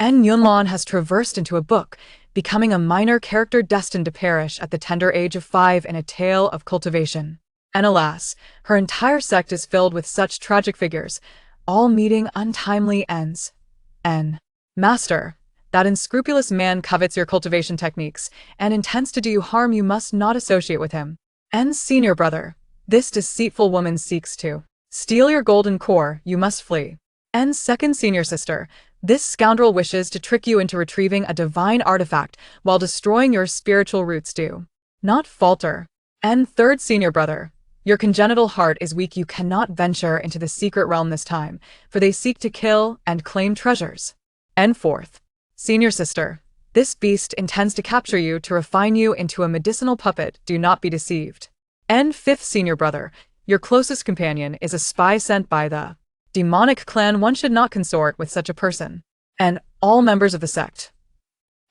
Yunlan has traversed into a book, becoming a minor character destined to perish at the tender age of 5 in a tale of cultivation. And alas, her entire sect is filled with such tragic figures, all meeting untimely ends. Master, that unscrupulous man covets your cultivation techniques and intends to do you harm. You must not associate with him. Senior brother, this deceitful woman seeks to steal your golden core. You must flee. Second senior sister, this scoundrel wishes to trick you into retrieving a divine artifact while destroying your spiritual roots. Do not falter. Third senior brother, your congenital heart is weak. You cannot venture into the secret realm this time, for they seek to kill and claim treasures. Fourth senior sister, this beast intends to capture you to refine you into a medicinal puppet. Do not be deceived. Fifth senior brother, your closest companion is a spy sent by the demonic clan. One should not consort with such a person. All members of the sect.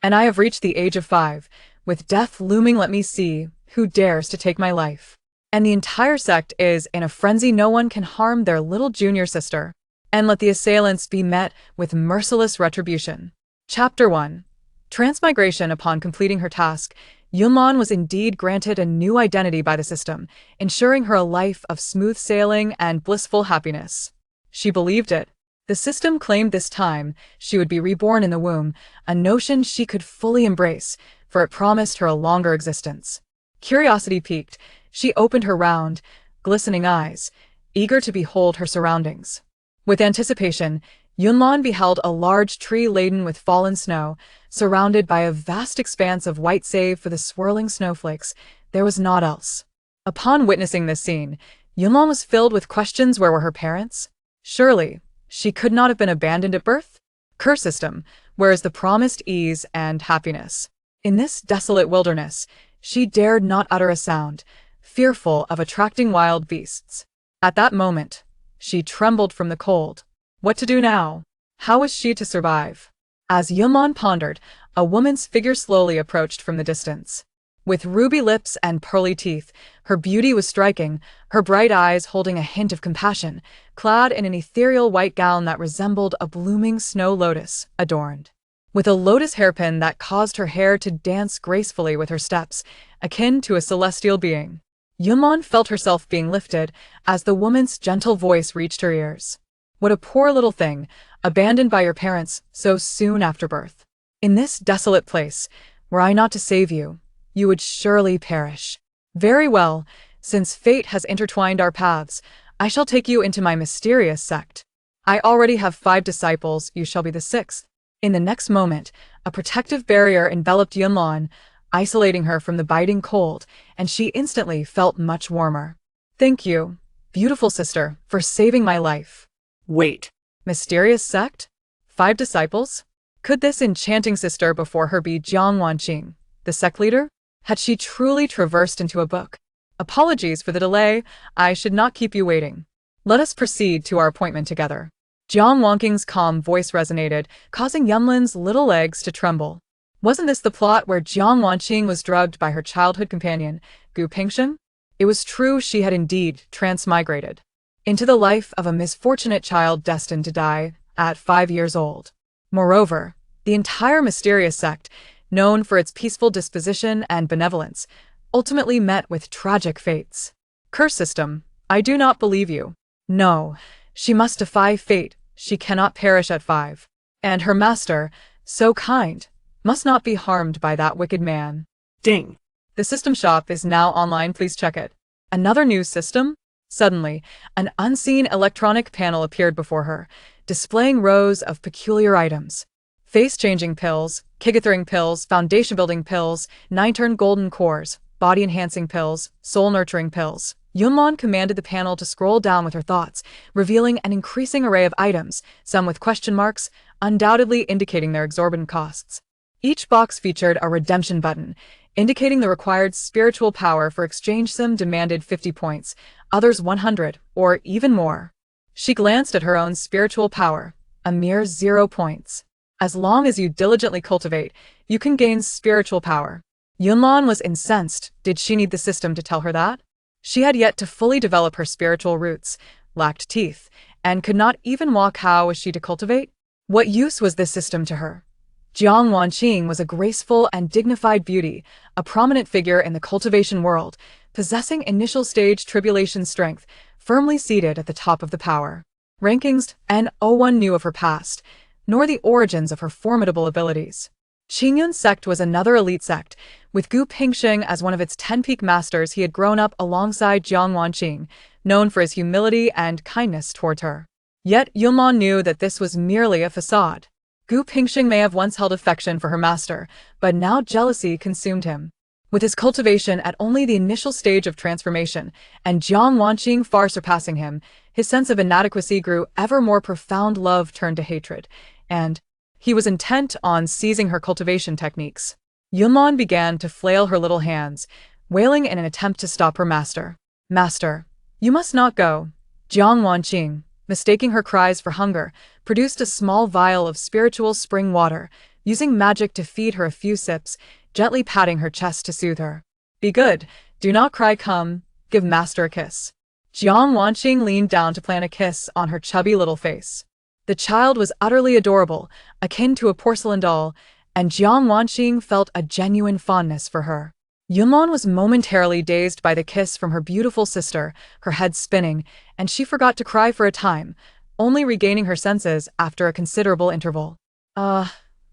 I have reached the age of 5, with death looming. Let me see who dares to take my life. The entire sect is in a frenzy. No one can harm their little junior sister. Let the assailants be met with merciless retribution. Chapter 1. Transmigration. Upon completing her task, Yunlan was indeed granted a new identity by the system, ensuring her a life of smooth sailing and blissful happiness. She believed it. The system claimed this time she would be reborn in the womb, a notion she could fully embrace, for it promised her a longer existence. Curiosity piqued, she opened her round, glistening eyes, eager to behold her surroundings. With anticipation, Yunlan beheld a large tree laden with fallen snow, surrounded by a vast expanse of white. Save for the swirling snowflakes, there was naught else. Upon witnessing this scene, Yunlan was filled with questions. Where were her parents? Surely, she could not have been abandoned at birth? Curse system, where is the promised ease and happiness? In this desolate wilderness, she dared not utter a sound, fearful of attracting wild beasts. At that moment, she trembled from the cold. What to do now? How was she to survive? As Yunlan pondered, a woman's figure slowly approached from the distance. With ruby lips and pearly teeth, her beauty was striking, her bright eyes holding a hint of compassion, clad in an ethereal white gown that resembled a blooming snow lotus, adorned with a lotus hairpin that caused her hair to dance gracefully with her steps, akin to a celestial being. Yunlan felt herself being lifted as the woman's gentle voice reached her ears. What a poor little thing, abandoned by your parents so soon after birth. In this desolate place, were I not to save you, you would surely perish. Very well, since fate has intertwined our paths, I shall take you into my mysterious sect. I already have 5 disciples, you shall be the 6th. In the next moment, a protective barrier enveloped Yunlan, isolating her from the biting cold, and she instantly felt much warmer. Thank you, beautiful sister, for saving my life. Wait. Mysterious sect? 5 disciples? Could this enchanting sister before her be Jiang Wanqing, the sect leader? Had she truly traversed into a book? Apologies for the delay, I should not keep you waiting. Let us proceed to our appointment together. Jiang Wanqing's calm voice resonated, causing Yunlan's little legs to tremble. Wasn't this the plot where Jiang Wanqing was drugged by her childhood companion, Gu Pingsheng? It was true, she had indeed transmigrated into the life of a misfortunate child destined to die at 5 years old. Moreover, the entire mysterious sect, known for its peaceful disposition and benevolence, ultimately met with tragic fates. Curse system, I do not believe you. No, she must defy fate, she cannot perish at 5. And her master, so kind, must not be harmed by that wicked man. Ding. The system shop is now online, please check it. Another new system? Suddenly, an unseen electronic panel appeared before her, displaying rows of peculiar items. Face-changing pills, kick-throwing pills, foundation-building pills, 9-turn golden cores, body-enhancing pills, soul-nurturing pills. Yunlan commanded the panel to scroll down with her thoughts, revealing an increasing array of items, some with question marks, undoubtedly indicating their exorbitant costs. Each box featured a redemption button, indicating the required spiritual power for exchange. Some demanded 50 points, others 100, or even more. She glanced at her own spiritual power, a mere 0 points. As long as you diligently cultivate, you can gain spiritual power. Yunlan was incensed. Did she need the system to tell her that? She had yet to fully develop her spiritual roots, lacked teeth, and could not even walk. How was she to cultivate? What use was this system to her? Jiang Wanqing was a graceful and dignified beauty, a prominent figure in the cultivation world, possessing initial stage tribulation strength, firmly seated at the top of the power rankings, and no one knew of her past, nor the origins of her formidable abilities. Qingyun's sect was another elite sect, with Gu Pingsheng as one of its 10 peak masters. He had grown up alongside Jiang Wanqing, known for his humility and kindness toward her. Yet Yunlan knew that this was merely a facade. Gu Pingsheng may have once held affection for her master, but now jealousy consumed him. With his cultivation at only the initial stage of transformation, and Jiang Wanqing far surpassing him, his sense of inadequacy grew ever more. Profound love turned to hatred, and he was intent on seizing her cultivation techniques. Yunlan began to flail her little hands, wailing in an attempt to stop her master. "Master, you must not go." Jiang Wanqing, mistaking her cries for hunger, produced a small vial of spiritual spring water, using magic to feed her a few sips, gently patting her chest to soothe her. "Be good, do not cry, come, give master a kiss." Jiang Wanqing leaned down to plant a kiss on her chubby little face. The child was utterly adorable, akin to a porcelain doll, and Jiang Wanqing felt a genuine fondness for her. Yunlan was momentarily dazed by the kiss from her beautiful sister, her head spinning, and she forgot to cry for a time, only regaining her senses after a considerable interval.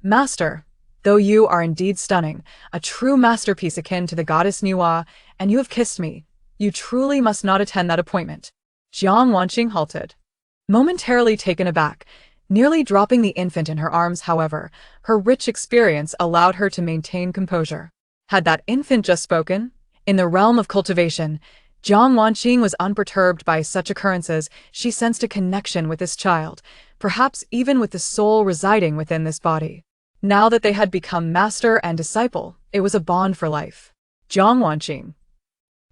Master, though you are indeed stunning, a true masterpiece akin to the goddess Nuwa, and you have kissed me, you truly must not attend that appointment." Jiang Wanqing halted, momentarily taken aback, nearly dropping the infant in her arms. However, her rich experience allowed her to maintain composure. Had that infant just spoken? In the realm of cultivation, Jiang Wanqing was unperturbed by such occurrences. She sensed a connection with this child, perhaps even with the soul residing within this body. Now that they had become master and disciple, it was a bond for life. Jiang Wanqing.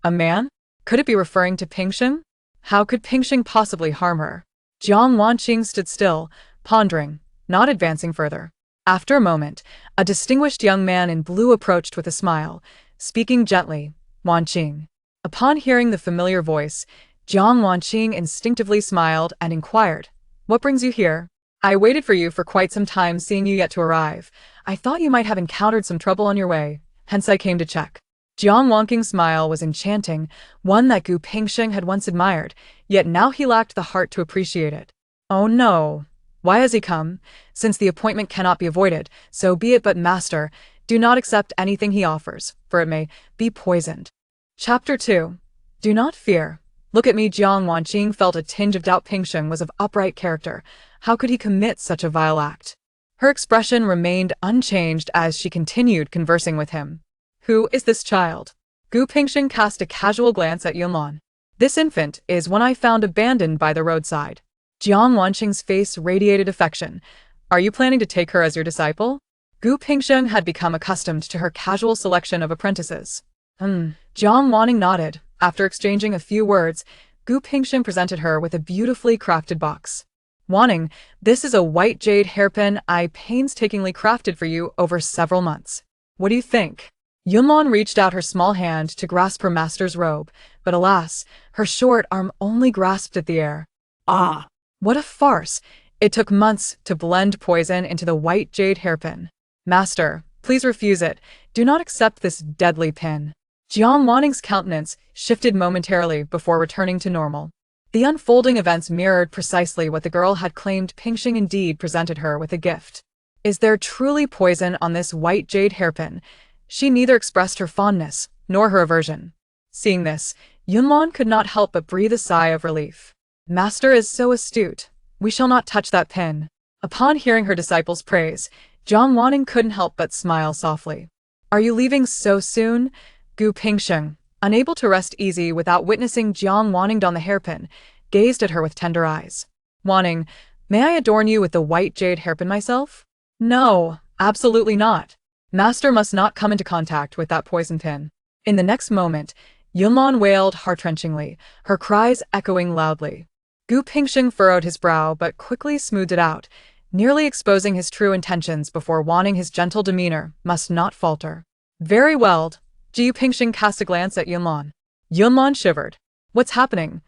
A man? Could it be referring to Pingsheng? How could Pingsheng possibly harm her? Jiang Wanqing stood still, pondering, not advancing further. After a moment, a distinguished young man in blue approached with a smile, speaking gently. "Wanqing." Upon hearing the familiar voice, Jiang Wanqing instinctively smiled and inquired, "What brings you here?" "I waited for you for quite some time, seeing you yet to arrive. I thought you might have encountered some trouble on your way, hence I came to check." Jiang Wanqing's smile was enchanting, one that Gu Pingsheng had once admired, yet now he lacked the heart to appreciate it. "Oh no. Why has he come? Since the appointment cannot be avoided, so be it, but master, do not accept anything he offers, for it may be poisoned." Chapter 2. Do not fear. Look at me. Jiang Wanqing felt a tinge of doubt. Pingsheng was of upright character. How could he commit such a vile act? Her expression remained unchanged as she continued conversing with him. "Who is this child?" Gu Pingsheng cast a casual glance at Yunlan. "This infant is one I found abandoned by the roadside." Jiang Wanqing's face radiated affection. "Are you planning to take her as your disciple?" Gu Pingsheng had become accustomed to her casual selection of apprentices. Jiang Wanqing nodded. After exchanging a few words, Gu Pingsheng presented her with a beautifully crafted box. "Wanqing, this is a white jade hairpin I painstakingly crafted for you over several months. What do you think?" Yunlan reached out her small hand to grasp her master's robe, but alas, her short arm only grasped at the air. Ah! What a farce! It took months to blend poison into the white jade hairpin. "Master, please refuse it. Do not accept this deadly pin." Jiang Wanqing's countenance shifted momentarily before returning to normal. The unfolding events mirrored precisely what the girl had claimed. Pingsheng indeed presented her with a gift. Is there truly poison on this white jade hairpin? She neither expressed her fondness nor her aversion. Seeing this, Yunlan could not help but breathe a sigh of relief. "Master is so astute. We shall not touch that pin." Upon hearing her disciple's praise, Jiang Wanqing couldn't help but smile softly. "Are you leaving so soon?" Gu Pingsheng, unable to rest easy without witnessing Jiang Wanqing don the hairpin, gazed at her with tender eyes. "Wanqing, may I adorn you with the white jade hairpin myself?" "No, absolutely not. Master must not come into contact with that poison pin." In the next moment, Yunlan wailed heart-wrenchingly, her cries echoing loudly. Gu Pingsheng furrowed his brow but quickly smoothed it out, nearly exposing his true intentions before Wanqing. His gentle demeanor must not falter. "Very well." Gu Pingsheng cast a glance at Yunlan. Yunlan shivered. "What's happening?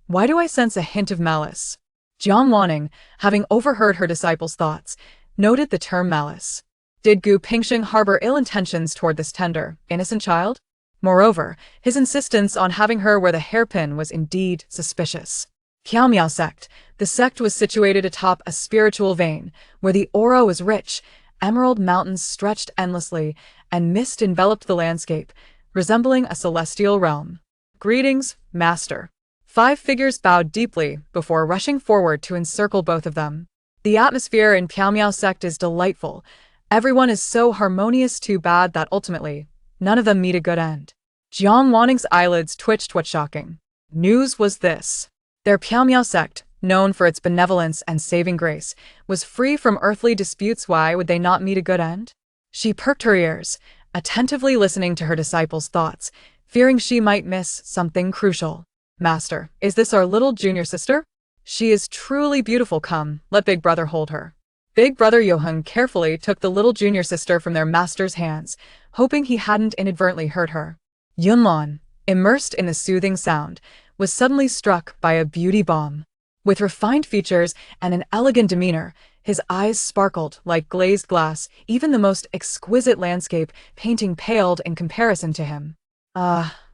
Why do I sense a hint of malice?" Jiang Wanning, having overheard her disciple's thoughts, noted the term malice. Did Gu Pingsheng harbor ill intentions toward this tender, innocent child? Moreover, his insistence on having her wear the hairpin was indeed suspicious. Piao Sect. The sect was situated atop a spiritual vein, where the aura was rich, emerald mountains stretched endlessly, and mist enveloped the landscape, resembling a celestial realm. Greetings, Master. 5 figures bowed deeply before rushing forward to encircle both of them. The atmosphere in Piao Sect is delightful. Everyone is so harmonious, too bad that ultimately, none of them meet a good end. Jiang Wanning's eyelids twitched. What shocking news was this? Their Piao Sect, known for its benevolence and saving grace, was free from earthly disputes. Why would they not meet a good end? She perked her ears, attentively listening to her disciple's thoughts, fearing she might miss something crucial. Master, is this our little junior sister? She is truly beautiful. Come, let Big Brother hold her. Big Brother Yoheng carefully took the little junior sister from their master's hands, hoping he hadn't inadvertently hurt her. Yunlan, immersed in the soothing sound, was suddenly struck by a beauty bomb. With refined features and an elegant demeanor, his eyes sparkled like glazed glass. Even the most exquisite landscape painting paled in comparison to him.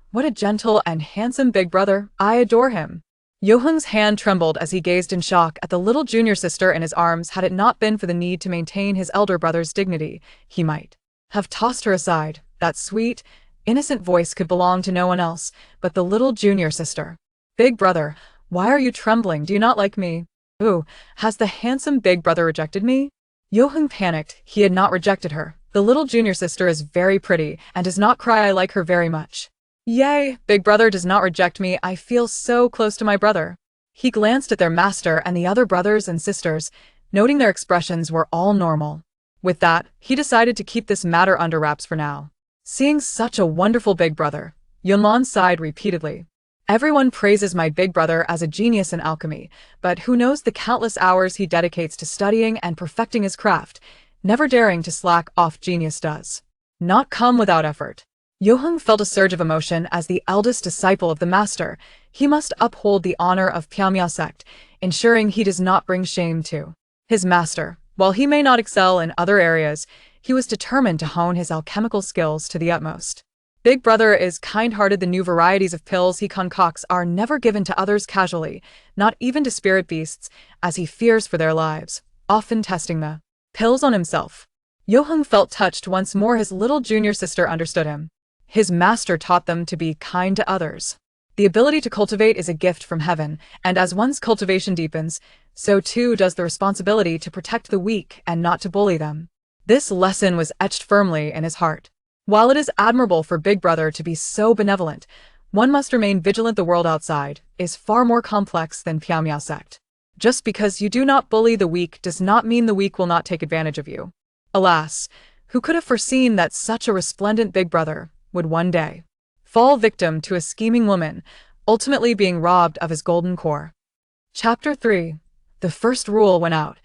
What a gentle and handsome Big Brother. I adore him. Yoheng's hand trembled as he gazed in shock at the little junior sister in his arms. Had it not been for the need to maintain his elder brother's dignity, he might have tossed her aside. That sweet, innocent voice could belong to no one else but the little junior sister. Big Brother, why are you trembling? Do you not like me? Ooh, has the handsome Big Brother rejected me? Yoheng panicked. He had not rejected her. The little junior sister is very pretty and does not cry. I like her very much. Yay, Big Brother does not reject me. I feel so close to my brother. He glanced at their master and the other brothers and sisters, noting their expressions were all normal. With that, he decided to keep this matter under wraps for now. Seeing such a wonderful Big Brother, Yunlan sighed repeatedly. Everyone praises my Big Brother as a genius in alchemy, but who knows the countless hours he dedicates to studying and perfecting his craft, never daring to slack off. Genius does not come without effort. Yoheng felt a surge of emotion. As the eldest disciple of the master, he must uphold the honor of Piao Sect, ensuring he does not bring shame to his master. While he may not excel in other areas, he was determined to hone his alchemical skills to the utmost. Big Brother is kind-hearted. The new varieties of pills he concocts are never given to others casually, not even to spirit beasts, as he fears for their lives, often testing the pills on himself. Yoheng felt touched once more. His little junior sister understood him. His master taught them to be kind to others. The ability to cultivate is a gift from heaven, and as one's cultivation deepens, so too does the responsibility to protect the weak and not to bully them. This lesson was etched firmly in his heart. While it is admirable for Big Brother to be so benevolent, one must remain vigilant. The world outside is far more complex than Piao Sect. Just because you do not bully the weak does not mean the weak will not take advantage of you. Alas, who could have foreseen that such a resplendent Big Brother would one day fall victim to a scheming woman, ultimately being robbed of his golden core. Chapter 3. The first rule went out.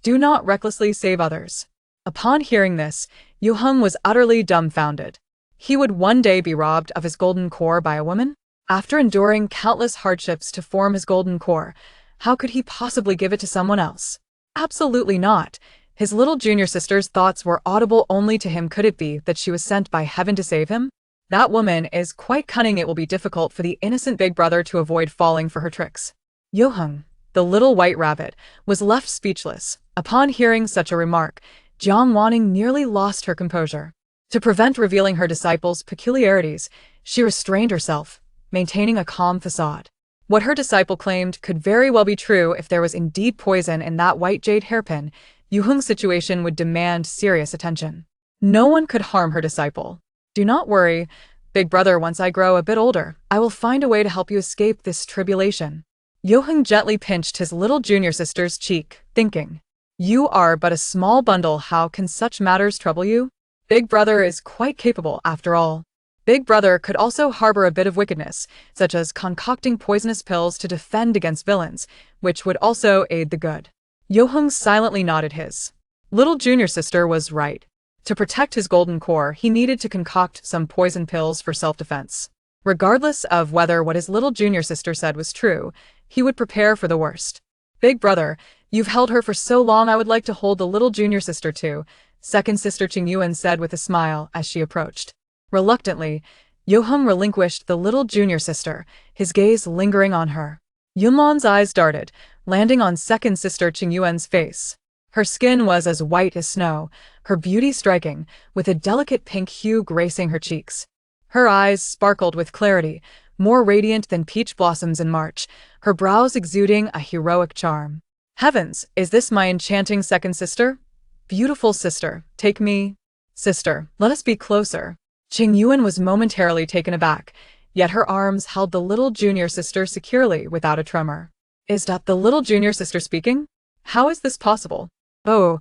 Do not recklessly save others. Upon hearing this, Yoheng was utterly dumbfounded. He would one day be robbed of his golden core by a woman? After enduring countless hardships to form his golden core, how could he possibly give it to someone else? Absolutely not. His little junior sister's thoughts were audible only to him. Could it be that she was sent by heaven to save him? That woman is quite cunning. It will be difficult for the innocent Big Brother to avoid falling for her tricks. Yoheng, the little white rabbit, was left speechless. Upon hearing such a remark, Jiang Wanning nearly lost her composure. To prevent revealing her disciple's peculiarities, she restrained herself, maintaining a calm facade. What her disciple claimed could very well be true. If there was indeed poison in that white jade hairpin, Yoheng's situation would demand serious attention. No one could harm her disciple. Do not worry, Big Brother. Once I grow a bit older, I will find a way to help you escape this tribulation. Yoheng gently pinched his little junior sister's cheek, thinking, you are but a small bundle. How can such matters trouble you? Big Brother is quite capable, after all. Big Brother could also harbor a bit of wickedness, such as concocting poisonous pills to defend against villains, which would also aid the good. Yoheng silently nodded. His little junior sister was right. To protect his golden core, he needed to concoct some poison pills for self-defense. Regardless of whether what his little junior sister said was true, he would prepare for the worst. Big brother, you've held her for so long I would like to hold the little junior sister too, second sister Qingyuan said with a smile as she approached. Reluctantly, Yoheng relinquished the little junior sister, his gaze lingering on her. Yunlan's eyes darted, landing on second sister Qingyuan's face. Her skin was as white as snow, her beauty striking, with a delicate pink hue gracing her cheeks. Her eyes sparkled with clarity, more radiant than peach blossoms in March, her brows exuding a heroic charm. Heavens, is this my enchanting second sister? Beautiful sister, take me. Sister, let us be closer. Qingyuan was momentarily taken aback, yet her arms held the little junior sister securely without a tremor. Is that the little junior sister speaking? How is this possible? Oh,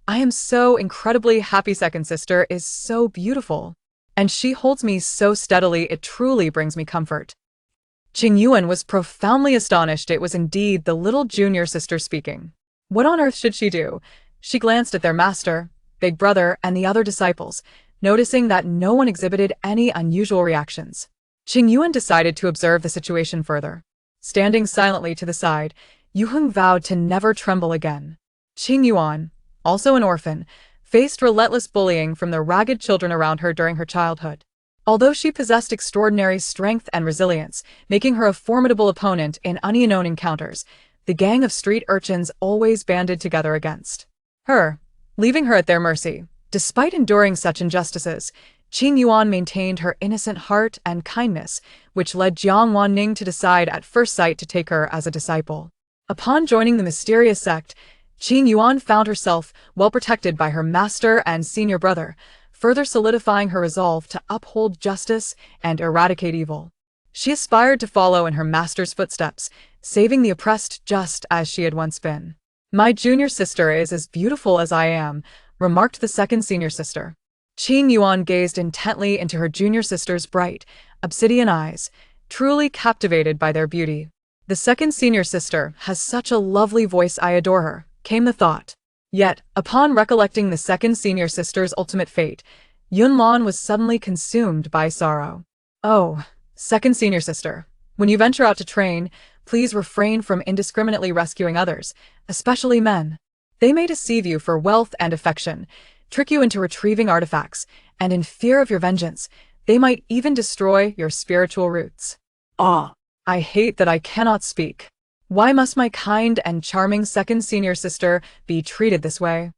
I am so incredibly happy second sister is so beautiful. And she holds me so steadily it truly brings me comfort. Qingyuan was profoundly astonished it was indeed the little junior sister speaking. What on earth should she do? She glanced at their master, big brother, and the other disciples, noticing that no one exhibited any unusual reactions. Qingyuan decided to observe the situation further. Standing silently to the side, Yoheng vowed to never tremble again. Qingyuan, also an orphan, faced relentless bullying from the ragged children around her during her childhood. Although she possessed extraordinary strength and resilience, making her a formidable opponent in unknown encounters, the gang of street urchins always banded together against her, leaving her at their mercy. Despite enduring such injustices, Qingyuan maintained her innocent heart and kindness, which led Jiang Wanning to decide at first sight to take her as a disciple. Upon joining the mysterious sect, Qingyuan found herself well protected by her master and senior brother, further solidifying her resolve to uphold justice and eradicate evil. She aspired to follow in her master's footsteps, saving the oppressed just as she had once been. My junior sister is as beautiful as I am, remarked the second senior sister. Qingyuan gazed intently into her junior sister's bright, obsidian eyes, truly captivated by their beauty. The second senior sister has such a lovely voice, I adore her, came the thought. Yet, upon recollecting the second senior sister's ultimate fate, Yunlan was suddenly consumed by sorrow. Oh, second senior sister, when you venture out to train, please refrain from indiscriminately rescuing others, especially men. They may deceive you for wealth and affection, trick you into retrieving artifacts, and in fear of your vengeance, they might even destroy your spiritual roots. Ah, I hate that I cannot speak. Why must my kind and charming second senior sister be treated this way?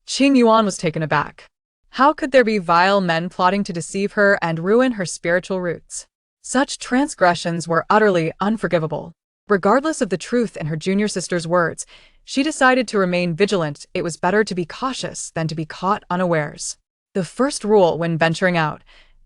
Qingyuan was taken aback. How could there be vile men plotting to deceive her and ruin her spiritual roots? Such transgressions were utterly unforgivable. Regardless of the truth in her junior sister's words, she decided to remain vigilant. It was better to be cautious than to be caught unawares. The first rule when venturing out: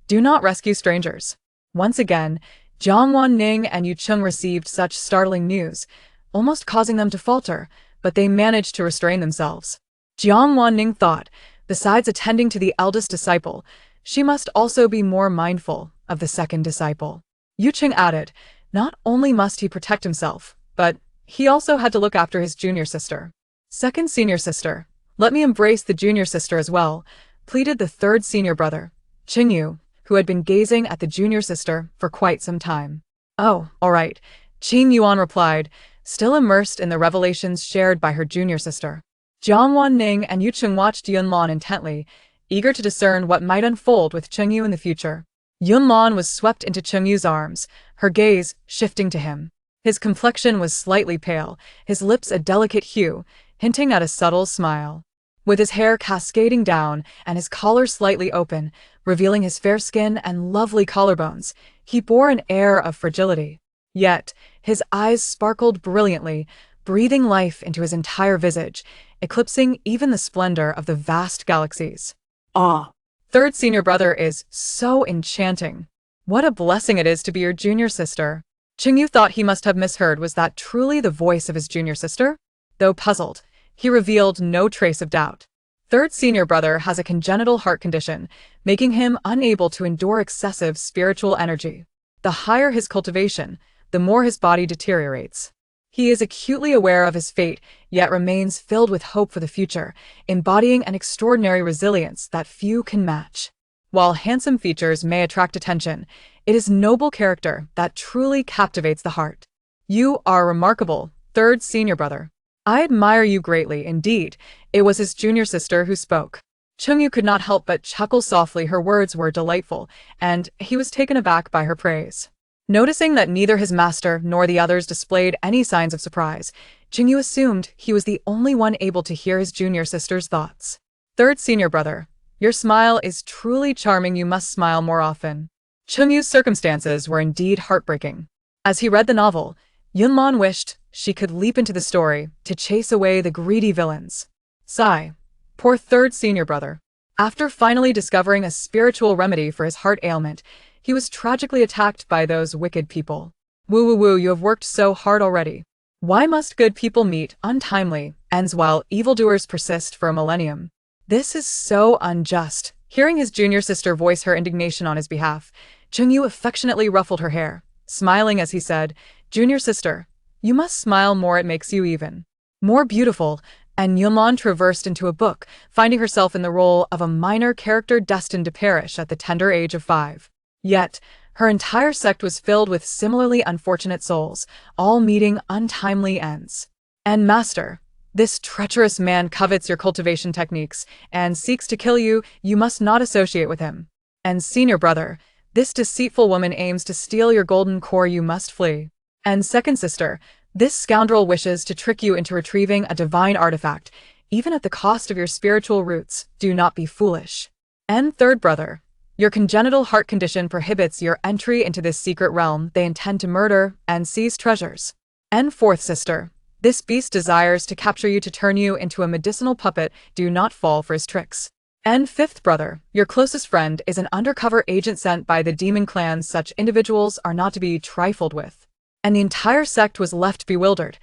do not rescue strangers. Once again, Jiang Wanning and Yu Cheng received such startling news, almost causing them to falter, but they managed to restrain themselves. Jiang Wanning thought, besides attending to the eldest disciple, she must also be more mindful of the second disciple. Yu Cheng added, not only must he protect himself, but he also had to look after his junior sister. Second senior sister, let me embrace the junior sister as well, pleaded the third senior brother, Qingyu, who had been gazing at the junior sister for quite some time. Oh, all right, Qingyuan replied, still immersed in the revelations shared by her junior sister. Jiang Wanning and Yu Cheng watched Yunlan intently, eager to discern what might unfold with Qingyu in the future. Yunlan was swept into Qingyu's arms, her gaze shifting to him. His complexion was slightly pale, his lips a delicate hue, hinting at a subtle smile. With his hair cascading down and his collar slightly open, revealing his fair skin and lovely collarbones, he bore an air of fragility. Yet, his eyes sparkled brilliantly, breathing life into his entire visage, eclipsing even the splendor of the vast galaxies. Ah, third senior brother is so enchanting. What a blessing it is to be your junior sister. Qingyu thought he must have misheard. Was that truly the voice of his junior sister? Though puzzled, he revealed no trace of doubt. Third senior brother has a congenital heart condition, making him unable to endure excessive spiritual energy. The higher his cultivation, the more his body deteriorates. He is acutely aware of his fate, yet remains filled with hope for the future, embodying an extraordinary resilience that few can match. While handsome features may attract attention, it is noble character that truly captivates the heart. You are remarkable, third senior brother. I admire you greatly, indeed. It was his junior sister who spoke. Chengyu could not help but chuckle softly. Her words were delightful, and he was taken aback by her praise. Noticing that neither his master nor the others displayed any signs of surprise, Chengyu assumed he was the only one able to hear his junior sister's thoughts. Third senior brother, your smile is truly charming. You must smile more often. Chengyu's circumstances were indeed heartbreaking. As he read the novel, Yunlan wished she could leap into the story to chase away the greedy villains. Sigh. Poor third senior brother. After finally discovering a spiritual remedy for his heart ailment, he was tragically attacked by those wicked people. Woo woo woo, you have worked so hard already. Why must good people meet untimely ends while evildoers persist for a millennium? This is so unjust. Hearing his junior sister voice her indignation on his behalf, Chengyu affectionately ruffled her hair, smiling as he said, "Junior sister, you must smile more, it makes you even more beautiful," and Yunlan traversed into a book, finding herself in the role of a minor character destined to perish at the tender age of 5. Yet, her entire sect was filled with similarly unfortunate souls, all meeting untimely ends. And master, this treacherous man covets your cultivation techniques and seeks to kill you. You must not associate with him. And senior brother, this deceitful woman aims to steal your golden core. You must flee. And second sister, this scoundrel wishes to trick you into retrieving a divine artifact, even at the cost of your spiritual roots. Do not be foolish. And third brother, your congenital heart condition prohibits your entry into this secret realm. They intend to murder and seize treasures. And fourth sister, this beast desires to capture you to turn you into a medicinal puppet. Do not fall for his tricks. And fifth brother, your closest friend is an undercover agent sent by the demon clans. Such individuals are not to be trifled with. And the entire sect was left bewildered.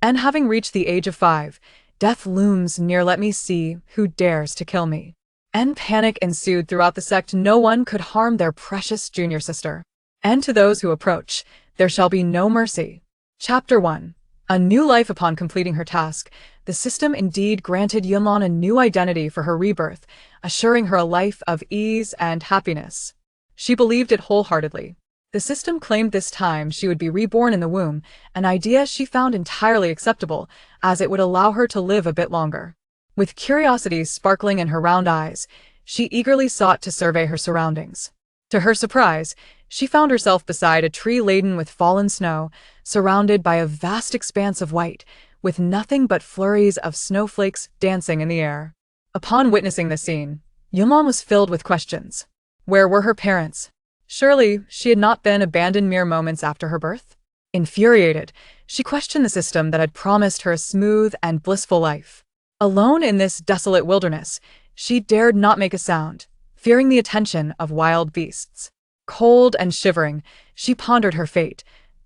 And having reached the age of 5, death looms near. Let me see who dares to kill me. And panic ensued throughout the sect. No one could harm their precious junior sister. And to those who approach, there shall be no mercy. Chapter 1. A new life. Upon completing her task, the system indeed granted Yunlan a new identity for her rebirth, assuring her a life of ease and happiness. She believed it wholeheartedly. The system claimed this time she would be reborn in the womb, an idea she found entirely acceptable, as it would allow her to live a bit longer. With curiosity sparkling in her round eyes, she eagerly sought to survey her surroundings. To her surprise, she found herself beside a tree laden with fallen snow, surrounded by a vast expanse of white, with nothing but flurries of snowflakes dancing in the air. Upon witnessing the scene, Yunlan was filled with questions. Where were her parents? Surely, she had not been abandoned mere moments after her birth? Infuriated, she questioned the system that had promised her a smooth and blissful life. Alone in this desolate wilderness, she dared not make a sound, fearing the attention of wild beasts. Cold and shivering, she pondered her fate.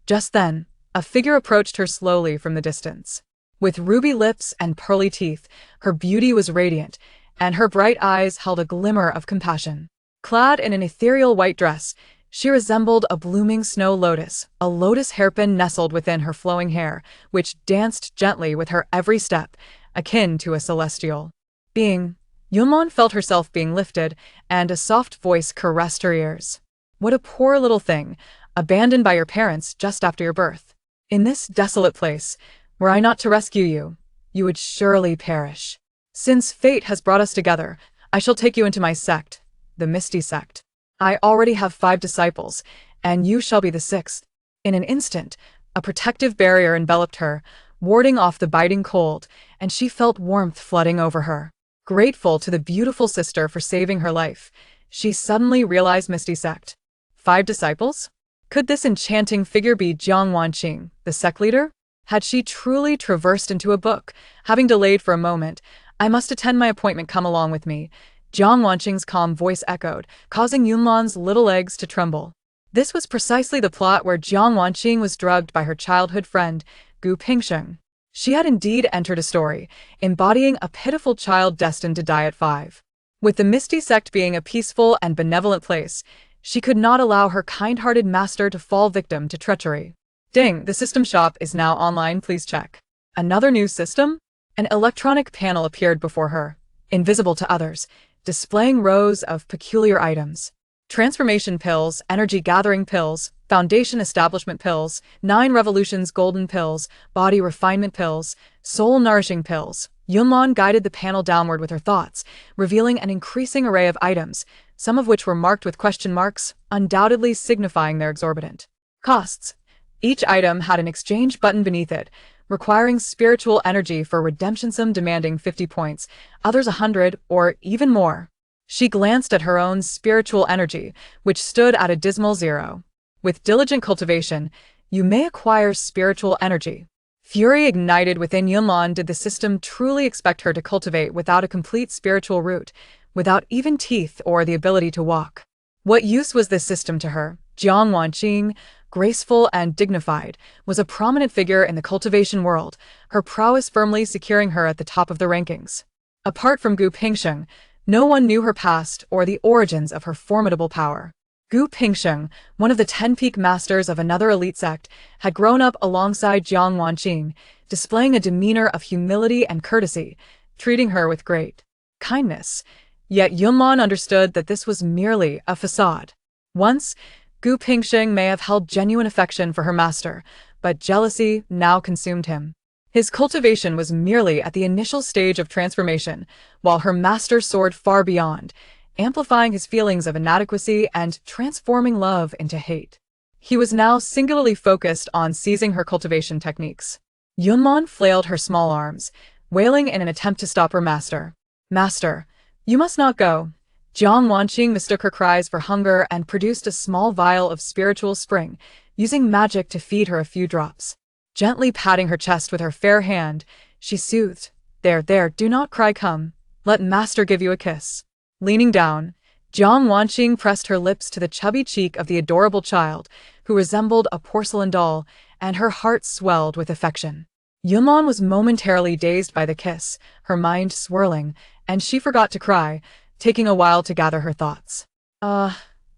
Just then, a figure approached her slowly from the distance. With ruby lips and pearly teeth, her beauty was radiant, and her bright eyes held a glimmer of compassion. Clad in an ethereal white dress, she resembled a blooming snow lotus, a lotus hairpin nestled within her flowing hair, which danced gently with her every step, akin to a celestial being. Yunlan felt herself being lifted, and a soft voice caressed her ears. What a poor little thing, abandoned by your parents just after your birth. In this desolate place, were I not to rescue you, you would surely perish. Since fate has brought us together, I shall take you into my sect, the Misty Sect. I already have 5 disciples, and you shall be the 6th. In an instant, a protective barrier enveloped her, warding off the biting cold, and she felt warmth flooding over her. Grateful to the beautiful sister for saving her life, she suddenly realized Misty Sect. 5 disciples? Could this enchanting figure be Jiang Wanqing, the sect leader? Had she truly traversed into a book? Having delayed for a moment, I must attend my appointment. Come along with me. Jiang Wanqing's calm voice echoed, causing Yunlan's little legs to tremble. This was precisely the plot where Jiang Wanqing was drugged by her childhood friend, Gu Pingsheng. She had indeed entered a story, embodying a pitiful child destined to die at 5. With the Misty Sect being a peaceful and benevolent place, she could not allow her kind-hearted master to fall victim to treachery. Ding, the system shop is now online. Please check. Another new system? An electronic panel appeared before her, invisible to others, displaying rows of peculiar items. transformation pills, energy gathering pills, foundation establishment pills, 9 revolutions golden pills, body refinement pills, soul nourishing pills. Yunlan guided the panel downward with her thoughts, revealing an increasing array of items, some of which were marked with question marks, undoubtedly signifying their exorbitant costs. Each item had an exchange button beneath it, requiring spiritual energy for redemption, some demanding 50 points, others 100 or even more. She glanced at her own spiritual energy, which stood at a dismal 0. With diligent cultivation, you may acquire spiritual energy. Fury ignited within Yunlan. Did the system truly expect her to cultivate without a complete spiritual root, without even teeth or the ability to walk? What use was this system to her? Jiang Wanqing, graceful and dignified, was a prominent figure in the cultivation world, her prowess firmly securing her at the top of the rankings. Apart from Gu Pingsheng, no one knew her past or the origins of her formidable power. Gu Pingsheng, one of the 10 peak masters of another elite sect, had grown up alongside Jiang Wanqing, displaying a demeanor of humility and courtesy, treating her with great kindness. Yet Yunlan understood that this was merely a facade. Once, Gu Pingsheng may have held genuine affection for her master, but jealousy now consumed him. His cultivation was merely at the initial stage of transformation, while her master soared far beyond, amplifying his feelings of inadequacy and transforming love into hate. He was now singularly focused on seizing her cultivation techniques. Yunlan flailed her small arms, wailing in an attempt to stop her master. "Master, you must not go." Jiang Wanqing mistook her cries for hunger and produced a small vial of spiritual spring, using magic to feed her a few drops. Gently patting her chest with her fair hand, she soothed. There, do not cry, come. Let master give you a kiss." Leaning down, Jiang Wanqing pressed her lips to the chubby cheek of the adorable child, who resembled a porcelain doll, and her heart swelled with affection. Yunlan was momentarily dazed by the kiss, her mind swirling, and she forgot to cry, taking a while to gather her thoughts.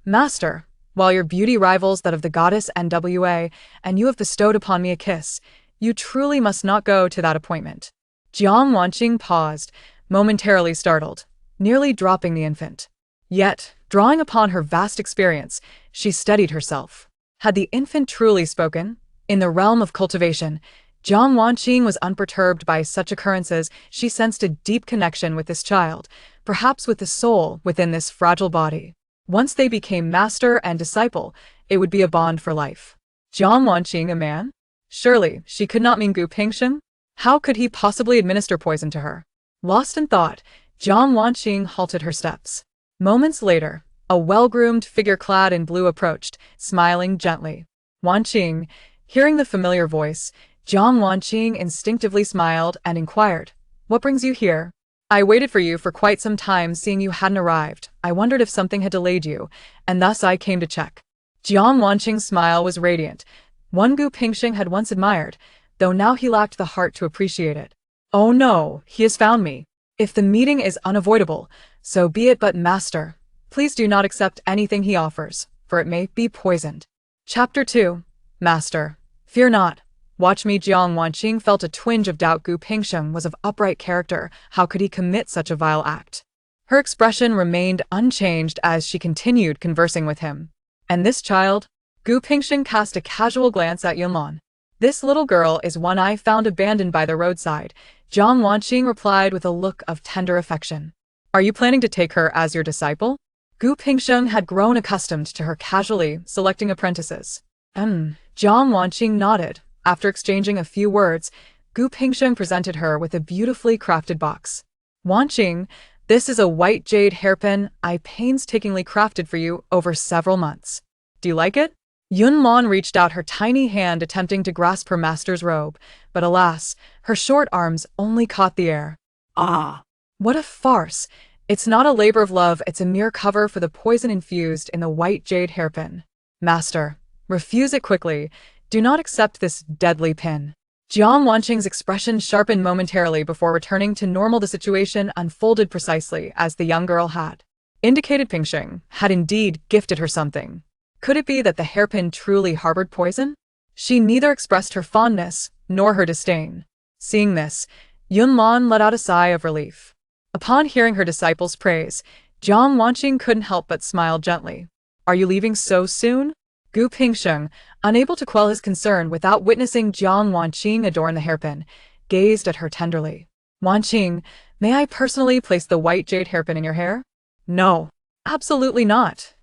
Master, while your beauty rivals that of the goddess NWA, and you have bestowed upon me a kiss, you truly must not go to that appointment." Jiang Wanqing paused, momentarily startled, nearly dropping the infant. Yet, drawing upon her vast experience, she steadied herself. Had the infant truly spoken? In the realm of cultivation, Jiang Wanqing was unperturbed by such occurrences. She sensed a deep connection with this child, perhaps with the soul within this fragile body. Once they became master and disciple, it would be a bond for life. Jiang Wanqing, a man? Surely, she could not mean Gu Pingsheng? How could he possibly administer poison to her? Lost in thought, Jiang Wanqing halted her steps. Moments later, a well-groomed figure clad in blue approached, smiling gently. Wanqing, hearing the familiar voice, Jiang Wanqing instinctively smiled and inquired, "What brings you here?" "I waited for you for quite some time. Seeing you hadn't arrived, I wondered if something had delayed you, and thus I came to check." Jiang Wanqing's smile was radiant, one Gu Pingsheng had once admired, though now he lacked the heart to appreciate it. "Oh no, he has found me. If the meeting is unavoidable, so be it, but master, please do not accept anything he offers, for it may be poisoned." Chapter 2. Master, fear not. Watch me. Jiang Wanqing felt a twinge of doubt. Gu Pingsheng was of upright character. How could he commit such a vile act? Her expression remained unchanged as she continued conversing with him. "And this child?" Gu Pingsheng cast a casual glance at Yunlan. "This little girl is one I found abandoned by the roadside," Jiang Wanqing replied with a look of tender affection. "Are you planning to take her as your disciple?" Gu Pingsheng had grown accustomed to her casually selecting apprentices. Jiang Wanqing nodded. After exchanging a few words, Gu Pingsheng presented her with a beautifully crafted box. "Wanqing, this is a white jade hairpin I painstakingly crafted for you over several months. Do you like it?" Yunlan reached out her tiny hand attempting to grasp her master's robe, but alas, her short arms only caught the air. "Ah, what a farce! It's not a labor of love, it's a mere cover for the poison infused in the white jade hairpin. Master, refuse it quickly. Do not accept this deadly pin." Jiang Wanqing's expression sharpened momentarily before returning to normal. The situation unfolded precisely as the young girl had indicated. Pingsheng had indeed gifted her something. Could it be that the hairpin truly harbored poison? She neither expressed her fondness nor her disdain. Seeing this, Yunlan let out a sigh of relief. Upon hearing her disciple's praise, Jiang Wanqing couldn't help but smile gently. Are you leaving so soon? Gu Pingsheng, unable to quell his concern without witnessing Jiang Wanqing adorn the hairpin, gazed at her tenderly. Wanqing, may I personally place the white jade hairpin in your hair? No. Absolutely not.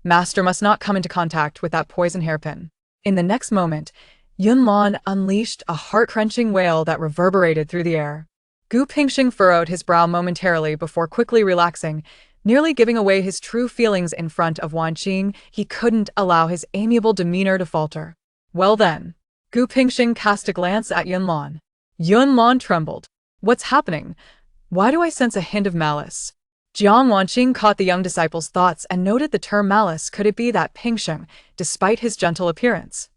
Master must not come into contact with that poison hairpin. In the next moment, Yunlan unleashed a heart-wrenching wail that reverberated through the air. Gu Pingsheng furrowed his brow momentarily before quickly relaxing, nearly giving away his true feelings in front of Wanqing. He couldn't allow his amiable demeanor to falter. Well then. Gu Pingsheng cast a glance at Yunlan. Yunlan trembled. What's happening? Why do I sense a hint of malice? Jiang Wanqing caught the young disciple's thoughts and noted the term malice. Could it be that Pingsheng, despite his gentle appearance,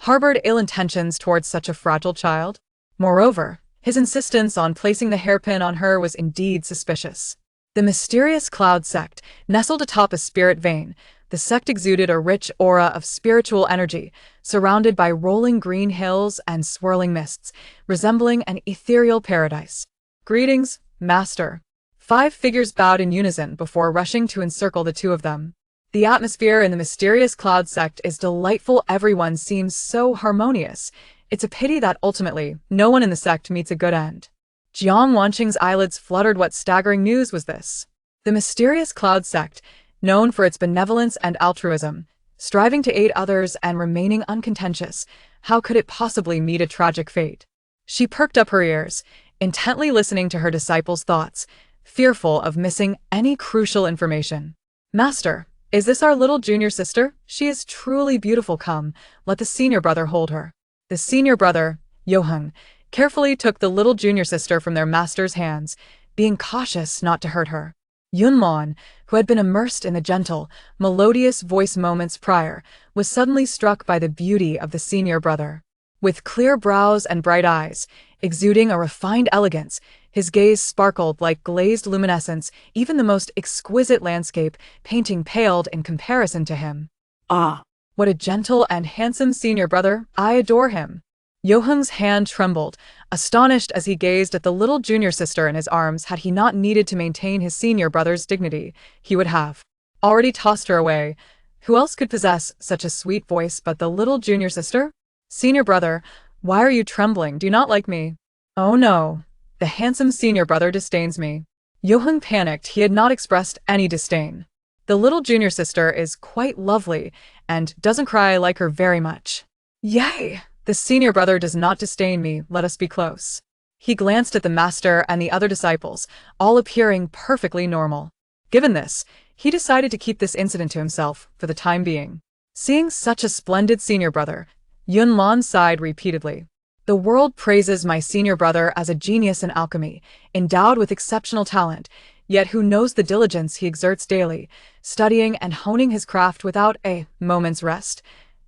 harbored ill intentions towards such a fragile child? Moreover, his insistence on placing the hairpin on her was indeed suspicious. The mysterious cloud sect, nestled atop a spirit vein, the sect exuded a rich aura of spiritual energy, surrounded by rolling green hills and swirling mists, resembling an ethereal paradise. Greetings, Master. 5 figures bowed in unison before rushing to encircle the two of them. The atmosphere in the mysterious cloud sect is delightful. Everyone seems so harmonious. It's a pity that ultimately, no one in the sect meets a good end. Jiang Wanqing's eyelids fluttered. What staggering news was this? The mysterious cloud sect, known for its benevolence and altruism, striving to aid others and remaining uncontentious, how could it possibly meet a tragic fate? She perked up her ears, intently listening to her disciple's thoughts, fearful of missing any crucial information. Master, is this our little junior sister? She is truly beautiful. Come, let the senior brother hold her. The senior brother, Yoheng, carefully took the little junior sister from their master's hands, being cautious not to hurt her. Yunlan, who had been immersed in the gentle, melodious voice moments prior, was suddenly struck by the beauty of the senior brother. With clear brows and bright eyes, exuding a refined elegance, his gaze sparkled like glazed luminescence. Even the most exquisite landscape painting paled in comparison to him. Ah, what a gentle and handsome senior brother. I adore him. Yoheng's hand trembled, astonished as he gazed at the little junior sister in his arms. Had he not needed to maintain his senior brother's dignity, he would have already tossed her away. Who else could possess such a sweet voice but the little junior sister? Senior brother, why are you trembling? Do you not like me? Oh no. The handsome senior brother disdains me. Yoheng panicked. He had not expressed any disdain. The little junior sister is quite lovely and doesn't cry. I like her very much. Yay! The senior brother does not disdain me. Let us be close. He glanced at the master and the other disciples, all appearing perfectly normal. Given this, he decided to keep this incident to himself for the time being. Seeing such a splendid senior brother, Yunlan sighed repeatedly. The world praises my senior brother as a genius in alchemy, endowed with exceptional talent, yet who knows the diligence he exerts daily, studying and honing his craft without a moment's rest.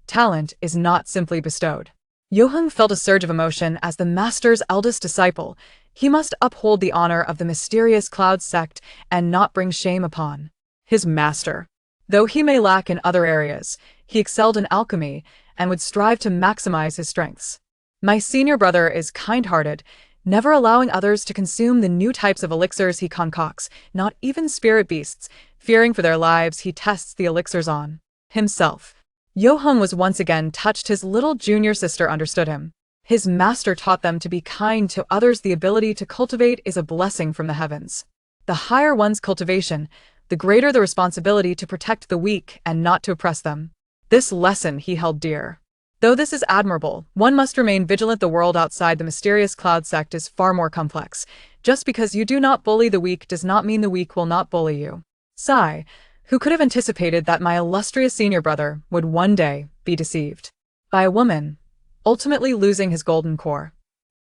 Talent is not simply bestowed. Yoheng felt a surge of emotion as the master's eldest disciple. He must uphold the honor of the mysterious cloud sect and not bring shame upon his master. Though he may lack in other areas, he excelled in alchemy and would strive to maximize his strengths. My senior brother is kind-hearted, never allowing others to consume the new types of elixirs he concocts, not even spirit beasts. Fearing for their lives, he tests the elixirs on himself. Yoheng was once again touched. His little junior sister understood him. His master taught them to be kind to others. The ability to cultivate is a blessing from the heavens. The higher one's cultivation, the greater the responsibility to protect the weak and not to oppress them. This lesson he held dear. Though this is admirable, one must remain vigilant. The world outside the mysterious cloud sect is far more complex. Just because you do not bully the weak does not mean the weak will not bully you. Sigh, who could have anticipated that my illustrious senior brother would one day be deceived by a woman, ultimately losing his golden core.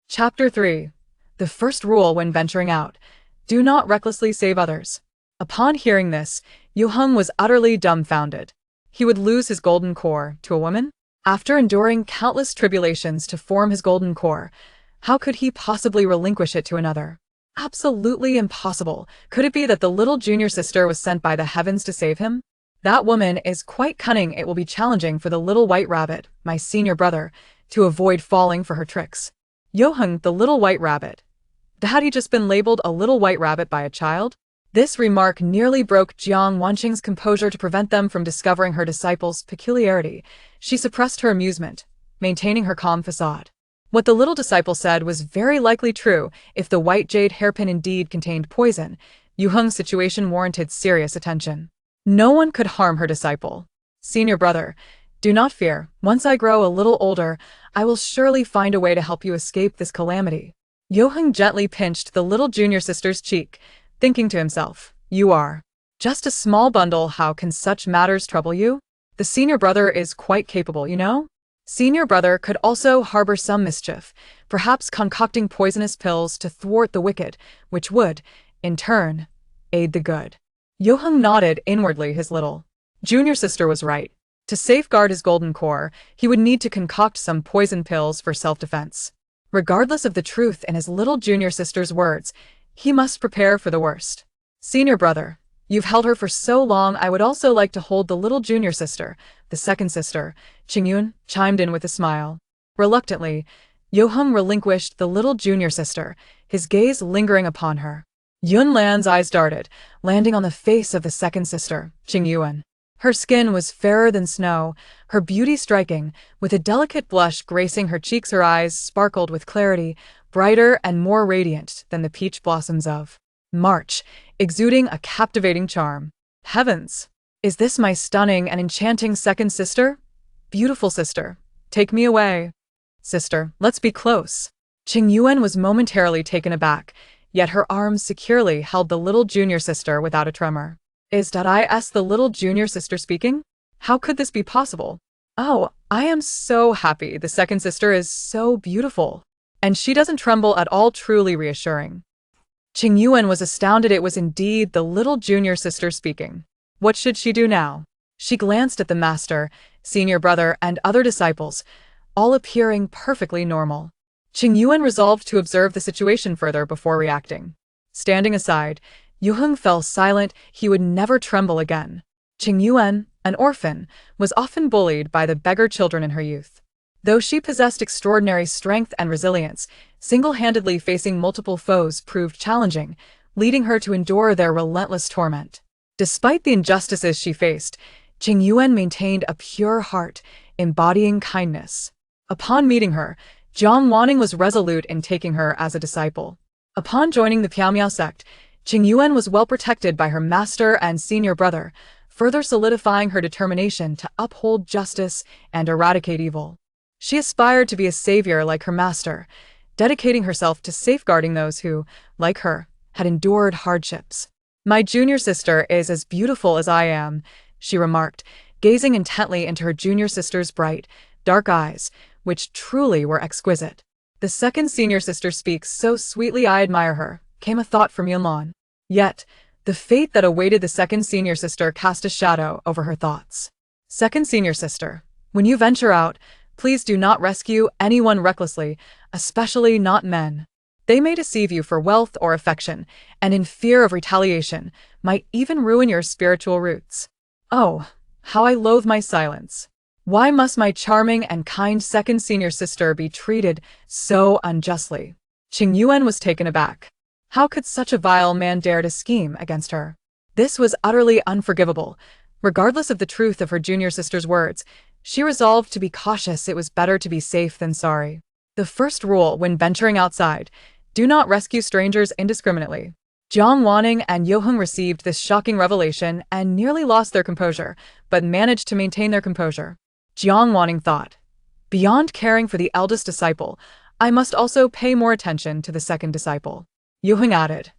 Chapter 3. The first rule when venturing out: do not recklessly save others. Upon hearing this, Yoheng was utterly dumbfounded. He would lose his golden core to a woman? After enduring countless tribulations to form his golden core, how could he possibly relinquish it to another? Absolutely impossible. Could it be that the little junior sister was sent by the heavens to save him? That woman is quite cunning. It will be challenging for the little white rabbit, my senior brother, to avoid falling for her tricks. Yoheng, the little white rabbit. Had he just been labeled a little white rabbit by a child? This remark nearly broke Jiang Wanqing's composure to prevent them from discovering her disciple's peculiarity. She suppressed her amusement, maintaining her calm facade. What the little disciple said was very likely true. If the white jade hairpin indeed contained poison, Yu Heng's situation warranted serious attention. No one could harm her disciple. Senior brother, do not fear. Once I grow a little older, I will surely find a way to help you escape this calamity. Yu Heng gently pinched the little junior sister's cheek, thinking to himself, you are just a small bundle. How can such matters trouble you? The senior brother is quite capable, you know? Senior brother could also harbor some mischief, perhaps concocting poisonous pills to thwart the wicked, which would, in turn, aid the good. Yu Heng nodded inwardly. His little junior sister was right. To safeguard his golden core, he would need to concoct some poison pills for self-defense. Regardless of the truth in his little junior sister's words, he must prepare for the worst. Senior brother, you've held her for so long. I would also like to hold the little junior sister. The second sister, Qingyun, chimed in with a smile. Reluctantly, Yu Heng relinquished the little junior sister, his gaze lingering upon her. Yunlan's eyes darted, landing on the face of the second sister, Qingyuan. Her skin was fairer than snow, her beauty striking, with a delicate blush gracing her cheeks. Her eyes sparkled with clarity, brighter and more radiant than the peach blossoms of March, exuding a captivating charm. Heavens! Is this my stunning and enchanting second sister? Beautiful sister, take me away. Sister, let's be close. Qingyuan was momentarily taken aback, yet her arms securely held the little junior sister without a tremor. Is the little junior sister speaking? How could this be possible? Oh, I am so happy. The second sister is so beautiful. And she doesn't tremble at all. Truly reassuring. Qingyuan was astounded. It was indeed the little junior sister speaking. What should she do now? She glanced at the master, senior brother, and other disciples, all appearing perfectly normal. Qingyuan resolved to observe the situation further before reacting. Standing aside, Yu Heng fell silent. He would never tremble again. Qingyuan, an orphan, was often bullied by the beggar children in her youth. Though she possessed extraordinary strength and resilience, single-handedly facing multiple foes proved challenging, leading her to endure their relentless torment. Despite the injustices she faced, Qingyuan maintained a pure heart, embodying kindness. Upon meeting her, Jiang Wanning was resolute in taking her as a disciple. Upon joining the Piaomiao sect, Qingyuan was well protected by her master and senior brother, further solidifying her determination to uphold justice and eradicate evil. She aspired to be a savior like her master, dedicating herself to safeguarding those who, like her, had endured hardships. My junior sister is as beautiful as I am, she remarked, gazing intently into her junior sister's bright, dark eyes, which truly were exquisite. The second senior sister speaks so sweetly. I admire her, came a thought from Yunlan. Yet, the fate that awaited the second senior sister cast a shadow over her thoughts. Second senior sister, when you venture out, please do not rescue anyone recklessly, especially not men. They may deceive you for wealth or affection, and in fear of retaliation, might even ruin your spiritual roots. Oh, how I loathe my silence. Why must my charming and kind second senior sister be treated so unjustly? Qingyuan was taken aback. How could such a vile man dare to scheme against her? This was utterly unforgivable. Regardless of the truth of her junior sister's words, she resolved to be cautious. It was better to be safe than sorry. The first rule when venturing outside: do not rescue strangers indiscriminately. Jiang Wanning and Yu Heng received this shocking revelation and nearly lost their composure, but managed to maintain their composure. Jiang Wanning thought, beyond caring for the eldest disciple, I must also pay more attention to the second disciple. Yu Heng added,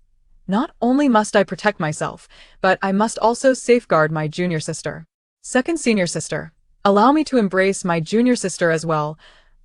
not only must I protect myself, but I must also safeguard my junior sister. Second senior sister, allow me to embrace my junior sister as well.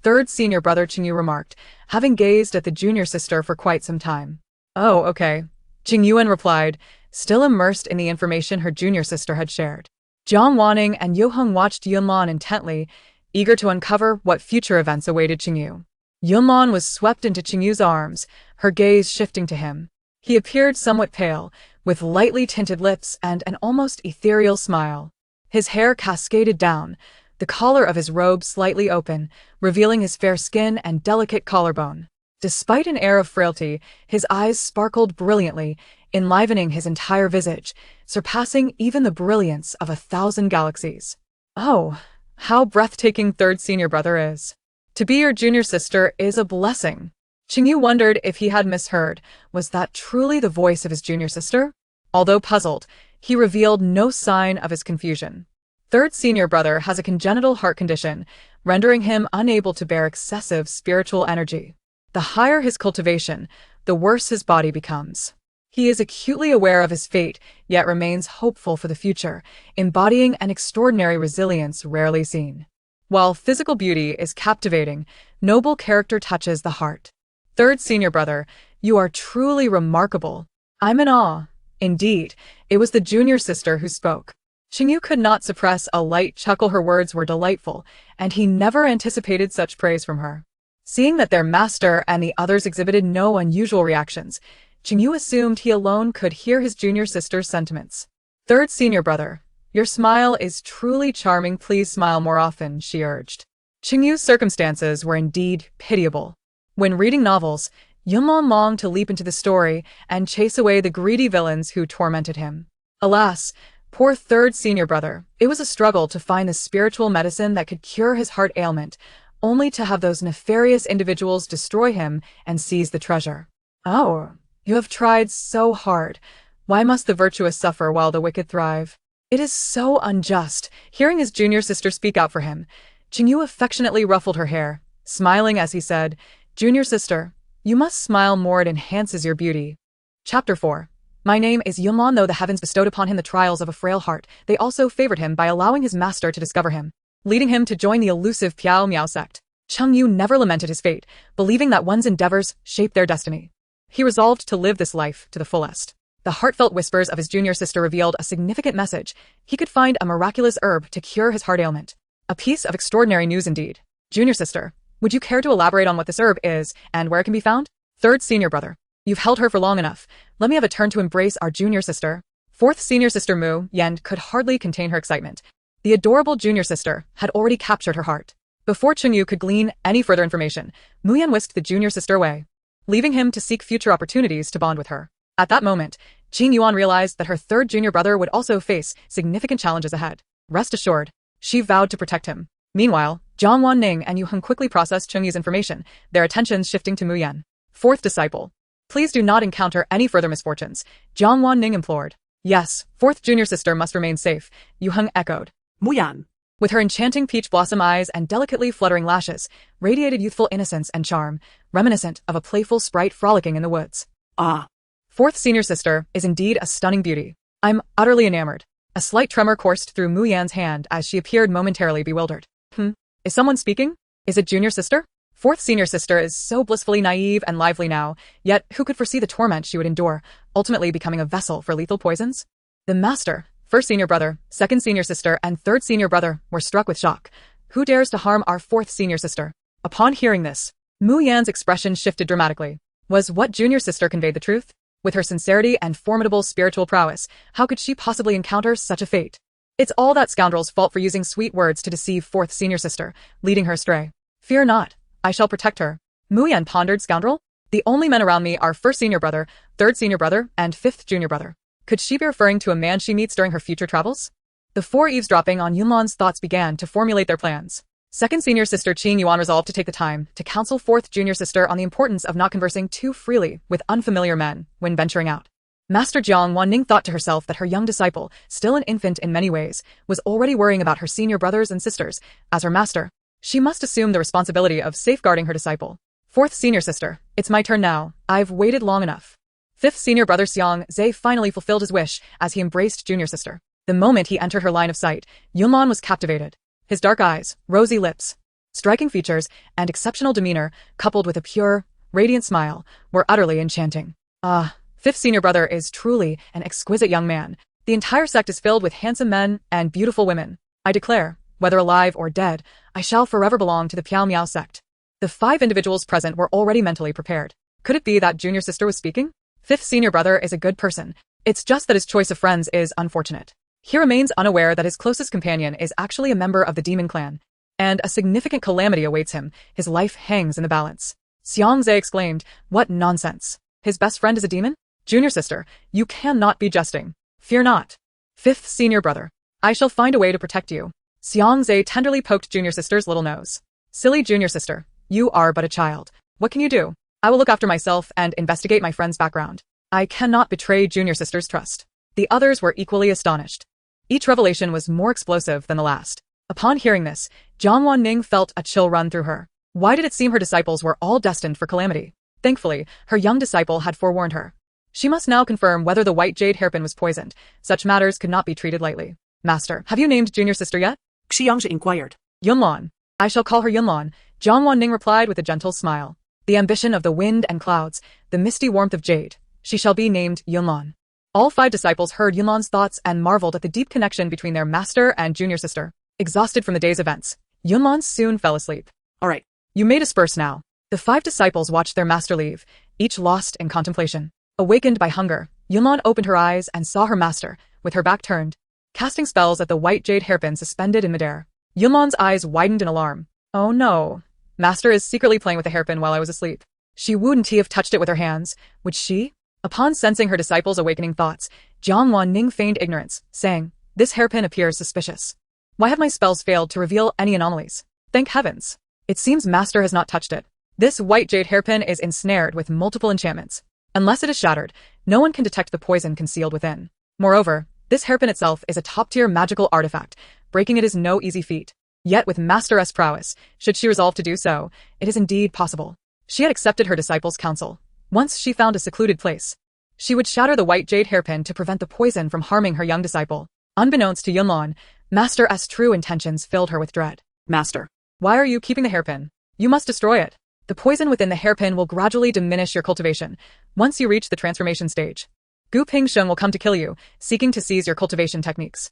Third senior brother Qingyu remarked, having gazed at the junior sister for quite some time. Oh, okay. Qingyuan replied, still immersed in the information her junior sister had shared. Jiang Wanning and Yu Heng watched Yunlan intently, eager to uncover what future events awaited Qingyu. Yunlan was swept into Qingyu's arms, her gaze shifting to him. He appeared somewhat pale, with lightly tinted lips and an almost ethereal smile. His hair cascaded down, the collar of his robe slightly open, revealing his fair skin and delicate collarbone. Despite an air of frailty, his eyes sparkled brilliantly, enlivening his entire visage, surpassing even the brilliance of 1,000 galaxies. Oh, how breathtaking third senior brother is. To be your junior sister is a blessing. Qingyu wondered if he had misheard. Was that truly the voice of his junior sister? Although puzzled, he revealed no sign of his confusion. Third senior brother has a congenital heart condition, rendering him unable to bear excessive spiritual energy. The higher his cultivation, the worse his body becomes. He is acutely aware of his fate, yet remains hopeful for the future, embodying an extraordinary resilience rarely seen. While physical beauty is captivating, noble character touches the heart. Third senior brother, you are truly remarkable. I'm in awe. Indeed, it was the junior sister who spoke. Qingyu could not suppress a light chuckle. Her words were delightful, and he never anticipated such praise from her. Seeing that their master and the others exhibited no unusual reactions, Qingyu assumed he alone could hear his junior sister's sentiments. Third senior brother, your smile is truly charming. Please smile more often, she urged. Qingyu's circumstances were indeed pitiable. When reading novels, Yunlan longed to leap into the story and chase away the greedy villains who tormented him. Alas, poor third senior brother, it was a struggle to find the spiritual medicine that could cure his heart ailment, only to have those nefarious individuals destroy him and seize the treasure. Oh, you have tried so hard. Why must the virtuous suffer while the wicked thrive? It is so unjust. Hearing his junior sister speak out for him, Qingyu affectionately ruffled her hair, smiling as he said, Junior sister, you must smile more, it enhances your beauty. Chapter 4. My name is Yunlan. Though the heavens bestowed upon him the trials of a frail heart, they also favored him by allowing his master to discover him, leading him to join the elusive Piao Miao sect. Qingyu never lamented his fate, believing that one's endeavors shape their destiny. He resolved to live this life to the fullest. The heartfelt whispers of his junior sister revealed a significant message. He could find a miraculous herb to cure his heart ailment. A piece of extraordinary news indeed. Junior sister, would you care to elaborate on what this herb is and where it can be found? Third senior brother, you've held her for long enough. Let me have a turn to embrace our junior sister. Fourth senior sister Mu Yan could hardly contain her excitement. The adorable junior sister had already captured her heart. Before Qingyu could glean any further information, Mu Yan whisked the junior sister away, leaving him to seek future opportunities to bond with her. At that moment, Qin Yuan realized that her third junior brother would also face significant challenges ahead. Rest assured, she vowed to protect him. Meanwhile, Jiang Wanning and Yu Heng quickly processed Qingyu's information, their attentions shifting to Mu Yan. Fourth disciple, please do not encounter any further misfortunes, Jiang Wanning implored. Yes, fourth junior sister must remain safe, Yu Heng echoed. Mu Yan, with her enchanting peach blossom eyes and delicately fluttering lashes, radiated youthful innocence and charm, reminiscent of a playful sprite frolicking in the woods. Ah. Fourth senior sister is indeed a stunning beauty. I'm utterly enamored. A slight tremor coursed through Mu Yan's hand as she appeared momentarily bewildered. Is someone speaking? Is it junior sister? Fourth senior sister is so blissfully naive and lively now, yet who could foresee the torment she would endure, ultimately becoming a vessel for lethal poisons? The master, first senior brother, second senior sister, and third senior brother were struck with shock. Who dares to harm our fourth senior sister? Upon hearing this, Mu Yan's expression shifted dramatically. Was what junior sister conveyed the truth? With her sincerity and formidable spiritual prowess, how could she possibly encounter such a fate? It's all that scoundrel's fault for using sweet words to deceive fourth senior sister, leading her astray. Fear not, I shall protect her. Mu Yan pondered. Scoundrel? The only men around me are first senior brother, third senior brother, and fifth junior brother. Could she be referring to a man she meets during her future travels? Before eavesdropping on Yunlan's thoughts began to formulate their plans. Second senior sister Qin Yuan resolved to take the time to counsel fourth junior sister on the importance of not conversing too freely with unfamiliar men when venturing out. Master Jiang Wanning thought to herself that her young disciple, still an infant in many ways, was already worrying about her senior brothers and sisters. As her master, she must assume the responsibility of safeguarding her disciple. Fourth senior sister, it's my turn now. I've waited long enough. Fifth senior brother Xianxia finally fulfilled his wish as he embraced junior sister. The moment he entered her line of sight, Yunlan was captivated. His dark eyes, rosy lips, striking features, and exceptional demeanor, coupled with a pure, radiant smile, were utterly enchanting. Fifth senior brother is truly an exquisite young man. The entire sect is filled with handsome men and beautiful women. I declare, whether alive or dead, I shall forever belong to the Piao Miao sect. The 5 individuals present were already mentally prepared. Could it be that junior sister was speaking? Fifth senior brother is a good person. It's just that his choice of friends is unfortunate. He remains unaware that his closest companion is actually a member of the demon clan, and a significant calamity awaits him. His life hangs in the balance. Xianxia exclaimed, "What nonsense! His best friend is a demon? Junior sister, you cannot be jesting. Fear not. Fifth senior brother, I shall find a way to protect you." Xianxia tenderly poked junior sister's little nose. "Silly junior sister, you are but a child. What can you do? I will look after myself and investigate my friend's background. I cannot betray junior sister's trust." The others were equally astonished. Each revelation was more explosive than the last. Upon hearing this, Jiang Wanning felt a chill run through her. Why did it seem her disciples were all destined for calamity? Thankfully, her young disciple had forewarned her. She must now confirm whether the white jade hairpin was poisoned. Such matters could not be treated lightly. "Master, have you named junior sister yet?" Xianxia inquired. "Yunlan. I shall call her Yunlan," Jiang Wanning replied with a gentle smile. "The ambition of the wind and clouds, the misty warmth of jade. She shall be named Yunlan." All 5 disciples heard Yunlan's thoughts and marveled at the deep connection between their master and junior sister. Exhausted from the day's events, Yunlan soon fell asleep. "All right. You may disperse now." The 5 disciples watched their master leave, each lost in contemplation. Awakened by hunger, Yunlan opened her eyes and saw her master, with her back turned, casting spells at the white jade hairpin suspended in midair. Yunlan's eyes widened in alarm. "Oh no. Master is secretly playing with the hairpin while I was asleep. She wouldn't he have touched it with her hands? Would she?" Upon sensing her disciples' awakening thoughts, Jiang Wanning feigned ignorance, saying, "This hairpin appears suspicious. Why have my spells failed to reveal any anomalies? Thank heavens. It seems Master has not touched it. This white jade hairpin is ensnared with multiple enchantments. Unless it is shattered, no one can detect the poison concealed within. Moreover, this hairpin itself is a top-tier magical artifact. Breaking it is no easy feat. Yet with Master's prowess, should she resolve to do so, it is indeed possible." She had accepted her disciples' counsel. Once she found a secluded place, she would shatter the white jade hairpin to prevent the poison from harming her young disciple. Unbeknownst to Yunlan, Master's true intentions filled her with dread. "Master, why are you keeping the hairpin? You must destroy it. The poison within the hairpin will gradually diminish your cultivation once you reach the transformation stage. Gu Pingsheng will come to kill you, seeking to seize your cultivation techniques."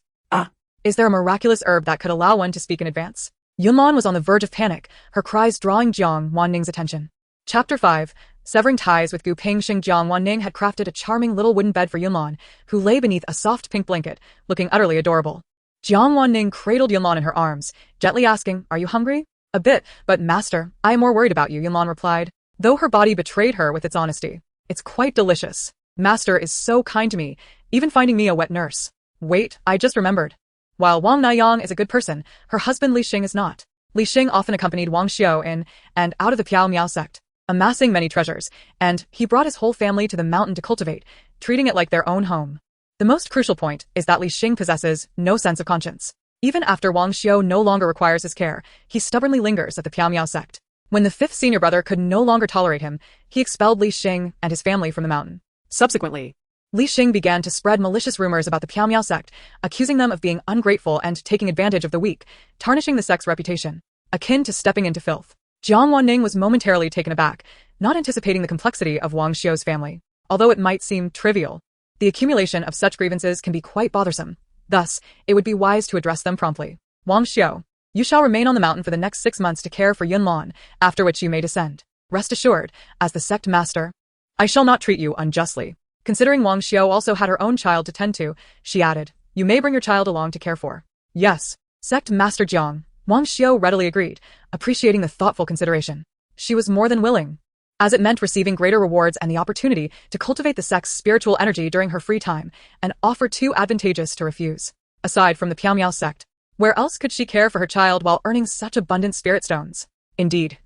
Is there a miraculous herb that could allow one to speak in advance? Yunlan was on the verge of panic, her cries drawing Jiang Wanning's attention. Chapter 5. Severing ties with Gu Pingsheng. Jiang Wanning had crafted a charming little wooden bed for Yunlan, who lay beneath a soft pink blanket, looking utterly adorable. Jiang Wanning cradled Yunlan in her arms, gently asking, "Are you hungry?" "A bit, but master, I am more worried about you," Yunlan replied, though her body betrayed her with its honesty. "It's quite delicious. Master is so kind to me, even finding me a wet nurse. Wait, I just remembered. While Wang Naiyang is a good person, her husband Li Xing is not." Li Xing often accompanied Wang Xiao in and out of the Piao Miao sect, amassing many treasures, and he brought his whole family to the mountain to cultivate, treating it like their own home. The most crucial point is that Li Xing possesses no sense of conscience. Even after Wang Xiao no longer requires his care, he stubbornly lingers at the Piao Miao sect. When the 5th senior brother could no longer tolerate him, he expelled Li Xing and his family from the mountain. Subsequently, Li Xing began to spread malicious rumors about the Piao Miao sect, accusing them of being ungrateful and taking advantage of the weak, tarnishing the sect's reputation, akin to stepping into filth. Jiang Wanning was momentarily taken aback, not anticipating the complexity of Wang Xiao's family. Although it might seem trivial, the accumulation of such grievances can be quite bothersome. Thus, it would be wise to address them promptly. "Wang Xiao, you shall remain on the mountain for the next 6 months to care for Yunlan, after which you may descend. Rest assured, as the sect master, I shall not treat you unjustly." Considering Wang Xiao also had her own child to tend to, she added, "You may bring your child along to care for." "Yes, sect master Jiang," Wang Xiao readily agreed, appreciating the thoughtful consideration. She was more than willing, as it meant receiving greater rewards and the opportunity to cultivate the sect's spiritual energy during her free time, an offer too advantageous to refuse. Aside from the Piao Miao sect, where else could she care for her child while earning such abundant spirit stones? Indeed,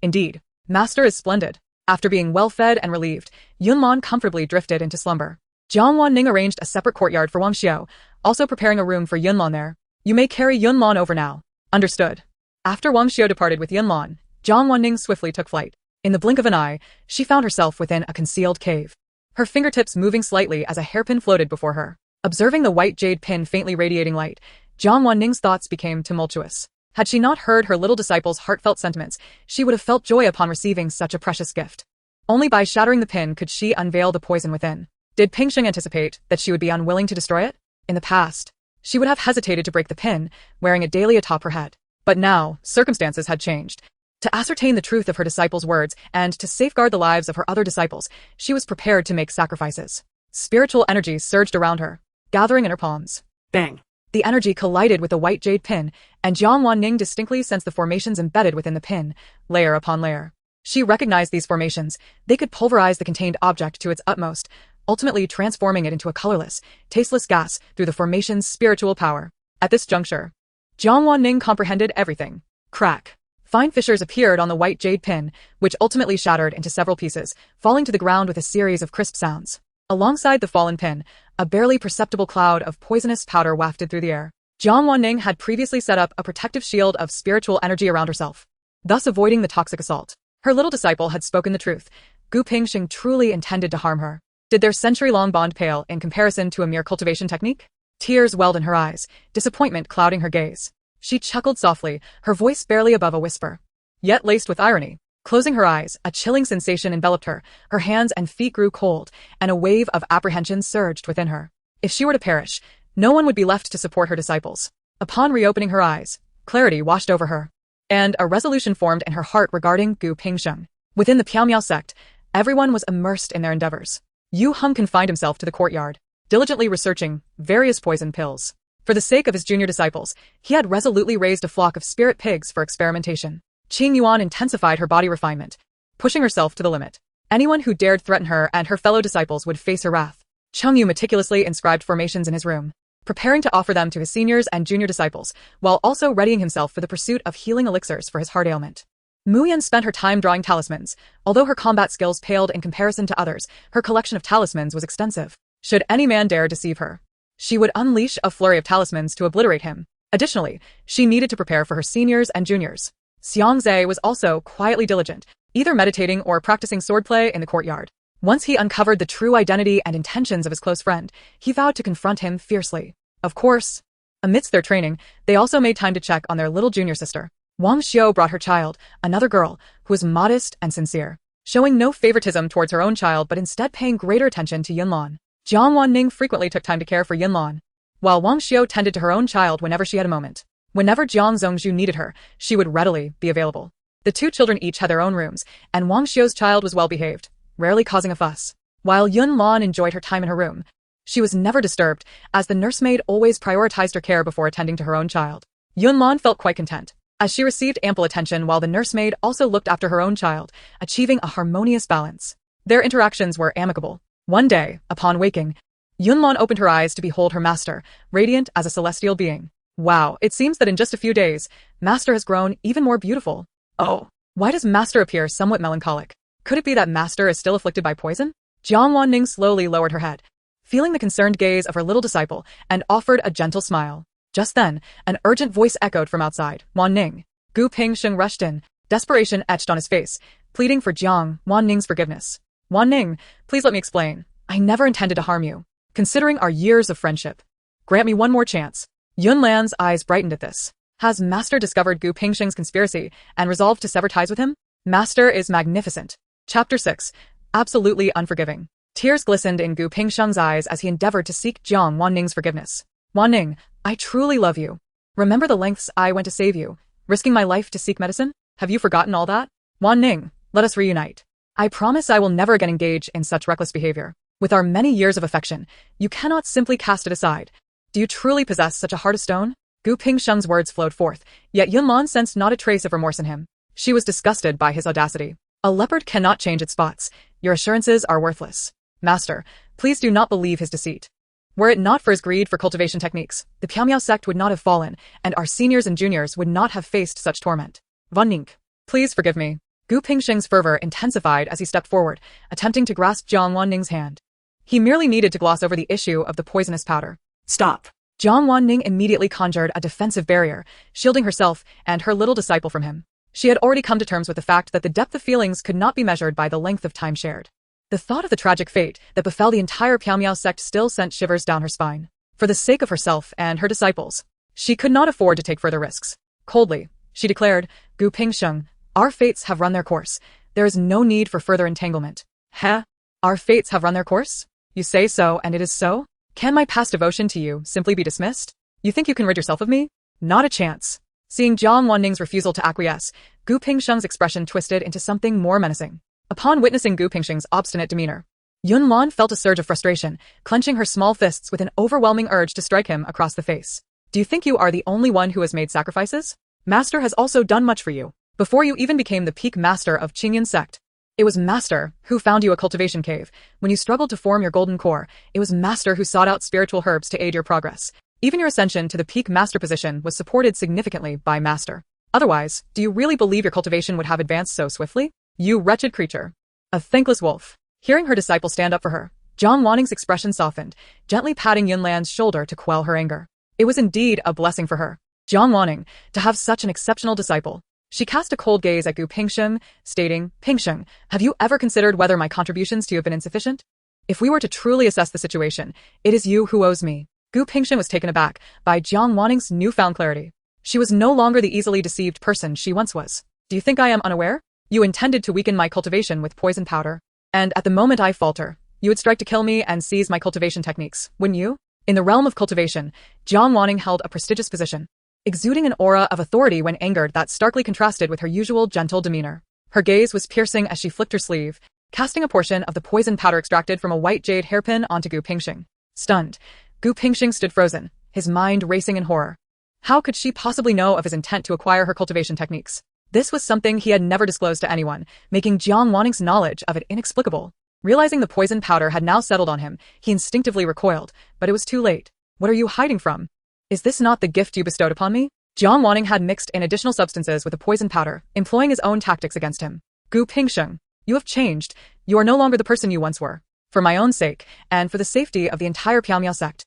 Master is splendid. After being well fed and relieved, Yunlan comfortably drifted into slumber. Jiang Wanning arranged a separate courtyard for Wang Xiao, also preparing a room for Yunlan there. "You may carry Yunlan over now." "Understood." After Wang Xiao departed with Yunlan, Jiang Wanning swiftly took flight. In the blink of an eye, she found herself within a concealed cave, her fingertips moving slightly as a hairpin floated before her. Observing the white jade pin faintly radiating light, Jiang Wanning's thoughts became tumultuous. Had she not heard her little disciple's heartfelt sentiments, she would have felt joy upon receiving such a precious gift. Only by shattering the pin could she unveil the poison within. Did Pingsheng anticipate that she would be unwilling to destroy it? In the past, she would have hesitated to break the pin, wearing it daily atop her head. But now, circumstances had changed. To ascertain the truth of her disciples' words and to safeguard the lives of her other disciples, she was prepared to make sacrifices. Spiritual energy surged around her, gathering in her palms. Bang! The energy collided with the white jade pin, and Jiang Wanning distinctly sensed the formations embedded within the pin, layer upon layer. She recognized these formations. They could pulverize the contained object to its utmost, ultimately transforming it into a colorless, tasteless gas through the formation's spiritual power. At this juncture, Jiang Wanning comprehended everything. Crack. Fine fissures appeared on the white jade pin, which ultimately shattered into several pieces, falling to the ground with a series of crisp sounds. Alongside the fallen pin, a barely perceptible cloud of poisonous powder wafted through the air. Jiang Wanning had previously set up a protective shield of spiritual energy around herself, thus avoiding the toxic assault. Her little disciple had spoken the truth. Gu Pingsheng truly intended to harm her. Did their century-long bond pale in comparison to a mere cultivation technique? Tears welled in her eyes, disappointment clouding her gaze. She chuckled softly, her voice barely above a whisper, yet laced with irony. Closing her eyes, a chilling sensation enveloped her, her hands and feet grew cold, and a wave of apprehension surged within her. If she were to perish, no one would be left to support her disciples. Upon reopening her eyes, clarity washed over her, and a resolution formed in her heart regarding Gu Pingsheng. Within the Piao sect, everyone was immersed in their endeavors. Yu Hung confined himself to the courtyard, diligently researching various poison pills. For the sake of his junior disciples, he had resolutely raised a flock of spirit pigs for experimentation. Qing Yuan intensified her body refinement, pushing herself to the limit. Anyone who dared threaten her and her fellow disciples would face her wrath. Cheng Yu meticulously inscribed formations in his room, preparing to offer them to his seniors and junior disciples, while also readying himself for the pursuit of healing elixirs for his heart ailment. Mu Yan spent her time drawing talismans. Although her combat skills paled in comparison to others, her collection of talismans was extensive. Should any man dare deceive her, she would unleash a flurry of talismans to obliterate him. Additionally, she needed to prepare for her seniors and juniors. Xianxia was also quietly diligent, either meditating or practicing swordplay in the courtyard. Once he uncovered the true identity and intentions of his close friend, he vowed to confront him fiercely. Of course, amidst their training, they also made time to check on their little junior sister. Wang Xiu brought her child, another girl, who was modest and sincere, showing no favoritism towards her own child but instead paying greater attention to Yunlan. Jiang Wanning frequently took time to care for Yunlan, while Wang Xiu tended to her own child whenever she had a moment. Whenever Jiang Zhongzhu needed her, she would readily be available. The two children each had their own rooms, and Wang Xiu's child was well-behaved, rarely causing a fuss. While Yunlan enjoyed her time in her room, she was never disturbed, as the nursemaid always prioritized her care before attending to her own child. Yunlan felt quite content, as she received ample attention while the nursemaid also looked after her own child, achieving a harmonious balance. Their interactions were amicable. One day, upon waking, Yunlan opened her eyes to behold her master, radiant as a celestial being. Wow, it seems that in just a few days, Master has grown even more beautiful. Oh, why does Master appear somewhat melancholic? Could it be that Master is still afflicted by poison? Jiang Wanning slowly lowered her head, feeling the concerned gaze of her little disciple, and offered a gentle smile. Just then, an urgent voice echoed from outside. Wanning. Gu Pingsheng rushed in, desperation etched on his face, pleading for Jiang Wanning's forgiveness. Wanning, please let me explain. I never intended to harm you. Considering our years of friendship, grant me one more chance. Yunlan's eyes brightened at this. Has Master discovered Gu Pingsheng's conspiracy and resolved to sever ties with him? Master is magnificent. Chapter 6. Absolutely unforgiving. Tears glistened in Gu Pingsheng's eyes as he endeavored to seek Jiang Wanning's forgiveness. Wanning, I truly love you. Remember the lengths I went to save you, risking my life to seek medicine? Have you forgotten all that? Wanning, let us reunite. I promise I will never again engage in such reckless behavior. With our many years of affection, you cannot simply cast it aside. Do you truly possess such a heart of stone? Gu Pingsheng's words flowed forth, yet Yunlan sensed not a trace of remorse in him. She was disgusted by his audacity. A leopard cannot change its spots. Your assurances are worthless. Master, please do not believe his deceit. Were it not for his greed for cultivation techniques, the Piao sect would not have fallen, and our seniors and juniors would not have faced such torment. Wanning, please forgive me. Gu Pingsheng's fervor intensified as he stepped forward, attempting to grasp Jiang Wanning's hand. He merely needed to gloss over the issue of the poisonous powder. Stop. Jiang Wanning immediately conjured a defensive barrier, shielding herself and her little disciple from him. She had already come to terms with the fact that the depth of feelings could not be measured by the length of time shared. The thought of the tragic fate that befell the entire Piao sect still sent shivers down her spine. For the sake of herself and her disciples, she could not afford to take further risks. Coldly, she declared, Gu Pingsheng, our fates have run their course. There is no need for further entanglement. Heh? Our fates have run their course? You say so and it is so? Can my past devotion to you simply be dismissed? You think you can rid yourself of me? Not a chance. Seeing Jiang Wanning's refusal to acquiesce, Gu Pingsheng's expression twisted into something more menacing. Upon witnessing Gu Pingsheng's obstinate demeanor, Yunlan felt a surge of frustration, clenching her small fists with an overwhelming urge to strike him across the face. Do you think you are the only one who has made sacrifices? Master has also done much for you. before you even became the peak master of Qingyan Sect. It was Master who found you a cultivation cave. When you struggled to form your golden core, it was Master who sought out spiritual herbs to aid your progress. Even your ascension to the peak master position was supported significantly by Master. Otherwise, do you really believe your cultivation would have advanced so swiftly? You wretched creature. A thankless wolf. Hearing her disciple stand up for her, Jiang Wanning's expression softened, gently patting Yunlan's shoulder to quell her anger. It was indeed a blessing for her, Jiang Wanning, to have such an exceptional disciple. She cast a cold gaze at Gu Pingsheng, stating, Pingsheng, have you ever considered whether my contributions to you have been insufficient? If we were to truly assess the situation, it is you who owes me. Gu Pingsheng was taken aback by Jiang Wanning's newfound clarity. She was no longer the easily deceived person she once was. Do you think I am unaware? You intended to weaken my cultivation with poison powder. And at the moment I falter, you would strike to kill me and seize my cultivation techniques, wouldn't you? In the realm of cultivation, Jiang Wanning held a prestigious position, exuding an aura of authority when angered that starkly contrasted with her usual gentle demeanor. Her gaze was piercing as she flicked her sleeve, casting a portion of the poison powder extracted from a white jade hairpin onto Gu Pingsheng. Stunned, Gu Pingsheng stood frozen, his mind racing in horror. How could she possibly know of his intent to acquire her cultivation techniques? This was something he had never disclosed to anyone, making Jiang Wanning's knowledge of it inexplicable. Realizing the poison powder had now settled on him, he instinctively recoiled, but it was too late. What are you hiding from? Is this not the gift you bestowed upon me? Jiang Wanning had mixed in additional substances with the poison powder, employing his own tactics against him. Gu Pingsheng, you have changed. You are no longer the person you once were. For my own sake, and for the safety of the entire Piaomiao sect,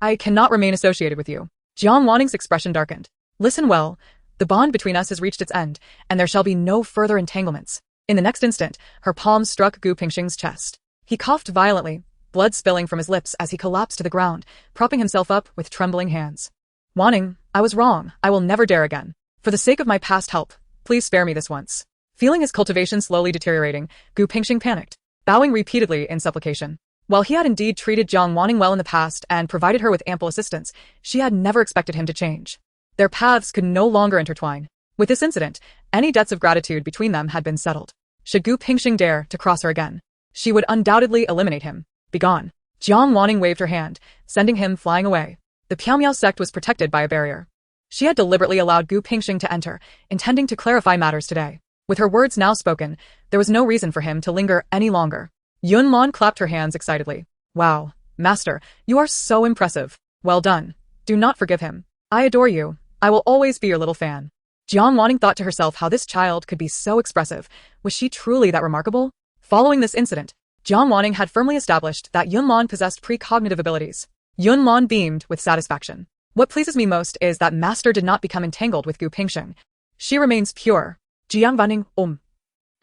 I cannot remain associated with you. Jiang Wanning's expression darkened. Listen well. The bond between us has reached its end, and there shall be no further entanglements. In the next instant, her palm struck Gu Pingsheng's chest. He coughed violently, blood spilling from his lips as he collapsed to the ground, propping himself up with trembling hands. Wanning, I was wrong. I will never dare again. For the sake of my past help, please spare me this once. Feeling his cultivation slowly deteriorating, Gu Pingsheng panicked, bowing repeatedly in supplication. While he had indeed treated Jiang Wanning well in the past and provided her with ample assistance, she had never expected him to change. Their paths could no longer intertwine. With this incident, any debts of gratitude between them had been settled. Should Gu Pingsheng dare to cross her again, she would undoubtedly eliminate him. Begone. Jiang Wanning waved her hand, sending him flying away. The Piaomiao sect was protected by a barrier. She had deliberately allowed Gu Pingsheng to enter, intending to clarify matters today. With her words now spoken, there was no reason for him to linger any longer. Yunlan clapped her hands excitedly. Wow, Master, you are so impressive. Well done. Do not forgive him. I adore you. I will always be your little fan. Jiang Wanning thought to herself how this child could be so expressive. Was she truly that remarkable? Following this incident, Jiang Wanning had firmly established that Yunlan possessed precognitive abilities. Yunlan beamed with satisfaction. What pleases me most is that Master did not become entangled with Gu Pingsheng. She remains pure. Jiang Wanning,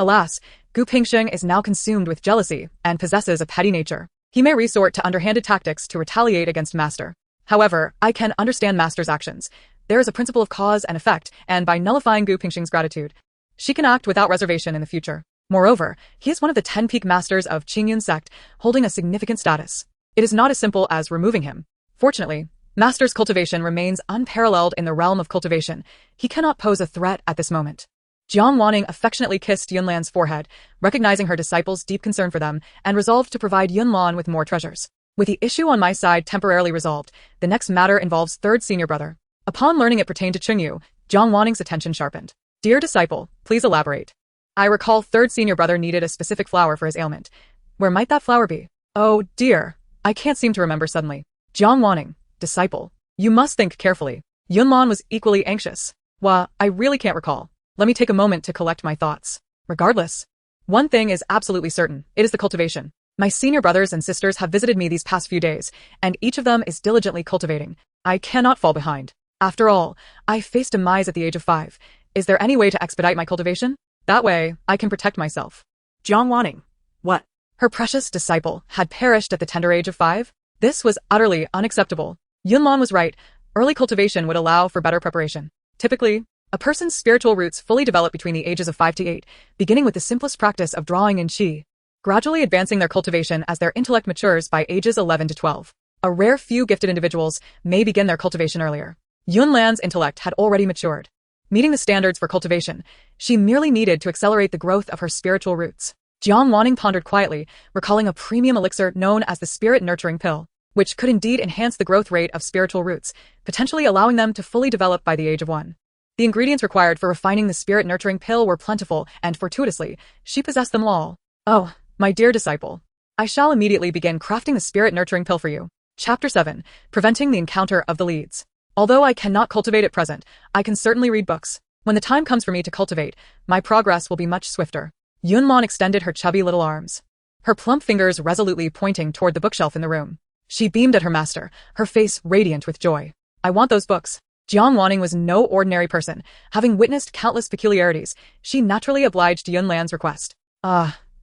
Alas, Gu Pingsheng is now consumed with jealousy and possesses a petty nature. He may resort to underhanded tactics to retaliate against Master. However, I can understand Master's actions. There is a principle of cause and effect, and by nullifying Gu Pingsheng's gratitude, she can act without reservation in the future. Moreover, he is one of the 10 peak masters of Qingyan Sect, holding a significant status. It is not as simple as removing him. Fortunately, Master's cultivation remains unparalleled in the realm of cultivation. He cannot pose a threat at this moment. Jiang Wanning affectionately kissed Yunlan's forehead, recognizing her disciple's deep concern for them, and resolved to provide Yunlan with more treasures. With the issue on my side temporarily resolved, the next matter involves third senior brother. Upon learning it pertained to Chengyu, Jiang Wanning's attention sharpened. Dear disciple, please elaborate. I recall third senior brother needed a specific flower for his ailment. Where might that flower be? Oh, dear. I can't seem to remember suddenly. Jiang Wanning, disciple. You must think carefully. Yunlan was equally anxious. I really can't recall. Let me take a moment to collect my thoughts. Regardless, one thing is absolutely certain. It is the cultivation. My senior brothers and sisters have visited me these past few days, and each of them is diligently cultivating. I cannot fall behind. After all, I faced demise at the age of 5. Is there any way to expedite my cultivation? That way, I can protect myself. Jiang Wanning. What? Her precious disciple had perished at the tender age of 5? This was utterly unacceptable. Yunlan was right. Early cultivation would allow for better preparation. Typically, a person's spiritual roots fully develop between the ages of 5 to 8, beginning with the simplest practice of drawing in qi, gradually advancing their cultivation as their intellect matures by ages 11 to 12. A rare few gifted individuals may begin their cultivation earlier. Yunlan's intellect had already matured. Meeting the standards for cultivation, she merely needed to accelerate the growth of her spiritual roots. Jiang Wanning pondered quietly, recalling a premium elixir known as the Spirit Nurturing Pill, which could indeed enhance the growth rate of spiritual roots, potentially allowing them to fully develop by the age of 1. The ingredients required for refining the spirit-nurturing pill were plentiful, and fortuitously, she possessed them all. Oh, my dear disciple. I shall immediately begin crafting the spirit-nurturing pill for you. Chapter 7. Preventing the encounter of the leads. Although I cannot cultivate at present, I can certainly read books. When the time comes for me to cultivate, my progress will be much swifter. Yunlan extended her chubby little arms, her plump fingers resolutely pointing toward the bookshelf in the room. She beamed at her master, her face radiant with joy. I want those books. Jiang Wanning was no ordinary person. Having witnessed countless peculiarities, she naturally obliged Yunlan's request.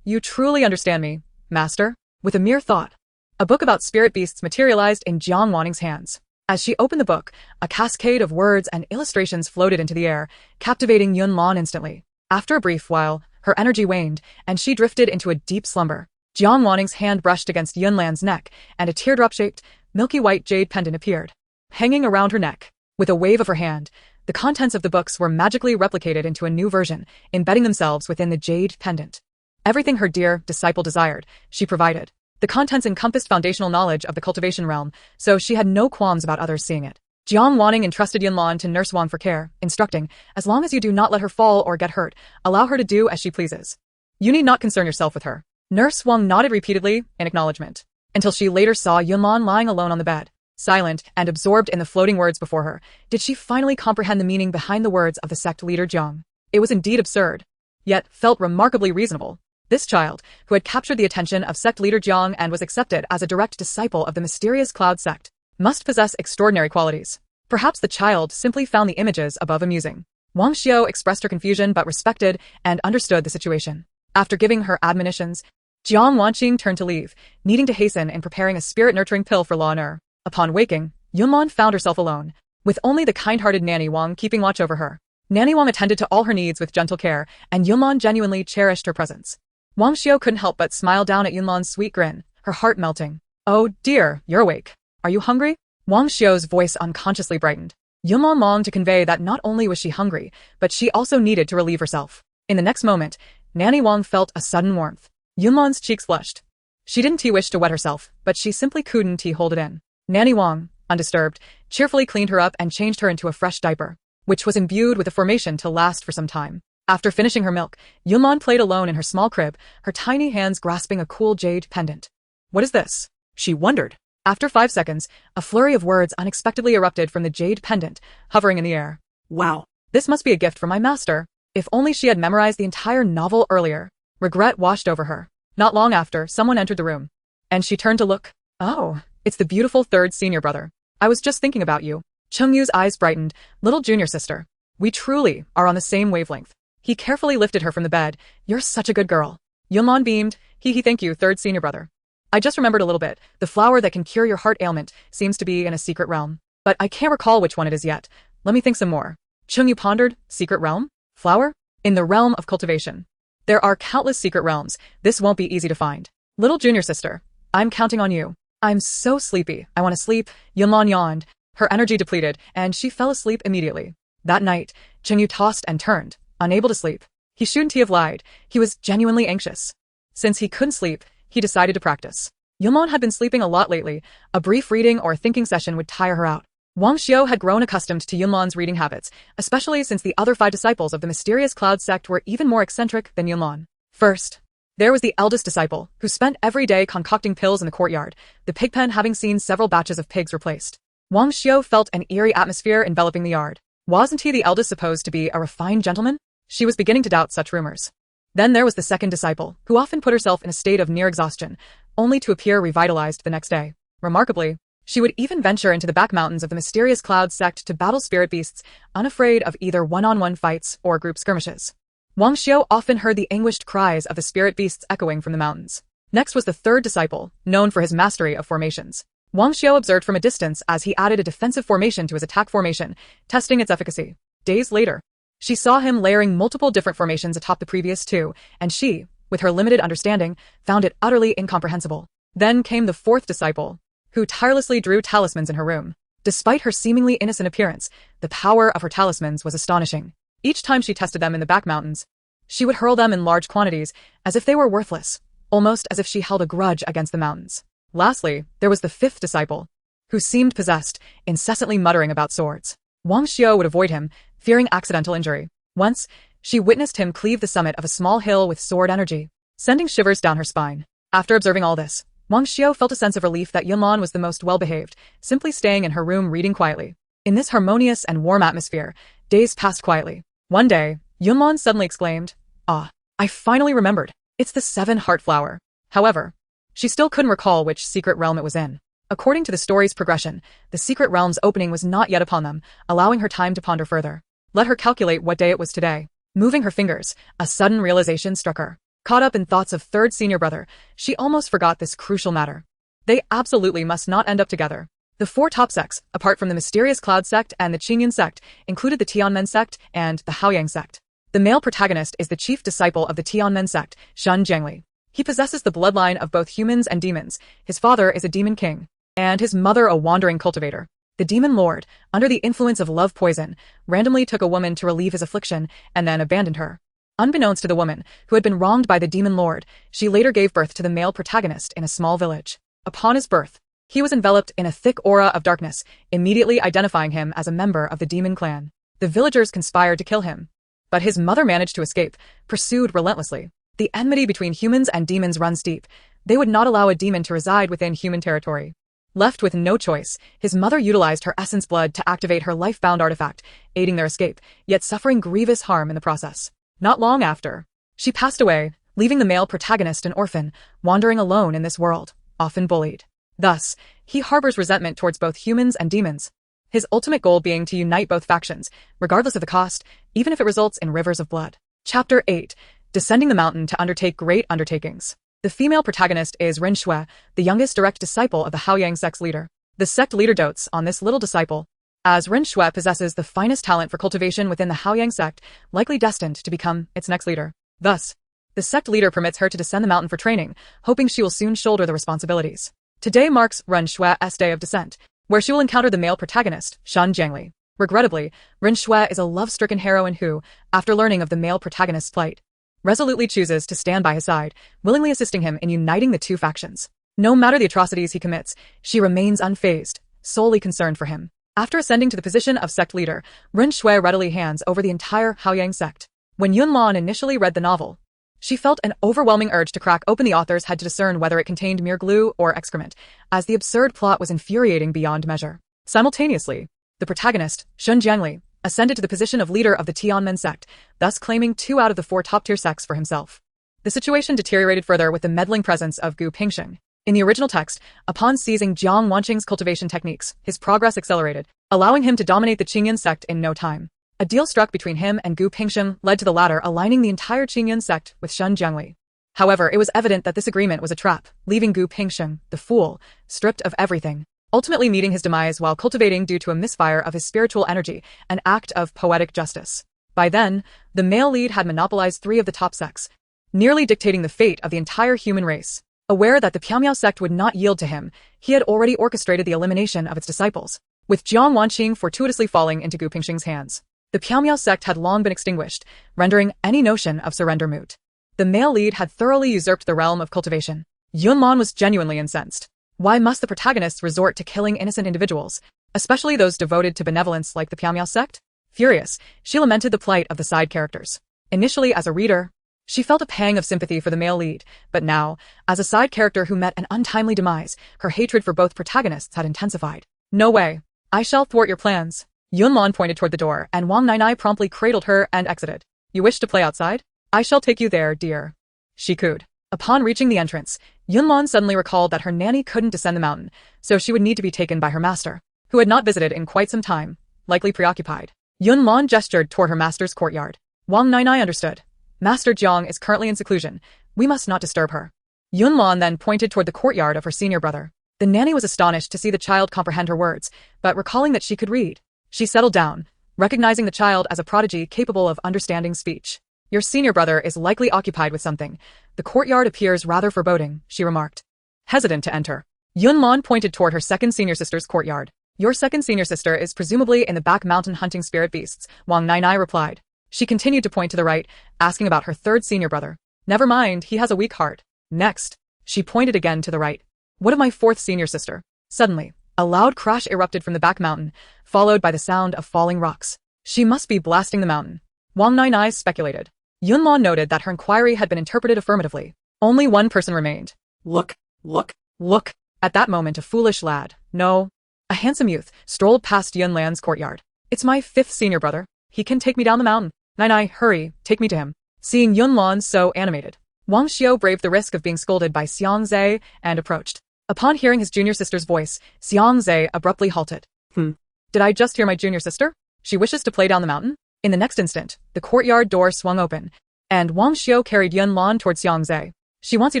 You truly understand me, master? With a mere thought, a book about spirit beasts materialized in Jiang Wanning's hands. As she opened the book, a cascade of words and illustrations floated into the air, captivating Yunlan instantly. After a brief while, her energy waned, and she drifted into a deep slumber. Jiang Wanning's hand brushed against Yunlan's neck, and a teardrop-shaped, milky white jade pendant appeared, hanging around her neck. With a wave of her hand, the contents of the books were magically replicated into a new version, embedding themselves within the jade pendant. Everything her dear disciple desired, she provided. The contents encompassed foundational knowledge of the cultivation realm, so she had no qualms about others seeing it. Jiang Wanning entrusted Yunlan to Nurse Wang for care, instructing, as long as you do not let her fall or get hurt, allow her to do as she pleases. You need not concern yourself with her. Nurse Wang nodded repeatedly in acknowledgement, until she later saw Yunlan lying alone on the bed. Silent and absorbed in the floating words before her, did she finally comprehend the meaning behind the words of the sect leader Jiang. It was indeed absurd, yet felt remarkably reasonable. This child, who had captured the attention of sect leader Jiang and was accepted as a direct disciple of the mysterious Cloud sect, must possess extraordinary qualities. Perhaps the child simply found the images above amusing. Wang Xiao expressed her confusion but respected and understood the situation. After giving her admonitions, Jiang Wanqing turned to leave, needing to hasten in preparing a spirit-nurturing pill for Luo Yunlan. Upon waking, Yunlan found herself alone, with only the kind-hearted Nanny Wang keeping watch over her. Nanny Wang attended to all her needs with gentle care, and Yunlan genuinely cherished her presence. Wang Xiao couldn't help but smile down at Yunlan's sweet grin, her heart melting. Oh dear, you're awake. Are you hungry? Wang Xiao's voice unconsciously brightened. Yunlan longed to convey that not only was she hungry, but she also needed to relieve herself. In the next moment, Nanny Wang felt a sudden warmth. Yunlan's cheeks flushed. She didn't wish to wet herself, but she simply couldn't hold it in. Nanny Wang, undisturbed, cheerfully cleaned her up and changed her into a fresh diaper, which was imbued with a formation to last for some time. After finishing her milk, Yunlan played alone in her small crib, her tiny hands grasping a cool jade pendant. What is this? She wondered. After 5 seconds, a flurry of words unexpectedly erupted from the jade pendant, hovering in the air. Wow, this must be a gift from my master. If only she had memorized the entire novel earlier. Regret washed over her. Not long after, someone entered the room, and she turned to look. Oh, it's the beautiful third senior brother. I was just thinking about you. Cheng Yu's eyes brightened. Little junior sister. We truly are on the same wavelength. He carefully lifted her from the bed. You're such a good girl. Yunlan beamed. Thank you, third senior brother. I just remembered a little bit. The flower that can cure your heart ailment seems to be in a secret realm. But I can't recall which one it is yet. Let me think some more. Cheng Yu pondered. Secret realm? Flower? In the realm of cultivation. There are countless secret realms. This won't be easy to find. Little junior sister, I'm counting on you. I'm so sleepy. I want to sleep. Yunlan yawned. Her energy depleted, and she fell asleep immediately. That night, Cheng Yu tossed and turned, unable to sleep. He shouldn't have lied. He was genuinely anxious. Since he couldn't sleep, he decided to practice. Yunlan had been sleeping a lot lately. A brief reading or thinking session would tire her out. Wang Xiao had grown accustomed to Yunlan's reading habits, especially since the other 5 disciples of the mysterious Cloud sect were even more eccentric than Yunlan. First, there was the eldest disciple, who spent every day concocting pills in the courtyard, the pigpen having seen several batches of pigs replaced. Wang Xiao felt an eerie atmosphere enveloping the yard. Wasn't he the eldest supposed to be a refined gentleman? She was beginning to doubt such rumors. Then there was the second disciple, who often put herself in a state of near exhaustion, only to appear revitalized the next day. Remarkably, she would even venture into the back mountains of the mysterious Cloud sect to battle spirit beasts, unafraid of either one-on-one fights or group skirmishes. Wang Xiao often heard the anguished cries of the spirit beasts echoing from the mountains. Next was the third disciple, known for his mastery of formations. Wang Xiao observed from a distance as he added a defensive formation to his attack formation, testing its efficacy. Days later, she saw him layering multiple different formations atop the previous 2, and she, with her limited understanding, found it utterly incomprehensible. Then came the fourth disciple, who tirelessly drew talismans in her room. Despite her seemingly innocent appearance, the power of her talismans was astonishing. Each time she tested them in the back mountains, she would hurl them in large quantities, as if they were worthless, almost as if she held a grudge against the mountains. Lastly, there was the fifth disciple, who seemed possessed, incessantly muttering about swords. Wang Xiao would avoid him, fearing accidental injury. Once, she witnessed him cleave the summit of a small hill with sword energy, sending shivers down her spine. After observing all this, Wang Xiao felt a sense of relief that Yunlan was the most well-behaved, simply staying in her room reading quietly. In this harmonious and warm atmosphere, days passed quietly. One day, Yunlan suddenly exclaimed, "Ah, I finally remembered. It's the 7-heart flower." However, she still couldn't recall which secret realm it was in. According to the story's progression, the secret realm's opening was not yet upon them, allowing her time to ponder further. Let her calculate what day it was today. Moving her fingers, a sudden realization struck her. Caught up in thoughts of third senior brother, she almost forgot this crucial matter. They absolutely must not end up together. The 4 top sects, apart from the mysterious Cloud Sect and the Qingyun Sect, included the Tianmen Sect and the Haoyang Sect. The male protagonist is the chief disciple of the Tianmen Sect, Shun Jiangli. He possesses the bloodline of both humans and demons. His father is a demon king, and his mother a wandering cultivator. The demon lord, under the influence of love poison, randomly took a woman to relieve his affliction and then abandoned her. Unbeknownst to the woman, who had been wronged by the demon lord, she later gave birth to the male protagonist in a small village. Upon his birth, he was enveloped in a thick aura of darkness, immediately identifying him as a member of the demon clan. The villagers conspired to kill him, but his mother managed to escape, pursued relentlessly. The enmity between humans and demons runs deep. They would not allow a demon to reside within human territory. Left with no choice, his mother utilized her essence blood to activate her life-bound artifact, aiding their escape, yet suffering grievous harm in the process. Not long after, she passed away, leaving the male protagonist an orphan, wandering alone in this world, often bullied. Thus, he harbors resentment towards both humans and demons, his ultimate goal being to unite both factions, regardless of the cost, even if it results in rivers of blood. Chapter 8. Descending the mountain to undertake great undertakings. The female protagonist is Ren Shui, the youngest direct disciple of the Haoyang sect's leader. The sect leader dotes on this little disciple, as Ren Shui possesses the finest talent for cultivation within the Haoyang sect, likely destined to become its next leader. Thus, the sect leader permits her to descend the mountain for training, hoping she will soon shoulder the responsibilities. Today marks Ren Shui's day of descent, where she will encounter the male protagonist, Shun Jiangli. Regrettably, Ren Shui is a love-stricken heroine who, after learning of the male protagonist's plight, resolutely chooses to stand by his side, willingly assisting him in uniting the two factions. No matter the atrocities he commits, she remains unfazed, solely concerned for him. After ascending to the position of sect leader, Ren Shui readily hands over the entire Haoyang sect. When Yunlan initially read the novel, she felt an overwhelming urge to crack open the author's head to discern whether it contained mere glue or excrement, as the absurd plot was infuriating beyond measure. Simultaneously, the protagonist, Shun Jiangli, ascended to the position of leader of the Tianmen sect, thus claiming 2 out of the 4 top-tier sects for himself. The situation deteriorated further with the meddling presence of Gu Pingsheng. In the original text, upon seizing Jiang Wanqing's cultivation techniques, his progress accelerated, allowing him to dominate the Qingyun sect in no time. A deal struck between him and Gu Pingsheng led to the latter aligning the entire Qingyun sect with Shun Jiangli. However, it was evident that this agreement was a trap, leaving Gu Pingsheng, the fool, stripped of everything, ultimately meeting his demise while cultivating due to a misfire of his spiritual energy, an act of poetic justice. By then, the male lead had monopolized 3 of the top sects, nearly dictating the fate of the entire human race. Aware that the Piaomiao sect would not yield to him, he had already orchestrated the elimination of its disciples, with Jiang Wanqing fortuitously falling into Gu Pingsheng's hands. The Piaomiao sect had long been extinguished, rendering any notion of surrender moot. The male lead had thoroughly usurped the realm of cultivation. Yunlan was genuinely incensed. Why must the protagonists resort to killing innocent individuals, especially those devoted to benevolence like the Piaomiao sect? Furious, she lamented the plight of the side characters. Initially as a reader, she felt a pang of sympathy for the male lead, but now, as a side character who met an untimely demise, her hatred for both protagonists had intensified. No way. I shall thwart your plans. Yunlan pointed toward the door, and Wang Nainai promptly cradled her and exited. You wish to play outside? I shall take you there, dear. She cooed. Upon reaching the entrance, Yunlan suddenly recalled that her nanny couldn't descend the mountain, so she would need to be taken by her master, who had not visited in quite some time, likely preoccupied. Yunlan gestured toward her master's courtyard. Wang Nainai understood. Master Jiang is currently in seclusion. We must not disturb her. Yunlan then pointed toward the courtyard of her senior brother. The nanny was astonished to see the child comprehend her words, but recalling that she could read, she settled down, recognizing the child as a prodigy capable of understanding speech. Your senior brother is likely occupied with something. The courtyard appears rather foreboding, she remarked. Hesitant to enter, Yunlan pointed toward her second senior sister's courtyard. Your second senior sister is presumably in the back mountain hunting spirit beasts, Wang Nainai replied. She continued to point to the right, asking about her third senior brother. Never mind, he has a weak heart. Next, she pointed again to the right. What of my fourth senior sister? Suddenly, a loud crash erupted from the back mountain, followed by the sound of falling rocks. She must be blasting the mountain. Wang Nai speculated. Yunlan noted that her inquiry had been interpreted affirmatively. Only one person remained. Look, look. Look. At that moment a foolish lad, no, a handsome youth, strolled past Yunlan's courtyard. It's my 5th senior brother. He can take me down the mountain. Nai, hurry, take me to him. Seeing Yunlan so animated, Wang Xiao braved the risk of being scolded by xianxia and approached. Upon hearing his junior sister's voice, xianxia abruptly halted. Did I just hear my junior sister? She wishes to play down the mountain? In the next instant, the courtyard door swung open, and Wang Xiao carried Yunlan towards xianxia. She wants you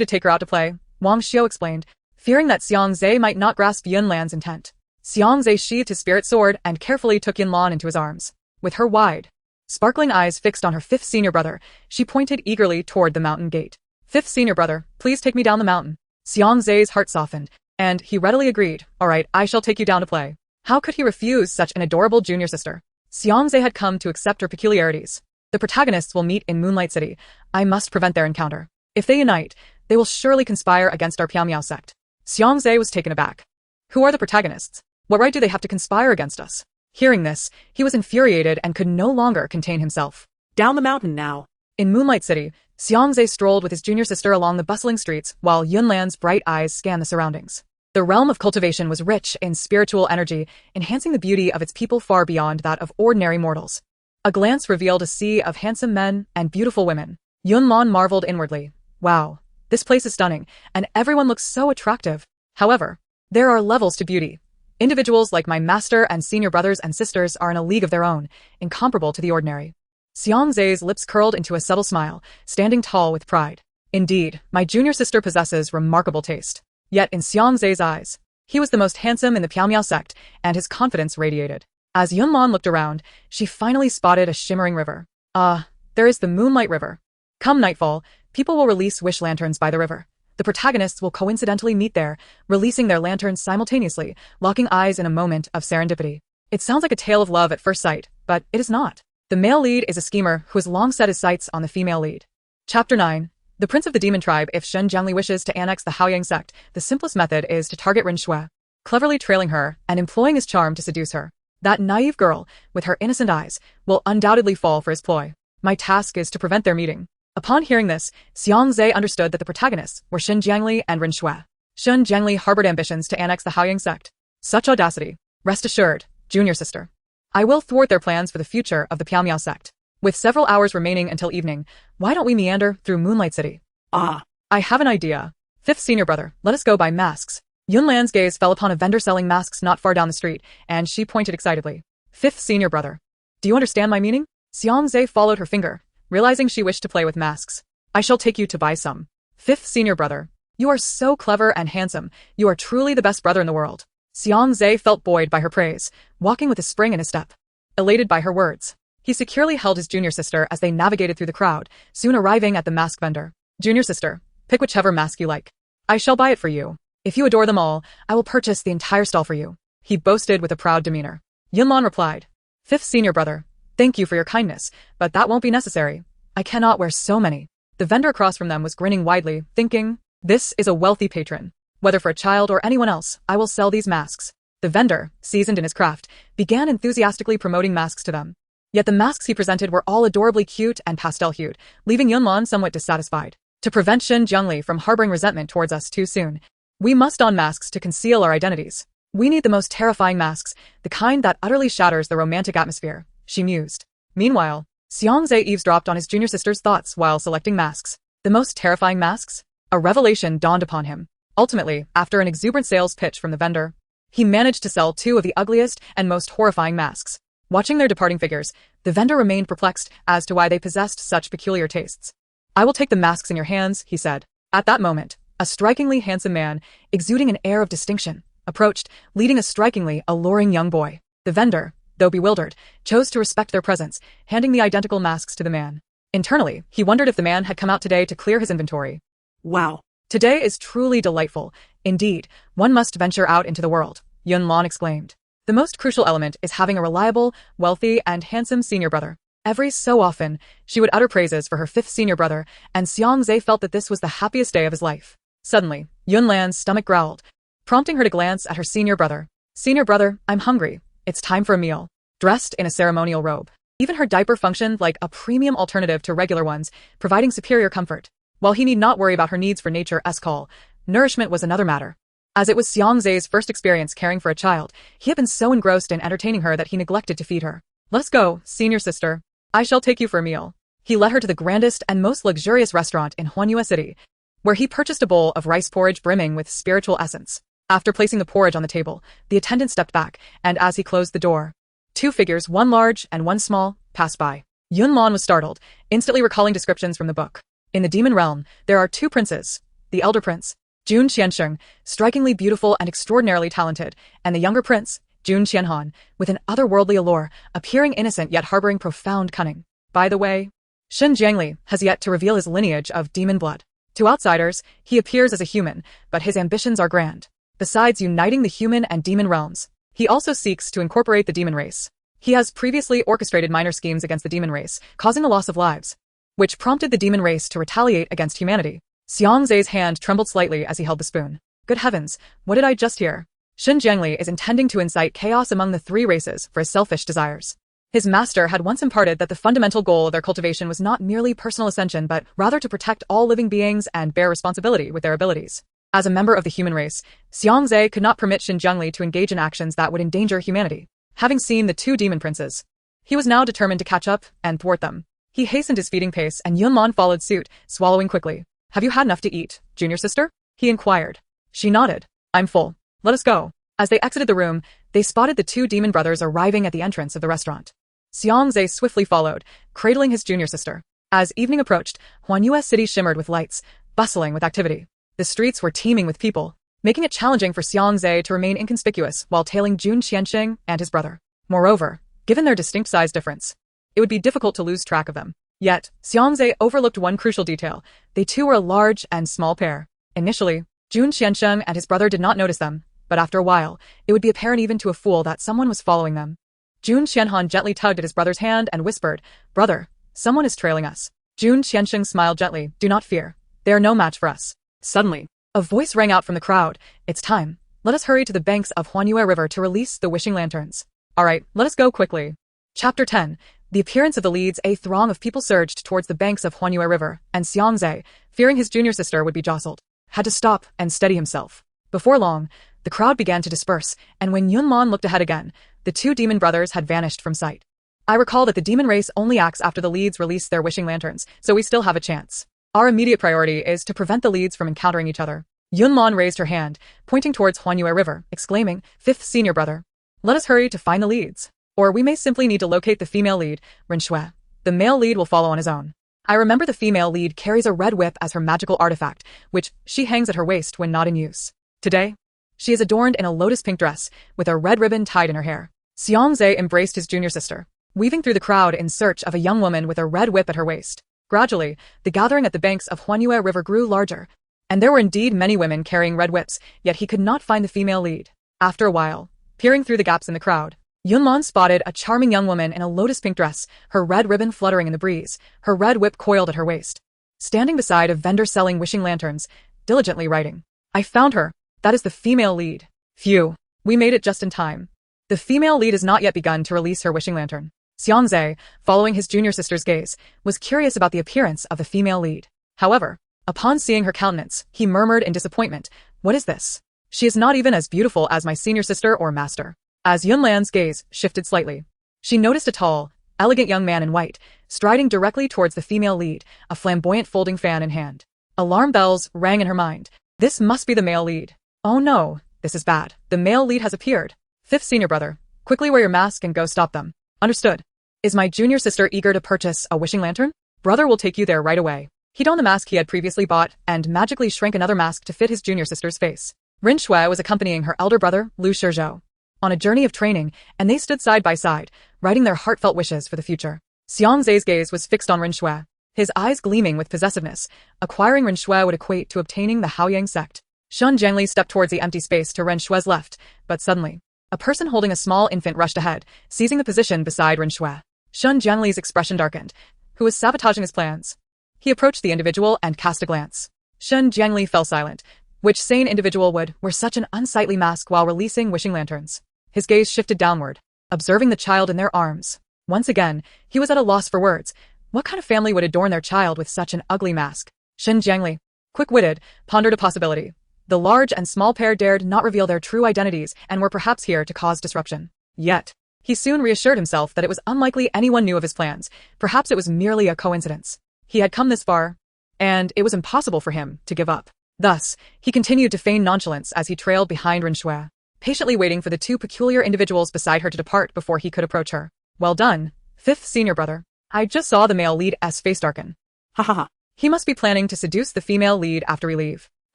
to take her out to play, Wang Xiao explained, fearing that xianxia might not grasp Yunlan's intent. Xianxia sheathed his spirit sword and carefully took Yunlan into his arms. With her wide, sparkling eyes fixed on her 5th senior brother, she pointed eagerly toward the mountain gate. 5th senior brother, please take me down the mountain. Xianxia's heart softened, and he readily agreed. All right, I shall take you down to play. How could he refuse such an adorable junior sister? Xianxia had come to accept her peculiarities. The protagonists will meet in Moonlight City. I must prevent their encounter. If they unite, they will surely conspire against our Piao sect. Xianxia was taken aback. Who are the protagonists? What right do they have to conspire against us? Hearing this, he was infuriated and could no longer contain himself. Down the mountain now. In Moonlight City, Xianxia strolled with his junior sister along the bustling streets while Yunlan's bright eyes scanned the surroundings. The realm of cultivation was rich in spiritual energy, enhancing the beauty of its people far beyond that of ordinary mortals. A glance revealed a sea of handsome men and beautiful women. Yunlan marveled inwardly. Wow, this place is stunning, and everyone looks so attractive. However, there are levels to beauty. Individuals like my master and senior brothers and sisters are in a league of their own, incomparable to the ordinary. Xianxia's lips curled into a subtle smile, standing tall with pride. Indeed, my junior sister possesses remarkable taste. Yet in Xianxia's eyes, he was the most handsome in the Piao sect, and his confidence radiated. As Yunlan looked around, she finally spotted a shimmering river. There is the Moonlight River. Come nightfall, people will release wish lanterns by the river. The protagonists will coincidentally meet there, releasing their lanterns simultaneously, locking eyes in a moment of serendipity. It sounds like a tale of love at first sight, but it is not. The male lead is a schemer who has long set his sights on the female lead. Chapter 9. The Prince of the Demon Tribe. If Shen Jiangli wishes to annex the Haoyang sect, the simplest method is to target Ren Shui, cleverly trailing her and employing his charm to seduce her. That naive girl, with her innocent eyes, will undoubtedly fall for his ploy. My task is to prevent their meeting. Upon hearing this, Xianxia understood that the protagonists were Shen Jiangli and Ren Shui. Shen Jiangli harbored ambitions to annex the Haoyang sect. Such audacity. Rest assured, junior sister. I will thwart their plans for the future of the Piao sect. With several hours remaining until evening, why don't we meander through Moonlight City? I have an idea. 5th senior brother, let us go buy masks. Yunlan's gaze fell upon a vendor selling masks not far down the street, and she pointed excitedly. 5th senior brother. Do you understand my meaning? Xianxia followed her finger, realizing she wished to play with masks. I shall take you to buy some. 5th senior brother. You are so clever and handsome. You are truly the best brother in the world. Xianxia felt buoyed by her praise, walking with a spring in his step. Elated by her words, he securely held his junior sister as they navigated through the crowd, soon arriving at the mask vendor. Junior sister, pick whichever mask you like. I shall buy it for you. If you adore them all, I will purchase the entire stall for you. He boasted with a proud demeanor. Yunlan replied. 5th senior brother, thank you for your kindness, but that won't be necessary. I cannot wear so many. The vendor across from them was grinning widely, thinking, this is a wealthy patron. Whether for a child or anyone else, I will sell these masks. The vendor, seasoned in his craft, began enthusiastically promoting masks to them. Yet the masks he presented were all adorably cute and pastel-hued, leaving Yunlan somewhat dissatisfied. To prevent Shen Jiangli from harboring resentment towards us too soon, we must don masks to conceal our identities. We need the most terrifying masks, the kind that utterly shatters the romantic atmosphere, she mused. Meanwhile, Xianxia eavesdropped on his junior sister's thoughts while selecting masks. The most terrifying masks? A revelation dawned upon him. Ultimately, after an exuberant sales pitch from the vendor, he managed to sell 2 of the ugliest and most horrifying masks. Watching their departing figures, the vendor remained perplexed as to why they possessed such peculiar tastes. I will take the masks in your hands, he said. At that moment, a strikingly handsome man, exuding an air of distinction, approached, leading a strikingly alluring young boy. The vendor, though bewildered, chose to respect their presence, handing the identical masks to the man. Internally, he wondered if the man had come out today to clear his inventory. Wow. Today is truly delightful. Indeed, one must venture out into the world, Yunlan exclaimed. The most crucial element is having a reliable, wealthy, and handsome senior brother. Every so often, she would utter praises for her 5th senior brother, and Xianxia felt that this was the happiest day of his life. Suddenly, Yunlan's stomach growled, prompting her to glance at her senior brother. Senior brother, I'm hungry. It's time for a meal. dressed in a ceremonial robe. Even her diaper functioned like a premium alternative to regular ones, providing superior comfort. While he need not worry about her needs for nature's call, nourishment was another matter. As it was Xianxia's first experience caring for a child, he had been so engrossed in entertaining her that he neglected to feed her. Let us go, senior sister. I shall take you for a meal. He led her to the grandest and most luxurious restaurant in Huanyue City, where he purchased a bowl of rice porridge brimming with spiritual essence. After placing the porridge on the table, the attendant stepped back, and as he closed the door, two figures, one large and one small, passed by. Yunlan was startled, instantly recalling descriptions from the book. In the demon realm, there are two princes. The elder prince, Gu Pingsheng, strikingly beautiful and extraordinarily talented, and the younger prince, Gu Qianhan, with an otherworldly allure, appearing innocent yet harboring profound cunning. By the way, Shen Jiangli has yet to reveal his lineage of demon blood. To outsiders, he appears as a human, but his ambitions are grand. Besides uniting the human and demon realms, he also seeks to incorporate the demon race. He has previously orchestrated minor schemes against the demon race, causing the loss of lives, which prompted the demon race to retaliate against humanity. Xiangxi's hand trembled slightly as he held the spoon. Good heavens, what did I just hear? Shen Jiangli is intending to incite chaos among the three races for his selfish desires. His master had once imparted that the fundamental goal of their cultivation was not merely personal ascension but rather to protect all living beings and bear responsibility with their abilities. As a member of the human race, Xiangxia could not permit Shen Jiangli to engage in actions that would endanger humanity. Having seen the two demon princes, he was now determined to catch up and thwart them. He hastened his feeding pace and Yunlan followed suit, swallowing quickly. Have you had enough to eat, junior sister? He inquired. She nodded. I'm full. Let us go. As they exited the room, they spotted the two demon brothers arriving at the entrance of the restaurant. Xiangxia swiftly followed, cradling his junior sister. As evening approached, Huanyue City shimmered with lights, bustling with activity. The streets were teeming with people, making it challenging for Xiangxia to remain inconspicuous while tailing Gu Pingsheng and his brother. Moreover, given their distinct size difference, it would be difficult to lose track of them. Yet, Xiangxia overlooked one crucial detail. They too were a large and small pair. Initially, Gu Pingsheng and his brother did not notice them, but after a while, it would be apparent even to a fool that someone was following them. Gu Qianhan gently tugged at his brother's hand and whispered, Brother, someone is trailing us. Gu Pingsheng smiled gently. Do not fear. They are no match for us. Suddenly, a voice rang out from the crowd. It's time. Let us hurry to the banks of Huanyue River to release the wishing lanterns. All right, let us go quickly. Chapter 10. The appearance of the leads. A throng of people surged towards the banks of Huanyue River, and Xiangxia, fearing his junior sister would be jostled, had to stop and steady himself. Before long, the crowd began to disperse, and when Yunlan looked ahead again, the two demon brothers had vanished from sight. I recall that the demon race only acts after the leads release their wishing lanterns, so we still have a chance. Our immediate priority is to prevent the leads from encountering each other. Yunlan raised her hand, pointing towards Huanyue River, exclaiming, Fifth senior brother. Let us hurry to find the leads. Or we may simply need to locate the female lead, Renshui. The male lead will follow on his own. I remember the female lead carries a red whip as her magical artifact, which she hangs at her waist when not in use. Today, she is adorned in a lotus pink dress, with a red ribbon tied in her hair. Xiangxia embraced his junior sister, weaving through the crowd in search of a young woman with a red whip at her waist. Gradually, the gathering at the banks of Huanyue River grew larger, and there were indeed many women carrying red whips, yet he could not find the female lead. After a while, peering through the gaps in the crowd, Yunlan spotted a charming young woman in a lotus pink dress, her red ribbon fluttering in the breeze, her red whip coiled at her waist, standing beside a vendor selling wishing lanterns, diligently writing. I found her. That is the female lead. Phew, we made it just in time. The female lead has not yet begun to release her wishing lantern. Xiangxia, following his junior sister's gaze, was curious about the appearance of the female lead. However, upon seeing her countenance, he murmured in disappointment, What is this? She is not even as beautiful as my senior sister or master. As Yunlan's gaze shifted slightly, she noticed a tall, elegant young man in white, striding directly towards the female lead, a flamboyant folding fan in hand. Alarm bells rang in her mind. This must be the male lead. Oh no, this is bad. The male lead has appeared. Fifth senior brother, quickly wear your mask and go stop them. Understood. Is my junior sister eager to purchase a wishing lantern? Brother will take you there right away. He donned the mask he had previously bought and magically shrank another mask to fit his junior sister's face. Renshui was accompanying her elder brother, Lu Shizhou, on a journey of training, and they stood side by side, writing their heartfelt wishes for the future. Xiangxi's gaze was fixed on Renshui, his eyes gleaming with possessiveness. Acquiring Renshui would equate to obtaining the Haoyang Sect. Shen Jiangli stepped towards the empty space to Renshui's left, but suddenly, a person holding a small infant rushed ahead, seizing the position beside Renshui. Shen Jiangli's expression darkened. Who was sabotaging his plans? He approached the individual and cast a glance. Shen Jiangli fell silent. Which sane individual would wear such an unsightly mask while releasing wishing lanterns? His gaze shifted downward. observing the child in their arms. Once again, he was at a loss for words. What kind of family would adorn their child with such an ugly mask? Shen Jiangli, quick-witted, pondered a possibility. The large and small pair dared not reveal their true identities and were perhaps here to cause disruption. Yet, he soon reassured himself that it was unlikely anyone knew of his plans. Perhaps it was merely a coincidence. He had come this far, and it was impossible for him to give up. Thus, he continued to feign nonchalance as he trailed behind Ren, patiently waiting for the two peculiar individuals beside her to depart before he could approach her. Well done, fifth senior brother. I just saw the male lead's face darken. Ha ha ha. He must be planning to seduce the female lead after we leave.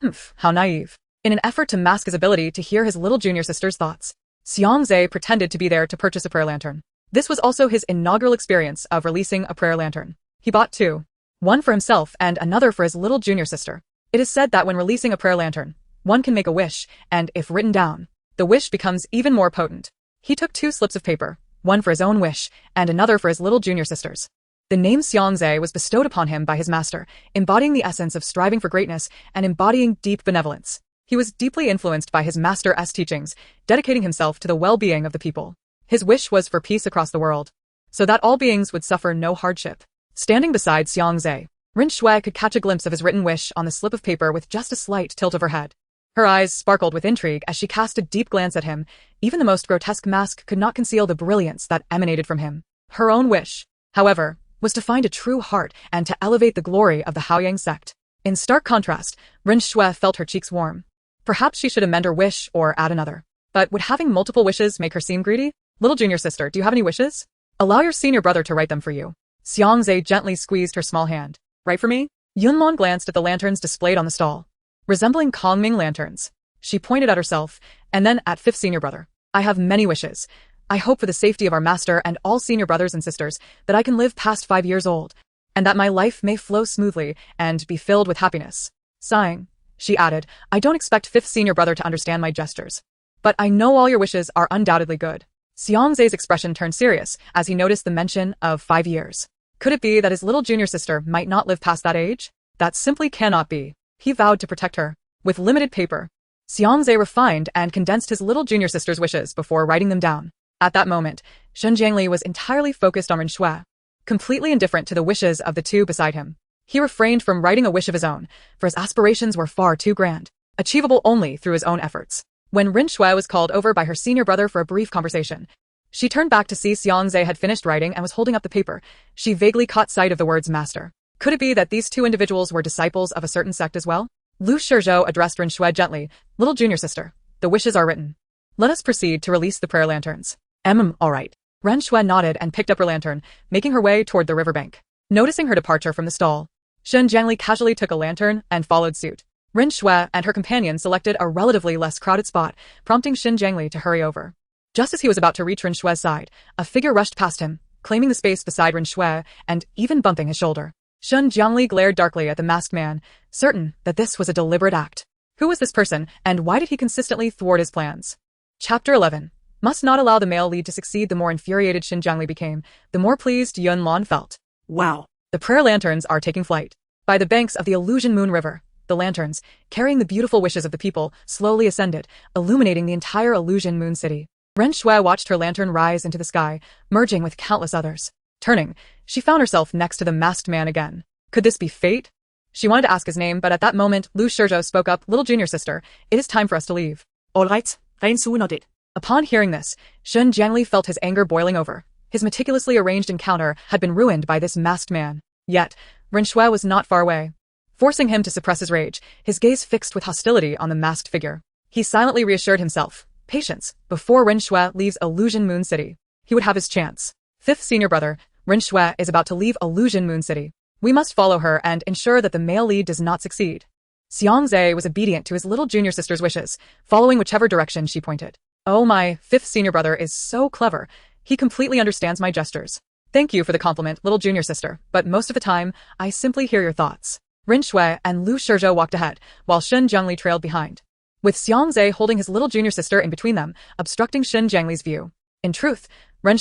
Humph, how naive. In an effort to mask his ability to hear his little junior sister's thoughts, xianxia pretended to be there to purchase a prayer lantern. This was also his inaugural experience of releasing a prayer lantern. He bought two. One for himself and another for his little junior sister. It is said that when releasing a prayer lantern, one can make a wish, and if written down, the wish becomes even more potent. He took two slips of paper, one for his own wish, and another for his little junior sister's. The name xianxia was bestowed upon him by his master, embodying the essence of striving for greatness and embodying deep benevolence. He was deeply influenced by his master's teachings, dedicating himself to the well-being of the people. His wish was for peace across the world, so that all beings would suffer no hardship. Standing beside xianxia, Ren could catch a glimpse of his written wish on the slip of paper with just a slight tilt of her head. Her eyes sparkled with intrigue as she cast a deep glance at him. Even the most grotesque mask could not conceal the brilliance that emanated from him. Her own wish, however, was to find a true heart and to elevate the glory of the Haoyang sect. In stark contrast, Ren felt her cheeks warm. Perhaps she should amend her wish or add another. But would having multiple wishes make her seem greedy? Little junior sister, do you have any wishes? Allow your senior brother to write them for you. Xianxia gently squeezed her small hand. Write for me? Yunlan glanced at the lanterns displayed on the stall. Resembling Kongming lanterns, she pointed at herself, and then at fifth senior brother. I have many wishes. I hope for the safety of our master and all senior brothers and sisters that I can live past 5 years old, and that my life may flow smoothly and be filled with happiness. Sighing, she added, I don't expect fifth senior brother to understand my gestures, but I know all your wishes are undoubtedly good. Xianxia's expression turned serious as he noticed the mention of 5 years. Could it be that his little junior sister might not live past that age? That simply cannot be. He vowed to protect her. With limited paper, Xianxia refined and condensed his little junior sister's wishes before writing them down. At that moment, Shen Jiangli was entirely focused on Ren, completely indifferent to the wishes of the two beside him. He refrained from writing a wish of his own, for his aspirations were far too grand, achievable only through his own efforts. When Ren was called over by her senior brother for a brief conversation, she turned back to see Xianxia had finished writing and was holding up the paper. She vaguely caught sight of the words master. Could it be that these two individuals were disciples of a certain sect as well? Luo Yunlan addressed Ren gently, little junior sister, the wishes are written. Let us proceed to release the prayer lanterns. All right. Ren nodded and picked up her lantern, making her way toward the riverbank. Noticing her departure from the stall, Shen Jiangli casually took a lantern and followed suit. Ren and her companion selected a relatively less crowded spot, prompting Shen Jiangli to hurry over. Just as he was about to reach Ren side, a figure rushed past him, claiming the space beside Ren and even bumping his shoulder. Shen Jiangli glared darkly at the masked man, certain that this was a deliberate act. Who was this person, and why did he consistently thwart his plans? Chapter 11. Must not allow the male lead to succeed. The more infuriated Shen Jiangli became, the more pleased Yunlan felt. Wow. The prayer lanterns are taking flight. By the banks of the Illusion Moon River, the lanterns, carrying the beautiful wishes of the people, slowly ascended, illuminating the entire Illusion Moon City. Ren watched her lantern rise into the sky, merging with countless others. Turning, she found herself next to the masked man again. Could this be fate? She wanted to ask his name, but at that moment, Luo Yunlan spoke up, little junior sister, it is time for us to leave. All right, Ren nodded. Upon hearing this, Shen Jiangli felt his anger boiling over. His meticulously arranged encounter had been ruined by this masked man. Yet, Ren was not far away. Forcing him to suppress his rage, his gaze fixed with hostility on the masked figure. He silently reassured himself, patience, before Ren leaves Illusion Moon City. He would have his chance. Fifth senior brother, Ren is about to leave Illusion Moon City. We must follow her and ensure that the male lead does not succeed. Xianxia was obedient to his little junior sister's wishes, following whichever direction she pointed. Oh, my fifth senior brother is so clever. He completely understands my gestures. Thank you for the compliment, little junior sister, but most of the time, I simply hear your thoughts. Ren and Luo Yunlan walked ahead, while Shen Jiangli trailed behind, with Xianxia holding his little junior sister in between them, obstructing Shen Jiangli's view. In truth, Ren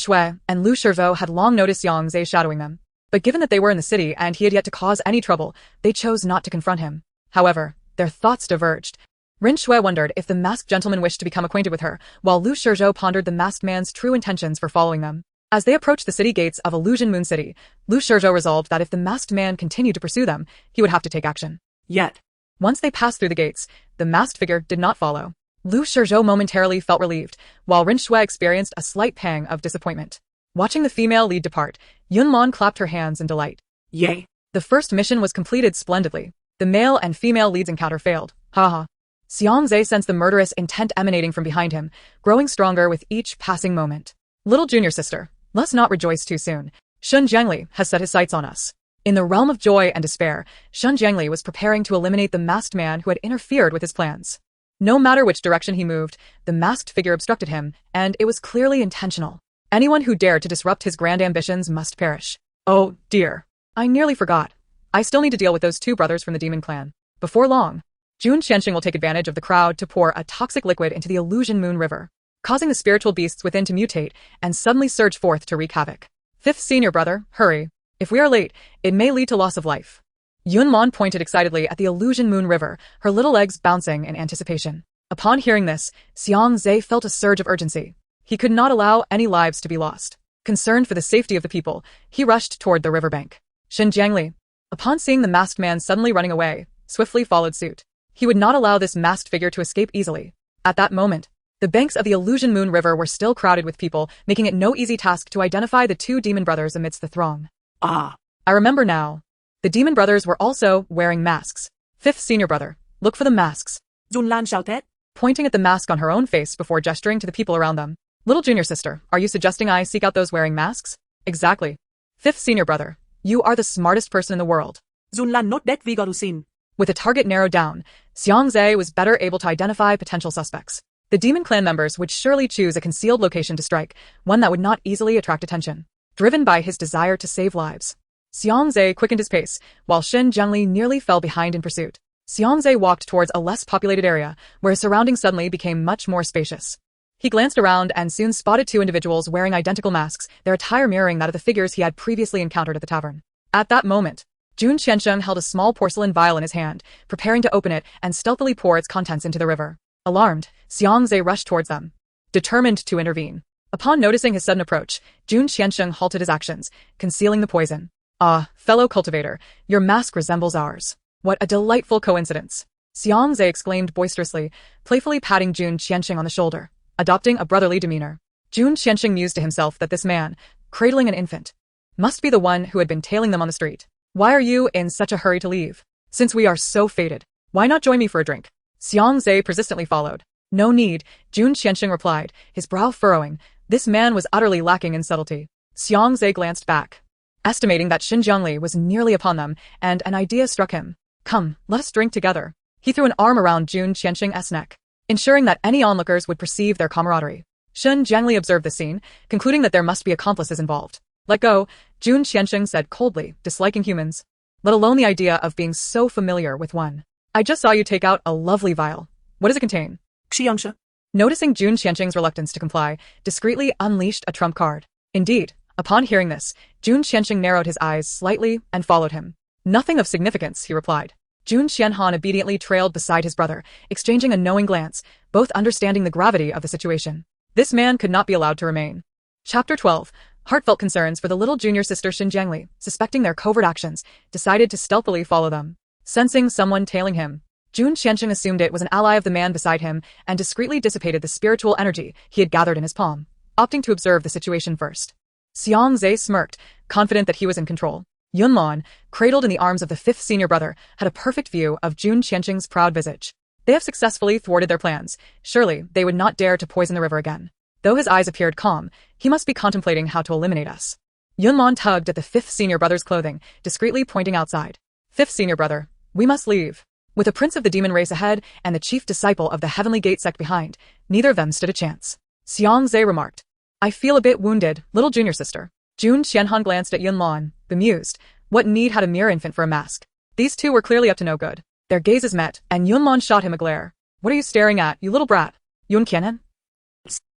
and Luo Yunlan had long noticed Xianxia shadowing them, but given that they were in the city and he had yet to cause any trouble, they chose not to confront him. However, their thoughts diverged. Rin Shui wondered if the masked gentleman wished to become acquainted with her, while Lu Shizhou pondered the masked man's true intentions for following them. As they approached the city gates of Illusion Moon City, Lu Shizhou resolved that if the masked man continued to pursue them, he would have to take action. Yet. Once they passed through the gates, the masked figure did not follow. Lu Shizhou momentarily felt relieved, while Rin Shui experienced a slight pang of disappointment. Watching the female lead depart, Yunlan clapped her hands in delight. Yay. The first mission was completed splendidly. The male and female leads encounter failed. Haha. Xianxia sensed the murderous intent emanating from behind him, growing stronger with each passing moment. Little junior sister, let's not rejoice too soon. Shun Jiangli has set his sights on us. In the realm of joy and despair, Shun Jiangli was preparing to eliminate the masked man who had interfered with his plans. No matter which direction he moved, the masked figure obstructed him, and it was clearly intentional. Anyone who dared to disrupt his grand ambitions must perish. Oh, dear. I nearly forgot. I still need to deal with those two brothers from the demon clan. Before long, Gu Pingsheng will take advantage of the crowd to pour a toxic liquid into the Illusion Moon River, causing the spiritual beasts within to mutate and suddenly surge forth to wreak havoc. Fifth senior brother, hurry. If we are late, it may lead to loss of life. Yunlan pointed excitedly at the Illusion Moon River, her little legs bouncing in anticipation. Upon hearing this, Xianxia felt a surge of urgency. He could not allow any lives to be lost. Concerned for the safety of the people, he rushed toward the riverbank. Shen Jiangli, upon seeing the masked man suddenly running away, swiftly followed suit. He would not allow this masked figure to escape easily. At that moment, the banks of the Illusion Moon River were still crowded with people, making it no easy task to identify the two demon brothers amidst the throng. Ah. I remember now. The demon brothers were also wearing masks. Fifth senior brother, look for the masks. Yunlan shouted, pointing at the mask on her own face before gesturing to the people around them. Little junior sister, are you suggesting I seek out those wearing masks? Exactly. Fifth senior brother, you are the smartest person in the world. Yunlan nodded vigorously. With a target narrowed down, Xianxia was better able to identify potential suspects. The demon clan members would surely choose a concealed location to strike, one that would not easily attract attention. Driven by his desire to save lives, Xianxia quickened his pace, while Shen Jiangli nearly fell behind in pursuit. Xianxia walked towards a less populated area, where his surroundings suddenly became much more spacious. He glanced around and soon spotted two individuals wearing identical masks, their attire mirroring that of the figures he had previously encountered at the tavern. At that moment, Gu Pingsheng held a small porcelain vial in his hand, preparing to open it and stealthily pour its contents into the river. Alarmed, Xianxia rushed towards them, determined to intervene. Upon noticing his sudden approach, Gu Pingsheng halted his actions, concealing the poison. Ah, fellow cultivator, your mask resembles ours. What a delightful coincidence. Xianxia exclaimed boisterously, playfully patting Gu Pingsheng on the shoulder, adopting a brotherly demeanor. Gu Pingsheng mused to himself that this man, cradling an infant, must be the one who had been tailing them on the street. Why are you in such a hurry to leave? Since we are so fated, why not join me for a drink? Xianxia persistently followed. No need, Gu Pingsheng replied, his brow furrowing. This man was utterly lacking in subtlety. Xianxia glanced back, estimating that Shen Jiangli was nearly upon them, and an idea struck him. Come, let us drink together. He threw an arm around Gu Pingsheng's neck, ensuring that any onlookers would perceive their camaraderie. Shen Jiangli observed the scene, concluding that there must be accomplices involved. Let go, Gu Pingsheng said coldly, disliking humans, let alone the idea of being so familiar with one. I just saw you take out a lovely vial. What does it contain? Xianxia. Noticing Gu Pingsheng's reluctance to comply, discreetly unleashed a trump card. Indeed, upon hearing this, Gu Pingsheng narrowed his eyes slightly and followed him. Nothing of significance, he replied. Gu Qianhan obediently trailed beside his brother, exchanging a knowing glance, both understanding the gravity of the situation. This man could not be allowed to remain. Chapter 12. Heartfelt concerns for the little junior sister Shen Jiangli, suspecting their covert actions, decided to stealthily follow them. Sensing someone tailing him, Gu Pingsheng assumed it was an ally of the man beside him and discreetly dissipated the spiritual energy he had gathered in his palm, opting to observe the situation first. Xianxia smirked, confident that he was in control. Yunlan, cradled in the arms of the fifth senior brother, had a perfect view of Gu Pingsheng's proud visage. They have successfully thwarted their plans. Surely, they would not dare to poison the river again. Though his eyes appeared calm, he must be contemplating how to eliminate us. Yunlan tugged at the fifth senior brother's clothing, discreetly pointing outside. Fifth senior brother, we must leave. With a prince of the demon race ahead and the chief disciple of the Heavenly Gate sect behind, neither of them stood a chance. Xianxia remarked. I feel a bit wounded, little junior sister. Gu Pingsheng glanced at Yunlan, bemused. What need had a mere infant for a mask? These two were clearly up to no good. Their gazes met, and Yunlan shot him a glare. What are you staring at, you little brat? Yun Qianan?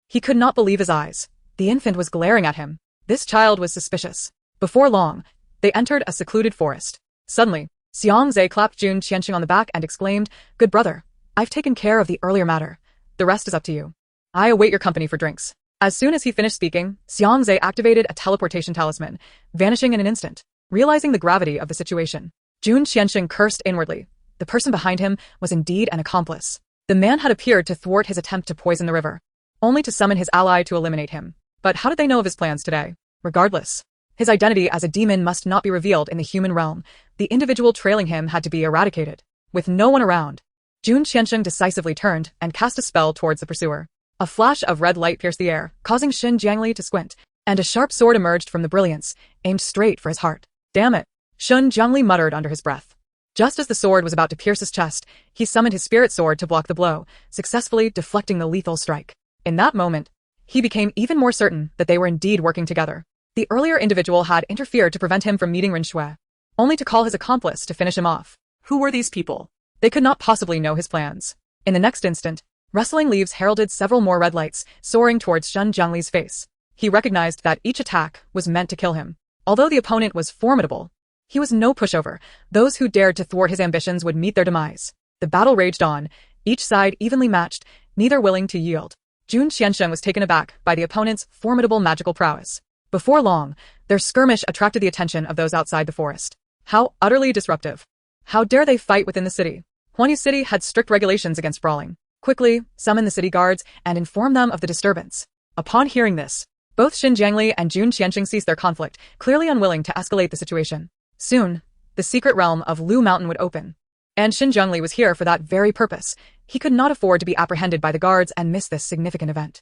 He could not believe his eyes. The infant was glaring at him. This child was suspicious. Before long, they entered a secluded forest. Suddenly, Xianxia clapped Gu Pingsheng on the back and exclaimed, Good brother, I've taken care of the earlier matter. The rest is up to you. I await your company for drinks. As soon as he finished speaking, xianxia activated a teleportation talisman, vanishing in an instant. Realizing the gravity of the situation, Gu Pingsheng cursed inwardly. The person behind him was indeed an accomplice. The man had appeared to thwart his attempt to poison the river, only to summon his ally to eliminate him. But how did they know of his plans today? Regardless, his identity as a demon must not be revealed in the human realm. The individual trailing him had to be eradicated. With no one around, Gu Pingsheng decisively turned and cast a spell towards the pursuer. A flash of red light pierced the air, causing Xin Jiangli to squint, and a sharp sword emerged from the brilliance, aimed straight for his heart. Damn it! Xin Jiangli muttered under his breath. Just as the sword was about to pierce his chest, he summoned his spirit sword to block the blow, successfully deflecting the lethal strike. In that moment, he became even more certain that they were indeed working together. The earlier individual had interfered to prevent him from meeting Rinxue, only to call his accomplice to finish him off. Who were these people? They could not possibly know his plans. In the next instant, rustling leaves heralded several more red lights, soaring towards Xin Jiangli's face. He recognized that each attack was meant to kill him. Although the opponent was formidable, he was no pushover. Those who dared to thwart his ambitions would meet their demise. The battle raged on, each side evenly matched, neither willing to yield. Gu Pingsheng was taken aback by the opponent's formidable magical prowess. Before long, their skirmish attracted the attention of those outside the forest. How utterly disruptive. How dare they fight within the city? Huanyu City had strict regulations against brawling. Quickly, summon the city guards and inform them of the disturbance. Upon hearing this, both Xin Jiangli and Gu Pingsheng ceased their conflict, clearly unwilling to escalate the situation. Soon, the secret realm of Lu Mountain would open. And Xin Jiangli was here for that very purpose. He could not afford to be apprehended by the guards and miss this significant event.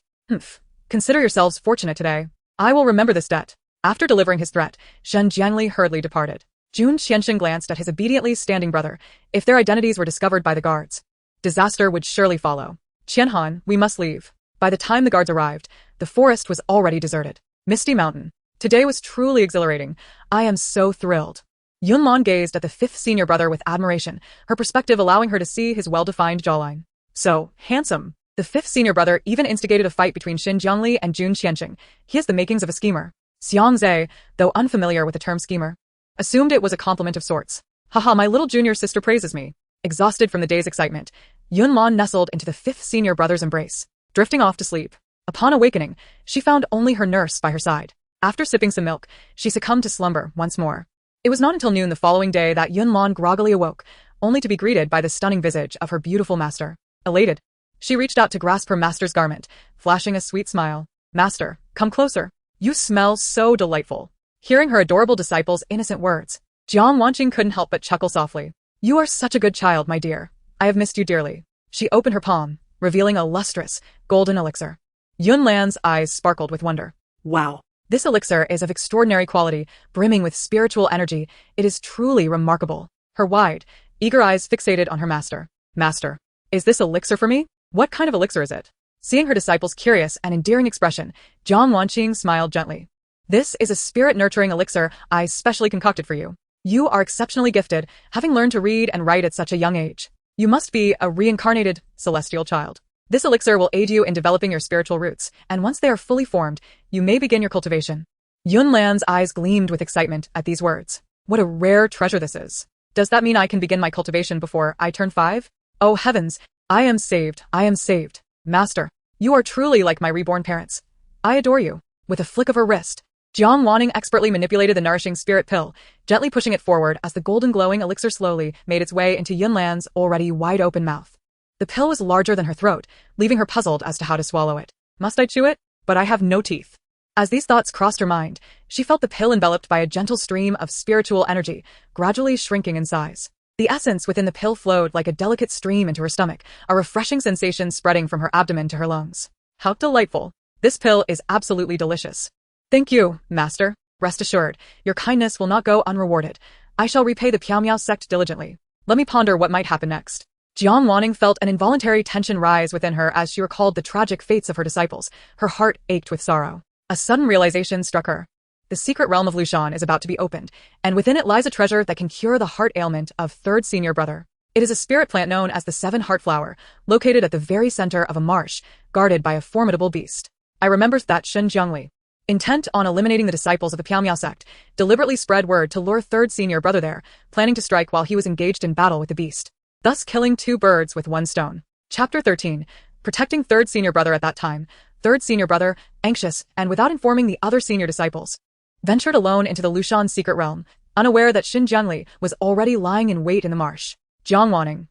Consider yourselves fortunate today. I will remember this debt. After delivering his threat, Xin Jiangli hurriedly departed. Gu Pingsheng glanced at his obediently standing brother. If their identities were discovered by the guards, disaster would surely follow. Qianhan, we must leave. By the time the guards arrived, the forest was already deserted. Misty Mountain. Today was truly exhilarating. I am so thrilled. Yunlan gazed at the fifth senior brother with admiration, her perspective allowing her to see his well-defined jawline. So handsome. The fifth senior brother even instigated a fight between Xin Jiangli and Gu Pingsheng. He has the makings of a schemer. Xianxia, though unfamiliar with the term schemer, assumed it was a compliment of sorts. Haha, my little junior sister praises me. Exhausted from the day's excitement, Yunlan nestled into the fifth senior brother's embrace, drifting off to sleep. Upon awakening, she found only her nurse by her side. After sipping some milk, she succumbed to slumber once more. It was not until noon the following day that Yunlan groggily awoke, only to be greeted by the stunning visage of her beautiful master. Elated, she reached out to grasp her master's garment, flashing a sweet smile. Master, come closer. You smell so delightful. Hearing her adorable disciple's innocent words, Jiang Wanqing couldn't help but chuckle softly. You are such a good child, my dear. I have missed you dearly. She opened her palm, revealing a lustrous, golden elixir. Yunlan's eyes sparkled with wonder. Wow. This elixir is of extraordinary quality, brimming with spiritual energy. It is truly remarkable. Her wide, eager eyes fixated on her master. Master, is this elixir for me? What kind of elixir is it? Seeing her disciple's curious and endearing expression, Jiang Wanqing smiled gently. This is a spirit-nurturing elixir I specially concocted for you. You are exceptionally gifted, having learned to read and write at such a young age. You must be a reincarnated, celestial child. This elixir will aid you in developing your spiritual roots, and once they are fully formed, you may begin your cultivation. Yunlan's eyes gleamed with excitement at these words. What a rare treasure this is. Does that mean I can begin my cultivation before I turn 5? Oh heavens, I am saved, I am saved. Master, you are truly like my reborn parents. I adore you. With a flick of her wrist, Jiang Wanqing expertly manipulated the nourishing spirit pill, gently pushing it forward as the golden glowing elixir slowly made its way into Yunlan's already wide-open mouth. The pill was larger than her throat, leaving her puzzled as to how to swallow it. Must I chew it? But I have no teeth. As these thoughts crossed her mind, she felt the pill enveloped by a gentle stream of spiritual energy, gradually shrinking in size. The essence within the pill flowed like a delicate stream into her stomach, a refreshing sensation spreading from her abdomen to her lungs. How delightful. This pill is absolutely delicious. Thank you, Master. Rest assured, your kindness will not go unrewarded. I shall repay the Piao Sect diligently. Let me ponder what might happen next. Jiang Wanqing felt an involuntary tension rise within her as she recalled the tragic fates of her disciples. Her heart ached with sorrow. A sudden realization struck her. The secret realm of Lushan is about to be opened, and within it lies a treasure that can cure the heart ailment of third senior brother. It is a spirit plant known as the Seven Heart Flower, located at the very center of a marsh, guarded by a formidable beast. I remembered that Xin Jiangli, intent on eliminating the disciples of the Piao Sect, deliberately spread word to lure third senior brother there, planning to strike while he was engaged in battle with the beast. thus killing two birds with one stone. Chapter 13. Protecting third senior brother. At that time, third senior brother, anxious and without informing the other senior disciples, ventured alone into the Lushan's secret realm, unaware that Xin Jiangli was already lying in wait in the marsh. Jiang Wanning.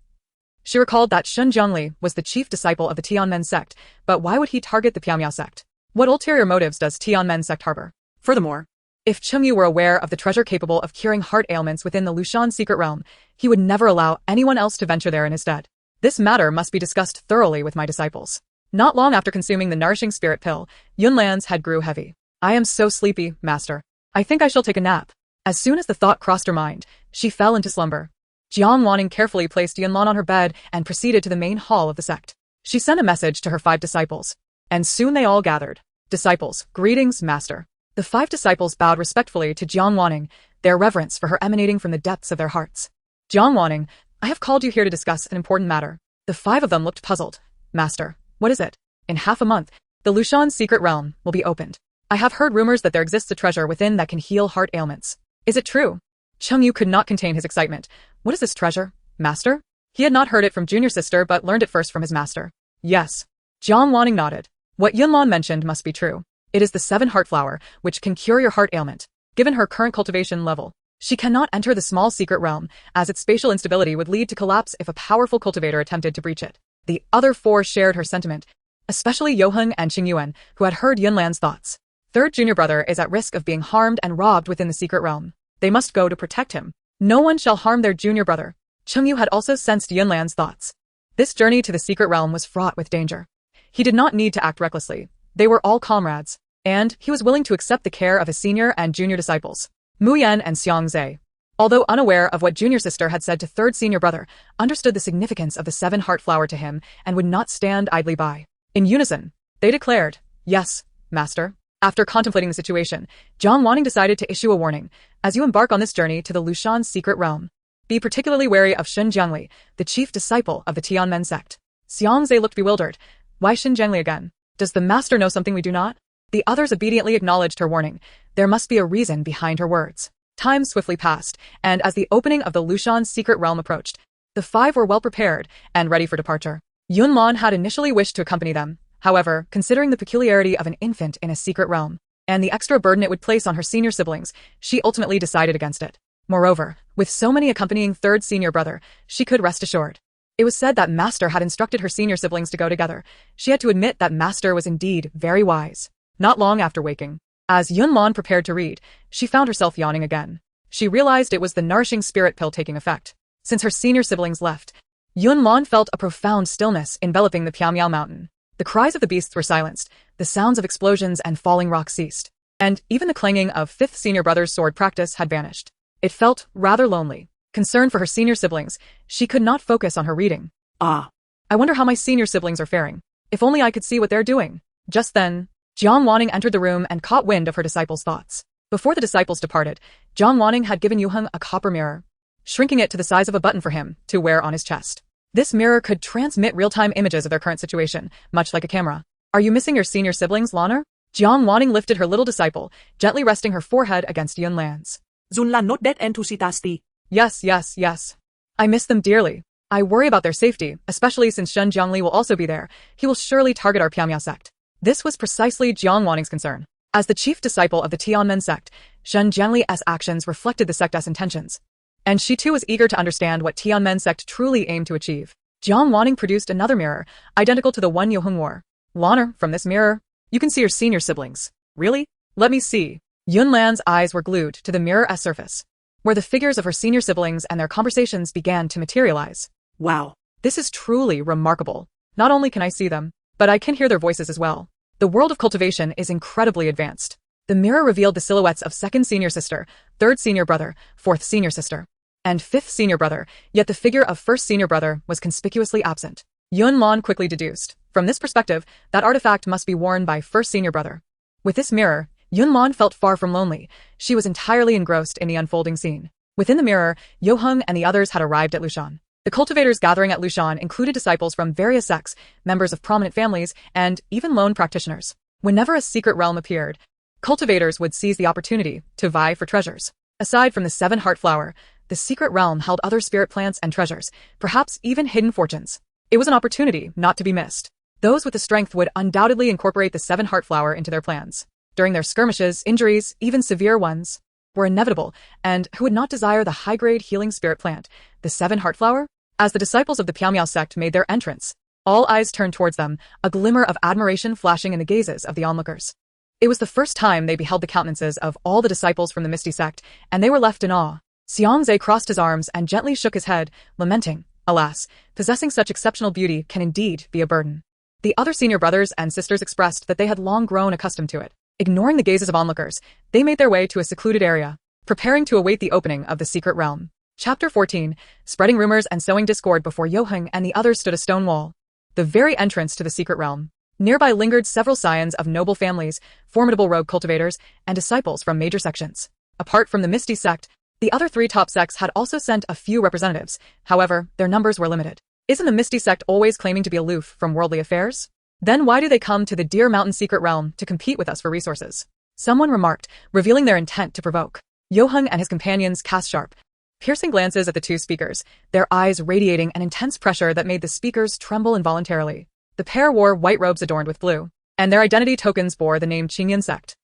She recalled that Xin Jiangli was the chief disciple of the Tianmen sect, but why would he target the Piaomiao sect? What ulterior motives does Tianmen sect harbor? Furthermore, if Chengyu were aware of the treasure capable of curing heart ailments within the Lushan secret realm, he would never allow anyone else to venture there in his stead. This matter must be discussed thoroughly with my disciples. Not long after consuming the nourishing spirit pill, Yunlan's head grew heavy. I am so sleepy, master. I think I shall take a nap. As soon as the thought crossed her mind, she fell into slumber. Jiang Wanning carefully placed Yunlan on her bed and proceeded to the main hall of the sect. She sent a message to her 5 disciples, and soon they all gathered. Disciples, greetings, master. The 5 disciples bowed respectfully to Jiang Wanning, their reverence for her emanating from the depths of their hearts. Jiang Wanning, I have called you here to discuss an important matter. The 5 of them looked puzzled. Master, what is it? In half a month, the Lushan secret realm will be opened. I have heard rumors that there exists a treasure within that can heal heart ailments. Is it true? Chengyu could not contain his excitement. What is this treasure, master? He had not heard it from junior sister but learned it first from his master. Yes. Jiang Wanning nodded. What Yunlan mentioned must be true. It is the 7 heart flower, which can cure your heart ailment. Given her current cultivation level, she cannot enter the small secret realm, as its spatial instability would lead to collapse if a powerful cultivator attempted to breach it. The other 4 shared her sentiment, especially Yoheng and Qingyuan, who had heard Yunlan's thoughts. Third junior brother is at risk of being harmed and robbed within the secret realm. They must go to protect him. No one shall harm their junior brother. Chengyu had also sensed Yunlan's thoughts. This journey to the secret realm was fraught with danger. He did not need to act recklessly. They were all comrades, and he was willing to accept the care of his senior and junior disciples, Mu Yan and xianxia. Although unaware of what junior sister had said to third senior brother, understood the significance of the 7 heart flower to him and would not stand idly by. In unison, they declared, yes, master. After contemplating the situation, Jiang Wanning decided to issue a warning. As you embark on this journey to the Lushan secret realm, be particularly wary of Xin Jiangli, the chief disciple of the Tianmen sect. Xianxia looked bewildered. Why Xin Jiangli again? Does the master know something we do not? The others obediently acknowledged her warning. There must be a reason behind her words. Time swiftly passed, and as the opening of the Lushan secret realm approached, the 5 were well prepared and ready for departure. Yunlan had initially wished to accompany them. However, considering the peculiarity of an infant in a secret realm, and the extra burden it would place on her senior siblings, she ultimately decided against it. Moreover, with so many accompanying third senior brother, she could rest assured. It was said that master had instructed her senior siblings to go together. She had to admit that master was indeed very wise. Not long after waking, as Yunlan prepared to read, she found herself yawning again. She realized it was the nourishing spirit pill taking effect. Since her senior siblings left, Yunlan felt a profound stillness enveloping the Piaomiao mountain. The cries of the beasts were silenced, the sounds of explosions and falling rocks ceased, and even the clanging of 5th senior brother's sword practice had vanished. It felt rather lonely. Concerned for her senior siblings, she could not focus on her reading. I wonder how my senior siblings are faring. If only I could see what they're doing. Just then, Jiang Wanning entered the room and caught wind of her disciples' thoughts. Before the disciples departed, Jiang Wanning had given Yuheng a copper mirror, shrinking it to the size of a button for him to wear on his chest. This mirror could transmit real-time images of their current situation, much like a camera. Are you missing your senior siblings, Lanner? Jiang Wanning lifted her little disciple, gently resting her forehead against Yunlan's. Yunlan not that enthusiastic. Yes. I miss them dearly. I worry about their safety, especially since Xin Jiangli will also be there. He will surely target our Piaomiao sect. This was precisely Jiang Wanning's concern. As the chief disciple of the Tianmen sect, Xin Jiangli's actions reflected the sect's intentions. And she too was eager to understand what Tianmen sect truly aimed to achieve. Jiang Wanning produced another mirror, identical to the one Yoheng wore. Lanner, from this mirror, you can see your senior siblings. Really? Let me see. Yunlan's eyes were glued to the mirror's surface, where the figures of her senior siblings and their conversations began to materialize. Wow. This is truly remarkable. Not only can I see them, but I can hear their voices as well. The world of cultivation is incredibly advanced. The mirror revealed the silhouettes of 2nd senior sister, 3rd senior brother, 4th senior sister, and 5th senior brother, yet the figure of 1st senior brother was conspicuously absent. Yunlan quickly deduced, from this perspective, that artifact must be worn by 1st senior brother. With this mirror, Yunlan felt far from lonely. She was entirely engrossed in the unfolding scene. Within the mirror, Yoheng and the others had arrived at Lushan. The cultivators gathering at Lushan included disciples from various sects, members of prominent families, and even lone practitioners. Whenever a secret realm appeared, cultivators would seize the opportunity to vie for treasures. Aside from the 7 heart flower, The secret realm held other spirit plants and treasures, perhaps even hidden fortunes. It was an opportunity not to be missed. Those with the strength would undoubtedly incorporate the 7-heart flower into their plans. During their skirmishes, injuries, even severe ones, were inevitable, and who would not desire the high-grade healing spirit plant, the 7-heart flower? As the disciples of the Piamiao sect made their entrance, all eyes turned towards them, a glimmer of admiration flashing in the gazes of the onlookers. It was the first time they beheld the countenances of all the disciples from the Misty Sect, and they were left in awe. Xianxia crossed his arms and gently shook his head, lamenting, alas, possessing such exceptional beauty can indeed be a burden. The other senior brothers and sisters expressed that they had long grown accustomed to it. Ignoring the gazes of onlookers, they made their way to a secluded area, preparing to await the opening of the secret realm. Chapter 14, Spreading rumors and sowing discord before Yoheng and the others stood a stone wall. The very entrance to the secret realm. Nearby lingered several scions of noble families, formidable rogue cultivators, and disciples from major sections. Apart from the Misty Sect, the other 3 top sects had also sent a few representatives. However, their numbers were limited. Isn't the Misty Sect always claiming to be aloof from worldly affairs? Then why do they come to the Deer Mountain secret realm to compete with us for resources? Someone remarked, revealing their intent to provoke. Yoheng and his companions cast sharp, piercing glances at the 2 speakers, their eyes radiating an intense pressure that made the speakers tremble involuntarily. The pair wore white robes adorned with blue, and their identity tokens bore the name Qingyan Sect.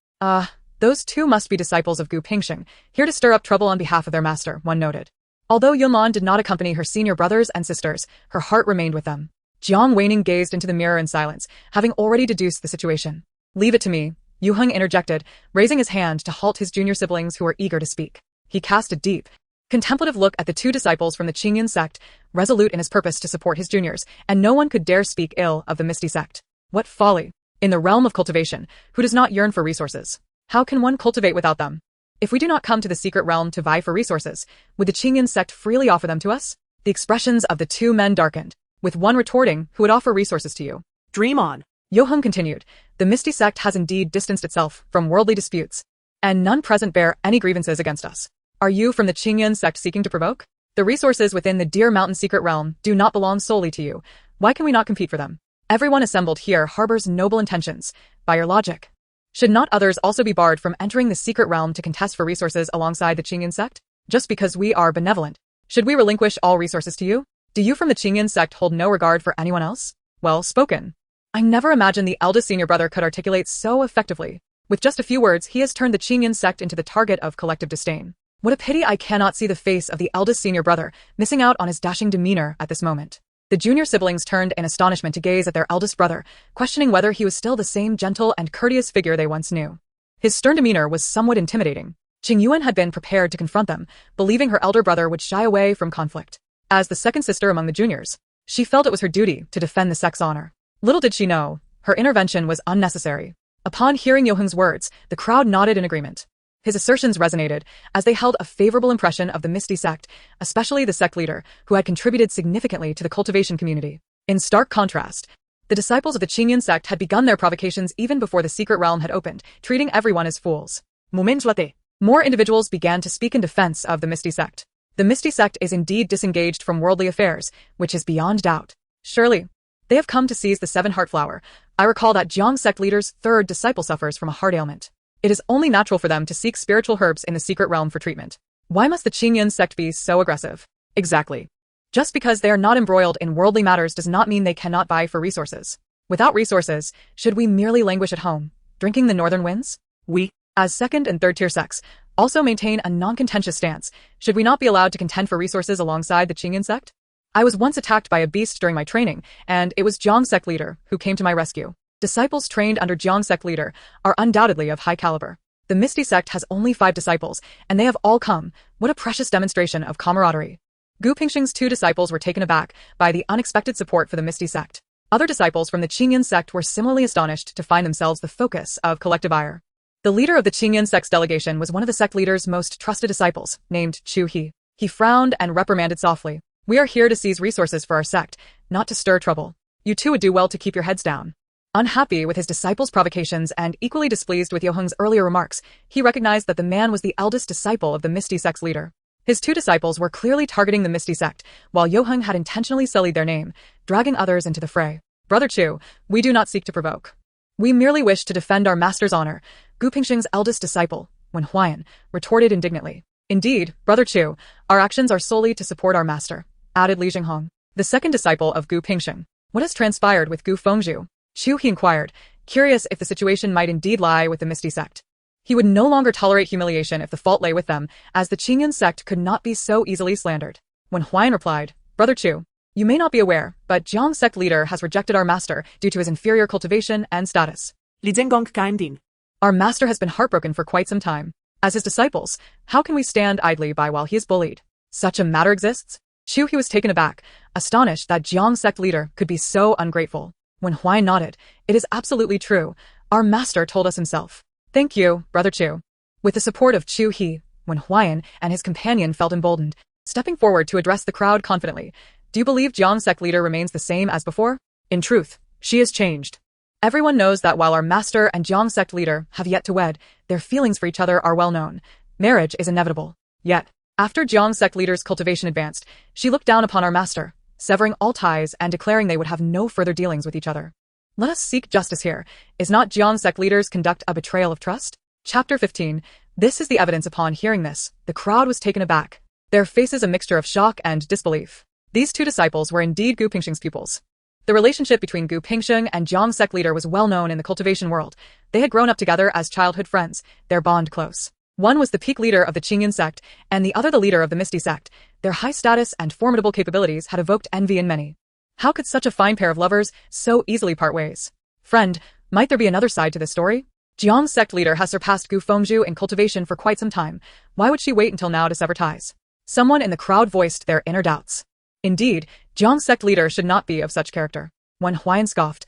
Those 2 must be disciples of Gu Pingsheng, here to stir up trouble on behalf of their master, one noted. Although Yunlan did not accompany her senior brothers and sisters, her heart remained with them. Jiang Weining gazed into the mirror in silence, having already deduced the situation. Leave it to me, Yoheng interjected, raising his hand to halt his junior siblings who were eager to speak. He cast a deep, contemplative look at the 2 disciples from the Qingyan sect, resolute in his purpose to support his juniors, and no one could dare speak ill of the Misty Sect. What folly! In the realm of cultivation, who does not yearn for resources? How can one cultivate without them? If we do not come to the secret realm to vie for resources, would the Qingyan sect freely offer them to us? The expressions of the 2 men darkened, with one retorting, who would offer resources to you? Dream on. Yoheng continued, the Misty Sect has indeed distanced itself from worldly disputes, and none present bear any grievances against us. Are you from the Qingyan sect seeking to provoke? The resources within the Deer Mountain secret realm do not belong solely to you. Why can we not compete for them? Everyone assembled here harbors noble intentions. By your logic, should not others also be barred from entering the secret realm to contest for resources alongside the Qingyan sect? Just because we are benevolent, should we relinquish all resources to you? Do you from the Qingyan sect hold no regard for anyone else? Well spoken. I never imagined the eldest senior brother could articulate so effectively. With just a few words, he has turned the Qingyan sect into the target of collective disdain. What a pity I cannot see the face of the eldest senior brother, missing out on his dashing demeanor at this moment. The junior siblings turned in astonishment to gaze at their eldest brother, questioning whether he was still the same gentle and courteous figure they once knew. His stern demeanor was somewhat intimidating. Qingyuan had been prepared to confront them, believing her elder brother would shy away from conflict. As the second sister among the juniors, she felt it was her duty to defend the sect's honor. Little did she know, her intervention was unnecessary. Upon hearing Yoheng's words, the crowd nodded in agreement. His assertions resonated, as they held a favorable impression of the Misty Sect, especially the sect leader, who had contributed significantly to the cultivation community. In stark contrast, the disciples of the Qingyan sect had begun their provocations even before the secret realm had opened, treating everyone as fools. More individuals began to speak in defense of the Misty Sect. The Misty Sect is indeed disengaged from worldly affairs, which is beyond doubt. Surely, they have come to seize the 7-heart flower. I recall that Jiang sect leader's 3rd disciple suffers from a heart ailment. It is only natural for them to seek spiritual herbs in the secret realm for treatment. Why must the Qingyan sect be so aggressive? Exactly. Just because they are not embroiled in worldly matters does not mean they cannot vie for resources. Without resources, should we merely languish at home, drinking the northern winds? We, as 2nd and 3rd tier sects, also maintain a non-contentious stance. Should we not be allowed to contend for resources alongside the Qingyan sect? I was once attacked by a beast during my training, and it was Jiang sect leader who came to my rescue. Disciples trained under Jiang sect leader are undoubtedly of high caliber. The Misty sect has only 5 disciples, and they have all come. What a precious demonstration of camaraderie. Gu Pingsheng's 2 disciples were taken aback by the unexpected support for the Misty sect. Other disciples from the Qingyan sect were similarly astonished to find themselves the focus of collective ire. The leader of the Qingyan sect's delegation was one of the sect leader's most trusted disciples, named Chu He. He frowned and reprimanded softly. We are here to seize resources for our sect, not to stir trouble. You two would do well to keep your heads down. Unhappy with his disciples' provocations and equally displeased with Yoheng's earlier remarks, he recognized that the man was the eldest disciple of the Misty sect's leader. His 2 disciples were clearly targeting the Misty sect, while Yoheng had intentionally sullied their name, dragging others into the fray. Brother Chu, we do not seek to provoke. We merely wish to defend our master's honor. Gu Pingsheng's eldest disciple, Wen Huayan, retorted indignantly. Indeed, Brother Chu, our actions are solely to support our master, added Li Jinghong, the second disciple of Gu Pingsheng. What has transpired with Gu Fengzhu? Chu, he inquired, curious if the situation might indeed lie with the Misty Sect. He would no longer tolerate humiliation if the fault lay with them, as the Qingyan sect could not be so easily slandered. When Huayan replied, Brother Chu, you may not be aware, but Jiang sect leader has rejected our master due to his inferior cultivation and status. Li Zhenggong Kaimdin. Our master has been heartbroken for quite some time. As his disciples, how can we stand idly by while he is bullied? Such a matter exists? Chu, he was taken aback, astonished that Jiang sect leader could be so ungrateful. When Huayan nodded, it is absolutely true. Our master told us himself. Thank you, Brother Chu. With the support of Chu He, when Huayan and his companion felt emboldened, stepping forward to address the crowd confidently, do you believe Jiang sect leader remains the same as before? In truth, she has changed. Everyone knows that while our master and Jiang sect leader have yet to wed, their feelings for each other are well known. Marriage is inevitable. Yet, after Jiang sect leader's cultivation advanced, she looked down upon our master, severing all ties and declaring they would have no further dealings with each other. Let us seek justice here. Is not Jiang sect leader's conduct a betrayal of trust? Chapter 15. This is the evidence. Upon hearing this, the crowd was taken aback, their faces a mixture of shock and disbelief. These two disciples were indeed Gu Pingsheng's pupils. The relationship between Gu Pingsheng and Jiang sect leader was well known in the cultivation world. They had grown up together as childhood friends, their bond close. One was the peak leader of the Qingyan sect, and the other the leader of the Misty sect. Their high status and formidable capabilities had evoked envy in many. How could such a fine pair of lovers so easily part ways? Friend, might there be another side to this story? Jiang sect leader has surpassed Gu Fengzhu in cultivation for quite some time. Why would she wait until now to sever ties? Someone in the crowd voiced their inner doubts. Indeed, Jiang sect leader should not be of such character. When Huayan scoffed,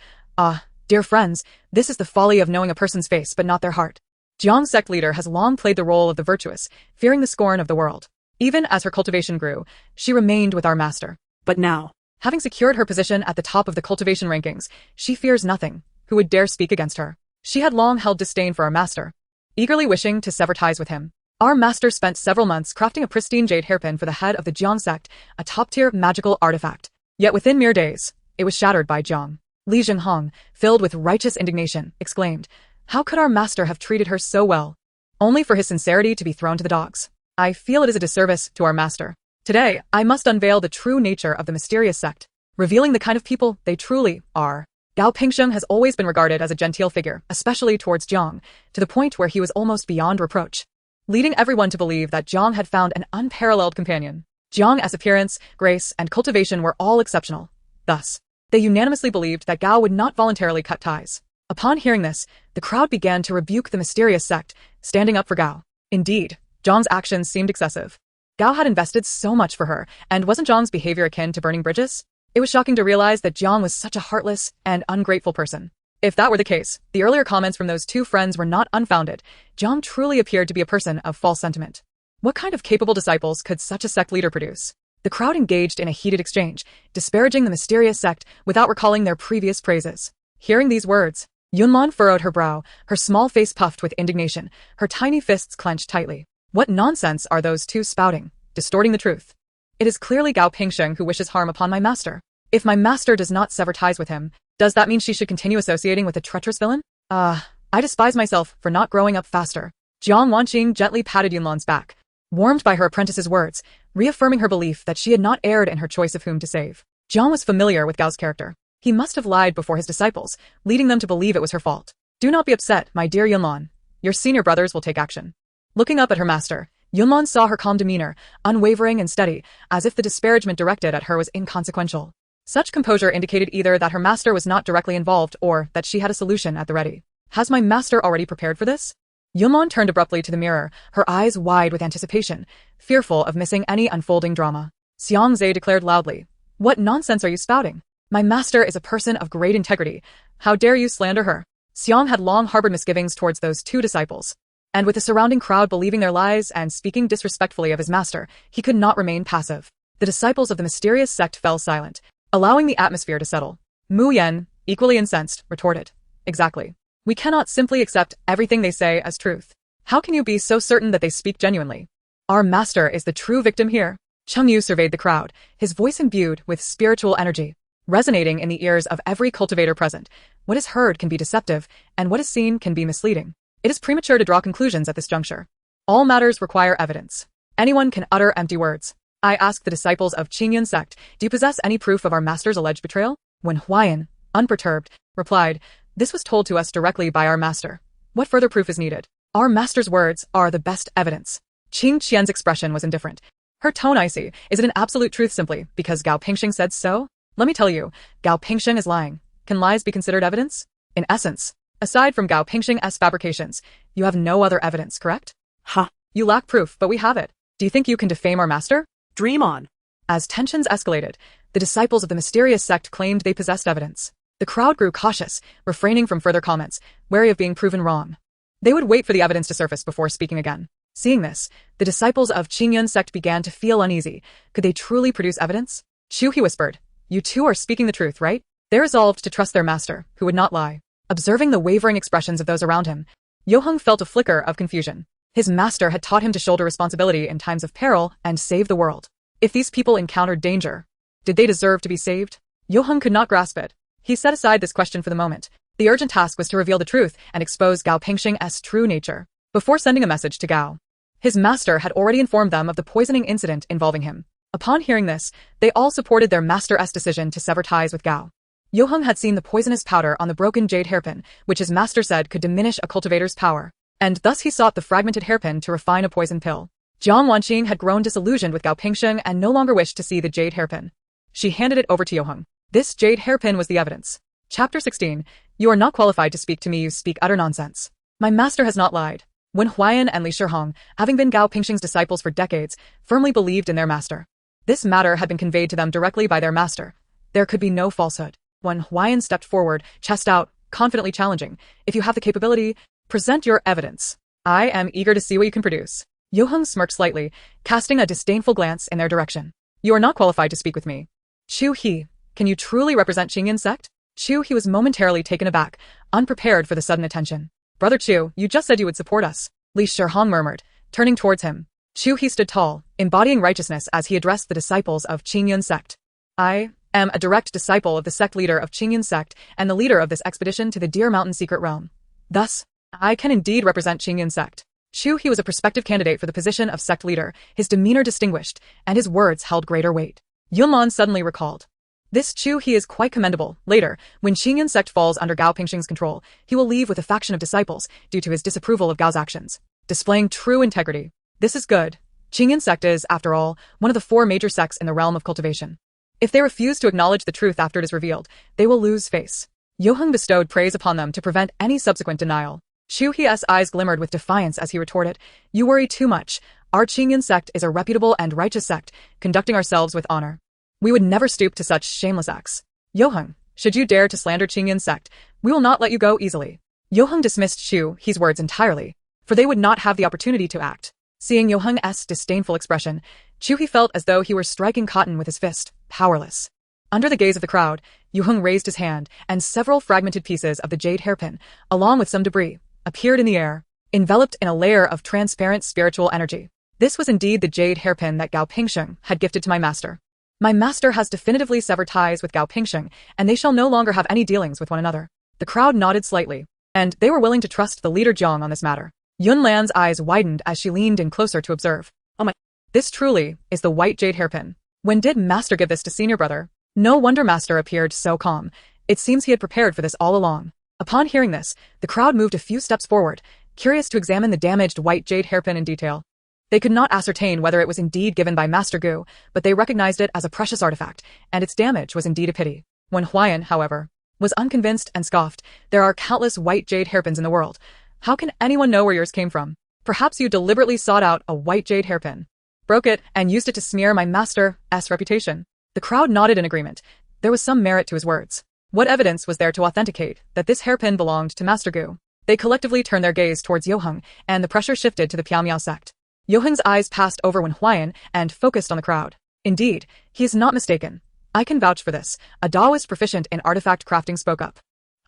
dear friends, this is the folly of knowing a person's face but not their heart. Jiang sect leader has long played the role of the virtuous, fearing the scorn of the world. Even as her cultivation grew, she remained with our master. But now, having secured her position at the top of the cultivation rankings, she fears nothing. Who would dare speak against her? She had long held disdain for our master, eagerly wishing to sever ties with him. Our master spent several months crafting a pristine jade hairpin for the head of the Jiang sect, a top-tier magical artifact. Yet within mere days, it was shattered by Jiang. Li Jinghong, filled with righteous indignation, exclaimed, how could our master have treated her so well? Only for his sincerity to be thrown to the dogs. I feel it is a disservice to our master. Today, I must unveil the true nature of the mysterious sect, revealing the kind of people they truly are. Gu Pingsheng has always been regarded as a genteel figure, especially towards Jiang, to the point where he was almost beyond reproach, leading everyone to believe that Jiang had found an unparalleled companion. Jiang as appearance, grace, and cultivation were all exceptional. Thus, they unanimously believed that Gao would not voluntarily cut ties. Upon hearing this, the crowd began to rebuke the mysterious sect, standing up for Gao. Indeed, Jiang's actions seemed excessive. Gao had invested so much for her, and wasn't Jiang's behavior akin to burning bridges? It was shocking to realize that Jiang was such a heartless and ungrateful person. If that were the case, the earlier comments from those two friends were not unfounded. Jiang truly appeared to be a person of false sentiment. What kind of capable disciples could such a sect leader produce? The crowd engaged in a heated exchange, disparaging the mysterious sect without recalling their previous praises. Hearing these words, Yunlan furrowed her brow, her small face puffed with indignation, her tiny fists clenched tightly. What nonsense are those two spouting, distorting the truth? It is clearly Gu Pingsheng who wishes harm upon my master. If my master does not sever ties with him, does that mean she should continue associating with the treacherous villain? I despise myself for not growing up faster. Jiang Wanqing gently patted Yunlan's back, warmed by her apprentice's words, reaffirming her belief that she had not erred in her choice of whom to save. Jiang was familiar with Gao's character. He must have lied before his disciples, leading them to believe it was her fault. Do not be upset, my dear Yunlan. Your senior brothers will take action. Looking up at her master, Yunlan saw her calm demeanor, unwavering and steady, as if the disparagement directed at her was inconsequential. Such composure indicated either that her master was not directly involved or that she had a solution at the ready. Has my master already prepared for this? Yunlan turned abruptly to the mirror, her eyes wide with anticipation, fearful of missing any unfolding drama. Xianxia declared loudly, what nonsense are you spouting? My master is a person of great integrity. How dare you slander her? Xiang had long harbored misgivings towards those two disciples, and with the surrounding crowd believing their lies and speaking disrespectfully of his master, he could not remain passive. The disciples of the mysterious sect fell silent, allowing the atmosphere to settle. Mu Yan, equally incensed, retorted, exactly. We cannot simply accept everything they say as truth. How can you be so certain that they speak genuinely? Our master is the true victim here. Cheng Yu surveyed the crowd, his voice imbued with spiritual energy, resonating in the ears of every cultivator present. What is heard can be deceptive, and what is seen can be misleading. It is premature to draw conclusions at this juncture. All matters require evidence. Anyone can utter empty words. I asked the disciples of Qingyun Sect, do you possess any proof of our master's alleged betrayal? When Huayan, unperturbed, replied, this was told to us directly by our master. What further proof is needed? Our master's words are the best evidence. Qing Qian's expression was indifferent. Her tone icy. Is it an absolute truth simply because Gu Pingsheng said so? Let me tell you, Gu Pingsheng is lying. Can lies be considered evidence? In essence, aside from Gu Pingsheng's fabrications, you have no other evidence, correct? Ha. You lack proof, but we have it. Do you think you can defame our master? Dream on. As tensions escalated, the disciples of the mysterious sect claimed they possessed evidence. The crowd grew cautious, refraining from further comments, wary of being proven wrong. They would wait for the evidence to surface before speaking again. Seeing this, the disciples of Qingyun Sect began to feel uneasy. Could they truly produce evidence? Chu, he whispered. You two are speaking the truth, right? They resolved to trust their master, who would not lie. Observing the wavering expressions of those around him, Yoheng felt a flicker of confusion. His master had taught him to shoulder responsibility in times of peril and save the world. If these people encountered danger, did they deserve to be saved? Yoheng could not grasp it. He set aside this question for the moment. The urgent task was to reveal the truth and expose Gu Pingsheng's true nature. Before sending a message to Gao, his master had already informed them of the poisoning incident involving him. Upon hearing this, they all supported their master's decision to sever ties with Gao. Yoheng had seen the poisonous powder on the broken jade hairpin, which his master said could diminish a cultivator's power, and thus he sought the fragmented hairpin to refine a poison pill. Jiang Wanqing had grown disillusioned with Gu Pingsheng and no longer wished to see the jade hairpin. She handed it over to Yoheng. This jade hairpin was the evidence. Chapter 16. You are not qualified to speak to me, you speak utter nonsense. My master has not lied. When Huayan and Li Shihong, having been Gu Pingsheng's disciples for decades, firmly believed in their master. This matter had been conveyed to them directly by their master. There could be no falsehood. When Huayan stepped forward, chest out, confidently challenging, if you have the capability, present your evidence. I am eager to see what you can produce. Yoheng smirked slightly, casting a disdainful glance in their direction. You are not qualified to speak with me. Chu He, can you truly represent Qingyun Sect? Chu He was momentarily taken aback, unprepared for the sudden attention. Brother Chu, you just said you would support us. Li Shihong murmured, turning towards him. Chu He stood tall, embodying righteousness as he addressed the disciples of Qingyun Sect. I am a direct disciple of the sect leader of Qingyun Sect and the leader of this expedition to the Deer Mountain Secret Realm. Thus, I can indeed represent Qingyun Sect. Chu He was a prospective candidate for the position of sect leader, his demeanor distinguished, and his words held greater weight. Yunlan suddenly recalled. This Chu He is quite commendable. Later, when Qingyun Sect falls under Gu Pingsheng's control, he will leave with a faction of disciples due to his disapproval of Gao's actions, displaying true integrity. This is good. Qingyun Sect is, after all, one of the 4 major sects in the realm of cultivation. If they refuse to acknowledge the truth after it is revealed, they will lose face. Yoheng bestowed praise upon them to prevent any subsequent denial. Chu He's eyes glimmered with defiance as he retorted, You worry too much. Our Qingyun Sect is a reputable and righteous sect, conducting ourselves with honor. We would never stoop to such shameless acts. Yoheng, should you dare to slander Qingyun Sect, we will not let you go easily. Yoheng dismissed Chu He's words entirely, for they would not have the opportunity to act. Seeing Yoheng's disdainful expression, Chu He felt as though he were striking cotton with his fist, powerless. Under the gaze of the crowd, Yoheng raised his hand, and several fragmented pieces of the jade hairpin, along with some debris, appeared in the air, enveloped in a layer of transparent spiritual energy. This was indeed the jade hairpin that Gu Pingsheng had gifted to my master. My master has definitively severed ties with Gu Pingsheng, and they shall no longer have any dealings with one another. The crowd nodded slightly, and they were willing to trust the leader Jiang on this matter. Yunlan's eyes widened as she leaned in closer to observe. Oh my, this truly is the white jade hairpin. When did master give this to senior brother? No wonder master appeared so calm. It seems he had prepared for this all along. Upon hearing this, the crowd moved a few steps forward, curious to examine the damaged white jade hairpin in detail. They could not ascertain whether it was indeed given by Master Gu, but they recognized it as a precious artifact, and its damage was indeed a pity. When Huayan, however, was unconvinced and scoffed, there are countless white jade hairpins in the world. How can anyone know where yours came from? Perhaps you deliberately sought out a white jade hairpin, broke it, and used it to smear my master's reputation. The crowd nodded in agreement. There was some merit to his words. What evidence was there to authenticate that this hairpin belonged to Master Gu? They collectively turned their gaze towards Yoheng, and the pressure shifted to the Piao sect. Yoheng's eyes passed over Wen Huayan and focused on the crowd. Indeed, he is not mistaken. I can vouch for this. A Taoist proficient in artifact crafting spoke up.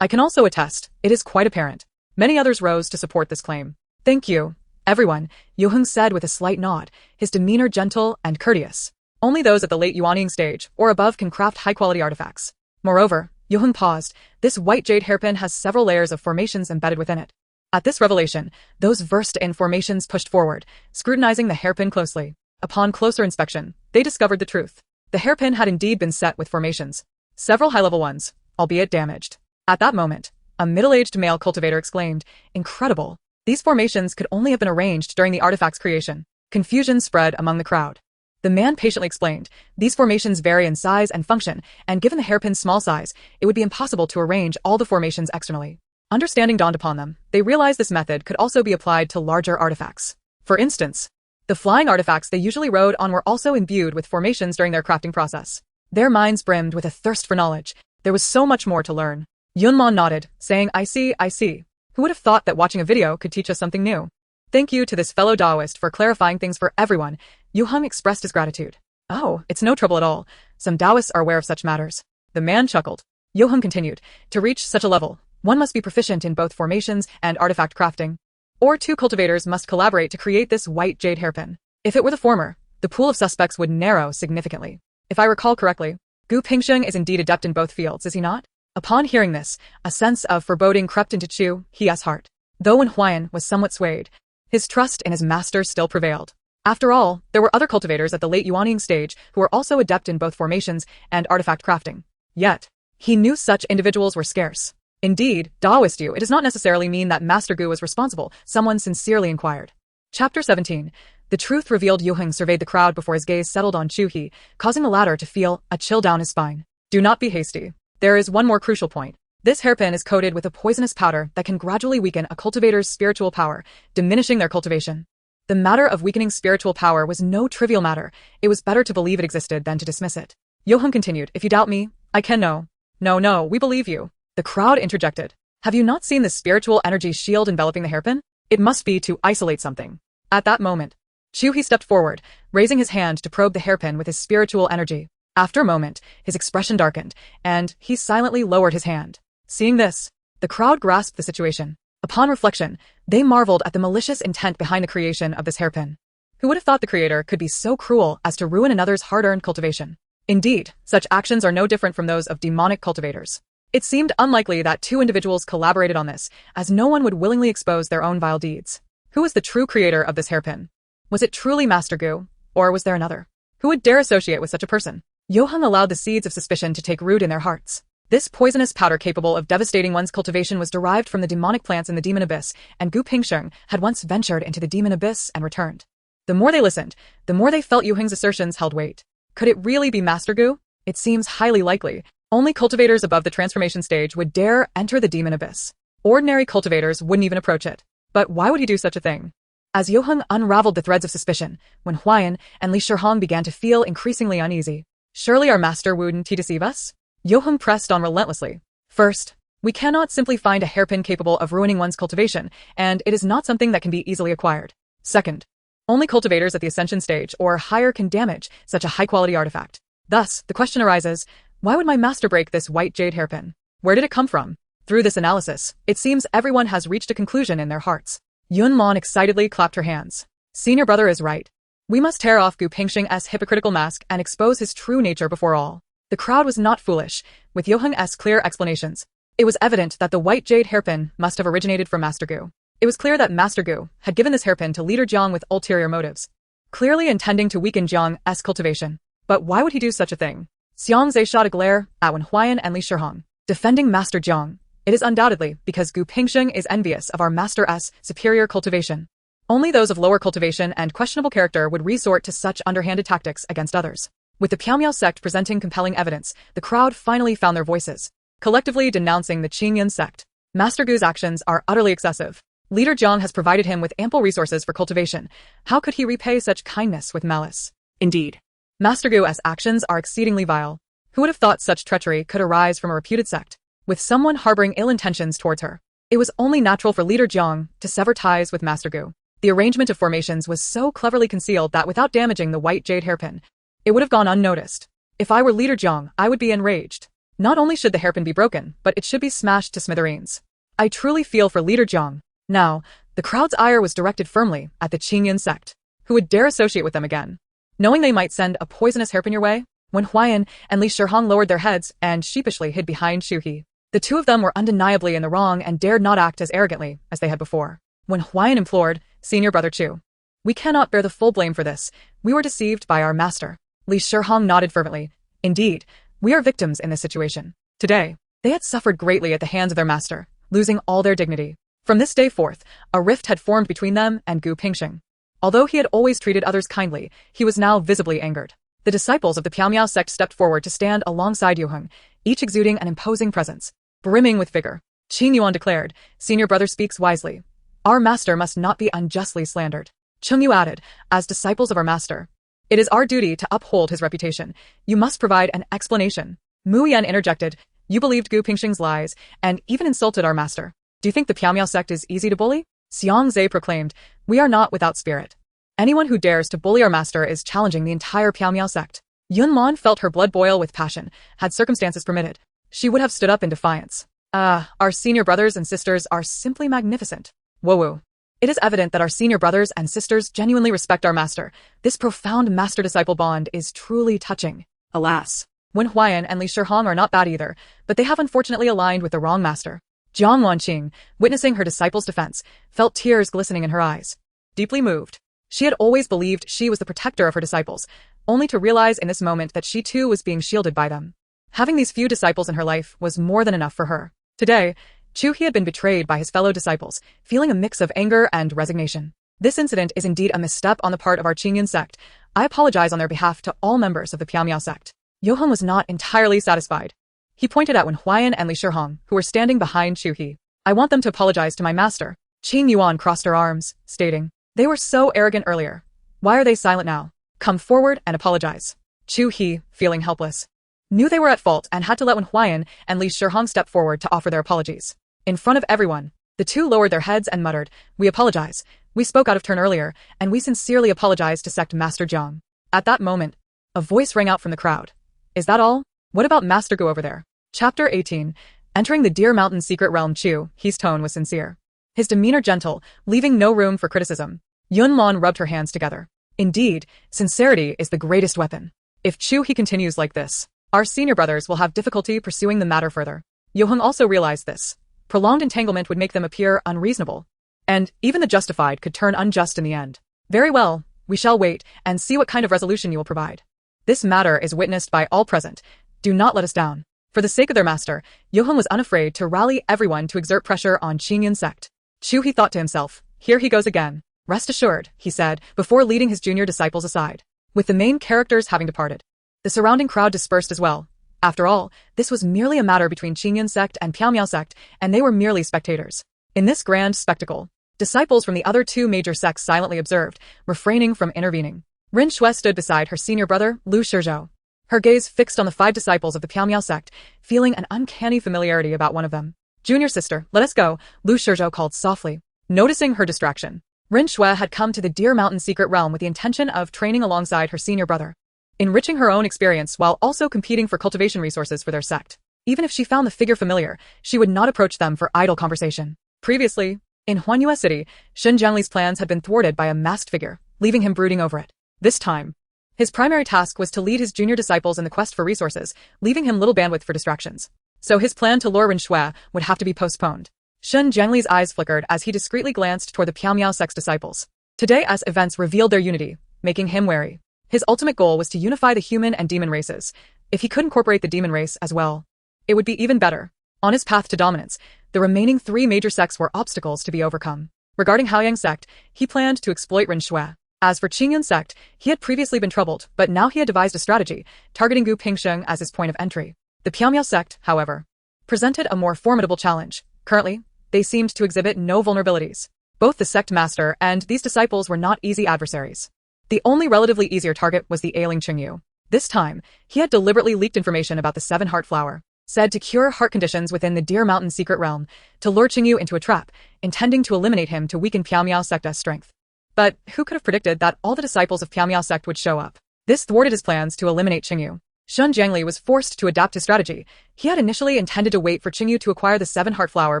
I can also attest, it is quite apparent. Many others rose to support this claim. Thank you, everyone, Yoheng said with a slight nod, his demeanor gentle and courteous. Only those at the late Yuanying stage or above can craft high-quality artifacts. Moreover, Yoheng paused. This white jade hairpin has several layers of formations embedded within it. At this revelation, those versed in formations pushed forward, scrutinizing the hairpin closely. Upon closer inspection, they discovered the truth. The hairpin had indeed been set with formations. Several high-level ones, albeit damaged. At that moment, a middle-aged male cultivator exclaimed, "Incredible! These formations could only have been arranged during the artifact's creation." Confusion spread among the crowd. The man patiently explained, "These formations vary in size and function, and given the hairpin's small size, it would be impossible to arrange all the formations externally." Understanding dawned upon them. They realized this method could also be applied to larger artifacts. For instance, the flying artifacts they usually rode on were also imbued with formations during their crafting process. Their minds brimmed with a thirst for knowledge. There was so much more to learn. Yunlan nodded, saying, I see. Who would have thought that watching a video could teach us something new? Thank you to this fellow Taoist for clarifying things for everyone. Yu Heng expressed his gratitude. Oh, it's no trouble at all. Some Taoists are aware of such matters. The man chuckled. Yu Heng continued, to reach such a level, one must be proficient in both formations and artifact crafting. Or two cultivators must collaborate to create this white jade hairpin. If it were the former, the pool of suspects would narrow significantly. If I recall correctly, Gu Pingsheng is indeed adept in both fields, is he not? Upon hearing this, a sense of foreboding crept into Chu Hi's heart. Though Wen Huayan was somewhat swayed, his trust in his master still prevailed. After all, there were other cultivators at the late Yuanying stage who were also adept in both formations and artifact crafting. Yet, he knew such individuals were scarce. Indeed, Taoist Yu, it does not necessarily mean that Master Gu was responsible, someone sincerely inquired. Chapter 17. The truth revealed. Yu Heng surveyed the crowd before his gaze settled on Chu Hi, causing the latter to feel a chill down his spine. Do not be hasty. There is one more crucial point. This hairpin is coated with a poisonous powder that can gradually weaken a cultivator's spiritual power, diminishing their cultivation. The matter of weakening spiritual power was no trivial matter. It was better to believe it existed than to dismiss it. Yu Heng continued, if you doubt me, I can know. No, we believe you. The crowd interjected. Have you not seen the spiritual energy shield enveloping the hairpin? It must be to isolate something. At that moment, Chu Hi stepped forward, raising his hand to probe the hairpin with his spiritual energy. After a moment, his expression darkened, and he silently lowered his hand. Seeing this, the crowd grasped the situation. Upon reflection, they marveled at the malicious intent behind the creation of this hairpin. Who would have thought the creator could be so cruel as to ruin another's hard-earned cultivation? Indeed, such actions are no different from those of demonic cultivators. It seemed unlikely that two individuals collaborated on this, as no one would willingly expose their own vile deeds. Who was the true creator of this hairpin? Was it truly Master Gu, or was there another? Who would dare associate with such a person? Yu Heng allowed the seeds of suspicion to take root in their hearts. This poisonous powder capable of devastating one's cultivation was derived from the demonic plants in the demon abyss, and Gu Pingsheng had once ventured into the demon abyss and returned. The more they listened, the more they felt Yu Heng's assertions held weight. Could it really be Master Gu? It seems highly likely. Only cultivators above the transformation stage would dare enter the demon abyss. Ordinary cultivators wouldn't even approach it. But why would he do such a thing? As Yu Heng unraveled the threads of suspicion, Wen Huayan and Li Shihong began to feel increasingly uneasy. Surely our master wouldn't he deceive us? Yu Heng pressed on relentlessly. First, we cannot simply find a hairpin capable of ruining one's cultivation, and it is not something that can be easily acquired. Second, only cultivators at the Ascension stage or higher can damage such a high-quality artifact. Thus, the question arises, why would my master break this white jade hairpin? Where did it come from? Through this analysis, it seems everyone has reached a conclusion in their hearts. Yunlan excitedly clapped her hands. Senior brother is right. We must tear off Gu Pingsheng's hypocritical mask and expose his true nature before all. The crowd was not foolish, with Yu Heng's clear explanations. It was evident that the white jade hairpin must have originated from Master Gu. It was clear that Master Gu had given this hairpin to leader Jiang with ulterior motives, clearly intending to weaken Jiang's cultivation. But why would he do such a thing? Xianxia shot a glare at Wen Huayan and Li Shihong, defending Master Jiang. It is undoubtedly because Gu Pingsheng is envious of our Master's superior cultivation. Only those of lower cultivation and questionable character would resort to such underhanded tactics against others. With the Piaomiao sect presenting compelling evidence, the crowd finally found their voices, collectively denouncing the Qingyan sect. Master Gu's actions are utterly excessive. Leader Jiang has provided him with ample resources for cultivation. How could he repay such kindness with malice? Indeed, Master Gu's actions are exceedingly vile. Who would have thought such treachery could arise from a reputed sect, with someone harboring ill intentions towards her? It was only natural for Leader Jiang to sever ties with Master Gu. The arrangement of formations was so cleverly concealed that without damaging the white jade hairpin, it would have gone unnoticed. If I were Leader Jiang, I would be enraged. Not only should the hairpin be broken, but it should be smashed to smithereens. I truly feel for Leader Jiang. Now, the crowd's ire was directed firmly at the Qingyan sect. Who would dare associate with them again? Knowing they might send a poisonous hairpin your way, Wen Huayan and Li Shihong lowered their heads and sheepishly hid behind Chu Hi. The two of them were undeniably in the wrong and dared not act as arrogantly as they had before. Wen Huayan implored, Senior Brother Chu, We cannot bear the full blame for this. We were deceived by our master. Li Shihong nodded fervently. Indeed, we are victims in this situation. Today, they had suffered greatly at the hands of their master, losing all their dignity. From this day forth, a rift had formed between them and Gu Pingsheng. Although he had always treated others kindly, he was now visibly angered. The disciples of the Piao sect stepped forward to stand alongside Yuheng, each exuding an imposing presence, brimming with vigor. Qin Yuan declared, "Senior brother speaks wisely. Our master must not be unjustly slandered." Cheng Yu added, "As disciples of our master, it is our duty to uphold his reputation. You must provide an explanation." Mu Yan interjected, "You believed Gu Pingsheng's lies, and even insulted our master. Do you think the Piao sect is easy to bully?" Xianxia proclaimed, "We are not without spirit. Anyone who dares to bully our master is challenging the entire Piao sect." Yunlan felt her blood boil with passion. Had circumstances permitted, she would have stood up in defiance. Our senior brothers and sisters are simply magnificent. Whoa. It is evident that our senior brothers and sisters genuinely respect our master. This profound master-disciple bond is truly touching. Alas, Wen Huayan and Li Shihong are not bad either, but they have unfortunately aligned with the wrong master. Jiang Wanqing, witnessing her disciple's defense, felt tears glistening in her eyes. Deeply moved, she had always believed she was the protector of her disciples, only to realize in this moment that she too was being shielded by them. Having these few disciples in her life was more than enough for her. Today, Chu He had been betrayed by his fellow disciples, feeling a mix of anger and resignation. This incident is indeed a misstep on the part of our Qingyan sect. I apologize on their behalf to all members of the Piao sect. Yoheng was not entirely satisfied. He pointed at Wen Huayan and Li Shihong, who were standing behind Chu He. "I want them to apologize to my master." Qin Yuan crossed her arms, stating, "They were so arrogant earlier. Why are they silent now? Come forward and apologize." Chu He, feeling helpless, knew they were at fault and had to let Wen Huayan and Li Shihong step forward to offer their apologies. In front of everyone, the two lowered their heads and muttered, "We apologize. We spoke out of turn earlier, and we sincerely apologize to Sect Master Jiang." At that moment, a voice rang out from the crowd. "Is that all? What about Master Gu over there?" Chapter 18. Entering the Deer Mountain secret realm. Chu He's tone was sincere, his demeanor gentle, leaving no room for criticism. Yunlan rubbed her hands together. Indeed, sincerity is the greatest weapon. If Chu He continues like this, our senior brothers will have difficulty pursuing the matter further. Yoheng also realized this. Prolonged entanglement would make them appear unreasonable, and even the justified could turn unjust in the end. "Very well, we shall wait and see what kind of resolution you will provide. This matter is witnessed by all present. Do not let us down." For the sake of their master, Yoheng was unafraid to rally everyone to exert pressure on Qingyan sect. Chu He thought to himself, "Here he goes again." "Rest assured," he said, before leading his junior disciples aside. With the main characters having departed, the surrounding crowd dispersed as well. After all, this was merely a matter between Qingyan sect and Piao sect, and they were merely spectators. In this grand spectacle, disciples from the other two major sects silently observed, refraining from intervening. Rin Xue stood beside her senior brother, Lu Shizhou, her gaze fixed on the 5 disciples of the Piao sect, feeling an uncanny familiarity about one of them. "Junior sister, let us go," Lu Shizhou called softly. Noticing her distraction, Rin Xue had come to the Deer Mountain secret realm with the intention of training alongside her senior brother, enriching her own experience while also competing for cultivation resources for their sect. Even if she found the figure familiar, she would not approach them for idle conversation. Previously, in Huanyue City, Shen Jiangli's plans had been thwarted by a masked figure, leaving him brooding over it. This time, his primary task was to lead his junior disciples in the quest for resources, leaving him little bandwidth for distractions. So his plan to lure Rin Xue would have to be postponed. Shen Jiangli's eyes flickered as he discreetly glanced toward the Piao sect's disciples. Today as events revealed their unity, making him wary. His ultimate goal was to unify the human and demon races. If he could incorporate the demon race as well, it would be even better. On his path to dominance, the remaining 3 major sects were obstacles to be overcome. Regarding Haoyang sect, he planned to exploit Rin Xue. As for Qingyan sect, he had previously been troubled, but now he had devised a strategy, targeting Gu Pingsheng as his point of entry. The Piao sect, however, presented a more formidable challenge. Currently, they seemed to exhibit no vulnerabilities. Both the sect master and these disciples were not easy adversaries. The only relatively easier target was the ailing Qingyu. This time, he had deliberately leaked information about the 7-heart flower, said to cure heart conditions within the Deer Mountain secret realm, to lure Qingyu into a trap, intending to eliminate him to weaken Piao sect's strength. But who could have predicted that all the disciples of Piao sect would show up? This thwarted his plans to eliminate Qingyu. Shen Jiangli was forced to adapt his strategy. He had initially intended to wait for Qingyu to acquire the 7-heart flower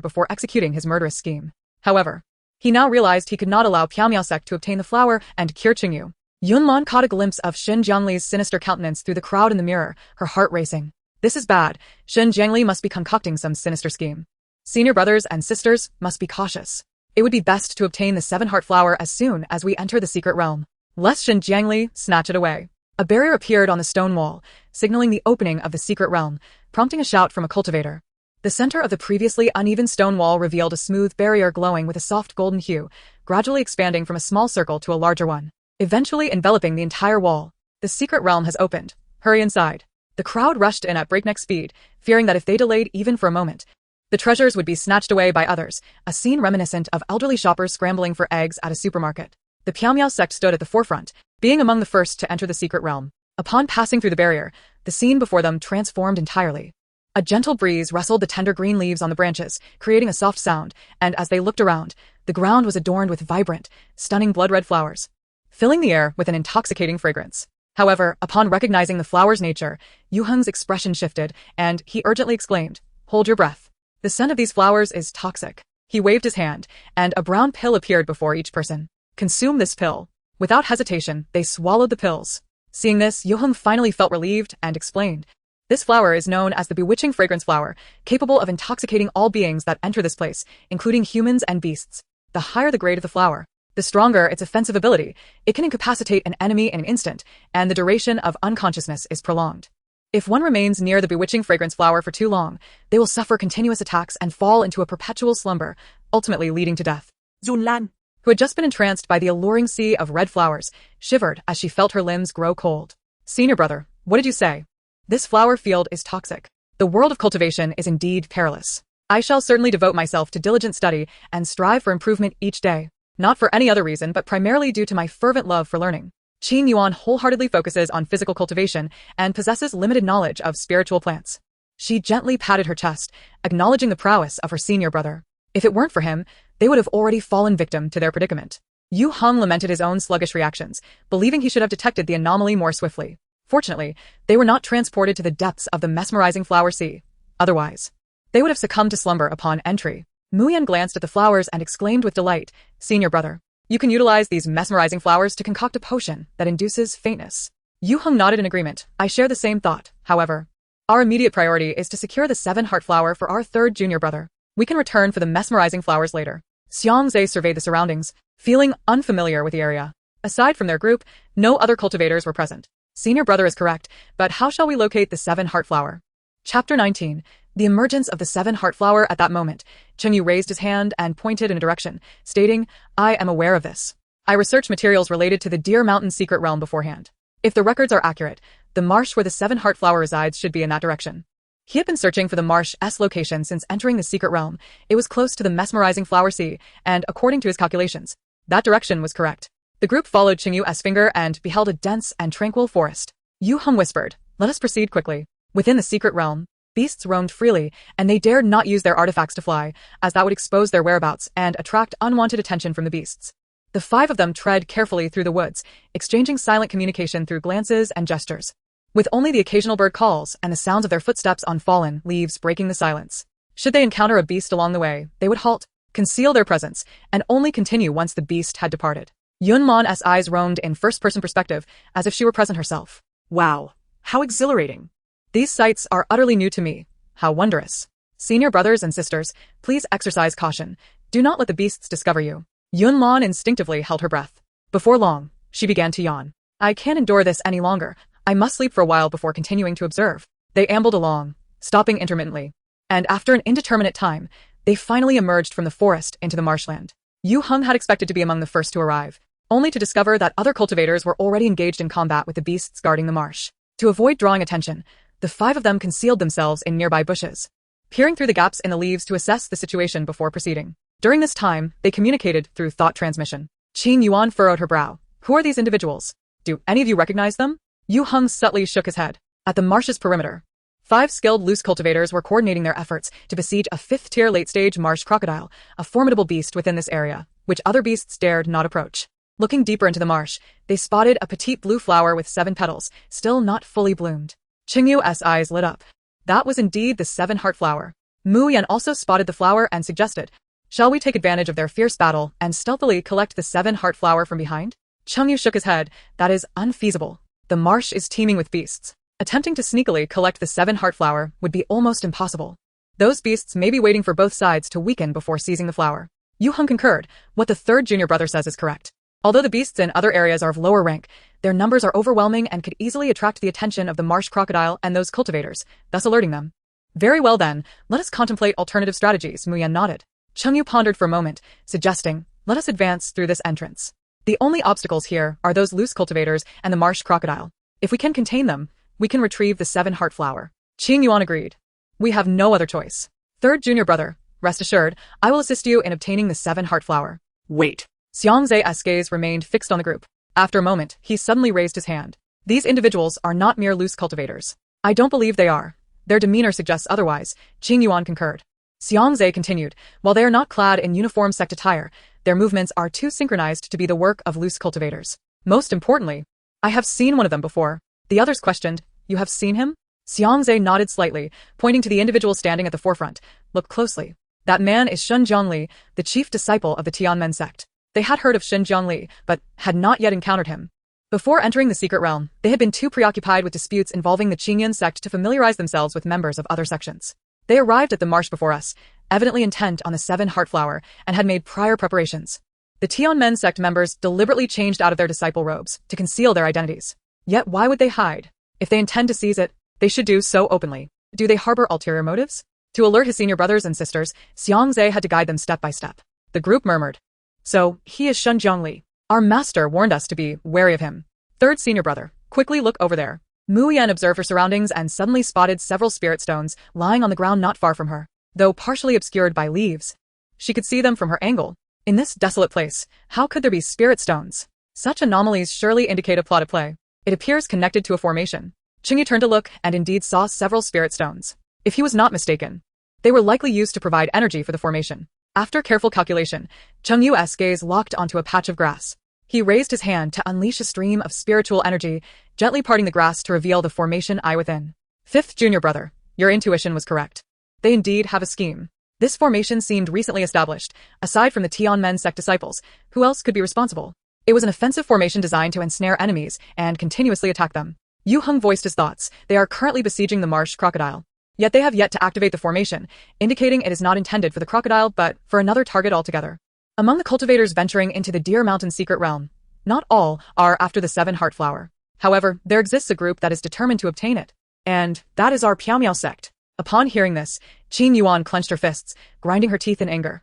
before executing his murderous scheme. However, he now realized he could not allow Piao sect to obtain the flower and cure Qingyu. Yunlan caught a glimpse of Shen Jiangli's sinister countenance through the crowd in the mirror, her heart racing. This is bad. Shen Jiangli must be concocting some sinister scheme. Senior brothers and sisters must be cautious. It would be best to obtain the seven-heart flower as soon as we enter the secret realm, lest Shen Jiangli snatch it away. A barrier appeared on the stone wall, signaling the opening of the secret realm, prompting a shout from a cultivator. The center of the previously uneven stone wall revealed a smooth barrier glowing with a soft golden hue, gradually expanding from a small circle to a larger one, eventually enveloping the entire wall. The secret realm has opened. Hurry inside. The crowd rushed in at breakneck speed, fearing that if they delayed even for a moment, the treasures would be snatched away by others, a scene reminiscent of elderly shoppers scrambling for eggs at a supermarket. The Piaomiao sect stood at the forefront, being among the first to enter the secret realm. Upon passing through the barrier, the scene before them transformed entirely. A gentle breeze rustled the tender green leaves on the branches, creating a soft sound, and as they looked around, the ground was adorned with vibrant, stunning blood-red flowers, filling the air with an intoxicating fragrance. However, upon recognizing the flower's nature, Yu Heng's expression shifted, and he urgently exclaimed, "Hold your breath. The scent of these flowers is toxic." He waved his hand, and a brown pill appeared before each person. "Consume this pill." Without hesitation, they swallowed the pills. Seeing this, Yu Heng finally felt relieved and explained, "This flower is known as the bewitching fragrance flower, capable of intoxicating all beings that enter this place, including humans and beasts. The higher the grade of the flower, the stronger its offensive ability. It can incapacitate an enemy in an instant, and the duration of unconsciousness is prolonged. If one remains near the bewitching fragrance flower for too long, they will suffer continuous attacks and fall into a perpetual slumber, ultimately leading to death." Yunlan, who had just been entranced by the alluring sea of red flowers, shivered as she felt her limbs grow cold. "Senior brother, what did you say?" "This flower field is toxic. The world of cultivation is indeed perilous. I shall certainly devote myself to diligent study and strive for improvement each day, not for any other reason but primarily due to my fervent love for learning." Qin Yuan wholeheartedly focuses on physical cultivation and possesses limited knowledge of spiritual plants. She gently patted her chest, acknowledging the prowess of her senior brother. If it weren't for him, they would have already fallen victim to their predicament. Yu Heng lamented his own sluggish reactions, believing he should have detected the anomaly more swiftly. Fortunately, they were not transported to the depths of the mesmerizing flower sea. Otherwise, they would have succumbed to slumber upon entry. Mu Yan glanced at the flowers and exclaimed with delight, "Senior brother, you can utilize these mesmerizing flowers to concoct a potion that induces faintness." Yu Heng nodded in agreement. "I share the same thought. However, our immediate priority is to secure the seven-heart flower for our third junior brother. We can return for the mesmerizing flowers later." Xianxia surveyed the surroundings, feeling unfamiliar with the area. Aside from their group, no other cultivators were present. Senior brother is correct, but how shall we locate the seven-heart flower? Chapter 19. The emergence of the seven-heart flower. At that moment, Chengyu raised his hand and pointed in a direction, stating, "I am aware of this. I researched materials related to the Deer Mountain secret realm beforehand. If the records are accurate, the marsh where the seven-heart flower resides should be in that direction." He had been searching for the marsh's location since entering the secret realm. It was close to the mesmerizing flower sea, and according to his calculations, that direction was correct. The group followed Qingyu's finger and beheld a dense and tranquil forest. Yu Heng whispered, "Let us proceed quickly." Within the secret realm, beasts roamed freely, and they dared not use their artifacts to fly, as that would expose their whereabouts and attract unwanted attention from the beasts. The five of them tread carefully through the woods, exchanging silent communication through glances and gestures, with only the occasional bird calls and the sounds of their footsteps on fallen leaves breaking the silence. Should they encounter a beast along the way, they would halt, conceal their presence, and only continue once the beast had departed. Yunman's eyes roamed in first-person perspective, as if she were present herself. Wow, how exhilarating. These sights are utterly new to me. How wondrous. Senior brothers and sisters, please exercise caution. Do not let the beasts discover you. Yunlan instinctively held her breath. Before long, she began to yawn. "I can't endure this any longer. I must sleep for a while before continuing to observe." They ambled along, stopping intermittently. And after an indeterminate time, they finally emerged from the forest into the marshland. Yu Heng had expected to be among the first to arrive, only to discover that other cultivators were already engaged in combat with the beasts guarding the marsh. To avoid drawing attention, the five of them concealed themselves in nearby bushes, peering through the gaps in the leaves to assess the situation before proceeding. During this time, they communicated through thought transmission. Qin Yuan furrowed her brow. "Who are these individuals? Do any of you recognize them?" Yu Heng subtly shook his head. At the marsh's perimeter, 5 skilled loose cultivators were coordinating their efforts to besiege a 5th-tier late-stage marsh crocodile, a formidable beast within this area, which other beasts dared not approach. Looking deeper into the marsh, they spotted a petite blue flower with 7 petals, still not fully bloomed. Qingyu's eyes lit up. That was indeed the 7-heart flower. Mu Yan also spotted the flower and suggested, "Shall we take advantage of their fierce battle and stealthily collect the 7-heart flower from behind?" Chengyu shook his head. "That is unfeasible. The marsh is teeming with beasts. Attempting to sneakily collect the 7-heart flower would be almost impossible. Those beasts may be waiting for both sides to weaken before seizing the flower. Yu Heng concurred. What the third junior brother says is correct. Although the beasts in other areas are of lower rank, their numbers are overwhelming and could easily attract the attention of the marsh crocodile and those cultivators, thus alerting them. Very well then, let us contemplate alternative strategies, Mu Yan nodded. Cheng Yu pondered for a moment, suggesting, let us advance through this entrance. The only obstacles here are those loose cultivators and the marsh crocodile. If we can contain them, we can retrieve the 7-heart flower. Qing Yuan agreed. We have no other choice. Third junior brother, rest assured, I will assist you in obtaining the 7-heart flower. Wait. Xianxia's gaze remained fixed on the group. After a moment, he suddenly raised his hand. These individuals are not mere loose cultivators. I don't believe they are. Their demeanor suggests otherwise, Qing Yuan concurred. Xianxia continued, while they are not clad in uniform sect attire, their movements are too synchronized to be the work of loose cultivators. Most importantly, I have seen one of them before. The others questioned, you have seen him? Xianxia nodded slightly, pointing to the individual standing at the forefront. Look closely. That man is Shun Jiangli, the chief disciple of the Tianmen sect. They had heard of Shun Jiangli, but had not yet encountered him. Before entering the secret realm, they had been too preoccupied with disputes involving the Qingyan sect to familiarize themselves with members of other sections. They arrived at the marsh before us, evidently intent on the 7-heart flower, and had made prior preparations. The Tianmen sect members deliberately changed out of their disciple robes to conceal their identities. Yet why would they hide? If they intend to seize it, they should do so openly. Do they harbor ulterior motives? To alert his senior brothers and sisters, Xianxia had to guide them step by step. The group murmured. So, he is Shun Jiangli. Our master warned us to be wary of him. Third senior brother, quickly look over there. Mu Yan observed her surroundings and suddenly spotted several spirit stones lying on the ground not far from her. Though partially obscured by leaves, she could see them from her angle. In this desolate place, how could there be spirit stones? Such anomalies surely indicate a plot at play. It appears connected to a formation. Qingyu turned to look and indeed saw several spirit stones. If he was not mistaken, they were likely used to provide energy for the formation. After careful calculation, Cheng Yu's gaze locked onto a patch of grass. He raised his hand to unleash a stream of spiritual energy, gently parting the grass to reveal the formation eye within. Fifth junior brother, your intuition was correct. They indeed have a scheme. This formation seemed recently established. Aside from the Tianmen sect disciples, who else could be responsible? It was an offensive formation designed to ensnare enemies and continuously attack them. Yu Heng voiced his thoughts. They are currently besieging the marsh crocodile. Yet they have yet to activate the formation, indicating it is not intended for the crocodile but for another target altogether. Among the cultivators venturing into the Deer Mountain secret realm, not all are after the 7-heart flower. However, there exists a group that is determined to obtain it. And that is our Piao Miao sect. Upon hearing this, Qing Yuan clenched her fists, grinding her teeth in anger.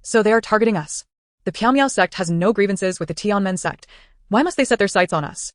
So they are targeting us. The Piao Miao sect has no grievances with the Tianmen sect. Why must they set their sights on us?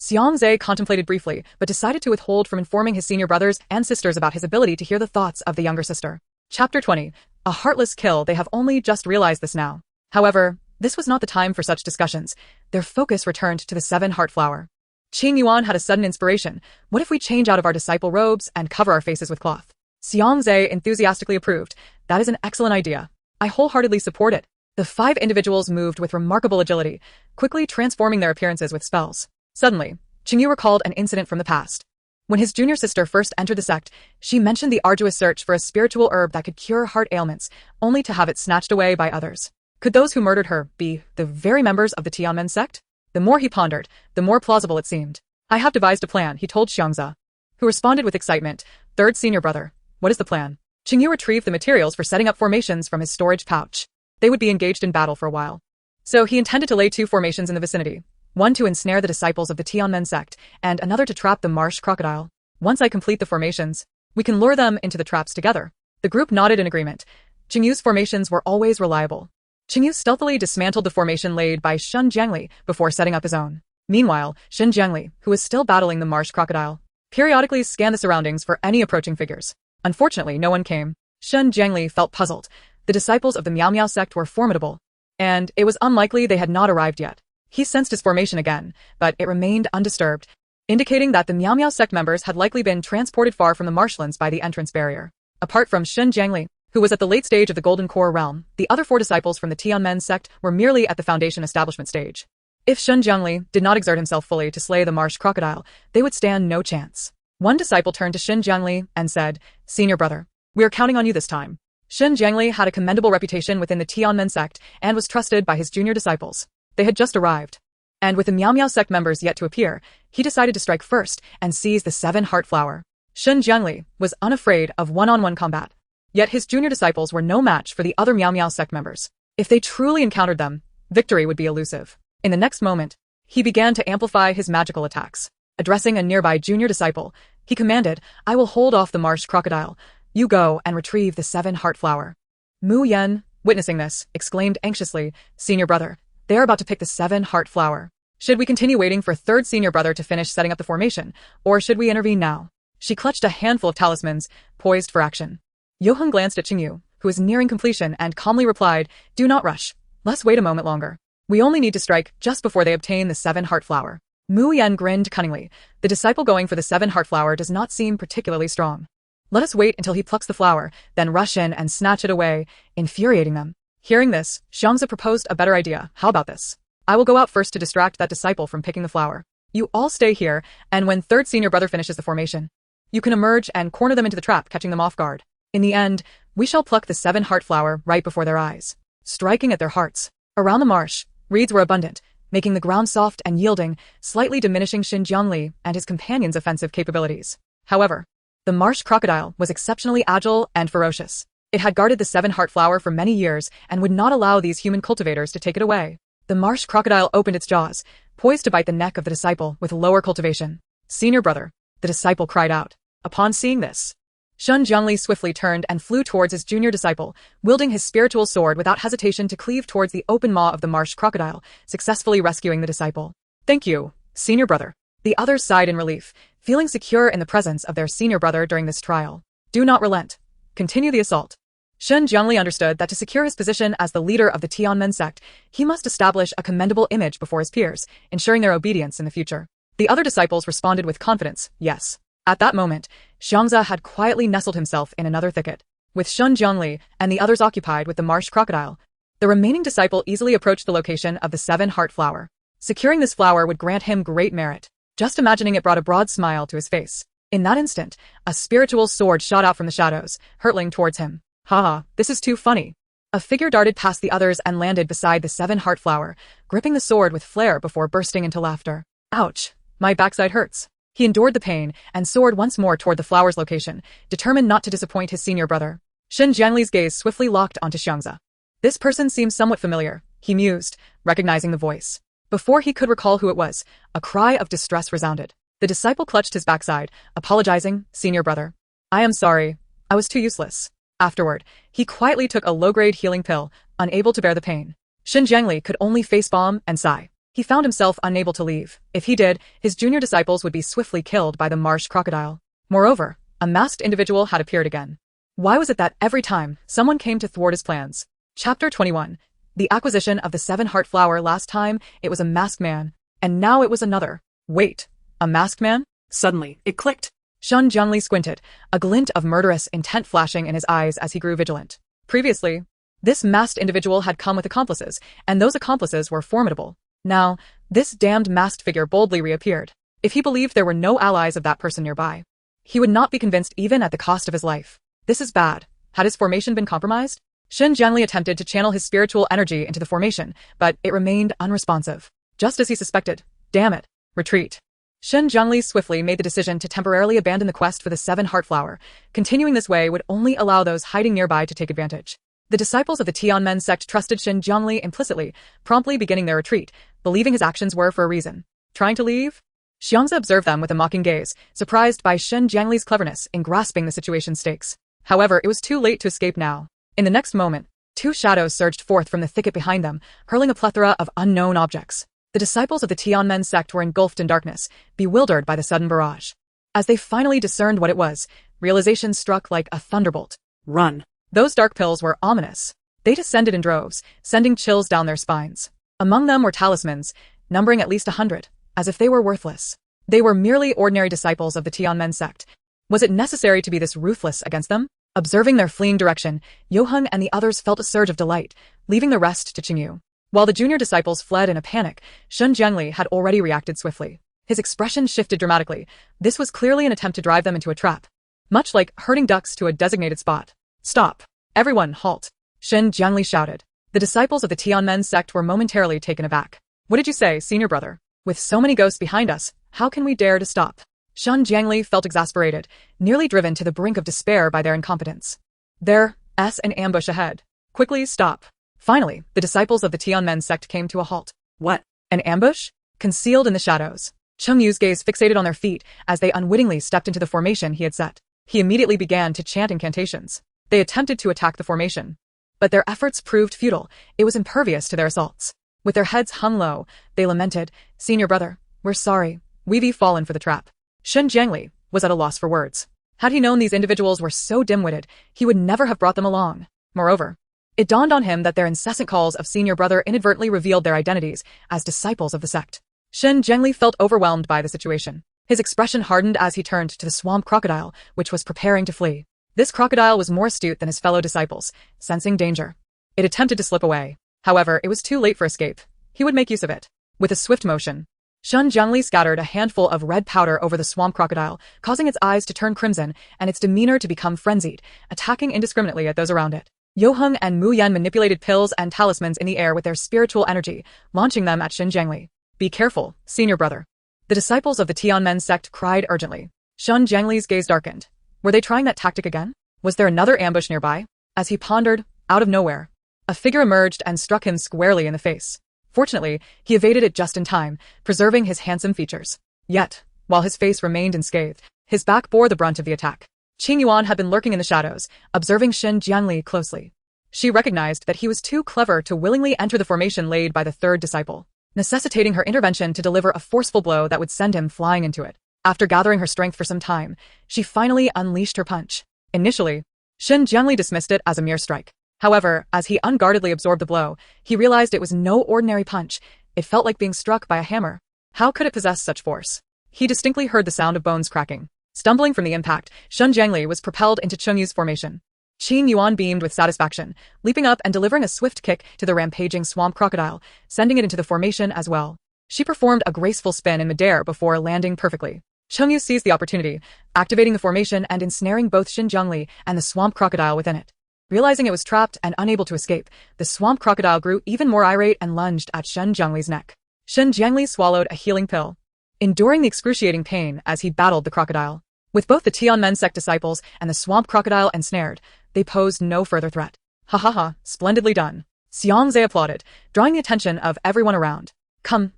Xianxia contemplated briefly, but decided to withhold from informing his senior brothers and sisters about his ability to hear the thoughts of the younger sister. Chapter 20. A heartless kill. They have only just realized this now. However, this was not the time for such discussions. Their focus returned to the 7-heart flower. Qing Yuan had a sudden inspiration. What if we change out of our disciple robes and cover our faces with cloth? Xianxia enthusiastically approved. That is an excellent idea. I wholeheartedly support it. The 5 individuals moved with remarkable agility, quickly transforming their appearances with spells. Suddenly, Qingyu recalled an incident from the past. When his junior sister first entered the sect, she mentioned the arduous search for a spiritual herb that could cure heart ailments, only to have it snatched away by others. Could those who murdered her be the very members of the Tianmen sect? The more he pondered, the more plausible it seemed. I have devised a plan, he told Xianxia, who responded with excitement. Third senior brother, what is the plan? Qingyu retrieved the materials for setting up formations from his storage pouch. They would be engaged in battle for a while. So he intended to lay 2 formations in the vicinity. One to ensnare the disciples of the Tianmen sect, and another to trap the marsh crocodile. Once I complete the formations, we can lure them into the traps together. The group nodded in agreement. Qingyu's formations were always reliable. Qingyu stealthily dismantled the formation laid by Shun Jiangli before setting up his own. Meanwhile, Shun Jiangli, who was still battling the marsh crocodile, periodically scanned the surroundings for any approaching figures. Unfortunately, no one came. Shun Jiangli felt puzzled. The disciples of the Miao Miao sect were formidable, and it was unlikely they had not arrived yet. He sensed his formation again, but it remained undisturbed, indicating that the Miao Miao sect members had likely been transported far from the marshlands by the entrance barrier. Apart from Shun Jiangli, who was at the late stage of the Golden Core realm, the other 4 disciples from the Tianmen sect were merely at the foundation establishment stage. If Shun Jiangli did not exert himself fully to slay the marsh crocodile, they would stand no chance. One disciple turned to Shun Jiangli and said, Senior brother, we are counting on you this time. Shun Jiangli had a commendable reputation within the Tianmen sect and was trusted by his junior disciples. They had just arrived. And with the Miao Miao sect members yet to appear, he decided to strike first and seize the 7-heart flower. Shun Jiangli was unafraid of one-on-one combat. Yet his junior disciples were no match for the other Miao Miao sect members. If they truly encountered them, victory would be elusive. In the next moment, he began to amplify his magical attacks. Addressing a nearby junior disciple, he commanded, "I will hold off the marsh crocodile. You go and retrieve the 7-heart flower." Mu Yen, witnessing this, exclaimed anxiously, "Senior brother, they are about to pick the 7-heart flower. Should we continue waiting for third senior brother to finish setting up the formation, or should we intervene now?" She clutched a handful of talismans, poised for action. Yohun glanced at Qingyu, who was nearing completion, and calmly replied, "Do not rush. Let's wait a moment longer. We only need to strike just before they obtain the 7-heart flower." Mu Yen grinned cunningly. The disciple going for the 7-heart flower does not seem particularly strong. Let us wait until he plucks the flower, then rush in and snatch it away, infuriating them. Hearing this, xianxia proposed a better idea. "How about this? I will go out first to distract that disciple from picking the flower. You all stay here, and when third senior brother finishes the formation, you can emerge and corner them into the trap, catching them off guard. In the end, we shall pluck the 7-heart flower right before their eyes." Striking at their hearts. Around the marsh, reeds were abundant, making the ground soft and yielding, slightly diminishing Xin Jiangli and his companions' offensive capabilities. However, the marsh crocodile was exceptionally agile and ferocious. It had guarded the 7-heart flower for many years and would not allow these human cultivators to take it away. The marsh crocodile opened its jaws, poised to bite the neck of the disciple with lower cultivation. "Senior brother," the disciple cried out. Upon seeing this, Xin Jiangli swiftly turned and flew towards his junior disciple, wielding his spiritual sword without hesitation to cleave towards the open maw of the marsh crocodile, successfully rescuing the disciple. "Thank you, senior brother." The others sighed in relief, feeling secure in the presence of their senior brother during this trial. "Do not relent. Continue the assault." Xin Jiangli understood that to secure his position as the leader of the Tianmen sect, he must establish a commendable image before his peers, ensuring their obedience in the future. The other disciples responded with confidence, "Yes." At that moment, xianxia had quietly nestled himself in another thicket. With Xin Jiangli and the others occupied with the marsh crocodile, the remaining disciple easily approached the location of the 7-heart flower. Securing this flower would grant him great merit. Just imagining it brought a broad smile to his face. In that instant, a spiritual sword shot out from the shadows, hurtling towards him. "Haha, this is too funny." A figure darted past the others and landed beside the 7-heart flower, gripping the sword with flair before bursting into laughter. "Ouch, my backside hurts." He endured the pain and soared once more toward the flower's location, determined not to disappoint his senior brother. Xin Jiangli's gaze swiftly locked onto xianxia. "This person seems somewhat familiar," he mused, recognizing the voice. Before he could recall who it was, a cry of distress resounded. The disciple clutched his backside, apologizing, "Senior brother. I am sorry. I was too useless." Afterward, he quietly took a low-grade healing pill, unable to bear the pain. Xin Jiangli could only facepalm and sigh. He found himself unable to leave. If he did, his junior disciples would be swiftly killed by the marsh crocodile. Moreover, a masked individual had appeared again. Why was it that every time someone came to thwart his plans? Chapter 21. The acquisition of the 7-heart flower. Last time, it was a masked man, and now it was another. Wait, a masked man? Suddenly, it clicked. Xin Jiangli squinted, a glint of murderous intent flashing in his eyes as he grew vigilant. Previously, this masked individual had come with accomplices, and those accomplices were formidable. Now, this damned masked figure boldly reappeared. If he believed there were no allies of that person nearby, he would not be convinced even at the cost of his life. This is bad. Had his formation been compromised? Xin Jiangli attempted to channel his spiritual energy into the formation, but it remained unresponsive. Just as he suspected. Damn it. Retreat. Xin Jiangli swiftly made the decision to temporarily abandon the quest for the 7-heart flower. Continuing this way would only allow those hiding nearby to take advantage. The disciples of the Tianmen sect trusted Xin Jiangli implicitly, promptly beginning their retreat, believing his actions were for a reason. Trying to leave? Xianxia observed them with a mocking gaze, surprised by Xin Jiangli's cleverness in grasping the situation's stakes. However, it was too late to escape now. In the next moment, two shadows surged forth from the thicket behind them, hurling a plethora of unknown objects. The disciples of the Tianmen sect were engulfed in darkness, bewildered by the sudden barrage. As they finally discerned what it was, realization struck like a thunderbolt. Run. Those dark pills were ominous. They descended in droves, sending chills down their spines. Among them were talismans, numbering at least 100, as if they were worthless. They were merely ordinary disciples of the Tianmen sect. Was it necessary to be this ruthless against them? Observing their fleeing direction, Yohun and the others felt a surge of delight, leaving the rest to Qingyu. While the junior disciples fled in a panic, Xin Jiangli had already reacted swiftly. His expression shifted dramatically. This was clearly an attempt to drive them into a trap. Much like herding ducks to a designated spot. "Stop. Everyone, halt." Xin Jiangli shouted. The disciples of the Tianmen sect were momentarily taken aback. "What did you say, senior brother? With so many ghosts behind us, how can we dare to stop?" Xin Jiangli felt exasperated, nearly driven to the brink of despair by their incompetence. "There's an ambush ahead. Quickly stop." Finally, the disciples of the Tianmen sect came to a halt. What? An ambush? Concealed in the shadows. Cheng Yu's gaze fixated on their feet as they unwittingly stepped into the formation he had set. He immediately began to chant incantations. They attempted to attack the formation, but their efforts proved futile. It was impervious to their assaults. With their heads hung low, they lamented, "Senior brother, we're sorry. We've fallen for the trap." Shen Jiangli was at a loss for words. Had he known these individuals were so dim-witted, he would never have brought them along. Moreover, it dawned on him that their incessant calls of senior brother inadvertently revealed their identities as disciples of the sect. Shen Jiangli felt overwhelmed by the situation. His expression hardened as he turned to the swamp crocodile, which was preparing to flee. This crocodile was more astute than his fellow disciples, sensing danger. It attempted to slip away. However, it was too late for escape. He would make use of it. With a swift motion, Shen Jiangli scattered a handful of red powder over the swamp crocodile, causing its eyes to turn crimson and its demeanor to become frenzied, attacking indiscriminately at those around it. Yoheng and Mu Yan manipulated pills and talismans in the air with their spiritual energy, launching them at Shen Jiangli. "Be careful, senior brother." The disciples of the Tianmen sect cried urgently. Shen Jiangli's gaze darkened. Were they trying that tactic again? Was there another ambush nearby? As he pondered, out of nowhere, a figure emerged and struck him squarely in the face. Fortunately, he evaded it just in time, preserving his handsome features. Yet, while his face remained unscathed, his back bore the brunt of the attack. Qing Yuan had been lurking in the shadows, observing Shen Jiangli closely. She recognized that he was too clever to willingly enter the formation laid by the third disciple, necessitating her intervention to deliver a forceful blow that would send him flying into it. After gathering her strength for some time, she finally unleashed her punch. Initially, Shen Jiangli dismissed it as a mere strike. However, as he unguardedly absorbed the blow, he realized it was no ordinary punch. It felt like being struck by a hammer. How could it possess such force? He distinctly heard the sound of bones cracking. Stumbling from the impact, Shen Jiangli was propelled into Cheng Yu's formation. Qing Yuan beamed with satisfaction, leaping up and delivering a swift kick to the rampaging swamp crocodile, sending it into the formation as well. She performed a graceful spin in midair before landing perfectly. Cheng Yu seized the opportunity, activating the formation and ensnaring both Shen Jiangli and the swamp crocodile within it. Realizing it was trapped and unable to escape, the swamp crocodile grew even more irate and lunged at Shen Jiangli's neck. Shen Jiangli swallowed a healing pill, enduring the excruciating pain as he battled the crocodile. With both the Tianmen sect disciples and the swamp crocodile ensnared, they posed no further threat. "Ha ha ha, splendidly done." xianxia applauded, drawing the attention of everyone around. Come,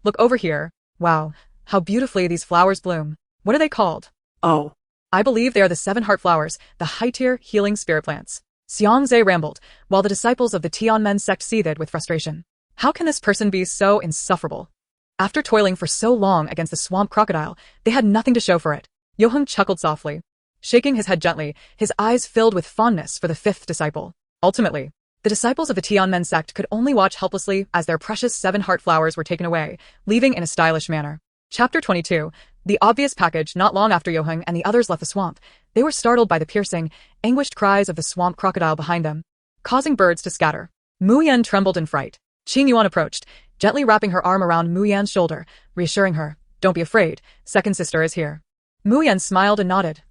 look over here. Wow, how beautifully these flowers bloom. What are they called?" "Oh, "I believe they are the 7 heart flowers, the high-tier healing spirit plants." xianxia rambled, while the disciples of the Tianmen sect seethed with frustration. How can this person be so insufferable? After toiling for so long against the swamp crocodile, they had nothing to show for it. Yoheng chuckled softly, shaking his head gently, his eyes filled with fondness for the 5th disciple. Ultimately, the disciples of the Tianmen sect could only watch helplessly as their precious 7 heart flowers were taken away, leaving in a stylish manner. Chapter 22. The obvious package. Not long after Yoheng and the others left the swamp, they were startled by the piercing, anguished cries of the swamp crocodile behind them, causing birds to scatter. Mu Yan trembled in fright. Qing Yuan approached, gently wrapping her arm around Mu Yan's shoulder, reassuring her, "Don't be afraid, second sister is here." Mu Yan smiled and nodded.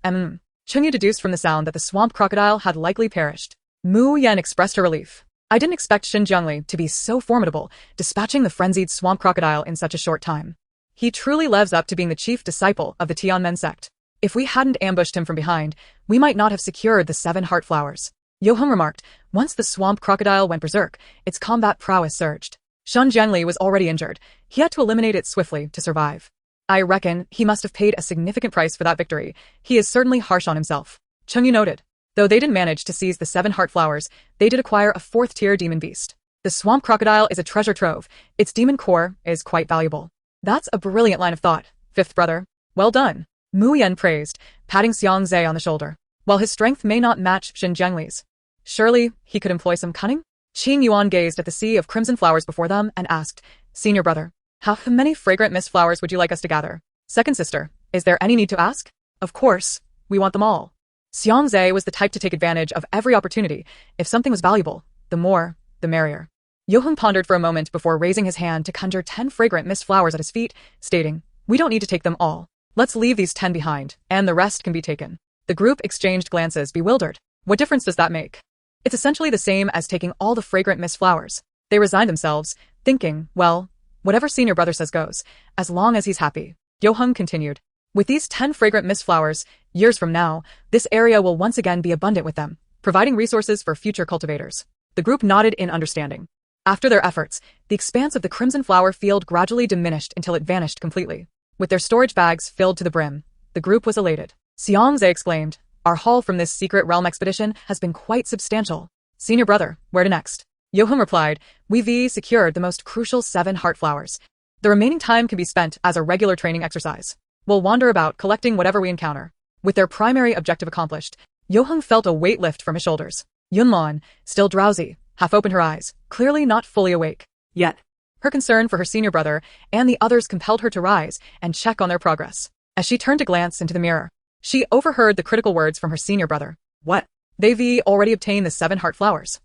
Cheng Yu deduced from the sound that the swamp crocodile had likely perished. Mu Yan expressed her relief. "I didn't expect Shen Jiangli to be so formidable, dispatching the frenzied swamp crocodile in such a short time. He truly lives up to being the chief disciple of the Tianmen sect. If we hadn't ambushed him from behind, we might not have secured the 7 heart flowers." Yoheng remarked. Once the swamp crocodile went berserk, its combat prowess surged. Shen Jiangli was already injured. He had to eliminate it swiftly to survive. "I reckon he must have paid a significant price for that victory. He is certainly harsh on himself." Cheng Yu noted. Though they didn't manage to seize the 7 heart flowers, they did acquire a 4th-tier demon beast. The swamp crocodile is a treasure trove. Its demon core is quite valuable. "That's a brilliant line of thought, 5th brother. Well done." Mu Yan praised, patting xianxia on the shoulder. While his strength may not match Shen Jiangli's, surely he could employ some cunning? Qing Yuan gazed at the sea of crimson flowers before them and asked, "Senior brother, how many fragrant mist flowers would you like us to gather?" "Second sister, is there any need to ask?" "Of course, we want them all." xianxia was the type to take advantage of every opportunity. If something was valuable, the more, the merrier. Yoheng pondered for a moment before raising his hand to conjure 10 fragrant mist flowers at his feet, stating, "We don't need to take them all. Let's leave these 10 behind, and the rest can be taken." The group exchanged glances, bewildered. What difference does that make? It's essentially the same as taking all the fragrant mist flowers. They resigned themselves, thinking, well, whatever senior brother says goes, as long as he's happy. Yoheng continued. With these 10 fragrant mist flowers, years from now, this area will once again be abundant with them, providing resources for future cultivators. The group nodded in understanding. After their efforts, the expanse of the crimson flower field gradually diminished until it vanished completely. With their storage bags filled to the brim, the group was elated. Xianxia exclaimed, "Our haul from this secret realm expedition has been quite substantial. Senior brother, where to next?" Yohum replied, "We've secured the most crucial 7 heart flowers. The remaining time can be spent as a regular training exercise. We'll wander about collecting whatever we encounter." With their primary objective accomplished, Yohung felt a weight lift from his shoulders. Yunlan, still drowsy, half opened her eyes, clearly not fully awake yet. Her concern for her senior brother and the others compelled her to rise and check on their progress. As she turned to glance into the mirror, she overheard the critical words from her senior brother. "What? They've already obtained the 7 heart flowers.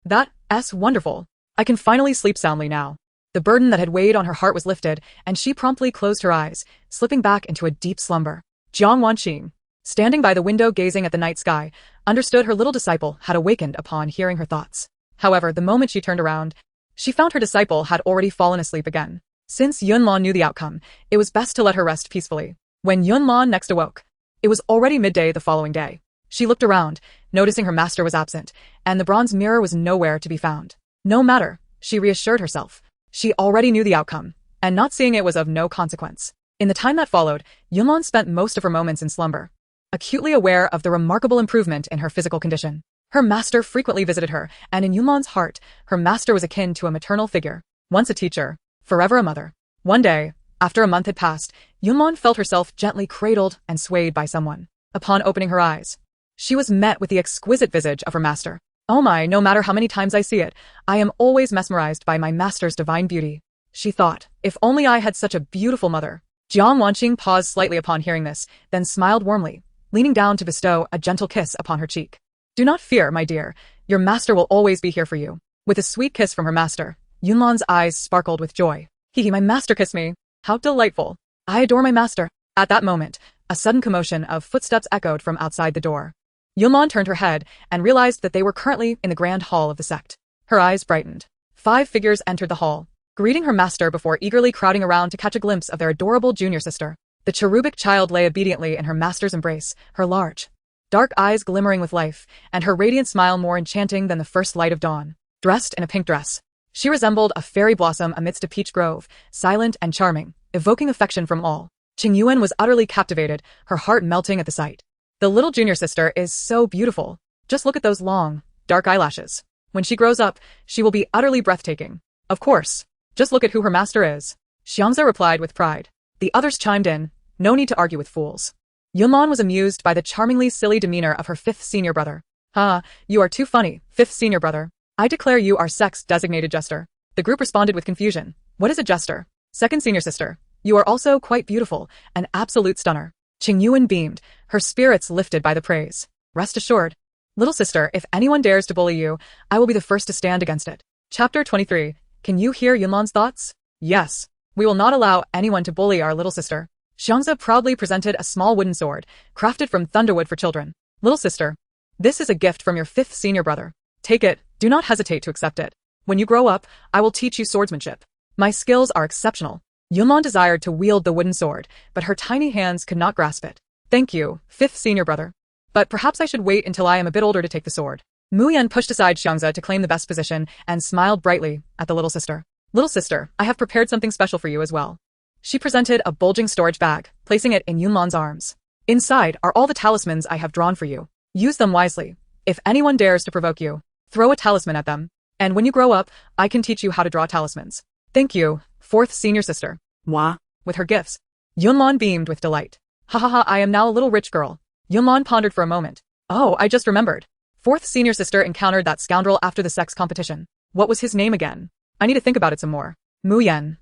That's wonderful. I can finally sleep soundly now." The burden that had weighed on her heart was lifted, and she promptly closed her eyes, slipping back into a deep slumber. Jiang Wanqing, standing by the window gazing at the night sky, understood her little disciple had awakened upon hearing her thoughts. However, the moment she turned around, she found her disciple had already fallen asleep again. Since Yunlan knew the outcome, it was best to let her rest peacefully. When Yunlan next awoke, it was already midday the following day. She looked around, noticing her master was absent, and the bronze mirror was nowhere to be found. No matter, she reassured herself. She already knew the outcome, and not seeing it was of no consequence. In the time that followed, Yunlan spent most of her moments in slumber, acutely aware of the remarkable improvement in her physical condition. Her master frequently visited her, and in Yunlan's heart, her master was akin to a maternal figure. Once a teacher, forever a mother. One day, after a month had passed, Yunlan felt herself gently cradled and swayed by someone. Upon opening her eyes, she was met with the exquisite visage of her master. "Oh my, no matter how many times I see it, I am always mesmerized by my master's divine beauty," she thought. "If only I had such a beautiful mother." Jiang Wanqing paused slightly upon hearing this, then smiled warmly, leaning down to bestow a gentle kiss upon her cheek. "Do not fear, my dear. Your master will always be here for you." With a sweet kiss from her master, Yunlan's eyes sparkled with joy. "Hee, my master kissed me. How delightful. I adore my master." At that moment, a sudden commotion of footsteps echoed from outside the door. Yunlan turned her head and realized that they were currently in the grand hall of the sect. Her eyes brightened. 5 figures entered the hall, greeting her master before eagerly crowding around to catch a glimpse of their adorable junior sister. The cherubic child lay obediently in her master's embrace, her large, dark eyes glimmering with life, and her radiant smile more enchanting than the first light of dawn. Dressed in a pink dress, she resembled a fairy blossom amidst a peach grove, silent and charming, evoking affection from all. Qingyuan was utterly captivated, her heart melting at the sight. The little junior sister is so beautiful. Just look at those long, dark eyelashes. When she grows up, she will be utterly breathtaking. Of course. Just look at who her master is. Xianxia replied with pride. The others chimed in. No need to argue with fools. Yunlan was amused by the charmingly silly demeanor of her 5th senior brother. "Ha, you are too funny, 5th senior brother. I declare you are Sect's designated jester." The group responded with confusion. "What is a jester?" "2nd senior sister. You are also quite beautiful, an absolute stunner." Qingyuan beamed, her spirits lifted by the praise. "Rest assured, little sister, if anyone dares to bully you, I will be the first to stand against it." Chapter 23. Can you hear Yunlan's thoughts? Yes. We will not allow anyone to bully our little sister. Xianxia proudly presented a small wooden sword, crafted from thunderwood for children. "Little sister, this is a gift from your 5th senior brother. Take it, do not hesitate to accept it. When you grow up, I will teach you swordsmanship. My skills are exceptional." Yunlan desired to wield the wooden sword, but her tiny hands could not grasp it. "Thank you, 5th senior brother. But perhaps I should wait until I am a bit older to take the sword." Mu Yan pushed aside Xianxia to claim the best position and smiled brightly at the little sister. "Little sister, I have prepared something special for you as well." She presented a bulging storage bag, placing it in Yunlan's arms. "Inside are all the talismans I have drawn for you. Use them wisely. If anyone dares to provoke you, throw a talisman at them. And when you grow up, I can teach you how to draw talismans." "Thank you, 4th senior sister." "Moi." With her gifts, Yunlan beamed with delight. "Ha ha ha, I am now a little rich girl." Yunlan pondered for a moment. "Oh, I just remembered. 4th senior sister encountered that scoundrel after the Sect's competition. What was his name again? I need to think about it some more." "Mu Yan."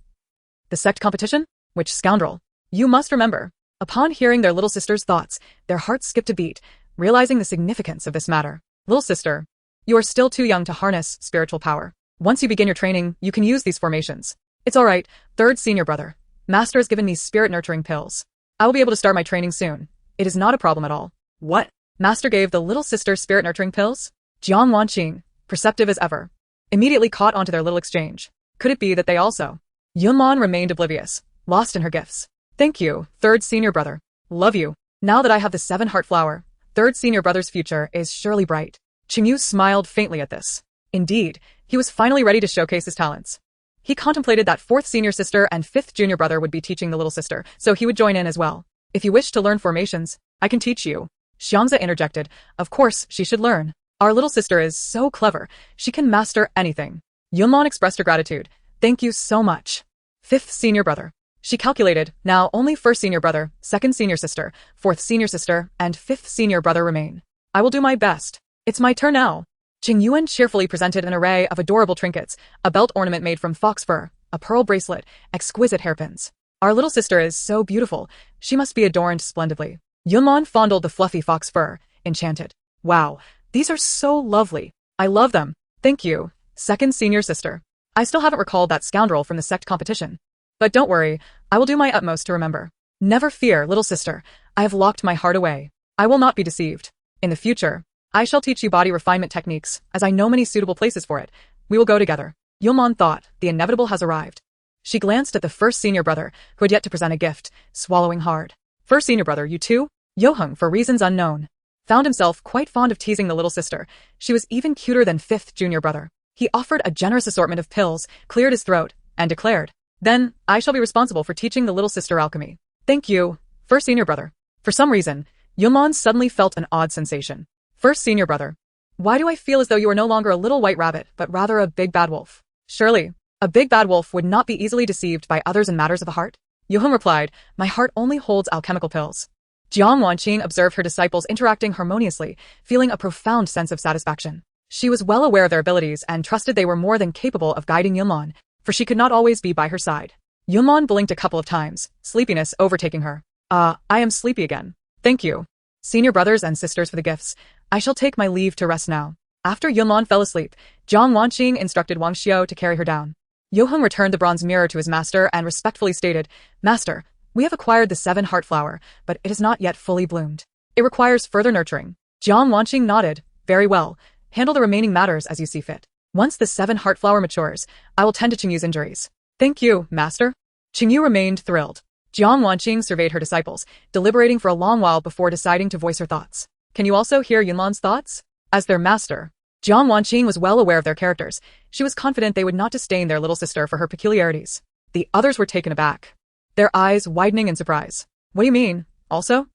"The Sect competition? Which scoundrel?" "You must remember." Upon hearing their little sister's thoughts, their hearts skipped a beat, realizing the significance of this matter. "Little sister, you are still too young to harness spiritual power. Once you begin your training, you can use these formations. It's all right, 3rd senior brother. Master has given me spirit-nurturing pills. I will be able to start my training soon. It is not a problem at all." "What?" Master gave the little sister spirit-nurturing pills? Jiang Wanqing, perceptive as ever, immediately caught onto their little exchange. Could it be that they also? Yunlan remained oblivious, lost in her gifts. "Thank you, 3rd senior brother. Love you. Now that I have the 7 heart flower, 3rd senior brother's future is surely bright." Qingyu smiled faintly at this. Indeed, he was finally ready to showcase his talents. He contemplated that fourth senior sister and fifth junior brother would be teaching the little sister, so he would join in as well. If you wish to learn formations, I can teach you. Xianxia interjected. Of course, she should learn. Our little sister is so clever. She can master anything. Yunlan expressed her gratitude. Thank you so much. Fifth senior brother. She calculated, now only first senior brother, second senior sister, fourth senior sister, and fifth senior brother remain. I will do my best. It's my turn now. Qing Yuan cheerfully presented an array of adorable trinkets, a belt ornament made from fox fur, a pearl bracelet, exquisite hairpins. Our little sister is so beautiful. She must be adorned splendidly. Yunlan fondled the fluffy fox fur, enchanted. Wow, these are so lovely. I love them. Thank you, second senior sister. I still haven't recalled that scoundrel from the Sect competition. But don't worry, I will do my utmost to remember. Never fear, little sister. I have locked my heart away. I will not be deceived. In the future, I shall teach you body refinement techniques, as I know many suitable places for it. We will go together. Yunlan thought, the inevitable has arrived. She glanced at the first senior brother, who had yet to present a gift, swallowing hard. First senior brother, you too? Yoheng, for reasons unknown, found himself quite fond of teasing the little sister. She was even cuter than fifth junior brother. He offered a generous assortment of pills, cleared his throat, and declared, then, I shall be responsible for teaching the little sister alchemy. Thank you, first senior brother. For some reason, Yunlan suddenly felt an odd sensation. First senior brother. Why do I feel as though you are no longer a little white rabbit, but rather a big bad wolf? Surely, a big bad wolf would not be easily deceived by others in matters of the heart? Yoheng replied, my heart only holds alchemical pills. Jiang Wanqing observed her disciples interacting harmoniously, feeling a profound sense of satisfaction. She was well aware of their abilities and trusted they were more than capable of guiding Yunlan, for she could not always be by her side. Yunlan blinked a couple of times, sleepiness overtaking her. I am sleepy again. Thank you. Senior brothers and sisters for the gifts. I shall take my leave to rest now. After Yunlan fell asleep, Jiang Wanqing instructed Wang Xiao to carry her down. Yoheng returned the bronze mirror to his master and respectfully stated, Master, we have acquired the 7-heart flower, but it has not yet fully bloomed. It requires further nurturing. Jiang Wanqing nodded. Very well. Handle the remaining matters as you see fit. Once the 7-heart flower matures, I will tend to Qingyu's injuries. Thank you, master. Qingyu remained thrilled. Jiang Wanqing surveyed her disciples, deliberating for a long while before deciding to voice her thoughts. Can you also hear Yunlan's thoughts? As their master, Jiang Wanqing was well aware of their characters. She was confident they would not disdain their little sister for her peculiarities. The others were taken aback, their eyes widening in surprise. What do you mean, also?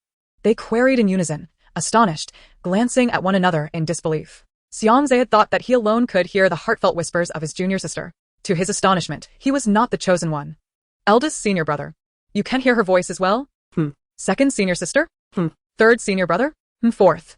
They queried in unison, astonished, glancing at one another in disbelief. Xianxia had thought that he alone could hear the heartfelt whispers of his junior sister. To his astonishment, he was not the chosen one. Eldest senior brother. You can hear her voice as well? Second senior sister? Third senior brother? Fourth.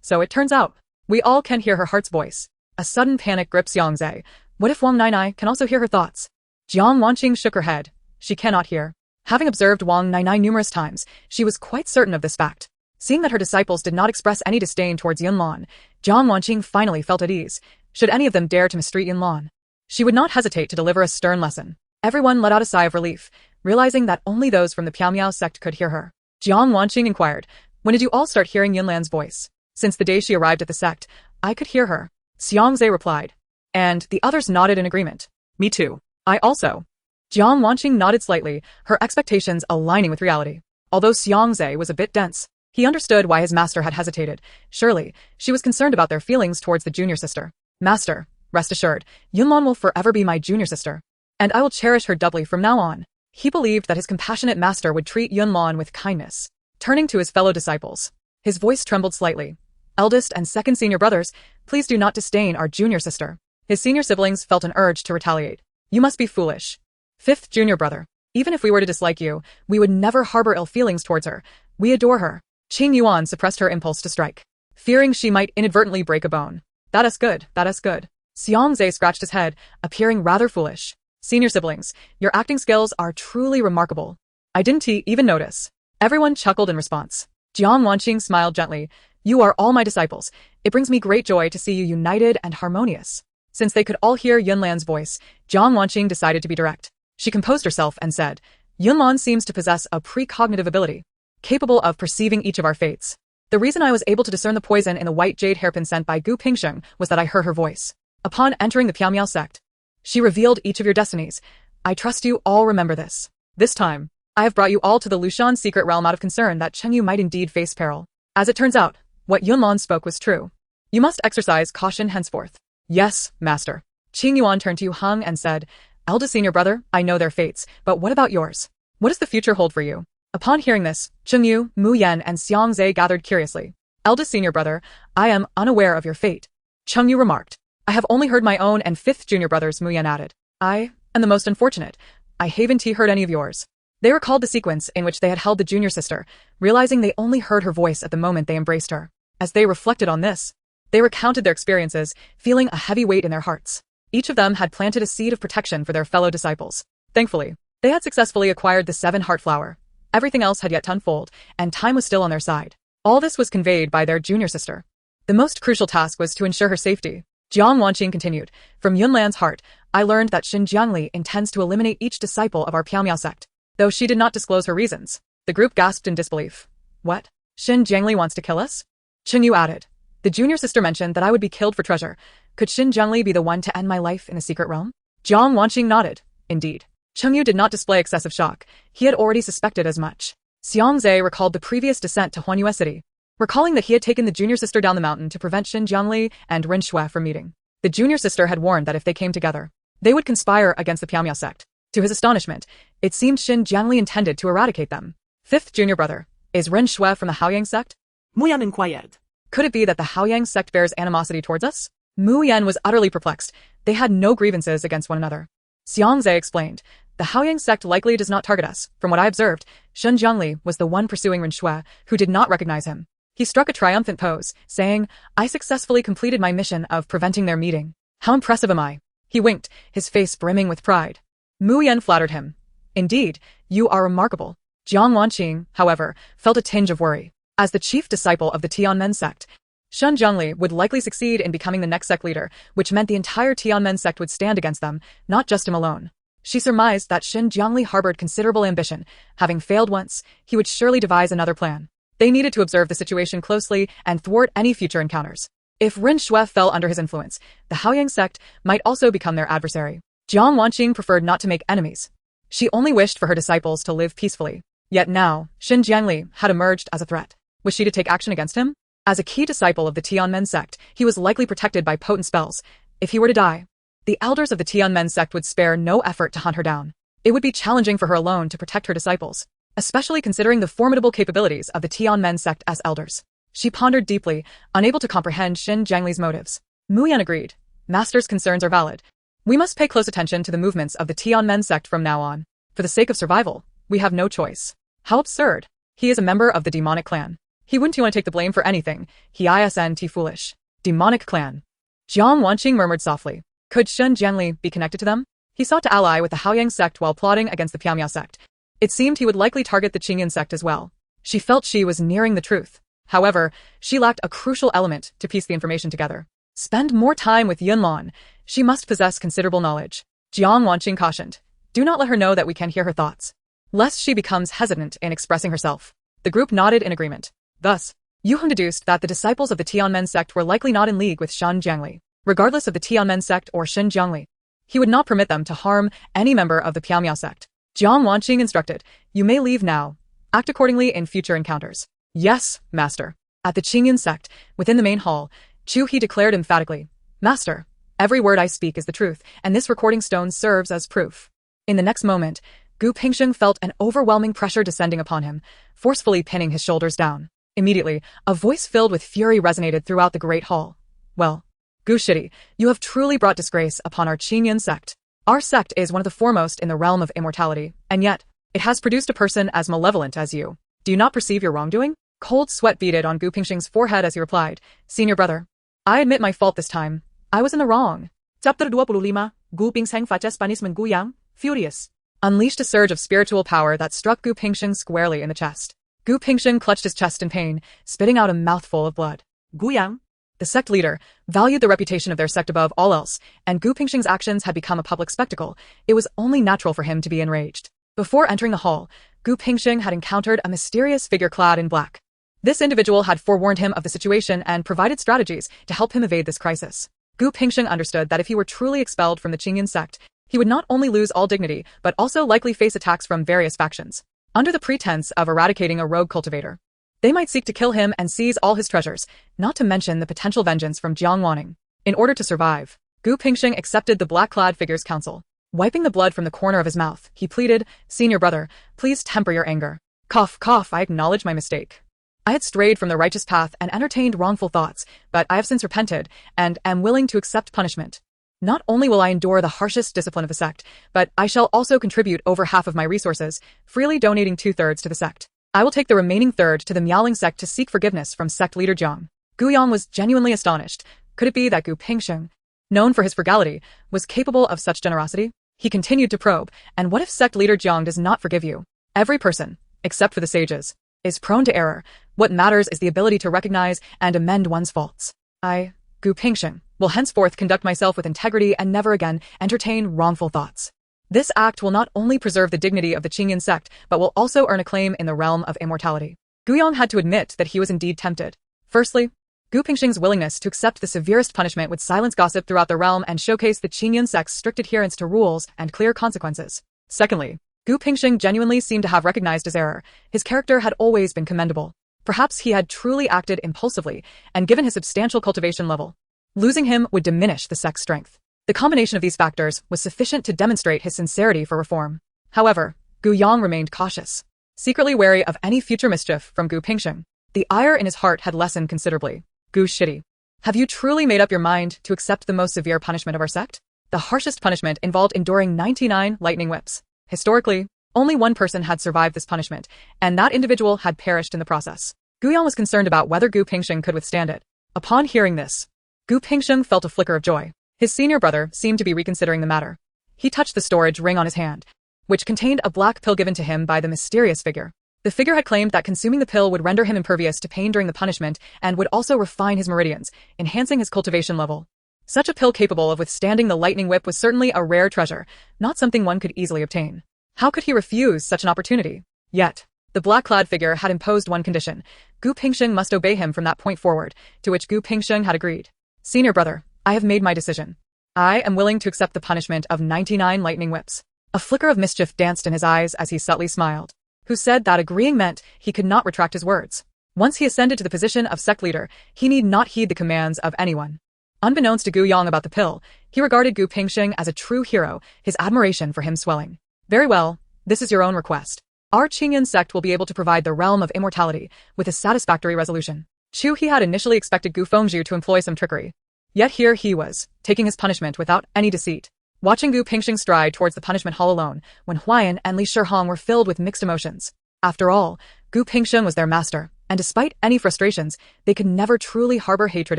So it turns out, we all can hear her heart's voice. A sudden panic gripped Xianxia. What if Wang Nainai can also hear her thoughts? Jiang Wanqing shook her head. She cannot hear. Having observed Wang Nainai numerous times, she was quite certain of this fact. Seeing that her disciples did not express any disdain towards Yunlan, Jiang Wanqing finally felt at ease. Should any of them dare to mistreat Yunlan, she would not hesitate to deliver a stern lesson. Everyone let out a sigh of relief, realizing that only those from the Piao sect could hear her. Jiang Wanqing inquired, when did you all start hearing Yunlan's voice? Since the day she arrived at the sect, I could hear her. Xianxia replied. And the others nodded in agreement. Me too. I also. Jiang Wanqing nodded slightly, her expectations aligning with reality. Although Xianxia was a bit dense, he understood why his master had hesitated. Surely, she was concerned about their feelings towards the junior sister. Master, rest assured, Yunlan will forever be my junior sister. And I will cherish her doubly from now on. He believed that his compassionate master would treat Yunlan with kindness. Turning to his fellow disciples, his voice trembled slightly. Eldest and second senior brothers, please do not disdain our junior sister. His senior siblings felt an urge to retaliate. You must be foolish. Fifth junior brother, even if we were to dislike you, we would never harbor ill feelings towards her. We adore her. Qing Yuan suppressed her impulse to strike, fearing she might inadvertently break a bone. That is good, that is good. Xianxia scratched his head, appearing rather foolish. Senior siblings, your acting skills are truly remarkable. I didn't even notice. Everyone chuckled in response. Jiang Wanqing smiled gently. You are all my disciples. It brings me great joy to see you united and harmonious. Since they could all hear Yunlan's voice, Jiang Wanqing decided to be direct. She composed herself and said, Yunlan seems to possess a precognitive ability, capable of perceiving each of our fates. The reason I was able to discern the poison in the white jade hairpin sent by Gu Pingsheng was that I heard her voice. Upon entering the Piao sect, she revealed each of your destinies. I trust you all remember this. This time, I have brought you all to the Lushan secret realm out of concern that Chengyu might indeed face peril. As it turns out, what Yunlan spoke was true. You must exercise caution henceforth. Yes, master. Qing Yuan turned to Yu Heng and said, Eldest senior brother, I know their fates, but what about yours? What does the future hold for you? Upon hearing this, Cheng Yu, Mu Yan, and Xiang Zhe gathered curiously. Eldest senior brother, I am unaware of your fate. Cheng Yu remarked. I have only heard my own and fifth junior brothers, Mu Yan added. I am the most unfortunate. I haven't heard any of yours. They recalled the sequence in which they had held the junior sister, realizing they only heard her voice at the moment they embraced her. As they reflected on this, they recounted their experiences, feeling a heavy weight in their hearts. Each of them had planted a seed of protection for their fellow disciples. Thankfully, they had successfully acquired the 7-heart flower. Everything else had yet to unfold, and time was still on their side. All this was conveyed by their junior sister. The most crucial task was to ensure her safety. Jiang Wanqing continued, From Yunlan's heart, I learned that Xin Jiangli intends to eliminate each disciple of our Piaomiao sect. Though she did not disclose her reasons, the group gasped in disbelief. What? Xin Jiangli wants to kill us? Cheng Yu added. The junior sister mentioned that I would be killed for treasure. Could Xin Jiangli be the one to end my life in the secret realm? Jiang Wanqing nodded. Indeed. Cheng Yu did not display excessive shock. He had already suspected as much. Xiang Zhe recalled the previous descent to Huanyue City, recalling that he had taken the junior sister down the mountain to prevent Xin Jiangli and Ren Shui from meeting. The junior sister had warned that if they came together, they would conspire against the Piaomiao sect. To his astonishment, it seemed Xin Jiangli intended to eradicate them. Fifth junior brother, is Ren Shui from the Haoyang sect? Mu Yan inquired. Could it be that the Haoyang sect bears animosity towards us? Mu Yan was utterly perplexed. They had no grievances against one another. Xiang Zhe explained, the Haoyang sect likely does not target us. From what I observed, Xin Jiangli was the one pursuing Ren Shui, who did not recognize him. He struck a triumphant pose, saying, I successfully completed my mission of preventing their meeting. How impressive am I? He winked, his face brimming with pride. Mu Yan flattered him. Indeed, you are remarkable. Jiang Wanqing, however, felt a tinge of worry. As the chief disciple of the Tianmen sect, Xin Jiangli would likely succeed in becoming the next sect leader, which meant the entire Tianmen sect would stand against them, not just him alone. She surmised that Xin Jiangli harbored considerable ambition. Having failed once, he would surely devise another plan. They needed to observe the situation closely and thwart any future encounters. If Ren Shui fell under his influence, the Haoyang sect might also become their adversary. Jiang Wanqing preferred not to make enemies. She only wished for her disciples to live peacefully. Yet now, Xin Jiangli had emerged as a threat. Was she to take action against him? As a key disciple of the Tianmen sect, he was likely protected by potent spells. If he were to die, the elders of the Tianmen sect would spare no effort to hunt her down. It would be challenging for her alone to protect her disciples, especially considering the formidable capabilities of the Tianmen sect as elders. She pondered deeply, unable to comprehend Xin Jiangli's motives. Mu Yan agreed. Master's concerns are valid. We must pay close attention to the movements of the Tianmen sect from now on. For the sake of survival, we have no choice. How absurd. He is a member of the demonic clan. He wouldn't want to take the blame for anything. He isn't foolish. Demonic clan. Jiang Wanqing murmured softly. Could Xin Jiangli be connected to them? He sought to ally with the Haoyang sect while plotting against the Piaomiao sect. It seemed he would likely target the Qingyan sect as well. She felt she was nearing the truth. However, she lacked a crucial element to piece the information together. Spend more time with Yunlan. She must possess considerable knowledge. Jiang Wanqing cautioned. Do not let her know that we can hear her thoughts, lest she becomes hesitant in expressing herself. The group nodded in agreement. Thus, Yu Heng deduced that the disciples of the Tianmen sect were likely not in league with Xin Jiangli. Regardless of the Tianmen sect or Xin Jiangli, he would not permit them to harm any member of the Piaomiao sect. Jiang Wanqing instructed, You may leave now. Act accordingly in future encounters. Yes, master. At the Qingyan sect, within the main hall, Chu He declared emphatically, Master, every word I speak is the truth, and this recording stone serves as proof. In the next moment, Gu Pingsheng felt an overwhelming pressure descending upon him, forcefully pinning his shoulders down. Immediately, a voice filled with fury resonated throughout the great hall. Well, Gu Shidi, you have truly brought disgrace upon our Qingyan sect. Our sect is one of the foremost in the realm of immortality, and yet, it has produced a person as malevolent as you. Do you not perceive your wrongdoing? Cold sweat beaded on Gu Pingsheng's forehead as he replied, Senior brother, I admit my fault this time. I was in the wrong. Chapter 25, Gu Pingsheng faces punishment. Gu Yang, furious, unleashed a surge of spiritual power that struck Gu Pingsheng squarely in the chest. Gu Pingsheng clutched his chest in pain, spitting out a mouthful of blood. Gu Yang, the sect leader, valued the reputation of their sect above all else, and Gu Pingsheng's actions had become a public spectacle. It was only natural for him to be enraged. Before entering the hall, Gu Pingsheng had encountered a mysterious figure clad in black. This individual had forewarned him of the situation and provided strategies to help him evade this crisis. Gu Pingsheng understood that if he were truly expelled from the Qingyan sect, he would not only lose all dignity, but also likely face attacks from various factions. Under the pretense of eradicating a rogue cultivator, they might seek to kill him and seize all his treasures, not to mention the potential vengeance from Jiang Wanning. In order to survive, Gu Pingsheng accepted the black-clad figure's counsel. Wiping the blood from the corner of his mouth, he pleaded, "Senior brother, please temper your anger. Cough, cough, I acknowledge my mistake. I had strayed from the righteous path and entertained wrongful thoughts, but I have since repented, and am willing to accept punishment. Not only will I endure the harshest discipline of the sect, but I shall also contribute over half of my resources, freely donating 2/3 to the sect. I will take the remaining third to the Miaoling sect to seek forgiveness from sect leader Jiang." Gu Yang was genuinely astonished. Could it be that Gu Pingsheng, known for his frugality, was capable of such generosity? He continued to probe, and what if sect leader Jiang does not forgive you? Every person, except for the sages, is prone to error. What matters is the ability to recognize and amend one's faults. I, Gu Pingsheng, will henceforth conduct myself with integrity and never again entertain wrongful thoughts. This act will not only preserve the dignity of the Qingyan sect, but will also earn a claim in the realm of immortality. Gu Yang had to admit that he was indeed tempted. Firstly, Gu Pingsheng's willingness to accept the severest punishment would silence gossip throughout the realm and showcase the Qingyan sect's strict adherence to rules and clear consequences. Secondly, Gu Pingsheng genuinely seemed to have recognized his error. His character had always been commendable. Perhaps he had truly acted impulsively, and given his substantial cultivation level, losing him would diminish the sect's strength. The combination of these factors was sufficient to demonstrate his sincerity for reform. However, Gu Yang remained cautious, secretly wary of any future mischief from Gu Pingsheng. The ire in his heart had lessened considerably. Gu Shitty, have you truly made up your mind to accept the most severe punishment of our sect? The harshest punishment involved enduring 99 lightning whips. Historically, only one person had survived this punishment, and that individual had perished in the process. Gu Yang was concerned about whether Gu Pingsheng could withstand it. Upon hearing this, Gu Pingsheng felt a flicker of joy. His senior brother seemed to be reconsidering the matter. He touched the storage ring on his hand, which contained a black pill given to him by the mysterious figure. The figure had claimed that consuming the pill would render him impervious to pain during the punishment and would also refine his meridians, enhancing his cultivation level. Such a pill capable of withstanding the lightning whip was certainly a rare treasure, not something one could easily obtain. How could he refuse such an opportunity? Yet, the black-clad figure had imposed one condition. Gu Pingsheng must obey him from that point forward, to which Gu Pingsheng had agreed. "Senior brother, I have made my decision. I am willing to accept the punishment of 99 lightning whips." A flicker of mischief danced in his eyes as he subtly smiled. Who said that agreeing meant he could not retract his words? Once he ascended to the position of sect leader, he need not heed the commands of anyone. Unbeknownst to Gu Yang about the pill, he regarded Gu Pingsheng as a true hero, his admiration for him swelling. "Very well, this is your own request. Our Qingyan sect will be able to provide the realm of immortality with a satisfactory resolution." He had initially expected Gu Fengzhu to employ some trickery. Yet here he was, taking his punishment without any deceit. Watching Gu Pingsheng stride towards the punishment hall alone, when Huayan and Li Shihong were filled with mixed emotions. After all, Gu Pingsheng was their master, and despite any frustrations, they could never truly harbor hatred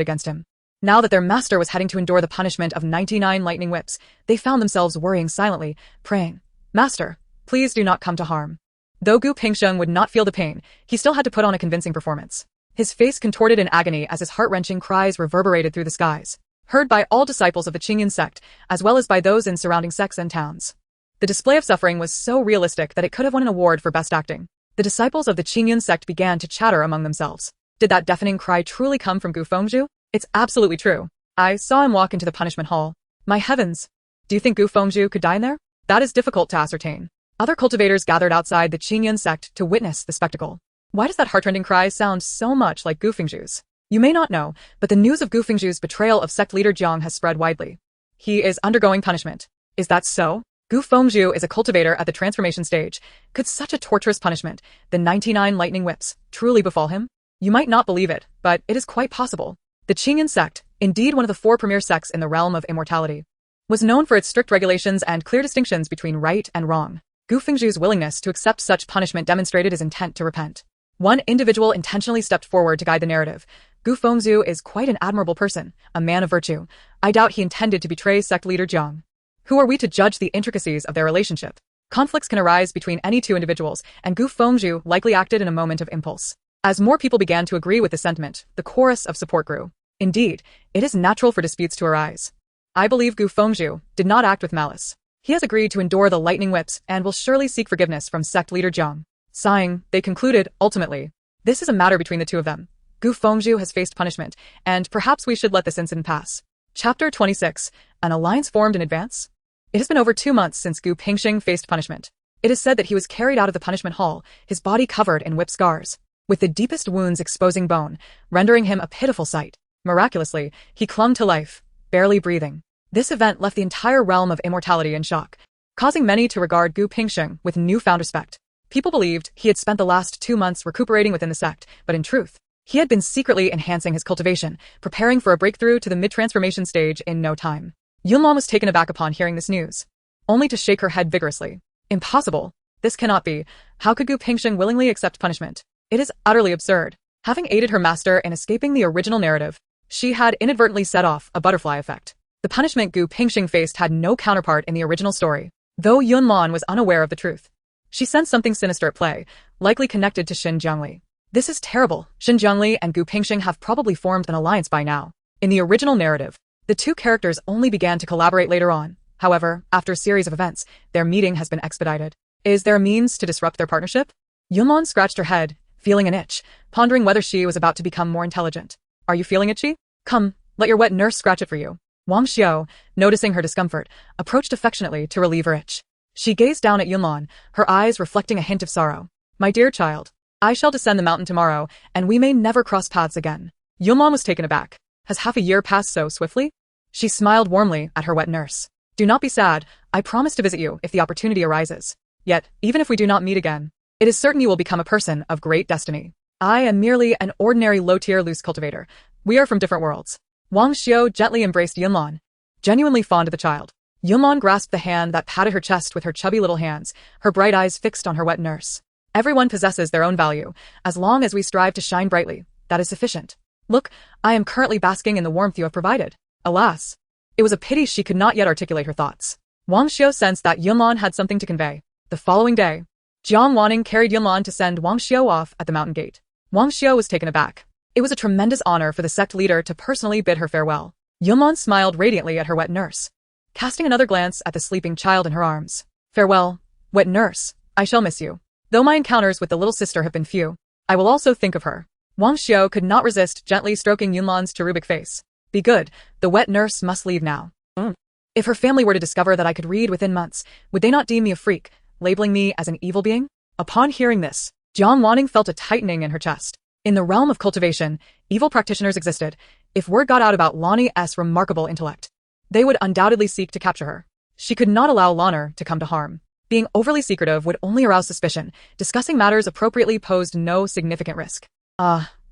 against him. Now that their master was heading to endure the punishment of 99 lightning whips, they found themselves worrying silently, praying, "Master, please do not come to harm." Though Gu Pingsheng would not feel the pain, he still had to put on a convincing performance. His face contorted in agony as his heart-wrenching cries reverberated through the skies, heard by all disciples of the Qingyan sect, as well as by those in surrounding sects and towns. The display of suffering was so realistic that it could have won an award for best acting. The disciples of the Qingyan sect began to chatter among themselves. Did that deafening cry truly come from Gu Fengzhu? It's absolutely true. I saw him walk into the punishment hall. My heavens! Do you think Gu Fengzhu could die in there? That is difficult to ascertain. Other cultivators gathered outside the Qingyan sect to witness the spectacle. Why does that heartrending cry sound so much like Gu Fengzhu's? You may not know, but the news of Gu Fengzhu's betrayal of sect leader Jiang has spread widely. He is undergoing punishment. Is that so? Gu Fengzhu is a cultivator at the transformation stage. Could such a torturous punishment, the 99 lightning whips, truly befall him? You might not believe it, but it is quite possible. The Qingyan sect, indeed one of the 4 premier sects in the realm of immortality, was known for its strict regulations and clear distinctions between right and wrong. Gu Fengzhu's willingness to accept such punishment demonstrated his intent to repent. One individual intentionally stepped forward to guide the narrative. Gu Fengzhu is quite an admirable person, a man of virtue. I doubt he intended to betray sect leader Jiang. Who are we to judge the intricacies of their relationship? Conflicts can arise between any 2 individuals, and Gu Fengzhu likely acted in a moment of impulse. As more people began to agree with the sentiment, the chorus of support grew. Indeed, it is natural for disputes to arise. I believe Gu Fengzhu did not act with malice. He has agreed to endure the lightning whips and will surely seek forgiveness from sect leader Jiang. Sighing, they concluded, ultimately, this is a matter between the 2 of them. Gu Fengzhu has faced punishment, and perhaps we should let this incident pass. Chapter 26. An alliance formed in advance? It has been over 2 months since Gu Pingsheng faced punishment. It is said that he was carried out of the punishment hall, his body covered in whip scars, with the deepest wounds exposing bone, rendering him a pitiful sight. Miraculously, he clung to life. barely breathing. This event left the entire realm of immortality in shock, causing many to regard Gu Pingsheng with newfound respect. People believed he had spent the last 2 months recuperating within the sect, but in truth, he had been secretly enhancing his cultivation, preparing for a breakthrough to the mid-transformation stage in no time. Yunlan was taken aback upon hearing this news, only to shake her head vigorously. Impossible. This cannot be. How could Gu Pingsheng willingly accept punishment? It is utterly absurd. Having aided her master in escaping the original narrative, she had inadvertently set off a butterfly effect. The punishment Gu Pingsheng faced had no counterpart in the original story, though Yunlan was unaware of the truth. She sensed something sinister at play, likely connected to Xin Jiangli. This is terrible. Xin Jiangli and Gu Pingsheng have probably formed an alliance by now. In the original narrative, the two characters only began to collaborate later on. However, after a series of events, their meeting has been expedited. Is there a means to disrupt their partnership? Yunlan scratched her head, feeling an itch, pondering whether she was about to become more intelligent. Are you feeling itchy? Come, let your wet nurse scratch it for you. Wang Xiao, noticing her discomfort, approached affectionately to relieve her itch. She gazed down at Yunlan, her eyes reflecting a hint of sorrow. My dear child, I shall descend the mountain tomorrow, and we may never cross paths again. Yunlan was taken aback. Has half a year passed so swiftly? She smiled warmly at her wet nurse. Do not be sad, I promise to visit you if the opportunity arises. Yet, even if we do not meet again, it is certain you will become a person of great destiny. I am merely an ordinary low-tier loose cultivator. We are from different worlds. Wang Xiao gently embraced Yunlan, genuinely fond of the child. Yunlan grasped the hand that patted her chest with her chubby little hands, her bright eyes fixed on her wet nurse. Everyone possesses their own value. As long as we strive to shine brightly, that is sufficient. Look, I am currently basking in the warmth you have provided. Alas. It was a pity she could not yet articulate her thoughts. Wang Xiao sensed that Yunlan had something to convey. The following day, Jiang Wanning carried Yunlan to send Wang Xiao off at the mountain gate. Wang Xiao was taken aback. It was a tremendous honor for the sect leader to personally bid her farewell. Yunlan smiled radiantly at her wet nurse, casting another glance at the sleeping child in her arms. Farewell, wet nurse, I shall miss you. Though my encounters with the little sister have been few, I will also think of her. Wang Xiao could not resist gently stroking Yunlan's cherubic face. Be good, the wet nurse must leave now. If her family were to discover that I could read within months, would they not deem me a freak, labeling me as an evil being? Upon hearing this, Jiang Wanning felt a tightening in her chest. In the realm of cultivation, evil practitioners existed. If word got out about Lonnie's remarkable intellect, they would undoubtedly seek to capture her. She could not allow Lonner to come to harm. Being overly secretive would only arouse suspicion. Discussing matters appropriately posed no significant risk.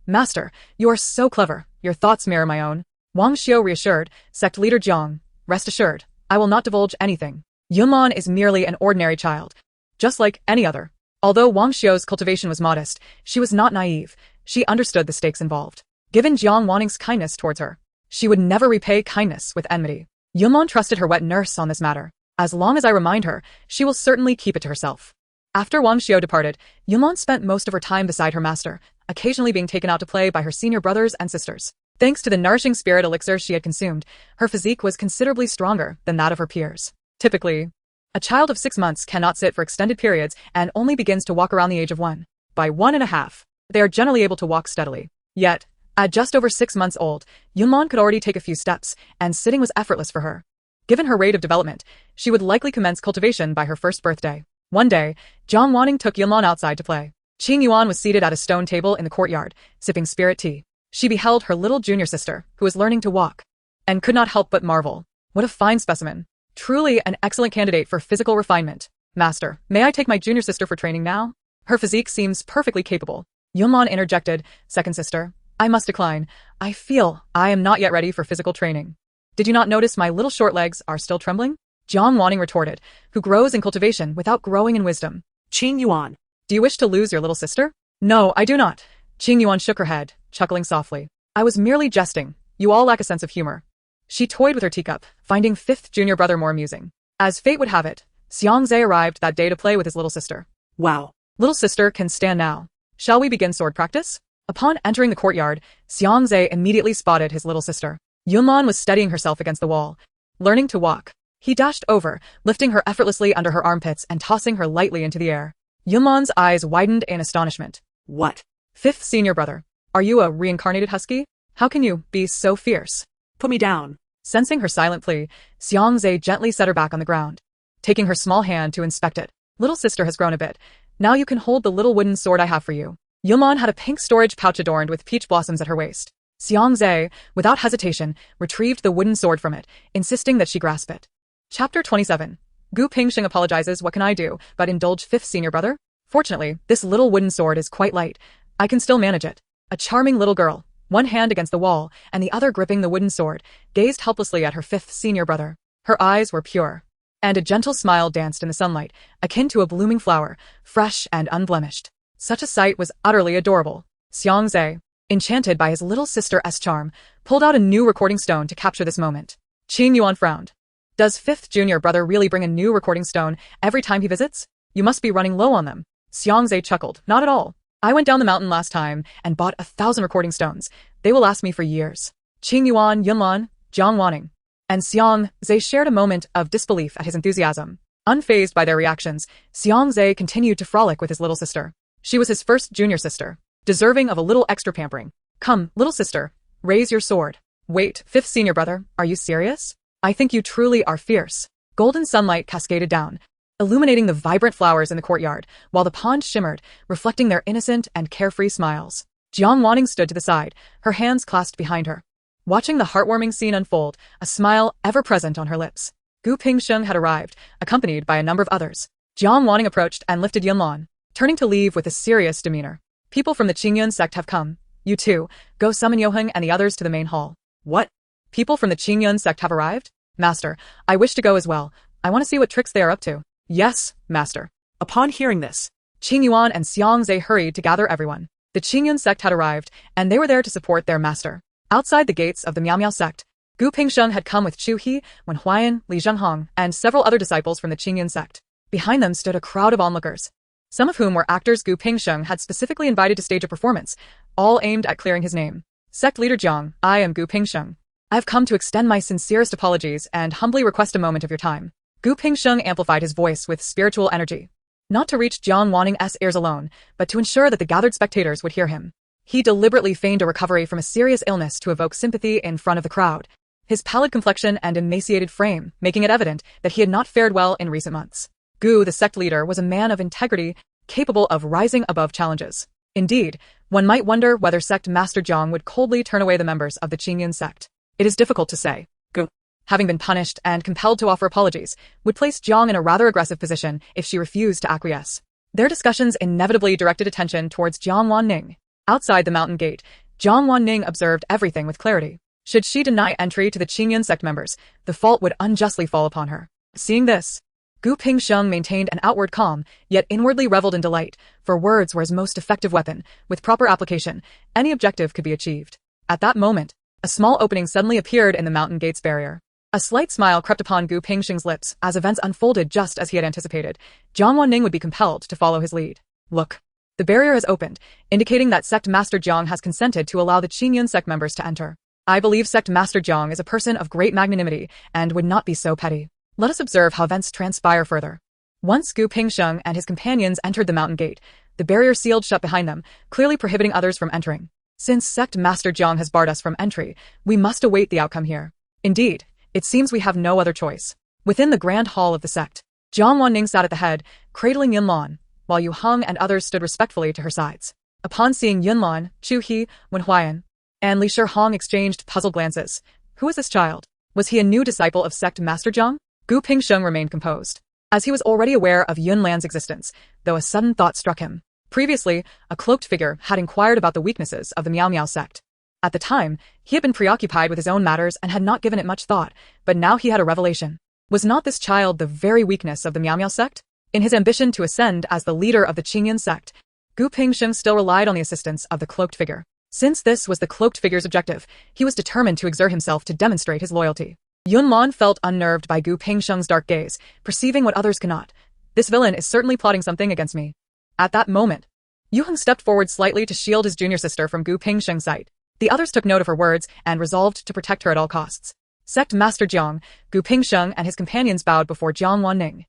Master, you are so clever. Your thoughts mirror my own. Wang Xiao reassured, Sect leader Jiang. Rest assured, I will not divulge anything. Yunlan is merely an ordinary child, just like any other. Although Wang Xiao's cultivation was modest, she was not naive. She understood the stakes involved. Given Jiang Wanning's kindness towards her, she would never repay kindness with enmity. Yunlan trusted her wet nurse on this matter. As long as I remind her, she will certainly keep it to herself. After Wang Xiao departed, Yunlan spent most of her time beside her master, occasionally being taken out to play by her senior brothers and sisters. Thanks to the nourishing spirit elixir she had consumed, her physique was considerably stronger than that of her peers. Typically, a child of 6 months cannot sit for extended periods and only begins to walk around the age of 1. By 1.5, they are generally able to walk steadily. Yet, at just over 6 months old, Yunlan could already take a few steps, and sitting was effortless for her. Given her rate of development, she would likely commence cultivation by her first birthday. One day, Jiang Wanning took Yunlan outside to play. Qing Yuan was seated at a stone table in the courtyard, sipping spirit tea. She beheld her little junior sister, who was learning to walk, and could not help but marvel. What a fine specimen. Truly an excellent candidate for physical refinement. Master, may I take my junior sister for training now? Her physique seems perfectly capable. Yunlan interjected, Second sister, I must decline. I feel I am not yet ready for physical training. Did you not notice my little short legs are still trembling? Jiang Wanning retorted, who grows in cultivation without growing in wisdom. Qing Yuan. Do you wish to lose your little sister? No, I do not. Qing Yuan shook her head, chuckling softly. I was merely jesting. You all lack a sense of humor. She toyed with her teacup, finding fifth junior brother more amusing. As fate would have it, xianxia arrived that day to play with his little sister. Wow. Little sister can stand now. Shall we begin sword practice? Upon entering the courtyard, xianxia immediately spotted his little sister. Yunlan was steadying herself against the wall, learning to walk. He dashed over, lifting her effortlessly under her armpits and tossing her lightly into the air. Yunlan's eyes widened in astonishment. What? Fifth senior brother. Are you a reincarnated husky? How can you be so fierce? Put me down. Sensing her silent plea, xianxia gently set her back on the ground, taking her small hand to inspect it. Little sister has grown a bit. Now you can hold the little wooden sword I have for you. Yunlan had a pink storage pouch adorned with peach blossoms at her waist. Xianxia, without hesitation, retrieved the wooden sword from it, insisting that she grasp it. Chapter 27. Gu Pingsheng apologizes. What can I do but indulge fifth senior brother? Fortunately, this little wooden sword is quite light. I can still manage it. A charming little girl, one hand against the wall and the other gripping the wooden sword, gazed helplessly at her fifth senior brother. Her eyes were pure, and a gentle smile danced in the sunlight, akin to a blooming flower, fresh and unblemished. Such a sight was utterly adorable. Xianxia, enchanted by his little sister's charm, pulled out a new recording stone to capture this moment. Qing Yuan frowned. Does fifth junior brother really bring a new recording stone every time he visits? You must be running low on them. Xianxia chuckled. Not at all. I went down the mountain last time and bought 1,000 recording stones. They will last me for years. Qing Yunlan, Jiang Wanning, and Xianxia shared a moment of disbelief at his enthusiasm. Unfazed by their reactions, Xianxia continued to frolic with his little sister. She was his first junior sister, deserving of a little extra pampering. Come, little sister, raise your sword. Wait, fifth senior brother, are you serious? I think you truly are fierce. Golden sunlight cascaded down, illuminating the vibrant flowers in the courtyard, while the pond shimmered, reflecting their innocent and carefree smiles. Jiang Wanning stood to the side, her hands clasped behind her, watching the heartwarming scene unfold, a smile ever present on her lips. Gu Pingsheng had arrived, accompanied by a number of others. Jiang Wanning approached and lifted Yunlan, turning to leave with a serious demeanor. People from the Qingyun sect have come. You too, go summon Yoheng and the others to the main hall. What? People from the Qingyun sect have arrived? Master, I wish to go as well. I want to see what tricks they are up to. Yes, master. Upon hearing this, Qing Yuan and Xianxia hurried to gather everyone. The Qingyun sect had arrived, and they were there to support their master. Outside the gates of the Miao Miao sect, Gu Pingsheng had come with Chu He, Wen Huayan, Li Zhenghong, and several other disciples from the Qingyun sect. Behind them stood a crowd of onlookers, some of whom were actors Gu Pingsheng had specifically invited to stage a performance, all aimed at clearing his name. Sect leader Jiang, I am Gu Pingsheng. I have come to extend my sincerest apologies and humbly request a moment of your time. Gu Pingsheng amplified his voice with spiritual energy, not to reach Jiang Wanning's ears alone, but to ensure that the gathered spectators would hear him. He deliberately feigned a recovery from a serious illness to evoke sympathy in front of the crowd, his pallid complexion and emaciated frame making it evident that he had not fared well in recent months. Gu, the sect leader, was a man of integrity, capable of rising above challenges. Indeed, one might wonder whether Sect Master Jiang would coldly turn away the members of the Qingyun sect. It is difficult to say. Gu, having been punished and compelled to offer apologies, would place Jiang in a rather aggressive position if she refused to acquiesce. Their discussions inevitably directed attention towards Jiang Wanning. Outside the mountain gate, Jiang Wanning observed everything with clarity. Should she deny entry to the Qingyun sect members, the fault would unjustly fall upon her. Seeing this, Gu Pingsheng maintained an outward calm, yet inwardly reveled in delight, for words were his most effective weapon. With proper application, any objective could be achieved. At that moment, a small opening suddenly appeared in the mountain gate's barrier. A slight smile crept upon Gu Pingsheng's lips as events unfolded just as he had anticipated. Jiang Wanning would be compelled to follow his lead. Look. The barrier has opened, indicating that Sect Master Jiang has consented to allow the Qingyun sect members to enter. I believe Sect Master Jiang is a person of great magnanimity and would not be so petty. Let us observe how events transpire further. Once Gu Pingsheng and his companions entered the mountain gate, the barrier sealed shut behind them, clearly prohibiting others from entering. Since Sect Master Jiang has barred us from entry, we must await the outcome here. Indeed, it seems we have no other choice. Within the grand hall of the sect, Jiang Wanning sat at the head, cradling Yunlan, while Yu Heng and others stood respectfully to her sides. Upon seeing Yunlan, Chu He, Wen Huayan, and Li Hong exchanged puzzled glances. Who is this child? Was he a new disciple of Sect Master Jiang? Gu Pingsheng remained composed, as he was already aware of Yunlan's existence, though a sudden thought struck him. Previously, a cloaked figure had inquired about the weaknesses of the Miao Miao sect. At the time, he had been preoccupied with his own matters and had not given it much thought, but now he had a revelation. Was not this child the very weakness of the Miao Miao sect? In his ambition to ascend as the leader of the Qingyun sect, Gu Pingsheng still relied on the assistance of the cloaked figure. Since this was the cloaked figure's objective, he was determined to exert himself to demonstrate his loyalty. Yunlan felt unnerved by Gu Pingsheng's dark gaze, perceiving what others cannot. This villain is certainly plotting something against me. At that moment, Yu Heng stepped forward slightly to shield his junior sister from Gu Pingsheng's sight. The others took note of her words and resolved to protect her at all costs. Sect Master Jiang, Gu Pingsheng and his companions bowed before Jiang Wanning,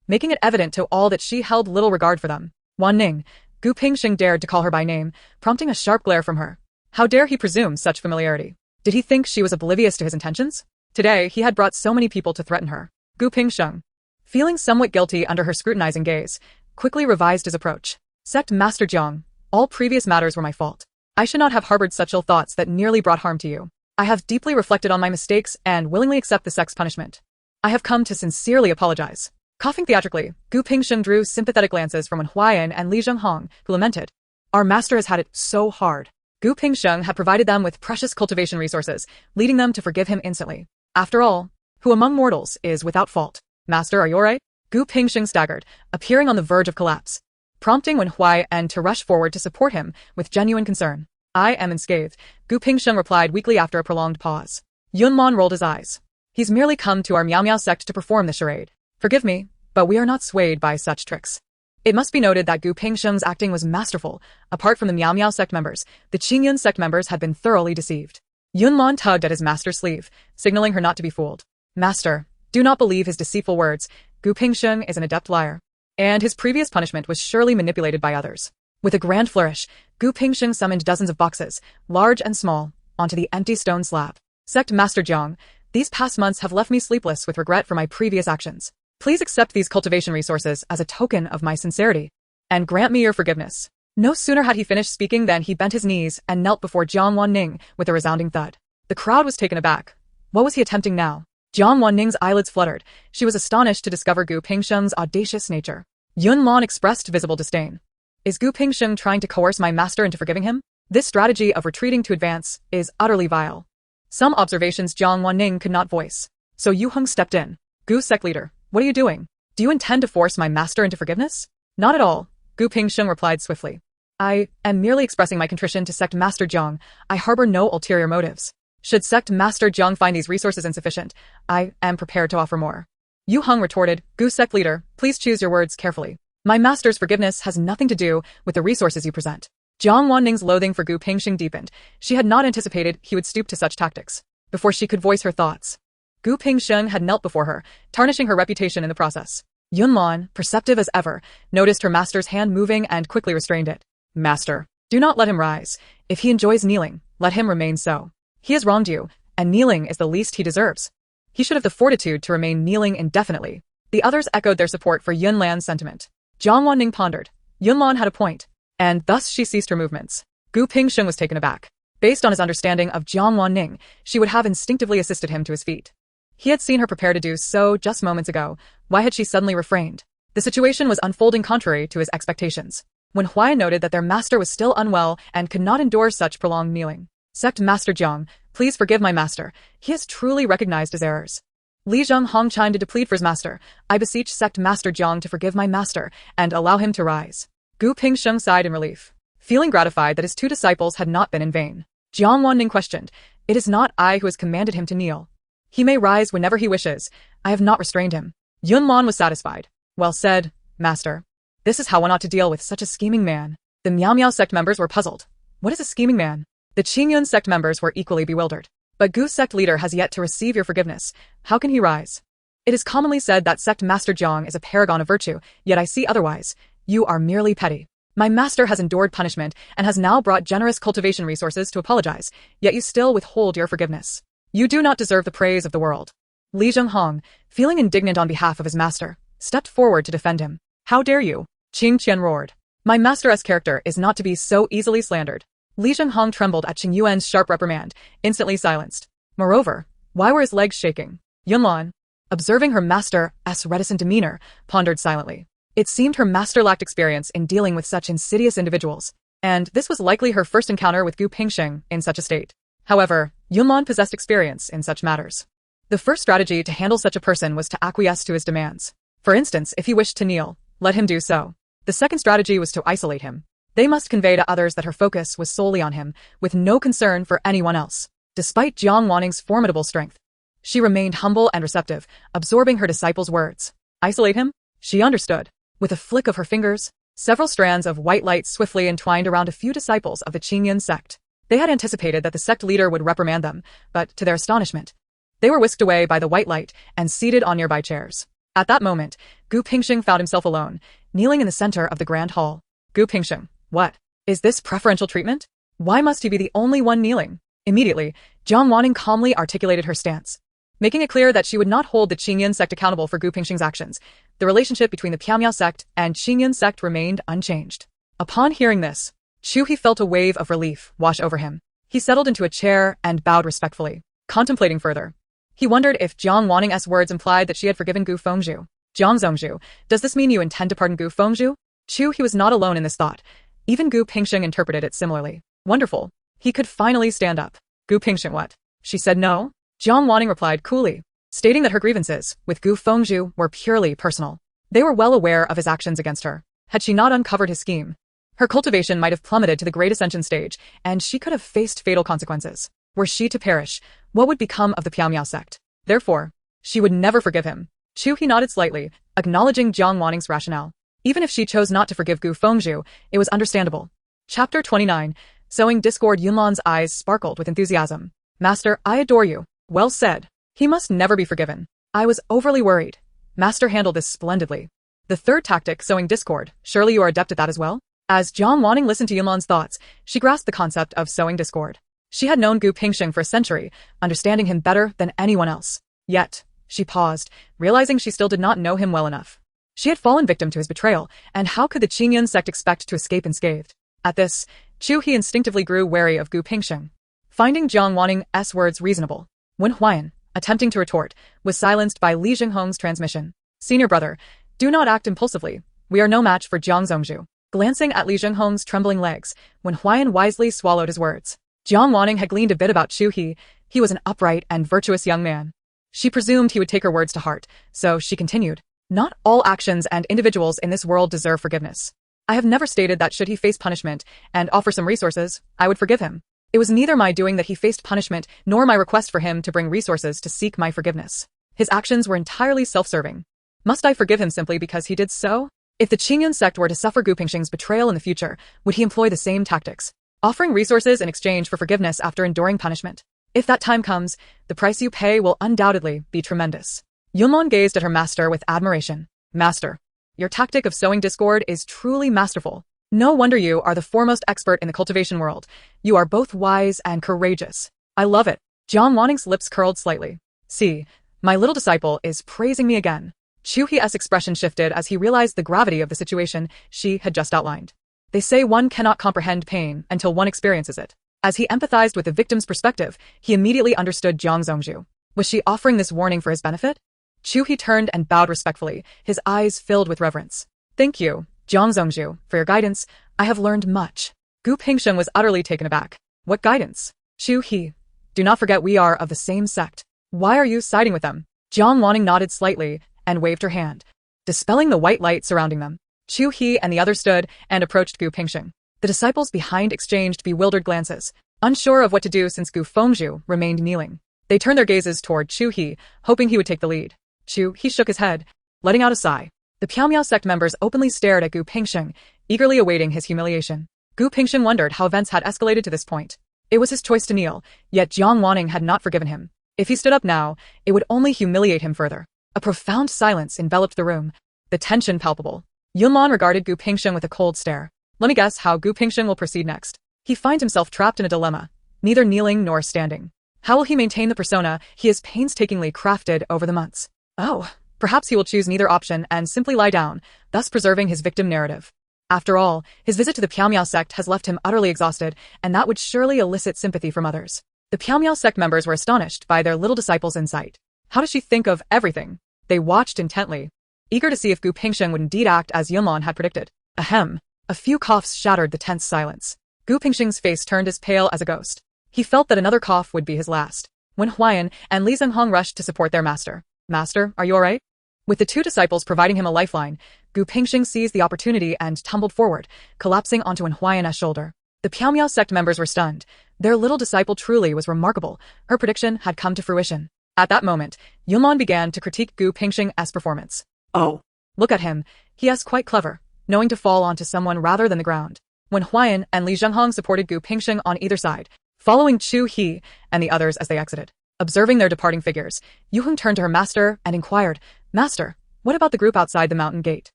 making it evident to all that she held little regard for them. Wanning, Gu Pingsheng dared to call her by name, prompting a sharp glare from her. How dare he presume such familiarity? Did he think she was oblivious to his intentions? Today, he had brought so many people to threaten her. Gu Pingsheng, feeling somewhat guilty under her scrutinizing gaze, quickly revised his approach. Sect Master Jiang, all previous matters were my fault. I should not have harbored such ill thoughts that nearly brought harm to you. I have deeply reflected on my mistakes and willingly accept the sect's punishment. I have come to sincerely apologize. Coughing theatrically, Gu Pingsheng drew sympathetic glances from Wen Huayan and Li Zhenghong, who lamented. Our master has had it so hard. Gu Pingsheng had provided them with precious cultivation resources, leading them to forgive him instantly. After all, who among mortals is without fault? Master, are you alright? Gu Pingsheng staggered, appearing on the verge of collapse, prompting Wen Huayan to rush forward to support him with genuine concern. I am unscathed, Gu Pingsheng replied weakly after a prolonged pause. Yunlan rolled his eyes. He's merely come to our Miao Miao sect to perform the charade. Forgive me, but we are not swayed by such tricks. It must be noted that Gu Pingsheng's acting was masterful. Apart from the Miao Miao sect members, the Qingyun sect members had been thoroughly deceived. Yunlan tugged at his master's sleeve, signaling her not to be fooled. Master, do not believe his deceitful words. Gu Pingsheng is an adept liar, and his previous punishment was surely manipulated by others. With a grand flourish, Gu Pingsheng summoned dozens of boxes, large and small, onto the empty stone slab. Sect Master Jiang, these past months have left me sleepless with regret for my previous actions. Please accept these cultivation resources as a token of my sincerity, and grant me your forgiveness. No sooner had he finished speaking than he bent his knees and knelt before Jiang Wanning with a resounding thud. The crowd was taken aback. What was he attempting now? Jiang Wanning's eyelids fluttered. She was astonished to discover Gu Pingsheng's audacious nature. Yunlan expressed visible disdain. Is Gu Pingsheng trying to coerce my master into forgiving him? This strategy of retreating to advance is utterly vile. Some observations Jiang Wanning could not voice. So Yu Heng stepped in. Gu sect leader, what are you doing? Do you intend to force my master into forgiveness? Not at all, Gu Pingsheng replied swiftly. I am merely expressing my contrition to Sect Master Jiang. I harbor no ulterior motives. Should Sect Master Jiang find these resources insufficient, I am prepared to offer more. Yu Heng retorted, Gu sect leader, please choose your words carefully. My master's forgiveness has nothing to do with the resources you present. Jiang Wanning's loathing for Gu Pingsheng deepened. She had not anticipated he would stoop to such tactics. Before she could voice her thoughts, Gu Pingsheng had knelt before her, tarnishing her reputation in the process. Yunlan, perceptive as ever, noticed her master's hand moving and quickly restrained it. Master, do not let him rise. If he enjoys kneeling, let him remain so. He has wronged you, and kneeling is the least he deserves. He should have the fortitude to remain kneeling indefinitely. The others echoed their support for Yunlan's sentiment. Jiang Wanning pondered. Yunlan had a point, and thus she ceased her movements. Gu Pingsheng was taken aback. Based on his understanding of Jiang Wanning, she would have instinctively assisted him to his feet. He had seen her prepare to do so just moments ago. Why had she suddenly refrained? The situation was unfolding contrary to his expectations. When Huai noted that their master was still unwell and could not endure such prolonged kneeling. Sect Master Jiang, please forgive my master. He has truly recognized his errors. Li Zhenghong chimed to plead for his master. I beseech Sect Master Jiang to forgive my master and allow him to rise. Gu Pingsheng sighed in relief, feeling gratified that his two disciples had not been in vain. Jiang Wanning questioned, It is not I who has commanded him to kneel. He may rise whenever he wishes. I have not restrained him. Yunlan was satisfied. Well said, master. This is how one ought to deal with such a scheming man. The Miao Miao sect members were puzzled. What is a scheming man? The Qingyun sect members were equally bewildered. But Gu sect leader has yet to receive your forgiveness. How can he rise? It is commonly said that Sect Master Jiang is a paragon of virtue, yet I see otherwise. You are merely petty. My master has endured punishment and has now brought generous cultivation resources to apologize, yet you still withhold your forgiveness. You do not deserve the praise of the world. Li Zhenghong, feeling indignant on behalf of his master, stepped forward to defend him. How dare you? Qing Qian roared. My master's character is not to be so easily slandered. Li Zhenghong trembled at Qing Yuan's sharp reprimand, instantly silenced. Moreover, why were his legs shaking? Yunlan, observing her master's reticent demeanor, pondered silently. It seemed her master lacked experience in dealing with such insidious individuals, and this was likely her first encounter with Gu Pingsheng in such a state. However, Yunlan possessed experience in such matters. The first strategy to handle such a person was to acquiesce to his demands. For instance, if he wished to kneel, let him do so. The second strategy was to isolate him. They must convey to others that her focus was solely on him, with no concern for anyone else. Despite Jiang Wanning's formidable strength, she remained humble and receptive, absorbing her disciple's words. Isolate him? She understood. With a flick of her fingers, several strands of white light swiftly entwined around a few disciples of the Qingyun sect. They had anticipated that the sect leader would reprimand them, but to their astonishment, they were whisked away by the white light and seated on nearby chairs. At that moment, Gu Pingsheng found himself alone, kneeling in the center of the grand hall. Gu Pingsheng, what? Is this preferential treatment? Why must he be the only one kneeling? Immediately, Jiang Wanning calmly articulated her stance, making it clear that she would not hold the Qingyun sect accountable for Gu Pingsheng's actions. The relationship between the Miao Miao sect and Qingyun sect remained unchanged. Upon hearing this, He felt a wave of relief wash over him. He settled into a chair and bowed respectfully, contemplating further. He wondered if Jiang Wanning's words implied that she had forgiven Gu Fengzhu. Jiang Zongzhu, does this mean you intend to pardon Gu Fengzhu? He was not alone in this thought. Even Gu Pingsheng interpreted it similarly. Wonderful. He could finally stand up. Gu Pingsheng what? She said no. Jiang Wanning replied coolly, stating that her grievances with Gu Fengzhu were purely personal. They were well aware of his actions against her. Had she not uncovered his scheme, her cultivation might have plummeted to the Great Ascension stage, and she could have faced fatal consequences. Were she to perish, what would become of the Piao sect? Therefore, she would never forgive him. He nodded slightly, acknowledging Jiang Wanning's rationale. Even if she chose not to forgive Gu Fengzhu, it was understandable. Chapter 29. Sowing discord. Yunlan's eyes sparkled with enthusiasm. Master, I adore you. Well said. He must never be forgiven. I was overly worried. Master handled this splendidly. The third tactic, sowing discord, surely you are adept at that as well? As Jiang Wanning listened to Yunlan's thoughts, she grasped the concept of sowing discord. She had known Gu Pingsheng for a century, understanding him better than anyone else. Yet, she paused, realizing she still did not know him well enough. She had fallen victim to his betrayal, and how could the Qingyun sect expect to escape unscathed? At this, he instinctively grew wary of Gu Pingsheng. Finding Jiang Wanning's words reasonable, Wen Huayan, attempting to retort, was silenced by Li Jinghong's transmission. Senior brother, do not act impulsively. We are no match for Jiang Zongzhu. Glancing at Li Jinghong's trembling legs, Wen Huayan wisely swallowed his words. Jiang Wanning had gleaned a bit about He was an upright and virtuous young man. She presumed he would take her words to heart, so she continued. Not all actions and individuals in this world deserve forgiveness. I have never stated that should he face punishment and offer some resources, I would forgive him. It was neither my doing that he faced punishment nor my request for him to bring resources to seek my forgiveness. His actions were entirely self-serving. Must I forgive him simply because he did so? If the Qingyun sect were to suffer Gu Pingsheng's betrayal in the future, would he employ the same tactics, offering resources in exchange for forgiveness after enduring punishment? If that time comes, the price you pay will undoubtedly be tremendous. Yunlan gazed at her master with admiration. Master, your tactic of sowing discord is truly masterful. No wonder you are the foremost expert in the cultivation world. You are both wise and courageous. I love it. Jiang Wanning's lips curled slightly. See, my little disciple is praising me again. Hie's expression shifted as he realized the gravity of the situation she had just outlined. They say one cannot comprehend pain until one experiences it. As he empathized with the victim's perspective, he immediately understood Jiang Zongzhu. Was she offering this warning for his benefit? He turned and bowed respectfully, his eyes filled with reverence. Thank you, Jiang Zongzhu, for your guidance. I have learned much. Gu Pingsheng was utterly taken aback. What guidance? He. Do not forget we are of the same sect. Why are you siding with them? Jiang Wanning nodded slightly and waved her hand, dispelling the white light surrounding them. He and the others stood and approached Gu Pingsheng. The disciples behind exchanged bewildered glances, unsure of what to do since Gu Fengzhu remained kneeling. They turned their gazes toward He, hoping he would take the lead. He shook his head, letting out a sigh. The Piao sect members openly stared at Gu Pingsheng, eagerly awaiting his humiliation. Gu Pingsheng wondered how events had escalated to this point. It was his choice to kneel, yet Jiang Wanning had not forgiven him. If he stood up now, it would only humiliate him further. A profound silence enveloped the room, the tension palpable. Yunlan regarded Gu Pingsheng with a cold stare. Let me guess how Gu Pingsheng will proceed next. He finds himself trapped in a dilemma, neither kneeling nor standing. How will he maintain the persona he has painstakingly crafted over the months? Oh, perhaps he will choose neither option and simply lie down, thus preserving his victim narrative. After all, his visit to the Piao sect has left him utterly exhausted, and that would surely elicit sympathy from others. The Piao sect members were astonished by their little disciple's insight. How does she think of everything? They watched intently, eager to see if Gu Pingsheng would indeed act as Yunlan had predicted. Ahem. A few coughs shattered the tense silence. Gu Pingsheng's face turned as pale as a ghost. He felt that another cough would be his last. Wen Huayan and Li Jinghong rushed to support their master. Master, are you alright? With the two disciples providing him a lifeline, Gu Pingsheng seized the opportunity and tumbled forward, collapsing onto Wen Huayan's shoulder. The Piao sect members were stunned. Their little disciple truly was remarkable. Her prediction had come to fruition. At that moment, Yunlan began to critique Gu Pingsheng's performance. Oh, look at him. He is quite clever, knowing to fall onto someone rather than the ground. Wen Huayan and Li Jinghong supported Gu Pingsheng on either side, following He and the others as they exited. Observing their departing figures, Yu Heng turned to her master and inquired, Master, what about the group outside the mountain gate?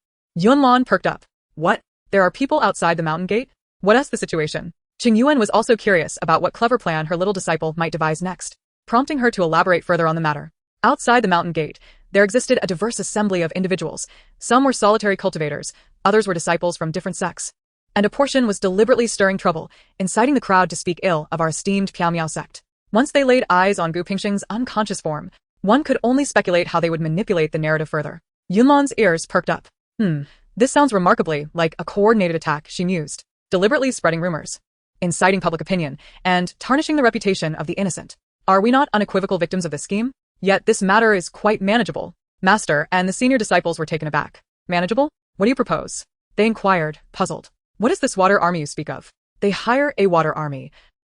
Yunlan perked up. What? There are people outside the mountain gate? What is the situation? Qing Yuan was also curious about what clever plan her little disciple might devise next, prompting her to elaborate further on the matter. Outside the mountain gate, there existed a diverse assembly of individuals. Some were solitary cultivators, others were disciples from different sects. and a portion was deliberately stirring trouble, inciting the crowd to speak ill of our esteemed Piao sect. Once they laid eyes on Gu Pingsheng's unconscious form, one could only speculate how they would manipulate the narrative further. Yunlan's ears perked up. This sounds remarkably like a coordinated attack, she mused, deliberately spreading rumors, inciting public opinion, and tarnishing the reputation of the innocent. Are we not unequivocal victims of this scheme? Yet this matter is quite manageable. Master and the senior disciples were taken aback. Manageable? What do you propose? They inquired, puzzled. What is this water army you speak of? They hire a water army.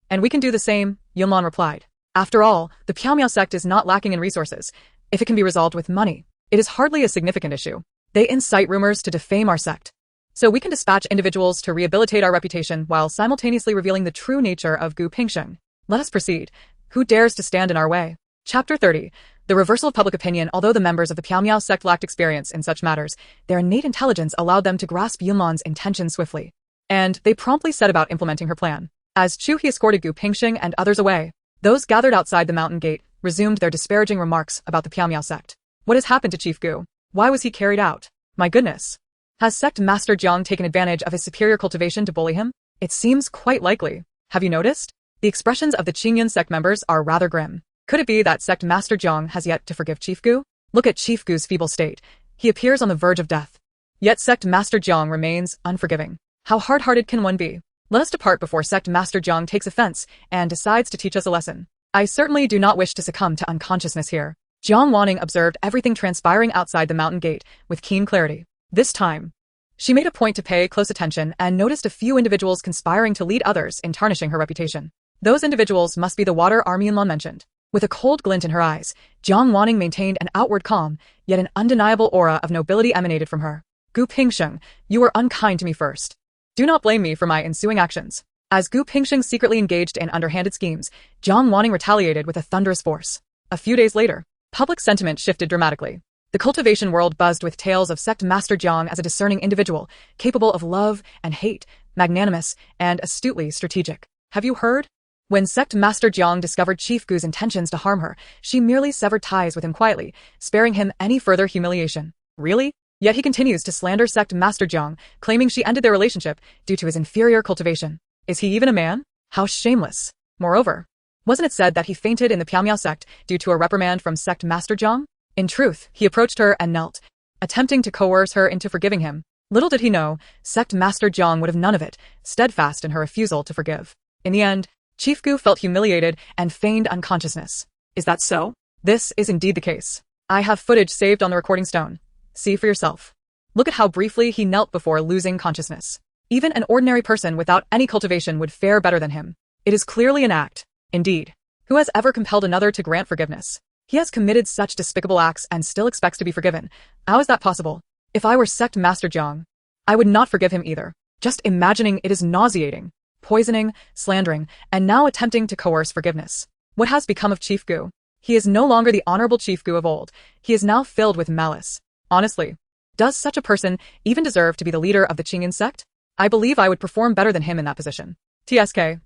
And we can do the same, Yunlan replied. After all, the Piao sect is not lacking in resources. If it can be resolved with money, it is hardly a significant issue. They incite rumors to defame our sect. So we can dispatch individuals to rehabilitate our reputation while simultaneously revealing the true nature of Gu Pingsheng. Let us proceed. Who dares to stand in our way? Chapter 30. The reversal of public opinion. Although the members of the Piao sect lacked experience in such matters, their innate intelligence allowed them to grasp Yunlan's intention swiftly. And they promptly set about implementing her plan. As he escorted Gu Pingsheng and others away, those gathered outside the mountain gate resumed their disparaging remarks about the Piao sect. What has happened to Chief Gu? Why was he carried out? My goodness. Has Sect Master Jiang taken advantage of his superior cultivation to bully him? It seems quite likely. Have you noticed? The expressions of the Qingyun sect members are rather grim. Could it be that Sect Master Jiang has yet to forgive Chief Gu? Look at Chief Gu's feeble state. He appears on the verge of death. Yet Sect Master Jiang remains unforgiving. How hard-hearted can one be? Let us depart before Sect Master Jiang takes offense and decides to teach us a lesson. I certainly do not wish to succumb to unconsciousness here. Jiang Wanning observed everything transpiring outside the mountain gate with keen clarity. This time, she made a point to pay close attention and noticed a few individuals conspiring to lead others in tarnishing her reputation. Those individuals must be the water army Yunlan mentioned. With a cold glint in her eyes, Jiang Wanning maintained an outward calm, yet an undeniable aura of nobility emanated from her. Gu Pingsheng, you were unkind to me first. Do not blame me for my ensuing actions. As Gu Pingsheng secretly engaged in underhanded schemes, Jiang Wanning retaliated with a thunderous force. A few days later, public sentiment shifted dramatically. The cultivation world buzzed with tales of Sect Master Jiang as a discerning individual, capable of love and hate, magnanimous, and astutely strategic. Have you heard? When Sect Master Jiang discovered Chief Gu's intentions to harm her, she merely severed ties with him quietly, sparing him any further humiliation. Really? Yet he continues to slander Sect Master Jiang, claiming she ended their relationship due to his inferior cultivation. Is he even a man? How shameless. Moreover, wasn't it said that he fainted in the Piao sect due to a reprimand from Sect Master Jiang? In truth, he approached her and knelt, attempting to coerce her into forgiving him. Little did he know, Sect Master Jiang would have none of it, steadfast in her refusal to forgive. In the end, Chief Gu felt humiliated and feigned unconsciousness. Is that so? This is indeed the case. I have footage saved on the recording stone. See for yourself. Look at how briefly he knelt before losing consciousness. Even an ordinary person without any cultivation would fare better than him. It is clearly an act. Indeed. Who has ever compelled another to grant forgiveness? He has committed such despicable acts and still expects to be forgiven. How is that possible? If I were Sect Master Jiang, I would not forgive him either. Just imagining it is nauseating. Poisoning, slandering, and now attempting to coerce forgiveness. What has become of Chief Gu? He is no longer the honorable Chief Gu of old. He is now filled with malice. Honestly, does such a person even deserve to be the leader of the Qingyun sect? I believe I would perform better than him in that position. TSK.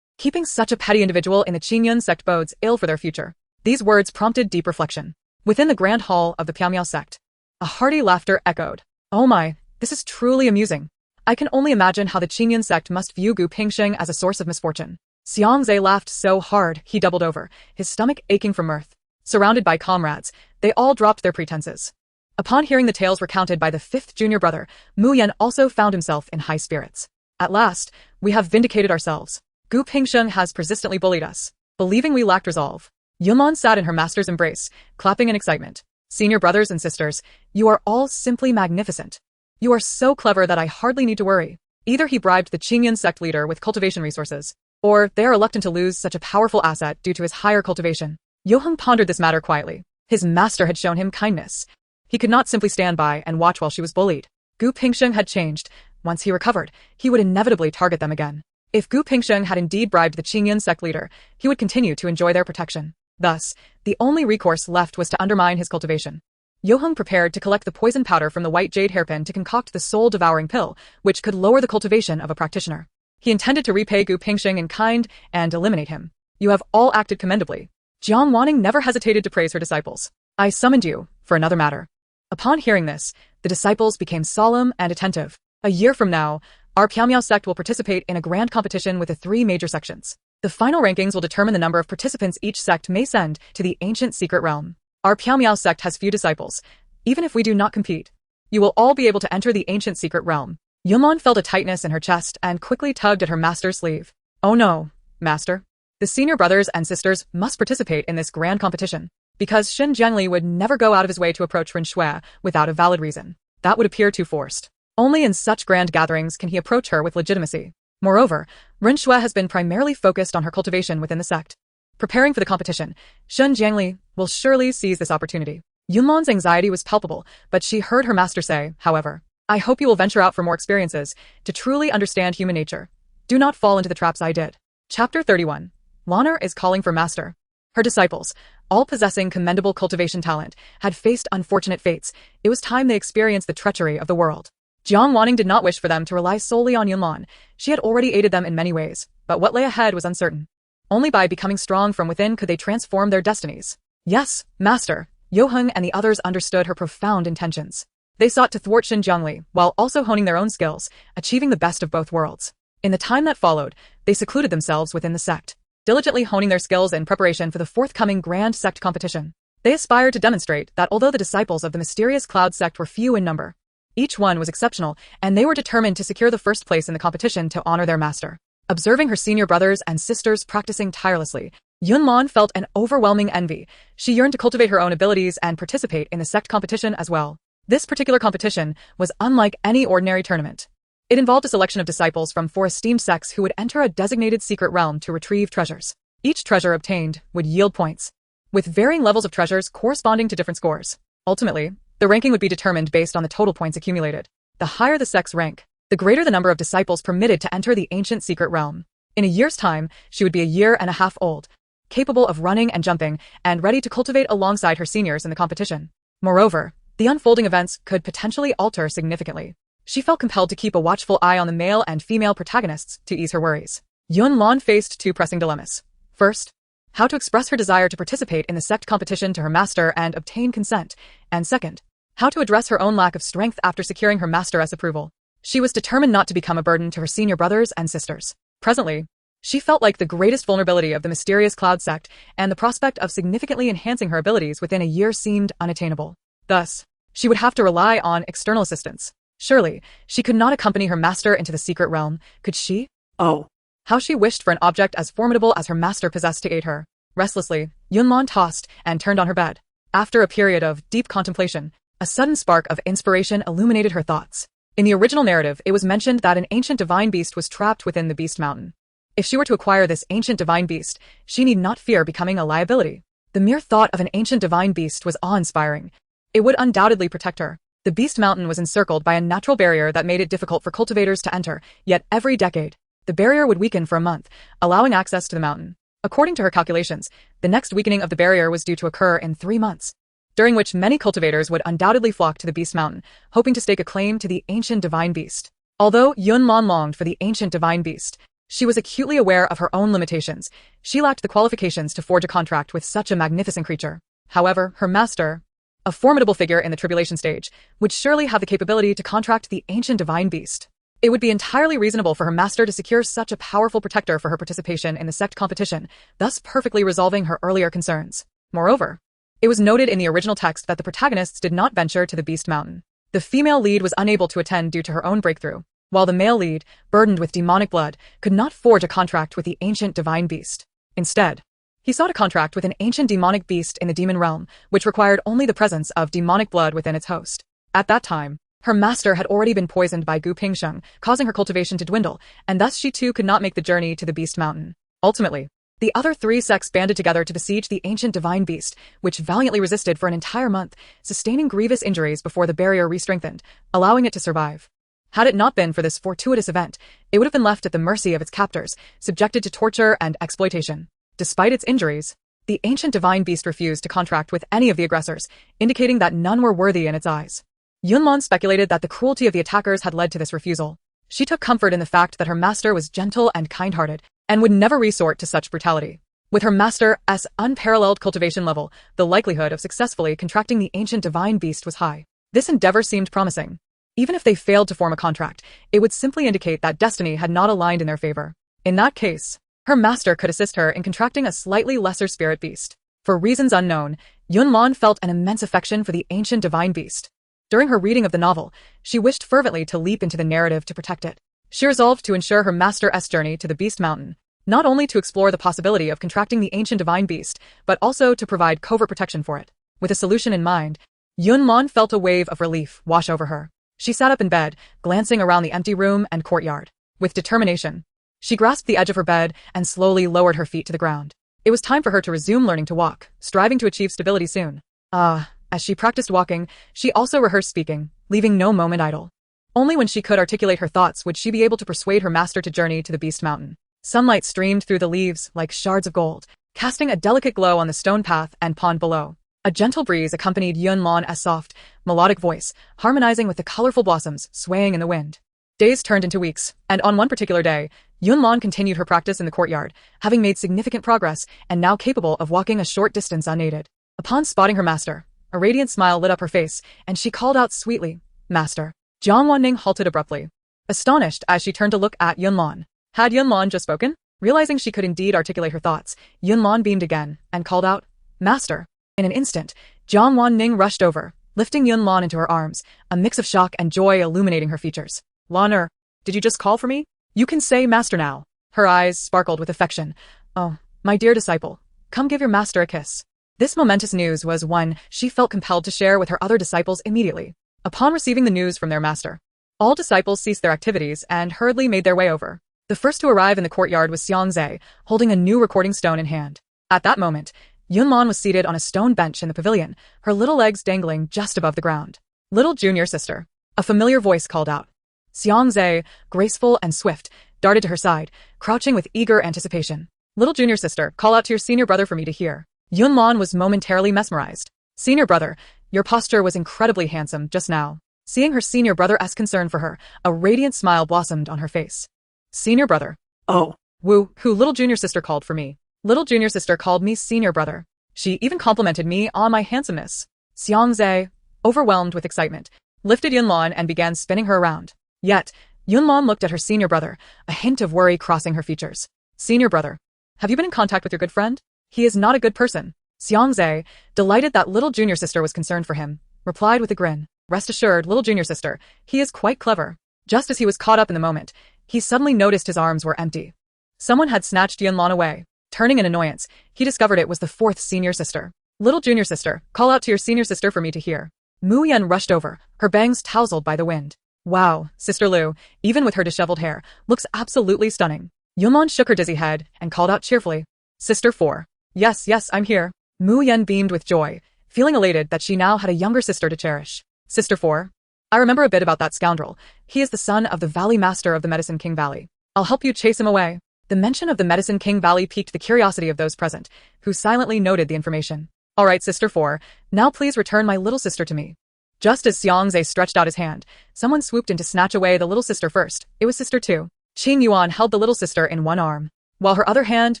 Keeping such a petty individual in the Qingyun sect bodes ill for their future. These words prompted deep reflection. Within the grand hall of the Piao sect, a hearty laughter echoed. Oh my, this is truly amusing. I can only imagine how the Qingyun sect must view Gu Pingsheng as a source of misfortune. Xianxia laughed so hard he doubled over, his stomach aching from mirth. Surrounded by comrades, they all dropped their pretenses. Upon hearing the tales recounted by the fifth junior brother, Mu Yan also found himself in high spirits. At last, we have vindicated ourselves. Gu Pingsheng has persistently bullied us, believing we lacked resolve. Yunlan sat in her master's embrace, clapping in excitement. Senior brothers and sisters, you are all simply magnificent. You are so clever that I hardly need to worry. Either he bribed the Qingyun sect leader with cultivation resources, or they are reluctant to lose such a powerful asset due to his higher cultivation. Yoheng pondered this matter quietly. His master had shown him kindness. He could not simply stand by and watch while she was bullied. Gu Pingsheng had changed. Once he recovered, he would inevitably target them again. If Gu Pingsheng had indeed bribed the Qingyun sect leader, he would continue to enjoy their protection. Thus, the only recourse left was to undermine his cultivation. Yoheng prepared to collect the poison powder from the white jade hairpin to concoct the soul-devouring pill, which could lower the cultivation of a practitioner. He intended to repay Gu Pingsheng in kind and eliminate him. You have all acted commendably. Jiang Wanning never hesitated to praise her disciples. I summoned you for another matter. Upon hearing this, the disciples became solemn and attentive. A year from now, Our Piaomiao sect will participate in a grand competition with the 3 major sections. The final rankings will determine the number of participants each sect may send to the ancient secret realm. Our Piaomiao sect has few disciples. Even if we do not compete, you will all be able to enter the ancient secret realm. Yunlan felt a tightness in her chest and quickly tugged at her master's sleeve. Oh no, master. The senior brothers and sisters must participate in this grand competition, because Xin Jiangli would never go out of his way to approach Ren Shui without a valid reason. That would appear too forced. Only in such grand gatherings can he approach her with legitimacy. Moreover, Ren Shui has been primarily focused on her cultivation within the sect. Preparing for the competition, Xin Jiangli will surely seize this opportunity. Yunlan's anxiety was palpable, but she heard her master say, however, I hope you will venture out for more experiences to truly understand human nature. Do not fall into the traps I did. Chapter 31. Lanner is calling for master. Her disciples, all possessing commendable cultivation talent, had faced unfortunate fates. It was time they experienced the treachery of the world. Jiang Wanning did not wish for them to rely solely on Yunlan. She had already aided them in many ways, but what lay ahead was uncertain. Only by becoming strong from within could they transform their destinies. Yes, master. Yoheng and the others understood her profound intentions. They sought to thwart Xin Jiangli while also honing their own skills, achieving the best of both worlds. In the time that followed, they secluded themselves within the sect, diligently honing their skills in preparation for the forthcoming grand sect competition. They aspired to demonstrate that although the disciples of the mysterious Cloud sect were few in number, each one was exceptional, and they were determined to secure the first place in the competition to honor their master. Observing her senior brothers and sisters practicing tirelessly, Yunlan felt an overwhelming envy. She yearned to cultivate her own abilities and participate in the sect competition as well. This particular competition was unlike any ordinary tournament. It involved a selection of disciples from 4 esteemed sects who would enter a designated secret realm to retrieve treasures. Each treasure obtained would yield points, with varying levels of treasures corresponding to different scores. Ultimately, the ranking would be determined based on the total points accumulated. The higher the sect's rank, the greater the number of disciples permitted to enter the ancient secret realm. In a year's time, she would be a year and a half old, capable of running and jumping, and ready to cultivate alongside her seniors in the competition. Moreover, the unfolding events could potentially alter significantly. She felt compelled to keep a watchful eye on the male and female protagonists to ease her worries. Yunlan faced 2 pressing dilemmas. First, how to express her desire to participate in the sect competition to her master and obtain consent, and second, how to address her own lack of strength after securing her master's approval. She was determined not to become a burden to her senior brothers and sisters. Presently, she felt like the greatest vulnerability of the mysterious Cloud sect, and the prospect of significantly enhancing her abilities within a year seemed unattainable. Thus, she would have to rely on external assistance. Surely, she could not accompany her master into the secret realm, could she? Oh, how she wished for an object as formidable as her master possessed to aid her. Restlessly, Yunlan tossed and turned on her bed. After a period of deep contemplation, a sudden spark of inspiration illuminated her thoughts. In the original narrative, it was mentioned that an ancient divine beast was trapped within the Beast Mountain. If she were to acquire this ancient divine beast, she need not fear becoming a liability. The mere thought of an ancient divine beast was awe-inspiring. It would undoubtedly protect her. The Beast Mountain was encircled by a natural barrier that made it difficult for cultivators to enter, yet every decade, the barrier would weaken for a month, allowing access to the mountain. According to her calculations, the next weakening of the barrier was due to occur in 3 months, during which many cultivators would undoubtedly flock to the Beast Mountain, hoping to stake a claim to the ancient divine beast. Although Yunlan longed for the ancient divine beast, she was acutely aware of her own limitations. She lacked the qualifications to forge a contract with such a magnificent creature. However, her master, a formidable figure in the tribulation stage, would surely have the capability to contract the ancient divine beast. It would be entirely reasonable for her master to secure such a powerful protector for her participation in the sect competition, thus perfectly resolving her earlier concerns. Moreover, it was noted in the original text that the protagonists did not venture to the Beast Mountain. The female lead was unable to attend due to her own breakthrough, while the male lead, burdened with demonic blood, could not forge a contract with the ancient divine beast. Instead, he sought a contract with an ancient demonic beast in the demon realm, which required only the presence of demonic blood within its host. At that time, her master had already been poisoned by Gu Pingsheng, causing her cultivation to dwindle, and thus she too could not make the journey to the Beast Mountain. Ultimately, the other 3 sects banded together to besiege the ancient divine beast, which valiantly resisted for an entire month, sustaining grievous injuries before the barrier re-strengthened, allowing it to survive. Had it not been for this fortuitous event, it would have been left at the mercy of its captors, subjected to torture and exploitation. Despite its injuries, the ancient divine beast refused to contract with any of the aggressors, indicating that none were worthy in its eyes. Yunlan speculated that the cruelty of the attackers had led to this refusal. She took comfort in the fact that her master was gentle and kind-hearted, and would never resort to such brutality. With her master's unparalleled cultivation level, the likelihood of successfully contracting the ancient divine beast was high. This endeavor seemed promising. Even if they failed to form a contract, it would simply indicate that destiny had not aligned in their favor. In that case, her master could assist her in contracting a slightly lesser spirit beast. For reasons unknown, Yunlan felt an immense affection for the ancient divine beast. During her reading of the novel, she wished fervently to leap into the narrative to protect it. She resolved to ensure her master's journey to the Beast Mountain, not only to explore the possibility of contracting the ancient divine beast, but also to provide covert protection for it. With a solution in mind, Yunlan felt a wave of relief wash over her. She sat up in bed, glancing around the empty room and courtyard. With determination, she grasped the edge of her bed and slowly lowered her feet to the ground. It was time for her to resume learning to walk, striving to achieve stability soon. As she practiced walking, she also rehearsed speaking, leaving no moment idle. Only when she could articulate her thoughts would she be able to persuade her master to journey to the Beast Mountain. Sunlight streamed through the leaves like shards of gold, casting a delicate glow on the stone path and pond below. A gentle breeze accompanied Yunlan's soft, melodic voice, harmonizing with the colorful blossoms swaying in the wind. Days turned into weeks, and on one particular day, Yunlan continued her practice in the courtyard, having made significant progress and now capable of walking a short distance unaided. Upon spotting her master, a radiant smile lit up her face, and she called out sweetly, "Master." Jiang Wanning halted abruptly, astonished as she turned to look at Yunlan. Had Yunlan just spoken? Realizing she could indeed articulate her thoughts, Yunlan beamed again and called out, "Master." In an instant, Jiang Wanning rushed over, lifting Yunlan into her arms, a mix of shock and joy illuminating her features. "Lan'er, did you just call for me? You can say master now." Her eyes sparkled with affection. "Oh, my dear disciple, come give your master a kiss." This momentous news was one she felt compelled to share with her other disciples immediately. Upon receiving the news from their master, all disciples ceased their activities and hurriedly made their way over. The first to arrive in the courtyard was xianxia, holding a new recording stone in hand. At that moment, Yunlan was seated on a stone bench in the pavilion, her little legs dangling just above the ground. "Little junior sister," a familiar voice called out. Xianxia, graceful and swift, darted to her side, crouching with eager anticipation. "Little junior sister, call out to your senior brother for me to hear." Yunlan was momentarily mesmerized. "Senior brother, your posture was incredibly handsome just now." Seeing her senior brother's concern for her, a radiant smile blossomed on her face. "Senior brother." "Oh. Who little junior sister called for me. Little junior sister called me senior brother. She even complimented me on my handsomeness." Xianxia, overwhelmed with excitement, lifted Yunlan and began spinning her around. Yet, Yunlan looked at her senior brother, a hint of worry crossing her features. "Senior brother, have you been in contact with your good friend? He is not a good person." Xianxia, delighted that little junior sister was concerned for him, replied with a grin. "Rest assured, little junior sister, he is quite clever." Just as he was caught up in the moment, he suddenly noticed his arms were empty. Someone had snatched Yunlan away. Turning in annoyance, he discovered it was the fourth senior sister. "Little junior sister, call out to your senior sister for me to hear." Mu Yan rushed over, her bangs tousled by the wind. "Wow, Sister Lu, even with her disheveled hair, looks absolutely stunning." Yunlan shook her dizzy head and called out cheerfully, "Sister 4. Yes, I'm here." Mu Yan beamed with joy, feeling elated that she now had a younger sister to cherish. "Sister 4. I remember a bit about that scoundrel. He is the son of the Valley Master of the Medicine King Valley. I'll help you chase him away." The mention of the Medicine King Valley piqued the curiosity of those present, who silently noted the information. "All right, Sister 4, now please return my little sister to me." Just as Xianxia stretched out his hand, someone swooped in to snatch away the little sister first. It was Sister 2. Qing Yuan held the little sister in one arm, while her other hand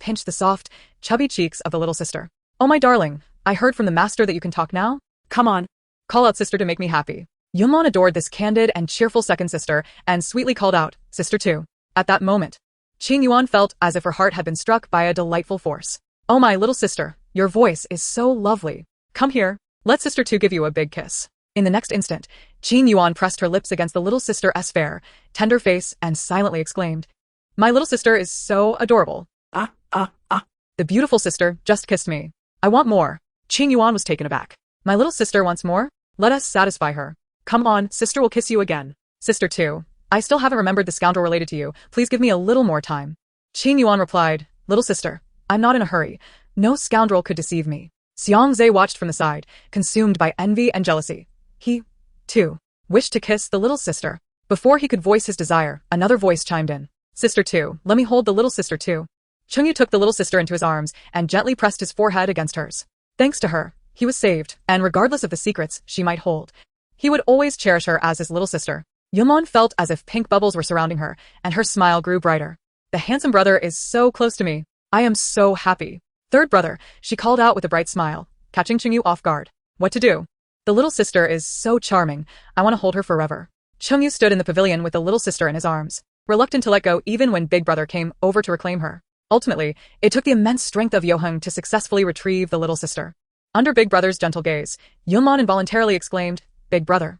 pinched the soft, chubby cheeks of the little sister. "Oh my darling, I heard from the master that you can talk now? Come on. Call out sister to make me happy." Yunlan adored this candid and cheerful second sister and sweetly called out, "Sister 2. At that moment, Qing Yuan felt as if her heart had been struck by a delightful force. "Oh my little sister, your voice is so lovely. Come here. Let Sister 2 give you a big kiss." In the next instant, Qing Yuan pressed her lips against the little sister's fair, tender face and silently exclaimed, "My little sister is so adorable. The beautiful sister just kissed me. I want more." Qing Yuan was taken aback. "My little sister wants more? Let us satisfy her. Come on, sister will kiss you again." "Sister 2, I still haven't remembered the scoundrel related to you. Please give me a little more time." Qing Yuan replied, "Little sister, I'm not in a hurry. No scoundrel could deceive me." Xianxia watched from the side, consumed by envy and jealousy. He, too, wished to kiss the little sister. Before he could voice his desire, another voice chimed in. "Sister 2, let me hold the little sister too." Chengyu took the little sister into his arms and gently pressed his forehead against hers. Thanks to her, he was saved, and regardless of the secrets she might hold, he would always cherish her as his little sister. Yunlan felt as if pink bubbles were surrounding her, and her smile grew brighter. "The handsome brother is so close to me. I am so happy." "Third brother," she called out with a bright smile, catching Chengyu off guard. "What to do?" "The little sister is so charming. I want to hold her forever." Chengyu stood in the pavilion with the little sister in his arms, reluctant to let go even when Big Brother came over to reclaim her. Ultimately, it took the immense strength of Yoheng to successfully retrieve the little sister. Under Big Brother's gentle gaze, Yunlan involuntarily exclaimed, "Big Brother.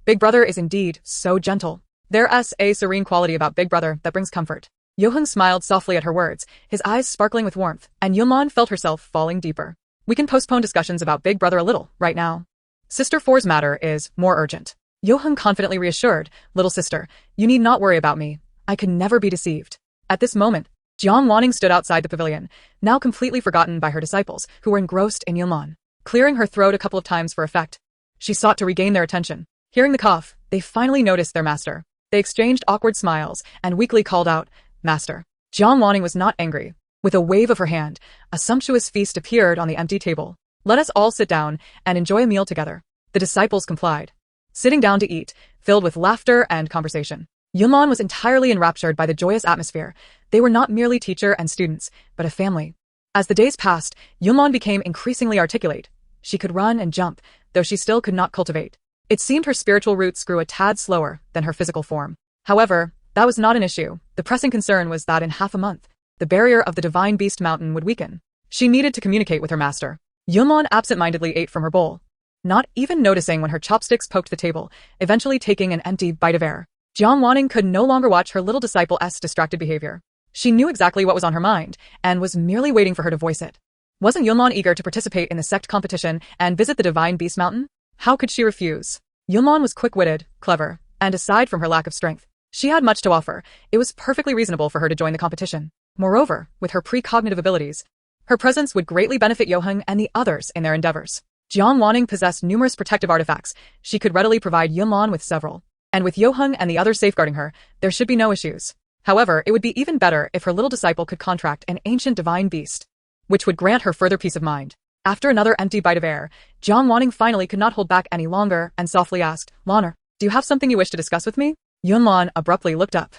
Big Brother is indeed so gentle. There's a serene quality about Big Brother that brings comfort." Yoheng smiled softly at her words, his eyes sparkling with warmth, and Yunlan felt herself falling deeper. "We can postpone discussions about Big Brother a little, right now. Sister Four's matter is more urgent." Yoheng confidently reassured, "Little sister, you need not worry about me. I could never be deceived." At this moment, Jiang Wanning stood outside the pavilion, now completely forgotten by her disciples, who were engrossed in Yunlan. Clearing her throat a couple of times for effect, she sought to regain their attention. Hearing the cough, they finally noticed their master. They exchanged awkward smiles and weakly called out, "Master." Jiang Wanning was not angry. With a wave of her hand, a sumptuous feast appeared on the empty table. "Let us all sit down and enjoy a meal together." The disciples complied, sitting down to eat, filled with laughter and conversation. Yunlan was entirely enraptured by the joyous atmosphere. They were not merely teacher and students, but a family. As the days passed, Yunlan became increasingly articulate. She could run and jump, though she still could not cultivate. It seemed her spiritual roots grew a tad slower than her physical form. However, that was not an issue. The pressing concern was that in half a month, the barrier of the Divine Beast Mountain would weaken. She needed to communicate with her master. Yunlan absent-mindedly ate from her bowl, not even noticing when her chopsticks poked the table, eventually taking an empty bite of air. Jiang Wanning could no longer watch her little disciple's distracted behavior. She knew exactly what was on her mind, and was merely waiting for her to voice it. Wasn't Yunlan eager to participate in the Sect competition and visit the Divine Beast Mountain? How could she refuse? Yunlan was quick-witted, clever, and aside from her lack of strength, she had much to offer. It was perfectly reasonable for her to join the competition. Moreover, with her precognitive abilities, her presence would greatly benefit Yoheng and the others in their endeavors. Jiang Wanning possessed numerous protective artifacts. She could readily provide Yunlan with several. And with Yoheng and the others safeguarding her, there should be no issues. However, it would be even better if her little disciple could contract an ancient divine beast, which would grant her further peace of mind. After another empty bite of air, Jiang Wanning finally could not hold back any longer and softly asked, "Lanner, do you have something you wish to discuss with me?" Yunlan abruptly looked up.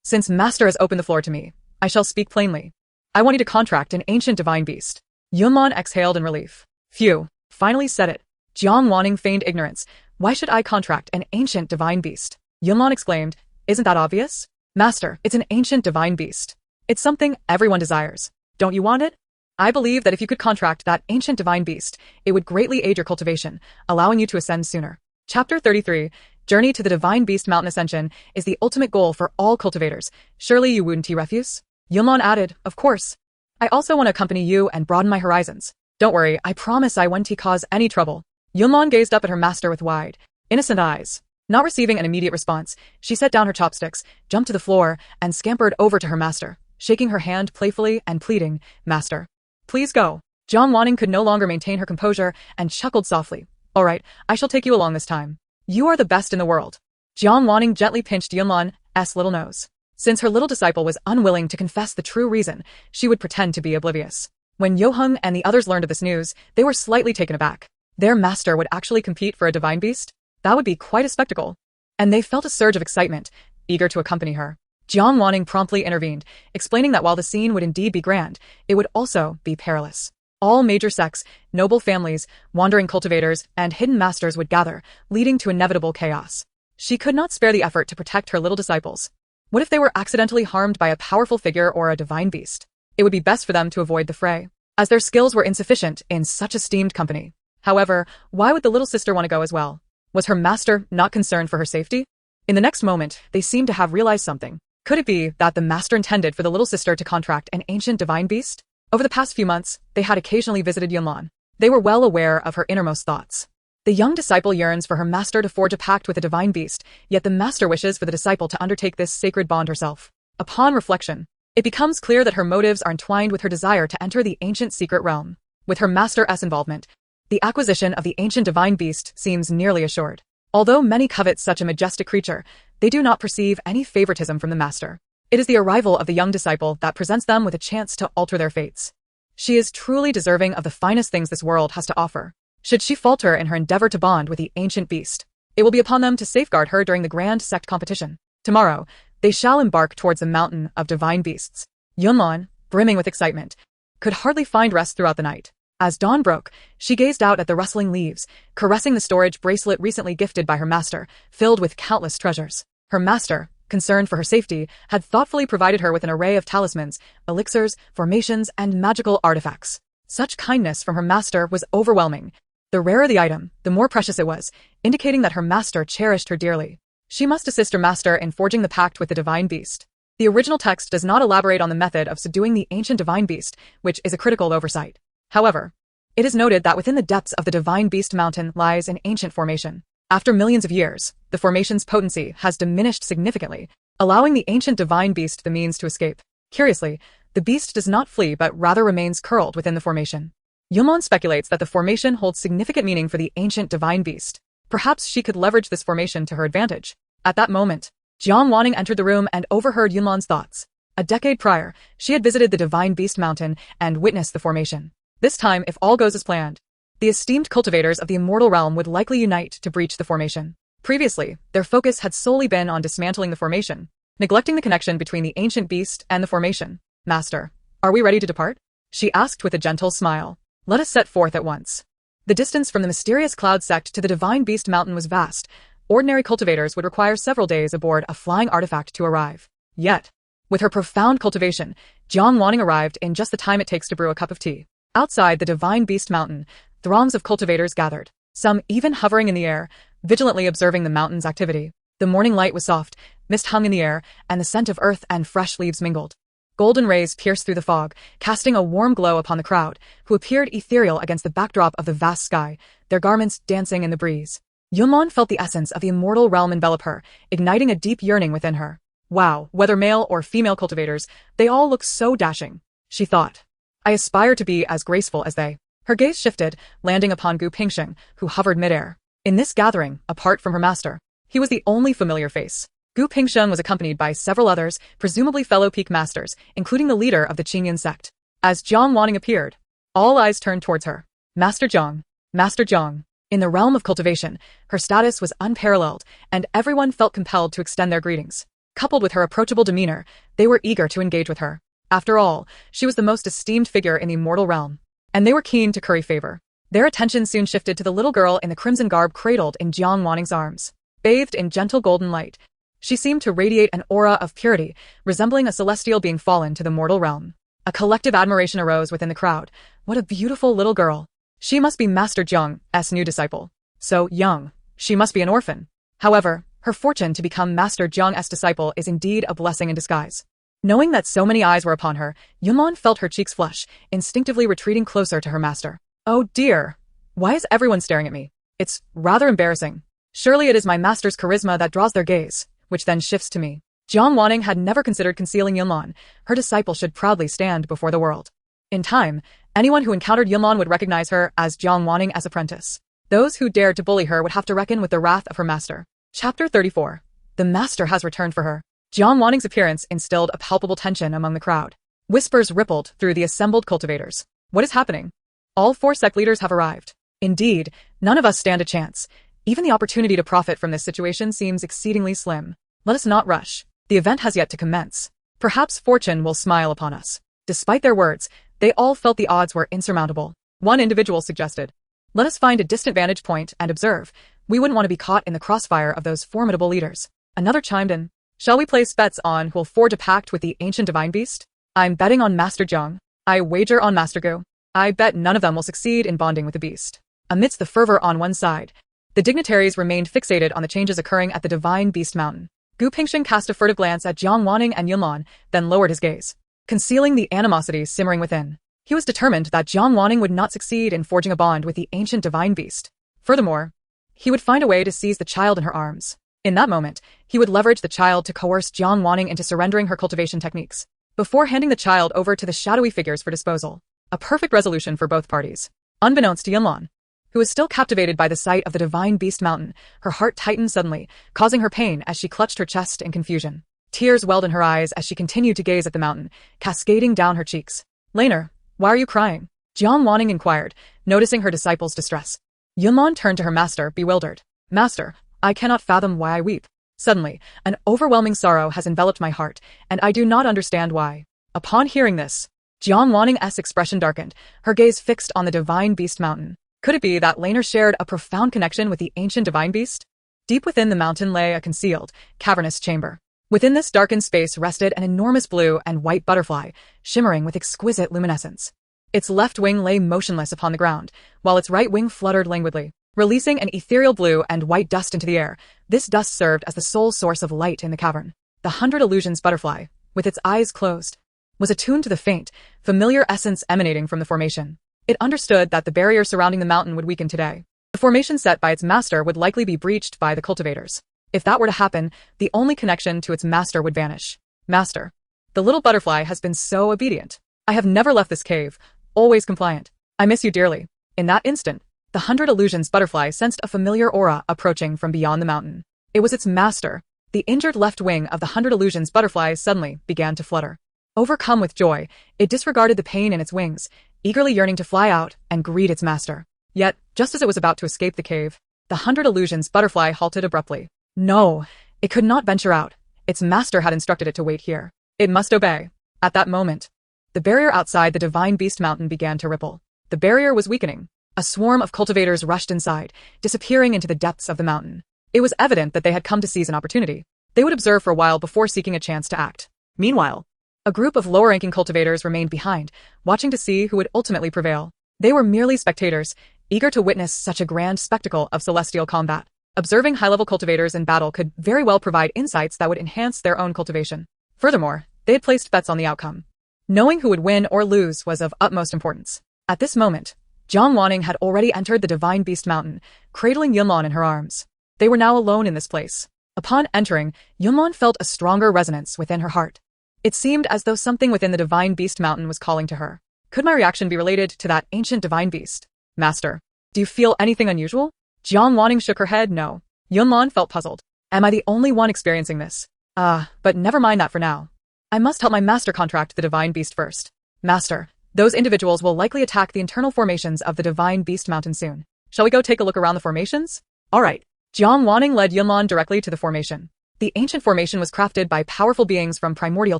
"Since Master has opened the floor to me, I shall speak plainly. I want you to contract an ancient divine beast." Yunlan exhaled in relief. "Phew, finally said it." Jiang Wanning feigned ignorance. "Why should I contract an ancient divine beast?" Yunlan exclaimed, "Isn't that obvious? Master, it's an ancient divine beast. It's something everyone desires. Don't you want it? I believe that if you could contract that ancient divine beast, it would greatly aid your cultivation, allowing you to ascend sooner." Chapter 33, Journey to the Divine Beast Mountain Ascension, is the ultimate goal for all cultivators. Surely you wouldn't refuse? Yunlan added, "Of course. I also want to accompany you and broaden my horizons. Don't worry, I promise I won't cause any trouble." Yunlan gazed up at her master with wide, innocent eyes. Not receiving an immediate response, she set down her chopsticks, jumped to the floor, and scampered over to her master, shaking her hand playfully and pleading, "Master, please go." Jiang Wanning could no longer maintain her composure and chuckled softly. "All right, I shall take you along this time. You are the best in the world." Jiang Wanning gently pinched Yunlan's little nose. Since her little disciple was unwilling to confess the true reason, she would pretend to be oblivious. When Yoheng and the others learned of this news, they were slightly taken aback. Their master would actually compete for a divine beast? That would be quite a spectacle. And they felt a surge of excitement, eager to accompany her. Jiang Wanning promptly intervened, explaining that while the scene would indeed be grand, it would also be perilous. All major sects, noble families, wandering cultivators, and hidden masters would gather, leading to inevitable chaos. She could not spare the effort to protect her little disciples. What if they were accidentally harmed by a powerful figure or a divine beast? It would be best for them to avoid the fray, as their skills were insufficient in such esteemed company. However, why would the little sister want to go as well? Was her master not concerned for her safety? In the next moment, they seemed to have realized something. Could it be that the master intended for the little sister to contract an ancient divine beast? Over the past few months, they had occasionally visited Yunlan. They were well aware of her innermost thoughts. The young disciple yearns for her master to forge a pact with a divine beast, yet the master wishes for the disciple to undertake this sacred bond herself. Upon reflection, it becomes clear that her motives are entwined with her desire to enter the ancient secret realm. With her master's involvement, the acquisition of the ancient divine beast seems nearly assured. Although many covet such a majestic creature, they do not perceive any favoritism from the master. It is the arrival of the young disciple that presents them with a chance to alter their fates. She is truly deserving of the finest things this world has to offer. Should she falter in her endeavor to bond with the ancient beast, it will be upon them to safeguard her during the grand sect competition. Tomorrow, they shall embark towards the mountain of divine beasts. Yunlan, brimming with excitement, could hardly find rest throughout the night. As dawn broke, she gazed out at the rustling leaves, caressing the storage bracelet recently gifted by her master, filled with countless treasures. Her master, concerned for her safety, had thoughtfully provided her with an array of talismans, elixirs, formations, and magical artifacts. Such kindness from her master was overwhelming. The rarer the item, the more precious it was, indicating that her master cherished her dearly. She must assist her master in forging the pact with the divine beast. The original text does not elaborate on the method of subduing the ancient divine beast, which is a critical oversight. However, it is noted that within the depths of the divine beast mountain lies an ancient formation. After millions of years, the formation's potency has diminished significantly, allowing the ancient divine beast the means to escape. Curiously, the beast does not flee but rather remains curled within the formation. Yunlan speculates that the formation holds significant meaning for the ancient divine beast. Perhaps she could leverage this formation to her advantage. At that moment, Jiang Wanning entered the room and overheard Yunlan's thoughts. A decade prior, she had visited the divine beast mountain and witnessed the formation. This time, if all goes as planned, the esteemed cultivators of the immortal realm would likely unite to breach the formation. Previously, their focus had solely been on dismantling the formation, neglecting the connection between the ancient beast and the formation. Master, are we ready to depart? She asked with a gentle smile. Let us set forth at once. The distance from the mysterious cloud sect to the divine beast mountain was vast. Ordinary cultivators would require several days aboard a flying artifact to arrive. Yet, with her profound cultivation, Jiang Wanning arrived in just the time it takes to brew a cup of tea. Outside the divine beast mountain, throngs of cultivators gathered, some even hovering in the air, vigilantly observing the mountain's activity. The morning light was soft, mist hung in the air, and the scent of earth and fresh leaves mingled. Golden rays pierced through the fog, casting a warm glow upon the crowd, who appeared ethereal against the backdrop of the vast sky, their garments dancing in the breeze. Yunlan felt the essence of the immortal realm envelop her, igniting a deep yearning within her. Wow, whether male or female cultivators, they all look so dashing, she thought. I aspire to be as graceful as they. Her gaze shifted, landing upon Gu Pingsheng, who hovered midair. In this gathering, apart from her master, he was the only familiar face. Gu Pingsheng was accompanied by several others, presumably fellow peak masters, including the leader of the Qingyan sect. As Jiang Wanning appeared, all eyes turned towards her. Master Jiang. Master Jiang. In the realm of cultivation, her status was unparalleled, and everyone felt compelled to extend their greetings. Coupled with her approachable demeanor, they were eager to engage with her. After all, she was the most esteemed figure in the immortal realm, and they were keen to curry favor. Their attention soon shifted to the little girl in the crimson garb cradled in Jiang Wanning's arms. Bathed in gentle golden light, she seemed to radiate an aura of purity, resembling a celestial being fallen to the mortal realm. A collective admiration arose within the crowd. What a beautiful little girl. She must be Master Jiang's new disciple. So young, she must be an orphan. However, her fortune to become Master Jiang's disciple is indeed a blessing in disguise. Knowing that so many eyes were upon her, Yunlan felt her cheeks flush, instinctively retreating closer to her master. Oh dear! Why is everyone staring at me? It's rather embarrassing. Surely it is my master's charisma that draws their gaze, which then shifts to me. Jiang Wanning had never considered concealing Yunlan. Her disciple should proudly stand before the world. In time, anyone who encountered Yunlan would recognize her as Jiang Wanning's apprentice. Those who dared to bully her would have to reckon with the wrath of her master. Chapter 34. The master has returned for her. Jiang Wanning's appearance instilled a palpable tension among the crowd. Whispers rippled through the assembled cultivators. What is happening? All 4 sect leaders have arrived. Indeed, none of us stand a chance. Even the opportunity to profit from this situation seems exceedingly slim. Let us not rush. The event has yet to commence. Perhaps fortune will smile upon us. Despite their words, they all felt the odds were insurmountable. One individual suggested, let us find a distant vantage point and observe. We wouldn't want to be caught in the crossfire of those formidable leaders. Another chimed in, shall we place bets on who'll forge a pact with the ancient divine beast? I'm betting on Master Jiang. I wager on Master Gu. I bet none of them will succeed in bonding with the beast. Amidst the fervor on one side, the dignitaries remained fixated on the changes occurring at the divine beast mountain. Gu Pingsheng cast a furtive glance at Jiang Wanning and Yunlan, then lowered his gaze, concealing the animosity simmering within. He was determined that Jiang Wanning would not succeed in forging a bond with the ancient divine beast. Furthermore, he would find a way to seize the child in her arms. In that moment, he would leverage the child to coerce Jiang Wanning into surrendering her cultivation techniques, before handing the child over to the shadowy figures for disposal. A perfect resolution for both parties. Unbeknownst to Yunlan, who was still captivated by the sight of the divine beast mountain, her heart tightened suddenly, causing her pain as she clutched her chest in confusion. Tears welled in her eyes as she continued to gaze at the mountain, cascading down her cheeks. Laner, why are you crying? Jiang Wanning inquired, noticing her disciple's distress. Yunlan turned to her master, bewildered. Master, I cannot fathom why I weep. Suddenly, an overwhelming sorrow has enveloped my heart, and I do not understand why. Upon hearing this, Jiang Waning's expression darkened, her gaze fixed on the divine beast mountain. Could it be that Laner shared a profound connection with the ancient divine beast? Deep within the mountain lay a concealed, cavernous chamber. Within this darkened space rested an enormous blue and white butterfly, shimmering with exquisite luminescence. Its left wing lay motionless upon the ground, while its right wing fluttered languidly, releasing an ethereal blue and white dust into the air. This dust served as the sole source of light in the cavern. The 100 Illusions butterfly, with its eyes closed, was attuned to the faint, familiar essence emanating from the formation. It understood that the barrier surrounding the mountain would weaken today. The formation set by its master would likely be breached by the cultivators. If that were to happen, the only connection to its master would vanish. Master. The little butterfly has been so obedient. I have never left this cave, always compliant. I miss you dearly. In that instant, the 100 Illusions butterfly sensed a familiar aura approaching from beyond the mountain. It was its master. The injured left wing of the 100 Illusions butterfly suddenly began to flutter. Overcome with joy, it disregarded the pain in its wings, eagerly yearning to fly out and greet its master. Yet, just as it was about to escape the cave, the 100 Illusions butterfly halted abruptly. No, it could not venture out. Its master had instructed it to wait here. It must obey. At that moment, the barrier outside the divine beast mountain began to ripple. The barrier was weakening. A swarm of cultivators rushed inside, disappearing into the depths of the mountain. It was evident that they had come to seize an opportunity. They would observe for a while before seeking a chance to act. Meanwhile, a group of lower-ranking cultivators remained behind, watching to see who would ultimately prevail. They were merely spectators, eager to witness such a grand spectacle of celestial combat. Observing high-level cultivators in battle could very well provide insights that would enhance their own cultivation. Furthermore, they had placed bets on the outcome. Knowing who would win or lose was of utmost importance. At this moment, Jiang Waning had already entered the divine beast mountain, cradling Yunlan in her arms. They were now alone in this place. Upon entering, Yunlan felt a stronger resonance within her heart. It seemed as though something within the divine beast mountain was calling to her. Could my reaction be related to that ancient divine beast? Master, do you feel anything unusual? Jiang Waning shook her head no. Yunlan felt puzzled. Am I the only one experiencing this? But never mind that for now. I must help my master contract the divine beast first. Master, those individuals will likely attack the internal formations of the divine beast mountain soon. Shall we go take a look around the formations? Alright. Jiang Waning led Yunlan directly to the formation. The ancient formation was crafted by powerful beings from primordial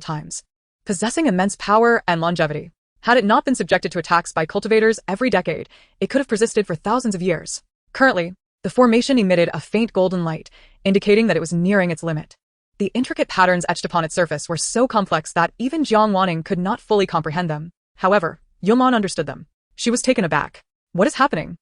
times, possessing immense power and longevity. Had it not been subjected to attacks by cultivators every decade, it could have persisted for thousands of years. Currently, the formation emitted a faint golden light, indicating that it was nearing its limit. The intricate patterns etched upon its surface were so complex that even Jiang Waning could not fully comprehend them. However, Yunlan understood them. She was taken aback. What is happening?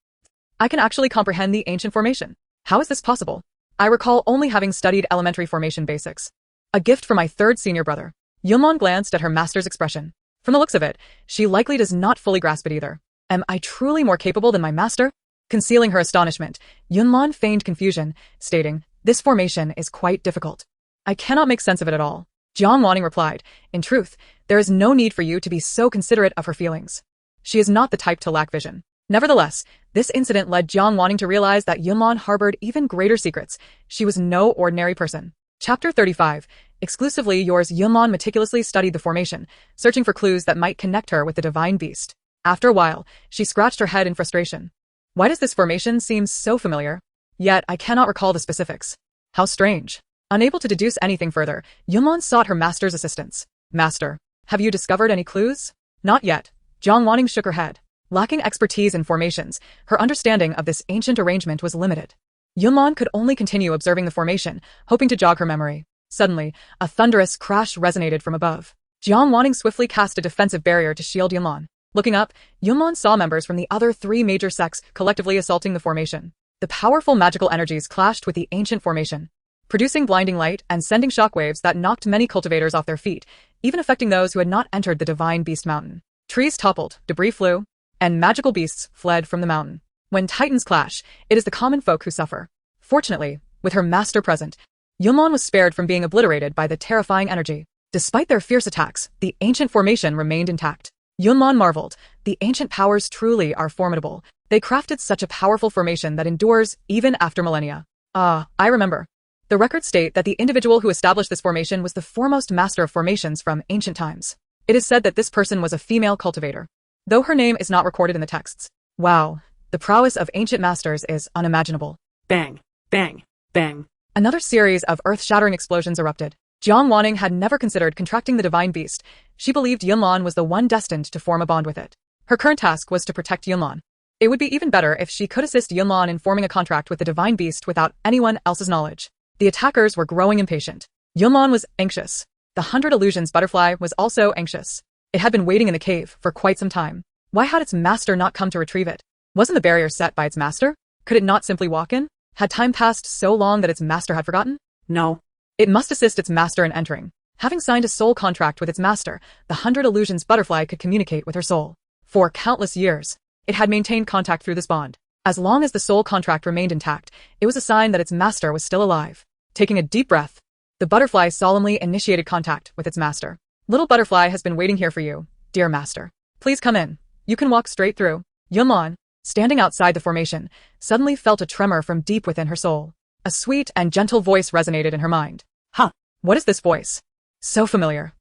I can actually comprehend the ancient formation. How is this possible? I recall only having studied elementary formation basics. A gift from my third senior brother. Yunlan glanced at her master's expression. From the looks of it, she likely does not fully grasp it either. Am I truly more capable than my master? Concealing her astonishment, Yunlan feigned confusion, stating, this formation is quite difficult. I cannot make sense of it at all. Jiang Waning replied, in truth, there is no need for you to be so considerate of her feelings. She is not the type to lack vision. Nevertheless, this incident led Jiang Waning to realize that Yunlan harbored even greater secrets. She was no ordinary person. Chapter 35. Exclusively yours. Yunlan meticulously studied the formation, searching for clues that might connect her with the divine beast. After a while, she scratched her head in frustration. Why does this formation seem so familiar? Yet I cannot recall the specifics. How strange. Unable to deduce anything further, Yunlan sought her master's assistance. Master, have you discovered any clues? Not yet. Jiang Waning shook her head. Lacking expertise in formations, her understanding of this ancient arrangement was limited. Yunlan could only continue observing the formation, hoping to jog her memory. Suddenly, a thunderous crash resonated from above. Jiang Waning swiftly cast a defensive barrier to shield Yunlan. Looking up, Yunlan saw members from the other three major sects collectively assaulting the formation. The powerful magical energies clashed with the ancient formation, producing blinding light and sending shockwaves that knocked many cultivators off their feet, even affecting those who had not entered the divine beast mountain. Trees toppled, debris flew, and magical beasts fled from the mountain. When titans clash, it is the common folk who suffer. Fortunately, with her master present, Yunlan was spared from being obliterated by the terrifying energy. Despite their fierce attacks, the ancient formation remained intact. Yunlan marveled. The ancient powers truly are formidable. They crafted such a powerful formation that endures even after millennia. I remember. The records state that the individual who established this formation was the foremost master of formations from ancient times. It is said that this person was a female cultivator, though her name is not recorded in the texts. Wow, the prowess of ancient masters is unimaginable. Bang, bang, bang. Another series of earth-shattering explosions erupted. Jiang Wanning had never considered contracting the divine beast. She believed Yunlan was the one destined to form a bond with it. Her current task was to protect Yunlan. It would be even better if she could assist Yunlan in forming a contract with the divine beast without anyone else's knowledge. The attackers were growing impatient. Yunlan was anxious. The 100 Illusions butterfly was also anxious. It had been waiting in the cave for quite some time. Why had its master not come to retrieve it? Wasn't the barrier set by its master? Could it not simply walk in? Had time passed so long that its master had forgotten? No. It must assist its master in entering. Having signed a soul contract with its master, the 100 Illusions butterfly could communicate with her soul. For countless years, it had maintained contact through this bond. As long as the soul contract remained intact, it was a sign that its master was still alive. Taking a deep breath, the butterfly solemnly initiated contact with its master. Little butterfly has been waiting here for you, dear master. Please come in. You can walk straight through. Yunlan, standing outside the formation, suddenly felt a tremor from deep within her soul. A sweet and gentle voice resonated in her mind. Huh. What is this voice? So familiar.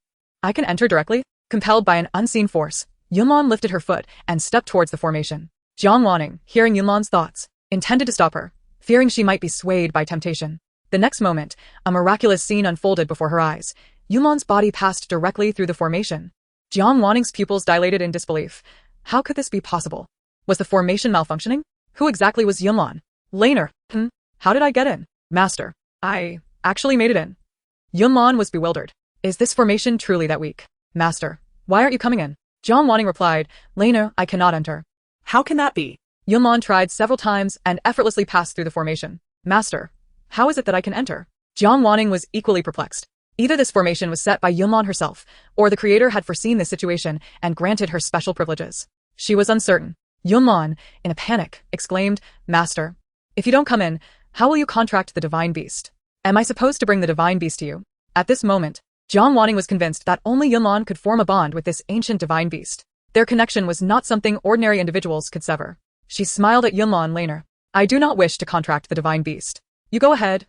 I can enter directly? Compelled by an unseen force, Yunlan lifted her foot and stepped towards the formation. Jiang Wanning, hearing Yunlan's thoughts, intended to stop her, fearing she might be swayed by temptation. The next moment, a miraculous scene unfolded before her eyes. Yunlan's body passed directly through the formation. Jiang Wanning's pupils dilated in disbelief. How could this be possible? Was the formation malfunctioning? Who exactly was Yunlan? Laner. How did I get in? Master. I actually made it in. Yunlan was bewildered. Is this formation truly that weak? Master. Why aren't you coming in? Jiang Wanning replied, Laner, I cannot enter. How can that be? Yunlan tried several times and effortlessly passed through the formation. Master. How is it that I can enter? Jiang Wanning was equally perplexed. Either this formation was set by Yunlan herself, or the creator had foreseen this situation and granted her special privileges. She was uncertain. Yunlan, in a panic, exclaimed, Master, if you don't come in, how will you contract the divine beast? Am I supposed to bring the divine beast to you? At this moment, Jiang Wanning was convinced that only Yunlan could form a bond with this ancient divine beast. Their connection was not something ordinary individuals could sever. She smiled at Yunlan Laner. I do not wish to contract the divine beast. You go ahead.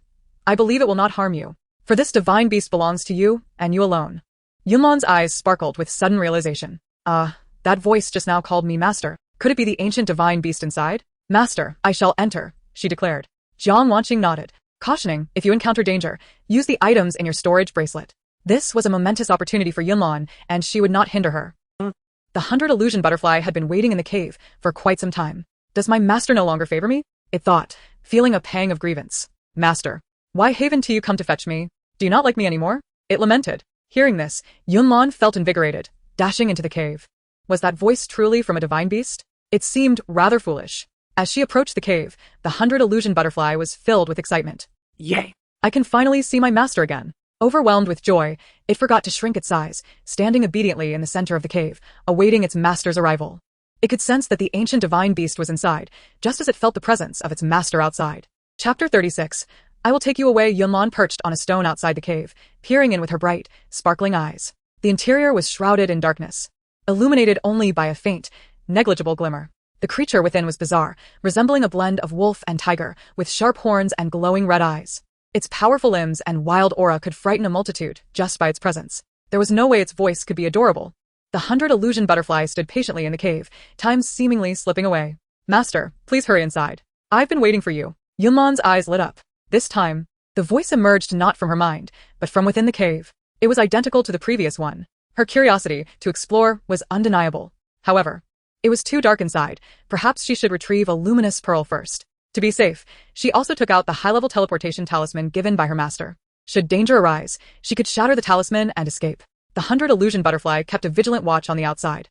I believe it will not harm you. For this divine beast belongs to you, and you alone. Yunlan's eyes sparkled with sudden realization. That voice just now called me master. Could it be the ancient divine beast inside? Master, I shall enter, she declared. Jiang Wanqing nodded, cautioning, if you encounter danger, use the items in your storage bracelet. This was a momentous opportunity for Yunlan, and she would not hinder her. The 100 Illusion butterfly had been waiting in the cave for quite some time. Does my master no longer favor me? It thought, feeling a pang of grievance. Master, why haven't you come to fetch me? Do you not like me anymore? It lamented. Hearing this, Yunlan felt invigorated, dashing into the cave. Was that voice truly from a divine beast? It seemed rather foolish. As she approached the cave, the 100 Illusion butterfly was filled with excitement. Yay! I can finally see my master again. Overwhelmed with joy, it forgot to shrink its size, standing obediently in the center of the cave, awaiting its master's arrival. It could sense that the ancient divine beast was inside, just as it felt the presence of its master outside. Chapter 36. I will take you away. Yunlan perched on a stone outside the cave, peering in with her bright, sparkling eyes. The interior was shrouded in darkness, illuminated only by a faint, negligible glimmer. The creature within was bizarre, resembling a blend of wolf and tiger, with sharp horns and glowing red eyes. Its powerful limbs and wild aura could frighten a multitude just by its presence. There was no way its voice could be adorable. The 100 Illusion butterfly stood patiently in the cave, time seemingly slipping away. Master, please hurry inside. I've been waiting for you. Yunlan's eyes lit up. This time, the voice emerged not from her mind, but from within the cave. It was identical to the previous one. Her curiosity to explore was undeniable. However, it was too dark inside. Perhaps she should retrieve a luminous pearl first. To be safe, she also took out the high-level teleportation talisman given by her master. Should danger arise, she could shatter the talisman and escape. The 100 Illusion butterfly kept a vigilant watch on the outside.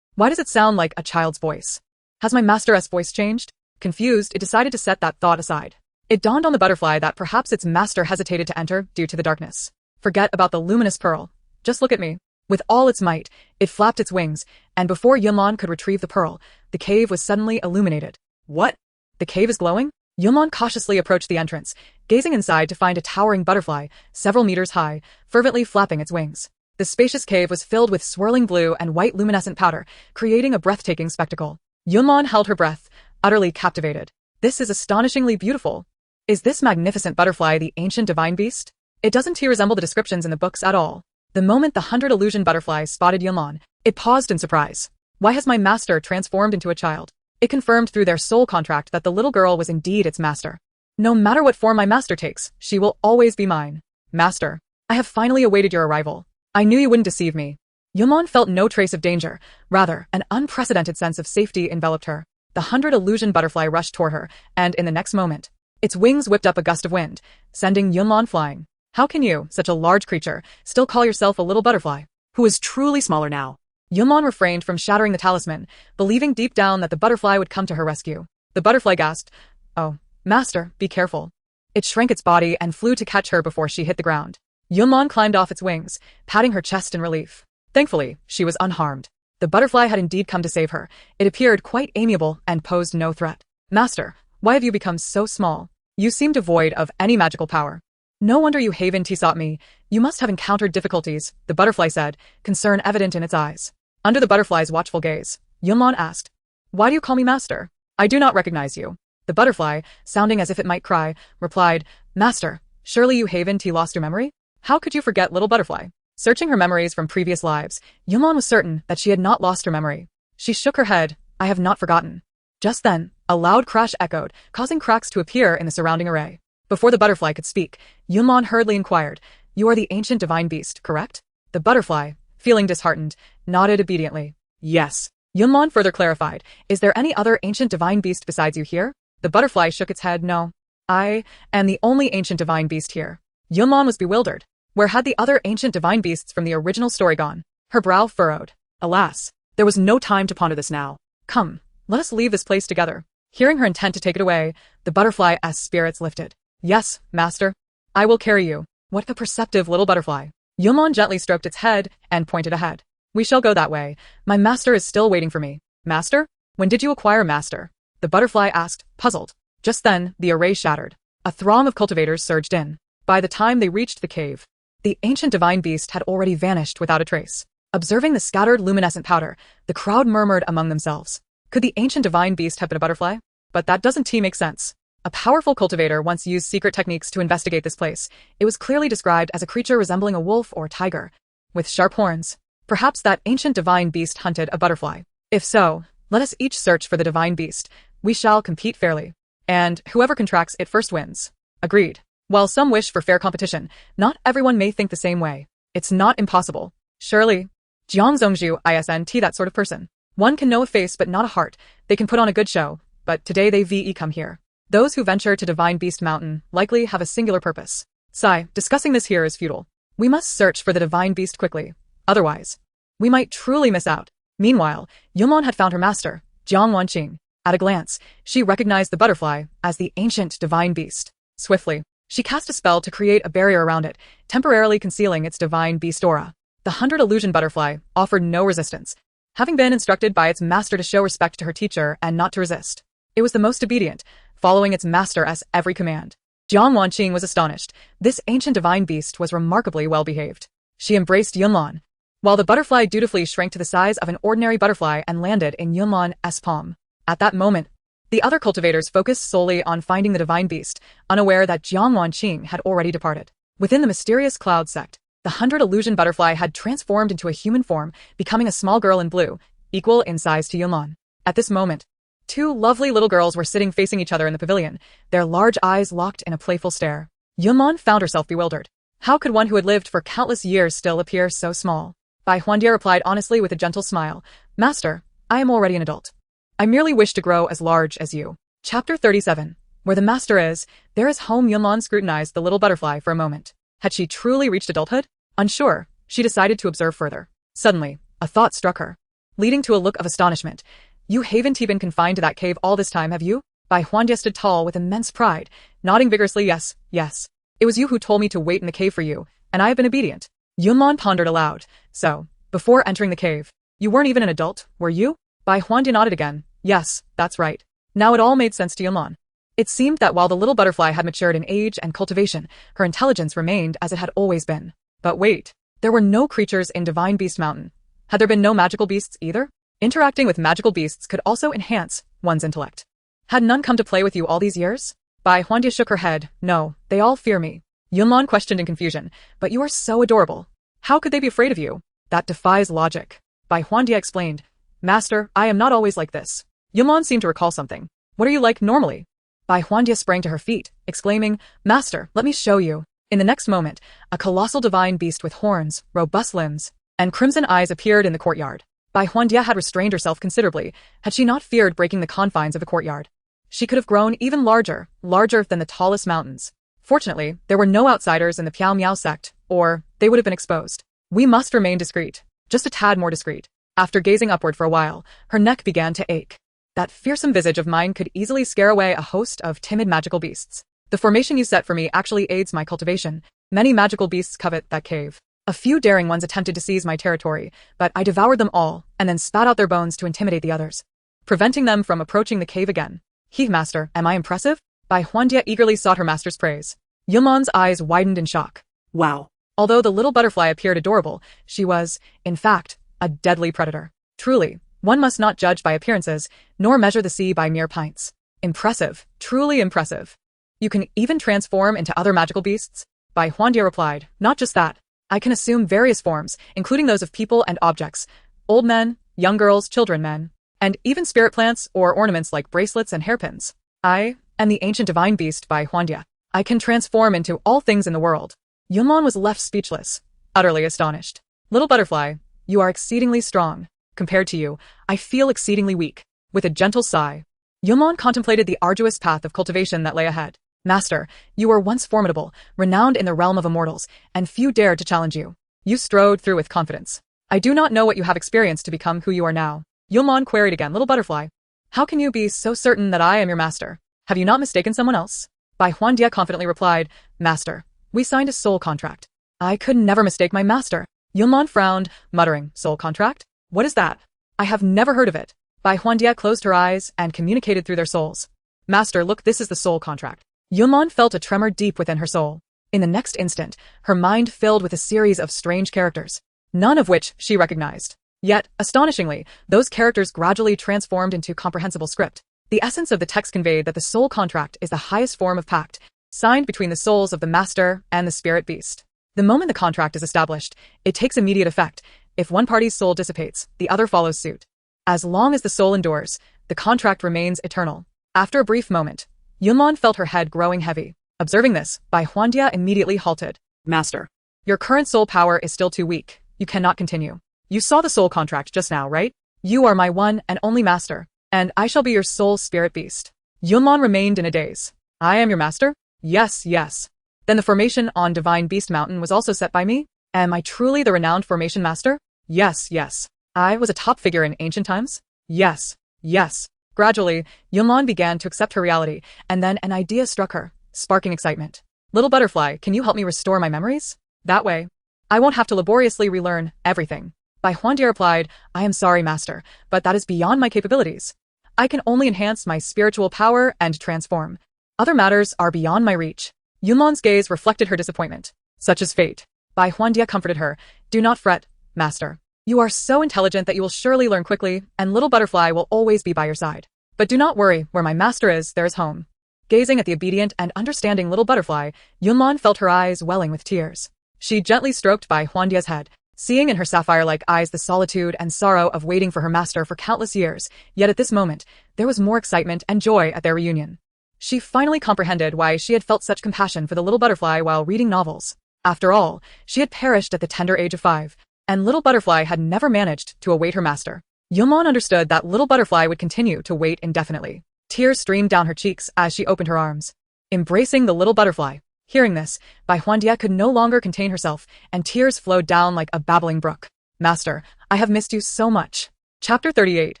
Why does it sound like a child's voice? Has my master's voice changed? Confused, it decided to set that thought aside. It dawned on the butterfly that perhaps its master hesitated to enter due to the darkness. Forget about the luminous pearl. Just look at me. With all its might, it flapped its wings, and before Yunlan could retrieve the pearl, the cave was suddenly illuminated. What? The cave is glowing? Yunlan cautiously approached the entrance, gazing inside to find a towering butterfly, several meters high, fervently flapping its wings. The spacious cave was filled with swirling blue and white luminescent powder, creating a breathtaking spectacle. Yunlan held her breath, utterly captivated. This is astonishingly beautiful. Is this magnificent butterfly the ancient divine beast? It doesn't resemble the descriptions in the books at all. The moment the 100 Illusion butterfly spotted Yunlan, it paused in surprise. Why has my master transformed into a child? It confirmed through their soul contract that the little girl was indeed its master. No matter what form my master takes, she will always be mine. Master. I have finally awaited your arrival. I knew you wouldn't deceive me. Yunlan felt no trace of danger. Rather, an unprecedented sense of safety enveloped her. The 100 illusion butterfly rushed toward her, and in the next moment, its wings whipped up a gust of wind, sending Yunlan flying. How can you, such a large creature, still call yourself a little butterfly? Who is truly smaller now? Yunlan refrained from shattering the talisman, believing deep down that the butterfly would come to her rescue. The butterfly gasped, "Oh, master, be careful." It shrank its body and flew to catch her before she hit the ground. Yunlan climbed off its wings, patting her chest in relief. Thankfully, she was unharmed. The butterfly had indeed come to save her. It appeared quite amiable and posed no threat. "Master, why have you become so small? You seem devoid of any magical power." "No wonder you haven't sought me. You must have encountered difficulties," the butterfly said, concern evident in its eyes. Under the butterfly's watchful gaze, Yunlan asked, "Why do you call me master? I do not recognize you." The butterfly, sounding as if it might cry, replied, "Master, surely you haven't lost your memory? How could you forget little butterfly?" Searching her memories from previous lives, Yunlan was certain that she had not lost her memory. She shook her head, "I have not forgotten." Just then, a loud crash echoed, causing cracks to appear in the surrounding array. Before the butterfly could speak, Yunlan hurriedly inquired, "You are the ancient divine beast, correct?" The butterfly, feeling disheartened, nodded obediently. Yes. Yunlan further clarified, "Is there any other ancient divine beast besides you here?" The butterfly shook its head, "No. I am the only ancient divine beast here." Yunlan was bewildered. Where had the other ancient divine beasts from the original story gone? Her brow furrowed. Alas, there was no time to ponder this now. "Come, let us leave this place together." Hearing her intent to take it away, the butterfly's spirits lifted. "Yes, master. I will carry you." What a perceptive little butterfly. Yunlan gently stroked its head and pointed ahead. "We shall go that way. My master is still waiting for me." "Master? When did you acquire master?" the butterfly asked, puzzled. Just then, the array shattered. A throng of cultivators surged in. By the time they reached the cave, the ancient divine beast had already vanished without a trace. Observing the scattered luminescent powder, the crowd murmured among themselves. Could the ancient divine beast have been a butterfly? But that doesn't make sense. A powerful cultivator once used secret techniques to investigate this place. It was clearly described as a creature resembling a wolf or tiger, with sharp horns. Perhaps that ancient divine beast hunted a butterfly. If so, let us each search for the divine beast. We shall compete fairly. And whoever contracts it first wins. Agreed. While some wish for fair competition, not everyone may think the same way. It's not impossible. Surely. Jiang Zhongzhu isn't that sort of person. One can know a face but not a heart. They can put on a good show, but today they come here. Those who venture to Divine Beast Mountain likely have a singular purpose. Sigh, discussing this here is futile. We must search for the Divine Beast quickly. Otherwise, we might truly miss out. Meanwhile, Yunlan had found her master, Jiang Wanqing. At a glance, she recognized the butterfly as the ancient Divine Beast. Swiftly, she cast a spell to create a barrier around it, temporarily concealing its Divine Beast aura. The 100 illusion butterfly offered no resistance, having been instructed by its master to show respect to her teacher and not to resist. It was the most obedient, following its master's every command. Jiang Wanqing was astonished. This ancient divine beast was remarkably well behaved. She embraced Yunlan, while the butterfly dutifully shrank to the size of an ordinary butterfly and landed in Yunlan's palm. At that moment, the other cultivators focused solely on finding the divine beast, unaware that Jiang Wanqing had already departed. Within the mysterious cloud sect, the 100 illusion butterfly had transformed into a human form, becoming a small girl in blue, equal in size to Yunlan. At this moment, two lovely little girls were sitting facing each other in the pavilion, their large eyes locked in a playful stare. Yunlan found herself bewildered. How could one who had lived for countless years still appear so small? Bai Huandia replied honestly with a gentle smile, "Master, I am already an adult. I merely wish to grow as large as you." Chapter 37. Where the master is, there is home. Yunlan scrutinized the little butterfly for a moment. Had she truly reached adulthood? Unsure, she decided to observe further. Suddenly, a thought struck her, leading to a look of astonishment. "You haven't been confined to that cave all this time, have you?" Bai Huandia stood tall with immense pride, nodding vigorously. Yes. It was you who told me to wait in the cave for you, and I have been obedient." Yunlan pondered aloud. "So, before entering the cave, you weren't even an adult, were you?" Bai Huandia nodded again. "Yes, that's right." Now it all made sense to Yunlan. It seemed that while the little butterfly had matured in age and cultivation, her intelligence remained as it had always been. But wait, there were no creatures in Divine Beast Mountain. Had there been no magical beasts either? Interacting with magical beasts could also enhance one's intellect. Had none come to play with you all these years? Bai Huandia shook her head. "No, they all fear me." Yunlan questioned in confusion. "But you are so adorable. How could they be afraid of you?" "That defies logic." Bai Huandia explained. "Master, I am not always like this." Yunlan seemed to recall something. "What are you like normally?" Bai Huandia sprang to her feet, exclaiming, "Master, let me show you." In the next moment, a colossal divine beast with horns, robust limbs, and crimson eyes appeared in the courtyard. Bai Huandia had restrained herself considerably, had she not feared breaking the confines of the courtyard. She could have grown even larger, larger than the tallest mountains. Fortunately, there were no outsiders in the Piao Miao sect, or they would have been exposed. We must remain discreet, just a tad more discreet. After gazing upward for a while, her neck began to ache. That fearsome visage of mine could easily scare away a host of timid magical beasts. The formation you set for me actually aids my cultivation. Many magical beasts covet that cave. A few daring ones attempted to seize my territory, but I devoured them all, and then spat out their bones to intimidate the others, preventing them from approaching the cave again. Master, am I impressive? Bai Huandia eagerly sought her master's praise. Yunlan's eyes widened in shock. Wow. Although the little butterfly appeared adorable, she was, in fact, a deadly predator. Truly, one must not judge by appearances, nor measure the sea by mere pints. Impressive, truly impressive. You can even transform into other magical beasts? Bai Huandia replied, not just that. I can assume various forms, including those of people and objects, old men, young girls, children, men, and even spirit plants or ornaments like bracelets and hairpins. I am the ancient divine beast Bai Huandia. I can transform into all things in the world. Yunlan was left speechless, utterly astonished. Little butterfly, you are exceedingly strong. Compared to you, I feel exceedingly weak. With a gentle sigh, Yunlan contemplated the arduous path of cultivation that lay ahead. Master, you were once formidable, renowned in the realm of immortals, and few dared to challenge you. You strode through with confidence. I do not know what you have experienced to become who you are now. Yunlan queried again. Little butterfly, how can you be so certain that I am your master? Have you not mistaken someone else? Bai Huandia confidently replied, Master, we signed a soul contract. I could never mistake my master. Yunlan frowned, muttering, soul contract? What is that? I have never heard of it. Bai Huandia closed her eyes and communicated through their souls. Master, look, this is the soul contract. Yunlan felt a tremor deep within her soul. In the next instant, her mind filled with a series of strange characters, none of which she recognized. Yet, astonishingly, those characters gradually transformed into comprehensible script. The essence of the text conveyed that the soul contract is the highest form of pact, signed between the souls of the master and the spirit beast. The moment the contract is established, it takes immediate effect. If one party's soul dissipates, the other follows suit. As long as the soul endures, the contract remains eternal. After a brief moment, Yunlan felt her head growing heavy. Observing this, Bai Huandia immediately halted. Master, your current soul power is still too weak. You cannot continue. You saw the soul contract just now, right? You are my one and only master, and I shall be your soul spirit beast. Yunlan remained in a daze. I am your master? Yes, yes. Then the formation on Divine Beast Mountain was also set by me? Am I truly the renowned formation master? Yes, yes. I was a top figure in ancient times? Yes, yes. Gradually, Yunlan began to accept her reality, and then an idea struck her, sparking excitement. Little butterfly, can you help me restore my memories? That way, I won't have to laboriously relearn everything. Bai Huandia replied, I am sorry, master, but that is beyond my capabilities. I can only enhance my spiritual power and transform. Other matters are beyond my reach. Yunlan's gaze reflected her disappointment. Such is fate. Bai Huandia comforted her. Do not fret, master. You are so intelligent that you will surely learn quickly, and Little Butterfly will always be by your side. But do not worry, where my master is, there is home. Gazing at the obedient and understanding Little Butterfly, Yunlan felt her eyes welling with tears. She gently stroked Bai Huandia's head, seeing in her sapphire-like eyes the solitude and sorrow of waiting for her master for countless years, yet at this moment, there was more excitement and joy at their reunion. She finally comprehended why she had felt such compassion for the Little Butterfly while reading novels. After all, she had perished at the tender age of 5. And Little Butterfly had never managed to await her master. Yunlan understood that Little Butterfly would continue to wait indefinitely. Tears streamed down her cheeks as she opened her arms, embracing the Little Butterfly. Hearing this, Bai Huandia could no longer contain herself, and tears flowed down like a babbling brook. Master, I have missed you so much. Chapter 38.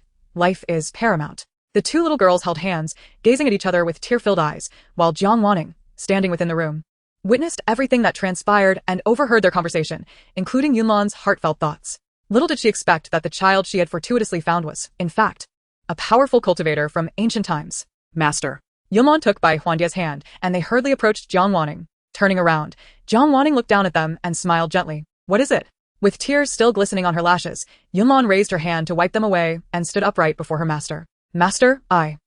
Life is paramount. The two little girls held hands, gazing at each other with tear-filled eyes, while Jiang Wanning, standing within the room, witnessed everything that transpired and overheard their conversation, including Yunlan's heartfelt thoughts. Little did she expect that the child she had fortuitously found was, in fact, a powerful cultivator from ancient times. Master. Yunlan took Bai Huandia's hand, and they hurriedly approached Jiang Wanning. Turning around, Jiang Wanning looked down at them and smiled gently. What is it? With tears still glistening on her lashes, Yunlan raised her hand to wipe them away and stood upright before her master. Master, I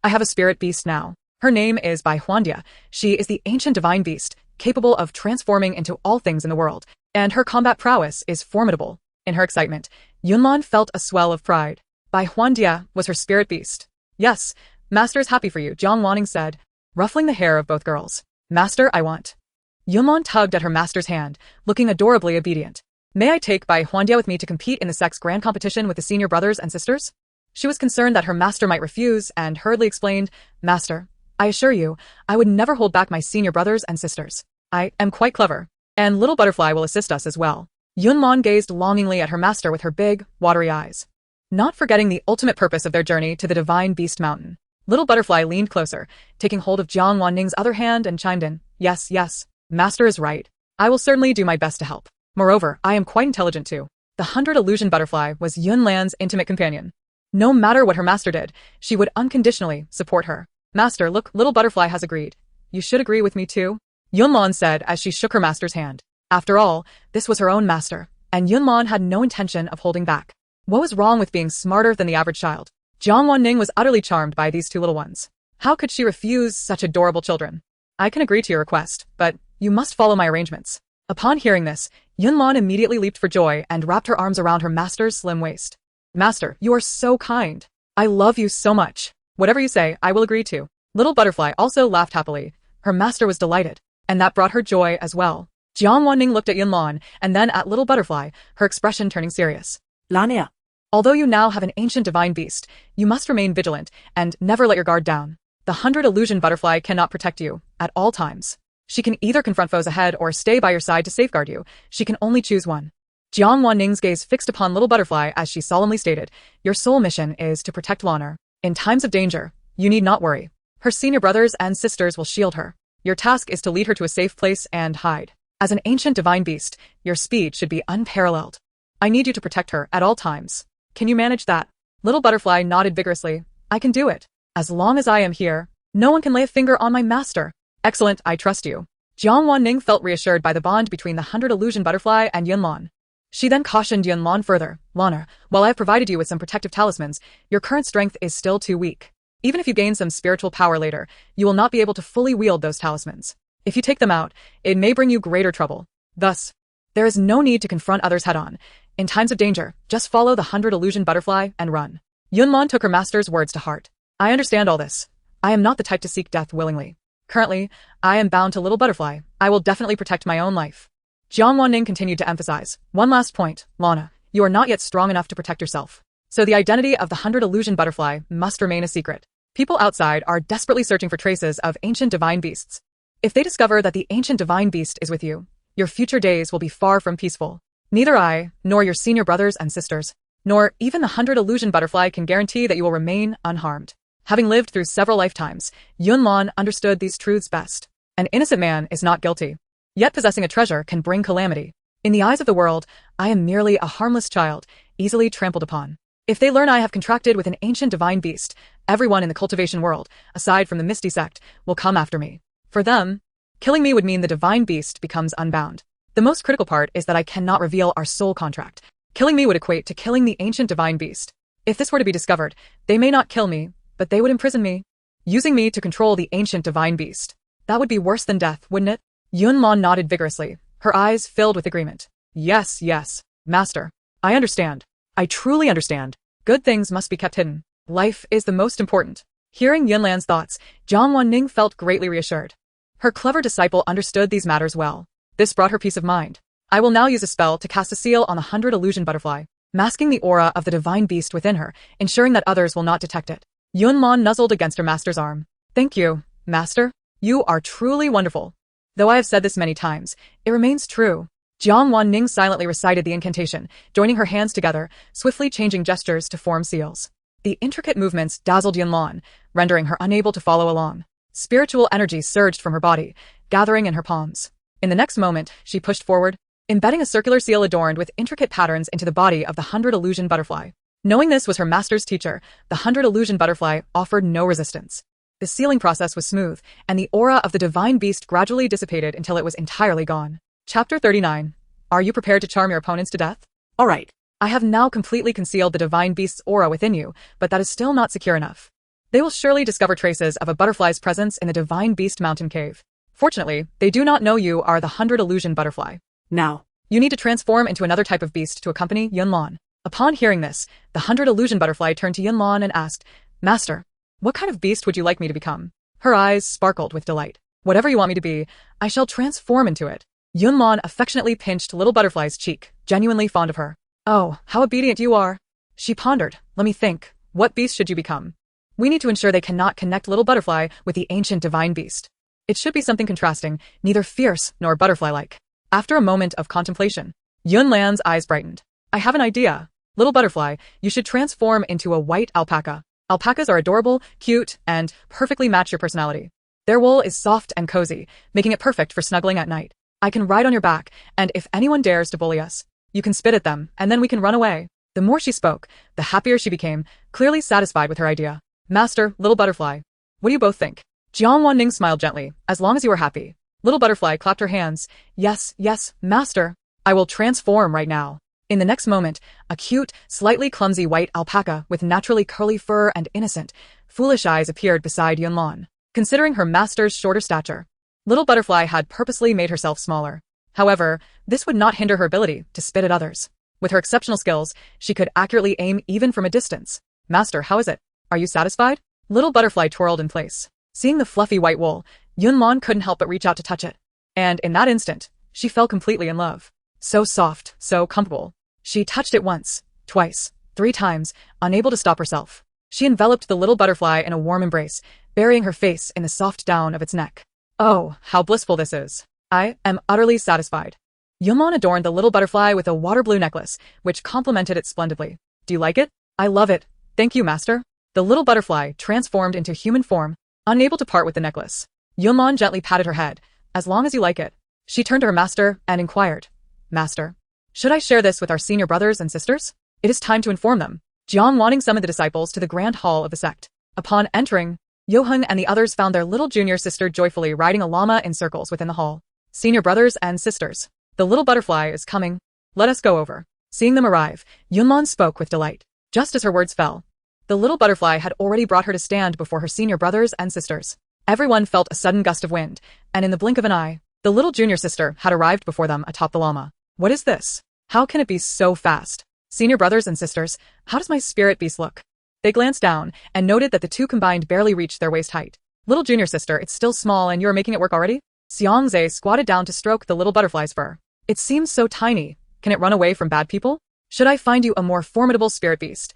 have a spirit beast now. Her name is Bai Huandia. She is the ancient divine beast, capable of transforming into all things in the world, and her combat prowess is formidable. In her excitement, Yunlan felt a swell of pride. Bai Huandia was her spirit beast. Yes, Master is happy for you, Jiang Wanning said, ruffling the hair of both girls. Master, I want. Yunlan tugged at her master's hand, looking adorably obedient. May I take Bai Huandia with me to compete in the Sect's grand competition with the senior brothers and sisters? She was concerned that her master might refuse and hurriedly explained, Master, I assure you, I would never hold back my senior brothers and sisters. I am quite clever, and Little Butterfly will assist us as well. Yunlan gazed longingly at her master with her big, watery eyes. Not forgetting the ultimate purpose of their journey to the Divine Beast Mountain, Little Butterfly leaned closer, taking hold of Jiang Wanning's other hand and chimed in, Yes, yes, Master is right. I will certainly do my best to help. Moreover, I am quite intelligent too. The 100 Illusion Butterfly was Yunlan's intimate companion. No matter what her master did, she would unconditionally support her. Master, look, Little Butterfly has agreed. You should agree with me too, Yunlan said as she shook her master's hand. After all, this was her own master, and Yunlan had no intention of holding back. What was wrong with being smarter than the average child? Jiang Wanning was utterly charmed by these two little ones. How could she refuse such adorable children? I can agree to your request, but you must follow my arrangements. Upon hearing this, Yunlan immediately leaped for joy and wrapped her arms around her master's slim waist. Master, you are so kind. I love you so much. Whatever you say, I will agree to. Little Butterfly also laughed happily. Her master was delighted, and that brought her joy as well. Jiang Wanning looked at Yunlan and then at Little Butterfly, her expression turning serious. Lania. Although you now have an ancient divine beast, you must remain vigilant and never let your guard down. The 100 Illusion Butterfly cannot protect you at all times. She can either confront foes ahead or stay by your side to safeguard you. She can only choose one. Jiang Wanning's gaze fixed upon Little Butterfly as she solemnly stated, Your sole mission is to protect Lan'er. In times of danger, you need not worry. Her senior brothers and sisters will shield her. Your task is to lead her to a safe place and hide. As an ancient divine beast, your speed should be unparalleled. I need you to protect her at all times. Can you manage that? Little Butterfly nodded vigorously. I can do it. As long as I am here, no one can lay a finger on my master. Excellent, I trust you. Jiang Wanning felt reassured by the bond between the 100 Illusion Butterfly and Yunlan. She then cautioned Yunlan further, Lan'er, while I have provided you with some protective talismans, your current strength is still too weak. Even if you gain some spiritual power later, you will not be able to fully wield those talismans. If you take them out, it may bring you greater trouble. Thus, there is no need to confront others head-on. In times of danger, just follow the 100 Illusion Butterfly and run. Yunlan took her master's words to heart. I understand all this. I am not the type to seek death willingly. Currently, I am bound to Little Butterfly. I will definitely protect my own life. Jiang Wanning continued to emphasize. One last point, Lana, you are not yet strong enough to protect yourself. So the identity of the 100 Illusion Butterfly must remain a secret. People outside are desperately searching for traces of ancient divine beasts. If they discover that the ancient divine beast is with you, your future days will be far from peaceful. Neither I, nor your senior brothers and sisters, nor even the 100 Illusion Butterfly can guarantee that you will remain unharmed. Having lived through several lifetimes, Yunlan understood these truths best. An innocent man is not guilty. Yet possessing a treasure can bring calamity. In the eyes of the world, I am merely a harmless child, easily trampled upon. If they learn I have contracted with an ancient divine beast, everyone in the cultivation world, aside from the Misty Sect, will come after me. For them, killing me would mean the divine beast becomes unbound. The most critical part is that I cannot reveal our soul contract. Killing me would equate to killing the ancient divine beast. If this were to be discovered, they may not kill me, but they would imprison me, using me to control the ancient divine beast. That would be worse than death, wouldn't it? Yunlan nodded vigorously, her eyes filled with agreement. Yes, yes, Master. I understand. I truly understand. Good things must be kept hidden. Life is the most important. Hearing Yunlan's thoughts, Jiang Wanning felt greatly reassured. Her clever disciple understood these matters well. This brought her peace of mind. I will now use a spell to cast a seal on the 100 Illusion Butterfly, masking the aura of the divine beast within her, ensuring that others will not detect it. Yunlan nuzzled against her master's arm. Thank you, Master. You are truly wonderful. Though I have said this many times, it remains true. Jiang Wanning silently recited the incantation, joining her hands together, swiftly changing gestures to form seals. The intricate movements dazzled Yunlan, rendering her unable to follow along. Spiritual energy surged from her body, gathering in her palms. In the next moment, she pushed forward, embedding a circular seal adorned with intricate patterns into the body of the 100 Illusion Butterfly. Knowing this was her master's teacher, the 100 Illusion Butterfly offered no resistance. The sealing process was smooth, and the aura of the divine beast gradually dissipated until it was entirely gone. Chapter 39. Are you prepared to charm your opponents to death? All right. I have now completely concealed the divine beast's aura within you, but that is still not secure enough. They will surely discover traces of a butterfly's presence in the divine beast mountain cave. Fortunately, they do not know you are the 100 Illusion Butterfly. Now, you need to transform into another type of beast to accompany Yunlan. Upon hearing this, the 100 Illusion Butterfly turned to Yunlan and asked, Master, what kind of beast would you like me to become? Her eyes sparkled with delight. Whatever you want me to be, I shall transform into it. Yunlan affectionately pinched Little Butterfly's cheek, genuinely fond of her. Oh, how obedient you are. She pondered. Let me think. What beast should you become? We need to ensure they cannot connect Little Butterfly with the ancient divine beast. It should be something contrasting, neither fierce nor butterfly-like. After a moment of contemplation, Yunlan's eyes brightened. I have an idea. Little Butterfly, you should transform into a white alpaca. Alpacas are adorable, cute, and perfectly match your personality. Their wool is soft and cozy, making it perfect for snuggling at night. I can ride on your back, and if anyone dares to bully us, you can spit at them, and then we can run away. The more she spoke, the happier she became, clearly satisfied with her idea. Master, Little Butterfly, what do you both think? Jiang Wanning smiled gently. As long as you are happy. Little Butterfly clapped her hands. Yes, yes, master. I will transform right now. In the next moment, a cute, slightly clumsy white alpaca with naturally curly fur and innocent, foolish eyes appeared beside Yunlan. Considering her master's shorter stature, Little Butterfly had purposely made herself smaller. However, this would not hinder her ability to spit at others. With her exceptional skills, she could accurately aim even from a distance. Master, how is it? Are you satisfied? Little Butterfly twirled in place. Seeing the fluffy white wool, Yunlan couldn't help but reach out to touch it. And in that instant, she fell completely in love. So soft, so comfortable. She touched it once, twice, 3 times, unable to stop herself. She enveloped the Little Butterfly in a warm embrace, burying her face in the soft down of its neck. Oh, how blissful this is. I am utterly satisfied. Yunlan adorned the Little Butterfly with a water blue necklace, which complemented it splendidly. Do you like it? I love it. Thank you, master. The Little Butterfly transformed into human form, unable to part with the necklace. Yunlan gently patted her head. As long as you like it. She turned to her master and inquired. Master, should I share this with our senior brothers and sisters? It is time to inform them. Jiang Wanning summoned the disciples to the grand hall of the sect. Upon entering, Yoheng and the others found their little junior sister joyfully riding a llama in circles within the hall. Senior brothers and sisters, the Little Butterfly is coming. Let us go over. Seeing them arrive, Yunlan spoke with delight. Just as her words fell, the Little Butterfly had already brought her to stand before her senior brothers and sisters. Everyone felt a sudden gust of wind, and in the blink of an eye, the little junior sister had arrived before them atop the llama. What is this? How can it be so fast? Senior brothers and sisters, how does my spirit beast look? They glanced down and noted that the two combined barely reached their waist height. Little junior sister, it's still small and you're making it work already? Xianxia squatted down to stroke the little butterfly's fur. It seems so tiny. Can it run away from bad people? Should I find you a more formidable spirit beast?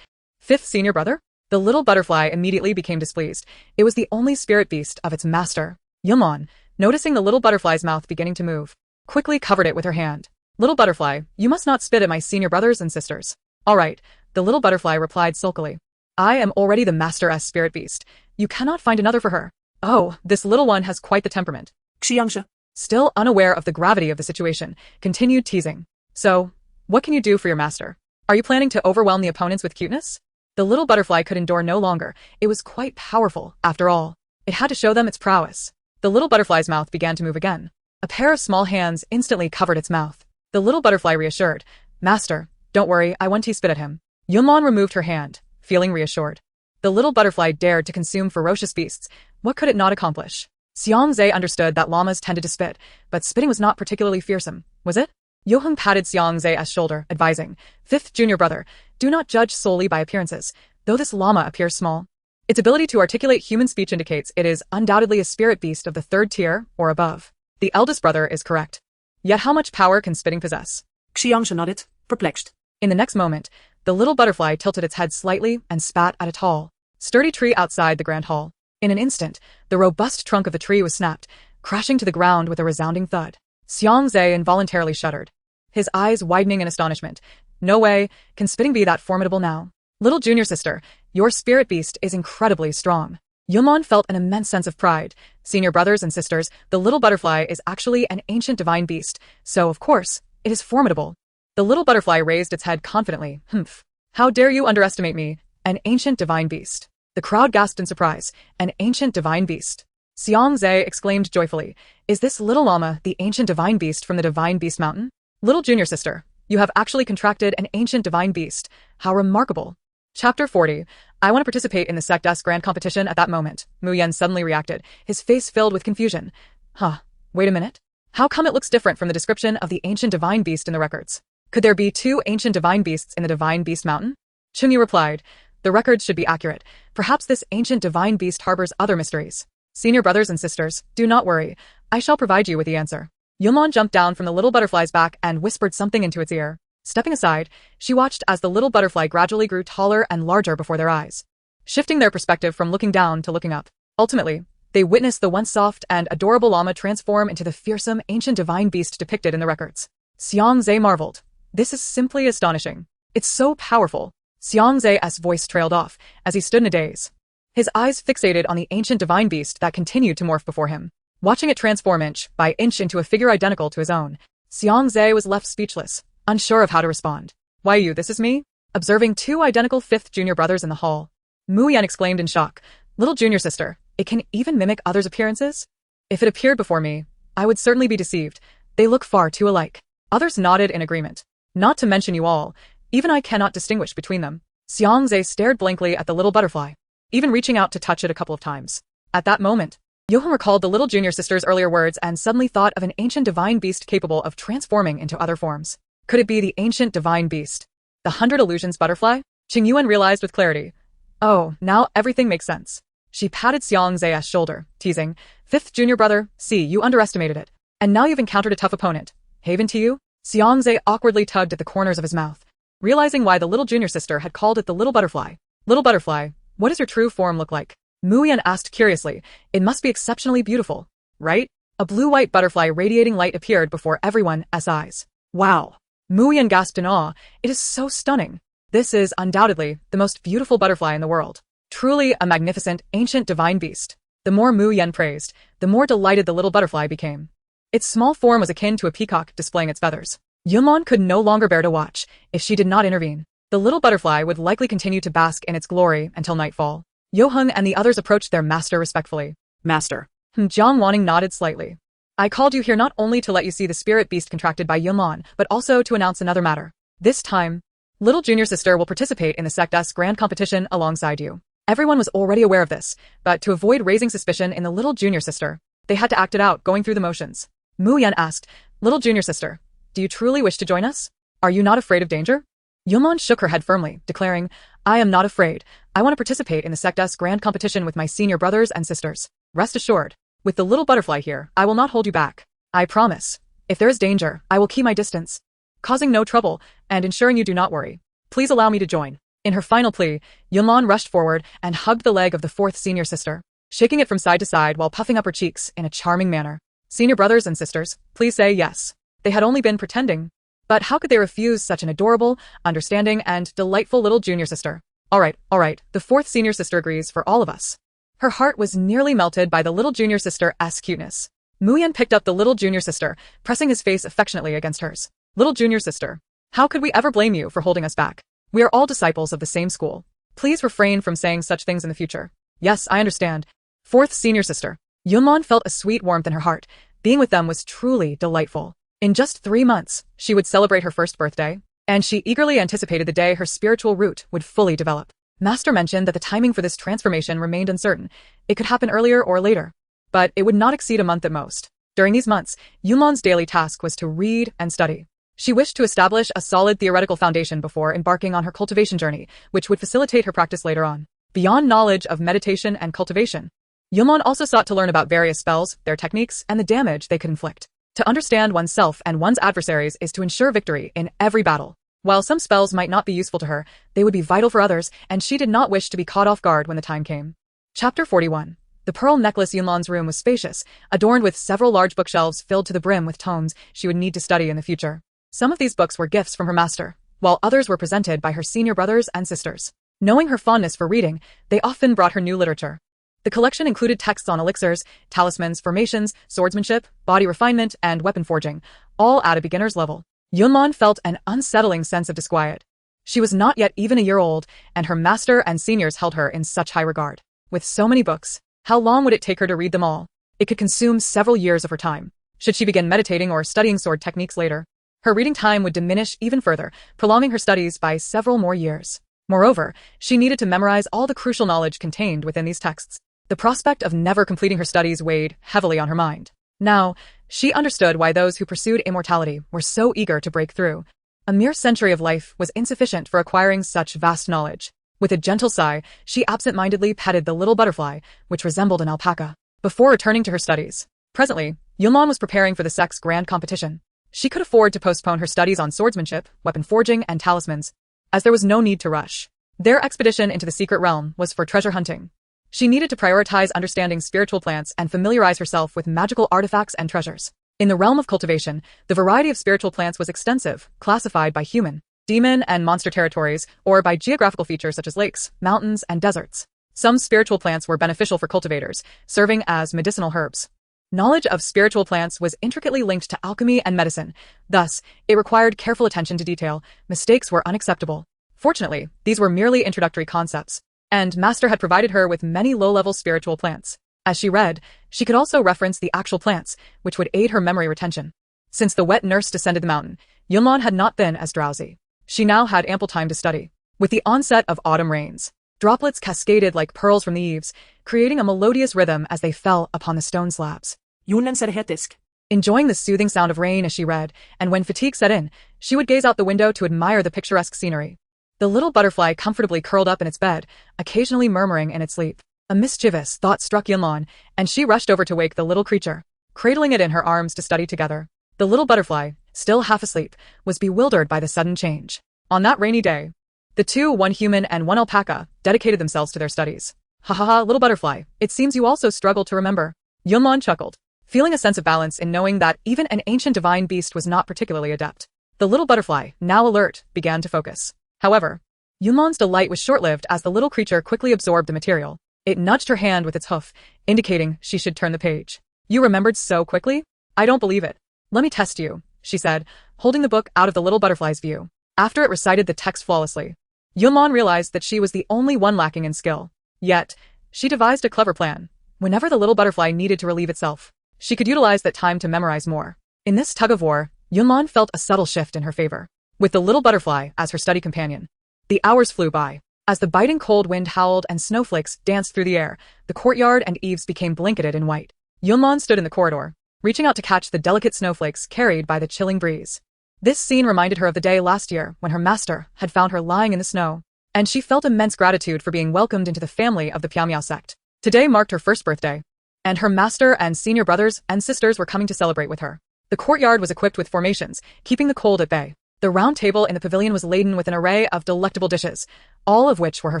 5th senior brother? The little butterfly immediately became displeased. It was the only spirit beast of its master. Yunlan, noticing the little butterfly's mouth beginning to move, quickly covered it with her hand. Little butterfly, you must not spit at my senior brothers and sisters. All right, the little butterfly replied sulkily. I am already the master-s spirit beast. You cannot find another for her. Oh, this little one has quite the temperament. xianxia, still unaware of the gravity of the situation, continued teasing. So, what can you do for your master? Are you planning to overwhelm the opponents with cuteness? The little butterfly could endure no longer. It was quite powerful, after all. It had to show them its prowess. The little butterfly's mouth began to move again. A pair of small hands instantly covered its mouth. The little butterfly reassured. Master, don't worry, I won't spit at him. Yunlan removed her hand, feeling reassured. The little butterfly dared to consume ferocious beasts. What could it not accomplish? Xianxia understood that llamas tended to spit, but spitting was not particularly fearsome, was it? Yoheng patted Xianxia's shoulder, advising, 5th junior brother, do not judge solely by appearances, though this llama appears small. Its ability to articulate human speech indicates it is undoubtedly a spirit beast of the 3rd tier or above. The eldest brother is correct. Yet how much power can spitting possess? xianxia nodded, perplexed. In the next moment, the little butterfly tilted its head slightly and spat at a tall, sturdy tree outside the grand hall. In an instant, the robust trunk of the tree was snapped, crashing to the ground with a resounding thud. Xianxia involuntarily shuddered, his eyes widening in astonishment. No way, can spitting be that formidable now? Little junior sister, your spirit beast is incredibly strong. Yunlan felt an immense sense of pride. Senior brothers and sisters, the little butterfly is actually an ancient divine beast, so of course, it is formidable. The little butterfly raised its head confidently. Humph. How dare you underestimate me, an ancient divine beast? The crowd gasped in surprise. An ancient divine beast. Xianxia exclaimed joyfully. Is this little llama the ancient divine beast from the Divine Beast Mountain? Little junior sister, you have actually contracted an ancient divine beast. How remarkable. Chapter 40. I want to participate in the Sect's grand competition at that moment. Mu Yan suddenly reacted, his face filled with confusion. Huh, wait a minute. How come it looks different from the description of the ancient divine beast in the records? Could there be 2 ancient divine beasts in the Divine Beast Mountain? Chunyi replied, the records should be accurate. Perhaps this ancient divine beast harbors other mysteries. Senior brothers and sisters, do not worry. I shall provide you with the answer. Yunlan jumped down from the little butterfly's back and whispered something into its ear. Stepping aside, she watched as the little butterfly gradually grew taller and larger before their eyes, shifting their perspective from looking down to looking up. Ultimately, they witnessed the once soft and adorable llama transform into the fearsome, ancient divine beast depicted in the records. Xianxia marveled. This is simply astonishing. It's so powerful. Xianxia's voice trailed off as he stood in a daze, his eyes fixated on the ancient divine beast that continued to morph before him. Watching it transform inch by inch into a figure identical to his own, Xianxia was left speechless, unsure of how to respond. Why you, this is me? Observing two identical fifth junior brothers in the hall, Mu Yan exclaimed in shock. Little junior sister, it can even mimic others' appearances? If it appeared before me, I would certainly be deceived. They look far too alike. Others nodded in agreement. Not to mention you all, even I cannot distinguish between them. Xianxia stared blankly at the little butterfly, even reaching out to touch it a couple of times. At that moment, Johan recalled the little junior sister's earlier words and suddenly thought of an ancient divine beast capable of transforming into other forms. Could it be the ancient divine beast? The 100 illusions butterfly? Qing Yuan realized with clarity. Oh, now everything makes sense. She patted Xianxia's shoulder, teasing, Fifth junior brother, see, you underestimated it. And now you've encountered a tough opponent. Haven to you? Xianxia awkwardly tugged at the corners of his mouth, realizing why the little junior sister had called it the little butterfly. Little butterfly, what does your true form look like? Mu Yan asked curiously. It must be exceptionally beautiful, right? A blue-white butterfly radiating light appeared before everyone's eyes. Wow! Mu Yan gasped in awe. It is so stunning. This is undoubtedly the most beautiful butterfly in the world. Truly a magnificent, ancient divine beast. The more Mu Yan praised, the more delighted the little butterfly became. Its small form was akin to a peacock displaying its feathers. Yunlan could no longer bear to watch. If she did not intervene, the little butterfly would likely continue to bask in its glory until nightfall. Yoheng and the others approached their master respectfully. Master. Jiang Wanning nodded slightly. I called you here not only to let you see the spirit beast contracted by Yunlan, but also to announce another matter. This time, little junior sister will participate in the Sect's grand competition alongside you. Everyone was already aware of this, but to avoid raising suspicion in the little junior sister, they had to act it out, going through the motions. Mu Yan asked, Little junior sister, do you truly wish to join us? Are you not afraid of danger? Yunlan shook her head firmly, declaring, I am not afraid. I want to participate in the Sect's grand competition with my senior brothers and sisters. Rest assured, with the little butterfly here, I will not hold you back. I promise. If there is danger, I will keep my distance, causing no trouble and ensuring you do not worry. Please allow me to join. In her final plea, Yunlan rushed forward and hugged the leg of the fourth senior sister, shaking it from side to side while puffing up her cheeks in a charming manner. Senior brothers and sisters, please say yes. They had only been pretending. But how could they refuse such an adorable, understanding, and delightful little junior sister? All right, the fourth senior sister agrees for all of us. Her heart was nearly melted by the little junior sister's cuteness. Mu Yan picked up the little junior sister, pressing his face affectionately against hers. Little junior sister, how could we ever blame you for holding us back? We are all disciples of the same school. Please refrain from saying such things in the future. Yes, I understand. Fourth senior sister. Yunlan felt a sweet warmth in her heart. Being with them was truly delightful. In just 3 months, she would celebrate her first birthday, and she eagerly anticipated the day her spiritual root would fully develop. Master mentioned that the timing for this transformation remained uncertain. It could happen earlier or later, but it would not exceed a month at most. During these months, Yunlan's daily task was to read and study. She wished to establish a solid theoretical foundation before embarking on her cultivation journey, which would facilitate her practice later on. Beyond knowledge of meditation and cultivation, Yunlan also sought to learn about various spells, their techniques, and the damage they could inflict. To understand oneself and one's adversaries is to ensure victory in every battle. While some spells might not be useful to her, they would be vital for others, and she did not wish to be caught off guard when the time came. Chapter 41. The pearl necklace. Yunlan's room was spacious, adorned with several large bookshelves filled to the brim with tomes she would need to study in the future. Some of these books were gifts from her master, while others were presented by her senior brothers and sisters. Knowing her fondness for reading, they often brought her new literature. The collection included texts on elixirs, talismans, formations, swordsmanship, body refinement, and weapon forging, all at a beginner's level. Yunlan felt an unsettling sense of disquiet. She was not yet even a year old, and her master and seniors held her in such high regard. With so many books, how long would it take her to read them all? It could consume several years of her time. Should she begin meditating or studying sword techniques later, her reading time would diminish even further, prolonging her studies by several more years. Moreover, she needed to memorize all the crucial knowledge contained within these texts. The prospect of never completing her studies weighed heavily on her mind. Now, she understood why those who pursued immortality were so eager to break through. A mere century of life was insufficient for acquiring such vast knowledge. With a gentle sigh, she absent-mindedly petted the little butterfly, which resembled an alpaca. before returning to her studies. Presently, Yunlan was preparing for the Sect's grand competition. She could afford to postpone her studies on swordsmanship, weapon forging, and talismans, as there was no need to rush. Their expedition into the secret realm was for treasure hunting. She needed to prioritize understanding spiritual plants and familiarize herself with magical artifacts and treasures. In the realm of cultivation, the variety of spiritual plants was extensive, classified by human, demon, and monster territories, or by geographical features such as lakes, mountains, and deserts. Some spiritual plants were beneficial for cultivators, serving as medicinal herbs. Knowledge of spiritual plants was intricately linked to alchemy and medicine. Thus, it required careful attention to detail. Mistakes were unacceptable. Fortunately, these were merely introductory concepts, and Master had provided her with many low-level spiritual plants. As she read, she could also reference the actual plants, which would aid her memory retention. Since the wet nurse descended the mountain, Yunlan had not been as drowsy. She now had ample time to study. With the onset of autumn rains, droplets cascaded like pearls from the eaves, creating a melodious rhythm as they fell upon the stone slabs. Yunlan said hetisk. Enjoying the soothing sound of rain as she read, and when fatigue set in, she would gaze out the window to admire the picturesque scenery. The little butterfly comfortably curled up in its bed, occasionally murmuring in its sleep. A mischievous thought struck Yunlan, and she rushed over to wake the little creature, cradling it in her arms to study together. The little butterfly, still half asleep, was bewildered by the sudden change. On that rainy day, the two, one human and one alpaca, dedicated themselves to their studies. Ha ha ha, little butterfly, it seems you also struggle to remember. Yunlan chuckled, feeling a sense of balance in knowing that even an ancient divine beast was not particularly adept. The little butterfly, now alert, began to focus. However, Yunlan's delight was short-lived as the little creature quickly absorbed the material. It nudged her hand with its hoof, indicating she should turn the page. You remembered so quickly? I don't believe it. Let me test you, she said, holding the book out of the little butterfly's view. After it recited the text flawlessly, Yunlan realized that she was the only one lacking in skill. Yet, she devised a clever plan. Whenever the little butterfly needed to relieve itself, she could utilize that time to memorize more. In this tug-of-war, Yunlan felt a subtle shift in her favor. With the little butterfly as her study companion, the hours flew by. As the biting cold wind howled and snowflakes danced through the air, the courtyard and eaves became blanketed in white. Yunlan stood in the corridor, reaching out to catch the delicate snowflakes carried by the chilling breeze. This scene reminded her of the day last year when her master had found her lying in the snow, and she felt immense gratitude for being welcomed into the family of the Piamiao sect. Today marked her first birthday, and her master and senior brothers and sisters were coming to celebrate with her. The courtyard was equipped with formations, keeping the cold at bay. The round table in the pavilion was laden with an array of delectable dishes, all of which were her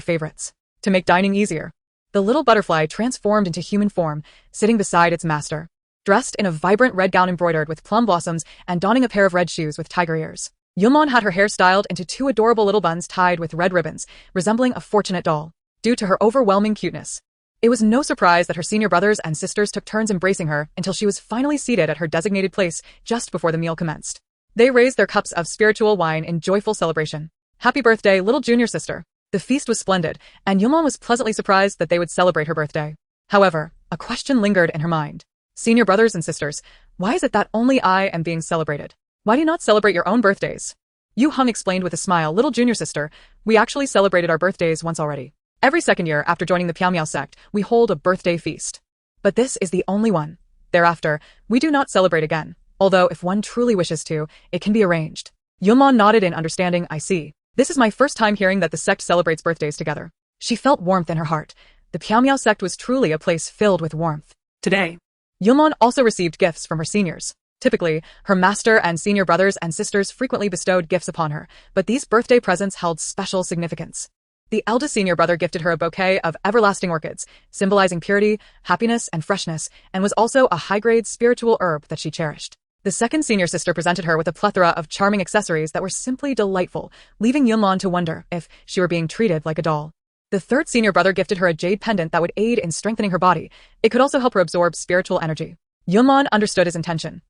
favorites. To make dining easier, the little butterfly transformed into human form, sitting beside its master, dressed in a vibrant red gown embroidered with plum blossoms and donning a pair of red shoes with tiger ears. Yunlan had her hair styled into two adorable little buns tied with red ribbons, resembling a fortunate doll. Due to her overwhelming cuteness, it was no surprise that her senior brothers and sisters took turns embracing her until she was finally seated at her designated place just before the meal commenced. They raised their cups of spiritual wine in joyful celebration. Happy birthday, little junior sister. The feast was splendid, and Yunlan was pleasantly surprised that they would celebrate her birthday. However, a question lingered in her mind. Senior brothers and sisters, why is it that only I am being celebrated? Why do you not celebrate your own birthdays? Yu Heng explained with a smile, little junior sister, we actually celebrated our birthdays once already. Every second year after joining the Piamiao sect, we hold a birthday feast. But this is the only one. Thereafter, we do not celebrate again. Although if one truly wishes to, it can be arranged. Yunlan nodded in understanding, I see. This is my first time hearing that the sect celebrates birthdays together. She felt warmth in her heart. The Piamiao sect was truly a place filled with warmth. Today, Yunlan also received gifts from her seniors. Typically, her master and senior brothers and sisters frequently bestowed gifts upon her, but these birthday presents held special significance. The eldest senior brother gifted her a bouquet of everlasting orchids, symbolizing purity, happiness, and freshness, and was also a high-grade spiritual herb that she cherished. The second senior sister presented her with a plethora of charming accessories that were simply delightful, leaving Yunlan to wonder if she were being treated like a doll. The third senior brother gifted her a jade pendant that would aid in strengthening her body. It could also help her absorb spiritual energy. Yunlan understood his intention.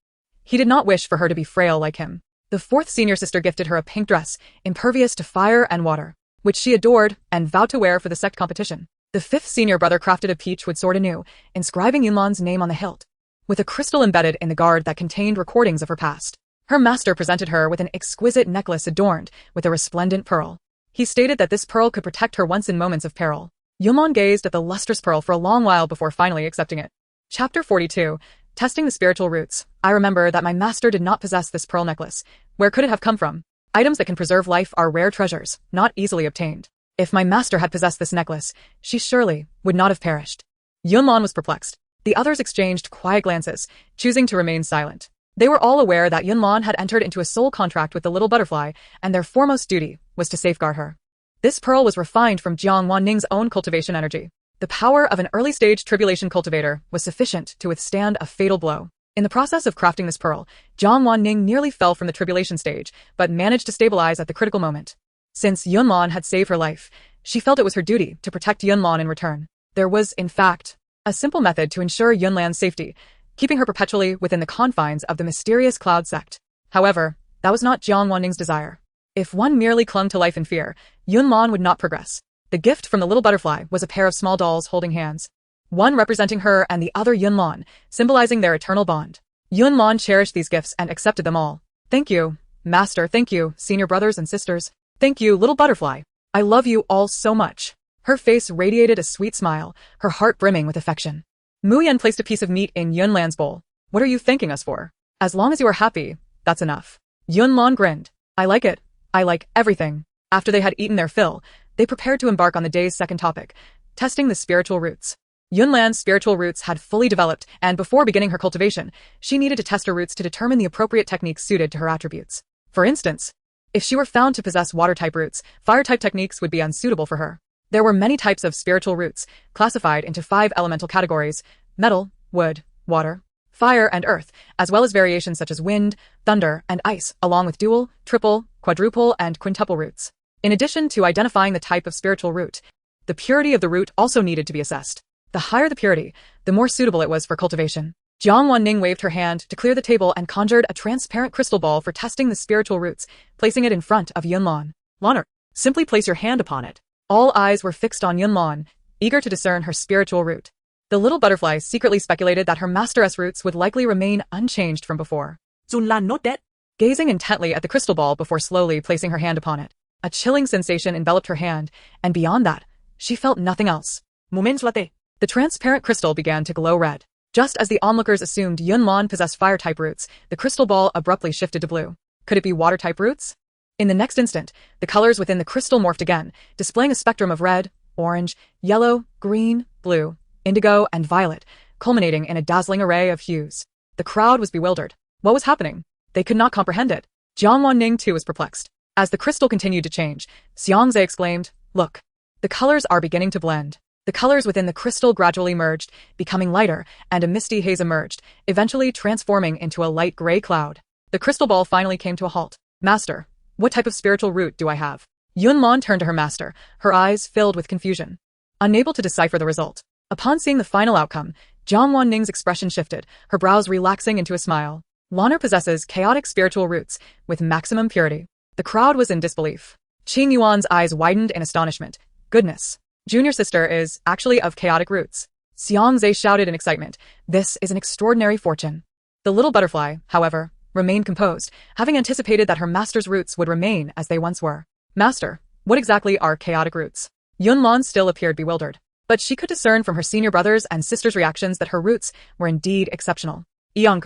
He did not wish for her to be frail like him. The fourth senior sister gifted her a pink dress, impervious to fire and water, which she adored and vowed to wear for the sect competition. The fifth senior brother crafted a peachwood sword anew, inscribing Yunlan's name on the hilt, with a crystal embedded in the guard that contained recordings of her past. Her master presented her with an exquisite necklace adorned with a resplendent pearl. He stated that this pearl could protect her once in moments of peril. Yunlan gazed at the lustrous pearl for a long while before finally accepting it. Chapter 42. Testing the spiritual roots. I remember that my master did not possess this pearl necklace. Where could it have come from? Items that can preserve life are rare treasures, not easily obtained. If my master had possessed this necklace, she surely would not have perished. Yunlan was perplexed. The others exchanged quiet glances, choosing to remain silent. They were all aware that Yunlan had entered into a soul contract with the little butterfly, and their foremost duty was to safeguard her. This pearl was refined from Jiang Wanning's own cultivation energy. The power of an early-stage tribulation cultivator was sufficient to withstand a fatal blow. In the process of crafting this pearl, Jiang Wanning nearly fell from the tribulation stage, but managed to stabilize at the critical moment. Since Yunlan had saved her life, she felt it was her duty to protect Yunlan in return. There was, in fact, a simple method to ensure Yunlan's safety, keeping her perpetually within the confines of the mysterious Cloud Sect. However, that was not Jiang Wanning's desire. If one merely clung to life in fear, Yunlan would not progress. The gift from the little butterfly was a pair of small dolls holding hands, one representing her and the other Yunlan, symbolizing their eternal bond. Yunlan cherished these gifts and accepted them all. Thank you, Master, thank you, senior brothers and sisters. Thank you, little butterfly. I love you all so much. Her face radiated a sweet smile, her heart brimming with affection. Mu Yan placed a piece of meat in Yunlan's bowl. What are you thanking us for? As long as you are happy, that's enough. Yunlan grinned. I like it. I like everything. After they had eaten their fill, they prepared to embark on the day's second topic, testing the spiritual roots. Yunlan's spiritual roots had fully developed, and before beginning her cultivation, she needed to test her roots to determine the appropriate techniques suited to her attributes. For instance, if she were found to possess water-type roots, fire-type techniques would be unsuitable for her. There were many types of spiritual roots, classified into 5 elemental categories: metal, wood, water, fire, and earth, as well as variations such as wind, thunder, and ice, along with dual, triple, quadruple, and quintuple roots. In addition to identifying the type of spiritual root, the purity of the root also needed to be assessed. The higher the purity, the more suitable it was for cultivation. Jiang Wanning waved her hand to clear the table and conjured a transparent crystal ball for testing the spiritual roots, placing it in front of Yunlan. Laner, simply place your hand upon it. All eyes were fixed on Yunlan, eager to discern her spiritual root. The little butterfly secretly speculated that her master's roots would likely remain unchanged from before. Yunlan not dead. Gazing intently at the crystal ball before slowly placing her hand upon it, a chilling sensation enveloped her hand, and beyond that, she felt nothing else. Moments later, the transparent crystal began to glow red. Just as the onlookers assumed Yunlan possessed fire-type roots, the crystal ball abruptly shifted to blue. Could it be water-type roots? In the next instant, the colors within the crystal morphed again, displaying a spectrum of red, orange, yellow, green, blue, indigo, and violet, culminating in a dazzling array of hues. The crowd was bewildered. What was happening? They could not comprehend it. Jiang Wanning too was perplexed. As the crystal continued to change, xianxia exclaimed, "Look! The colors are beginning to blend." The colors within the crystal gradually merged, becoming lighter, and a misty haze emerged, eventually transforming into a light gray cloud. The crystal ball finally came to a halt. Master, what type of spiritual root do I have? Yunlan turned to her master, her eyes filled with confusion, unable to decipher the result. Upon seeing the final outcome, Jiang Wanning's expression shifted, her brows relaxing into a smile. Laner possesses chaotic spiritual roots, with maximum purity. The crowd was in disbelief. Qing Yuan's eyes widened in astonishment. Goodness! Junior sister is actually of chaotic roots. Xianxia shouted in excitement. This is an extraordinary fortune. The little butterfly, however, remained composed, having anticipated that her master's roots would remain as they once were. Master, what exactly are chaotic roots? Yunlan still appeared bewildered, but she could discern from her senior brothers and sisters' reactions that her roots were indeed exceptional. No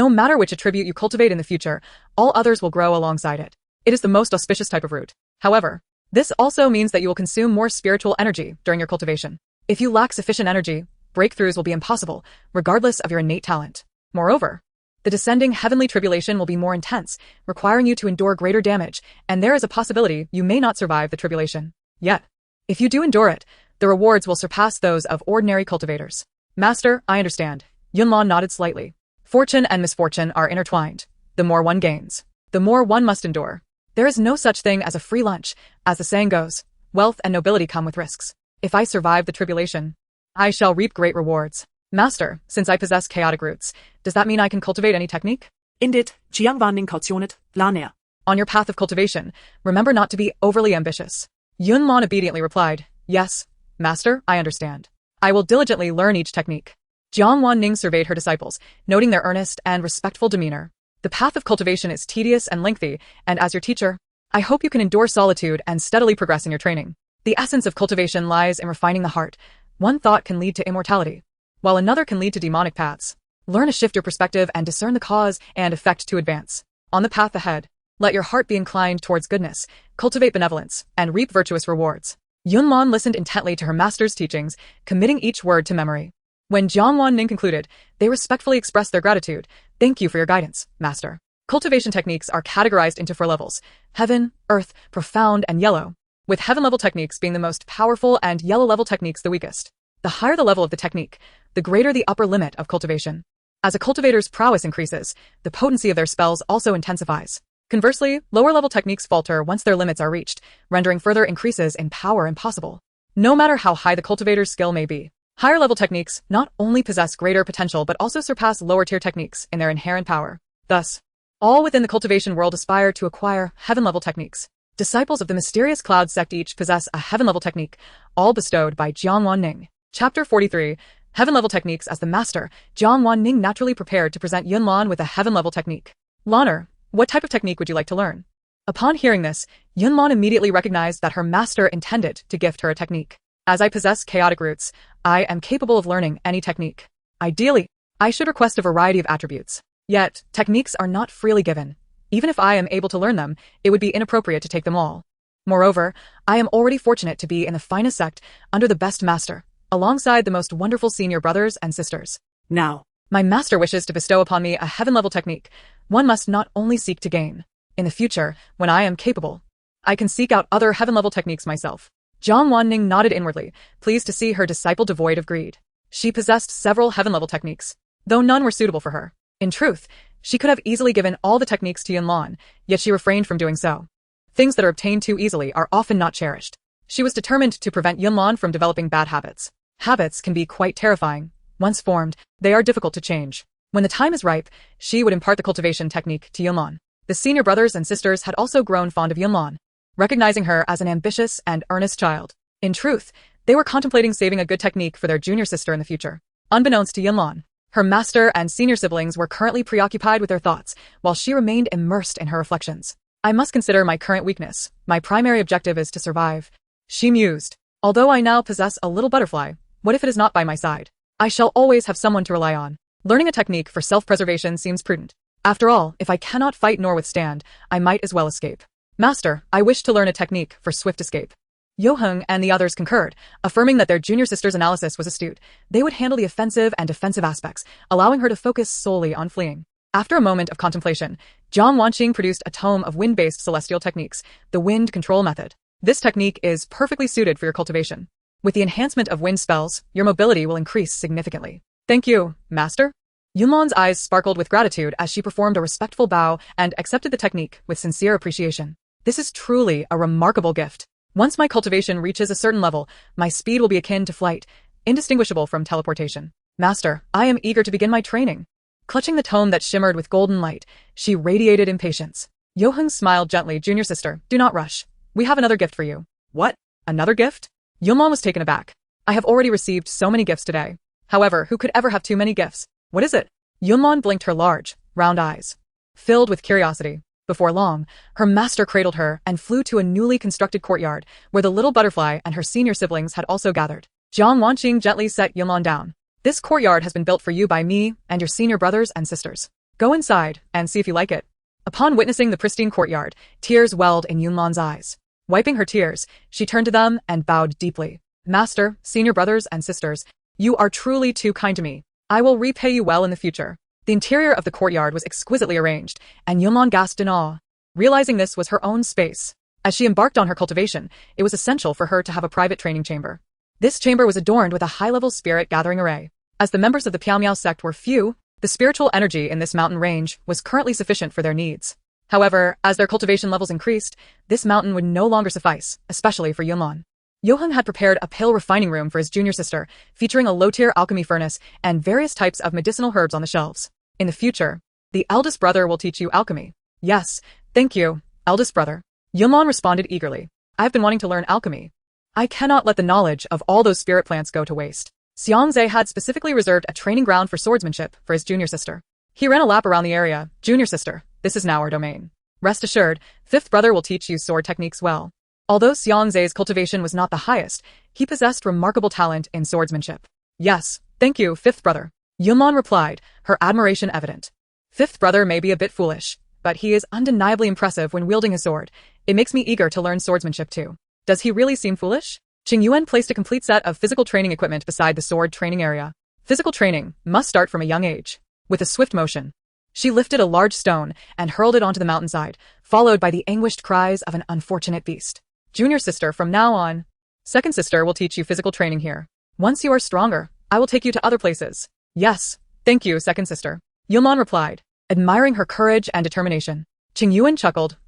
matter which attribute you cultivate in the future, all others will grow alongside it. It is the most auspicious type of root. However, this also means that you will consume more spiritual energy during your cultivation. If you lack sufficient energy, breakthroughs will be impossible, regardless of your innate talent. Moreover, the descending heavenly tribulation will be more intense, requiring you to endure greater damage, and there is a possibility you may not survive the tribulation. Yet, if you do endure it, the rewards will surpass those of ordinary cultivators. Master, I understand. Yunlan nodded slightly. Fortune and misfortune are intertwined. The more one gains, the more one must endure. There is no such thing as a free lunch. As the saying goes, wealth and nobility come with risks. If I survive the tribulation, I shall reap great rewards. Master, since I possess chaotic roots, does that mean I can cultivate any technique? Indit, Jiang Wanning kautionet, Laner. On your path of cultivation, remember not to be overly ambitious. Yunlan obediently replied, Yes, Master, I understand. I will diligently learn each technique. Jiang Wanning surveyed her disciples, noting their earnest and respectful demeanor. The path of cultivation is tedious and lengthy, and as your teacher, I hope you can endure solitude and steadily progress in your training. The essence of cultivation lies in refining the heart. One thought can lead to immortality, while another can lead to demonic paths. Learn to shift your perspective and discern the cause and effect to advance. On the path ahead, let your heart be inclined towards goodness, cultivate benevolence, and reap virtuous rewards. Yunlan listened intently to her master's teachings, committing each word to memory. When Jiangwan Ning concluded, they respectfully expressed their gratitude. Thank you for your guidance, master. Cultivation techniques are categorized into 4 levels: heaven, earth, profound, and yellow, with heaven-level techniques being the most powerful and yellow-level techniques the weakest. The higher the level of the technique, the greater the upper limit of cultivation. As a cultivator's prowess increases, the potency of their spells also intensifies. Conversely, lower-level techniques falter once their limits are reached, rendering further increases in power impossible. No matter how high the cultivator's skill may be, higher-level techniques not only possess greater potential but also surpass lower-tier techniques in their inherent power. Thus, all within the cultivation world aspire to acquire heaven-level techniques. Disciples of the mysterious Cloud Sect each possess a heaven-level technique, all bestowed by Jiangwan Ning. Chapter 43. Heaven-level techniques. As the master, Jiangwan Ning naturally prepared to present Yunlan with a heaven-level technique. Lanner, what type of technique would you like to learn? Upon hearing this, Yunlan immediately recognized that her master intended to gift her a technique. As I possess chaotic roots, I am capable of learning any technique. Ideally, I should request a variety of attributes. Yet, techniques are not freely given. Even if I am able to learn them, it would be inappropriate to take them all. Moreover, I am already fortunate to be in the finest sect under the best master, alongside the most wonderful senior brothers and sisters. Now, my master wishes to bestow upon me a heaven-level technique. One must not only seek to gain. In the future, when I am capable, I can seek out other heaven-level techniques myself. Jiangwan Ning nodded inwardly, pleased to see her disciple devoid of greed. She possessed several heaven-level techniques, though none were suitable for her. In truth, she could have easily given all the techniques to Yunlan, yet she refrained from doing so. Things that are obtained too easily are often not cherished. She was determined to prevent Yunlan from developing bad habits. Habits can be quite terrifying. Once formed, they are difficult to change. When the time is ripe, she would impart the cultivation technique to Yunlan. The senior brothers and sisters had also grown fond of Yunlan, recognizing her as an ambitious and earnest child. In truth, they were contemplating saving a good technique for their junior sister in the future. Unbeknownst to Yunlan, her master and senior siblings were currently preoccupied with their thoughts, while she remained immersed in her reflections. I must consider my current weakness. My primary objective is to survive. She mused. Although I now possess a little butterfly, what if it is not by my side? I shall always have someone to rely on. Learning a technique for self-preservation seems prudent. After all, if I cannot fight nor withstand, I might as well escape. Master, I wish to learn a technique for swift escape. Yoheng and the others concurred, affirming that their junior sister's analysis was astute. They would handle the offensive and defensive aspects, allowing her to focus solely on fleeing. After a moment of contemplation, Jiang Wanqing produced a tome of wind-based celestial techniques, the wind control method. This technique is perfectly suited for your cultivation. With the enhancement of wind spells, your mobility will increase significantly. Thank you, master. Yunlan's eyes sparkled with gratitude as she performed a respectful bow and accepted the technique with sincere appreciation. This is truly a remarkable gift. Once my cultivation reaches a certain level, my speed will be akin to flight, indistinguishable from teleportation. Master, I am eager to begin my training. Clutching the tome that shimmered with golden light, she radiated impatience. Yoheng smiled gently. Junior sister, do not rush. We have another gift for you. What? Another gift? Yunlan was taken aback. I have already received so many gifts today. However, who could ever have too many gifts? What is it? Yunlan blinked her large, round eyes, filled with curiosity. Before long, her master cradled her and flew to a newly constructed courtyard, where the little butterfly and her senior siblings had also gathered. Jiang Wanqing gently set Yunlan down. This courtyard has been built for you by me and your senior brothers and sisters. Go inside and see if you like it. Upon witnessing the pristine courtyard, tears welled in Yunlan's eyes. Wiping her tears, she turned to them and bowed deeply. Master, senior brothers and sisters, you are truly too kind to me. I will repay you well in the future. The interior of the courtyard was exquisitely arranged, and Yunlan gasped in awe, realizing this was her own space. As she embarked on her cultivation, it was essential for her to have a private training chamber. This chamber was adorned with a high-level spirit-gathering array. As the members of the Piao sect were few, the spiritual energy in this mountain range was currently sufficient for their needs. However, as their cultivation levels increased, this mountain would no longer suffice, especially for Yunlan. Yoheng had prepared a pill refining room for his junior sister, featuring a low-tier alchemy furnace and various types of medicinal herbs on the shelves. In the future, the eldest brother will teach you alchemy. Yes, thank you, eldest brother. Yunlan responded eagerly. I've been wanting to learn alchemy. I cannot let the knowledge of all those spirit plants go to waste. Xianxia had specifically reserved a training ground for swordsmanship for his junior sister. He ran a lap around the area. Junior sister, this is now our domain. Rest assured, fifth brother will teach you sword techniques well. Although Xianxia's cultivation was not the highest, he possessed remarkable talent in swordsmanship. Yes, thank you, fifth brother. Yunlan replied, her admiration evident. Fifth brother may be a bit foolish, but he is undeniably impressive when wielding his sword. It makes me eager to learn swordsmanship too. Does he really seem foolish? Qingyuan placed a complete set of physical training equipment beside the sword training area. Physical training must start from a young age. With a swift motion, she lifted a large stone and hurled it onto the mountainside, followed by the anguished cries of an unfortunate beast. Junior sister, from now on, second sister will teach you physical training here. Once you are stronger, I will take you to other places. Yes, thank you, second sister. Yulman replied, admiring her courage and determination. Qingyuan chuckled,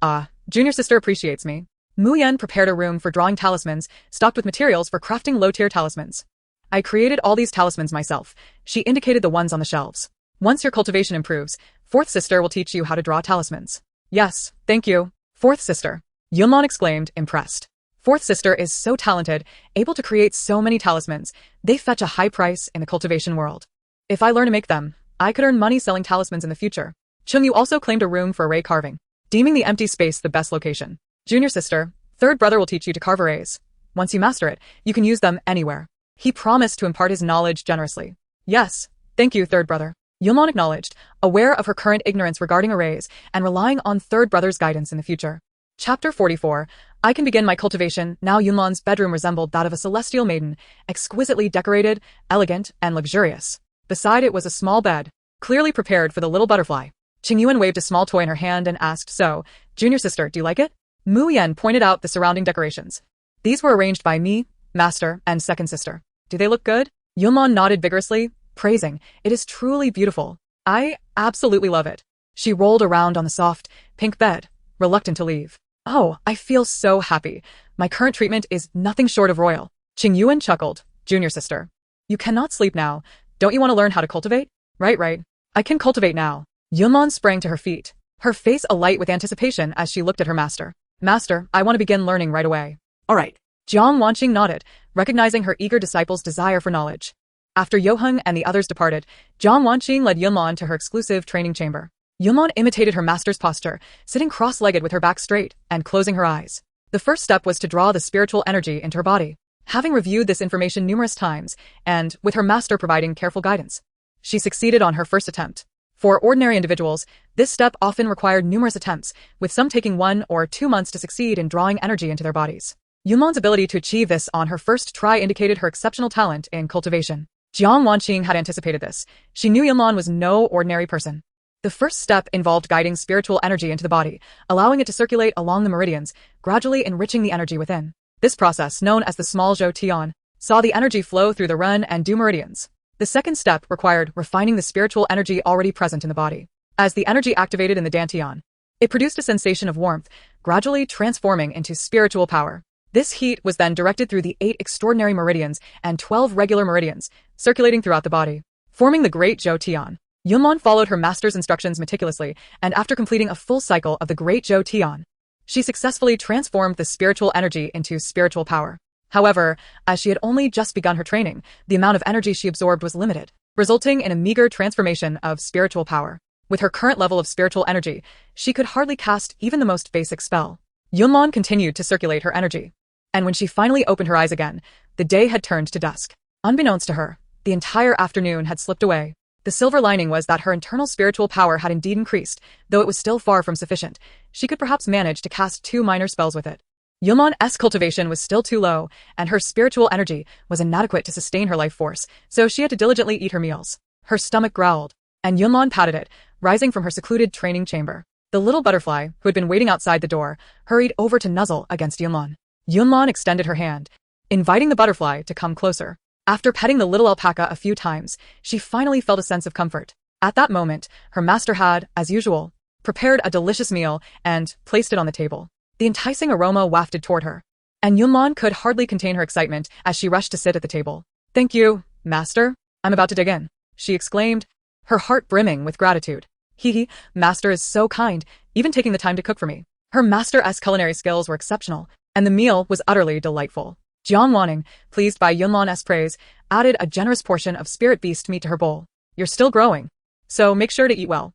junior sister appreciates me. Mu Yan prepared a room for drawing talismans, stocked with materials for crafting low-tier talismans. I created all these talismans myself. She indicated the ones on the shelves. Once your cultivation improves, fourth sister will teach you how to draw talismans. Yes, thank you, fourth sister. Yulman exclaimed, impressed. Fourth sister is so talented, able to create so many talismans. They fetch a high price in the cultivation world. If I learn to make them, I could earn money selling talismans in the future. Chengyu also claimed a room for array carving, deeming the empty space the best location. Junior sister, third brother will teach you to carve arrays. Once you master it, you can use them anywhere. He promised to impart his knowledge generously. Yes, thank you, third brother. Yulman acknowledged, aware of her current ignorance regarding arrays and relying on third brother's guidance in the future. Chapter 44. I can begin my cultivation. Now Yunlan's bedroom resembled that of a celestial maiden, exquisitely decorated, elegant, and luxurious. Beside it was a small bed, clearly prepared for the little butterfly. Qingyuan waved a small toy in her hand and asked, so, junior sister, do you like it? Mu Yan pointed out the surrounding decorations. These were arranged by me, master, and second sister. Do they look good? Yulman nodded vigorously, praising, it is truly beautiful. I absolutely love it. She rolled around on the soft, pink bed, reluctant to leave. Oh, I feel so happy. My current treatment is nothing short of royal. Qingyuan chuckled, junior sister. You cannot sleep now. Don't you want to learn how to cultivate? Right. I can cultivate now. Yulman sprang to her feet, her face alight with anticipation as she looked at her master. Master, I want to begin learning right away. All right. Jiang Wanqing nodded, recognizing her eager disciple's desire for knowledge. After Yoheng and the others departed, Jiang Wanqing led Yulman to her exclusive training chamber. Yulman imitated her master's posture, sitting cross-legged with her back straight and closing her eyes. The first step was to draw the spiritual energy into her body. Having reviewed this information numerous times, and with her master providing careful guidance, she succeeded on her first attempt. For ordinary individuals, this step often required numerous attempts, with some taking 1 or 2 months to succeed in drawing energy into their bodies. Yulman's ability to achieve this on her first try indicated her exceptional talent in cultivation. Jiang Wanqing had anticipated this. She knew Yulman was no ordinary person. The first step involved guiding spiritual energy into the body, allowing it to circulate along the meridians, gradually enriching the energy within. This process, known as the small Zhou Tian, saw the energy flow through the Ren and Du meridians. The second step required refining the spiritual energy already present in the body. As the energy activated in the Dantian, it produced a sensation of warmth, gradually transforming into spiritual power. This heat was then directed through the 8 extraordinary meridians and 12 regular meridians, circulating throughout the body, forming the Great Zhou Tian. Yulman followed her master's instructions meticulously, and after completing a full cycle of the Great Zhou Tian, she successfully transformed the spiritual energy into spiritual power. However, as she had only just begun her training, the amount of energy she absorbed was limited, resulting in a meager transformation of spiritual power. With her current level of spiritual energy, she could hardly cast even the most basic spell. Yulman continued to circulate her energy, and when she finally opened her eyes again, the day had turned to dusk. Unbeknownst to her, the entire afternoon had slipped away. The silver lining was that her internal spiritual power had indeed increased, though it was still far from sufficient. She could perhaps manage to cast 2 minor spells with it. Yulman's cultivation was still too low, and her spiritual energy was inadequate to sustain her life force, so she had to diligently eat her meals. Her stomach growled, and Yulman patted it, rising from her secluded training chamber. The little butterfly, who had been waiting outside the door, hurried over to nuzzle against Yulman. Yulman extended her hand, inviting the butterfly to come closer. After petting the little alpaca a few times, she finally felt a sense of comfort. At that moment, her master had, as usual, prepared a delicious meal and placed it on the table. The enticing aroma wafted toward her, and Yulman could hardly contain her excitement as she rushed to sit at the table. Thank you, master. I'm about to dig in, she exclaimed, her heart brimming with gratitude. Hee, master is so kind, even taking the time to cook for me. Her master's culinary skills were exceptional, and the meal was utterly delightful. Jiang Wanqing, pleased by Yulman's praise, added a generous portion of spirit beast meat to her bowl. You're still growing, so make sure to eat well.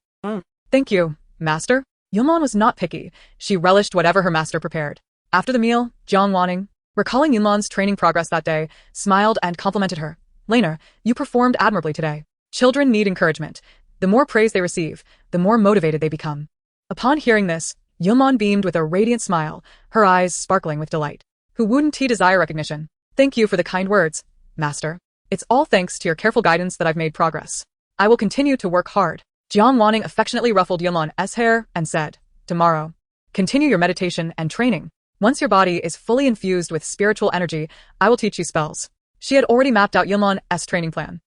Thank you, master. Yulman was not picky. She relished whatever her master prepared. After the meal, Jiang Wanqing, recalling Yulman's training progress that day, smiled and complimented her. Laner, you performed admirably today. Children need encouragement. The more praise they receive, the more motivated they become. Upon hearing this, Yulman beamed with a radiant smile, her eyes sparkling with delight. Who wouldn't he desire recognition? Thank you for the kind words, Master. It's all thanks to your careful guidance that I've made progress. I will continue to work hard. Jiang Wanning affectionately ruffled Yunlan's hair and said, tomorrow, continue your meditation and training. Once your body is fully infused with spiritual energy, I will teach you spells. She had already mapped out Yunlan's training plan.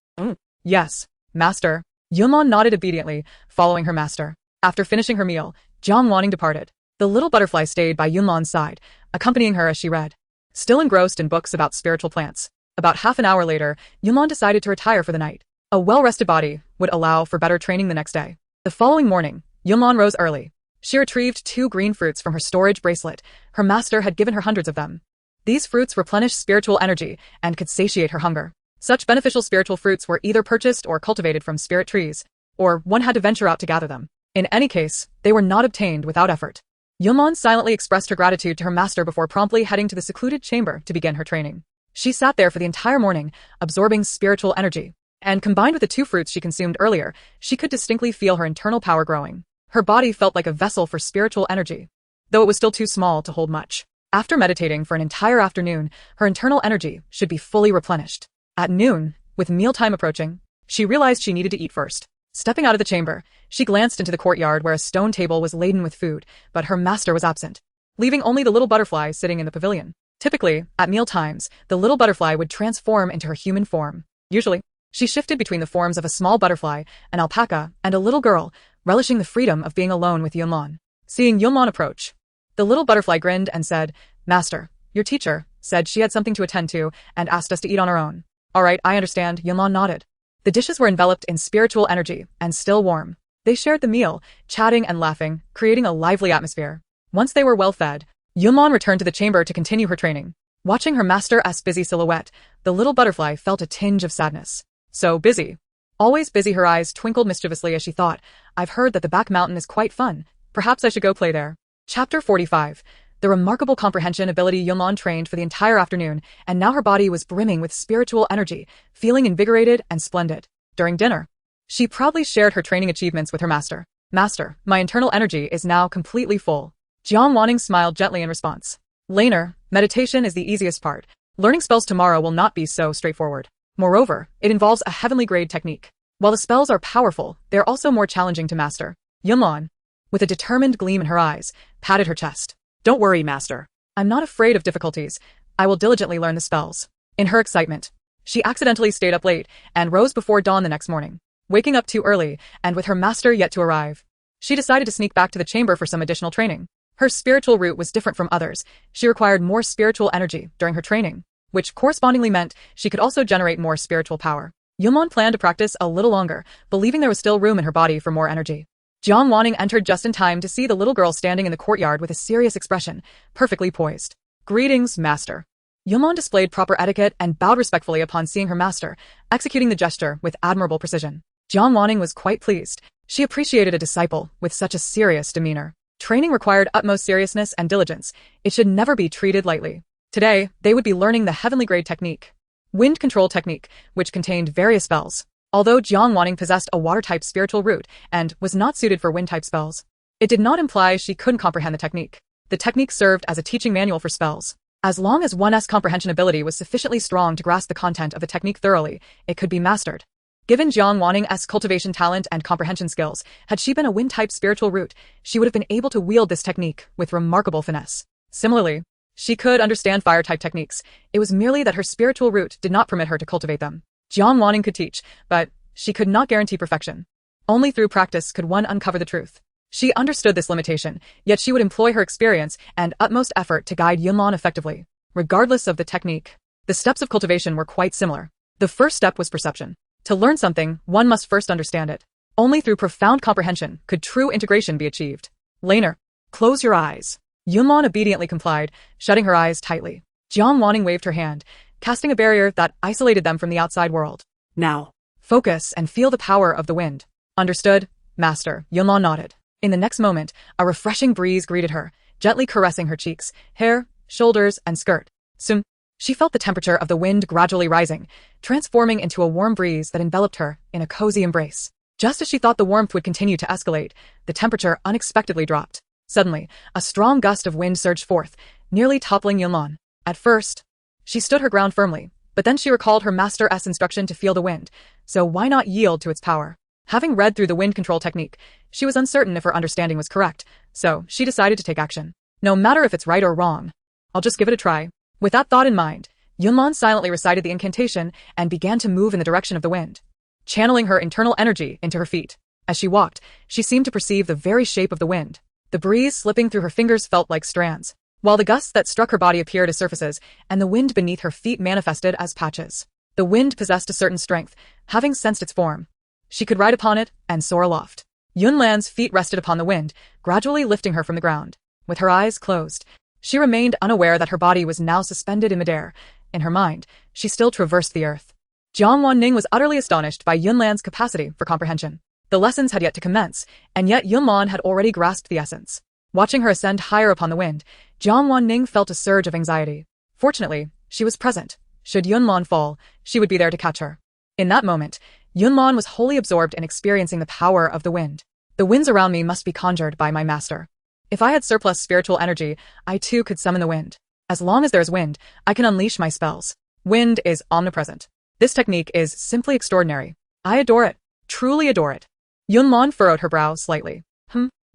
Yes, Master. Yunlan nodded obediently, following her master. After finishing her meal, Jiang Wanning departed. The little butterfly stayed by Yunlan's side, accompanying her as she read. Still engrossed in books about spiritual plants. About half an hour later, Yunlan decided to retire for the night. A well-rested body would allow for better training the next day. The following morning, Yunlan rose early. She retrieved 2 green fruits from her storage bracelet. Her master had given her hundreds of them. These fruits replenished spiritual energy and could satiate her hunger. Such beneficial spiritual fruits were either purchased or cultivated from spirit trees, or one had to venture out to gather them. In any case, they were not obtained without effort. Yunlan silently expressed her gratitude to her master before promptly heading to the secluded chamber to begin her training. She sat there for the entire morning, absorbing spiritual energy. And combined with the 2 fruits she consumed earlier, she could distinctly feel her internal power growing. Her body felt like a vessel for spiritual energy, though it was still too small to hold much. After meditating for an entire afternoon, her internal energy should be fully replenished. At noon, with mealtime approaching, she realized she needed to eat first. Stepping out of the chamber, she glanced into the courtyard where a stone table was laden with food, but her master was absent, leaving only the little butterfly sitting in the pavilion. Typically, at meal times, the little butterfly would transform into her human form. Usually, she shifted between the forms of a small butterfly, an alpaca, and a little girl, relishing the freedom of being alone with Yunlan. Seeing Yunlan approach, the little butterfly grinned and said, Master, your teacher said she had something to attend to and asked us to eat on our own. All right, I understand, Yunlan nodded. The dishes were enveloped in spiritual energy and still warm. They shared the meal, chatting and laughing, creating a lively atmosphere. Once they were well fed, Yunlan returned to the chamber to continue her training. Watching her master's busy silhouette, the little butterfly felt a tinge of sadness. So busy. Always busy, her eyes twinkled mischievously as she thought, I've heard that the back mountain is quite fun. Perhaps I should go play there. Chapter 45. The remarkable comprehension ability Yunlan trained for the entire afternoon, and now her body was brimming with spiritual energy, feeling invigorated and splendid. During dinner, she proudly shared her training achievements with her master. Master, my internal energy is now completely full. Jiang Wanning smiled gently in response. Later, meditation is the easiest part. Learning spells tomorrow will not be so straightforward. Moreover, it involves a heavenly grade technique. While the spells are powerful, they are also more challenging to master. Yunlan, with a determined gleam in her eyes, patted her chest. Don't worry, Master. I'm not afraid of difficulties. I will diligently learn the spells. In her excitement, she accidentally stayed up late and rose before dawn the next morning. Waking up too early, and with her master yet to arrive, she decided to sneak back to the chamber for some additional training. Her spiritual route was different from others. She required more spiritual energy during her training, which correspondingly meant she could also generate more spiritual power. Yunlan planned to practice a little longer, believing there was still room in her body for more energy. Jiang Wanning entered just in time to see the little girl standing in the courtyard with a serious expression, perfectly poised. Greetings, Master. Yunlan displayed proper etiquette and bowed respectfully upon seeing her master, executing the gesture with admirable precision. Jiang Wanning was quite pleased. She appreciated a disciple with such a serious demeanor. Training required utmost seriousness and diligence. It should never be treated lightly. Today, they would be learning the heavenly grade technique, wind control technique, which contained various spells. Although Jiang Wanning possessed a water-type spiritual root and was not suited for wind-type spells, it did not imply she couldn't comprehend the technique. The technique served as a teaching manual for spells. As long as one's comprehension ability was sufficiently strong to grasp the content of the technique thoroughly, it could be mastered. Given Jiang Wanning's cultivation talent and comprehension skills, had she been a wind-type spiritual root, she would have been able to wield this technique with remarkable finesse. Similarly, she could understand fire-type techniques. It was merely that her spiritual root did not permit her to cultivate them. Jiang Wanning could teach, but she could not guarantee perfection. Only through practice could one uncover the truth. She understood this limitation, yet she would employ her experience and utmost effort to guide Yunlan effectively. Regardless of the technique, the steps of cultivation were quite similar. The first step was perception. To learn something, one must first understand it. Only through profound comprehension could true integration be achieved. Later, close your eyes. Yunlan obediently complied, shutting her eyes tightly. Jiang Wanning waved her hand, casting a barrier that isolated them from the outside world. Now, focus and feel the power of the wind. Understood, Master, Yunlan nodded. In the next moment, a refreshing breeze greeted her, gently caressing her cheeks, hair, shoulders, and skirt. Soon, she felt the temperature of the wind gradually rising, transforming into a warm breeze that enveloped her in a cozy embrace. Just as she thought the warmth would continue to escalate, the temperature unexpectedly dropped. Suddenly, a strong gust of wind surged forth, nearly toppling Yunlan. At first, She stood her ground firmly, but then she recalled her master's instruction to feel the wind, so why not yield to its power? Having read through the wind control technique, she was uncertain if her understanding was correct, so she decided to take action. No matter if it's right or wrong, I'll just give it a try. With that thought in mind, Yunlan silently recited the incantation and began to move in the direction of the wind, channeling her internal energy into her feet. As she walked, she seemed to perceive the very shape of the wind. The breeze slipping through her fingers felt like strands, while the gusts that struck her body appeared as surfaces, and the wind beneath her feet manifested as patches. The wind possessed a certain strength, having sensed its form. She could ride upon it and soar aloft. Yunlan's feet rested upon the wind, gradually lifting her from the ground. With her eyes closed, she remained unaware that her body was now suspended in midair. In her mind, she still traversed the earth. Jiang Wanning was utterly astonished by Yunlan's capacity for comprehension. The lessons had yet to commence, and yet Yunlan had already grasped the essence. Watching her ascend higher upon the wind, Jiang Wanning felt a surge of anxiety. Fortunately, she was present. Should Yunlan fall, she would be there to catch her. In that moment, Yunlan was wholly absorbed in experiencing the power of the wind. The winds around me must be conjured by my master. If I had surplus spiritual energy, I too could summon the wind. As long as there is wind, I can unleash my spells. Wind is omnipresent. This technique is simply extraordinary. I adore it. Truly adore it. Yunlan furrowed her brow slightly.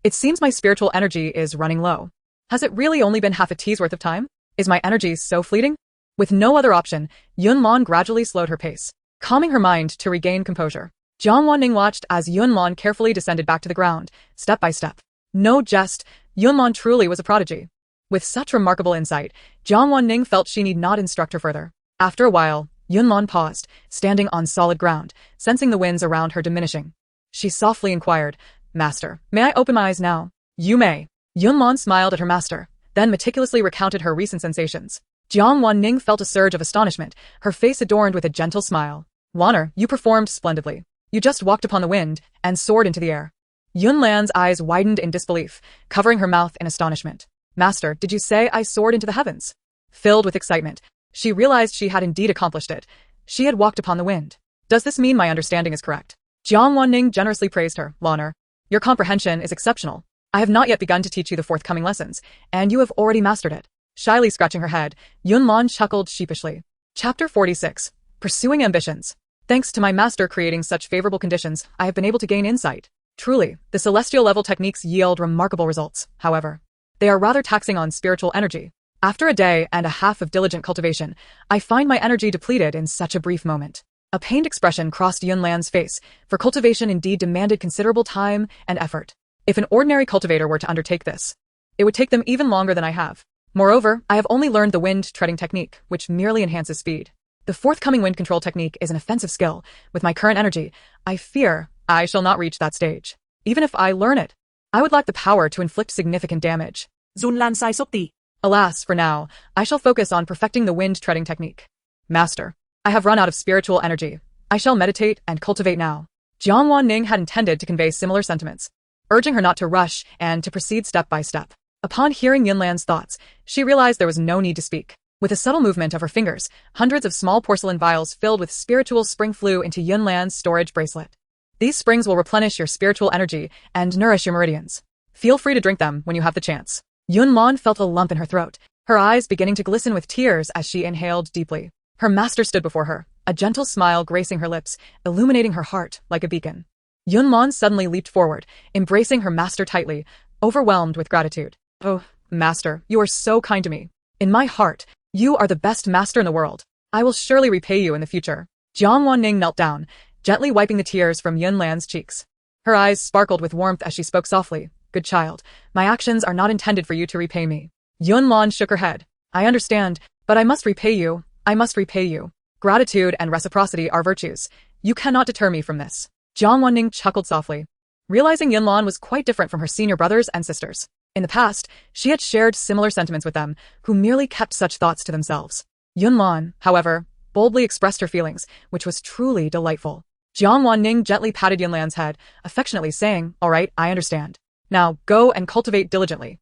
It seems my spiritual energy is running low. Has it really only been half a tea's worth of time? Is my energy so fleeting? With no other option, Yunlan gradually slowed her pace, calming her mind to regain composure. Jiang Wanning watched as Yunlan carefully descended back to the ground, step by step. No jest, Yunlan truly was a prodigy. With such remarkable insight, Jiang Wanning felt she need not instruct her further. After a while, Yunlan paused, standing on solid ground, sensing the winds around her diminishing. She softly inquired, "Master, may I open my eyes now?" "You may." Yunlan smiled at her master, then meticulously recounted her recent sensations. Jiang Wanning felt a surge of astonishment, her face adorned with a gentle smile. "Wanner, you performed splendidly. You just walked upon the wind and soared into the air." Yunlan's eyes widened in disbelief, covering her mouth in astonishment. "Master, did you say I soared into the heavens?" Filled with excitement, she realized she had indeed accomplished it. She had walked upon the wind. "Does this mean my understanding is correct?" Jiang Wanning generously praised her. "Wanner, your comprehension is exceptional. I have not yet begun to teach you the forthcoming lessons, and you have already mastered it." Shyly scratching her head, Yunlan chuckled sheepishly. Chapter 46. Pursuing Ambitions. Thanks to my master creating such favorable conditions, I have been able to gain insight. Truly, the celestial level techniques yield remarkable results, however. They are rather taxing on spiritual energy. After a day and a half of diligent cultivation, I find my energy depleted in such a brief moment. A pained expression crossed Yunlan's face, for cultivation indeed demanded considerable time and effort. If an ordinary cultivator were to undertake this, it would take them even longer than I have. Moreover, I have only learned the wind treading technique, which merely enhances speed. The forthcoming wind control technique is an offensive skill. With my current energy, I fear I shall not reach that stage. Even if I learn it, I would lack the power to inflict significant damage. Yunlan sai sukti. Alas, for now, I shall focus on perfecting the wind treading technique. Master, I have run out of spiritual energy. I shall meditate and cultivate now. Jiang Wanning had intended to convey similar sentiments, urging her not to rush and to proceed step by step. Upon hearing Yunlan's thoughts, she realized there was no need to speak. With a subtle movement of her fingers, hundreds of small porcelain vials filled with spiritual spring flew into Yunlan's storage bracelet. These springs will replenish your spiritual energy and nourish your meridians. Feel free to drink them when you have the chance. Yunlan felt a lump in her throat, her eyes beginning to glisten with tears as she inhaled deeply. Her master stood before her, a gentle smile gracing her lips, illuminating her heart like a beacon. Yunlan suddenly leaped forward, embracing her master tightly, overwhelmed with gratitude. "Oh, master, you are so kind to me. In my heart, you are the best master in the world. I will surely repay you in the future." Jiang Wanning knelt down, gently wiping the tears from Yunlan's cheeks. Her eyes sparkled with warmth as she spoke softly. "Good child, my actions are not intended for you to repay me." Yunlan shook her head. "I understand, but I must repay you. I must repay you. Gratitude and reciprocity are virtues. You cannot deter me from this." Jiang Wanning chuckled softly, realizing Yunlan was quite different from her senior brothers and sisters. In the past, she had shared similar sentiments with them, who merely kept such thoughts to themselves. Yunlan, however, boldly expressed her feelings, which was truly delightful. Jiang Wanning gently patted Yunlan's head, affectionately saying, "All right, I understand. Now, go and cultivate diligently."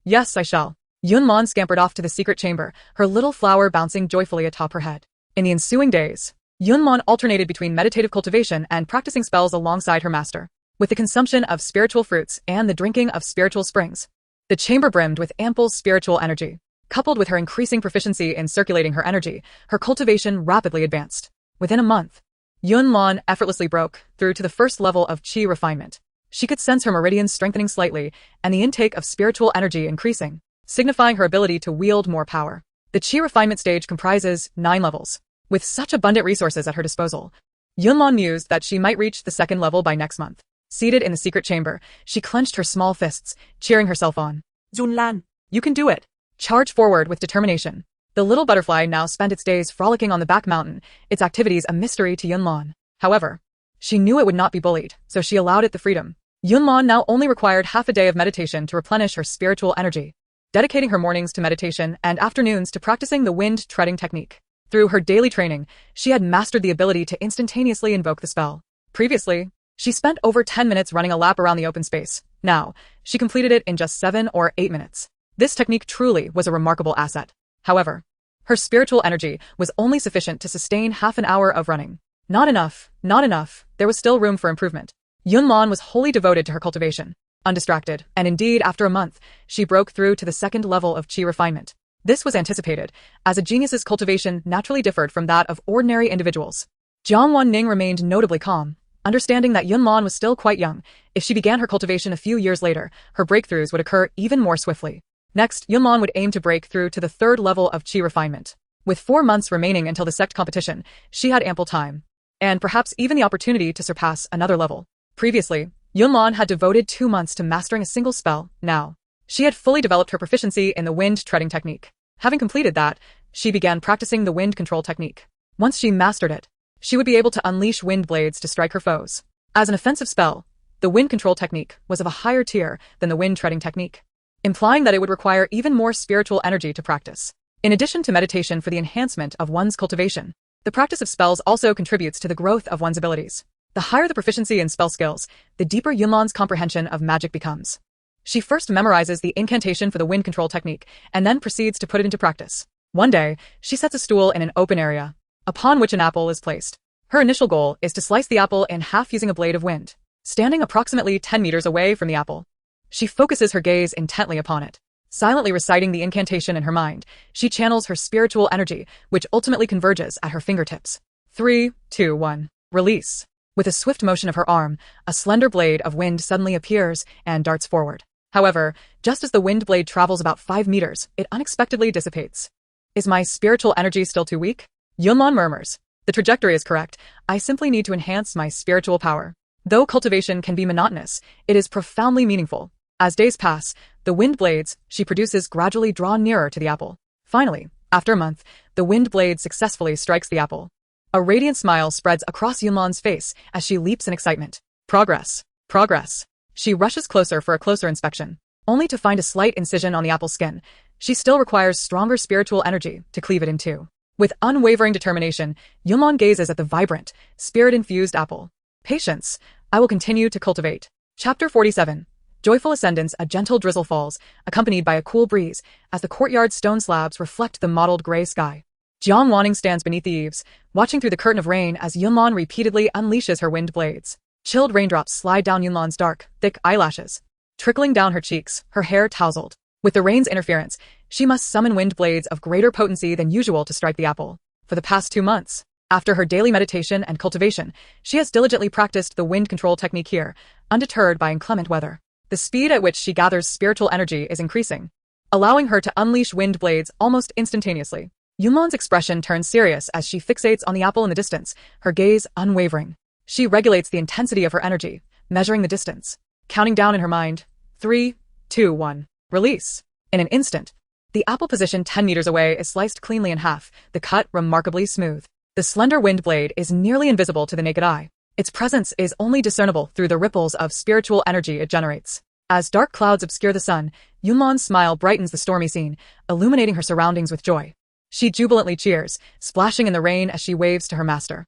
"Yes, I shall." Yunlan scampered off to the secret chamber, her little flower bouncing joyfully atop her head. In the ensuing days, Yunlan alternated between meditative cultivation and practicing spells alongside her master. With the consumption of spiritual fruits and the drinking of spiritual springs, the chamber brimmed with ample spiritual energy. Coupled with her increasing proficiency in circulating her energy, her cultivation rapidly advanced. Within a month, Yunlan effortlessly broke through to the first level of qi refinement. She could sense her meridians strengthening slightly and the intake of spiritual energy increasing, signifying her ability to wield more power. The qi refinement stage comprises 9 levels. With such abundant resources at her disposal, Yunlan mused that she might reach the second level by next month. Seated in the secret chamber, she clenched her small fists, cheering herself on. Yunlan, You can do it. Charge forward with determination. The little butterfly now spent its days frolicking on the back mountain, its activities a mystery to Yunlan. However, she knew it would not be bullied, so she allowed it the freedom. Yunlan now only required half a day of meditation to replenish her spiritual energy, dedicating her mornings to meditation and afternoons to practicing the wind treading technique. Through her daily training, she had mastered the ability to instantaneously invoke the spell. Previously, she spent over 10 minutes running a lap around the open space. Now, she completed it in just 7 or 8 minutes. This technique truly was a remarkable asset. However, her spiritual energy was only sufficient to sustain half an hour of running. Not enough, not enough. There was still room for improvement. Yunlan was wholly devoted to her cultivation, undistracted, and indeed, after a month, she broke through to the second level of qi refinement. This was anticipated, as a genius's cultivation naturally differed from that of ordinary individuals. Jiang Wanning remained notably calm, understanding that Yunlan was still quite young. If she began her cultivation a few years later, her breakthroughs would occur even more swiftly. Next, Yunlan would aim to break through to the third level of qi refinement. With 4 months remaining until the Sect competition, she had ample time, and perhaps even the opportunity to surpass another level. Previously, Yunlan had devoted 2 months to mastering a single spell. Now, she had fully developed her proficiency in the wind treading technique. Having completed that, she began practicing the wind control technique. Once she mastered it, she would be able to unleash wind blades to strike her foes. As an offensive spell, the wind control technique was of a higher tier than the wind treading technique, implying that it would require even more spiritual energy to practice. In addition to meditation for the enhancement of one's cultivation, the practice of spells also contributes to the growth of one's abilities. The higher the proficiency in spell skills, the deeper Yunlan's comprehension of magic becomes. She first memorizes the incantation for the wind control technique, and then proceeds to put it into practice. One day, she sets a stool in an open area, upon which an apple is placed. Her initial goal is to slice the apple in half using a blade of wind. Standing approximately 10 meters away from the apple, she focuses her gaze intently upon it. Silently reciting the incantation in her mind, she channels her spiritual energy, which ultimately converges at her fingertips. 3, 2, 1. Release. With a swift motion of her arm, a slender blade of wind suddenly appears and darts forward. However, just as the wind blade travels about 5 meters, it unexpectedly dissipates. Is my spiritual energy still too weak? Yunlan murmurs. The trajectory is correct. I simply need to enhance my spiritual power. Though cultivation can be monotonous, it is profoundly meaningful. As days pass, the wind blades she produces gradually draw nearer to the apple. Finally, after a month, the wind blade successfully strikes the apple. A radiant smile spreads across Yunlan's face as she leaps in excitement. Progress. Progress. She rushes closer for a closer inspection, only to find a slight incision on the apple's skin. She still requires stronger spiritual energy to cleave it in two. With unwavering determination, Yunlan gazes at the vibrant, spirit-infused apple. Patience. I will continue to cultivate. Chapter 47. Joyful ascendance. A gentle drizzle falls, accompanied by a cool breeze, as the courtyard's stone slabs reflect the mottled gray sky. Jiang Wanning stands beneath the eaves, watching through the curtain of rain as Yunlan repeatedly unleashes her wind blades. Chilled raindrops slide down Yunlan's dark, thick eyelashes, trickling down her cheeks, her hair tousled. With the rain's interference, she must summon wind blades of greater potency than usual to strike the apple. For the past 2 months, after her daily meditation and cultivation, she has diligently practiced the wind control technique here, undeterred by inclement weather. The speed at which she gathers spiritual energy is increasing, allowing her to unleash wind blades almost instantaneously. Yunlan's expression turns serious as she fixates on the apple in the distance, her gaze unwavering. She regulates the intensity of her energy, measuring the distance, counting down in her mind. 3, 2, 1. Release. In an instant, the apple positioned 10 meters away is sliced cleanly in half, the cut remarkably smooth. The slender wind blade is nearly invisible to the naked eye. Its presence is only discernible through the ripples of spiritual energy it generates. As dark clouds obscure the sun, Yunlan's smile brightens the stormy scene, illuminating her surroundings with joy. She jubilantly cheers, splashing in the rain as she waves to her master.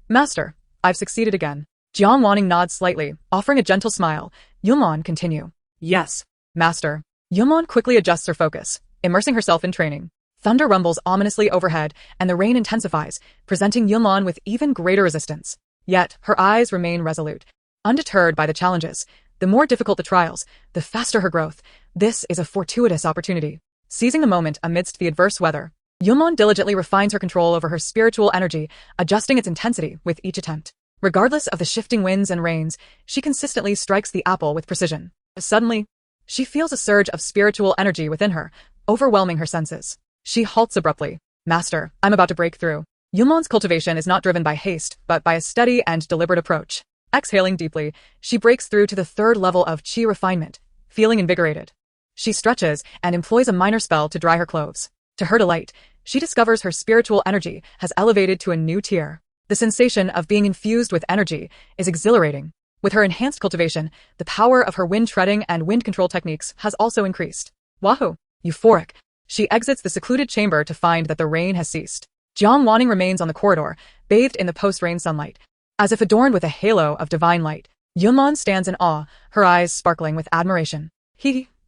Master, I've succeeded again. Jiang Wanning nods slightly, offering a gentle smile. Yunlan continue. Yes, Master. Yunlan quickly adjusts her focus, immersing herself in training. Thunder rumbles ominously overhead, and the rain intensifies, presenting Yunlan with even greater resistance. Yet, her eyes remain resolute. Undeterred by the challenges, the more difficult the trials, the faster her growth. This is a fortuitous opportunity. Seizing the moment amidst the adverse weather, Yunlan diligently refines her control over her spiritual energy, adjusting its intensity with each attempt. Regardless of the shifting winds and rains, she consistently strikes the apple with precision. Suddenly, she feels a surge of spiritual energy within her, overwhelming her senses. She halts abruptly. Master, I'm about to break through. Yunlan's cultivation is not driven by haste, but by a steady and deliberate approach. Exhaling deeply, she breaks through to the third level of qi refinement, feeling invigorated. She stretches and employs a minor spell to dry her clothes. To her delight, she discovers her spiritual energy has elevated to a new tier. The sensation of being infused with energy is exhilarating. With her enhanced cultivation, the power of her wind treading and wind control techniques has also increased. Wahoo! Euphoric, she exits the secluded chamber to find that the rain has ceased. Jiang Wanning remains on the corridor, bathed in the post-rain sunlight. As if adorned with a halo of divine light, Yunlan stands in awe, her eyes sparkling with admiration.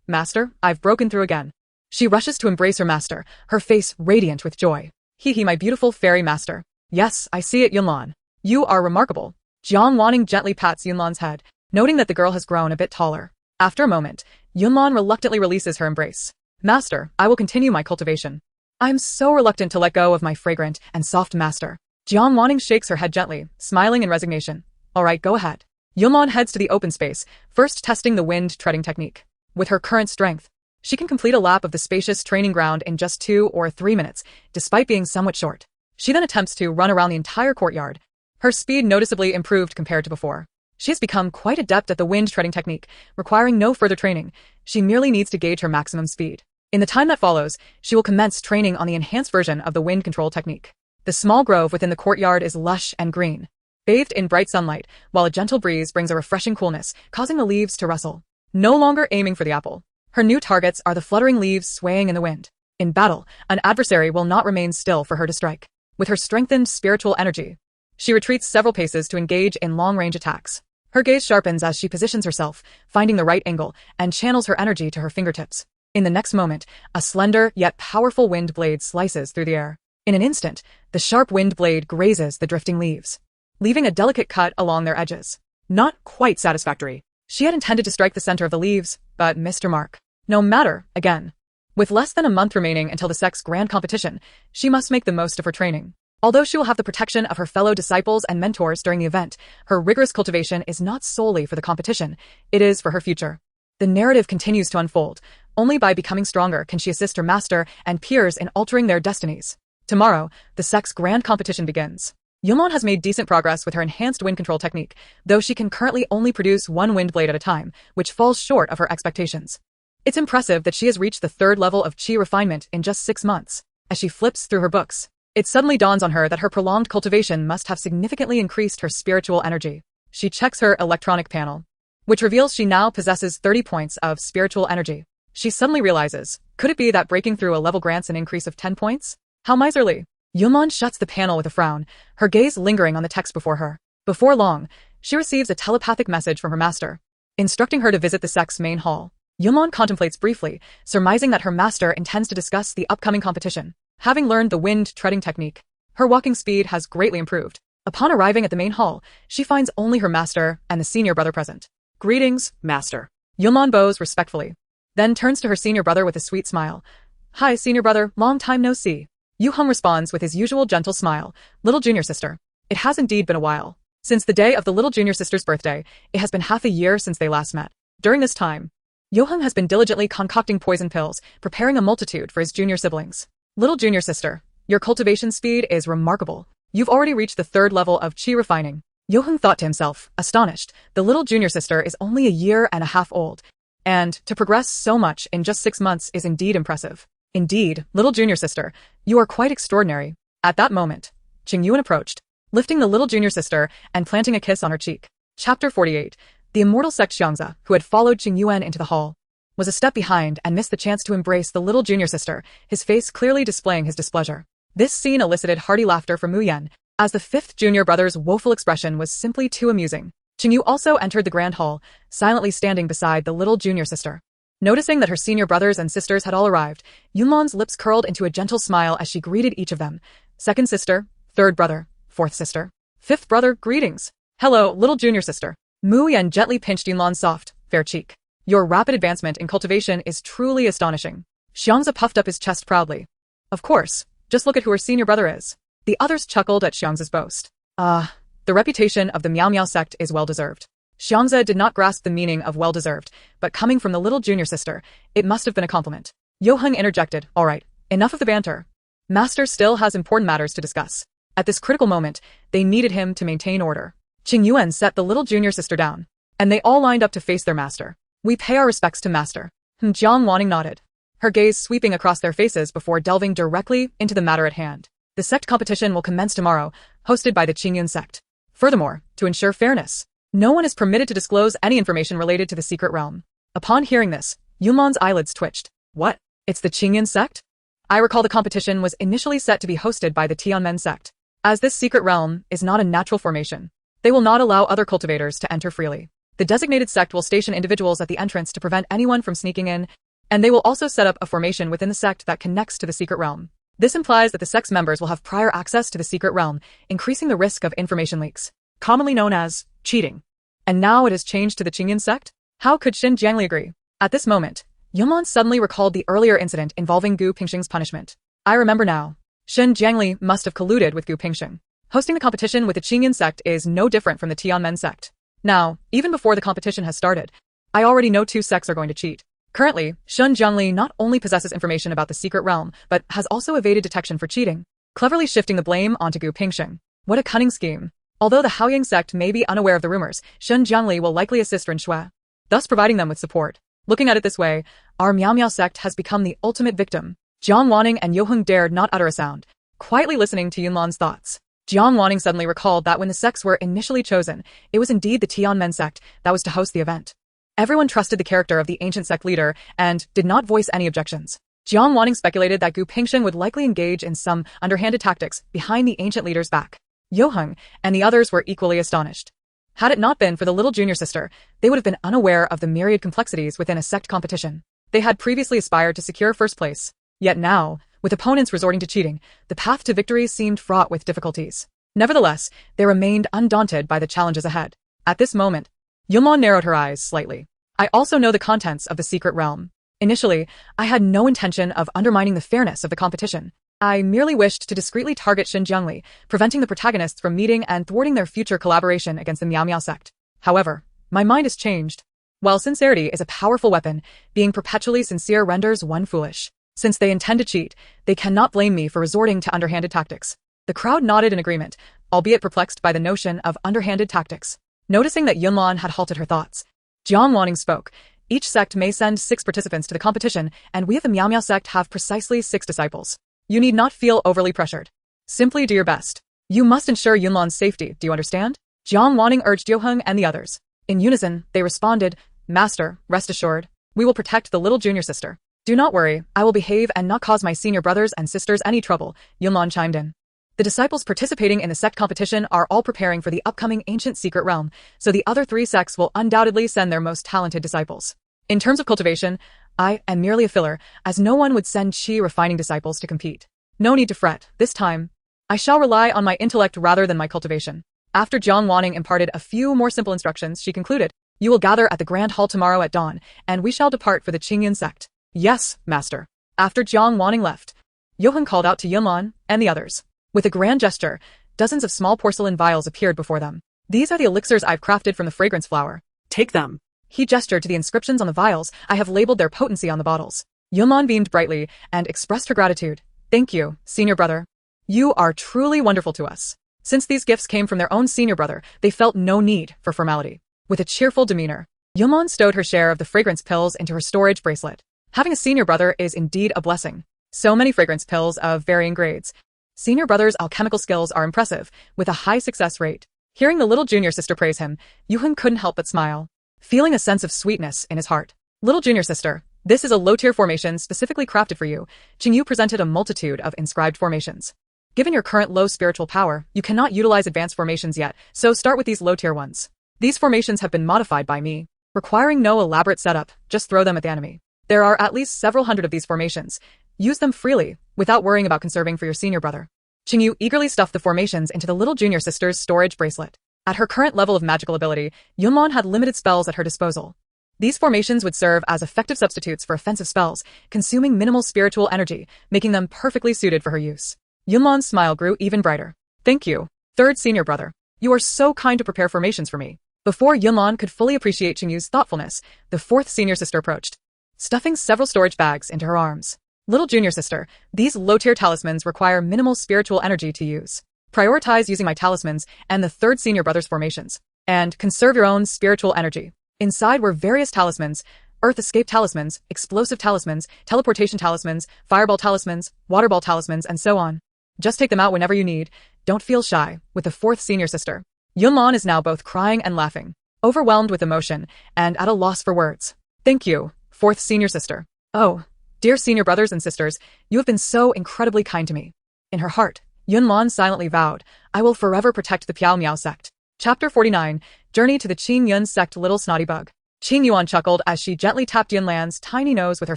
Master, I've broken through again. She rushes to embrace her master, her face radiant with joy. My beautiful fairy master. Yes, I see it, Yunlan. You are remarkable. Jiang Wanning gently pats Yunlan's head, noting that the girl has grown a bit taller. After a moment, Yunlan reluctantly releases her embrace. Master, I will continue my cultivation. I'm so reluctant to let go of my fragrant and soft master. Jiang Wanning shakes her head gently, smiling in resignation. All right, go ahead. Yunlan heads to the open space, first testing the wind treading technique. With her current strength, she can complete a lap of the spacious training ground in just 2 or 3 minutes, despite being somewhat short. She then attempts to run around the entire courtyard. Her speed noticeably improved compared to before. She has become quite adept at the wind treading technique, requiring no further training. She merely needs to gauge her maximum speed. In the time that follows, she will commence training on the enhanced version of the wind control technique. The small grove within the courtyard is lush and green, bathed in bright sunlight, while a gentle breeze brings a refreshing coolness, causing the leaves to rustle. No longer aiming for the apple, her new targets are the fluttering leaves swaying in the wind. In battle, an adversary will not remain still for her to strike. With her strengthened spiritual energy, she retreats several paces to engage in long-range attacks. Her gaze sharpens as she positions herself, finding the right angle, and channels her energy to her fingertips. In the next moment, a slender yet powerful wind blade slices through the air. In an instant, the sharp wind blade grazes the drifting leaves, leaving a delicate cut along their edges. Not quite satisfactory. She had intended to strike the center of the leaves, but missed her mark. No matter, again. With less than a month remaining until the Sect's grand competition, she must make the most of her training. Although she will have the protection of her fellow disciples and mentors during the event, her rigorous cultivation is not solely for the competition, it is for her future. The narrative continues to unfold. Only by becoming stronger can she assist her master and peers in altering their destinies. Tomorrow, the Sect's grand competition begins. Yunlan has made decent progress with her enhanced wind control technique, though she can currently only produce one wind blade at a time, which falls short of her expectations. It's impressive that she has reached the third level of qi refinement in just 6 months. As she flips through her books, it suddenly dawns on her that her prolonged cultivation must have significantly increased her spiritual energy. She checks her electronic panel, which reveals she now possesses 30 points of spiritual energy. She suddenly realizes, could it be that breaking through a level grants an increase of 10 points? How miserly. Yunlan shuts the panel with a frown, her gaze lingering on the text before her. Before long, she receives a telepathic message from her master, instructing her to visit the Sect's main hall. Yunlan contemplates briefly, surmising that her master intends to discuss the upcoming competition. Having learned the wind treading technique, her walking speed has greatly improved. Upon arriving at the main hall, she finds only her master and the senior brother present. Greetings, master. Yunlan bows respectfully, then turns to her senior brother with a sweet smile. Hi, senior brother, long time no see. Yuheng responds with his usual gentle smile. Little junior sister. It has indeed been a while. Since the day of the little junior sister's birthday, it has been half a year since they last met. During this time, Yuheng has been diligently concocting poison pills, preparing a multitude for his junior siblings. Little junior sister, your cultivation speed is remarkable. You've already reached the third level of qi refining. Yuheng thought to himself, astonished. The little junior sister is only a year and a half old, and to progress so much in just 6 months is indeed impressive. Indeed, little junior sister, you are quite extraordinary. At that moment, Qingyuan approached, lifting the little junior sister and planting a kiss on her cheek. Chapter 48. The immortal Sect Xianxia, who had followed Qingyuan into the hall, was a step behind and missed the chance to embrace the little junior sister, his face clearly displaying his displeasure. This scene elicited hearty laughter from Mu Yan, as the fifth junior brother's woeful expression was simply too amusing. Qingyu also entered the grand hall, silently standing beside the little junior sister. Noticing that her senior brothers and sisters had all arrived, Yunlan's lips curled into a gentle smile as she greeted each of them. Second sister, third brother, fourth sister, fifth brother, greetings. Hello, little junior sister. Mu Yan gently pinched Yunlan's soft, fair cheek. Your rapid advancement in cultivation is truly astonishing. Xianxia puffed up his chest proudly. Of course, just look at who her senior brother is. The others chuckled at Xianxia's boast. The reputation of the Miao Miao sect is well-deserved. Xianxia did not grasp the meaning of well-deserved, but coming from the little junior sister, it must have been a compliment. Yoheng interjected, all right, enough of the banter. Master still has important matters to discuss. At this critical moment, they needed him to maintain order. Qing Yuan set the little junior sister down, and they all lined up to face their master. We pay our respects to master. Jiang Wanning nodded, her gaze sweeping across their faces before delving directly into the matter at hand. The sect competition will commence tomorrow, hosted by the Qingyun sect. Furthermore, to ensure fairness, no one is permitted to disclose any information related to the secret realm. Upon hearing this, Yunlan's eyelids twitched. What? It's the Qingyun sect? I recall the competition was initially set to be hosted by the Tianmen sect. As this secret realm is not a natural formation, they will not allow other cultivators to enter freely. The designated sect will station individuals at the entrance to prevent anyone from sneaking in, and they will also set up a formation within the sect that connects to the secret realm. This implies that the sect's members will have prior access to the secret realm, increasing the risk of information leaks, commonly known as cheating. And now it has changed to the Qingyun sect? How could Shen Jiangli agree? At this moment, Yunlan suddenly recalled the earlier incident involving Gu Pingsheng's punishment. I remember now. Shen Jiangli must have colluded with Gu Pingsheng. Hosting the competition with the Qingyun sect is no different from the Tianmen sect. Now, even before the competition has started, I already know two sects are going to cheat. Currently, Shen Jiangli not only possesses information about the secret realm, but has also evaded detection for cheating, cleverly shifting the blame onto Gu Pingsheng. What a cunning scheme. Although the Haoying sect may be unaware of the rumors, Shen Jiangli will likely assist Ren Shui, thus providing them with support. Looking at it this way, our Miao Miao sect has become the ultimate victim. Jiang Wanning and Yoheng dared not utter a sound, quietly listening to Yunlan's thoughts. Jiang Wanning suddenly recalled that when the sects were initially chosen, it was indeed the Tianmen sect that was to host the event. Everyone trusted the character of the ancient sect leader and did not voice any objections. Jiang Wanning speculated that Gu Pingsheng would likely engage in some underhanded tactics behind the ancient leader's back. Yoheng and the others were equally astonished. Had it not been for the little junior sister, they would have been unaware of the myriad complexities within a sect competition. They had previously aspired to secure first place. Yet now, with opponents resorting to cheating, the path to victory seemed fraught with difficulties. Nevertheless, they remained undaunted by the challenges ahead. At this moment, Yunlan narrowed her eyes slightly. I also know the contents of the secret realm. Initially, I had no intention of undermining the fairness of the competition. I merely wished to discreetly target Shen Jiangli, preventing the protagonists from meeting and thwarting their future collaboration against the Miao Miao sect. However, my mind has changed. While sincerity is a powerful weapon, being perpetually sincere renders one foolish. Since they intend to cheat, they cannot blame me for resorting to underhanded tactics. The crowd nodded in agreement, albeit perplexed by the notion of underhanded tactics. Noticing that Yunlan had halted her thoughts, Jiang Wanning spoke. Each sect may send 6 participants to the competition, and we of the Miao Miao sect have precisely 6 disciples. You need not feel overly pressured. Simply do your best. You must ensure Yunlan's safety, do you understand? Jiang Wanning urged Yoheng and the others. In unison, they responded, Master, rest assured, we will protect the little junior sister. Do not worry, I will behave and not cause my senior brothers and sisters any trouble, Yunlan chimed in. The disciples participating in the sect competition are all preparing for the upcoming ancient secret realm, so the other 3 sects will undoubtedly send their most talented disciples. In terms of cultivation, I am merely a filler, as no one would send chi-refining disciples to compete. No need to fret, this time, I shall rely on my intellect rather than my cultivation. After Jiang Wanning imparted a few more simple instructions, she concluded, You will gather at the Grand Hall tomorrow at dawn, and we shall depart for the Qingyun sect. Yes, master. After Jiang Wanning left, Yoheng called out to Yunlan and the others. With a grand gesture, dozens of small porcelain vials appeared before them. These are the elixirs I've crafted from the fragrance flower. Take them. He gestured to the inscriptions on the vials. I have labeled their potency on the bottles. Yunlan beamed brightly and expressed her gratitude. Thank you, senior brother. You are truly wonderful to us. Since these gifts came from their own senior brother, they felt no need for formality. With a cheerful demeanor, Yunlan stowed her share of the fragrance pills into her storage bracelet. Having a senior brother is indeed a blessing. So many fragrance pills of varying grades. Senior brother's alchemical skills are impressive, with a high success rate. Hearing the little junior sister praise him, Yoheng couldn't help but smile, feeling a sense of sweetness in his heart. Little junior sister, this is a low-tier formation specifically crafted for you. Qingyu presented a multitude of inscribed formations. Given your current low spiritual power, you cannot utilize advanced formations yet, so start with these low-tier ones. These formations have been modified by me, requiring no elaborate setup, just throw them at the enemy. There are at least several hundred of these formations. Use them freely, without worrying about conserving for your senior brother. Qingyu eagerly stuffed the formations into the little junior sister's storage bracelet. At her current level of magical ability, Yunlan had limited spells at her disposal. These formations would serve as effective substitutes for offensive spells, consuming minimal spiritual energy, making them perfectly suited for her use. Yunlan's smile grew even brighter. Thank you, third senior brother. You are so kind to prepare formations for me. Before Yunlan could fully appreciate Qingyu's thoughtfulness, the fourth senior sister approached, stuffing several storage bags into her arms. Little junior sister, these low-tier talismans require minimal spiritual energy to use. Prioritize using my talismans and the third senior brother's formations, and conserve your own spiritual energy. Inside were various talismans: earth escape talismans, explosive talismans, teleportation talismans, fireball talismans, waterball talismans, and so on. Just take them out whenever you need. Don't feel shy. With the fourth senior sister, Yunlan is now both crying and laughing, overwhelmed with emotion, and at a loss for words. Thank you, fourth senior sister. Oh, dear senior brothers and sisters, you have been so incredibly kind to me. In her heart, Yunlan silently vowed, I will forever protect the Piao Miao sect. Chapter 49, Journey to the Qin Yun sect. Little snotty bug. Qin Yuan chuckled as she gently tapped Yunlan's tiny nose with her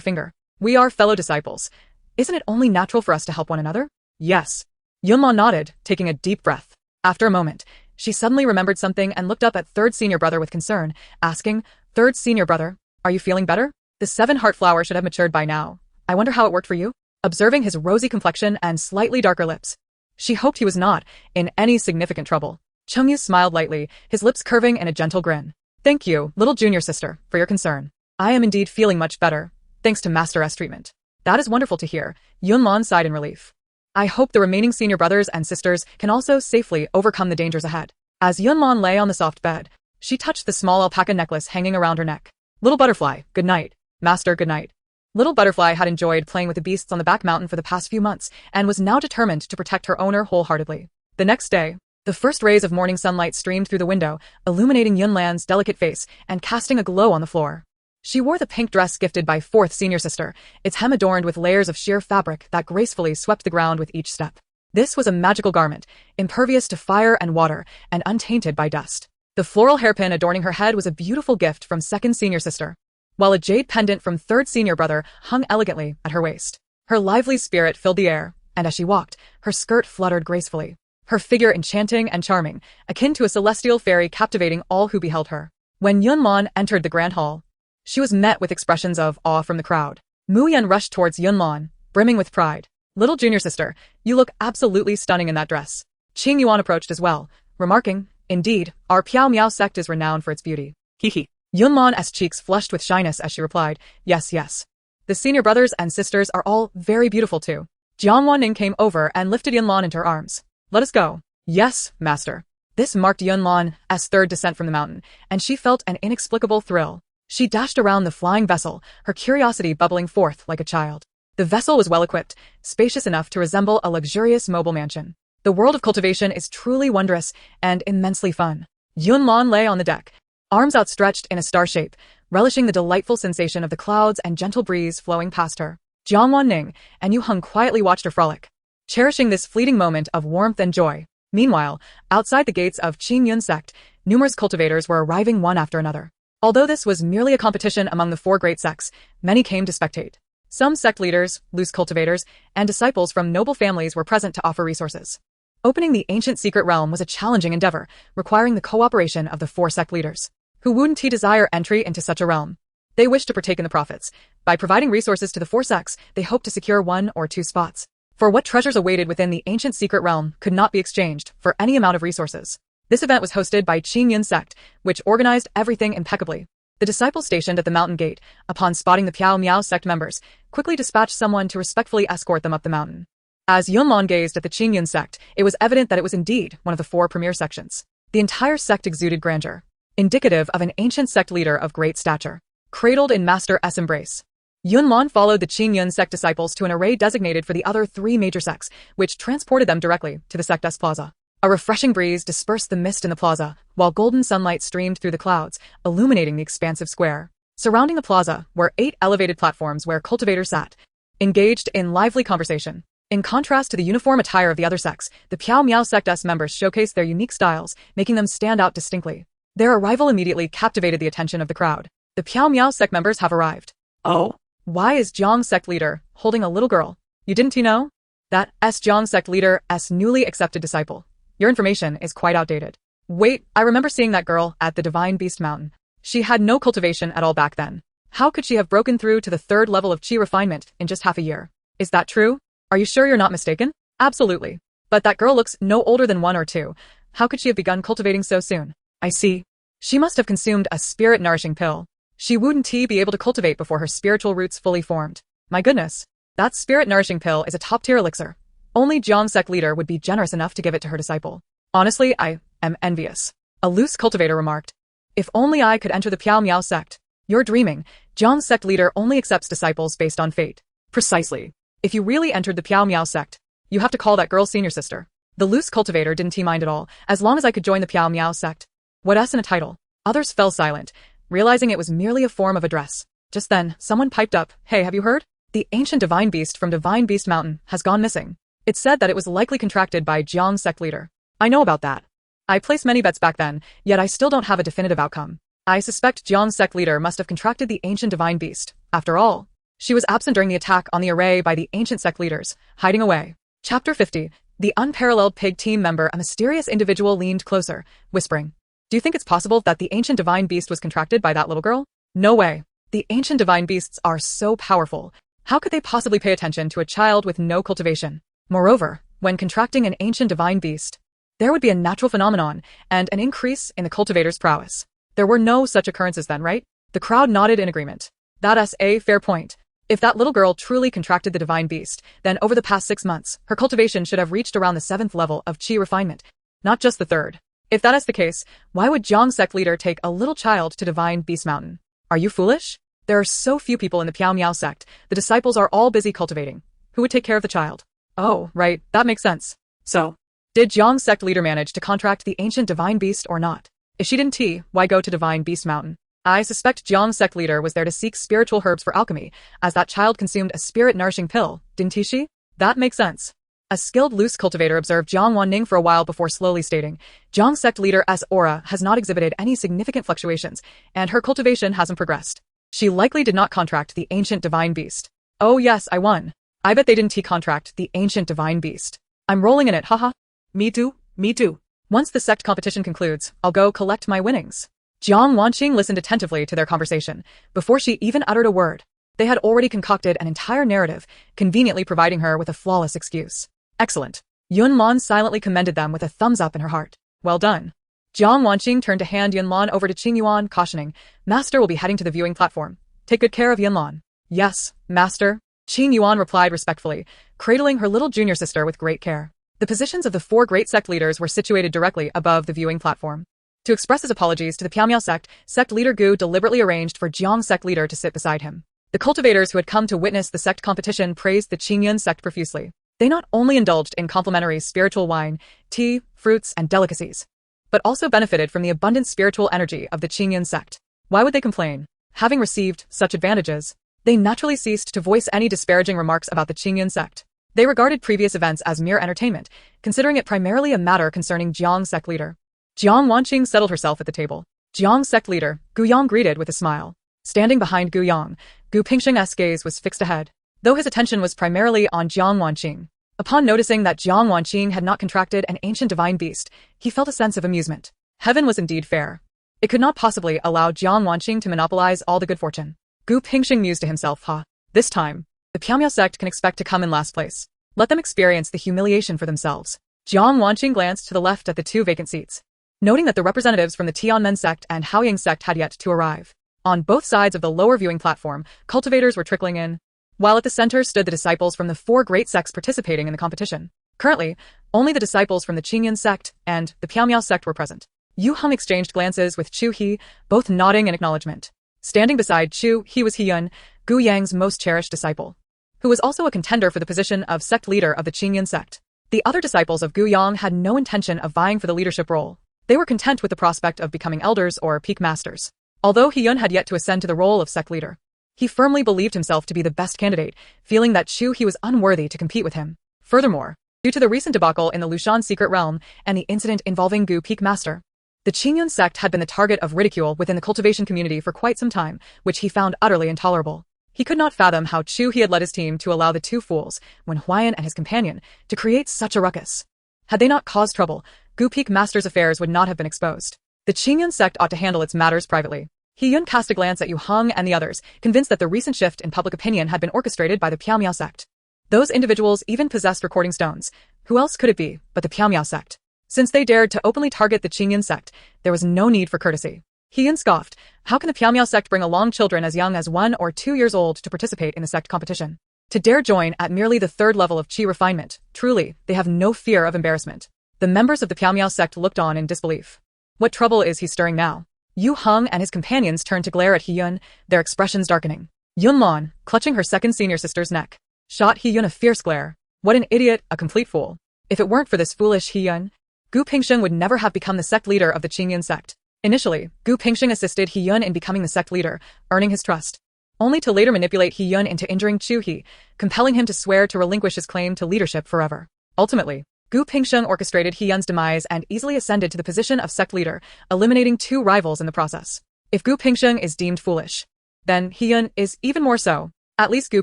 finger. We are fellow disciples. Isn't it only natural for us to help one another? Yes. Yunlan nodded, taking a deep breath. After a moment, she suddenly remembered something and looked up at third senior brother with concern, asking, Third senior brother, are you feeling better? The 7-heart flower should have matured by now. I wonder how it worked for you? Observing his rosy complexion and slightly darker lips, she hoped he was not in any significant trouble. Chengyu smiled lightly, his lips curving in a gentle grin. Thank you, little junior sister, for your concern. I am indeed feeling much better, thanks to Master S treatment. That is wonderful to hear. Yunlan sighed in relief. I hope the remaining senior brothers and sisters can also safely overcome the dangers ahead. As Yunlan lay on the soft bed, she touched the small alpaca necklace hanging around her neck. Little butterfly, good night. Master, good night. Little butterfly had enjoyed playing with the beasts on the back mountain for the past few months and was now determined to protect her owner wholeheartedly. The next day, the first rays of morning sunlight streamed through the window, illuminating Yunlan's delicate face and casting a glow on the floor. She wore the pink dress gifted by fourth senior sister, its hem adorned with layers of sheer fabric that gracefully swept the ground with each step. This was a magical garment, impervious to fire and water, and untainted by dust. The floral hairpin adorning her head was a beautiful gift from second senior sister, while a jade pendant from third senior brother hung elegantly at her waist. Her lively spirit filled the air, and as she walked, her skirt fluttered gracefully, her figure enchanting and charming, akin to a celestial fairy captivating all who beheld her. When Yunlan entered the grand hall, she was met with expressions of awe from the crowd. Mu Yan rushed towards Yunlan, brimming with pride. Little junior sister, you look absolutely stunning in that dress. Qing Yuan approached as well, remarking, Indeed, our Piao Miao sect is renowned for its beauty. Hehe. Yunlan's cheeks flushed with shyness as she replied, Yes, yes. The senior brothers and sisters are all very beautiful too. Jiang Wanning came over and lifted Yunlan into her arms. Let us go. Yes, master. This marked Yunlan's third descent from the mountain, and she felt an inexplicable thrill. She dashed around the flying vessel, her curiosity bubbling forth like a child. The vessel was well-equipped, spacious enough to resemble a luxurious mobile mansion. The world of cultivation is truly wondrous and immensely fun. Yunlan lay on the deck, arms outstretched in a star shape, relishing the delightful sensation of the clouds and gentle breeze flowing past her. Jiang Wanning and Yu Heng quietly watched her frolic, cherishing this fleeting moment of warmth and joy. Meanwhile, outside the gates of Qin Yun sect, numerous cultivators were arriving one after another. Although this was merely a competition among the 4 great sects, many came to spectate. Some sect leaders, loose cultivators, and disciples from noble families were present to offer resources. Opening the ancient secret realm was a challenging endeavor, requiring the cooperation of the 4 sect leaders, who wouldn't desire entry into such a realm. They wished to partake in the profits. By providing resources to the 4 sects, they hoped to secure 1 or 2 spots. For what treasures awaited within the ancient secret realm could not be exchanged for any amount of resources. This event was hosted by Qin Yun sect, which organized everything impeccably. The disciples stationed at the mountain gate, upon spotting the Piao Miao sect members, quickly dispatched someone to respectfully escort them up the mountain. As Yunlan gazed at the Qin Yun sect, it was evident that it was indeed one of the 4 premier sections. The entire sect exuded grandeur, indicative of an ancient sect leader of great stature, cradled in Master S embrace. Yunlan followed the Qin Yun sect disciples to an array designated for the other 3 major sects, which transported them directly to the Sect S plaza. A refreshing breeze dispersed the mist in the plaza, while golden sunlight streamed through the clouds, illuminating the expansive square. Surrounding the plaza were 8 elevated platforms where cultivators sat, engaged in lively conversation. In contrast to the uniform attire of the other sects, the Piao Miao Sect S members showcased their unique styles, making them stand out distinctly. Their arrival immediately captivated the attention of the crowd. The Piao Miao Sect members have arrived. Oh? Why is Jiang Sect leader holding a little girl? You didn't know? That Jiang Sect leader's newly accepted disciple. Your information is quite outdated. Wait, I remember seeing that girl at the Divine Beast Mountain. She had no cultivation at all back then. How could she have broken through to the third level of qi refinement in just half a year? Is that true? Are you sure you're not mistaken? Absolutely. But that girl looks no older than 1 or 2. How could she have begun cultivating so soon? I see. She must have consumed a spirit-nourishing pill. She wouldn't be able to cultivate before her spiritual roots fully formed. My goodness. That spirit-nourishing pill is a top-tier elixir. Only Jiang Sect leader would be generous enough to give it to her disciple. Honestly, I am envious. A loose cultivator remarked. If only I could enter the Piao Miao sect. You're dreaming. Jiang Sect leader only accepts disciples based on fate. Precisely. If you really entered the Piao Miao sect, you have to call that girl senior sister. The loose cultivator didn't mind at all, as long as I could join the Piao Miao sect. What else in a title? Others fell silent, realizing it was merely a form of address. Just then, someone piped up, "Hey, have you heard? The ancient divine beast from Divine Beast Mountain has gone missing. It's said that it was likely contracted by Jiang Sect leader." I know about that. I placed many bets back then, yet I still don't have a definitive outcome. I suspect Jiang Sect leader must have contracted the ancient divine beast. After all, she was absent during the attack on the array by the ancient sect leaders, hiding away. Chapter 50. The unparalleled pig team member. A mysterious individual leaned closer, whispering, "Do you think it's possible that the ancient divine beast was contracted by that little girl?" No way. The ancient divine beasts are so powerful. How could they possibly pay attention to a child with no cultivation? Moreover, when contracting an ancient divine beast, there would be a natural phenomenon and an increase in the cultivator's prowess. There were no such occurrences then, right? The crowd nodded in agreement. That's a fair point. If that little girl truly contracted the divine beast, then over the past 6 months, her cultivation should have reached around the 7th level of qi refinement, not just the 3rd. If that is the case, why would Jiang Sect leader take a little child to Divine Beast Mountain? Are you foolish? There are so few people in the Piao Miao sect, the disciples are all busy cultivating. Who would take care of the child? Oh, right, that makes sense. So, did Jiang Sect leader manage to contract the ancient divine beast or not? If she didn't, why go to Divine Beast Mountain? I suspect Jiang Sect leader was there to seek spiritual herbs for alchemy, as that child consumed a spirit-nourishing pill, didn't she? That makes sense. A skilled loose cultivator observed Jiang Wanning for a while before slowly stating, Jiang Sect leader's aura has not exhibited any significant fluctuations, and her cultivation hasn't progressed. She likely did not contract the ancient divine beast. Oh yes, I won. I bet they didn't contract the ancient divine beast. I'm rolling in it, haha. Me too, me too. Once the sect competition concludes, I'll go collect my winnings. Jiang Wanqing listened attentively to their conversation, before she even uttered a word. They had already concocted an entire narrative, conveniently providing her with a flawless excuse. Excellent. Yunlan silently commended them with a thumbs up in her heart. Well done. Jiang Wanqing turned to hand Yunlan over to Qing Yuan, cautioning, Master will be heading to the viewing platform. Take good care of Yunlan. Yes, Master. Qing Yuan replied respectfully, cradling her little junior sister with great care. The positions of the 4 great sect leaders were situated directly above the viewing platform. To express his apologies to the Piao Miao sect leader Gu deliberately arranged for Jiang Sect leader to sit beside him. The cultivators who had come to witness the sect competition praised the Qingyun sect profusely. They not only indulged in complimentary spiritual wine, tea, fruits, and delicacies, but also benefited from the abundant spiritual energy of the Qingyun sect. Why would they complain? Having received such advantages, they naturally ceased to voice any disparaging remarks about the Qingyun sect. They regarded previous events as mere entertainment, considering it primarily a matter concerning Jiang Sect leader. Jiang Wanqing settled herself at the table. Jiang Sect leader, Gu Yang greeted with a smile. Standing behind Gu Yang, Gu Pingsheng's gaze was fixed ahead, though his attention was primarily on Jiang Wanqing. Upon noticing that Jiang Wanqing had not contracted an ancient divine beast, he felt a sense of amusement. Heaven was indeed fair. It could not possibly allow Jiang Wanqing to monopolize all the good fortune. Gu Pingsheng mused to himself, This time, the Piao Miao sect can expect to come in last place. Let them experience the humiliation for themselves. Jiang Wanqing glanced to the left at the 2 vacant seats, noting that the representatives from the Tianmen sect and Haoying sect had yet to arrive. On both sides of the lower viewing platform, cultivators were trickling in, while at the center stood the disciples from the 4 great sects participating in the competition. Currently, only the disciples from the Qingyun sect and the Piao Miao sect were present. Yu Heng exchanged glances with Chu He, both nodding in acknowledgement. Standing beside Chu He was He-yun, Gu Yang's most cherished disciple, who was also a contender for the position of sect leader of the Qingyun sect. The other disciples of Gu Yang had no intention of vying for the leadership role. They were content with the prospect of becoming elders or peak masters. Although He-yun had yet to ascend to the role of sect leader, he firmly believed himself to be the best candidate, feeling that Chu He was unworthy to compete with him. Furthermore, due to the recent debacle in the Lushan secret realm and the incident involving Gu Peak Master, the Qingyun sect had been the target of ridicule within the cultivation community for quite some time, which he found utterly intolerable. He could not fathom how Chu He had led his team to allow the 2 fools, Wen Huayan and his companion, to create such a ruckus. Had they not caused trouble, Gu Peak Master's affairs would not have been exposed. The Qingyun sect ought to handle its matters privately. He-yun cast a glance at Yu Heng and the others, convinced that the recent shift in public opinion had been orchestrated by the Piao sect. Those individuals even possessed recording stones. Who else could it be but the Piao sect? Since they dared to openly target the Qingyan sect, there was no need for courtesy. He-yun scoffed. How can the Piao sect bring along children as young as 1 or 2 years old to participate in the sect competition? To dare join at merely the 3rd level of qi refinement, truly, they have no fear of embarrassment. The members of the Piao sect looked on in disbelief. What trouble is he stirring now? Yu Heng and his companions turned to glare at He-yun, their expressions darkening. Yunlan, clutching her second senior sister's neck, shot He-yun a fierce glare. What an idiot, a complete fool. If it weren't for this foolish He-yun, Gu Pingsheng would never have become the sect leader of the Qingyan sect. Initially, Gu Pingsheng assisted He-yun in becoming the sect leader, earning his trust, only to later manipulate He-yun into injuring Chu-he, compelling him to swear to relinquish his claim to leadership forever. Ultimately, Gu Pingsheng orchestrated He-yun's demise and easily ascended to the position of sect leader, eliminating 2 rivals in the process. If Gu Pingsheng is deemed foolish, then He-yun is even more so. At least Gu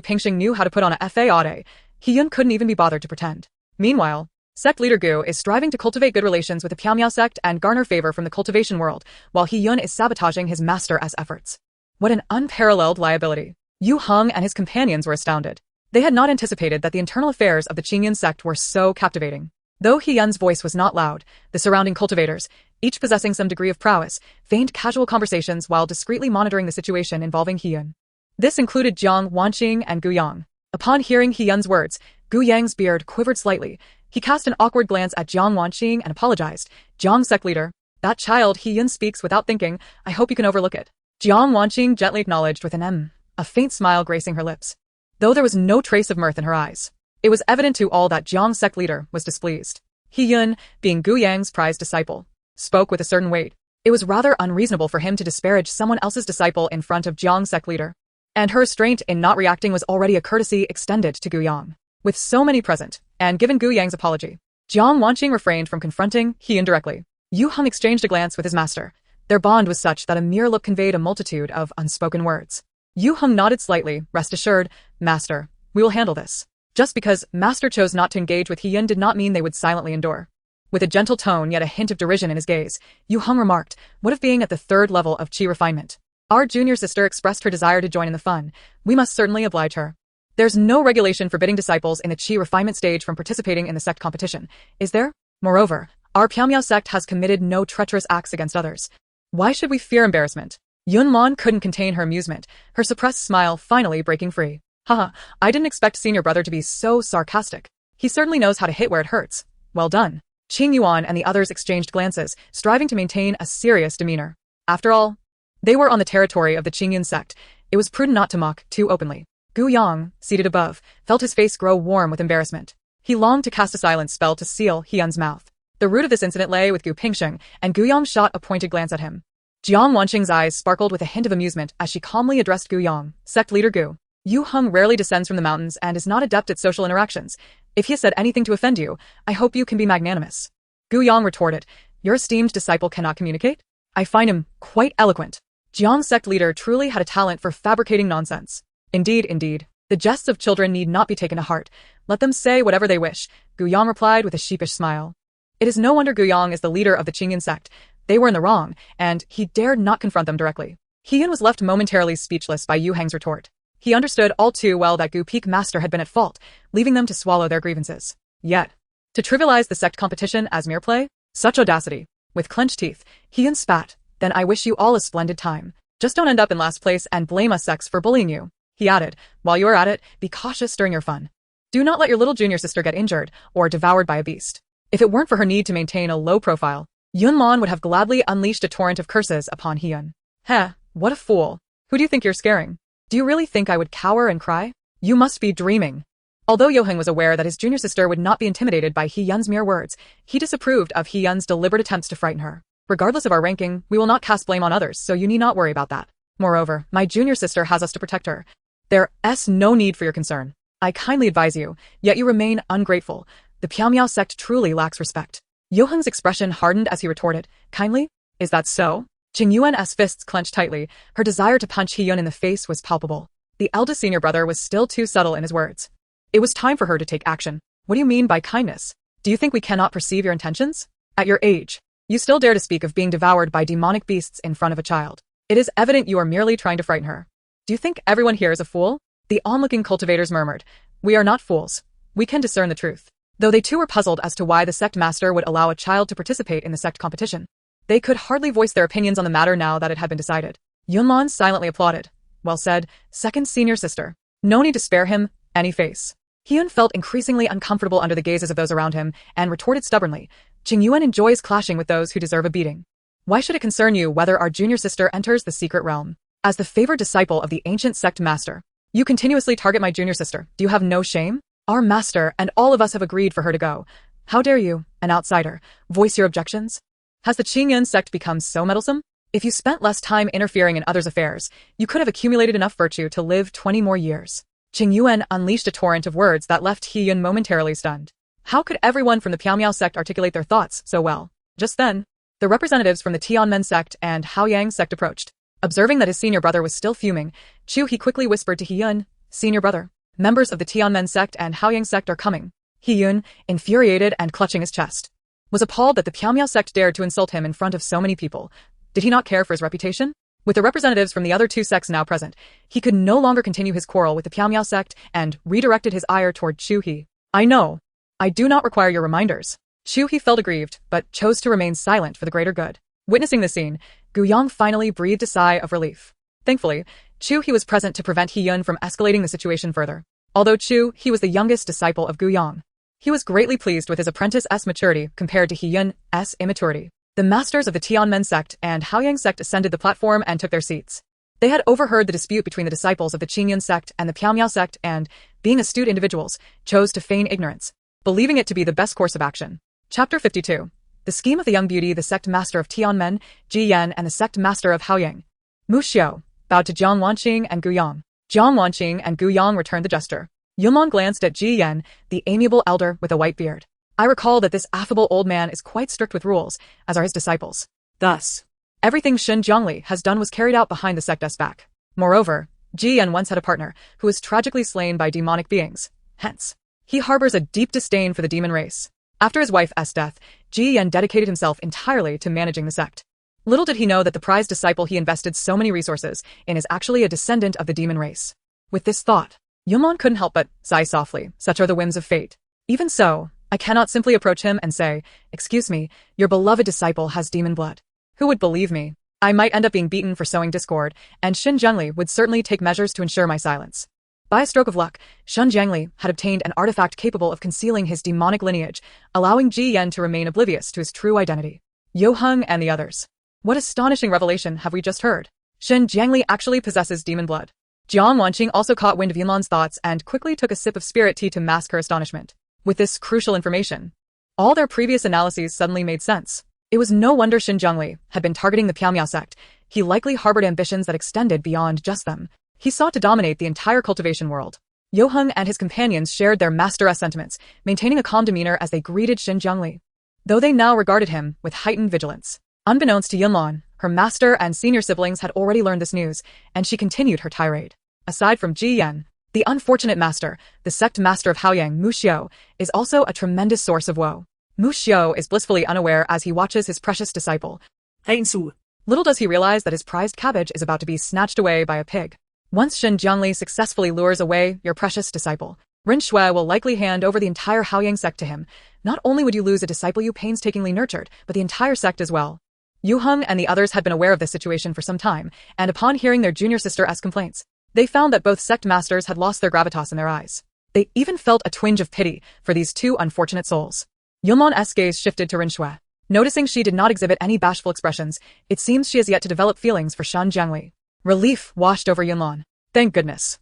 Pingsheng knew how to put on a fade. He-yun couldn't even be bothered to pretend. Meanwhile, sect leader Gu is striving to cultivate good relations with the Piao sect and garner favor from the cultivation world, while He-yun is sabotaging his master-as efforts. What an unparalleled liability. Yu Heng and his companions were astounded. They had not anticipated that the internal affairs of the Qingyan sect were so captivating. Though He-yun's voice was not loud, the surrounding cultivators, each possessing some degree of prowess, feigned casual conversations while discreetly monitoring the situation involving He-yun. This included Jiang Wanqing and Gu Yang. Upon hearing He-yun's words, Gu Yang's beard quivered slightly. He cast an awkward glance at Jiang Wanqing and apologized. Jiang, sect leader, that child He-yun speaks without thinking. I hope you can overlook it. Jiang Wanqing gently acknowledged with an a faint smile gracing her lips, though there was no trace of mirth in her eyes. It was evident to all that Jiang, sect leader, was displeased. He-yun, being Gu Yang's prized disciple, spoke with a certain weight. It was rather unreasonable for him to disparage someone else's disciple in front of Jiang, sect leader, and her restraint in not reacting was already a courtesy extended to Gu Yang. With so many present, and given Gu Yang's apology, Jiang Wanqing refrained from confronting He-yun directly. Yu Heng exchanged a glance with his master. Their bond was such that a mere look conveyed a multitude of unspoken words. Yu Heng nodded slightly, rest assured, Master, we will handle this. Just because Master chose not to engage with He-yun did not mean they would silently endure. With a gentle tone yet a hint of derision in his gaze, Yu Heng remarked, what of being at the 3rd level of qi refinement? Our junior sister expressed her desire to join in the fun. We must certainly oblige her. There's no regulation forbidding disciples in the qi refinement stage from participating in the sect competition, is there? Moreover, our Piao sect has committed no treacherous acts against others. Why should we fear embarrassment? Yunlan couldn't contain her amusement, her suppressed smile finally breaking free. Haha, I didn't expect senior brother to be so sarcastic. He certainly knows how to hit where it hurts. Well done. Qing Yuan and the others exchanged glances, striving to maintain a serious demeanor. After all, they were on the territory of the Qingyan sect. It was prudent not to mock too openly. Gu Yang, seated above, felt his face grow warm with embarrassment. He longed to cast a silence spell to seal He-yun's mouth. The root of this incident lay with Gu Pingsheng, and Gu Yang shot a pointed glance at him. Jiang Wanqing's eyes sparkled with a hint of amusement as she calmly addressed Gu Yang, sect leader Gu. Yu Heng rarely descends from the mountains and is not adept at social interactions. If he has said anything to offend you, I hope you can be magnanimous. Gu Yang retorted, your esteemed disciple cannot communicate? I find him quite eloquent. Jiang's sect leader truly had a talent for fabricating nonsense. Indeed. The jests of children need not be taken to heart. Let them say whatever they wish, Gu Yang replied with a sheepish smile. It is no wonder Gu Yang is the leader of the Qingyan sect. They were in the wrong, and he dared not confront them directly. He-yun was left momentarily speechless by Yu Heng's retort. He understood all too well that Gu Peak Master had been at fault, leaving them to swallow their grievances. Yet, to trivialize the sect competition as mere play? Such audacity. With clenched teeth, He-yun spat. Then I wish you all a splendid time. Just don't end up in last place and blame us sects for bullying you. He added, while you are at it, be cautious during your fun. Do not let your little junior sister get injured or devoured by a beast. If it weren't for her need to maintain a low profile, Yunlan would have gladly unleashed a torrent of curses upon He-yun. Heh, what a fool. Who do you think you're scaring? Do you really think I would cower and cry? You must be dreaming. Although Yoheng was aware that his junior sister would not be intimidated by He-yun's mere words, he disapproved of He-yun's deliberate attempts to frighten her. Regardless of our ranking, we will not cast blame on others, so you need not worry about that. Moreover, my junior sister has us to protect her. There's no need for your concern. I kindly advise you, yet you remain ungrateful. The Piao sect truly lacks respect. Yoheng's expression hardened as he retorted, kindly? Is that so? Qing Yuan's fists clenched tightly. Her desire to punch He-yun in the face was palpable. The eldest senior brother was still too subtle in his words. It was time for her to take action. What do you mean by kindness? Do you think we cannot perceive your intentions? At your age, you still dare to speak of being devoured by demonic beasts in front of a child. It is evident you are merely trying to frighten her. Do you think everyone here is a fool? The onlooking cultivators murmured. We are not fools. We can discern the truth. Though they too were puzzled as to why the sect master would allow a child to participate in the sect competition. They could hardly voice their opinions on the matter now that it had been decided. Yunlan silently applauded. Well said, second senior sister. No need to spare him any face. Hyun felt increasingly uncomfortable under the gazes of those around him and retorted stubbornly, Qingyuan enjoys clashing with those who deserve a beating. Why should it concern you whether our junior sister enters the secret realm? As the favored disciple of the ancient sect master, you continuously target my junior sister. Do you have no shame? Our master and all of us have agreed for her to go. How dare you, an outsider, voice your objections? Has the Qingyuan sect become so meddlesome? If you spent less time interfering in others' affairs, you could have accumulated enough virtue to live 20 more years. Qingyuan unleashed a torrent of words that left Hyun momentarily stunned. How could everyone from the Piaomiao sect articulate their thoughts so well? Just then, the representatives from the Tianmen sect and Haoyang sect approached. Observing that his senior brother was still fuming, He quickly whispered to Hyun, Senior brother, members of the Tianmen sect and Haoyang sect are coming. Hyun, infuriated and clutching his chest, was appalled that the Piaomiao sect dared to insult him in front of so many people. Did he not care for his reputation? With the representatives from the other two sects now present, he could no longer continue his quarrel with the Piaomiao sect and redirected his ire toward He. I know. I do not require your reminders. He felt aggrieved, but chose to remain silent for the greater good. Witnessing the scene, Gu Yang finally breathed a sigh of relief. Thankfully, He was present to prevent Hyun from escalating the situation further. Although He was the youngest disciple of Gu Yang, he was greatly pleased with his apprentice's maturity compared to Hyun's immaturity. The masters of the Tianmen sect and Haoyang sect ascended the platform and took their seats. They had overheard the dispute between the disciples of the Qingyuan sect and the Piaomiao sect and, being astute individuals, chose to feign ignorance, believing it to be the best course of action. Chapter 52. The scheme of the young beauty, the sect master of Tianmen, Ji Yan, and the sect master of Haoyang. Mu Xiao bowed to Jiang Wanqing and Gu Yang. Jiang Wanqing and Gu Yang returned the gesture. Yunlan glanced at Ji Yan, the amiable elder with a white beard. I recall that this affable old man is quite strict with rules, as are his disciples. Thus, everything Shen Zhongli has done was carried out behind the sect's back. Moreover, Ji Yan once had a partner who was tragically slain by demonic beings. Hence, he harbors a deep disdain for the demon race. After his wife's death, Ji Yan dedicated himself entirely to managing the sect. Little did he know that the prized disciple he invested so many resources in is actually a descendant of the demon race. With this thought, Yunlan couldn't help but sigh softly. Such are the whims of fate. Even so, I cannot simply approach him and say, excuse me, your beloved disciple has demon blood. Who would believe me? I might end up being beaten for sowing discord, and Shen Zhongli would certainly take measures to ensure my silence. By a stroke of luck, Shen Zhongli had obtained an artifact capable of concealing his demonic lineage, allowing Ji Yan to remain oblivious to his true identity. Yo Heng and the others. What astonishing revelation have we just heard? Shen Zhongli actually possesses demon blood. Jiang Wanqing also caught wind of Yunlan's thoughts and quickly took a sip of spirit tea to mask her astonishment. With this crucial information, all their previous analyses suddenly made sense. It was no wonder Shen Zhongli had been targeting the Piaomiao sect. He likely harbored ambitions that extended beyond just them. He sought to dominate the entire cultivation world. Yo Heng and his companions shared their master's sentiments, maintaining a calm demeanor as they greeted Shen Zhongli, though they now regarded him with heightened vigilance. Unbeknownst to Yunlan, her master and senior siblings had already learned this news, and she continued her tirade. Aside from Ji Yan, the unfortunate master, the sect master of Haoyang, Mu Xiao, is also a tremendous source of woe. Mu Xiao is blissfully unaware as he watches his precious disciple. Little does he realize that his prized cabbage is about to be snatched away by a pig. Once Shen Zhongli successfully lures away your precious disciple, Rin Shui will likely hand over the entire Haoyang sect to him. Not only would you lose a disciple you painstakingly nurtured, but the entire sect as well. Yu Heng and the others had been aware of this situation for some time, and upon hearing their junior sister's complaints, they found that both sect masters had lost their gravitas in their eyes. They even felt a twinge of pity for these two unfortunate souls. Yunlan's gaze shifted to Rin Shui. Noticing she did not exhibit any bashful expressions, it seems she has yet to develop feelings for Shen Zhongli. Relief washed over Yunlan. Thank goodness.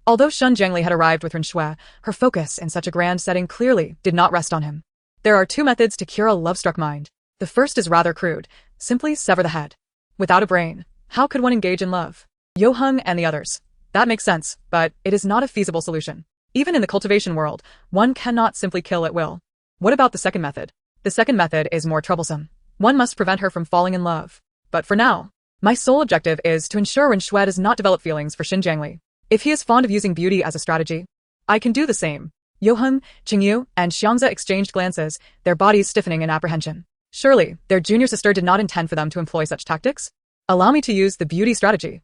Although Shen Zhongli had arrived with Rin Shui, her focus in such a grand setting clearly did not rest on him. There are two methods to cure a love-struck mind. The first is rather crude. Simply sever the head. Without a brain, how could one engage in love? Yo Heng and the others. That makes sense, but it is not a feasible solution. Even in the cultivation world, one cannot simply kill at will. What about the second method? The second method is more troublesome. One must prevent her from falling in love. But for now, my sole objective is to ensure Rin Shui does not develop feelings for Shen Zhongli. If he is fond of using beauty as a strategy, I can do the same. Yo Heng, Qingyu, and xianxia exchanged glances, their bodies stiffening in apprehension. Surely, their junior sister did not intend for them to employ such tactics? Allow me to use the beauty strategy.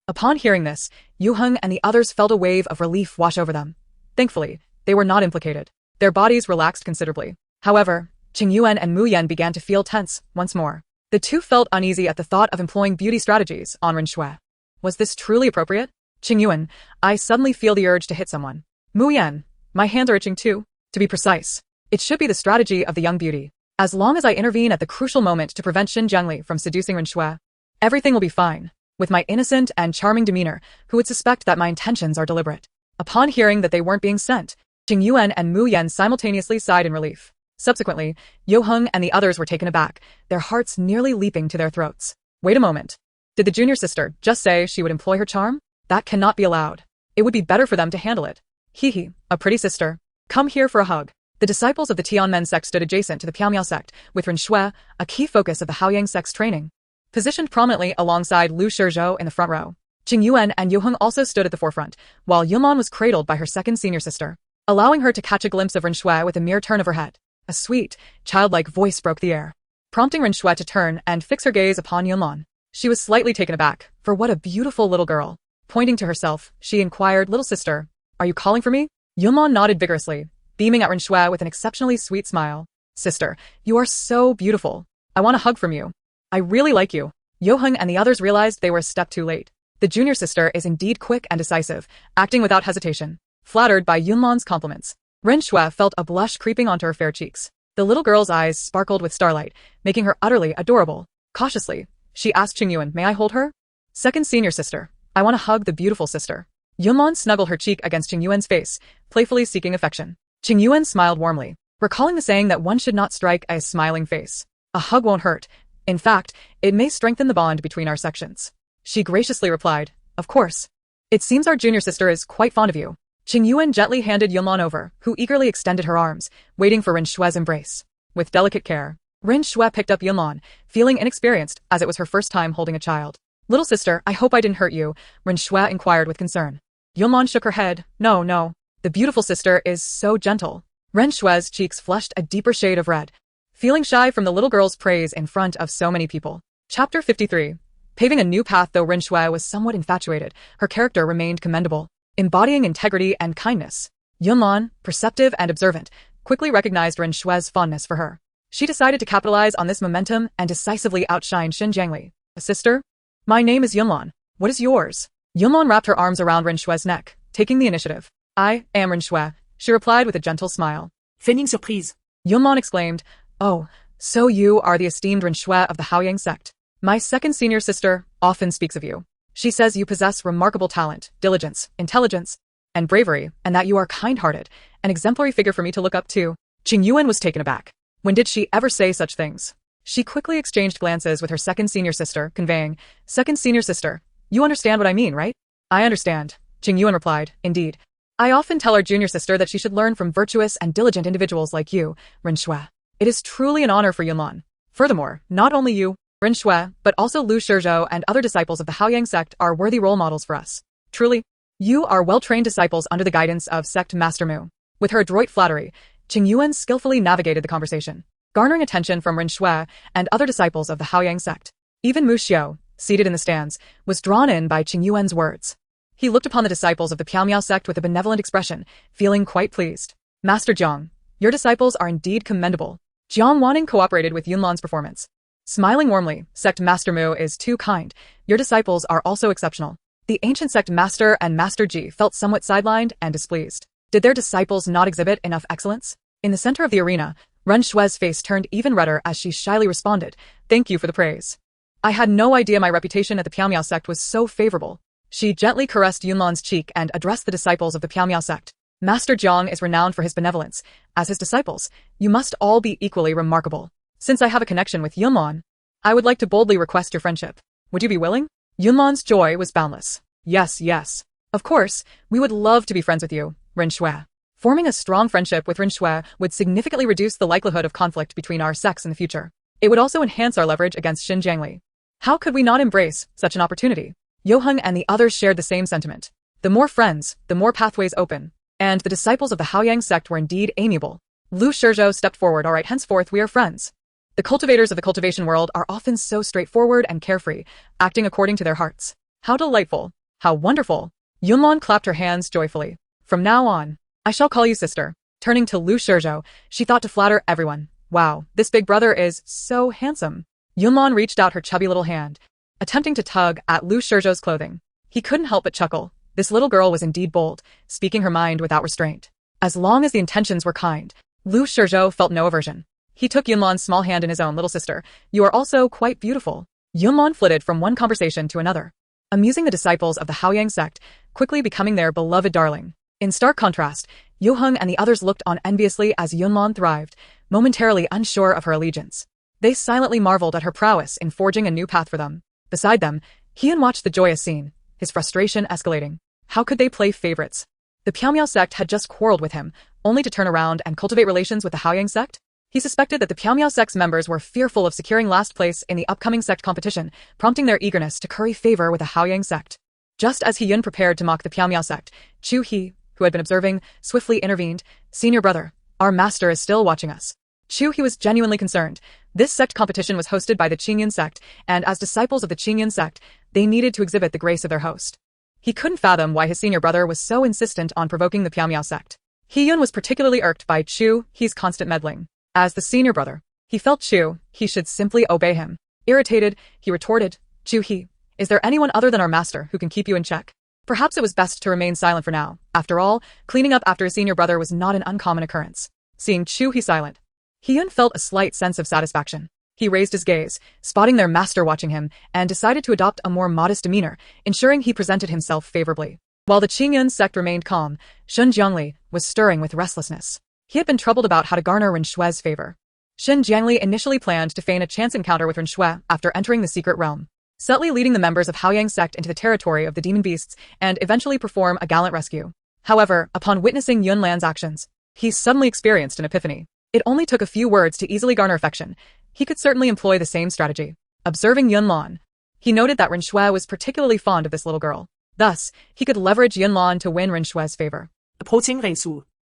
Upon hearing this, Yu Heng and the others felt a wave of relief wash over them. Thankfully, they were not implicated. Their bodies relaxed considerably. However, Qing Yuan and Mu Yan began to feel tense once more. The two felt uneasy at the thought of employing beauty strategies on Ren Shui. Was this truly appropriate? Qing Yuan, I suddenly feel the urge to hit someone. Mu Yan, my hands are itching too. To be precise, it should be the strategy of the young beauty. As long as I intervene at the crucial moment to prevent Xin Zhengli from seducing Ren Shui, everything will be fine. With my innocent and charming demeanor, who would suspect that my intentions are deliberate? Upon hearing that they weren't being sent, Qing Yuan and Mu Yan simultaneously sighed in relief. Subsequently, Yu Heng and the others were taken aback, their hearts nearly leaping to their throats. Wait a moment. Did the junior sister just say she would employ her charm? That cannot be allowed. It would be better for them to handle it. Hee, a pretty sister. Come here for a hug. The disciples of the Tianmen sect stood adjacent to the Piaomiao sect, with Ren Shui, a key focus of the Haoyang sect's training, positioned prominently alongside Lu Shizhou in the front row. Qing Yuan and Yu Heng also stood at the forefront, while Yunlan was cradled by her second senior sister, allowing her to catch a glimpse of Ren Shui with a mere turn of her head. A sweet, childlike voice broke the air, prompting Ren Shui to turn and fix her gaze upon Yunlan. She was slightly taken aback, for what a beautiful little girl. Pointing to herself, she inquired, "Little sister, are you calling for me?" Yunlan nodded vigorously, beaming at Ren Shui with an exceptionally sweet smile. "Sister, you are so beautiful. I want a hug from you. I really like you." Yu Heng and the others realized they were a step too late. The junior sister is indeed quick and decisive, acting without hesitation. Flattered by Yunlan's compliments, Ren Shui felt a blush creeping onto her fair cheeks. The little girl's eyes sparkled with starlight, making her utterly adorable. Cautiously, she asked Qing Yuan, "May I hold her?" "Second senior sister, I want to hug the beautiful sister." Yunlan snuggled her cheek against Qing Yuan's face, playfully seeking affection. Qing Yuan smiled warmly, recalling the saying that one should not strike a smiling face. "A hug won't hurt. In fact, it may strengthen the bond between our sections." She graciously replied, "Of course. It seems our junior sister is quite fond of you." Qing Yuan gently handed Yunlan over, who eagerly extended her arms, waiting for Ren Shui's embrace. With delicate care, Ren Shui picked up Yunlan, feeling inexperienced as it was her first time holding a child. "Little sister, I hope I didn't hurt you," Ren Shui inquired with concern. Yunlan shook her head. No. The beautiful sister is so gentle." Ren Shui's cheeks flushed a deeper shade of red, feeling shy from the little girl's praise in front of so many people. Chapter 53. Paving a new path. Though Ren Shui was somewhat infatuated, her character remained commendable, embodying integrity and kindness. Yunlan, perceptive and observant, quickly recognized Ren Shui's fondness for her. She decided to capitalize on this momentum and decisively outshine Xin Zhengli. "A sister? My name is Yunlan. What is yours?" Yunlan wrapped her arms around Ren Shui's neck, taking the initiative. "I am Ren Shui," she replied with a gentle smile. Feigning surprise, Yunlan exclaimed, "Oh, so you are the esteemed Ren Shui of the Haoyang sect. My second senior sister often speaks of you. She says you possess remarkable talent, diligence, intelligence, and bravery, and that you are kind-hearted, an exemplary figure for me to look up to." Qing Yuan was taken aback. When did she ever say such things? She quickly exchanged glances with her second senior sister, conveying, "Second senior sister, you understand what I mean, right?" "I understand," Qing Yuan replied. "Indeed. I often tell our junior sister that she should learn from virtuous and diligent individuals like you, Ren Shui. It is truly an honor for Yunlan. Furthermore, not only you, Ren Shui, but also Lu Shizhou and other disciples of the Haoyang sect are worthy role models for us. Truly, you are well-trained disciples under the guidance of Sect Master Mu." With her adroit flattery, Qing Yuan skillfully navigated the conversation, garnering attention from Ren Shui and other disciples of the Haoyang sect. Even Mu Xiao, seated in the stands, was drawn in by Qing Yuan's words. He looked upon the disciples of the Piaomiao sect with a benevolent expression, feeling quite pleased. "Master Jiang, your disciples are indeed commendable." Jiang Wanning cooperated with Yunlan's performance, smiling warmly. "Sect Master Mu is too kind. Your disciples are also exceptional." The ancient sect master and Master Ji felt somewhat sidelined and displeased. Did their disciples not exhibit enough excellence? In the center of the arena, Ren Shui's face turned even redder as she shyly responded, "Thank you for the praise. I had no idea my reputation at the Piaomiao sect was so favorable." She gently caressed Yunlan's cheek and addressed the disciples of the Piaomiao sect. "Master Jiang is renowned for his benevolence. As his disciples, you must all be equally remarkable. Since I have a connection with Yunlan, I would like to boldly request your friendship. Would you be willing?" Yunlan's joy was boundless. Yes. Of course, we would love to be friends with you, Ren Shui. Forming a strong friendship with Ren Shui would significantly reduce the likelihood of conflict between our sects in the future. It would also enhance our leverage against Xin Zhengli. How could we not embrace such an opportunity? Yu Heng and the others shared the same sentiment. The more friends, the more pathways open. And the disciples of the Haoyang sect were indeed amiable. Lu Shizhou stepped forward. "All right, henceforth we are friends." The cultivators of the cultivation world are often so straightforward and carefree, acting according to their hearts. How delightful! How wonderful! Yunlan clapped her hands joyfully. From now on, I shall call you sister. Turning to Lu Shizhou, she thought to flatter everyone. Wow, this big brother is so handsome. Yunlan reached out her chubby little hand, attempting to tug at Lu Shizhou's clothing. He couldn't help but chuckle. This little girl was indeed bold, speaking her mind without restraint. As long as the intentions were kind, Lu Shizhou felt no aversion. He took Yunlan's small hand in his own. Little sister, you are also quite beautiful. Yunlan flitted from one conversation to another, amusing the disciples of the Haoyang sect, quickly becoming their beloved darling. In stark contrast, Yuheng and the others looked on enviously as Yunlan thrived, momentarily unsure of her allegiance. They silently marveled at her prowess in forging a new path for them. Beside them, Heian watched the joyous scene, his frustration escalating. How could they play favorites? The Piaomiao sect had just quarreled with him, only to turn around and cultivate relations with the Haoyang sect? He suspected that the Piaomiao sect's members were fearful of securing last place in the upcoming sect competition, prompting their eagerness to curry favor with the Haoyang sect. Just as Heian prepared to mock the Piaomiao sect, Chu He, who had been observing, swiftly intervened. Senior brother, our master is still watching us. Chu He was genuinely concerned. This sect competition was hosted by the Qingyan sect, and as disciples of the Qingyan sect, they needed to exhibit the grace of their host. He couldn't fathom why his senior brother was so insistent on provoking the Piaomiao sect. Heian was particularly irked by Chu He's constant meddling. As the senior brother, he felt Chu He should simply obey him. Irritated, he retorted, Chu He, is there anyone other than our master who can keep you in check? Perhaps it was best to remain silent for now. After all, cleaning up after his senior brother was not an uncommon occurrence. Seeing Chu He silent, Heian felt a slight sense of satisfaction. He raised his gaze, spotting their master watching him, and decided to adopt a more modest demeanor, ensuring he presented himself favorably. While the Qingyan sect remained calm, Shen Jiangli was stirring with restlessness. He had been troubled about how to garner Ren Shui's favor. Shen Jiangli initially planned to feign a chance encounter with Ren Shui after entering the secret realm, subtly leading the members of Haoyang sect into the territory of the demon beasts and eventually perform a gallant rescue. However, upon witnessing Yunlan's actions, he suddenly experienced an epiphany. It only took a few words to easily garner affection. He could certainly employ the same strategy. Observing Yunlan, he noted that Ren Shui was particularly fond of this little girl. Thus, he could leverage Yunlan to win Ren Shui's favor.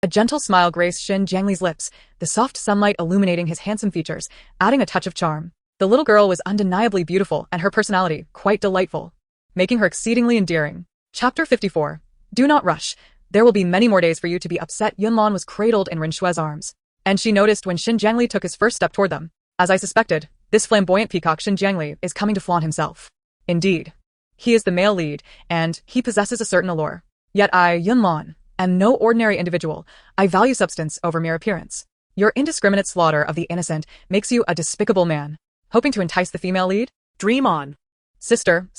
A gentle smile graced Shen Jiangli's lips, the soft sunlight illuminating his handsome features, adding a touch of charm. The little girl was undeniably beautiful and her personality quite delightful, making her exceedingly endearing. Chapter 54. Do not rush. There will be many more days for you to be upset. Yunlan was cradled in Ren Shui's arms, and she noticed when Shen Jiangli took his first step toward them. As I suspected, this flamboyant peacock Shen Jiangli is coming to flaunt himself. Indeed, he is the male lead, and he possesses a certain allure. Yet I, Yunlan, am no ordinary individual. I value substance over mere appearance. Your indiscriminate slaughter of the innocent makes you a despicable man. Hoping to entice the female lead? Dream on. Sister,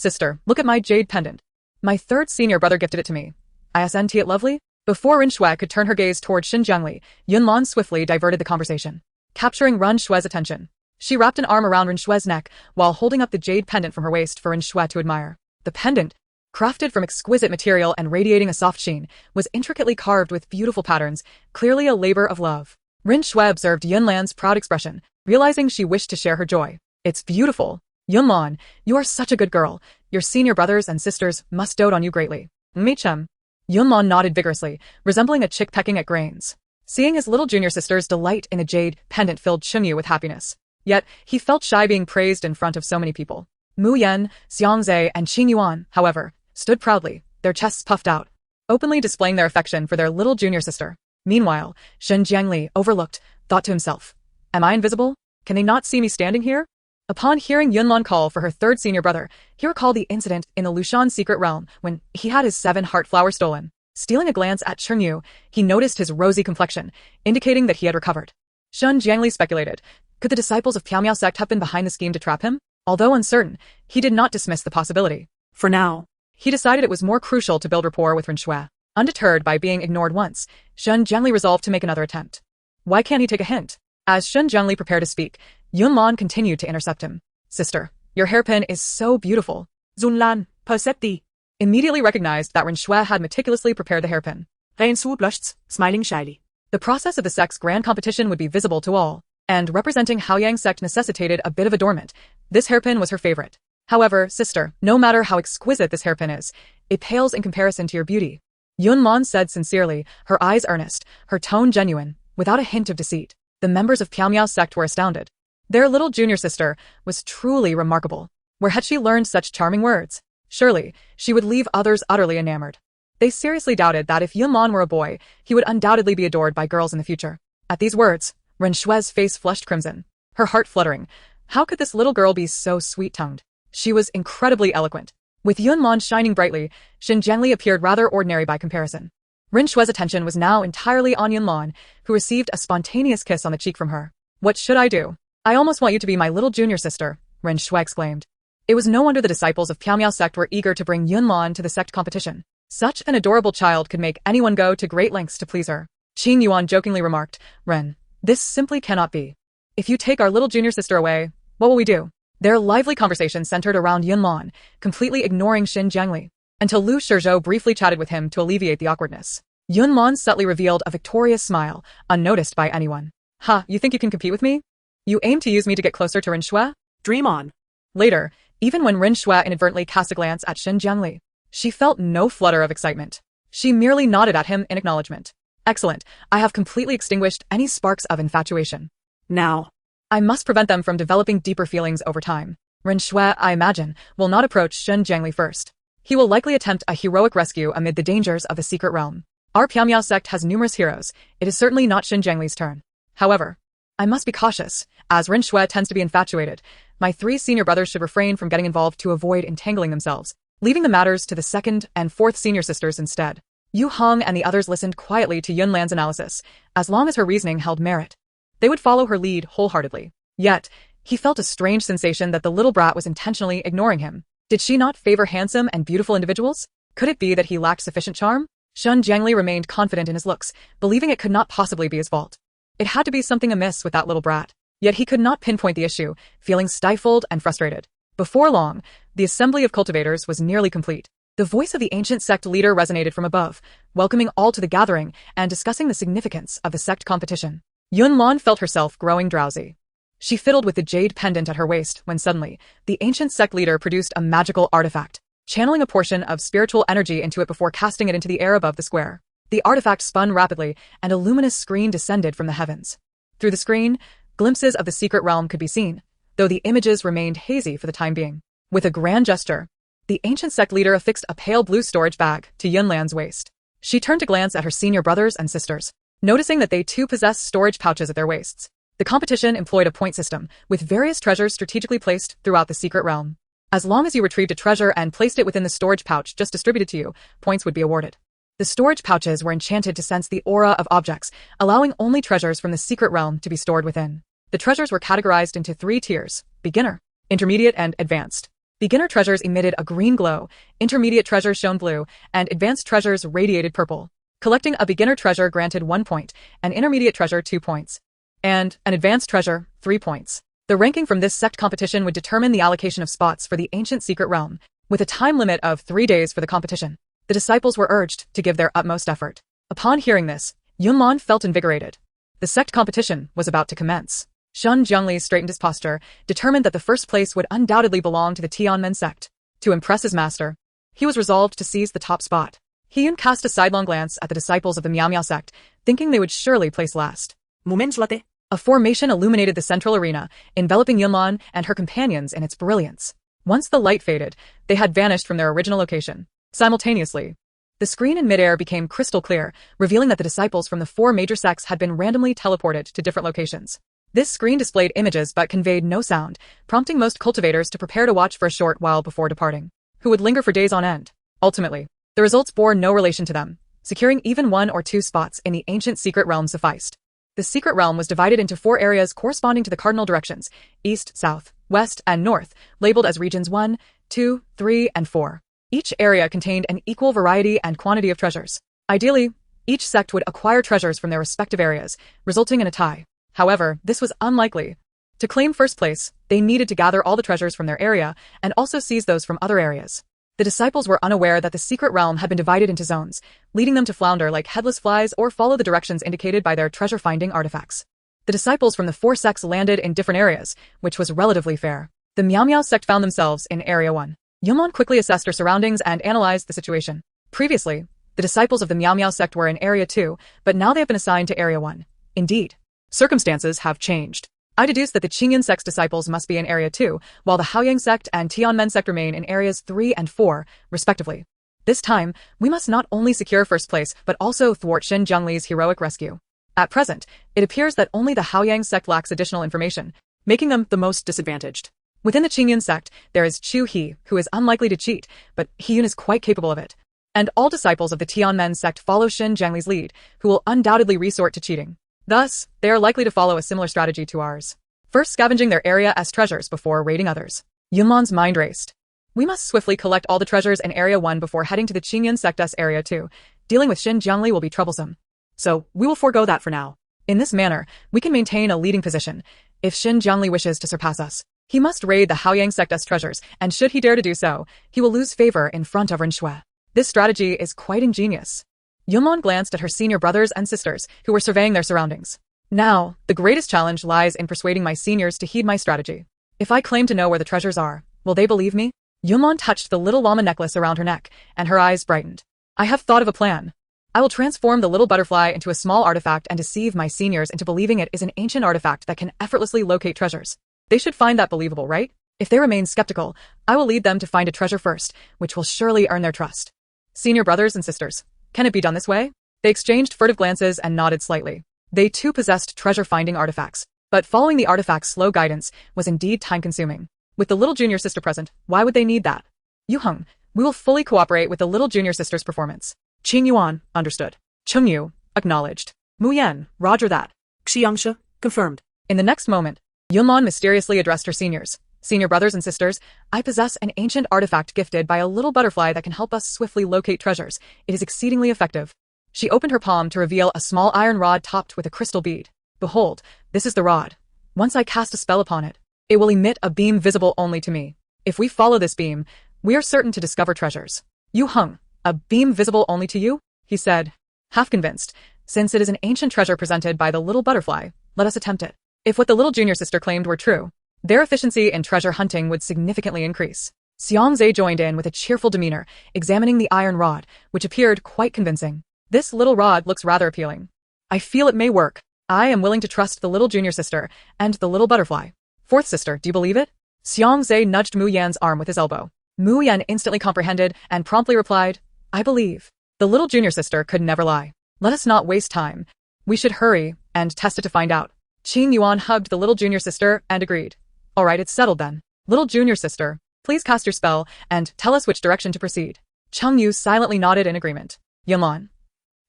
look at my jade pendant. My third senior brother gifted it to me. Isn't it lovely? Before Ren Shui could turn her gaze toward Shen Jiangli, Yunlan swiftly diverted the conversation, capturing Ren Shui's attention. She wrapped an arm around Ren Shui's neck while holding up the jade pendant from her waist for Ren Shui to admire. The pendant, crafted from exquisite material and radiating a soft sheen, was intricately carved with beautiful patterns, clearly a labor of love. Ren Shui observed Yunlan's proud expression, realizing she wished to share her joy. It's beautiful. Yunlan, you are such a good girl. Your senior brothers and sisters must dote on you greatly. Michem. Yunlan nodded vigorously, resembling a chick pecking at grains. Seeing his little junior sister's delight in the jade pendant filled Shunyu with happiness. Yet, he felt shy being praised in front of so many people. Mu Yan, Xianxia, and Qing Yuan, however, stood proudly, their chests puffed out, openly displaying their affection for their little junior sister. Meanwhile, Shen Jiangli, overlooked, thought to himself, am I invisible? Can they not see me standing here? Upon hearing Yunlan call for her third senior brother, he recalled the incident in the Lushan secret realm when he had his 7 heart flower stolen. Stealing a glance at Chengyu, he noticed his rosy complexion, indicating that he had recovered. Shen Jiangli speculated, could the disciples of Piaomiao sect have been behind the scheme to trap him? Although uncertain, he did not dismiss the possibility. For now, he decided it was more crucial to build rapport with Ren Shui. Undeterred by being ignored once, Shen Jiangli resolved to make another attempt. Why can't he take a hint? As Shen Jiangli prepared to speak, Yunlan continued to intercept him. Sister, your hairpin is so beautiful. Zunlan, percepti. Immediately recognized that Ren Shui had meticulously prepared the hairpin. Reinsu blushed, smiling shyly. The process of the sect's grand competition would be visible to all, and representing Haoyang sect necessitated a bit of adornment. This hairpin was her favorite. However, sister, no matter how exquisite this hairpin is, it pales in comparison to your beauty. Yunlan said sincerely, her eyes earnest, her tone genuine, without a hint of deceit. The members of Piaomiao sect were astounded. Their little junior sister was truly remarkable. Where had she learned such charming words? Surely, she would leave others utterly enamored. They seriously doubted that if Yunlan were a boy, he would undoubtedly be adored by girls in the future. At these words, Ren Shui's face flushed crimson, her heart fluttering. How could this little girl be so sweet-tongued? She was incredibly eloquent. With Yunlan shining brightly, Xin Jiangli appeared rather ordinary by comparison. Ren Shui's attention was now entirely on Yunlan, who received a spontaneous kiss on the cheek from her. What should I do? I almost want you to be my little junior sister, Ren Shui exclaimed. It was no wonder the disciples of Piao Sect were eager to bring Yunlan to the sect competition. Such an adorable child could make anyone go to great lengths to please her. Qing Yuan jokingly remarked, Ren, this simply cannot be. If you take our little junior sister away, what will we do? Their lively conversation centered around Yunlan, completely ignoring Xin Jiangli, until Lu Shizhou briefly chatted with him to alleviate the awkwardness. Yunlan subtly revealed a victorious smile, unnoticed by anyone. Ha, you think you can compete with me? You aim to use me to get closer to Ren Shui? Dream on. Later, even when Ren Shui inadvertently cast a glance at Xin Jiangli, she felt no flutter of excitement. She merely nodded at him in acknowledgement. Excellent, I have completely extinguished any sparks of infatuation. Now, I must prevent them from developing deeper feelings over time. Ren Shui, I imagine, will not approach Xin Jiangli first. He will likely attempt a heroic rescue amid the dangers of the secret realm. Our Piao sect has numerous heroes. It is certainly not Xin Jiangli's turn. However, I must be cautious, as Ren Shui tends to be infatuated. My 3 senior brothers should refrain from getting involved to avoid entangling themselves, leaving the matters to the 2nd and 4th senior sisters instead. Yu Hong and the others listened quietly to Yunlan's analysis, as long as her reasoning held merit. They would follow her lead wholeheartedly. Yet, he felt a strange sensation that the little brat was intentionally ignoring him. Did she not favor handsome and beautiful individuals? Could it be that he lacked sufficient charm? Xin Jiangli remained confident in his looks, believing it could not possibly be his fault. It had to be something amiss with that little brat. Yet he could not pinpoint the issue, feeling stifled and frustrated. Before long, the assembly of cultivators was nearly complete. The voice of the ancient sect leader resonated from above, welcoming all to the gathering and discussing the significance of the sect competition. Yunlan felt herself growing drowsy. She fiddled with the jade pendant at her waist when suddenly, the ancient sect leader produced a magical artifact, channeling a portion of spiritual energy into it before casting it into the air above the square. The artifact spun rapidly, and a luminous screen descended from the heavens. Through the screen, glimpses of the secret realm could be seen, though the images remained hazy for the time being. With a grand gesture, the ancient sect leader affixed a pale blue storage bag to Yunlan's waist. She turned to glance at her senior brothers and sisters, noticing that they too possessed storage pouches at their waists. The competition employed a point system, with various treasures strategically placed throughout the secret realm. As long as you retrieved a treasure and placed it within the storage pouch just distributed to you, points would be awarded. The storage pouches were enchanted to sense the aura of objects, allowing only treasures from the secret realm to be stored within. The treasures were categorized into 3 tiers: beginner, intermediate, and advanced. Beginner treasures emitted a green glow, intermediate treasures shone blue, and advanced treasures radiated purple. Collecting a beginner treasure granted 1 point, an intermediate treasure 2 points, and an advanced treasure 3 points. The ranking from this sect competition would determine the allocation of spots for the ancient secret realm, with a time limit of 3 days for the competition. The disciples were urged to give their utmost effort. Upon hearing this, Yunlan felt invigorated. The sect competition was about to commence. Xin Jiangli straightened his posture, determined that the first place would undoubtedly belong to the Tianmen sect. To impress his master, he was resolved to seize the top spot. He even cast a sidelong glance at the disciples of the Miao sect, thinking they would surely place last. Moments latte. A formation illuminated the central arena, enveloping Yunlan and her companions in its brilliance. Once the light faded, they had vanished from their original location. Simultaneously, the screen in midair became crystal clear, revealing that the disciples from the 4 major sects had been randomly teleported to different locations. This screen displayed images but conveyed no sound, prompting most cultivators to prepare to watch for a short while before departing, who would linger for days on end. Ultimately, the results bore no relation to them. Securing even 1 or 2 spots in the ancient secret realm sufficed. The secret realm was divided into 4 areas corresponding to the cardinal directions: east, south, west, and north, labeled as regions 1, 2, 3, and 4. Each area contained an equal variety and quantity of treasures. Ideally, each sect would acquire treasures from their respective areas, resulting in a tie. However, this was unlikely. To claim first place, they needed to gather all the treasures from their area and also seize those from other areas. The disciples were unaware that the secret realm had been divided into zones, leading them to flounder like headless flies or follow the directions indicated by their treasure-finding artifacts. The disciples from the 4 sects landed in different areas, which was relatively fair. The Miao sect found themselves in Area 1. Yunlan quickly assessed her surroundings and analyzed the situation. Previously, the disciples of the Miao sect were in Area 2, but now they have been assigned to Area 1. Indeed, circumstances have changed. I deduce that the Qingyan sect's disciples must be in Area 2, while the Haoyang sect and Tianmen sect remain in Areas 3 and 4, respectively. This time, we must not only secure first place, but also thwart Xin Jiangli's heroic rescue. At present, it appears that only the Haoyang sect lacks additional information, making them the most disadvantaged. Within the Qingyan sect, there is Chu He, who is unlikely to cheat, but He Yun is quite capable of it. And all disciples of the Tianmen sect follow Xin Jiangli's lead, who will undoubtedly resort to cheating. Thus, they are likely to follow a similar strategy to ours. First scavenging their Area S treasures before raiding others. Yunlan's mind raced. We must swiftly collect all the treasures in Area 1 before heading to the Qingyan sect S Area 2. Dealing with Xin Jiangli will be troublesome. So, we will forego that for now. In this manner, we can maintain a leading position. If Xin Jiangli wishes to surpass us, he must raid the Haoyang sect S treasures, and should he dare to do so, he will lose favor in front of Ren Shui. This strategy is quite ingenious. Yunlan glanced at her senior brothers and sisters, who were surveying their surroundings. Now, the greatest challenge lies in persuading my seniors to heed my strategy. If I claim to know where the treasures are, will they believe me? Yunlan touched the little llama necklace around her neck, and her eyes brightened. I have thought of a plan. I will transform the little butterfly into a small artifact and deceive my seniors into believing it is an ancient artifact that can effortlessly locate treasures. They should find that believable, right? If they remain skeptical, I will lead them to find a treasure first, which will surely earn their trust. Senior brothers and sisters, can it be done this way? They exchanged furtive glances and nodded slightly. They too possessed treasure-finding artifacts, but following the artifact's slow guidance was indeed time-consuming. With the little junior sister present, why would they need that? Yu Heng, we will fully cooperate with the little junior sister's performance. Qing Yuan, understood. Cheng Yu, acknowledged. Mu Yan, roger that. Xianxia, confirmed. In the next moment, Yunlan mysteriously addressed her seniors. Senior brothers and sisters, I possess an ancient artifact gifted by a little butterfly that can help us swiftly locate treasures. It is exceedingly effective. She opened her palm to reveal a small iron rod topped with a crystal bead. Behold, this is the rod. Once I cast a spell upon it, it will emit a beam visible only to me. If we follow this beam, we are certain to discover treasures. Yu Heng, a beam visible only to you? He said, half convinced. Since it is an ancient treasure presented by the little butterfly, let us attempt it. If what the little junior sister claimed were true, their efficiency in treasure hunting would significantly increase. Xiangzhe joined in with a cheerful demeanor, examining the iron rod, which appeared quite convincing. This little rod looks rather appealing. I feel it may work. I am willing to trust the little junior sister and the little butterfly. Fourth sister, do you believe it? Xiangzhe nudged Mu Yan's arm with his elbow. Mu Yan instantly comprehended and promptly replied, I believe. The little junior sister could never lie. Let us not waste time. We should hurry and test it to find out. Qing Yuan hugged the little junior sister and agreed. All right, it's settled then. Little junior sister, please cast your spell and tell us which direction to proceed. Cheng Yu silently nodded in agreement. Yunlan.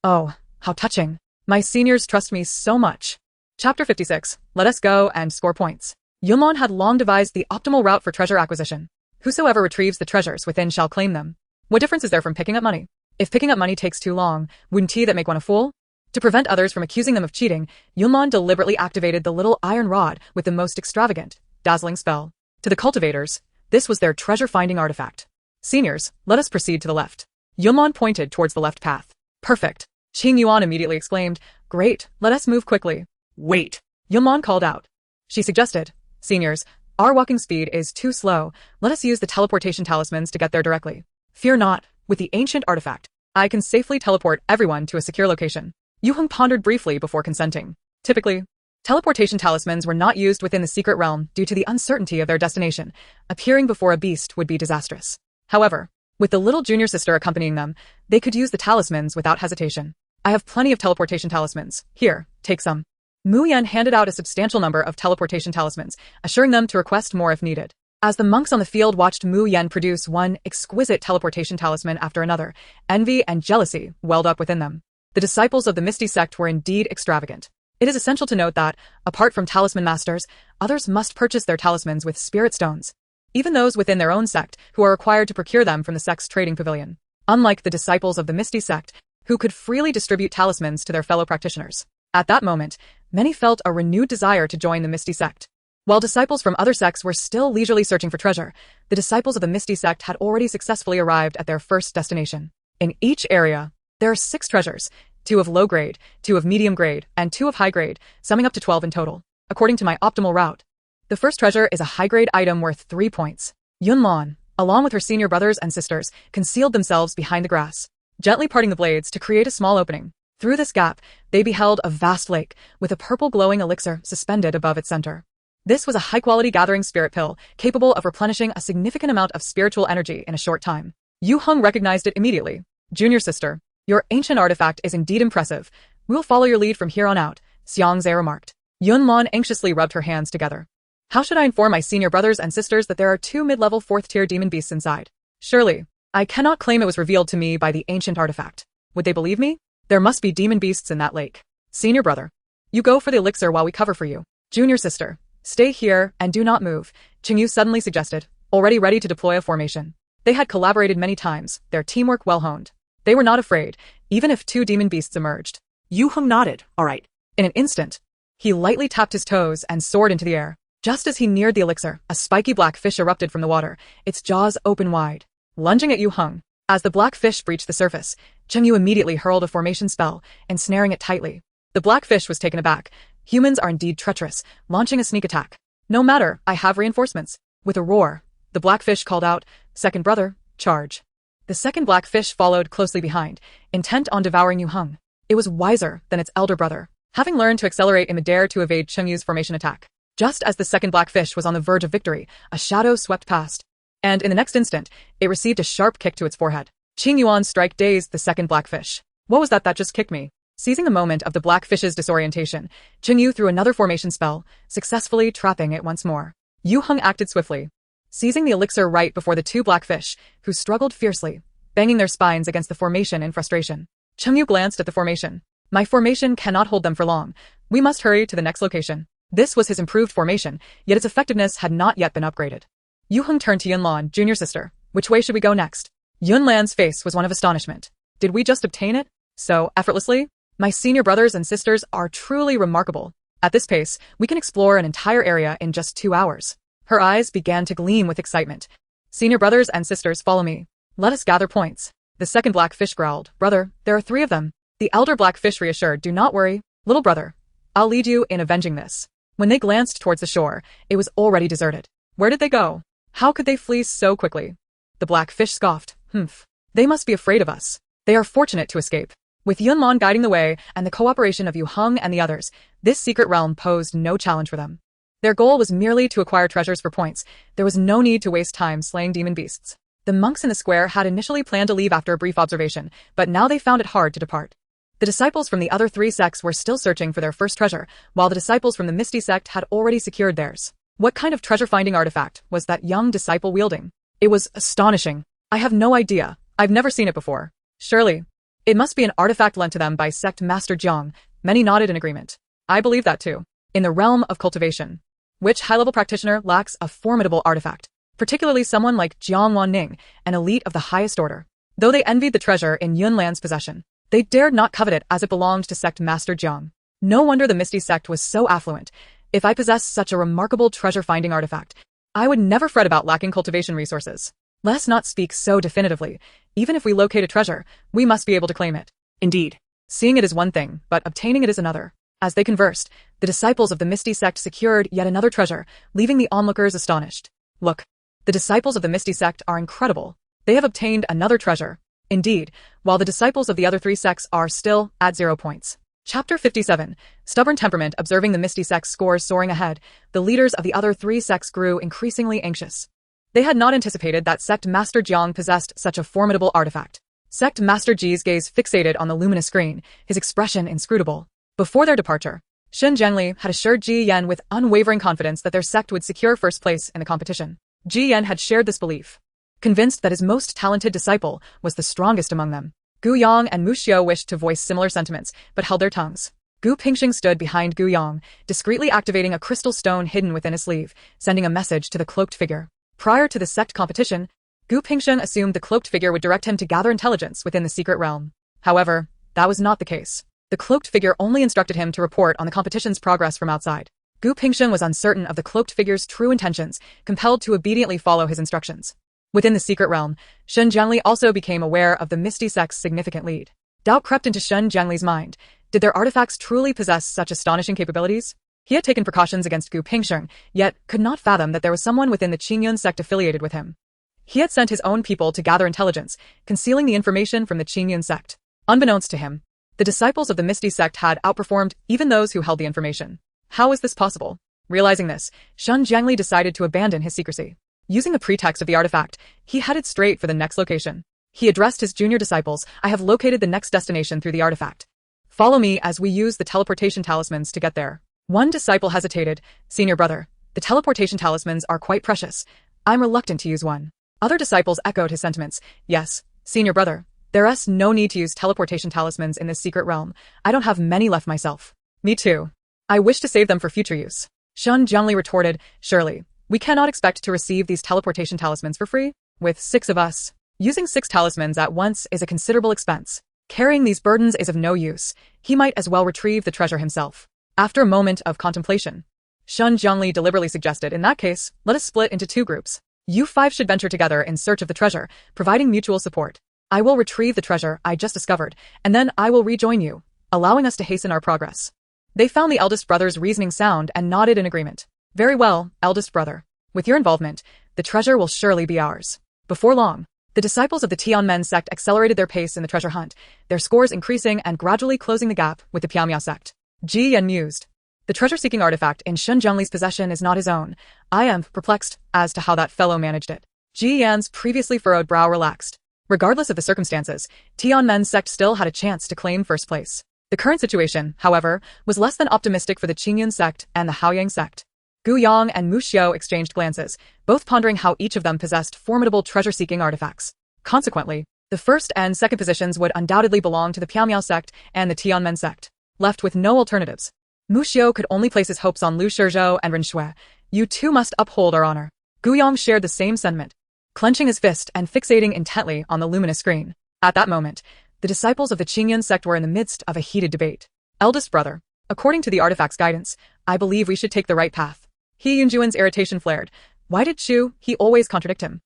Oh, how touching. My seniors trust me so much. Chapter 56. Let us go and score points. Yunlan had long devised the optimal route for treasure acquisition. Whosoever retrieves the treasures within shall claim them. What difference is there from picking up money? If picking up money takes too long, wouldn't that make one a fool? To prevent others from accusing them of cheating, Yunlan deliberately activated the little iron rod with the most extravagant, dazzling spell. To the cultivators, this was their treasure-finding artifact. Seniors, let us proceed to the left. Yunlan pointed towards the left path. Perfect. Qing Yuan immediately exclaimed, Great, let us move quickly. Wait. Yunlan called out. She suggested, Seniors, our walking speed is too slow. Let us use the teleportation talismans to get there directly. Fear not, with the ancient artifact, I can safely teleport everyone to a secure location. Yu Heng pondered briefly before consenting. Typically, teleportation talismans were not used within the secret realm due to the uncertainty of their destination. Appearing before a beast would be disastrous. However, with the little junior sister accompanying them, they could use the talismans without hesitation. I have plenty of teleportation talismans. Here, take some. Mu Yan handed out a substantial number of teleportation talismans, assuring them to request more if needed. As the monks on the field watched Mu Yan produce one exquisite teleportation talisman after another, envy and jealousy welled up within them. The disciples of the Misty Sect were indeed extravagant. It is essential to note that, apart from talisman masters, others must purchase their talismans with spirit stones. Even those within their own sect, who are required to procure them from the sect's trading pavilion. Unlike the disciples of the Misty Sect, who could freely distribute talismans to their fellow practitioners. At that moment, many felt a renewed desire to join the Misty Sect. While disciples from other sects were still leisurely searching for treasure, the disciples of the Misty Sect had already successfully arrived at their first destination. In each area, there are 6 treasures, 2 of low grade, 2 of medium grade, and 2 of high grade, summing up to 12 in total, according to my optimal route. The first treasure is a high-grade item worth 3 points. Yunlan, along with her senior brothers and sisters, concealed themselves behind the grass, gently parting the blades to create a small opening. Through this gap, they beheld a vast lake, with a purple glowing elixir suspended above its center. This was a high-quality gathering spirit pill, capable of replenishing a significant amount of spiritual energy in a short time. Yu Heng recognized it immediately. Junior sister, your ancient artifact is indeed impressive. We will follow your lead from here on out, xianxia remarked. Yunlan anxiously rubbed her hands together. How should I inform my senior brothers and sisters that there are 2 mid-level 4th-tier demon beasts inside? Surely, I cannot claim it was revealed to me by the ancient artifact. Would they believe me? There must be demon beasts in that lake. Senior brother, you go for the elixir while we cover for you. Junior sister, stay here and do not move, Qingyu suddenly suggested, already ready to deploy a formation. They had collaborated many times, their teamwork well-honed. They were not afraid, even if 2 demon beasts emerged. Yu Heng nodded, all right. In an instant, he lightly tapped his toes and soared into the air. Just as he neared the elixir, a spiky black fish erupted from the water, its jaws open wide, lunging at Yu Heng. As the black fish breached the surface, Qingyu immediately hurled a formation spell, ensnaring it tightly. The black fish was taken aback. Humans are indeed treacherous, launching a sneak attack. No matter, I have reinforcements. With a roar, the black fish called out, Second brother, charge. The second black fish followed closely behind, intent on devouring Yu Heng. It was wiser than its elder brother, having learned to accelerate in midair to evade Qingyu's formation attack. Just as the second black fish was on the verge of victory, a shadow swept past. And in the next instant, it received a sharp kick to its forehead. Qing Yuan's strike dazed the second black fish. What was that just kicked me? Seizing the moment of the black fish's disorientation, Qingyu threw another formation spell, successfully trapping it once more. Yu Heng acted swiftly, seizing the elixir right before the 2 black fish, who struggled fiercely, banging their spines against the formation in frustration. Qingyu glanced at the formation. My formation cannot hold them for long. We must hurry to the next location. This was his improved formation, yet its effectiveness had not yet been upgraded. Yu Heng turned to Yunlan, junior sister. Which way should we go next? Yunlan's face was one of astonishment. Did we just obtain it? So effortlessly? My senior brothers and sisters are truly remarkable. At this pace, we can explore an entire area in just 2 hours. Her eyes began to gleam with excitement. Senior brothers and sisters, follow me. Let us gather points. The second black fish growled. Brother, there are 3 of them. The elder black fish reassured, do not worry. Little brother, I'll lead you in avenging this. When they glanced towards the shore, it was already deserted. Where did they go? How could they flee so quickly? The black fish scoffed. Humph. They must be afraid of us. They are fortunate to escape. With Yunlan guiding the way and the cooperation of Yu Heng and the others, this secret realm posed no challenge for them. Their goal was merely to acquire treasures for points. There was no need to waste time slaying demon beasts. The monks in the square had initially planned to leave after a brief observation, but now they found it hard to depart. The disciples from the other 3 sects were still searching for their first treasure, while the disciples from the Misty sect had already secured theirs. What kind of treasure-finding artifact was that young disciple wielding? It was astonishing. I have no idea. I've never seen it before. Surely, it must be an artifact lent to them by Sect Master Jiang. Many nodded in agreement. I believe that too. In the realm of cultivation, which high-level practitioner lacks a formidable artifact? Particularly someone like Jiang Wanning, an elite of the highest order. Though they envied the treasure in Yunlan's possession, they dared not covet it as it belonged to Sect Master Jiang. No wonder the Misty sect was so affluent. If I possessed such a remarkable treasure-finding artifact, I would never fret about lacking cultivation resources. Let us not speak so definitively. Even if we locate a treasure, we must be able to claim it. Indeed. Seeing it is one thing, but obtaining it is another. As they conversed, the disciples of the Misty sect secured yet another treasure, leaving the onlookers astonished. Look, the disciples of the Misty sect are incredible. They have obtained another treasure. Indeed, while the disciples of the other 3 sects are still at 0 points. Chapter 57. Stubborn temperament. Observing the Misty sect's scores soaring ahead, the leaders of the other 3 sects grew increasingly anxious. They had not anticipated that Sect Master Jiang possessed such a formidable artifact. Sect Master Ji's gaze fixated on the luminous screen, his expression inscrutable. Before their departure, Shen Zhengli had assured Ji Yan with unwavering confidence that their sect would secure first place in the competition. Ji Yan had shared this belief, convinced that his most talented disciple was the strongest among them. Gu Yang and Mu Xiao wished to voice similar sentiments, but held their tongues. Gu Pingsheng stood behind Gu Yang, discreetly activating a crystal stone hidden within his sleeve, sending a message to the cloaked figure. Prior to the sect competition, Gu Pingsheng assumed the cloaked figure would direct him to gather intelligence within the secret realm. However, that was not the case. The cloaked figure only instructed him to report on the competition's progress from outside. Gu Pingsheng was uncertain of the cloaked figure's true intentions, compelled to obediently follow his instructions. Within the secret realm, Shen Zhengli also became aware of the Misty sect's significant lead. Doubt crept into Shen Zhengli's mind. Did their artifacts truly possess such astonishing capabilities? He had taken precautions against Gu Pingsheng, yet could not fathom that there was someone within the Qingyun sect affiliated with him. He had sent his own people to gather intelligence, concealing the information from the Qingyun sect. Unbeknownst to him, the disciples of the Misty sect had outperformed even those who held the information. How was this possible? Realizing this, Shun Jiangli decided to abandon his secrecy. Using the pretext of the artifact, he headed straight for the next location. He addressed his junior disciples, I have located the next destination through the artifact. Follow me as we use the teleportation talismans to get there. One disciple hesitated, Senior brother, the teleportation talismans are quite precious. I'm reluctant to use one. Other disciples echoed his sentiments, yes, Senior brother, there's no need to use teleportation talismans in this secret realm. I don't have many left myself. Me too. I wish to save them for future use. Shun Jiangli retorted, surely, we cannot expect to receive these teleportation talismans for free. With 6 of us, using 6 talismans at once is a considerable expense. Carrying these burdens is of no use. He might as well retrieve the treasure himself. After a moment of contemplation, Shun Jiangli deliberately suggested, in that case, let us split into 2 groups. You 5 should venture together in search of the treasure, providing mutual support. I will retrieve the treasure I just discovered, and then I will rejoin you, allowing us to hasten our progress. They found the eldest brother's reasoning sound and nodded in agreement. Very well, eldest brother. With your involvement, the treasure will surely be ours. Before long, the disciples of the Tianmen sect accelerated their pace in the treasure hunt, their scores increasing and gradually closing the gap with the Piamiao sect. Ji Yan mused. The treasure-seeking artifact in Shun Jiangli's possession is not his own. I am perplexed as to how that fellow managed it. Ji Yan's previously furrowed brow relaxed. Regardless of the circumstances, Tianmen's sect still had a chance to claim first place. The current situation, however, was less than optimistic for the Qingyun sect and the Haoyang sect. Gu Yang and Mu Xiao exchanged glances, both pondering how each of them possessed formidable treasure-seeking artifacts. Consequently, the first and second positions would undoubtedly belong to the Piamiao sect and the Tianmen sect. Left with no alternatives, Mu Xiao could only place his hopes on Liu Shizhou and Ren Shui. You two must uphold our honor. Gu Yang shared the same sentiment, clenching his fist and fixating intently on the luminous screen. At that moment, the disciples of the Qingyun sect were in the midst of a heated debate. Eldest brother, according to the artifact's guidance, I believe we should take the right path. He Yunjuan's irritation flared. Why did he always contradict him?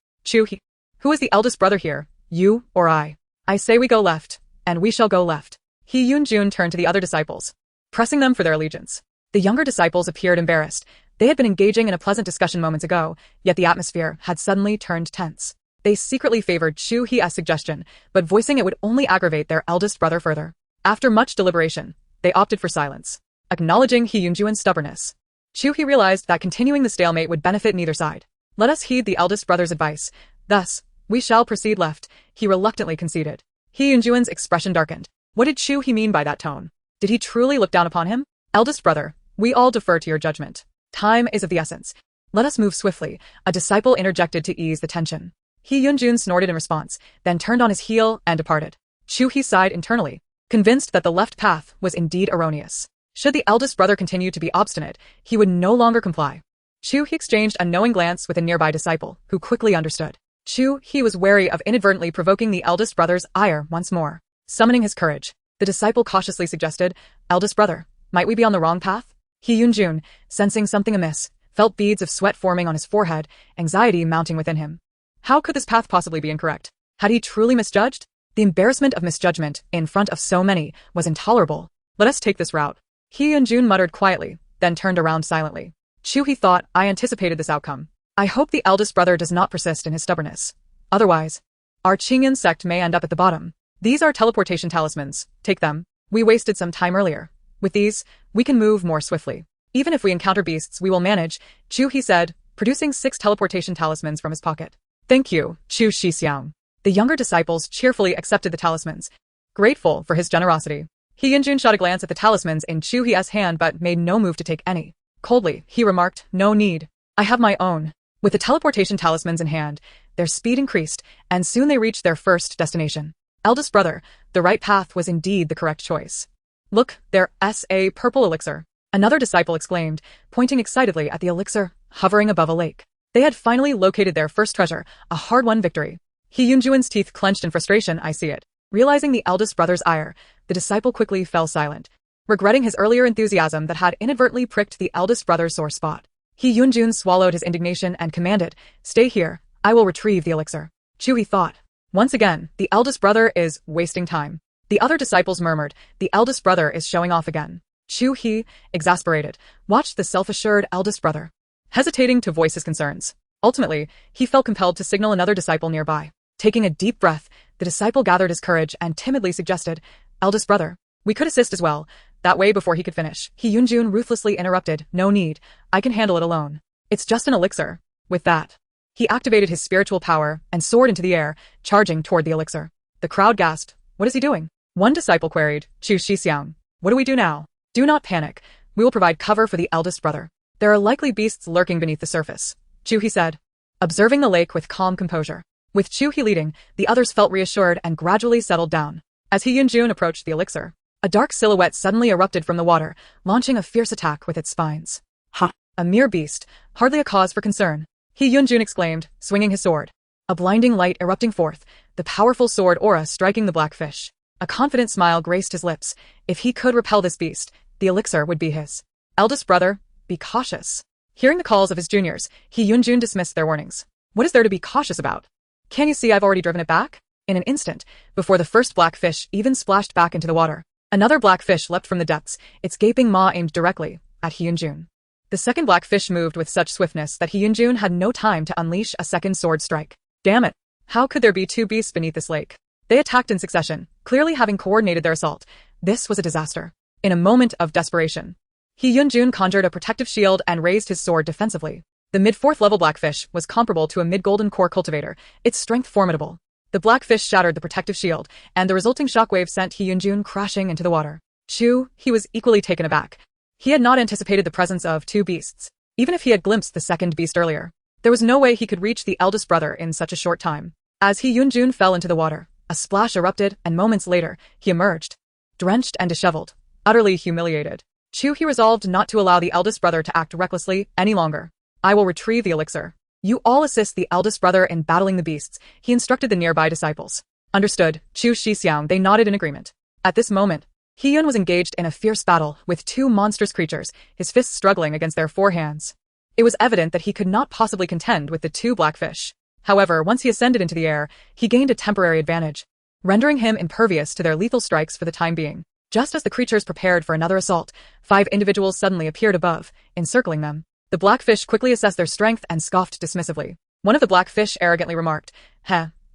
Who is the eldest brother here, you or I? I say we go left, and we shall go left. He Yunjun turned to the other disciples, pressing them for their allegiance. The younger disciples appeared embarrassed. They had been engaging in a pleasant discussion moments ago, yet the atmosphere had suddenly turned tense. They secretly favored Chu He's suggestion, but voicing it would only aggravate their eldest brother further. After much deliberation, they opted for silence, acknowledging He Yunjuan's stubbornness. Chu He realized that continuing the stalemate would benefit neither side. Let us heed the eldest brother's advice. Thus, we shall proceed left, he reluctantly conceded. He Yunjuan's expression darkened. What did Chu He mean by that tone? Did he truly look down upon him? Eldest brother, we all defer to your judgment. Time is of the essence. Let us move swiftly, a disciple interjected to ease the tension. He Yunjun snorted in response, then turned on his heel and departed. Chu He sighed internally, convinced that the left path was indeed erroneous. Should the eldest brother continue to be obstinate, he would no longer comply. Chu He exchanged a knowing glance with a nearby disciple, who quickly understood. Chu He was wary of inadvertently provoking the eldest brother's ire once more. Summoning his courage, the disciple cautiously suggested, Eldest brother, might we be on the wrong path? He Yunjun, sensing something amiss, felt beads of sweat forming on his forehead, anxiety mounting within him. How could this path possibly be incorrect? Had he truly misjudged? The embarrassment of misjudgment in front of so many was intolerable. Let us take this route. He Yunjun muttered quietly, then turned around silently. Chu He thought, I anticipated this outcome. I hope the eldest brother does not persist in his stubbornness. Otherwise, our Qingyun sect may end up at the bottom. These are teleportation talismans. Take them. We wasted some time earlier. With these, we can move more swiftly. Even if we encounter beasts, we will manage, Chu He said, producing 6 teleportation talismans from his pocket. Thank you, Chu Shixiang. The younger disciples cheerfully accepted the talismans, grateful for his generosity. He Yunjun shot a glance at the talismans in Chu He's hand but made no move to take any. Coldly, he remarked, no need. I have my own. With the teleportation talismans in hand, their speed increased, and soon they reached their first destination. Eldest brother, the right path was indeed the correct choice. Look, there's a purple elixir. Another disciple exclaimed, pointing excitedly at the elixir, hovering above a lake. They had finally located their first treasure, a hard-won victory. He Yunjuan's teeth clenched in frustration, I see it. Realizing the eldest brother's ire, the disciple quickly fell silent, regretting his earlier enthusiasm that had inadvertently pricked the eldest brother's sore spot. He Yunjun swallowed his indignation and commanded, stay here, I will retrieve the elixir. Chu He thought. Once again, the eldest brother is wasting time. The other disciples murmured, the eldest brother is showing off again. Chu He, exasperated, watched the self-assured eldest brother, hesitating to voice his concerns. Ultimately, he felt compelled to signal another disciple nearby. Taking a deep breath, the disciple gathered his courage and timidly suggested, Eldest brother, we could assist as well. That way before he could finish, Yunjun ruthlessly interrupted, "No need, I can handle it alone. It's just an elixir." With that, he activated his spiritual power and soared into the air, charging toward the elixir. The crowd gasped. What is he doing? One disciple queried, "Chu Shixiang, what do we do now?" "Do not panic. We will provide cover for the eldest brother. There are likely beasts lurking beneath the surface," Chu He said, observing the lake with calm composure. With Chu He leading, the others felt reassured and gradually settled down. As Yunjun approached the elixir, a dark silhouette suddenly erupted from the water, launching a fierce attack with its spines. "Ha! A mere beast, hardly a cause for concern," Yunjun exclaimed, swinging his sword. A blinding light erupting forth, the powerful sword aura striking the black fish. A confident smile graced his lips. If he could repel this beast, the elixir would be his. "Eldest brother, be cautious." Hearing the calls of his juniors, Yunjun dismissed their warnings. "What is there to be cautious about? Can you see I've already driven it back?" In an instant, before the first black fish even splashed back into the water, another black fish leapt from the depths, its gaping maw aimed directly at Yunjun. The second black fish moved with such swiftness that Yunjun had no time to unleash a second sword strike. Damn it! How could there be two beasts beneath this lake? They attacked in succession, clearly having coordinated their assault. This was a disaster. In a moment of desperation, Yunjun conjured a protective shield and raised his sword defensively. The mid-4th level blackfish was comparable to a mid-golden core cultivator, its strength formidable. The blackfish shattered the protective shield, and the resulting shockwave sent Yunjun crashing into the water. He was equally taken aback. He had not anticipated the presence of two beasts. Even if he had glimpsed the second beast earlier, there was no way he could reach the eldest brother in such a short time. As Yunjun fell into the water, a splash erupted, and moments later, he emerged, drenched and disheveled, utterly humiliated. He resolved not to allow the eldest brother to act recklessly any longer. "I will retrieve the elixir. You all assist the eldest brother in battling the beasts," he instructed the nearby disciples. "Understood, Chu Shixiang," they nodded in agreement. At this moment, Yun was engaged in a fierce battle with two monstrous creatures, his fists struggling against their forehands. It was evident that he could not possibly contend with the two blackfish. However, once he ascended into the air, he gained a temporary advantage, rendering him impervious to their lethal strikes for the time being. Just as the creatures prepared for another assault, 5 individuals suddenly appeared above, encircling them. The blackfish quickly assessed their strength and scoffed dismissively. One of the blackfish arrogantly remarked,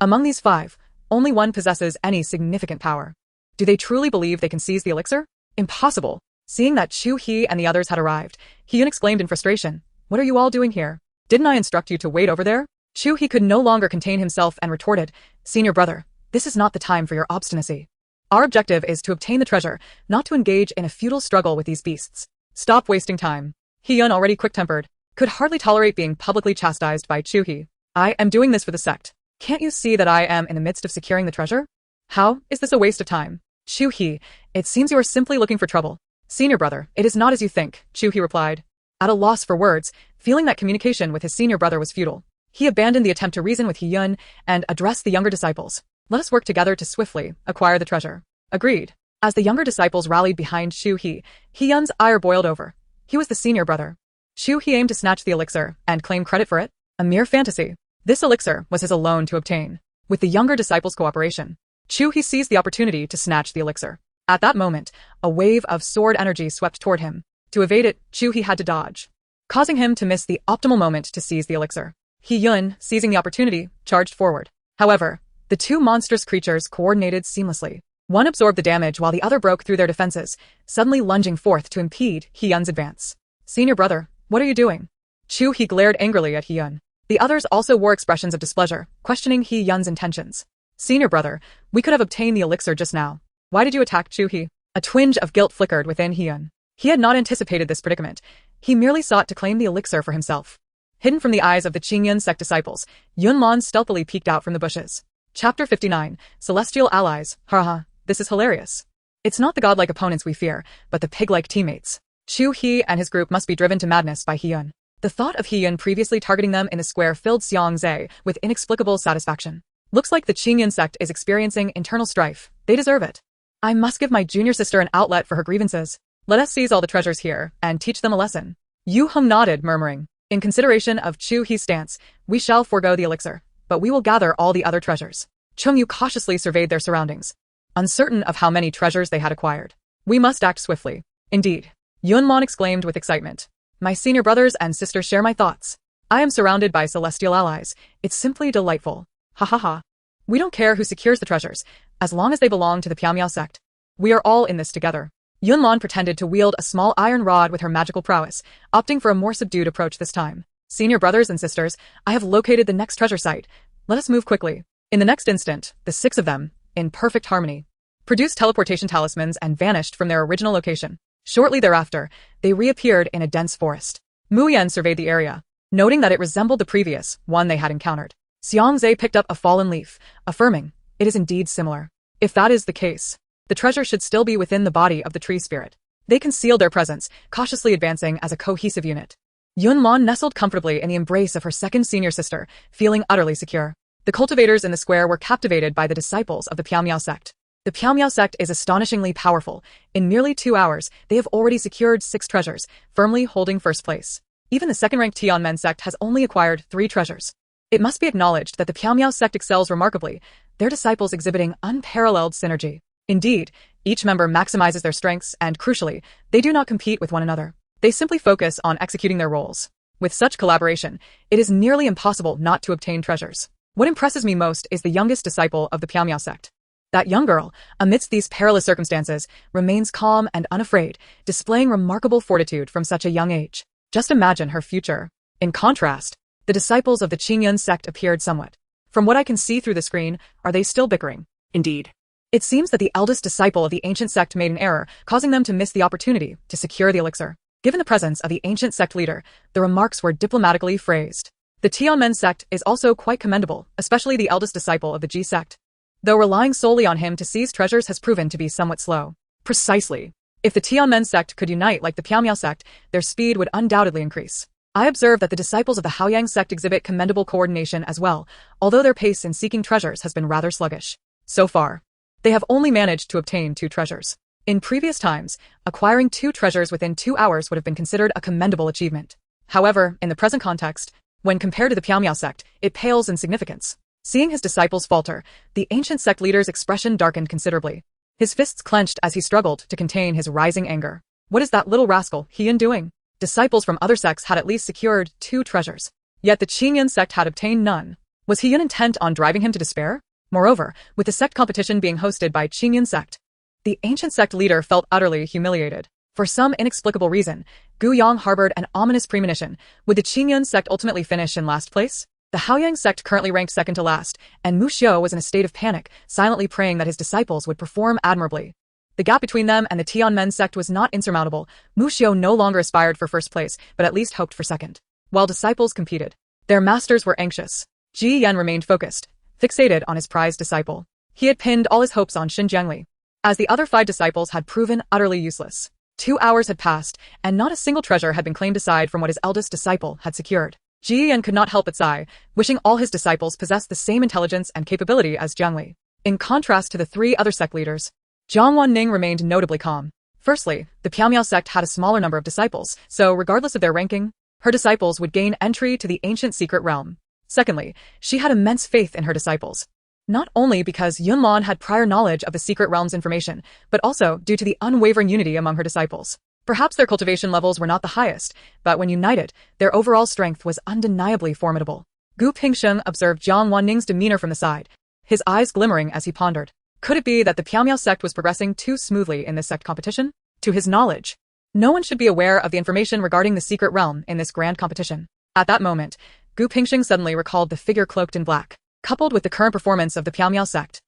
"Among these 5, only one possesses any significant power. Do they truly believe they can seize the elixir? Impossible." Seeing that Chu He and the others had arrived, Yun exclaimed in frustration, "What are you all doing here? Didn't I instruct you to wait over there?" Chu He could no longer contain himself and retorted, "Senior brother, this is not the time for your obstinacy. Our objective is to obtain the treasure, not to engage in a futile struggle with these beasts. Stop wasting time." Yun, already quick-tempered, could hardly tolerate being publicly chastised by Chu He. "I am doing this for the sect. Can't you see that I am in the midst of securing the treasure? How is this a waste of time?" "Chu He, it seems you are simply looking for trouble." "Senior brother, it is not as you think," Chu He replied. At a loss for words, feeling that communication with his senior brother was futile, he abandoned the attempt to reason with Yun and addressed the younger disciples. "Let us work together to swiftly acquire the treasure." Agreed. As the younger disciples rallied behind Chu He, Yun's ire boiled over. He was the senior brother. Chu He aimed to snatch the elixir and claim credit for it? A mere fantasy. This elixir was his alone to obtain. With the younger disciples' cooperation, Chu He seized the opportunity to snatch the elixir. At that moment, a wave of sword energy swept toward him. To evade it, Chu He had to dodge, causing him to miss the optimal moment to seize the elixir. Yun, seizing the opportunity, charged forward. However, the two monstrous creatures coordinated seamlessly. One absorbed the damage while the other broke through their defenses, suddenly lunging forth to impede Yun's advance. "Senior brother, what are you doing?" Chu He glared angrily at Yun. The others also wore expressions of displeasure, questioning Yun's intentions. "Senior brother, we could have obtained the elixir just now. Why did you attack Chu He?" A twinge of guilt flickered within Yun. He had not anticipated this predicament. He merely sought to claim the elixir for himself. Hidden from the eyes of the Qingyun sect disciples, Yunlan stealthily peeked out from the bushes. Chapter 59, Celestial Allies. Haha, this is hilarious. It's not the godlike opponents we fear, but the pig-like teammates. Chu He and his group must be driven to madness by Yun. The thought of Yun previously targeting them in the square filled xianxia with inexplicable satisfaction. Looks like the Qingyun sect is experiencing internal strife. They deserve it. I must give my junior sister an outlet for her grievances. Let us seize all the treasures here and teach them a lesson. Yu Hum nodded, murmuring, "In consideration of Chu He's stance, we shall forego the elixir, but we will gather all the other treasures." Chung Yu cautiously surveyed their surroundings, uncertain of how many treasures they had acquired. "We must act swiftly." "Indeed," Yunlan exclaimed with excitement. "My senior brothers and sisters share my thoughts. I am surrounded by celestial allies. It's simply delightful. Ha ha ha. We don't care who secures the treasures, as long as they belong to the Pyamyao sect. We are all in this together." Yunlan pretended to wield a small iron rod with her magical prowess, opting for a more subdued approach this time. Senior brothers and sisters, I have located the next treasure site. Let us move quickly. In the next instant, the 6 of them, in perfect harmony, produced teleportation talismans and vanished from their original location. Shortly thereafter, they reappeared in a dense forest. Mu Yan surveyed the area, noting that it resembled the previous one they had encountered. Xianxia picked up a fallen leaf, affirming, it is indeed similar. If that is the case, the treasure should still be within the body of the tree spirit. They concealed their presence, cautiously advancing as a cohesive unit. Yunlan nestled comfortably in the embrace of her second senior sister, feeling utterly secure. The cultivators in the square were captivated by the disciples of the Piaomiao sect. The Piaomiao sect is astonishingly powerful. In merely 2 hours, they have already secured 6 treasures, firmly holding first place. Even the second-ranked Tianmen sect has only acquired 3 treasures. It must be acknowledged that the Piaomiao sect excels remarkably, their disciples exhibiting unparalleled synergy. Indeed, each member maximizes their strengths and, crucially, they do not compete with one another. They simply focus on executing their roles. With such collaboration, it is nearly impossible not to obtain treasures. What impresses me most is the youngest disciple of the Piaomiao sect. That young girl, amidst these perilous circumstances, remains calm and unafraid, displaying remarkable fortitude from such a young age. Just imagine her future. In contrast, the disciples of the Qingyun sect appeared somewhat. From what I can see through the screen, are they still bickering? Indeed. It seems that the eldest disciple of the ancient sect made an error, causing them to miss the opportunity to secure the elixir. Given the presence of the ancient sect leader, the remarks were diplomatically phrased. The Tianmen sect is also quite commendable, especially the eldest disciple of the Ji sect. Though relying solely on him to seize treasures has proven to be somewhat slow. Precisely. If the Tianmen sect could unite like the Piaomiao sect, their speed would undoubtedly increase. I observe that the disciples of the Haoyang sect exhibit commendable coordination as well, although their pace in seeking treasures has been rather sluggish. So far, they have only managed to obtain 2 treasures. In previous times, acquiring 2 treasures within 2 hours would have been considered a commendable achievement. However, in the present context, when compared to the Piaomiao sect, it pales in significance. Seeing his disciples falter, the ancient sect leader's expression darkened considerably. His fists clenched as he struggled to contain his rising anger. What is that little rascal, Heian, doing? Disciples from other sects had at least secured 2 treasures. Yet the Qingyun sect had obtained none. Was Heian intent on driving him to despair? Moreover, with the sect competition being hosted by Qingyun sect, the ancient sect leader felt utterly humiliated. For some inexplicable reason, Gu Yang harbored an ominous premonition. Would the Qingyun sect ultimately finish in last place? The Haoyang sect currently ranked second to last, and Mu Xiu was in a state of panic, silently praying that his disciples would perform admirably. The gap between them and the Tianmen sect was not insurmountable. Mu Xiu no longer aspired for first place, but at least hoped for second. While disciples competed, their masters were anxious. Ji Yan remained focused, fixated on his prized disciple. He had pinned all his hopes on Xin Jiangli, as the other 5 disciples had proven utterly useless. 2 hours had passed, and not a single treasure had been claimed aside from what his eldest disciple had secured. Ji Yan could not help but sigh, wishing all his disciples possessed the same intelligence and capability as Jiangli. In contrast to the 3 other sect leaders, Zhang Wanning remained notably calm. Firstly, the Piaomiao sect had a smaller number of disciples, so regardless of their ranking, her disciples would gain entry to the ancient secret realm. Secondly, she had immense faith in her disciples. Not only because Yunlan had prior knowledge of the secret realm's information, but also due to the unwavering unity among her disciples. Perhaps their cultivation levels were not the highest, but when united, their overall strength was undeniably formidable. Gu Pingsheng observed Zhang Wanning's demeanor from the side, his eyes glimmering as he pondered. Could it be that the Piaomiao sect was progressing too smoothly in this sect competition? To his knowledge, no one should be aware of the information regarding the secret realm in this grand competition. At that moment, Gu Pingsheng suddenly recalled the figure cloaked in black, coupled with the current performance of the Piaomiao sect.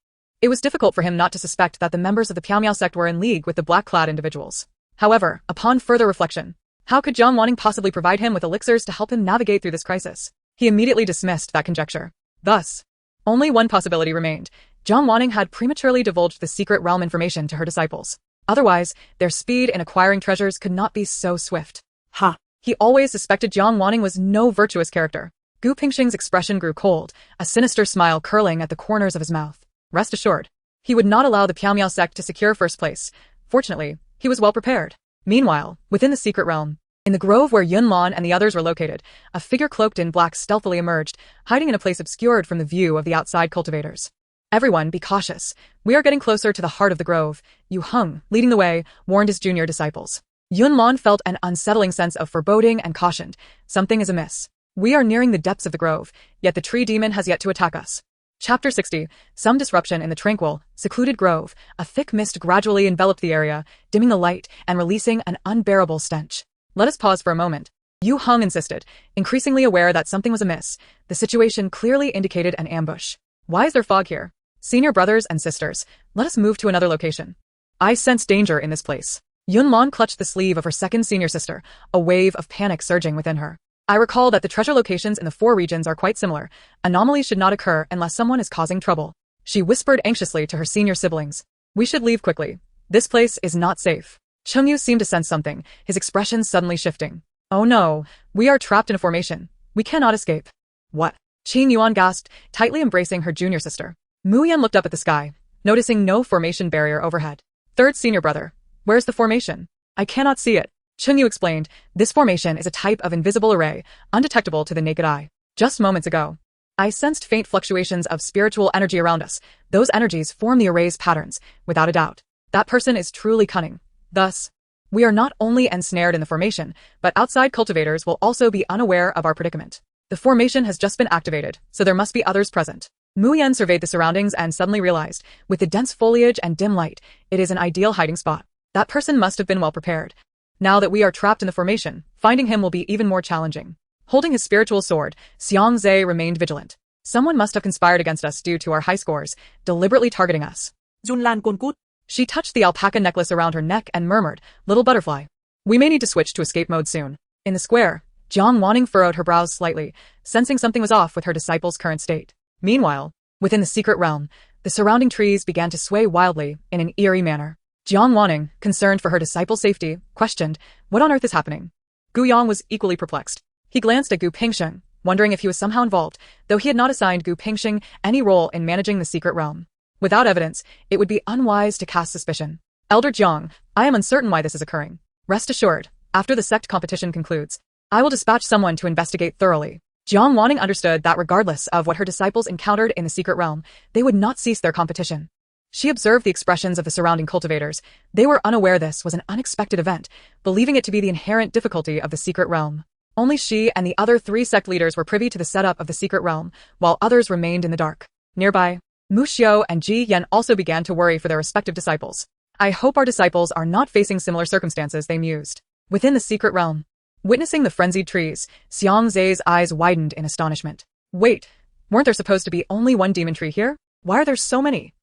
It was difficult for him not to suspect that the members of the Piaomiao sect were in league with the black-clad individuals. However, upon further reflection, how could Zhang Wanning possibly provide him with elixirs to help him navigate through this crisis? He immediately dismissed that conjecture. Thus, only one possibility remained. Zhang Wanning had prematurely divulged the secret realm information to her disciples. Otherwise, their speed in acquiring treasures could not be so swift. Ha! He always suspected Zhang Wanning was no virtuous character. Gu Pingsheng's expression grew cold, a sinister smile curling at the corners of his mouth. Rest assured, he would not allow the Piaomiao sect to secure first place. Fortunately, he was well prepared. Meanwhile, within the secret realm, in the grove where Yunlan and the others were located, a figure cloaked in black stealthily emerged, hiding in a place obscured from the view of the outside cultivators. Everyone, be cautious. We are getting closer to the heart of the grove. Yu Heng, leading the way, warned his junior disciples. Yunlan felt an unsettling sense of foreboding and cautioned. Something is amiss. We are nearing the depths of the grove, yet the tree demon has yet to attack us. Chapter 60. Some disruption in the tranquil, secluded grove. A thick mist gradually enveloped the area, dimming the light and releasing an unbearable stench. Let us pause for a moment. Yu Heng insisted, increasingly aware that something was amiss. The situation clearly indicated an ambush. Why is there fog here? Senior brothers and sisters, let us move to another location. I sense danger in this place. Yunlan clutched the sleeve of her second senior sister, a wave of panic surging within her. I recall that the treasure locations in the 4 regions are quite similar. Anomalies should not occur unless someone is causing trouble. She whispered anxiously to her senior siblings. We should leave quickly. This place is not safe. Chengyu seemed to sense something, his expression suddenly shifting. Oh no, we are trapped in a formation. We cannot escape. What? Qin Yuan gasped, tightly embracing her junior sister. Mu Yan looked up at the sky, noticing no formation barrier overhead. Third senior brother, where's the formation? I cannot see it. Chengyu explained, this formation is a type of invisible array, undetectable to the naked eye. Just moments ago, I sensed faint fluctuations of spiritual energy around us. Those energies form the array's patterns, without a doubt. That person is truly cunning. Thus, we are not only ensnared in the formation, but outside cultivators will also be unaware of our predicament. The formation has just been activated, so there must be others present. Mu Yan surveyed the surroundings and suddenly realized, with the dense foliage and dim light, it is an ideal hiding spot. That person must have been well prepared. Now that we are trapped in the formation, finding him will be even more challenging. Holding his spiritual sword, xianxia remained vigilant. Someone must have conspired against us due to our high scores, deliberately targeting us. Yunlan côn cút. She touched the alpaca necklace around her neck and murmured, little butterfly. We may need to switch to escape mode soon. In the square, Jiang Wanning furrowed her brows slightly, sensing something was off with her disciple's current state. Meanwhile, within the secret realm, the surrounding trees began to sway wildly in an eerie manner. Jiang Wanning, concerned for her disciple's safety, questioned, what on earth is happening? Gu Yang was equally perplexed. He glanced at Gu Pingsheng, wondering if he was somehow involved, though he had not assigned Gu Pingsheng any role in managing the secret realm. Without evidence, it would be unwise to cast suspicion. Elder Jiang, I am uncertain why this is occurring. Rest assured, after the sect competition concludes, I will dispatch someone to investigate thoroughly. Jiang Wanning understood that regardless of what her disciples encountered in the secret realm, they would not cease their competition. She observed the expressions of the surrounding cultivators. They were unaware this was an unexpected event, believing it to be the inherent difficulty of the secret realm. Only she and the other 3 sect leaders were privy to the setup of the secret realm, while others remained in the dark. Nearby, Mu Xiao and Ji Yan also began to worry for their respective disciples. I hope our disciples are not facing similar circumstances, they mused. Within the secret realm, witnessing the frenzied trees, Xiangxia's eyes widened in astonishment. Wait, weren't there supposed to be only one demon tree here? Why are there so many?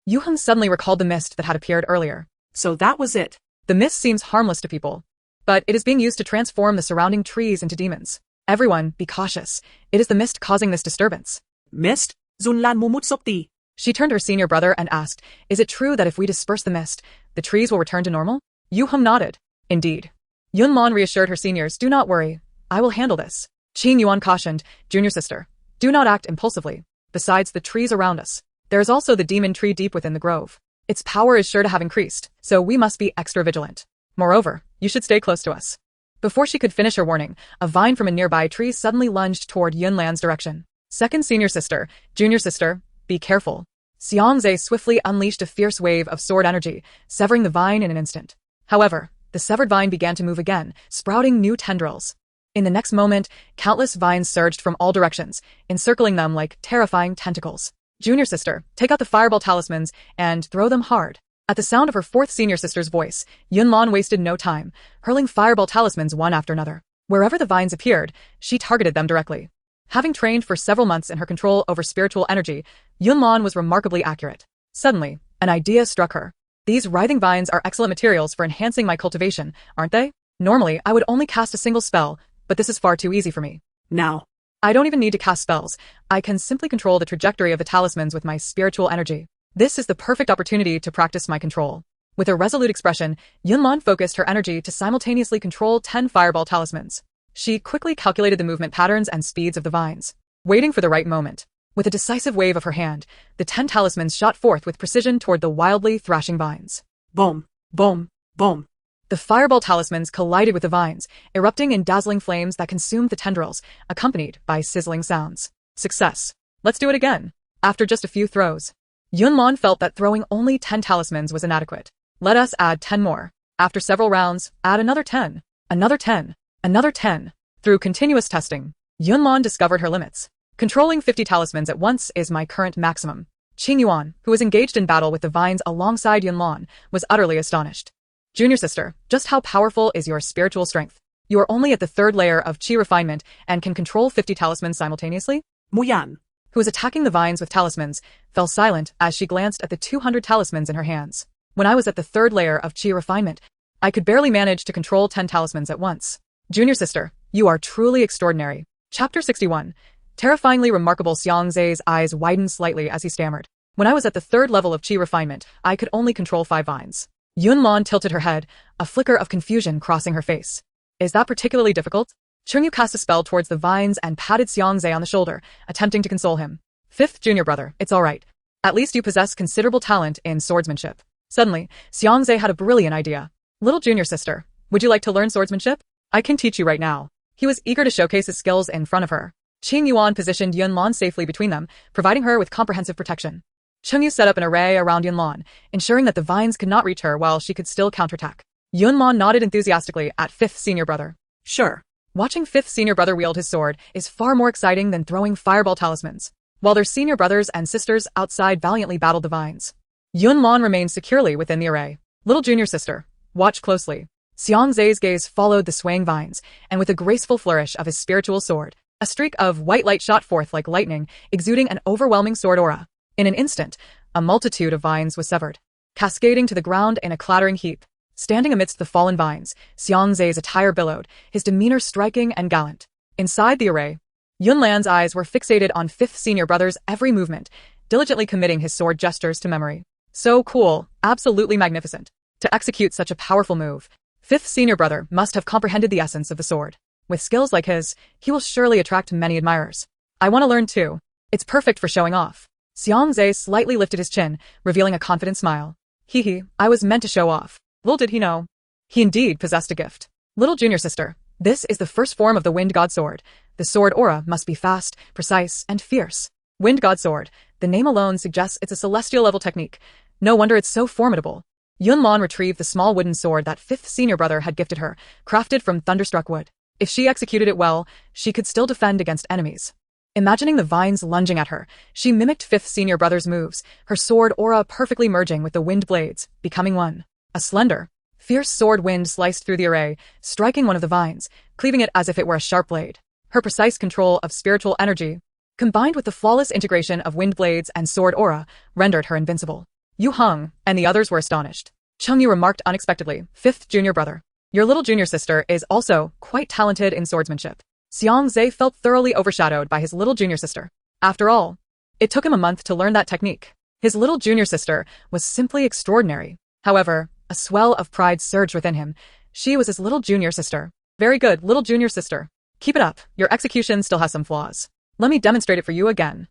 Yu Heng suddenly recalled the mist that had appeared earlier. So that was it. The mist seems harmless to people, but it is being used to transform the surrounding trees into demons. Everyone, be cautious. It is the mist causing this disturbance. Mist? Yunlan mumut sokti. She turned to her senior brother and asked, is it true that if we disperse the mist, the trees will return to normal? Yu Heng nodded. Indeed. Yunlan reassured her seniors, do not worry. I will handle this. Qin Yuan cautioned, junior sister, do not act impulsively. Besides the trees around us, there is also the demon tree deep within the grove. Its power is sure to have increased, so we must be extra vigilant. Moreover, you should stay close to us. Before she could finish her warning, a vine from a nearby tree suddenly lunged toward Yunlan's direction. Second senior sister, junior sister, be careful. Xiangxia swiftly unleashed a fierce wave of sword energy, severing the vine in an instant. However, the severed vine began to move again, sprouting new tendrils. In the next moment, countless vines surged from all directions, encircling them like terrifying tentacles. Junior sister, take out the fireball talismans and throw them hard. At the sound of her 4th senior sister's voice, Yunlan wasted no time, hurling fireball talismans one after another. Wherever the vines appeared, she targeted them directly. Having trained for several months in her control over spiritual energy, Yunlan was remarkably accurate. Suddenly, an idea struck her. These writhing vines are excellent materials for enhancing my cultivation, aren't they? Normally, I would only cast a single spell, but this is far too easy for me. Now, I don't even need to cast spells. I can simply control the trajectory of the talismans with my spiritual energy. This is the perfect opportunity to practice my control. With a resolute expression, Yunlan focused her energy to simultaneously control 10 fireball talismans. She quickly calculated the movement patterns and speeds of the vines, waiting for the right moment. With a decisive wave of her hand, the 10 talismans shot forth with precision toward the wildly thrashing vines. boom, boom, boom. The fireball talismans collided with the vines, erupting in dazzling flames that consumed the tendrils, accompanied by sizzling sounds. Success. Let's do it again. After just a few throws, Yunlan felt that throwing only 10 talismans was inadequate. Let us add 10 more. After several rounds, add another 10, another 10, another 10. Through continuous testing, Yunlan discovered her limits. Controlling 50 talismans at once is my current maximum. Qing Yuan, who was engaged in battle with the vines alongside Yunlan, was utterly astonished. Junior sister, just how powerful is your spiritual strength? You are only at the third layer of qi refinement and can control 50 talismans simultaneously? Muyan, Who was attacking the vines with talismans, fell silent as she glanced at the 200 talismans in her hands. When I was at the third layer of qi refinement, I could barely manage to control 10 talismans at once. Junior sister, you are truly extraordinary. Chapter 61. Terrifyingly remarkable. Xianxia's eyes widened slightly as he stammered. When I was at the third level of qi refinement, I could only control 5 vines. Yunlan tilted her head, a flicker of confusion crossing her face. Is that particularly difficult? Chengyu cast a spell towards the vines and patted Xianxia on the shoulder, attempting to console him. Fifth junior brother, it's all right. At least you possess considerable talent in swordsmanship. Suddenly, Xianxia had a brilliant idea. Little junior sister, would you like to learn swordsmanship? I can teach you right now. He was eager to showcase his skills in front of her. Qing Yuan positioned Yunlan safely between them, providing her with comprehensive protection. Chengyu set up an array around Yunlan, ensuring that the vines could not reach her while she could still counterattack. Yunlan nodded enthusiastically at fifth senior brother. Sure. Watching fifth senior brother wield his sword is far more exciting than throwing fireball talismans. While their senior brothers and sisters outside valiantly battled the vines, Yunlan remained securely within the array. Little junior sister, watch closely. Xianxia's gaze followed the swaying vines, and with a graceful flourish of his spiritual sword, a streak of white light shot forth like lightning, exuding an overwhelming sword aura. In an instant, a multitude of vines was severed, cascading to the ground in a clattering heap. Standing amidst the fallen vines, Xianxia's attire billowed, his demeanor striking and gallant. Inside the array, Yunlan's eyes were fixated on fifth senior brother's every movement, diligently committing his sword gestures to memory. So cool, absolutely magnificent. To execute such a powerful move, fifth senior brother must have comprehended the essence of the sword. With skills like his, he will surely attract many admirers. I want to learn too. It's perfect for showing off. Xianxia slightly lifted his chin, revealing a confident smile. Hee, I was meant to show off. Little did he know. He indeed possessed a gift. Little junior sister, this is the first form of the Wind God Sword. The sword aura must be fast, precise, and fierce. Wind God Sword, the name alone suggests it's a celestial level technique. No wonder it's so formidable. Yunlan retrieved the small wooden sword that fifth senior brother had gifted her, crafted from thunderstruck wood. If she executed it well, she could still defend against enemies. Imagining the vines lunging at her, she mimicked fifth senior brother's moves, her sword aura perfectly merging with the wind blades, becoming one. A slender, fierce sword wind sliced through the array, striking one of the vines, cleaving it as if it were a sharp blade. Her precise control of spiritual energy, combined with the flawless integration of wind blades and sword aura, rendered her invincible. Yu Heng and the others were astonished. Chengyu remarked unexpectedly, fifth junior brother, your little junior sister is also quite talented in swordsmanship. Xianxia felt thoroughly overshadowed by his little junior sister. After all, it took him a month to learn that technique. His little junior sister was simply extraordinary. However, a swell of pride surged within him. She was his little junior sister. Very good, little junior sister. Keep it up. Your execution still has some flaws. Let me demonstrate it for you again.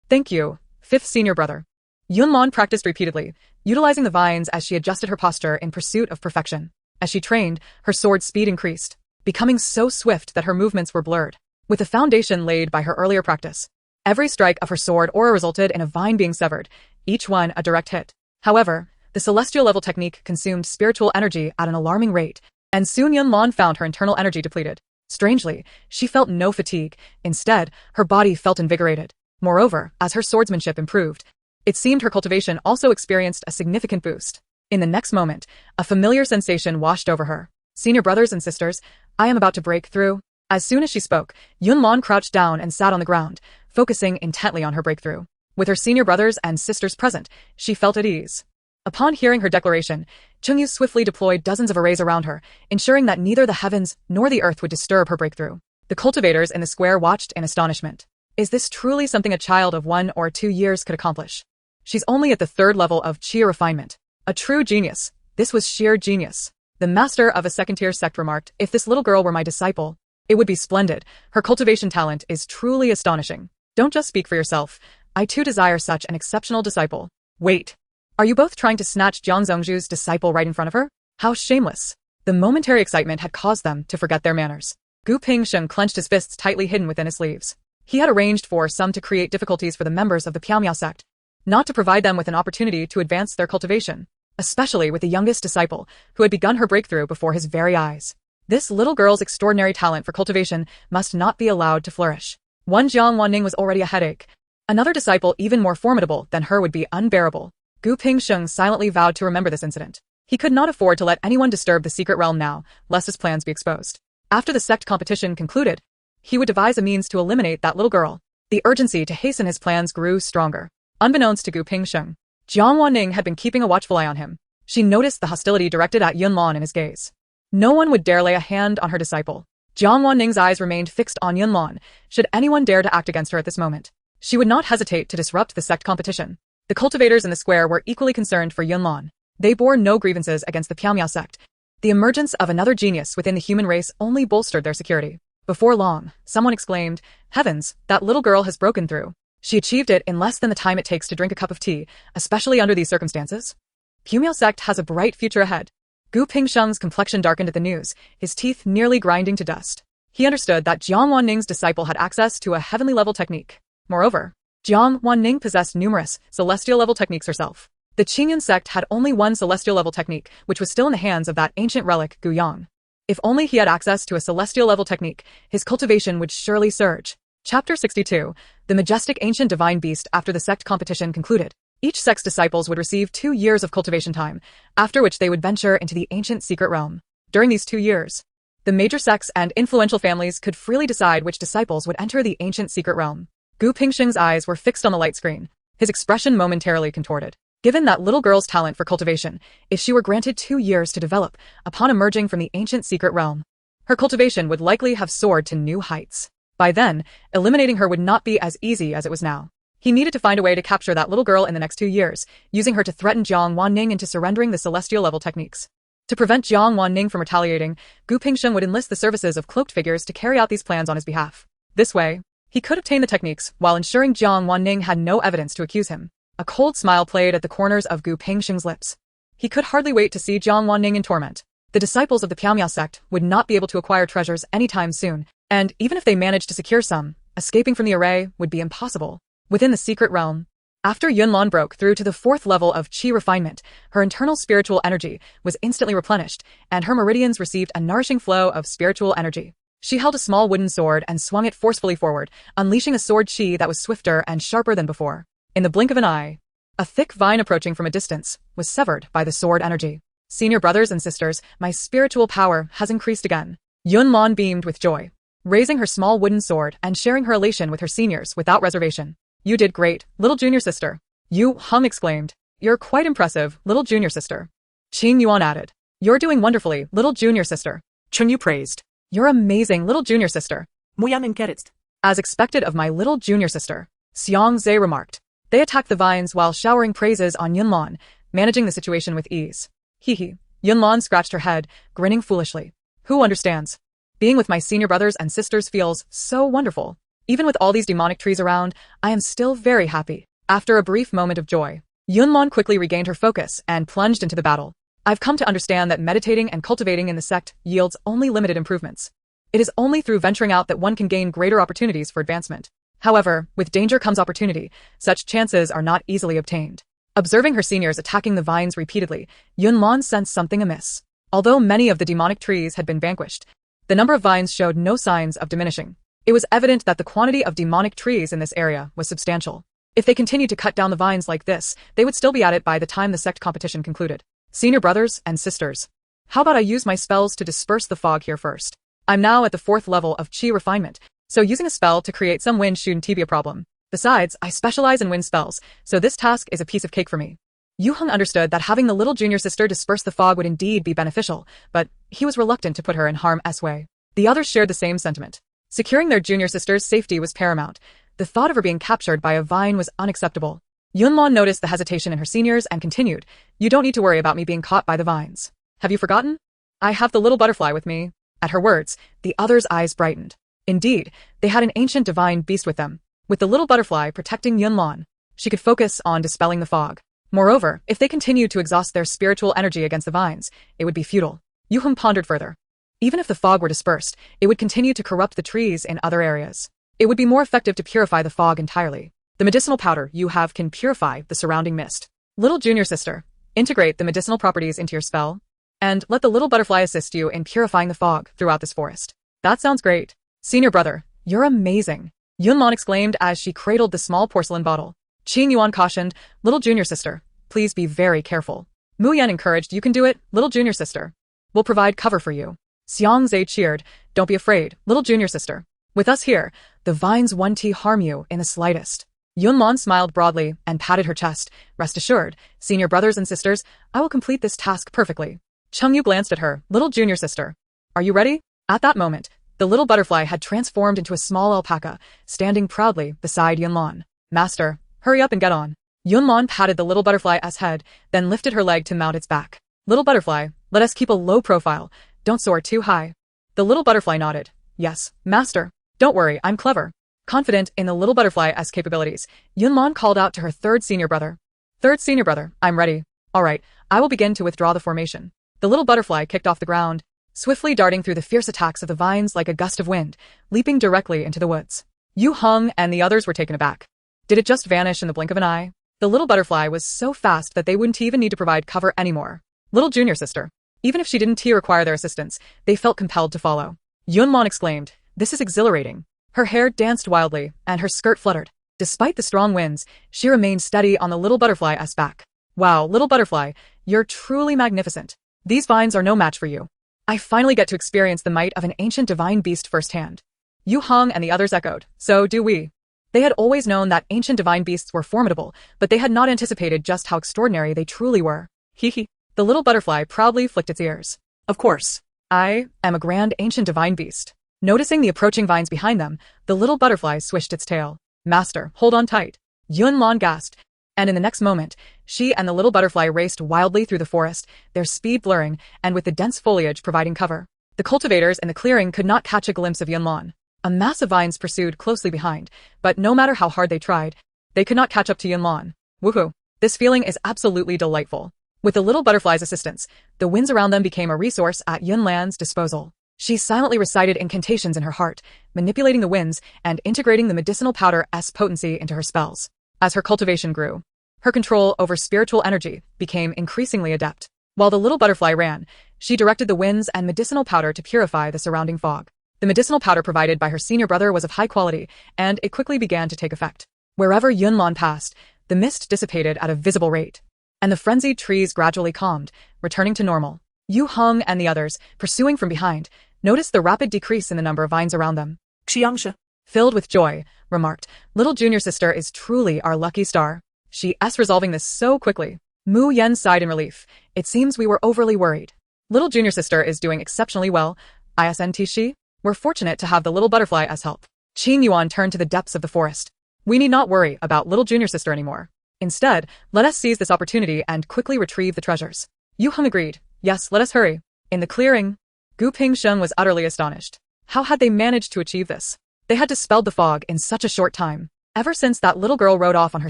Thank you, fifth senior brother. Yunlan practiced repeatedly, utilizing the vines as she adjusted her posture in pursuit of perfection. As she trained, her sword speed increased, becoming so swift that her movements were blurred. With the foundation laid by her earlier practice, every strike of her sword aura resulted in a vine being severed, each one a direct hit. However, the celestial level technique consumed spiritual energy at an alarming rate, and soon Yunlan found her internal energy depleted. Strangely, she felt no fatigue. Instead, her body felt invigorated. Moreover, as her swordsmanship improved, it seemed her cultivation also experienced a significant boost. In the next moment, a familiar sensation washed over her. Senior brothers and sisters, I am about to break through. As soon as she spoke, Yunlan crouched down and sat on the ground, focusing intently on her breakthrough. With her senior brothers and sisters present, she felt at ease. Upon hearing her declaration, Chengyu swiftly deployed dozens of arrays around her, ensuring that neither the heavens nor the earth would disturb her breakthrough. The cultivators in the square watched in astonishment. Is this truly something a child of 1 or 2 years could accomplish? She's only at the third level of qi refinement. A true genius. This was sheer genius. The master of a second-tier sect remarked, if this little girl were my disciple, it would be splendid. Her cultivation talent is truly astonishing. Don't just speak for yourself. I too desire such an exceptional disciple. Wait. Are you both trying to snatch Jiang Zhongzhu's disciple right in front of her? How shameless. The momentary excitement had caused them to forget their manners. Gu Pingsheng clenched his fists tightly hidden within his sleeves. He had arranged for some to create difficulties for the members of the Piaomiao sect, not to provide them with an opportunity to advance their cultivation, especially with the youngest disciple, who had begun her breakthrough before his very eyes. This little girl's extraordinary talent for cultivation must not be allowed to flourish. One Jiang Wanning was already a headache. Another disciple even more formidable than her would be unbearable. Gu Pingsheng silently vowed to remember this incident. He could not afford to let anyone disturb the secret realm now, lest his plans be exposed. After the sect competition concluded, he would devise a means to eliminate that little girl. The urgency to hasten his plans grew stronger. Unbeknownst to Gu Pingsheng, Jiang Wanning had been keeping a watchful eye on him. She noticed the hostility directed at Yunlan in his gaze. No one would dare lay a hand on her disciple. Jiang Wanning's eyes remained fixed on Yunlan, should anyone dare to act against her at this moment. She would not hesitate to disrupt the sect competition. The cultivators in the square were equally concerned for Yunlan. They bore no grievances against the Piaomiao sect. The emergence of another genius within the human race only bolstered their security. Before long, someone exclaimed, "Heavens, that little girl has broken through. She achieved it in less than the time it takes to drink a cup of tea, especially under these circumstances." Piaomiao sect has a bright future ahead. Gu Pingsheng's complexion darkened at the news, his teeth nearly grinding to dust. He understood that Jiang Wanning's disciple had access to a heavenly-level technique. Moreover, Jiang Wanning possessed numerous celestial-level techniques herself. The Qingyan sect had only one celestial-level technique, which was still in the hands of that ancient relic, Gu Yang. If only he had access to a celestial-level technique, his cultivation would surely surge. Chapter 62, The Majestic Ancient Divine Beast. After the sect competition concluded, each sect's disciples would receive 2 years of cultivation time, after which they would venture into the ancient secret realm. During these 2 years, the major sects and influential families could freely decide which disciples would enter the ancient secret realm. Gu Pingsheng's eyes were fixed on the light screen, his expression momentarily contorted. Given that little girl's talent for cultivation, if she were granted 2 years to develop upon emerging from the ancient secret realm, her cultivation would likely have soared to new heights. By then, eliminating her would not be as easy as it was now. He needed to find a way to capture that little girl in the next 2 years, using her to threaten Jiang Wanning into surrendering the celestial-level techniques. To prevent Jiang Wanning from retaliating, Gu Pingsheng would enlist the services of cloaked figures to carry out these plans on his behalf. This way, he could obtain the techniques while ensuring Jiang Wanning had no evidence to accuse him. A cold smile played at the corners of Gu Pingsheng's lips. He could hardly wait to see Jiang Wanning in torment. The disciples of the Piaomiao sect would not be able to acquire treasures anytime soon, and even if they managed to secure some, escaping from the array would be impossible. Within the secret realm, after Yunlan broke through to the 4th level of qi refinement, her internal spiritual energy was instantly replenished, and her meridians received a nourishing flow of spiritual energy. She held a small wooden sword and swung it forcefully forward, unleashing a sword qi that was swifter and sharper than before. In the blink of an eye, a thick vine approaching from a distance was severed by the sword energy. Senior brothers and sisters, my spiritual power has increased again. Yunlan beamed with joy, raising her small wooden sword and sharing her elation with her seniors without reservation. You did great, little junior sister. Yu Hung exclaimed. You're quite impressive, little junior sister. Qing Yuan added. You're doing wonderfully, little junior sister. Chen Yu praised. You're amazing, little junior sister. Muyan encouraged. As expected of my little junior sister, xianxia remarked. They attacked the vines while showering praises on Yunlan, managing the situation with ease. Hee. Yunlan scratched her head, grinning foolishly. Who understands? Being with my senior brothers and sisters feels so wonderful. Even with all these demonic trees around, I am still very happy. After a brief moment of joy, Yunlan quickly regained her focus and plunged into the battle. I've come to understand that meditating and cultivating in the sect yields only limited improvements. It is only through venturing out that one can gain greater opportunities for advancement. However, with danger comes opportunity. Such chances are not easily obtained. Observing her seniors attacking the vines repeatedly, Yunlan sensed something amiss. Although many of the demonic trees had been vanquished, the number of vines showed no signs of diminishing. It was evident that the quantity of demonic trees in this area was substantial. If they continued to cut down the vines like this, they would still be at it by the time the sect competition concluded. Senior brothers and sisters, how about I use my spells to disperse the fog here first? I'm now at the 4th level of qi refinement, so using a spell to create some wind shouldn't be a problem. Besides, I specialize in wind spells, so this task is a piece of cake for me. Yu Hung understood that having the little junior sister disperse the fog would indeed be beneficial, but he was reluctant to put her in harm's way. The others shared the same sentiment. Securing their junior sister's safety was paramount. The thought of her being captured by a vine was unacceptable. Yunlan noticed the hesitation in her seniors and continued, You don't need to worry about me being caught by the vines. Have you forgotten? I have the little butterfly with me. At her words, the others' eyes brightened. Indeed, they had an ancient divine beast with them. With the little butterfly protecting Yunlan, she could focus on dispelling the fog. Moreover, if they continued to exhaust their spiritual energy against the vines, it would be futile. Yu Hung pondered further. Even if the fog were dispersed, it would continue to corrupt the trees in other areas. It would be more effective to purify the fog entirely. The medicinal powder you have can purify the surrounding mist. Little junior sister, integrate the medicinal properties into your spell, and let the little butterfly assist you in purifying the fog throughout this forest. That sounds great. Senior brother, you're amazing. Yunlan exclaimed as she cradled the small porcelain bottle. Qing Yuan cautioned, little junior sister, please be very careful. Mu Yan encouraged, you can do it, little junior sister. We'll provide cover for you. Xianxia cheered, don't be afraid, little junior sister. With us here, the vines won't harm you in the slightest. Yunlan smiled broadly and patted her chest. Rest assured, senior brothers and sisters, I will complete this task perfectly. Chengyu glanced at her, little junior sister. Are you ready? At that moment, the little butterfly had transformed into a small alpaca, standing proudly beside Yunlan. Master, hurry up and get on. Yunlan patted the little butterfly's head, then lifted her leg to mount its back. Little butterfly, let us keep a low profile. Don't soar too high. The little butterfly nodded. Yes, master. Don't worry, I'm clever. Confident in the little butterfly's capabilities, Yunlan called out to her third senior brother. Third senior brother, I'm ready. All right, I will begin to withdraw the formation. The little butterfly kicked off the ground, swiftly darting through the fierce attacks of the vines like a gust of wind, leaping directly into the woods. Yu Heng and the others were taken aback. Did it just vanish in the blink of an eye? The little butterfly was so fast that they wouldn't even need to provide cover anymore. Little junior sister. Even if she didn't require their assistance, they felt compelled to follow. Yunlan exclaimed, this is exhilarating. Her hair danced wildly, and her skirt fluttered. Despite the strong winds, she remained steady on the little butterfly's back. Wow, little butterfly, you're truly magnificent. These vines are no match for you. I finally get to experience the might of an ancient divine beast firsthand. Yu Heng and the others echoed, so do we. They had always known that ancient divine beasts were formidable, but they had not anticipated just how extraordinary they truly were. Hee hee. The little butterfly proudly flicked its ears. Of course. I am a grand ancient divine beast. Noticing the approaching vines behind them, the little butterfly swished its tail. Master, hold on tight. Yunlan gasped, and in the next moment, she and the little butterfly raced wildly through the forest, their speed blurring, and with the dense foliage providing cover. The cultivators in the clearing could not catch a glimpse of Yunlan. A mass of vines pursued closely behind, but no matter how hard they tried, they could not catch up to Yunlan. Woohoo! This feeling is absolutely delightful. With the little butterfly's assistance, the winds around them became a resource at Yunlan's disposal. She silently recited incantations in her heart, manipulating the winds and integrating the medicinal powder's potency into her spells. As her cultivation grew, her control over spiritual energy became increasingly adept. While the little butterfly ran, she directed the winds and medicinal powder to purify the surrounding fog. The medicinal powder provided by her senior brother was of high quality, and it quickly began to take effect. Wherever Yunlan passed, the mist dissipated at a visible rate, and the frenzied trees gradually calmed, returning to normal. Yu Heng and the others, pursuing from behind, noticed the rapid decrease in the number of vines around them. Xianxia. Filled with joy, remarked, little junior sister is truly our lucky star. She's resolving this so quickly. Mu Yan sighed in relief. It seems we were overly worried. Little junior sister is doing exceptionally well. Isn't? We're fortunate to have the little butterfly as help. Qing Yuan turned to the depths of the forest. We need not worry about little junior sister anymore. Instead, let us seize this opportunity and quickly retrieve the treasures. Yu Heng agreed. Yes, let us hurry. In the clearing, Gu Pingsheng was utterly astonished. How had they managed to achieve this? They had dispelled the fog in such a short time. Ever since that little girl rode off on her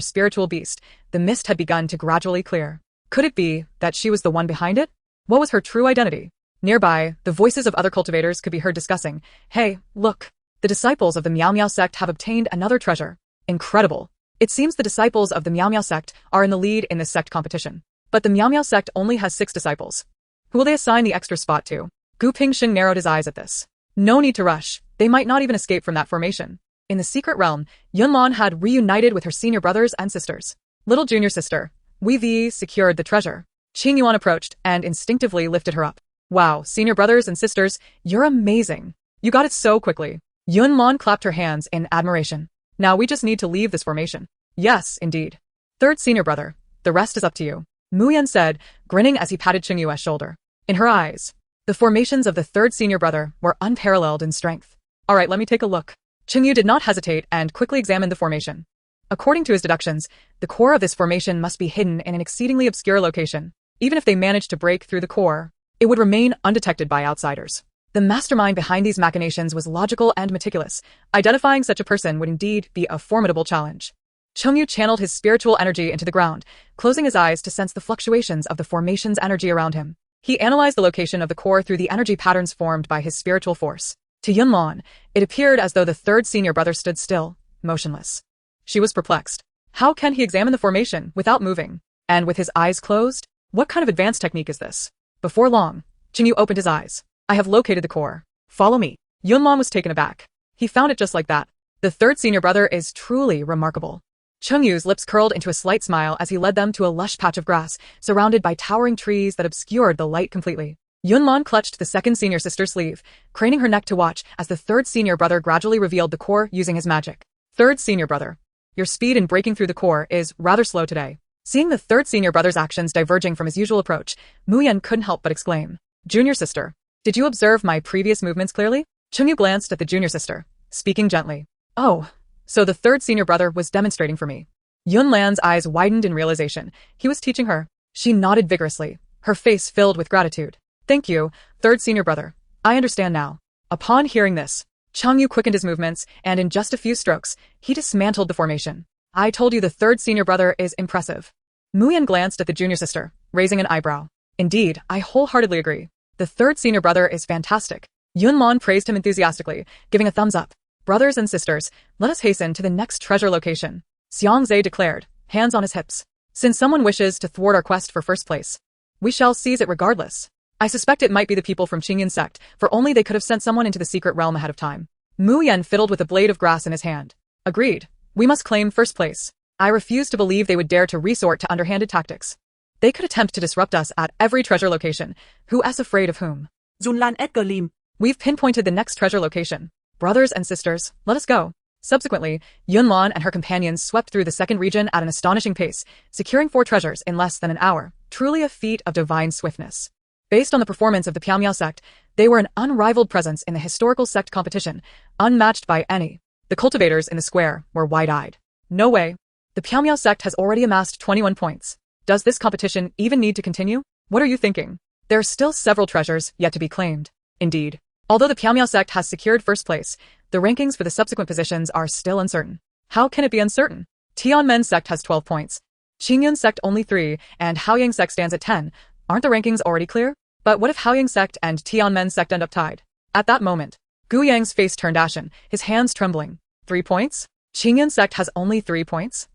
spiritual beast, the mist had begun to gradually clear. Could it be that she was the one behind it? What was her true identity? Nearby, the voices of other cultivators could be heard discussing. Hey, look. The disciples of the Miao Miao sect have obtained another treasure. Incredible. It seems the disciples of the Miao Miao sect are in the lead in this sect competition. But the Miao Miao sect only has 6 disciples. Who will they assign the extra spot to? Gu Pingsheng narrowed his eyes at this. No need to rush. They might not even escape from that formation. In the secret realm, Yunlan had reunited with her senior brothers and sisters. Little junior sister, we've secured the treasure. Qing Yuan approached and instinctively lifted her up. Wow, senior brothers and sisters, you're amazing. You got it so quickly. Yunlan clapped her hands in admiration. Now we just need to leave this formation. Yes, indeed. Third senior brother, the rest is up to you. Mu Yan said, grinning as he patted Qing Yuan's shoulder. In her eyes, the formations of the third senior brother were unparalleled in strength. All right, let me take a look. Qing Yu did not hesitate and quickly examined the formation. According to his deductions, the core of this formation must be hidden in an exceedingly obscure location. Even if they managed to break through the core, it would remain undetected by outsiders. The mastermind behind these machinations was logical and meticulous. Identifying such a person would indeed be a formidable challenge. Chengyu channeled his spiritual energy into the ground, closing his eyes to sense the fluctuations of the formation's energy around him. He analyzed the location of the core through the energy patterns formed by his spiritual force. To Yunlan, it appeared as though the third senior brother stood still, motionless. She was perplexed. How can he examine the formation without moving? And with his eyes closed? What kind of advanced technique is this? Before long, Qingyu opened his eyes. I have located the core. Follow me. Yunlan was taken aback. He found it just like that. The third senior brother is truly remarkable. Chungyu's lips curled into a slight smile as he led them to a lush patch of grass, surrounded by towering trees that obscured the light completely. Yunlan clutched the second senior sister's sleeve, craning her neck to watch as the third senior brother gradually revealed the core using his magic. Third senior brother, your speed in breaking through the core is rather slow today. Seeing the third senior brother's actions diverging from his usual approach, Muyan couldn't help but exclaim, "Junior sister, did you observe my previous movements clearly?" Chungyu glanced at the junior sister, speaking gently. "Oh, so the third senior brother was demonstrating for me." Yunlan's eyes widened in realization. He was teaching her. She nodded vigorously, her face filled with gratitude. "Thank you, third senior brother. I understand now." Upon hearing this, Chungyu quickened his movements, and in just a few strokes, he dismantled the formation. "I told you the third senior brother is impressive." Muyan glanced at the junior sister, raising an eyebrow. "Indeed, I wholeheartedly agree. The third senior brother is fantastic." Yunlan praised him enthusiastically, giving a thumbs up. "Brothers and sisters, let us hasten to the next treasure location," xianxia declared, hands on his hips. "Since someone wishes to thwart our quest for first place, we shall seize it regardless. I suspect it might be the people from Qingyan Sect, for only they could have sent someone into the secret realm ahead of time." Mu Yan fiddled with a blade of grass in his hand. "Agreed. We must claim first place. I refuse to believe they would dare to resort to underhanded tactics. They could attempt to disrupt us at every treasure location. Who is afraid of whom?" Yunlan Edgar Lim. "We've pinpointed the next treasure location. Brothers and sisters, let us go." Subsequently, Yunlan and her companions swept through the second region at an astonishing pace, securing 4 treasures in less than an hour, truly a feat of divine swiftness. Based on the performance of the Piaomiao sect, they were an unrivaled presence in the historical sect competition, unmatched by any. The cultivators in the square were wide-eyed. "No way. The Piaomiao sect has already amassed 21 points. Does this competition even need to continue? What are you thinking? There are still several treasures yet to be claimed." Indeed, although the Piaomiao sect has secured first place, the rankings for the subsequent positions are still uncertain. How can it be uncertain? Tianmen sect has 12 points. Qingyun sect only 3, and Haoyang sect stands at 10. Aren't the rankings already clear? But what if Haoyang sect and Tianmen sect end up tied? At that moment, Gu Yang's face turned ashen, his hands trembling. 3 points? Qingyun sect has only 3 points?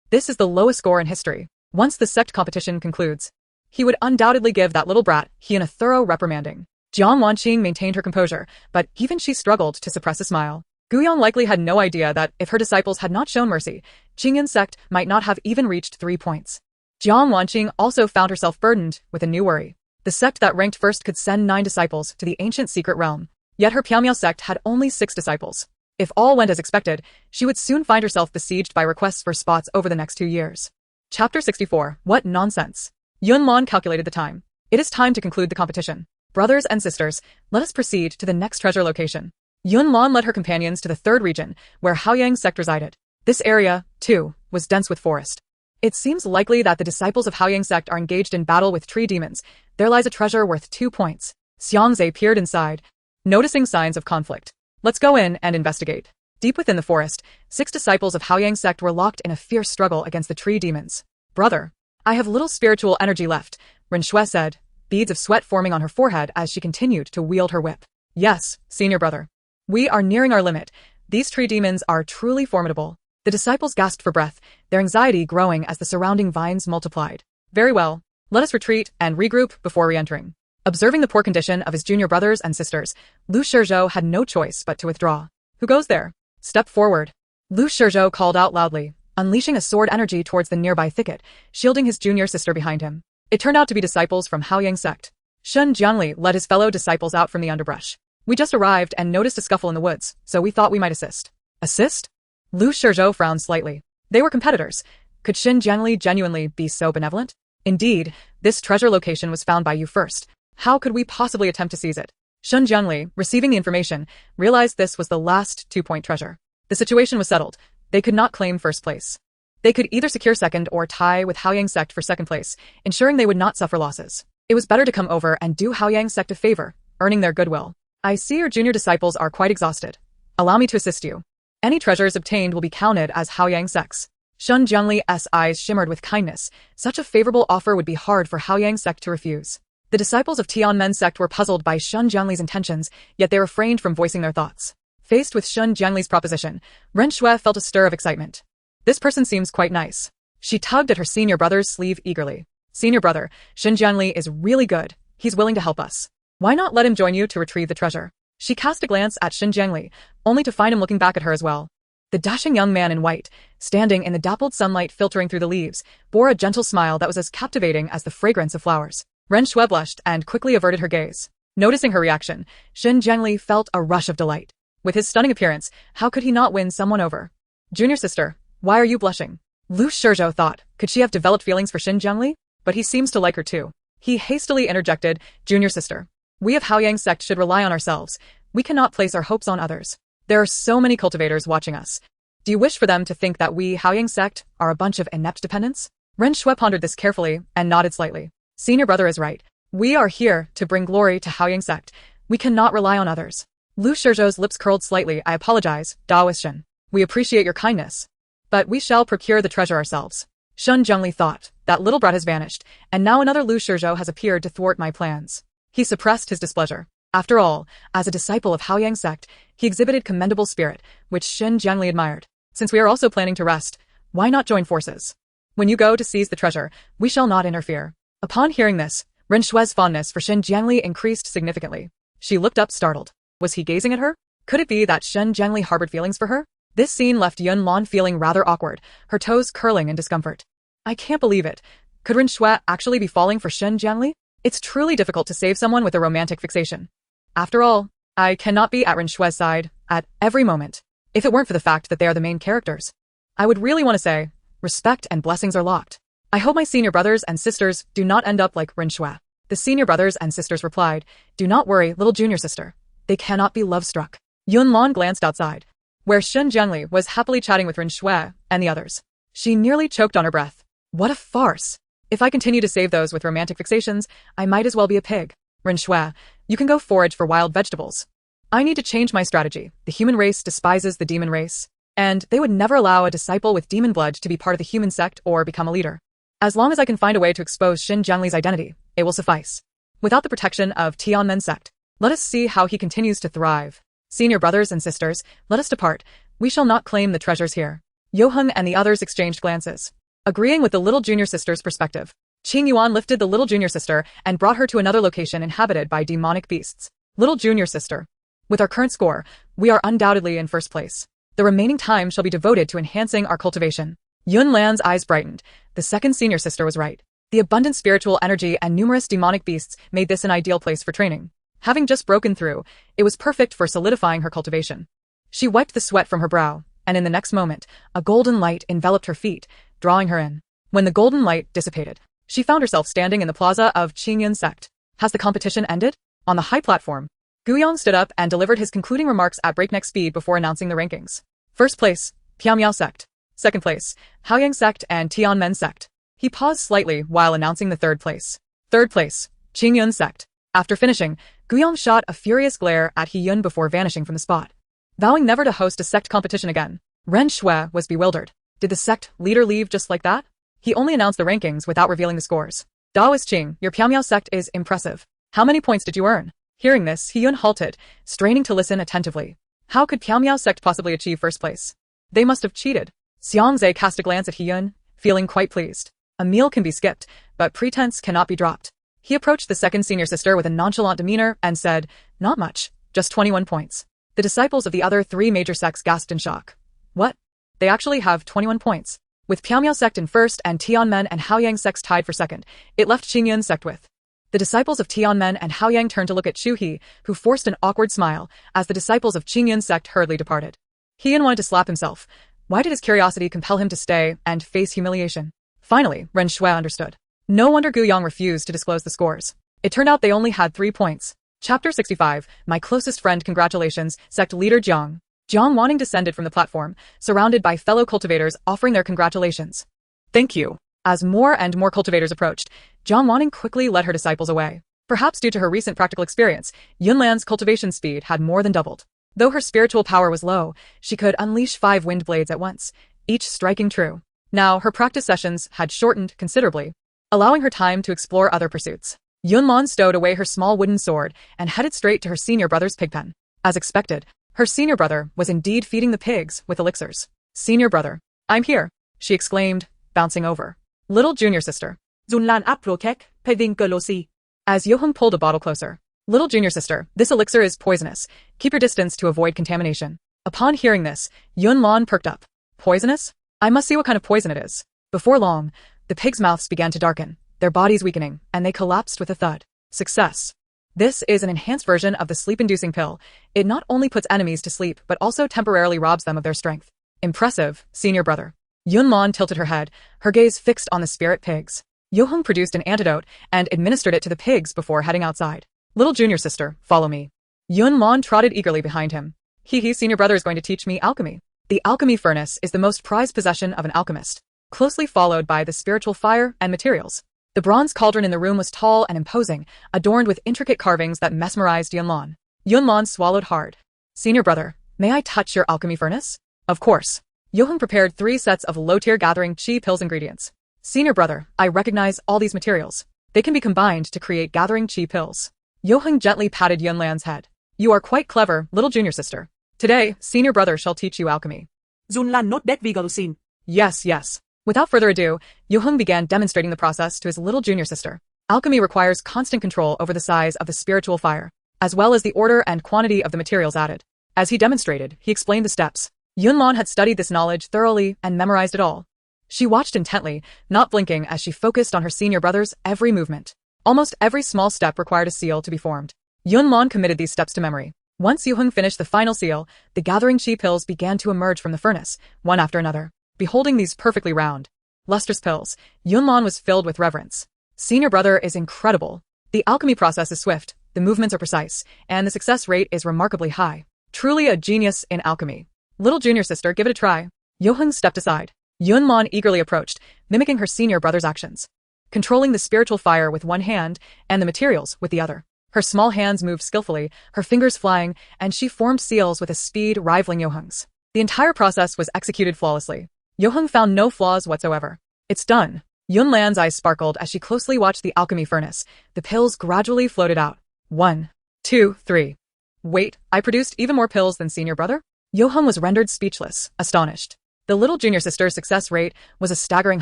This is the lowest score in history. Once the sect competition concludes, he would undoubtedly give that little brat he a thorough reprimanding. Jiang Wanqing maintained her composure, but even she struggled to suppress a smile. Guiyang likely had no idea that if her disciples had not shown mercy, Qingyun sect might not have even reached 3 points. Jiang Wanqing also found herself burdened with a new worry. The sect that ranked first could send 9 disciples to the ancient secret realm, yet her Piaomiao sect had only 6 disciples. If all went as expected, she would soon find herself besieged by requests for spots over the next 2 years. Chapter 64. What nonsense. Yunlan calculated the time. It is time to conclude the competition. Brothers and sisters, let us proceed to the next treasure location. Yunlan led her companions to the third region, where Haoyang sect resided. This area, too, was dense with forest. It seems likely that the disciples of Haoyang sect are engaged in battle with tree demons. There lies a treasure worth 2 points. Xianxia peered inside, noticing signs of conflict. "Let's go in and investigate." Deep within the forest, 6 disciples of Haoyang sect were locked in a fierce struggle against the tree demons. "Brother, I have little spiritual energy left," Renshui said, beads of sweat forming on her forehead as she continued to wield her whip. "Yes, senior brother. We are nearing our limit. These tree demons are truly formidable." The disciples gasped for breath, their anxiety growing as the surrounding vines multiplied. "Very well. Let us retreat and regroup before re-entering." Observing the poor condition of his junior brothers and sisters, Lu Shizhou had no choice but to withdraw. "Who goes there? Step forward." Lu Shizhou called out loudly, unleashing a sword energy towards the nearby thicket, shielding his junior sister behind him. It turned out to be disciples from Haoyang sect. Shun Jiangli led his fellow disciples out from the underbrush. "We just arrived and noticed a scuffle in the woods, so we thought we might assist." "Assist?" Lu Shizhou frowned slightly. They were competitors. Could Shin Jiangli genuinely be so benevolent? "Indeed, this treasure location was found by you first. How could we possibly attempt to seize it?" Shun Jiangli, receiving the information, realized this was the last 2-point treasure. The situation was settled. They could not claim first place. They could either secure second or tie with Haoyang sect for second place, ensuring they would not suffer losses. It was better to come over and do Haoyang sect a favor, earning their goodwill. "I see your junior disciples are quite exhausted. Allow me to assist you. Any treasures obtained will be counted as Haoyang sect's." Shun Jiangli's eyes shimmered with kindness. Such a favorable offer would be hard for Haoyang sect to refuse. The disciples of Tianmen sect were puzzled by Shun Jiangli's intentions, yet they refrained from voicing their thoughts. Faced with Shun Jiangli's proposition, Renshui felt a stir of excitement. This person seems quite nice. She tugged at her senior brother's sleeve eagerly. "Senior brother, Shun Jiangli is really good. He's willing to help us. Why not let him join you to retrieve the treasure?" She cast a glance at Shun Jiangli, only to find him looking back at her as well. The dashing young man in white, standing in the dappled sunlight filtering through the leaves, bore a gentle smile that was as captivating as the fragrance of flowers. Ren Shui blushed and quickly averted her gaze. Noticing her reaction, Xin Jiangli felt a rush of delight. With his stunning appearance, how could he not win someone over? Junior sister, why are you blushing? Lu Shizhou thought, could she have developed feelings for Xin Jiangli? But he seems to like her too. He hastily interjected, Junior sister. We of Haoyang Sect should rely on ourselves. We cannot place our hopes on others. There are so many cultivators watching us. Do you wish for them to think that we, Haoyang Sect, are a bunch of inept dependents? Ren Shui pondered this carefully and nodded slightly. Senior brother is right. We are here to bring glory to Haoyang Sect. We cannot rely on others. Lu Shizhou's lips curled slightly. I apologize, Daoishan. We appreciate your kindness. But we shall procure the treasure ourselves. Shun Zhengli thought, that little brat has vanished, and now another Lu Shizhou has appeared to thwart my plans. He suppressed his displeasure. After all, as a disciple of Haoyang Sect, he exhibited commendable spirit, which Xin Jiangli admired. Since we are also planning to rest, why not join forces? When you go to seize the treasure, we shall not interfere. Upon hearing this, Ren Shui's fondness for Xin Jiangli increased significantly. She looked up startled. Was he gazing at her? Could it be that Xin Jiangli harbored feelings for her? This scene left Yunlan feeling rather awkward, her toes curling in discomfort. I can't believe it. Could Ren Shui actually be falling for Xin Jiangli? It's truly difficult to save someone with a romantic fixation. After all, I cannot be at Ren Shui's side at every moment. If it weren't for the fact that they are the main characters, I would really want to say, respect and blessings are locked. I hope my senior brothers and sisters do not end up like Ren Shui. The senior brothers and sisters replied, do not worry, little junior sister. They cannot be love-struck. Yunlan glanced outside, where Xin Jiangli was happily chatting with Ren Shui and the others. She nearly choked on her breath. What a farce. If I continue to save those with romantic fixations, I might as well be a pig. Ren Shui, you can go forage for wild vegetables. I need to change my strategy. The human race despises the demon race, and they would never allow a disciple with demon blood to be part of the human sect or become a leader. As long as I can find a way to expose Xin Jiangli's identity, it will suffice. Without the protection of Tianmen Sect, let us see how he continues to thrive. Senior brothers and sisters, let us depart. We shall not claim the treasures here. Yoheng and the others exchanged glances. Agreeing with the little junior sister's perspective, Qing Yuan lifted the little junior sister and brought her to another location inhabited by demonic beasts. Little junior sister. With our current score, we are undoubtedly in first place. The remaining time shall be devoted to enhancing our cultivation. Yunlan's eyes brightened. The second senior sister was right. The abundant spiritual energy and numerous demonic beasts made this an ideal place for training. Having just broken through, it was perfect for solidifying her cultivation. She wiped the sweat from her brow, and in the next moment, a golden light enveloped her feet, drawing her in. When the golden light dissipated, she found herself standing in the plaza of Qingyun Sect. Has the competition ended? On the high platform, Guyong stood up and delivered his concluding remarks at breakneck speed before announcing the rankings. First place, Piaomiao Sect. Second place, Haoyang Sect and Tianmen Sect. He paused slightly while announcing the third place. Third place, Qingyun Sect. After finishing, Guyong shot a furious glare at He-yun before vanishing from the spot. Vowing never to host a sect competition again, Ren Shui was bewildered. Did the sect leader leave just like that? He only announced the rankings without revealing the scores. Daoist Qing, your Piaomiao Sect is impressive. How many points did you earn? Hearing this, He-yun halted, straining to listen attentively. How could Piaomiao Sect possibly achieve first place? They must have cheated. Xianxia cast a glance at He-yun, feeling quite pleased. A meal can be skipped, but pretense cannot be dropped. He approached the second senior sister with a nonchalant demeanor and said, not much, just 21 points. The disciples of the other three major sects gasped in shock. What? They actually have 21 points. With Piaomiao Sect in first and Tianmen and Haoyang sects tied for second, it left Qingyun Sect with. The disciples of Tianmen and Haoyang turned to look at Chu He, who forced an awkward smile as the disciples of Qingyun Sect hurriedly departed. He-yun wanted to slap himself. Why did his curiosity compel him to stay and face humiliation? Finally, Ren Shui understood. No wonder Guyong refused to disclose the scores. It turned out they only had 3 points. Chapter 65, My Closest Friend Congratulations, Sect Leader Jiang. Jiang Wanning descended from the platform, surrounded by fellow cultivators offering their congratulations. Thank you. As more and more cultivators approached, Jiang Wanning quickly led her disciples away. Perhaps due to her recent practical experience, Yunlan's cultivation speed had more than doubled. Though her spiritual power was low, she could unleash 5 wind blades at once, each striking true. Now, her practice sessions had shortened considerably, allowing her time to explore other pursuits. Yunlan stowed away her small wooden sword and headed straight to her senior brother's pigpen. As expected, her senior brother was indeed feeding the pigs with elixirs. Senior brother, I'm here, she exclaimed, bouncing over. Little junior sister. Yunlan aprokek, pevinkalosi. As Yoheng pulled a bottle closer. Little junior sister, this elixir is poisonous. Keep your distance to avoid contamination. Upon hearing this, Yunlan perked up. Poisonous? I must see what kind of poison it is. Before long, the pigs' mouths began to darken, their bodies weakening, and they collapsed with a thud. Success. This is an enhanced version of the sleep-inducing pill. It not only puts enemies to sleep, but also temporarily robs them of their strength. Impressive, senior brother. Yunlan tilted her head, her gaze fixed on the spirit pigs. Yohung produced an antidote and administered it to the pigs before heading outside. Little junior sister, follow me. Yunlan trotted eagerly behind him. Senior brother is going to teach me alchemy. The alchemy furnace is the most prized possession of an alchemist, closely followed by the spiritual fire and materials. The bronze cauldron in the room was tall and imposing, adorned with intricate carvings that mesmerized Yunlan. Yunlan swallowed hard. Senior brother, may I touch your alchemy furnace? Of course. Yohung prepared 3 sets of low-tier gathering chi pills ingredients. Senior brother, I recognize all these materials. They can be combined to create gathering chi pills. Yohung gently patted Yunlan's head. You are quite clever, little junior sister. Today, senior brother shall teach you alchemy. Yunlan not that vigorously. Yes, yes. Without further ado, Yohung began demonstrating the process to his little junior sister. Alchemy requires constant control over the size of the spiritual fire, as well as the order and quantity of the materials added. As he demonstrated, he explained the steps. Yunlan had studied this knowledge thoroughly and memorized it all. She watched intently, not blinking as she focused on her senior brother's every movement. Almost every small step required a seal to be formed. Yunlan committed these steps to memory. Once Yohung finished the final seal, the gathering chi pills began to emerge from the furnace, one after another. Beholding these perfectly round, lustrous pills, Yunlan was filled with reverence. Senior brother is incredible. The alchemy process is swift, the movements are precise, and the success rate is remarkably high. Truly a genius in alchemy. Little junior sister, give it a try. Yohung stepped aside. Yunlan eagerly approached, mimicking her senior brother's actions, controlling the spiritual fire with one hand and the materials with the other. Her small hands moved skillfully, her fingers flying, and she formed seals with a speed rivaling Yohung's. The entire process was executed flawlessly. Yohung found no flaws whatsoever. It's done. Yunlan's eyes sparkled as she closely watched the alchemy furnace. The pills gradually floated out. 1, 2, 3. Wait, I produced even more pills than senior brother? Yohung was rendered speechless, astonished. The little junior sister's success rate was a staggering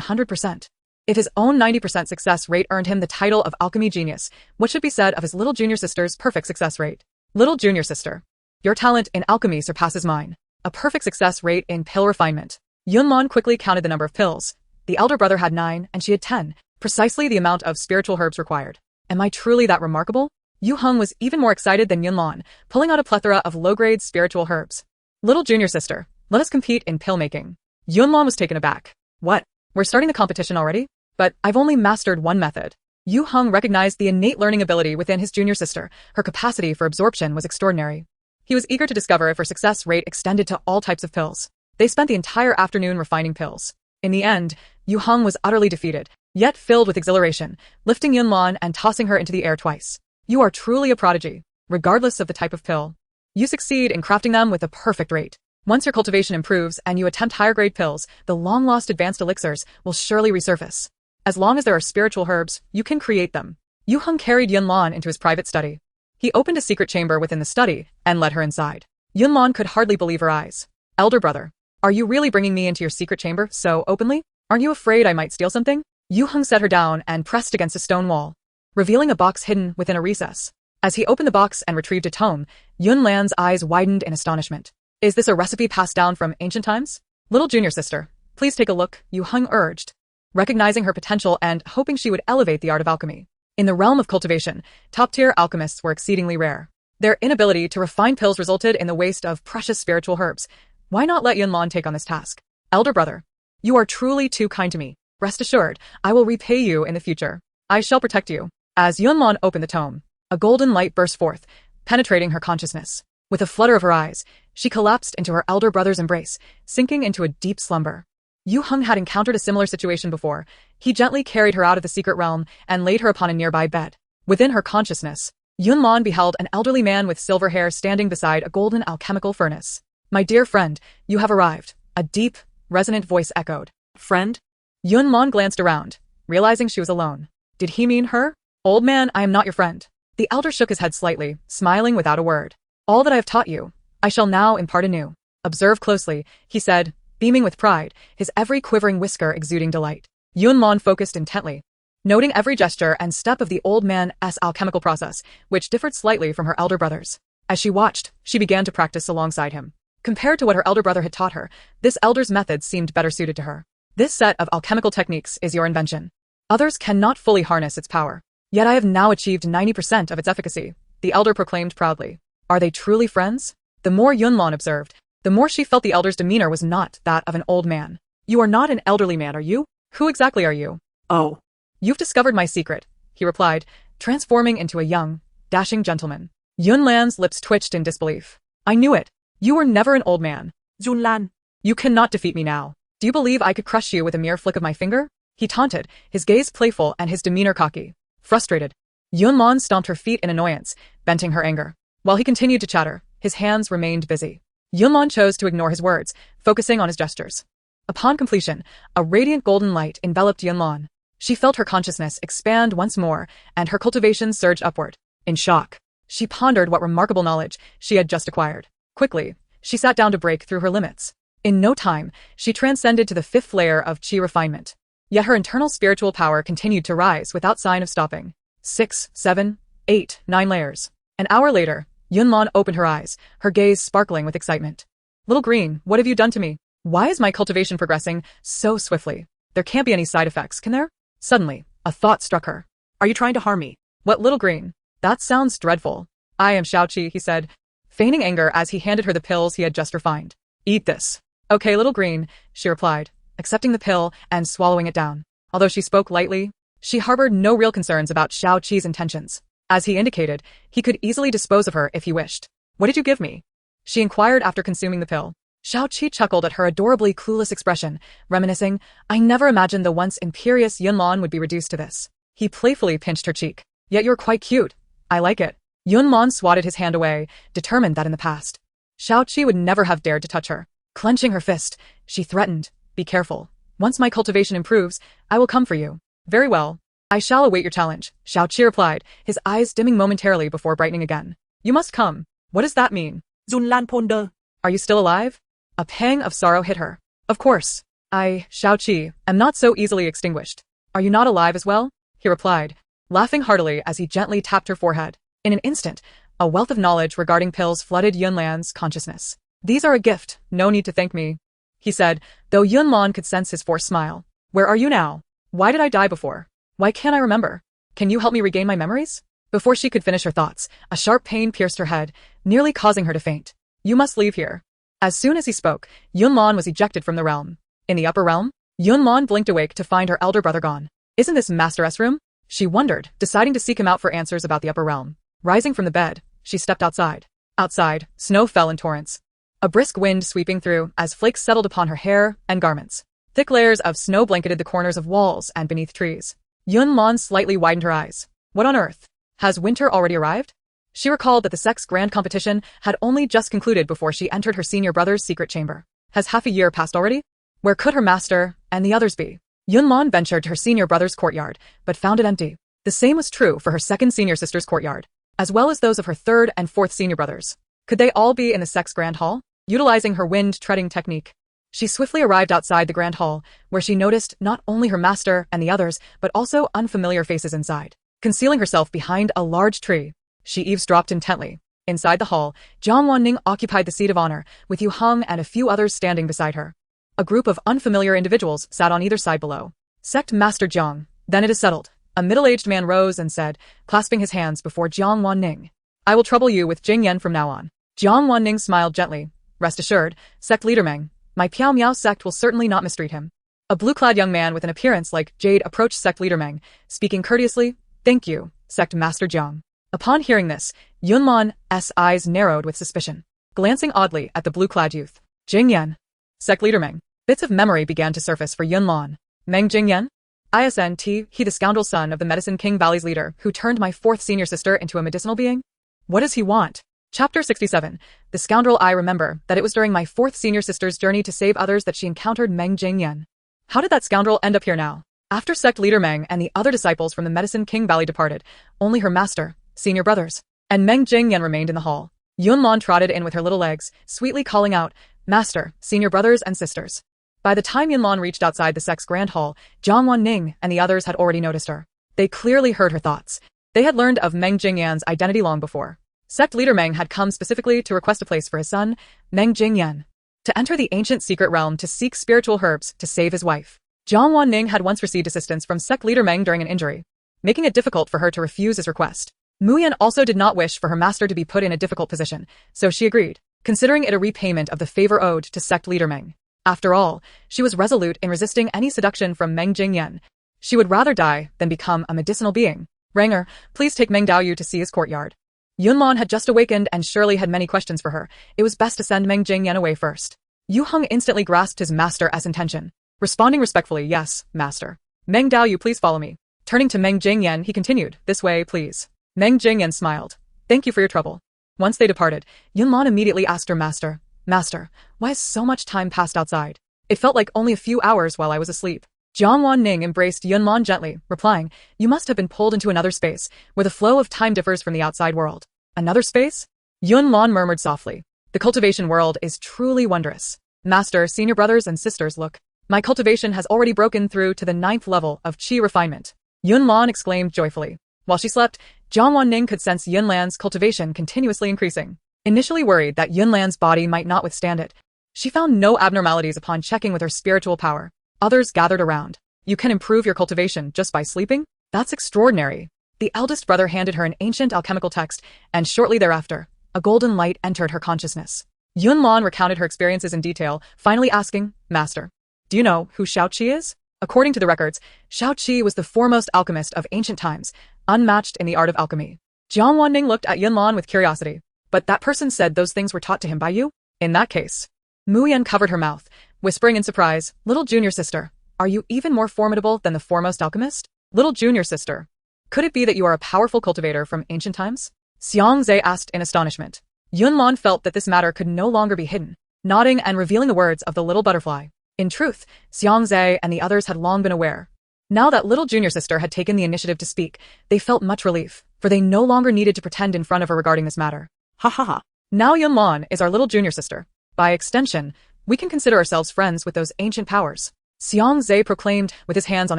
100%. If his own 90% success rate earned him the title of alchemy genius, what should be said of his little junior sister's perfect success rate? Little junior sister, your talent in alchemy surpasses mine. A perfect success rate in pill refinement. Yunlan quickly counted the number of pills. The elder brother had 9 and she had 10, precisely the amount of spiritual herbs required. Am I truly that remarkable? Yohung was even more excited than Yunlan, pulling out a plethora of low-grade spiritual herbs. Little junior sister, let us compete in pill making. Yunlan was taken aback. What? We're starting the competition already? But I've only mastered one method. Yohung recognized the innate learning ability within his junior sister. Her capacity for absorption was extraordinary. He was eager to discover if her success rate extended to all types of pills. They spent the entire afternoon refining pills. In the end, Yohung was utterly defeated, yet filled with exhilaration, lifting Yunlan and tossing her into the air twice. You are truly a prodigy, regardless of the type of pill. You succeed in crafting them with a perfect rate. Once your cultivation improves and you attempt higher-grade pills, the long-lost advanced elixirs will surely resurface. As long as there are spiritual herbs, you can create them. Yohung carried Yunlan into his private study. He opened a secret chamber within the study and led her inside. Yunlan could hardly believe her eyes. Elder brother, are you really bringing me into your secret chamber so openly? Aren't you afraid I might steal something? Yohung set her down and pressed against a stone wall, revealing a box hidden within a recess. As he opened the box and retrieved a tome, Yunlan's eyes widened in astonishment. Is this a recipe passed down from ancient times? Little junior sister, please take a look, Yohung urged, recognizing her potential and hoping she would elevate the art of alchemy. In the realm of cultivation, top-tier alchemists were exceedingly rare. Their inability to refine pills resulted in the waste of precious spiritual herbs. Why not let Yunlan take on this task? Elder brother, you are truly too kind to me. Rest assured, I will repay you in the future. I shall protect you. As Yunlan opened the tome, a golden light burst forth, penetrating her consciousness. With a flutter of her eyes, she collapsed into her elder brother's embrace, sinking into a deep slumber. Yohung had encountered a similar situation before. He gently carried her out of the secret realm and laid her upon a nearby bed. Within her consciousness, Yunlan beheld an elderly man with silver hair standing beside a golden alchemical furnace. My dear friend, you have arrived, a deep, resonant voice echoed. Friend? Yunlan glanced around, realizing she was alone. Did he mean her? Old man, I am not your friend. The elder shook his head slightly, smiling without a word. All that I have taught you, I shall now impart anew. Observe closely, he said, beaming with pride, his every quivering whisker exuding delight. Yunlan focused intently, noting every gesture and step of the old man's alchemical process, which differed slightly from her elder brother's. As she watched, she began to practice alongside him. Compared to what her elder brother had taught her, this elder's methods seemed better suited to her. This set of alchemical techniques is your invention. Others cannot fully harness its power. Yet I have now achieved 90% of its efficacy, the elder proclaimed proudly. Are they truly friends? The more Yunlan observed, the more she felt the elder's demeanor was not that of an old man. You are not an elderly man, are you? Who exactly are you? Oh. You've discovered my secret, he replied, transforming into a young, dashing gentleman. Yunlan's lips twitched in disbelief. I knew it. You were never an old man. Yunlan. You cannot defeat me now. Do you believe I could crush you with a mere flick of my finger? He taunted, his gaze playful and his demeanor cocky. Frustrated, Yunlan stomped her feet in annoyance, venting her anger. While he continued to chatter, his hands remained busy. Yunlan chose to ignore his words, focusing on his gestures. Upon completion, a radiant golden light enveloped Yunlan. She felt her consciousness expand once more, and her cultivation surged upward. In shock, she pondered what remarkable knowledge she had just acquired. Quickly, she sat down to break through her limits. In no time, she transcended to the 5th layer of qi refinement. Yet her internal spiritual power continued to rise without sign of stopping. 6, 7, 8, 9 layers. An hour later, Yunlan opened her eyes, her gaze sparkling with excitement. Little Green, what have you done to me? Why is my cultivation progressing so swiftly? There can't be any side effects, can there? Suddenly, a thought struck her. Are you trying to harm me? What, Little Green? That sounds dreadful. I am Xiaoqi, he said, feigning anger as he handed her the pills he had just refined. Eat this. Okay, Little Green, she replied, accepting the pill and swallowing it down. Although she spoke lightly, she harbored no real concerns about Xiaoqi's intentions. As he indicated, he could easily dispose of her if he wished. What did you give me? She inquired after consuming the pill. Xiaoqi chuckled at her adorably clueless expression, reminiscing, I never imagined the once imperious Yunlan would be reduced to this. He playfully pinched her cheek. Yet you're quite cute. I like it. Yunlan swatted his hand away, determined that in the past, Xiaoqi would never have dared to touch her. Clenching her fist, she threatened, be careful. Once my cultivation improves, I will come for you. Very well. I shall await your challenge, Xiaoqi replied, his eyes dimming momentarily before brightening again. You must come. What does that mean? Yunlan pondered. Are you still alive? A pang of sorrow hit her. Of course. I, Xiaoqi, am not so easily extinguished. Are you not alive as well? He replied, laughing heartily as he gently tapped her forehead. In an instant, a wealth of knowledge regarding pills flooded Yunlan's consciousness. These are a gift, no need to thank me, he said, though Yunlan could sense his forced smile. Where are you now? Why did I die before? Why can't I remember? Can you help me regain my memories? Before she could finish her thoughts, a sharp pain pierced her head, nearly causing her to faint. You must leave here. As soon as he spoke, Yunlan was ejected from the realm. In the upper realm, Yunlan blinked awake to find her elder brother gone. Isn't this Master S room? She wondered, deciding to seek him out for answers about the upper realm. Rising from the bed, she stepped outside. Outside, snow fell in torrents. A brisk wind sweeping through as flakes settled upon her hair and garments. Thick layers of snow blanketed the corners of walls and beneath trees. Yunlan slightly widened her eyes. What on earth? Has winter already arrived? She recalled that the Sect's grand competition had only just concluded before she entered her senior brother's secret chamber. Has half a year passed already? Where could her master and the others be? Yunlan ventured to her senior brother's courtyard, but found it empty. The same was true for her second senior sister's courtyard, as well as those of her third and fourth senior brothers. Could they all be in the Sect's grand hall? Utilizing her wind-treading technique, she swiftly arrived outside the grand hall, where she noticed not only her master and the others, but also unfamiliar faces inside. Concealing herself behind a large tree, she eavesdropped intently. Inside the hall, Jiang Wanning occupied the seat of honor, with Yu Heng and a few others standing beside her. A group of unfamiliar individuals sat on either side below. Sect Master Jiang. Then it is settled. A middle-aged man rose and said, clasping his hands before Jiang Wanning. I will trouble you with Jing Yan from now on. Jiang Wanning smiled gently. Rest assured, Sect Leader Meng, my Piao Miao sect will certainly not mistreat him. A blue-clad young man with an appearance like jade approached Sect Leader Meng, speaking courteously, Thank you, Sect Master Jiang. Upon hearing this, Yunlan's eyes narrowed with suspicion, glancing oddly at the blue-clad youth. Jing Yan. Sect Leader Meng. Bits of memory began to surface for Yunlan. Meng Jing Yan? Isn't he the scoundrel son of the Medicine King Valley's leader who turned my fourth senior sister into a medicinal being? What does he want? Chapter 67. The scoundrel. I remember that it was during my fourth senior sister's journey to save others that she encountered Meng Jing Yan. How did that scoundrel end up here now? After Sect Leader Meng and the other disciples from the Medicine King Valley departed, only her master, senior brothers, and Meng Jing Yan remained in the hall. Yunlan trotted in with her little legs, sweetly calling out, Master, senior brothers and sisters. By the time Yunlan reached outside the Sect's grand hall, Jiang Wanning and the others had already noticed her. They clearly heard her thoughts. They had learned of Meng Jing Yan's identity long before. Sect leader Meng had come specifically to request a place for his son, Meng Jingyan, to enter the ancient secret realm to seek spiritual herbs to save his wife. Jiang Wanning had once received assistance from sect leader Meng during an injury, making it difficult for her to refuse his request. Muyan also did not wish for her master to be put in a difficult position, so she agreed, considering it a repayment of the favor owed to sect leader Meng. After all, she was resolute in resisting any seduction from Meng Jingyan. She would rather die than become a medicinal being. Ranger, please take Meng Daoyu to see his courtyard. Yunlan had just awakened and surely had many questions for her. It was best to send Meng Jingyan away first. Yu Heng instantly grasped his master's intention, responding respectfully, yes, master. Meng Daoyu, please follow me. Turning to Meng Jingyan, he continued, this way, please. Meng Jingyan smiled. Thank you for your trouble. Once they departed, Yunlan immediately asked her master, Master, why has so much time passed outside? It felt like only a few hours while I was asleep. Jiang Wanning embraced Yunlan gently, replying, you must have been pulled into another space, where the flow of time differs from the outside world. Another space? Yunlan murmured softly. The cultivation world is truly wondrous. Master, senior brothers and sisters, look. My cultivation has already broken through to the 9th level of qi refinement. Yunlan exclaimed joyfully. While she slept, Jiang Wanning could sense Yunlan's cultivation continuously increasing. Initially worried that Yunlan's body might not withstand it, she found no abnormalities upon checking with her spiritual power. Others gathered around. You can improve your cultivation just by sleeping? That's extraordinary. The eldest brother handed her an ancient alchemical text, and shortly thereafter, a golden light entered her consciousness. Yunlan recounted her experiences in detail, finally asking, Master, do you know who Xiaoqi is? According to the records, Xiaoqi was the foremost alchemist of ancient times, unmatched in the art of alchemy. Jiang Wanning looked at Yunlan with curiosity. But that person said those things were taught to him by you? In that case. Muyan covered her mouth, whispering in surprise, little junior sister, are you even more formidable than the foremost alchemist? Little junior sister, could it be that you are a powerful cultivator from ancient times? Xianxia asked in astonishment. Yunlan felt that this matter could no longer be hidden, nodding and revealing the words of the little butterfly. In truth, Xianxia and the others had long been aware. Now that little junior sister had taken the initiative to speak, they felt much relief, for they no longer needed to pretend in front of her regarding this matter. Ha ha ha. Now Yunlan is our little junior sister. By extension, we can consider ourselves friends with those ancient powers. Xianxia proclaimed with his hands on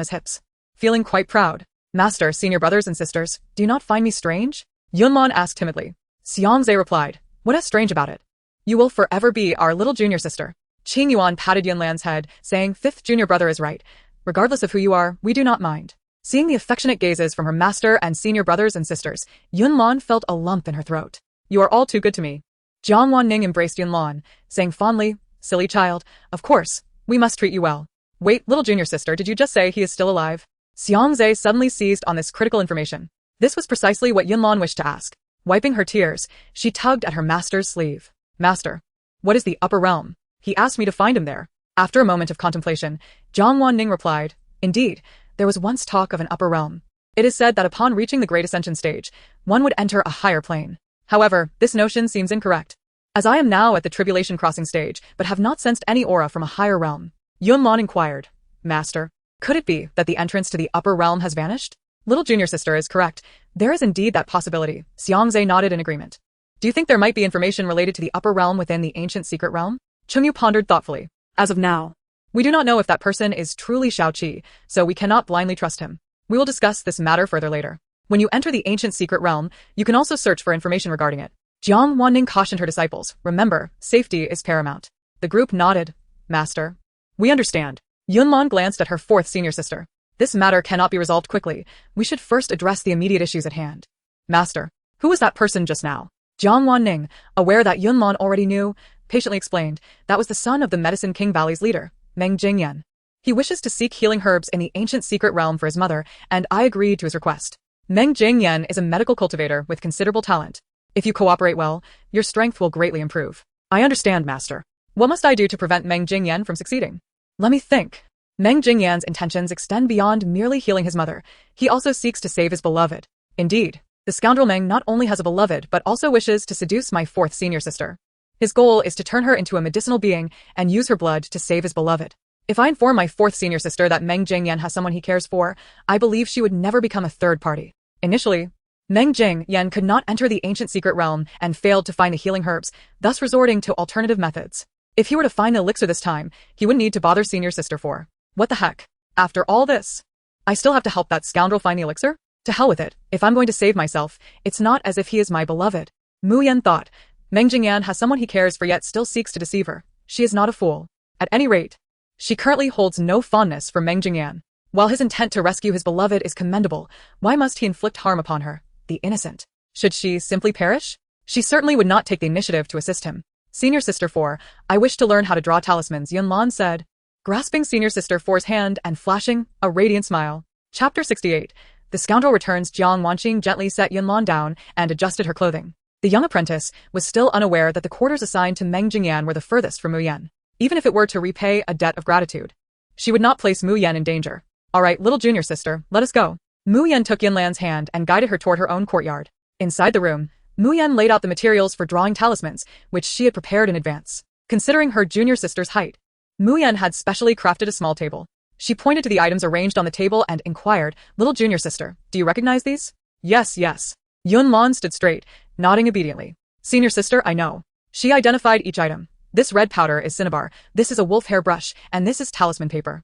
his hips. Feeling quite proud. Master, senior brothers and sisters, do you not find me strange? Yunlan asked timidly. Xianxia replied, what is strange about it? You will forever be our little junior sister. Qing Yuan patted Yunlan's head, saying, 5th junior brother is right. Regardless of who you are, we do not mind. Seeing the affectionate gazes from her master and senior brothers and sisters, Yunlan felt a lump in her throat. You are all too good to me. Jiang Wanning embraced Yunlan, saying fondly, silly child, of course, we must treat you well. Wait, little junior sister, did you just say he is still alive? Xianxia suddenly seized on this critical information. This was precisely what Yunlan wished to ask. Wiping her tears, she tugged at her master's sleeve. Master, what is the upper realm? He asked me to find him there. After a moment of contemplation, Jiang Wanning replied, indeed, there was once talk of an upper realm. It is said that upon reaching the Great Ascension stage, one would enter a higher plane. However, this notion seems incorrect, as I am now at the tribulation crossing stage, but have not sensed any aura from a higher realm. Yunlan inquired, Master, could it be that the entrance to the upper realm has vanished? Little junior sister is correct. There is indeed that possibility. Xianxia nodded in agreement. Do you think there might be information related to the upper realm within the ancient secret realm? Chengyu pondered thoughtfully. As of now, we do not know if that person is truly Xiaoqi, so we cannot blindly trust him. We will discuss this matter further later. When you enter the ancient secret realm, you can also search for information regarding it. Jiang Wanning cautioned her disciples, remember, safety is paramount. The group nodded. Master, we understand. Yunlan glanced at her 4th senior sister. This matter cannot be resolved quickly. We should first address the immediate issues at hand. Master, who was that person just now? Jiang Wanning, aware that Yunlan already knew, patiently explained, that was the son of the Medicine King Valley's leader, Meng Jingyan. He wishes to seek healing herbs in the ancient secret realm for his mother, and I agreed to his request. Meng Jingyan is a medical cultivator with considerable talent. If you cooperate well, your strength will greatly improve. I understand, Master. What must I do to prevent Meng Jingyan from succeeding? Let me think. Meng Jingyan's intentions extend beyond merely healing his mother. He also seeks to save his beloved. Indeed, the scoundrel Meng not only has a beloved but also wishes to seduce my 4th senior sister. His goal is to turn her into a medicinal being and use her blood to save his beloved. If I inform my 4th senior sister that Meng Jingyan has someone he cares for, I believe she would never become a third party. Initially, Meng Jingyan could not enter the ancient secret realm and failed to find the healing herbs, thus resorting to alternative methods. If he were to find the elixir this time, he wouldn't need to bother senior sister for. What the heck? After all this, I still have to help that scoundrel find the elixir? To hell with it. If I'm going to save myself, it's not as if he is my beloved. Mu Yan thought. Meng Jingyan has someone he cares for yet still seeks to deceive her. She is not a fool. At any rate, she currently holds no fondness for Meng Jingyan. While his intent to rescue his beloved is commendable, why must he inflict harm upon her, the innocent? Should she simply perish? She certainly would not take the initiative to assist him. Senior Sister 4, I wish to learn how to draw talismans, Yunlan said, grasping Senior Sister 4's hand and flashing a radiant smile. Chapter 68. The scoundrel returns. Jiang Wanqing gently set Yunlan down and adjusted her clothing. The young apprentice was still unaware that the quarters assigned to Meng Jingyan were the furthest from Mu Yan. Even if it were to repay a debt of gratitude, she would not place Mu Yan in danger. All right, little junior sister, let us go. Mu Yan took Yunlan's hand and guided her toward her own courtyard. Inside the room, Mu Yan laid out the materials for drawing talismans, which she had prepared in advance. Considering her junior sister's height, Mu Yan had specially crafted a small table. She pointed to the items arranged on the table and inquired, little junior sister, do you recognize these? Yes, yes. Yunlan stood straight, nodding obediently. Senior sister, I know. She identified each item. This red powder is cinnabar, this is a wolf hair brush, and this is talisman paper.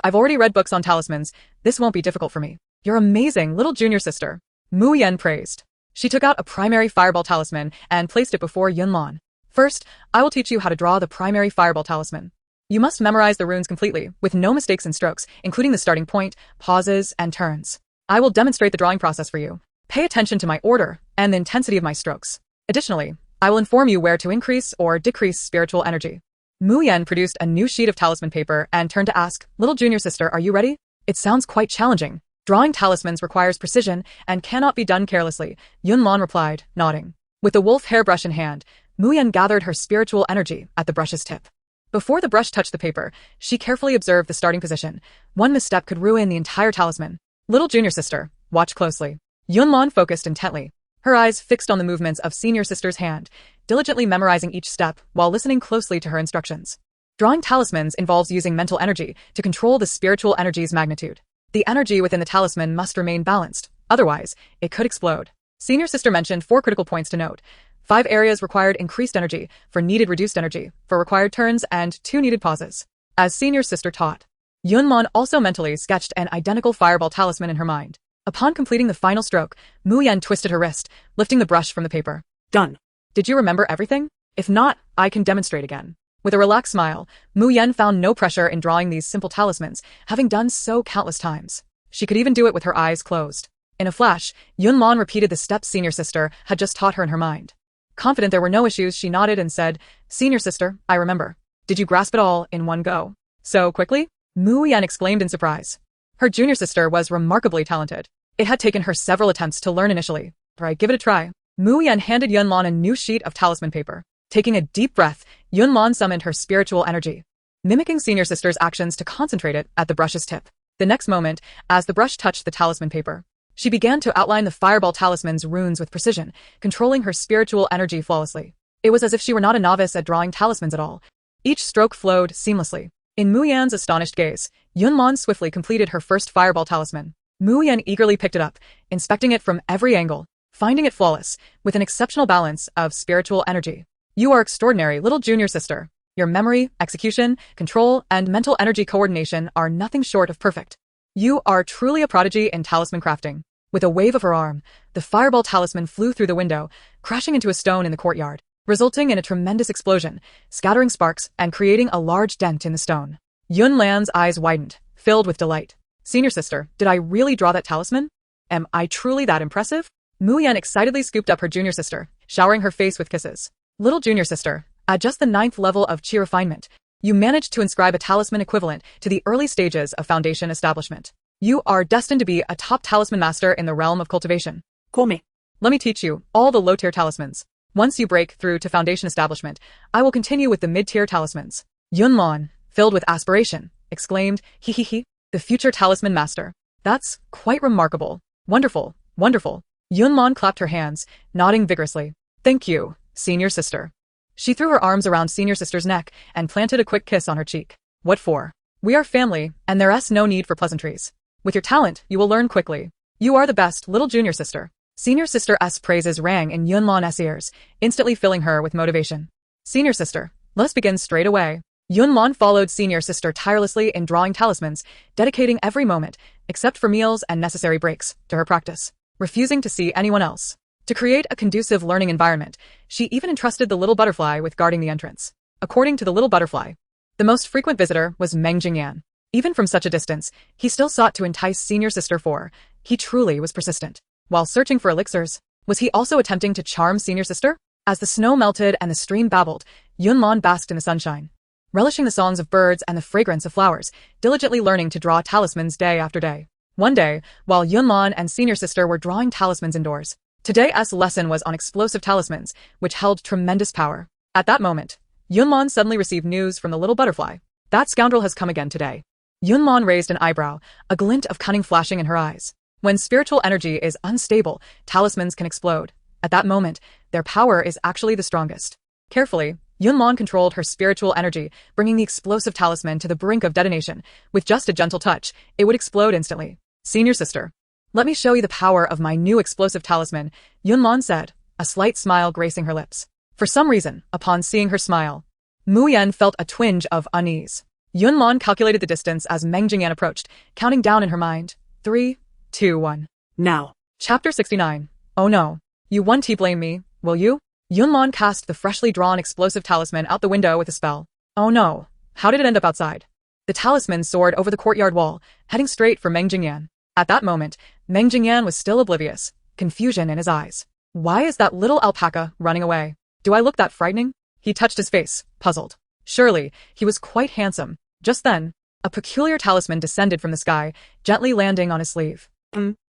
I've already read books on talismans. This won't be difficult for me. You're amazing, little junior sister. Mu Yan praised. She took out a primary fireball talisman and placed it before Yunlan. First, I will teach you how to draw the primary fireball talisman. You must memorize the runes completely, with no mistakes in strokes, including the starting point, pauses, and turns. I will demonstrate the drawing process for you. Pay attention to my order and the intensity of my strokes. Additionally, I will inform you where to increase or decrease spiritual energy. Mu Yan produced a new sheet of talisman paper and turned to ask, little junior sister, are you ready? It sounds quite challenging. Drawing talismans requires precision and cannot be done carelessly, Yunlan replied, nodding. With the wolf hairbrush in hand, Mu Yan gathered her spiritual energy at the brush's tip. Before the brush touched the paper, she carefully observed the starting position. One misstep could ruin the entire talisman. Little junior sister, watch closely. Yunlan focused intently, her eyes fixed on the movements of senior sister's hand, diligently memorizing each step while listening closely to her instructions. Drawing talismans involves using mental energy to control the spiritual energy's magnitude. The energy within the talisman must remain balanced, otherwise, it could explode. Senior sister mentioned 4 critical points to note. 5 areas required increased energy, 4 needed reduced energy, 4 required turns, and 2 needed pauses. As senior sister taught, Yunlan also mentally sketched an identical fireball talisman in her mind. Upon completing the final stroke, Mu Yan twisted her wrist, lifting the brush from the paper. Done. Did you remember everything? If not, I can demonstrate again. With a relaxed smile, Mu Yan found no pressure in drawing these simple talismans, having done so countless times. She could even do it with her eyes closed. In a flash, Yunlan repeated the steps senior sister had just taught her in her mind. Confident there were no issues, she nodded and said, Senior sister, I remember. Did you grasp it all in one go? So quickly? Mu Yan exclaimed in surprise. Her junior sister was remarkably talented. It had taken her several attempts to learn initially. Right, give it a try. Mu Yan handed Yunlan a new sheet of talisman paper. Taking a deep breath, Yunlan summoned her spiritual energy, mimicking senior sister's actions to concentrate it at the brush's tip. The next moment, as the brush touched the talisman paper, she began to outline the fireball talisman's runes with precision, controlling her spiritual energy flawlessly. It was as if she were not a novice at drawing talismans at all. Each stroke flowed seamlessly. In Mu Yan's astonished gaze, Yunlan swiftly completed her first fireball talisman. Mu Yan eagerly picked it up, inspecting it from every angle, finding it flawless, with an exceptional balance of spiritual energy. You are extraordinary, little junior sister. Your memory, execution, control, and mental energy coordination are nothing short of perfect. You are truly a prodigy in talisman crafting. With a wave of her arm, the fireball talisman flew through the window, crashing into a stone in the courtyard, resulting in a tremendous explosion, scattering sparks and creating a large dent in the stone. Yunlan's eyes widened, filled with delight. Senior sister, did I really draw that talisman? Am I truly that impressive? Mu Yan excitedly scooped up her junior sister, showering her face with kisses. Little junior sister, at just the 9th level of chi refinement, you managed to inscribe a talisman equivalent to the early stages of foundation establishment. You are destined to be a top talisman master in the realm of cultivation. Call me. Let me teach you all the low-tier talismans. Once you break through to foundation establishment, I will continue with the mid-tier talismans. Yunlan, filled with aspiration, exclaimed, hee hee hee, the future talisman master. That's quite remarkable. Wonderful, wonderful. Yunlan clapped her hands, nodding vigorously. Thank you, senior sister. She threw her arms around senior sister's neck and planted a quick kiss on her cheek. What for? We are family, and there's no need for pleasantries. With your talent, you will learn quickly. You are the best, little junior sister. Senior sister's praises rang in Yunlan's ears, instantly filling her with motivation. Senior sister, let's begin straight away. Yunlan followed senior sister tirelessly in drawing talismans, dedicating every moment, except for meals and necessary breaks, to her practice, refusing to see anyone else. To create a conducive learning environment, she even entrusted the little butterfly with guarding the entrance. According to the little butterfly, the most frequent visitor was Meng Jingyan. Even from such a distance, he still sought to entice senior sister for. He truly was persistent. While searching for elixirs, was he also attempting to charm senior sister? As the snow melted and the stream babbled, Yunlan basked in the sunshine, relishing the songs of birds and the fragrance of flowers, diligently learning to draw talismans day after day. One day, while Yunlan and senior sister were drawing talismans indoors, today's lesson was on explosive talismans, which held tremendous power. At that moment, Yunlan suddenly received news from the little butterfly. That scoundrel has come again today. Yunlan raised an eyebrow, a glint of cunning flashing in her eyes. When spiritual energy is unstable, talismans can explode. At that moment, their power is actually the strongest. Carefully, Yunlan controlled her spiritual energy, bringing the explosive talisman to the brink of detonation. With just a gentle touch, it would explode instantly. Senior sister, let me show you the power of my new explosive talisman, Yunlan said, a slight smile gracing her lips. For some reason, upon seeing her smile, Mu Yan felt a twinge of unease. Yunlan calculated the distance as Meng Jingyan approached, counting down in her mind. 3, 2, 1. Now. Chapter 69. Oh no. You won't blame me, will you? Yunlan cast the freshly drawn explosive talisman out the window with a spell. Oh no. How did it end up outside? The talisman soared over the courtyard wall, heading straight for Meng Jingyan. At that moment, Meng Jingyan was still oblivious, confusion in his eyes. Why is that little alpaca running away? Do I look that frightening? He touched his face, puzzled. Surely, he was quite handsome. Just then, a peculiar talisman descended from the sky, gently landing on his sleeve.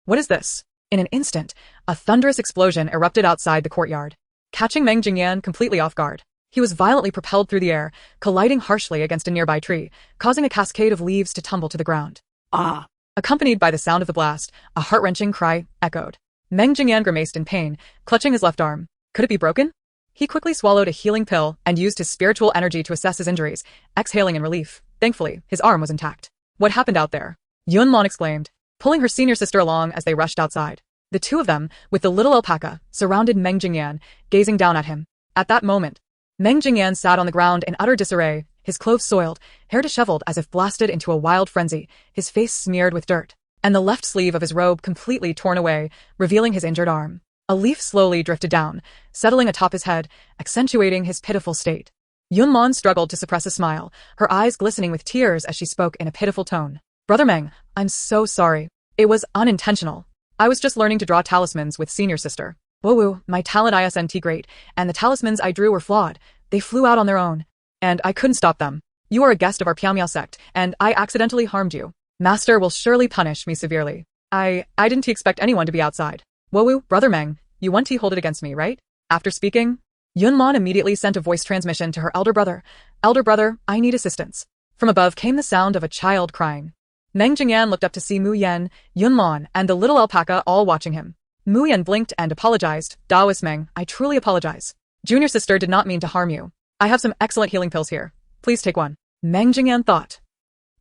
What is this? In an instant, a thunderous explosion erupted outside the courtyard, catching Meng Jingyan completely off guard. He was violently propelled through the air, colliding harshly against a nearby tree, causing a cascade of leaves to tumble to the ground. Ah! Accompanied by the sound of the blast, a heart-wrenching cry echoed. Meng Jingyan grimaced in pain, clutching his left arm. Could it be broken? He quickly swallowed a healing pill and used his spiritual energy to assess his injuries, exhaling in relief. Thankfully, his arm was intact. What happened out there? Yunlan exclaimed, pulling her senior sister along as they rushed outside. The two of them, with the little alpaca, surrounded Meng Jingyan, gazing down at him. At that moment, Meng Jingyan sat on the ground in utter disarray, his clothes soiled, hair disheveled as if blasted into a wild frenzy, his face smeared with dirt, and the left sleeve of his robe completely torn away, revealing his injured arm. A leaf slowly drifted down, settling atop his head, accentuating his pitiful state. Yunlan struggled to suppress a smile, her eyes glistening with tears as she spoke in a pitiful tone. Brother Meng, I'm so sorry. It was unintentional. I was just learning to draw talismans with senior sister. Whoa, my talent isn't great, and the talismans I drew were flawed. They flew out on their own. And I couldn't stop them. You are a guest of our Piao sect, and I accidentally harmed you. Master will surely punish me severely. I didn't expect anyone to be outside. Whoa, Brother Meng, you won't hold it against me, right? After speaking, Yunlan immediately sent a voice transmission to her elder brother. Elder brother, I need assistance. From above came the sound of a child crying. Meng Jingyan looked up to see Mu Yan, Yunlan, and the little alpaca all watching him. Mu Yan blinked and apologized. Daoist Meng, I truly apologize. Junior sister did not mean to harm you. I have some excellent healing pills here. Please take one. Meng Jingyan thought.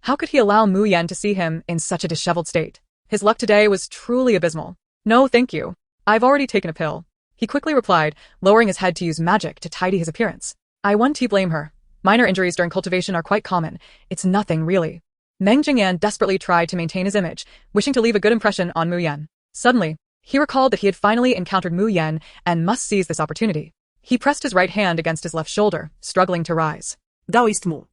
How could he allow Mu Yan to see him in such a disheveled state? His luck today was truly abysmal. No, thank you. I've already taken a pill. He quickly replied, lowering his head to use magic to tidy his appearance. I won't blame her. Minor injuries during cultivation are quite common. It's nothing really. Meng Jingyan desperately tried to maintain his image, wishing to leave a good impression on Mu Yan. Suddenly, he recalled that he had finally encountered Mu Yan and must seize this opportunity. He pressed his right hand against his left shoulder, struggling to rise. Daoist Mu.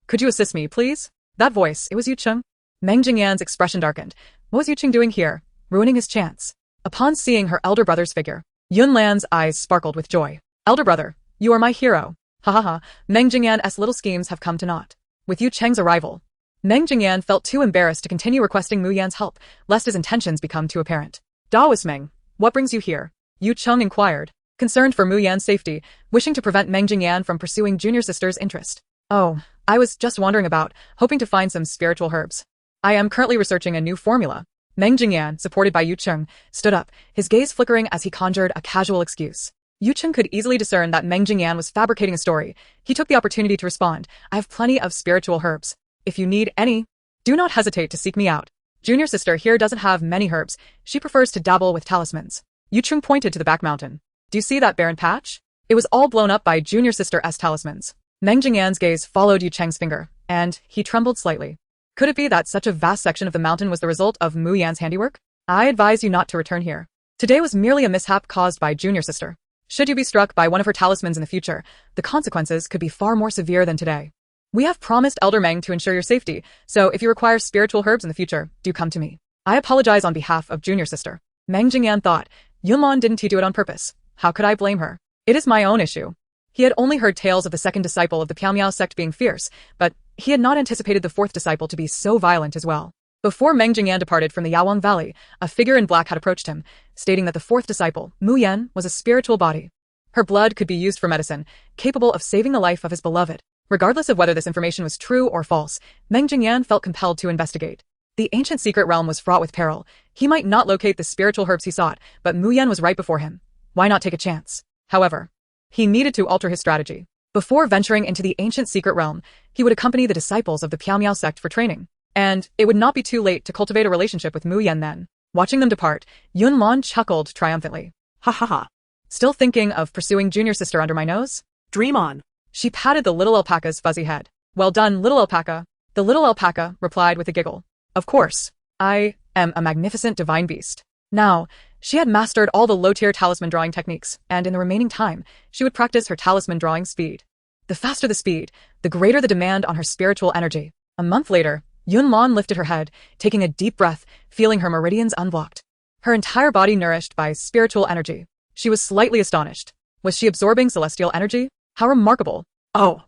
Could you assist me, please? That voice, it was Yu Cheng. Meng Jingyan's expression darkened. What was Yu Cheng doing here, ruining his chance? Upon seeing her elder brother's figure, Yunlan's eyes sparkled with joy. Elder brother, you are my hero. Ha ha ha, Meng Jingyan's little schemes have come to naught. With Yu Cheng's arrival, Meng Jingyan felt too embarrassed to continue requesting Mu Yan's help, lest his intentions become too apparent. Daoist Meng, what brings you here? Yu Cheng inquired, concerned for Mu Yan's safety, wishing to prevent Meng Jingyan from pursuing junior sister's interest. Oh, I was just wandering about, hoping to find some spiritual herbs. I am currently researching a new formula. Meng Jingyan, supported by Yu Cheng, stood up, his gaze flickering as he conjured a casual excuse. Yu Cheng could easily discern that Meng Jingyan was fabricating a story. He took the opportunity to respond. I have plenty of spiritual herbs. If you need any, do not hesitate to seek me out. Junior sister here doesn't have many herbs. She prefers to dabble with talismans. Yu Cheng pointed to the back mountain. Do you see that barren patch? It was all blown up by junior sister's talismans. Meng Jingyan's gaze followed Yu Cheng's finger, and he trembled slightly. Could it be that such a vast section of the mountain was the result of Mu Yan's handiwork? I advise you not to return here. Today was merely a mishap caused by junior sister. Should you be struck by one of her talismans in the future, the consequences could be far more severe than today. We have promised Elder Meng to ensure your safety, so if you require spiritual herbs in the future, do come to me. I apologize on behalf of junior sister. Meng Jingyan thought, Yunlan didn't he do it on purpose? How could I blame her? It is my own issue. He had only heard tales of the second disciple of the Piaomiao sect being fierce, but he had not anticipated the fourth disciple to be so violent as well. Before Meng Jingyan departed from the Yawang Valley, a figure in black had approached him, stating that the fourth disciple, Mu Yan, was a spiritual body. Her blood could be used for medicine, capable of saving the life of his beloved. Regardless of whether this information was true or false, Meng Jingyan felt compelled to investigate. The ancient secret realm was fraught with peril. He might not locate the spiritual herbs he sought, but Mu Yan was right before him. Why not take a chance? However, he needed to alter his strategy. Before venturing into the ancient secret realm, he would accompany the disciples of the Piaomiao sect for training. And it would not be too late to cultivate a relationship with Mu Yan then. Watching them depart, Yunlan chuckled triumphantly. Ha ha ha. Still thinking of pursuing junior sister under my nose? Dream on. She patted the little alpaca's fuzzy head. Well done, little alpaca. The little alpaca replied with a giggle. Of course. I am a magnificent divine beast. Now, she had mastered all the low-tier talisman drawing techniques, and in the remaining time, she would practice her talisman drawing speed. The faster the speed, the greater the demand on her spiritual energy. A month later, Yunlan lifted her head, taking a deep breath, feeling her meridians unblocked. Her entire body nourished by spiritual energy. She was slightly astonished. Was she absorbing celestial energy? How remarkable. Oh,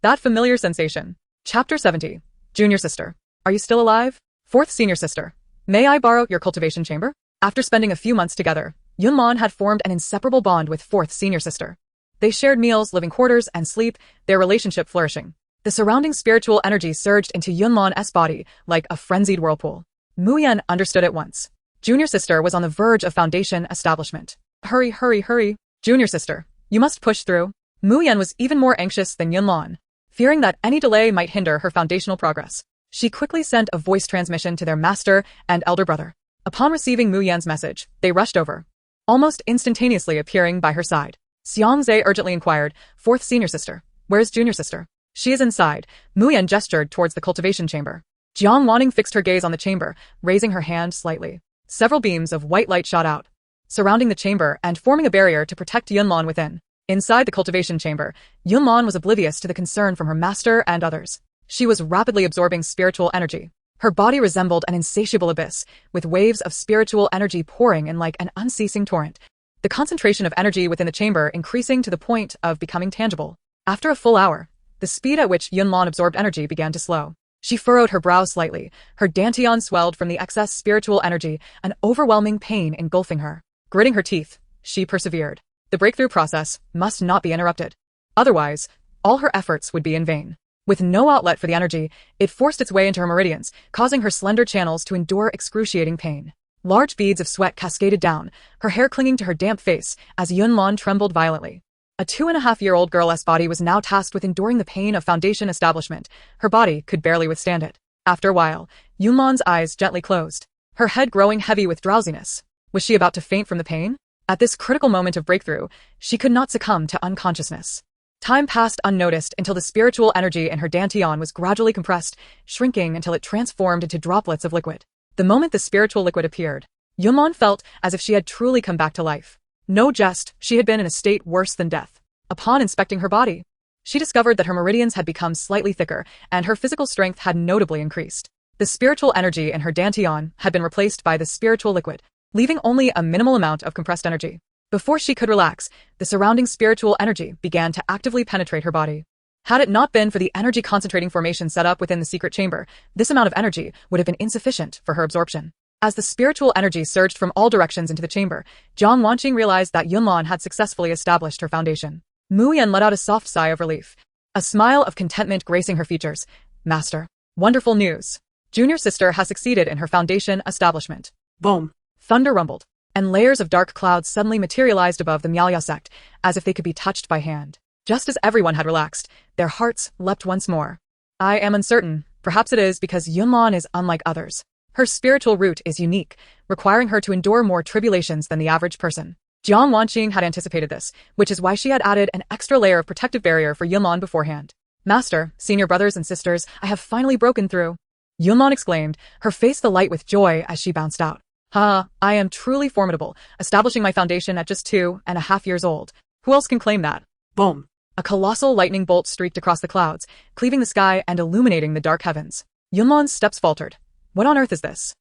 that familiar sensation. Chapter 70. Junior sister. Are you still alive? Fourth senior sister. May I borrow your cultivation chamber? After spending a few months together, Yunlan had formed an inseparable bond with fourth senior sister. They shared meals, living quarters, and sleep, their relationship flourishing. The surrounding spiritual energy surged into Yunlan's body like a frenzied whirlpool. Mu Yan understood at once. Junior sister was on the verge of foundation establishment. Hurry, hurry, hurry. Junior sister, you must push through. Mu Yan was even more anxious than Yunlan, fearing that any delay might hinder her foundational progress. She quickly sent a voice transmission to their master and elder brother. Upon receiving Mu Yan's message, they rushed over, almost instantaneously appearing by her side. Xianxia urgently inquired, fourth senior sister, where's junior sister? She is inside. Mu Yan gestured towards the cultivation chamber. Jiang Wanning fixed her gaze on the chamber, raising her hand slightly. Several beams of white light shot out, surrounding the chamber and forming a barrier to protect Yunlan within. Inside the cultivation chamber, Yunlan was oblivious to the concern from her master and others. She was rapidly absorbing spiritual energy. Her body resembled an insatiable abyss, with waves of spiritual energy pouring in like an unceasing torrent. The concentration of energy within the chamber increasing to the point of becoming tangible. After a full hour, the speed at which Yunlan absorbed energy began to slow. She furrowed her brow slightly. Her dantian swelled from the excess spiritual energy, an overwhelming pain engulfing her. Gritting her teeth, she persevered. The breakthrough process must not be interrupted. Otherwise, all her efforts would be in vain. With no outlet for the energy, it forced its way into her meridians, causing her slender channels to endure excruciating pain. Large beads of sweat cascaded down, her hair clinging to her damp face as Yunlan trembled violently. A 2.5-year-old girl's body was now tasked with enduring the pain of foundation establishment. Her body could barely withstand it. After a while, Yunlan's eyes gently closed, her head growing heavy with drowsiness. Was she about to faint from the pain? At this critical moment of breakthrough, she could not succumb to unconsciousness. Time passed unnoticed until the spiritual energy in her dantian was gradually compressed, shrinking until it transformed into droplets of liquid. The moment the spiritual liquid appeared, Yunlan felt as if she had truly come back to life. No jest, she had been in a state worse than death. Upon inspecting her body, she discovered that her meridians had become slightly thicker, and her physical strength had notably increased. The spiritual energy in her dantian had been replaced by the spiritual liquid, leaving only a minimal amount of compressed energy. Before she could relax, the surrounding spiritual energy began to actively penetrate her body. Had it not been for the energy concentrating formation set up within the secret chamber, this amount of energy would have been insufficient for her absorption. As the spiritual energy surged from all directions into the chamber, Jiang Wanqing realized that Yunlan had successfully established her foundation. Mu Yan let out a soft sigh of relief, a smile of contentment gracing her features. Master, wonderful news. Junior sister has succeeded in her foundation establishment. Boom. Thunder rumbled, and layers of dark clouds suddenly materialized above the Miaoya sect, as if they could be touched by hand. Just as everyone had relaxed, their hearts leapt once more. I am uncertain. Perhaps it is because Yunlan is unlike others. Her spiritual root is unique, requiring her to endure more tribulations than the average person. Jiang Wanqing had anticipated this, which is why she had added an extra layer of protective barrier for Yunlan beforehand. Master, senior brothers and sisters, I have finally broken through. Yunlan exclaimed, her face alight with joy as she bounced out. I am truly formidable, establishing my foundation at just 2.5 years old. Who else can claim that? Boom. A colossal lightning bolt streaked across the clouds, cleaving the sky and illuminating the dark heavens. Yunlan's steps faltered. What on earth is this?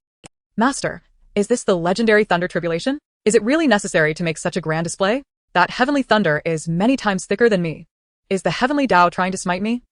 Master, is this the legendary thunder tribulation? Is it really necessary to make such a grand display? That heavenly thunder is many times thicker than me. Is the heavenly Tao trying to smite me?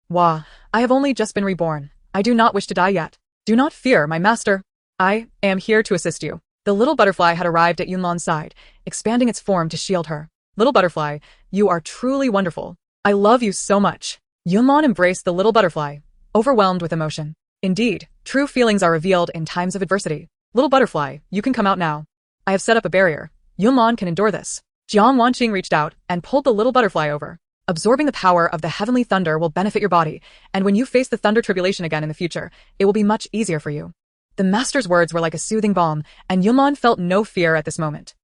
Wah, I have only just been reborn. I do not wish to die yet. Do not fear, my master. I am here to assist you. The little butterfly had arrived at Yunlan's side, expanding its form to shield her. Little butterfly, you are truly wonderful. I love you so much. Yunlan embraced the little butterfly, overwhelmed with emotion. Indeed, true feelings are revealed in times of adversity. Little butterfly, you can come out now. I have set up a barrier. Yunlan can endure this. Jiang Wanqing reached out and pulled the little butterfly over. Absorbing the power of the heavenly thunder will benefit your body, and when you face the thunder tribulation again in the future, it will be much easier for you. The master's words were like a soothing balm, and Yunlan felt no fear at this moment.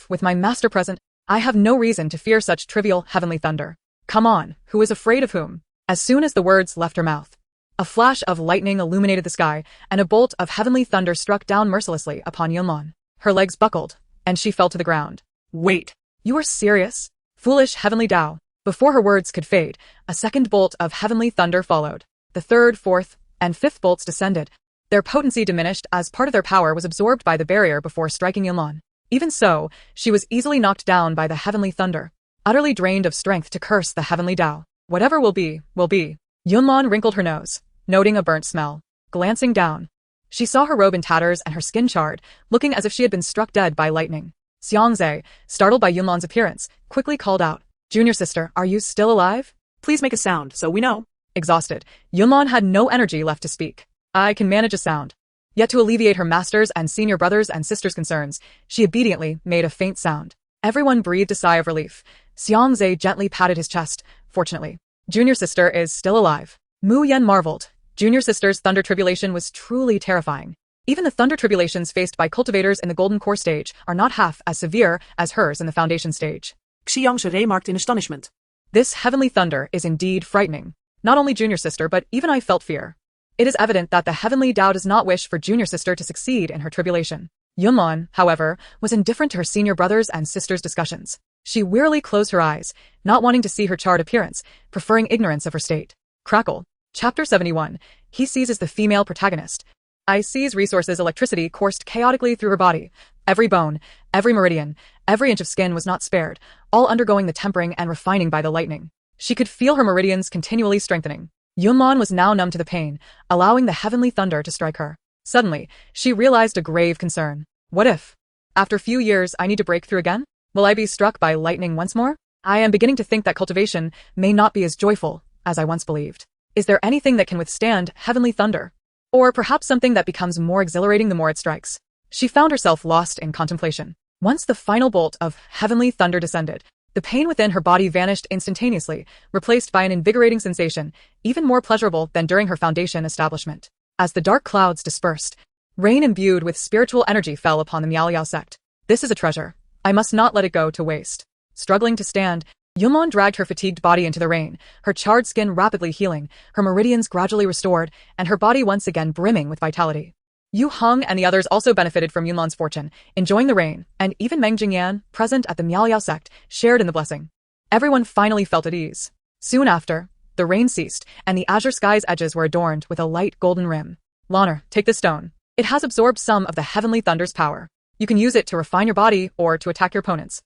With my master present, I have no reason to fear such trivial heavenly thunder. Come on, who is afraid of whom? As soon as the words left her mouth, a flash of lightning illuminated the sky, and a bolt of heavenly thunder struck down mercilessly upon Yunlan. Her legs buckled, and she fell to the ground. Wait, you are serious? Foolish heavenly Tao. Before her words could fade, a second bolt of heavenly thunder followed. The third, fourth, and fifth bolts descended. Their potency diminished as part of their power was absorbed by the barrier before striking Yunlan. Even so, she was easily knocked down by the heavenly thunder, utterly drained of strength to curse the heavenly Tao. Whatever will be, will be. Yunlan wrinkled her nose, noting a burnt smell. Glancing down, she saw her robe in tatters and her skin charred, looking as if she had been struck dead by lightning. Xianxia, startled by Yunlan's appearance, quickly called out, "Junior sister, are you still alive? Please make a sound, so we know." Exhausted, Yunlan had no energy left to speak. I can manage a sound. Yet to alleviate her master's and senior brothers and sisters' concerns, she obediently made a faint sound. Everyone breathed a sigh of relief. Xianxia gently patted his chest. Fortunately, Junior sister is still alive. Mu Yan marveled. Junior sister's thunder tribulation was truly terrifying. Even the thunder tribulations faced by cultivators in the golden core stage are not half as severe as hers in the foundation stage. Xianxia remarked in astonishment. This heavenly thunder is indeed frightening. Not only Junior sister, but even I felt fear. It is evident that the heavenly Tao does not wish for Junior sister to succeed in her tribulation. Yunlan, however, was indifferent to her senior brothers and sisters' discussions. She wearily closed her eyes, not wanting to see her charred appearance, preferring ignorance of her state. Crackle. Chapter 71. He seizes the female protagonist. I seize resources. Electricity coursed chaotically through her body. Every bone, every meridian, every inch of skin was not spared, all undergoing the tempering and refining by the lightning. She could feel her meridians continually strengthening. Yunlan was now numb to the pain, allowing the heavenly thunder to strike her. Suddenly, she realized a grave concern. What if, after a few years, I need to break through again? Will I be struck by lightning once more? I am beginning to think that cultivation may not be as joyful as I once believed. Is there anything that can withstand heavenly thunder? Or perhaps something that becomes more exhilarating the more it strikes? She found herself lost in contemplation. Once the final bolt of heavenly thunder descended, the pain within her body vanished instantaneously, replaced by an invigorating sensation, even more pleasurable than during her foundation establishment. As the dark clouds dispersed, rain imbued with spiritual energy fell upon the Miao sect. This is a treasure. I must not let it go to waste. Struggling to stand, Yunlan dragged her fatigued body into the rain, her charred skin rapidly healing, her meridians gradually restored, and her body once again brimming with vitality. Yu Heng and the others also benefited from Yunlan's fortune, enjoying the rain, and even Meng Jingyan, present at the Miao sect, shared in the blessing. Everyone finally felt at ease. Soon after, the rain ceased, and the azure sky's edges were adorned with a light golden rim. Lanner, take this stone. It has absorbed some of the heavenly thunder's power. You can use it to refine your body or to attack your opponents.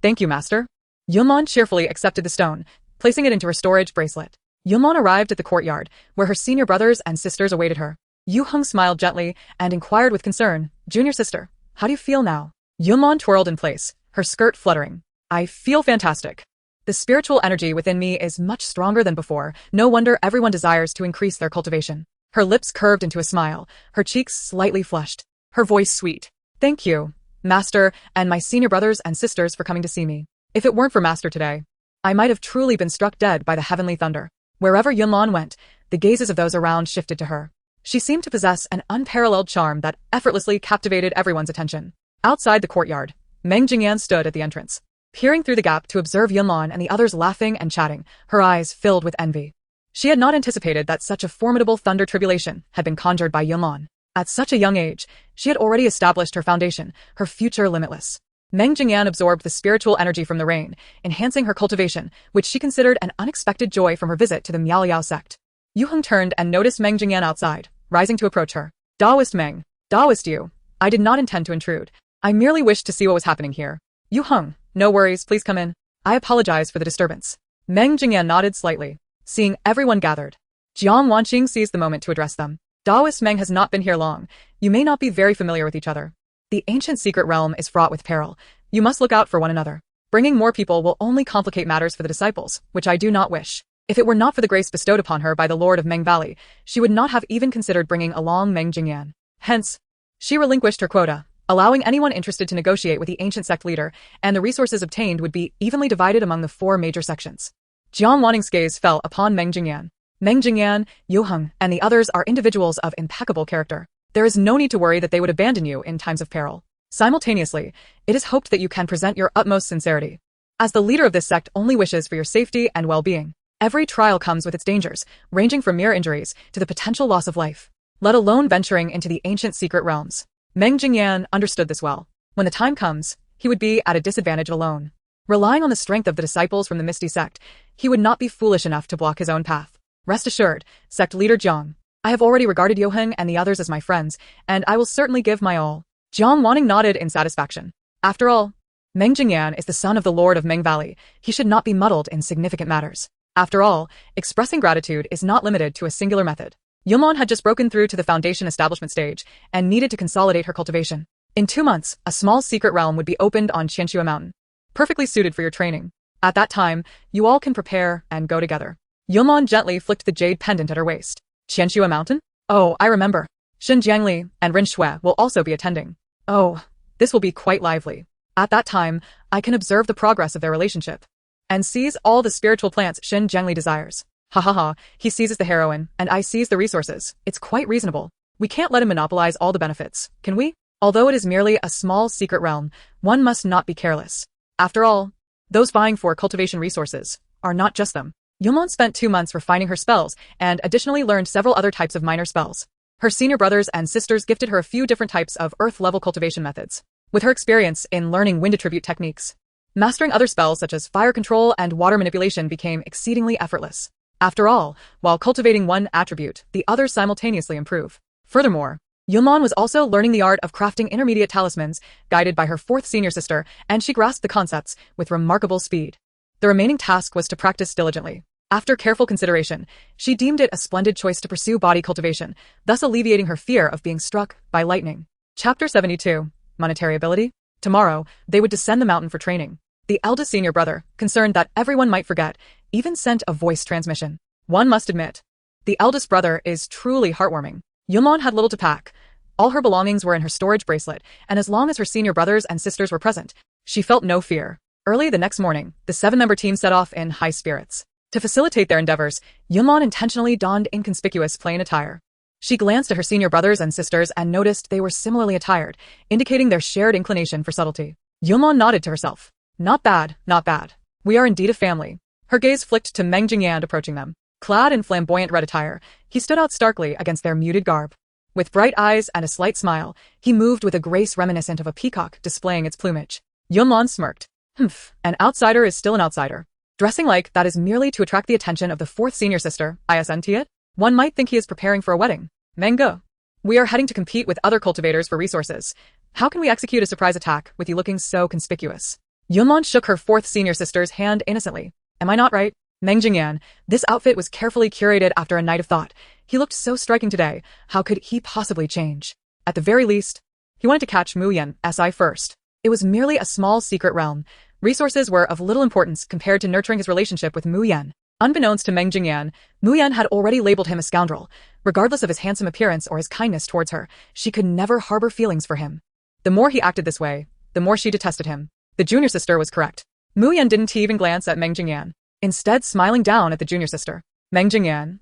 Thank you, master. Yunlan cheerfully accepted the stone, placing it into her storage bracelet. Yunlan arrived at the courtyard, where her senior brothers and sisters awaited her. Yu Heng smiled gently and inquired with concern, "Junior sister, how do you feel now?" Yunlan twirled in place, her skirt fluttering. "I feel fantastic. The spiritual energy within me is much stronger than before. No wonder everyone desires to increase their cultivation." Her lips curved into a smile, her cheeks slightly flushed, her voice sweet. "Thank you, master, and my senior brothers and sisters for coming to see me. If it weren't for master today, I might have truly been struck dead by the heavenly thunder." Wherever Yunlan went, the gazes of those around shifted to her. She seemed to possess an unparalleled charm that effortlessly captivated everyone's attention. Outside the courtyard, Meng Jingyan stood at the entrance, peering through the gap to observe Yunlan and the others laughing and chatting, her eyes filled with envy. She had not anticipated that such a formidable thunder tribulation had been conjured by Yunlan. At such a young age, she had already established her foundation, her future limitless. Meng Jingyan absorbed the spiritual energy from the rain, enhancing her cultivation, which she considered an unexpected joy from her visit to the Miao sect. Yu Heng turned and noticed Meng Jingyan outside, rising to approach her. Daoist Meng, Daoist Yu. I did not intend to intrude. I merely wished to see what was happening here. Yu Heng, no worries, please come in. I apologize for the disturbance. Meng Jingyan nodded slightly, seeing everyone gathered. Jiang Wanqing seized the moment to address them. Daoist Meng has not been here long. You may not be very familiar with each other. The ancient secret realm is fraught with peril. You must look out for one another. Bringing more people will only complicate matters for the disciples, which I do not wish. If it were not for the grace bestowed upon her by the Lord of Meng Valley, she would not have even considered bringing along Meng Jingyan. Hence, she relinquished her quota, allowing anyone interested to negotiate with the ancient sect leader, and the resources obtained would be evenly divided among the 4 major sections. Jiang Waning's gaze fell upon Meng Jingyan. Meng Jingyan, Yu Heng, and the others are individuals of impeccable character. There is no need to worry that they would abandon you in times of peril. Simultaneously, it is hoped that you can present your utmost sincerity. As the leader of this sect only wishes for your safety and well-being. Every trial comes with its dangers, ranging from mere injuries to the potential loss of life, let alone venturing into the ancient secret realms. Meng Jingyan understood this well. When the time comes, he would be at a disadvantage alone. Relying on the strength of the disciples from the Misty Sect, he would not be foolish enough to block his own path. Rest assured, Sect Leader Jiang, I have already regarded Yu Heng and the others as my friends, and I will certainly give my all. Jiang Wanning nodded in satisfaction. After all, Meng Jingyan is the son of the Lord of Meng Valley. He should not be muddled in significant matters. After all, expressing gratitude is not limited to a singular method. Yunlan had just broken through to the foundation establishment stage and needed to consolidate her cultivation. In 2 months, a small secret realm would be opened on xianxia mountain. Perfectly suited for your training. At that time, you all can prepare and go together. Yunlan gently flicked the jade pendant at her waist. Qianxua Mountain? Oh, I remember. Xin Jiangli and Rin Shui will also be attending. Oh, this will be quite lively. At that time, I can observe the progress of their relationship and seize all the spiritual plants Xin Jiangli desires. Ha ha ha, he seizes the heroine, and I seize the resources. It's quite reasonable. We can't let him monopolize all the benefits, can we? Although it is merely a small secret realm, one must not be careless. After all, those vying for cultivation resources are not just them. Yunlan spent 2 months refining her spells and additionally learned several other types of minor spells. Her senior brothers and sisters gifted her a few different types of earth-level cultivation methods. With her experience in learning wind attribute techniques, mastering other spells such as fire control and water manipulation became exceedingly effortless. After all, while cultivating one attribute, the others simultaneously improve. Furthermore, Yunlan was also learning the art of crafting intermediate talismans, guided by her 4th senior sister, and she grasped the concepts with remarkable speed. The remaining task was to practice diligently. After careful consideration, she deemed it a splendid choice to pursue body cultivation, thus alleviating her fear of being struck by lightning. Chapter 72. Monetary Ability. Tomorrow, they would descend the mountain for training. The eldest senior brother, concerned that everyone might forget, even sent a voice transmission. One must admit, the eldest brother is truly heartwarming. Yunlan had little to pack. All her belongings were in her storage bracelet, and as long as her senior brothers and sisters were present, she felt no fear. Early the next morning, the 7-member team set off in high spirits. To facilitate their endeavors, Yunlan intentionally donned inconspicuous plain attire. She glanced at her senior brothers and sisters and noticed they were similarly attired, indicating their shared inclination for subtlety. Yunlan nodded to herself. Not bad, not bad. We are indeed a family. Her gaze flicked to Meng Jingyan approaching them. Clad in flamboyant red attire, he stood out starkly against their muted garb. With bright eyes and a slight smile, he moved with a grace reminiscent of a peacock displaying its plumage. Yunlan smirked. Humph, an outsider is still an outsider. Dressing like that is merely to attract the attention of the 4th senior sister, isn't it? One might think he is preparing for a wedding. Mango. We are heading to compete with other cultivators for resources. How can we execute a surprise attack with you looking so conspicuous? Yunlan shook her 4th senior sister's hand innocently. Am I not right? Meng Jingyan, this outfit was carefully curated after a night of thought. He looked so striking today. How could he possibly change? At the very least, he wanted to catch Mu Yan SI first. It was merely a small secret realm. Resources were of little importance compared to nurturing his relationship with Mu Yan. Unbeknownst to Meng Jingyan, Mu Yan had already labeled him a scoundrel. Regardless of his handsome appearance or his kindness towards her, she could never harbor feelings for him. The more he acted this way, the more she detested him. The junior sister was correct. Mu Yan didn't even glance at Meng Jingyan, instead smiling down at the junior sister. Meng Jingyan.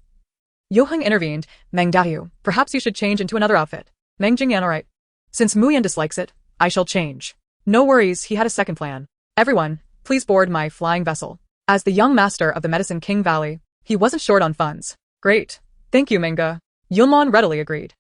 Yu Heng intervened. Meng Dayu, perhaps you should change into another outfit. Meng Jingyan, alright. Since Mu Yan dislikes it, I shall change. No worries, he had a second plan. Everyone, please board my flying vessel. As the young master of the Medicine King Valley, he wasn't short on funds. Great. Thank you, Menga. Yunlan readily agreed.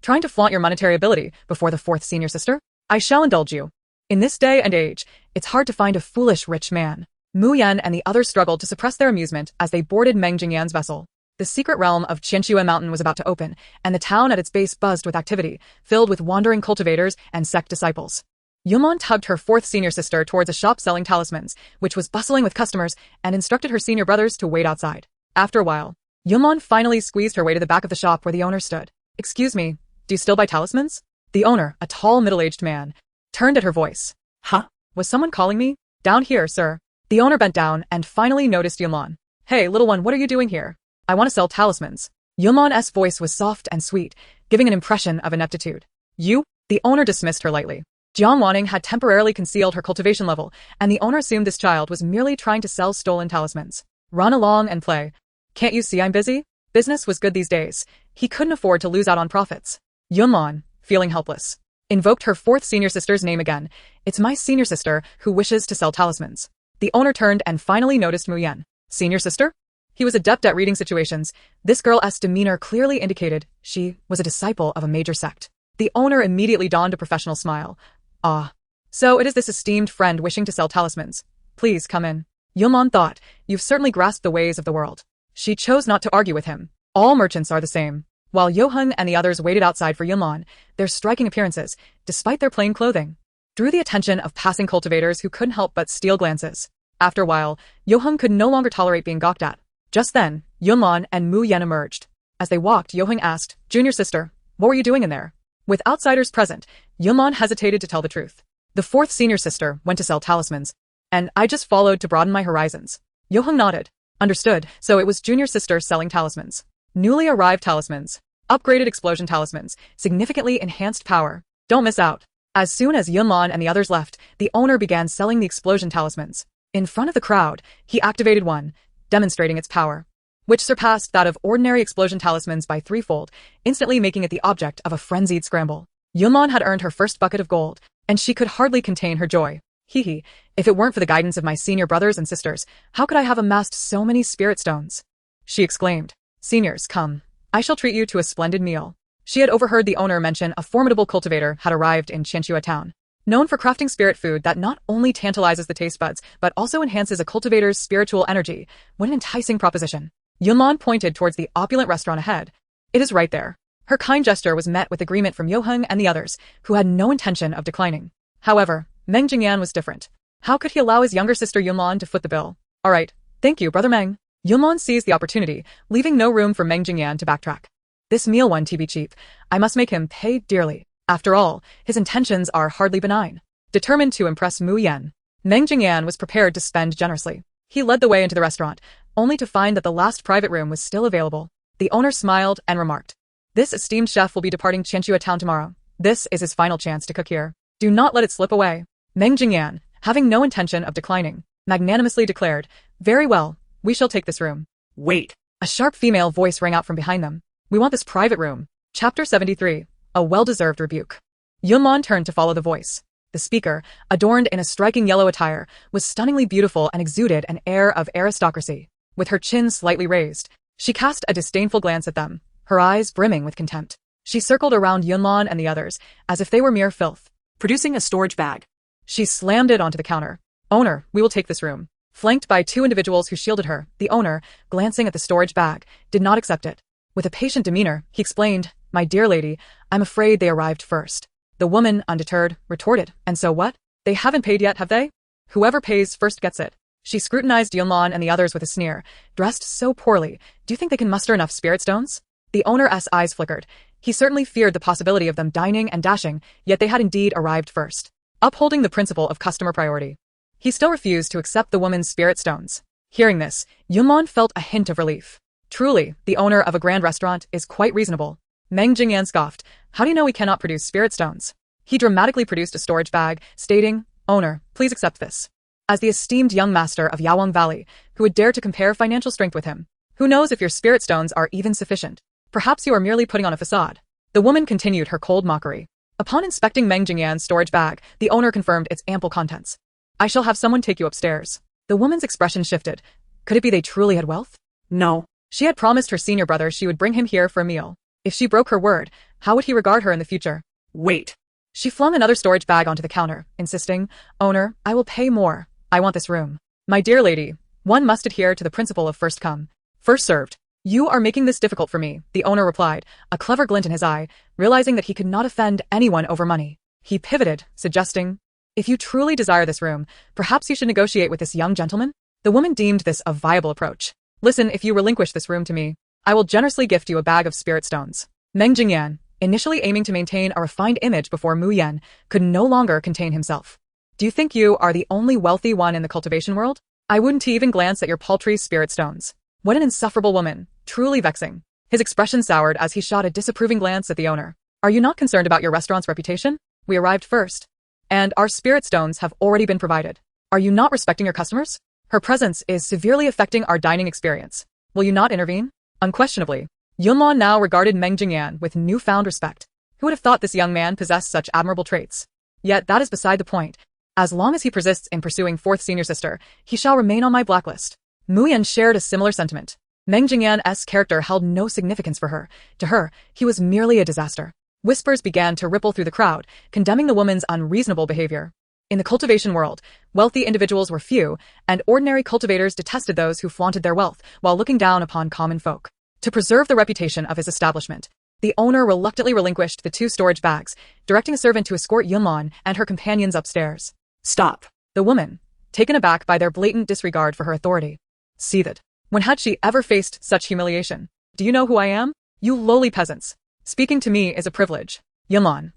Trying to flaunt your monetary ability before the fourth senior sister? I shall indulge you. In this day and age, it's hard to find a foolish rich man. Mu Yan and the others struggled to suppress their amusement as they boarded Meng Jingyan's vessel. The secret realm of xianxia Mountain was about to open, and the town at its base buzzed with activity, filled with wandering cultivators and sect disciples. Yunlan tugged her fourth senior sister towards a shop selling talismans, which was bustling with customers, and instructed her senior brothers to wait outside. After a while, Yunlan finally squeezed her way to the back of the shop where the owner stood. "Excuse me, do you still buy talismans?" The owner, a tall middle-aged man, turned at her voice. "Huh? Was someone calling me?" "Down here, sir." The owner bent down and finally noticed Yunlan. "Hey, little one, what are you doing here?" "I want to sell talismans." Yunlan's voice was soft and sweet, giving an impression of ineptitude. "You?" The owner dismissed her lightly. Jiang Wanning had temporarily concealed her cultivation level, and the owner assumed this child was merely trying to sell stolen talismans. "Run along and play. Can't you see I'm busy?" Business was good these days. He couldn't afford to lose out on profits. Yunlan, feeling helpless, invoked her fourth senior sister's name again. "It's my senior sister who wishes to sell talismans." The owner turned and finally noticed Mu Yan. "Senior sister?" He was adept at reading situations. This girl's demeanor clearly indicated she was a disciple of a major sect. The owner immediately donned a professional smile. "Ah. So it is this esteemed friend wishing to sell talismans. Please come in." Yunlan thought, "You've certainly grasped the ways of the world." She chose not to argue with him. All merchants are the same. While Yoheng and the others waited outside for Yunlan, their striking appearances, despite their plain clothing, drew the attention of passing cultivators who couldn't help but steal glances. After a while, Yoheng could no longer tolerate being gawked at. Just then, Yunlan and Mu Yan emerged. As they walked, Yoheng asked, "Junior sister, what were you doing in there?" With outsiders present, Yunlan hesitated to tell the truth. "The fourth senior sister went to sell talismans, and I just followed to broaden my horizons." Yoheng nodded. "Understood, so it was junior sister selling talismans. Newly arrived talismans. Upgraded explosion talismans, significantly enhanced power. Don't miss out." As soon as Yunlan and the others left, the owner began selling the explosion talismans. In front of the crowd, he activated one, demonstrating its power, which surpassed that of ordinary explosion talismans by threefold, instantly making it the object of a frenzied scramble. Yunlan had earned her first bucket of gold, and she could hardly contain her joy. "Hee, if it weren't for the guidance of my senior brothers and sisters, how could I have amassed so many spirit stones?" she exclaimed. "Seniors, come. I shall treat you to a splendid meal." She had overheard the owner mention a formidable cultivator had arrived in Qianxia town, known for crafting spirit food that not only tantalizes the taste buds, but also enhances a cultivator's spiritual energy. What an enticing proposition. Yunlan pointed towards the opulent restaurant ahead. "It is right there." Her kind gesture was met with agreement from Yoheng and the others, who had no intention of declining. However, Meng Jingyan was different. How could he allow his younger sister Yunlan to foot the bill? "All right, thank you, Brother Meng." Yunlan seized the opportunity, leaving no room for Meng Jingyan to backtrack. "This meal won't be cheap. I must make him pay dearly." After all, his intentions are hardly benign. Determined to impress Mu Yan, Meng Jingyan was prepared to spend generously. He led the way into the restaurant, only to find that the last private room was still available. The owner smiled and remarked, "This esteemed chef will be departing Qianxia town tomorrow. This is his final chance to cook here. Do not let it slip away." Meng Jingyan, having no intention of declining, magnanimously declared, "Very well, we shall take this room." "Wait!" A sharp female voice rang out from behind them. "We want this private room." Chapter 73. A well-deserved rebuke. Yunlan turned to follow the voice. The speaker, adorned in a striking yellow attire, was stunningly beautiful and exuded an air of aristocracy. With her chin slightly raised, she cast a disdainful glance at them, her eyes brimming with contempt. She circled around Yunlan and the others, as if they were mere filth. Producing a storage bag, she slammed it onto the counter. "Owner, we will take this room." Flanked by two individuals who shielded her, the owner, glancing at the storage bag, did not accept it. With a patient demeanor, he explained, "My dear lady, I'm afraid they arrived first." The woman, undeterred, retorted, "And so what? They haven't paid yet, have they? Whoever pays first gets it." She scrutinized Yunlan and the others with a sneer. "Dressed so poorly, do you think they can muster enough spirit stones?" The owner's eyes flickered. He certainly feared the possibility of them dining and dashing, yet they had indeed arrived first. Upholding the principle of customer priority, he still refused to accept the woman's spirit stones. Hearing this, Yunlan felt a hint of relief. Truly, the owner of a grand restaurant is quite reasonable. Meng Jingyan scoffed. "How do you know we cannot produce spirit stones?" He dramatically produced a storage bag, stating, "Owner, please accept this." As the esteemed young master of Yawang Valley, who would dare to compare financial strength with him? Who knows if your spirit stones are even sufficient? Perhaps you are merely putting on a facade. The woman continued her cold mockery. Upon inspecting Meng Jingyan's storage bag, the owner confirmed its ample contents. "I shall have someone take you upstairs." The woman's expression shifted. Could it be they truly had wealth? No. She had promised her senior brother she would bring him here for a meal. If she broke her word, How would he regard her in the future? Wait. She flung another storage bag onto the counter, insisting, "Owner, I will pay more. I want this room." "My dear lady, one must adhere to the principle of first come, first served." "You are making this difficult for me," the owner replied, a clever glint in his eye, realizing that he could not offend anyone over money. He pivoted, suggesting, "If you truly desire this room, perhaps you should negotiate with this young gentleman?" The woman deemed this a viable approach. "Listen, if you relinquish this room to me, I will generously gift you a bag of spirit stones." Meng Jingyan, initially aiming to maintain a refined image before Mu Yan, could no longer contain himself. "Do you think you are the only wealthy one in the cultivation world? I wouldn't even glance at your paltry spirit stones." What an insufferable woman, truly vexing. His expression soured as he shot a disapproving glance at the owner. "Are you not concerned about your restaurant's reputation? We arrived first, and our spirit stones have already been provided. Are you not respecting your customers? Her presence is severely affecting our dining experience. Will you not intervene?" Unquestionably, Yunlan now regarded Meng Jingyan with newfound respect. Who would have thought this young man possessed such admirable traits? Yet that is beside the point. As long as he persists in pursuing fourth senior sister, he shall remain on my blacklist. Mu Yan shared a similar sentiment. Meng Jingyan's character held no significance for her. To her, he was merely a disaster. Whispers began to ripple through the crowd, condemning the woman's unreasonable behavior. In the cultivation world, wealthy individuals were few, and ordinary cultivators detested those who flaunted their wealth while looking down upon common folk. To preserve the reputation of his establishment, the owner reluctantly relinquished the 2 storage bags, directing a servant to escort Yunlan and her companions upstairs. Stop. The woman, taken aback by their blatant disregard for her authority, seethed. When had she ever faced such humiliation? "Do you know who I am? You lowly peasants. Speaking to me is a privilege." Yunlan.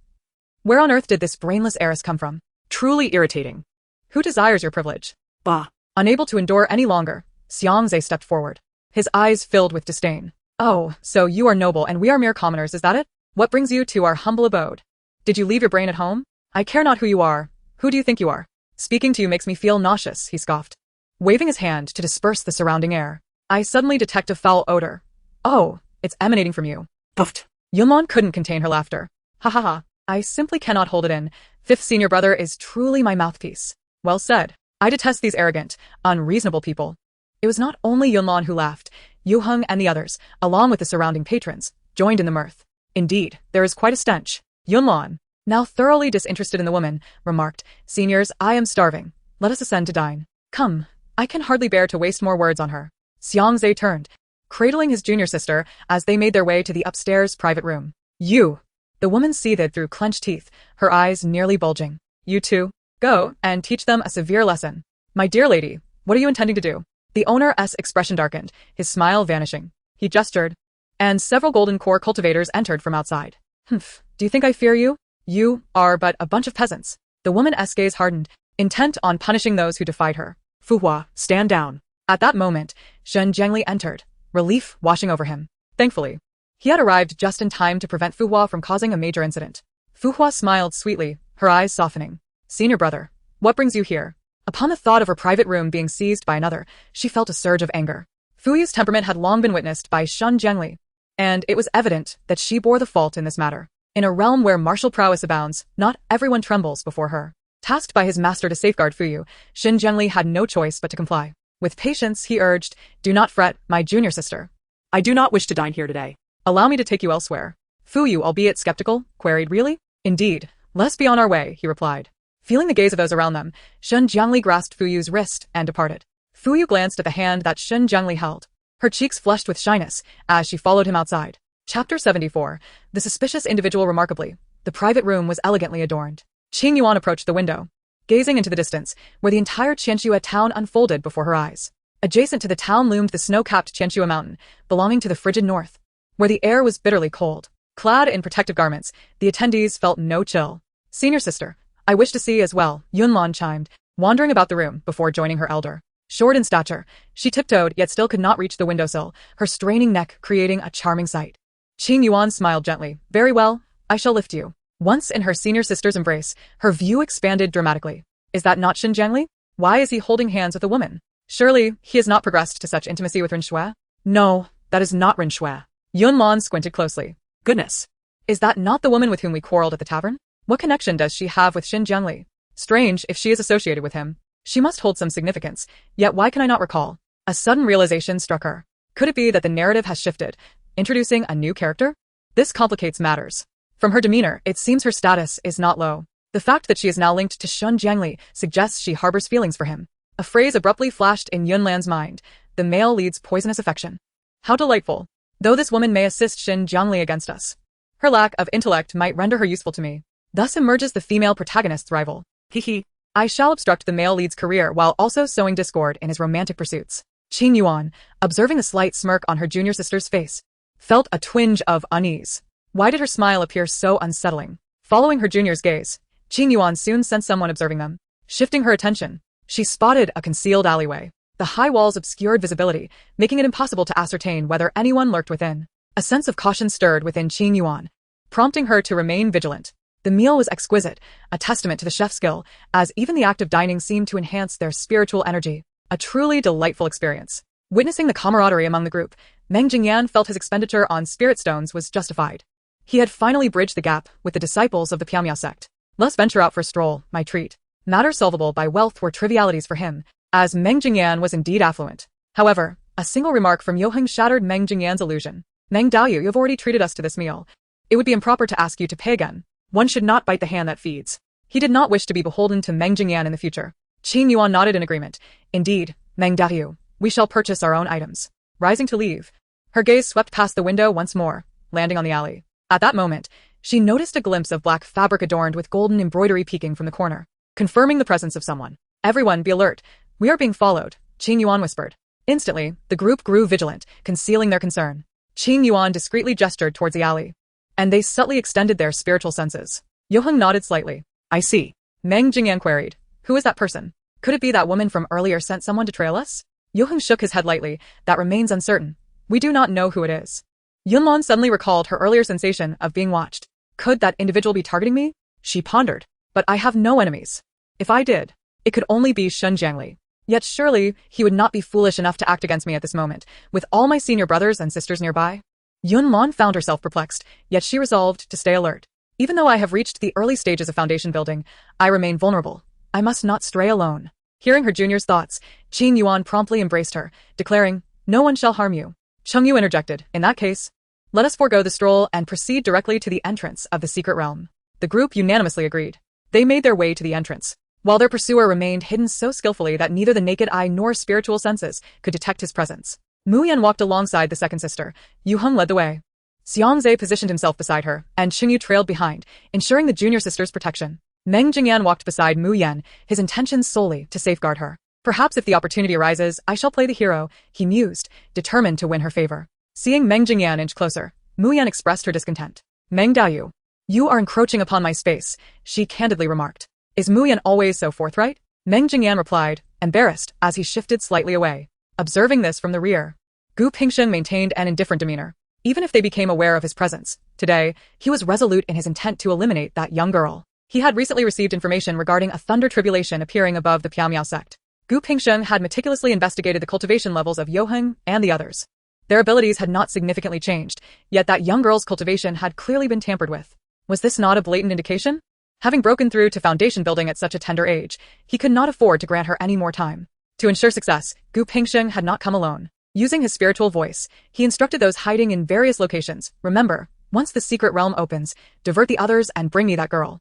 Where on earth did this brainless heiress come from? Truly irritating. Who desires your privilege? Bah. Unable to endure any longer, xianxia stepped forward. His eyes filled with disdain. "Oh, so you are noble and we are mere commoners, is that it? What brings you to our humble abode? Did you leave your brain at home? I care not who you are. Who do you think you are? Speaking to you makes me feel nauseous," he scoffed, waving his hand to disperse the surrounding air. "I suddenly detect a foul odor. Oh, it's emanating from you." Puffed. Yunlan couldn't contain her laughter. "Ha ha ha. I simply cannot hold it in. Fifth senior brother is truly my mouthpiece." "Well said. I detest these arrogant, unreasonable people." It was not only Yunlan who laughed. Yu Heng and the others, along with the surrounding patrons, joined in the mirth. "Indeed, there is quite a stench." Yunlan, now thoroughly disinterested in the woman, remarked, "Seniors, I am starving. Let us ascend to dine. Come, I can hardly bear to waste more words on her." Xianxia turned, cradling his junior sister as they made their way to the upstairs private room. "You!" The woman seethed through clenched teeth, her eyes nearly bulging. "You too? Go and teach them a severe lesson." "My dear lady, what are you intending to do?" The owner's expression darkened, his smile vanishing. He gestured, and several golden core cultivators entered from outside. "Humph, do you think I fear you? You are but a bunch of peasants." The woman's gaze hardened, intent on punishing those who defied her. Fu Hua, stand down. At that moment, Shen Jiangli entered, relief washing over him. Thankfully, he had arrived just in time to prevent Fu Hua from causing a major incident. Fu Hua smiled sweetly, her eyes softening. "Senior brother, what brings you here?" Upon the thought of her private room being seized by another, she felt a surge of anger. Fu Yu's temperament had long been witnessed by Shen Jiangli, and it was evident that she bore the fault in this matter. In a realm where martial prowess abounds, not everyone trembles before her. Tasked by his master to safeguard Fu Yu, Shen Jiangli had no choice but to comply. With patience, he urged, "Do not fret, my junior sister. I do not wish to dine here today. Allow me to take you elsewhere." Fu Yu, albeit skeptical, queried, "Really?" "Indeed. Let us be on our way," he replied. Feeling the gaze of those around them, Shen Jiangli grasped Fu Yu's wrist and departed. Fu Yu glanced at the hand that Shen Jiangli held. Her cheeks flushed with shyness as she followed him outside. Chapter 74. The suspicious individual. Remarkably, the private room was elegantly adorned. Qing Yuan approached the window, gazing into the distance, where the entire Xianxia town unfolded before her eyes. Adjacent to the town loomed the snow-capped Xianxia mountain, belonging to the frigid north, where the air was bitterly cold. Clad in protective garments, the attendees felt no chill. "Senior sister, I wish to see as well," Yunlan chimed, wandering about the room before joining her elder. Short in stature, she tiptoed yet still could not reach the windowsill, her straining neck creating a charming sight. Qing Yuan smiled gently. "Very well, I shall lift you." Once in her senior sister's embrace, her view expanded dramatically. Is that not Shen Jiangli? Why is he holding hands with a woman? Surely, he has not progressed to such intimacy with Ren Shui? No, that is not Ren Shui. Yunlan squinted closely. Goodness. Is that not the woman with whom we quarreled at the tavern? What connection does she have with Shen Jiangli? Strange if she is associated with him. She must hold some significance, yet why can I not recall? A sudden realization struck her. Could it be that the narrative has shifted, introducing a new character? This complicates matters. From her demeanor, it seems her status is not low. The fact that she is now linked to Shun Jiangli suggests she harbors feelings for him. A phrase abruptly flashed in Yunlan's mind. The male leads poisonous affection. How delightful. Though this woman may assist Shin Jiangli against us, her lack of intellect might render her useful to me. Thus emerges the female protagonist's rival. Hehe. I shall obstruct the male lead's career while also sowing discord in his romantic pursuits. Qing Yuan, observing the slight smirk on her junior sister's face, felt a twinge of unease. Why did her smile appear so unsettling? Following her junior's gaze, Qing Yuan soon sensed someone observing them. Shifting her attention, she spotted a concealed alleyway. The high walls obscured visibility, making it impossible to ascertain whether anyone lurked within. A sense of caution stirred within Qing Yuan, prompting her to remain vigilant. The meal was exquisite, a testament to the chef's skill, as even the act of dining seemed to enhance their spiritual energy. A truly delightful experience. Witnessing the camaraderie among the group, Meng Jingyan felt his expenditure on spirit stones was justified. He had finally bridged the gap with the disciples of the Piamya sect. Let's venture out for a stroll, my treat. Matters solvable by wealth were trivialities for him, as Meng Jingyan was indeed affluent. However, a single remark from Yoheng shattered Meng Jingyan's illusion. Meng Daoyu, you have already treated us to this meal. It would be improper to ask you to pay again. One should not bite the hand that feeds. He did not wish to be beholden to Meng Jingyan in the future. Qing Yuan nodded in agreement. Indeed, Meng Daoyu, we shall purchase our own items. Rising to leave, her gaze swept past the window once more, landing on the alley. At that moment, she noticed a glimpse of black fabric adorned with golden embroidery peeking from the corner, confirming the presence of someone. Everyone be alert. We are being followed, Qing Yuan whispered. Instantly, the group grew vigilant, concealing their concern. Qing Yuan discreetly gestured towards the alley, and they subtly extended their spiritual senses. Yoheng nodded slightly. I see. Meng Jingyan queried. Who is that person? Could it be that woman from earlier sent someone to trail us? Yoheng shook his head lightly. That remains uncertain. We do not know who it is. Yunlan suddenly recalled her earlier sensation of being watched. Could that individual be targeting me? She pondered. But I have no enemies. If I did, it could only be Shun Jiangli. Yet surely, he would not be foolish enough to act against me at this moment, with all my senior brothers and sisters nearby. Yunlan found herself perplexed, yet she resolved to stay alert. Even though I have reached the early stages of foundation building, I remain vulnerable. I must not stray alone. Hearing her junior's thoughts, Qing Yuan promptly embraced her, declaring, no one shall harm you. Cheng Yu interjected, in that case, let us forego the stroll and proceed directly to the entrance of the secret realm. The group unanimously agreed. They made their way to the entrance, while their pursuer remained hidden so skillfully that neither the naked eye nor spiritual senses could detect his presence. Mu Yan walked alongside the second sister. Yu Heng led the way. Xianxia positioned himself beside her, and Qing Yu trailed behind, ensuring the junior sister's protection. Meng Jingyan walked beside Mu Yan, his intentions solely to safeguard her. Perhaps if the opportunity arises, I shall play the hero, he mused, determined to win her favor. Seeing Meng Jingyan inch closer, Mu Yan expressed her discontent. Meng Daoyu, you are encroaching upon my space, she candidly remarked. Is Mu Yan always so forthright? Meng Jingyan replied, embarrassed, as he shifted slightly away. Observing this from the rear, Gu Pingsheng maintained an indifferent demeanor. Even if they became aware of his presence, today, he was resolute in his intent to eliminate that young girl. He had recently received information regarding a thunder tribulation appearing above the Piamya sect. Gu Pingsheng had meticulously investigated the cultivation levels of Yoheng and the others. Their abilities had not significantly changed, yet that young girl's cultivation had clearly been tampered with. Was this not a blatant indication? Having broken through to foundation building at such a tender age, he could not afford to grant her any more time. To ensure success, Gu Pingsheng had not come alone. Using his spiritual voice, he instructed those hiding in various locations, remember, once the secret realm opens, divert the others and bring me that girl.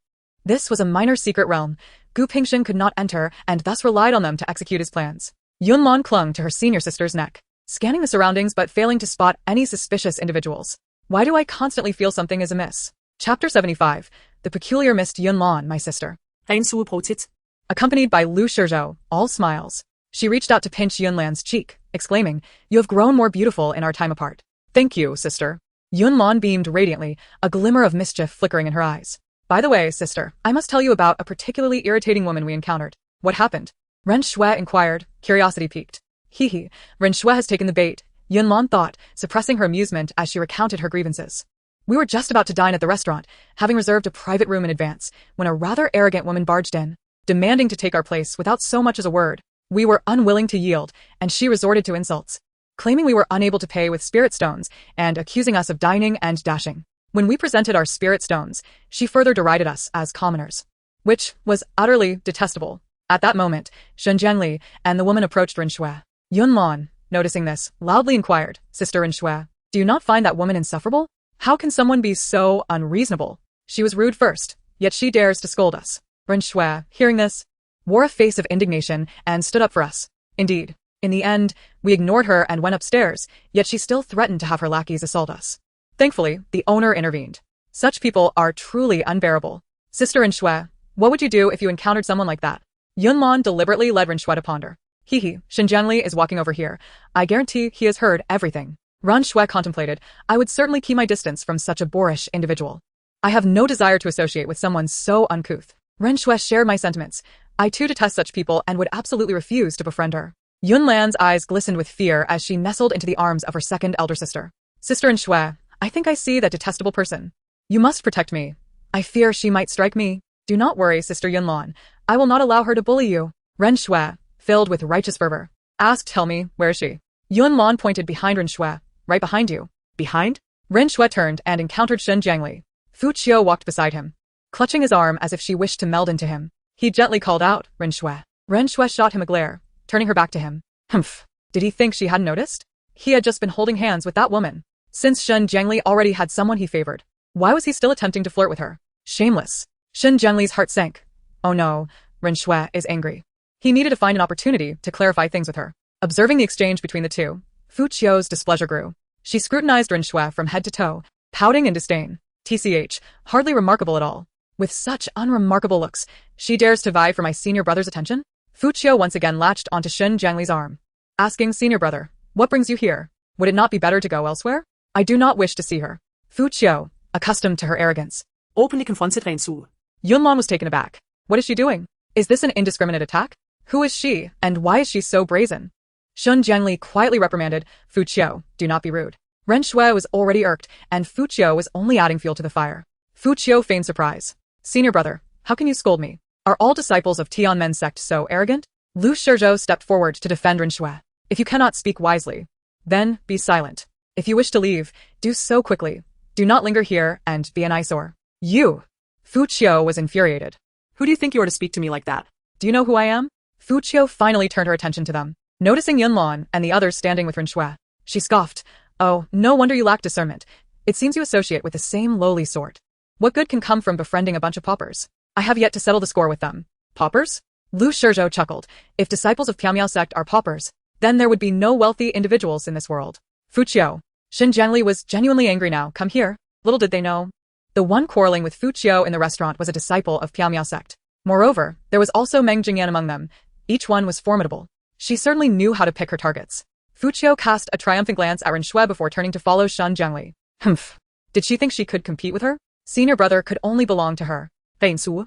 This was a minor secret realm. Gu Pingsheng could not enter and thus relied on them to execute his plans. Yunlan clung to her senior sister's neck, scanning the surroundings but failing to spot any suspicious individuals. Why do I constantly feel something is amiss? Chapter 75. The Peculiar Mist. Yunlan, my sister. Accompanied by Lu Shizhou, all smiles, she reached out to pinch Yunlan's cheek, exclaiming, you have grown more beautiful in our time apart. Thank you, sister. Yunlan beamed radiantly, a glimmer of mischief flickering in her eyes. By the way, sister, I must tell you about a particularly irritating woman we encountered. What happened? Ren Shui inquired, curiosity piqued. Hee, Ren Shui has taken the bait, Yunlan thought, suppressing her amusement as she recounted her grievances. We were just about to dine at the restaurant, having reserved a private room in advance, when a rather arrogant woman barged in, demanding to take our place without so much as a word. We were unwilling to yield, and she resorted to insults, claiming we were unable to pay with spirit stones and accusing us of dining and dashing. When we presented our spirit stones, she further derided us as commoners, which was utterly detestable. At that moment, Shun Jiangli and the woman approached Ren Shui. Yunlan, noticing this, loudly inquired, Sister Ren Shui, do you not find that woman insufferable? How can someone be so unreasonable? She was rude first, yet she dares to scold us. Ren Shui, hearing this, wore a face of indignation and stood up for us. Indeed, in the end, we ignored her and went upstairs, yet she still threatened to have her lackeys assault us. Thankfully, the owner intervened. Such people are truly unbearable. Sister Ren Shui, what would you do if you encountered someone like that? Yunlan deliberately led Ren Shui to ponder. Xin Jiangli is walking over here. I guarantee he has heard everything. Ren Shui contemplated. I would certainly keep my distance from such a boorish individual. I have no desire to associate with someone so uncouth. Ren Shui shared my sentiments. I too detest such people and would absolutely refuse to befriend her. Yunlan's eyes glistened with fear as she nestled into the arms of her second elder sister. Sister Ren Shui, I think I see that detestable person. You must protect me. I fear she might strike me. Do not worry, Sister Yunlan. I will not allow her to bully you. Ren Shui, filled with righteous fervor, asked, tell me, where is she? Yunlan pointed behind Ren Shui. Right behind you. Behind? Ren Shui turned and encountered Shen Jiangli. Fu Qiu walked beside him, clutching his arm as if she wished to meld into him. He gently called out, Ren Shui. Ren Shui shot him a glare, turning her back to him. Humph. Did he think she hadn't noticed? He had just been holding hands with that woman. Since Shen Jiangli already had someone he favored, why was he still attempting to flirt with her? Shameless. Shen Jiangli's heart sank. Oh no, Ren Shui is angry. He needed to find an opportunity to clarify things with her. Observing the exchange between the two, Fu Qiu's displeasure grew. She scrutinized Ren Shui from head to toe, pouting in disdain. TCH, hardly remarkable at all. With such unremarkable looks, she dares to vie for my senior brother's attention? Fu Qiu once again latched onto Shen Jiangli's arm, asking, Senior brother, what brings you here? Would it not be better to go elsewhere? I do not wish to see her. Fu Qiu, accustomed to her arrogance, openly confronted Ren Shui. Yunlan was taken aback. What is she doing? Is this an indiscriminate attack? Who is she, and why is she so brazen? Shen Jiangli quietly reprimanded, Fu Qiu, do not be rude. Ren Shui was already irked, and Fu Qiu was only adding fuel to the fire. Fu Qiu feigned surprise. Senior brother, how can you scold me? Are all disciples of Tianmen sect so arrogant? Lu Shizhou stepped forward to defend Ren Shui. If you cannot speak wisely, then be silent. If you wish to leave, do so quickly. Do not linger here and be an eyesore. You! Fu Qiu was infuriated. Who do you think you are to speak to me like that? Do you know who I am? Fu Qiu finally turned her attention to them. Noticing Yunlan and the others standing with Ren Shui, she scoffed. Oh, no wonder you lack discernment. It seems you associate with the same lowly sort. What good can come from befriending a bunch of paupers? I have yet to settle the score with them. Paupers? Lu Shizhou chuckled. If disciples of Piamiao sect are paupers, then there would be no wealthy individuals in this world. Fu Qiu. Shen Jiangli was genuinely angry now. Come here. Little did they know. The one quarreling with Fu Qiu in the restaurant was a disciple of Piamiao sect. Moreover, there was also Meng Jingyan among them. Each one was formidable. She certainly knew how to pick her targets. Fu Qiu cast a triumphant glance at Ren Shui before turning to follow Shen Jiangli. Humph. Did she think she could compete with her? Senior brother could only belong to her. Ren Shui.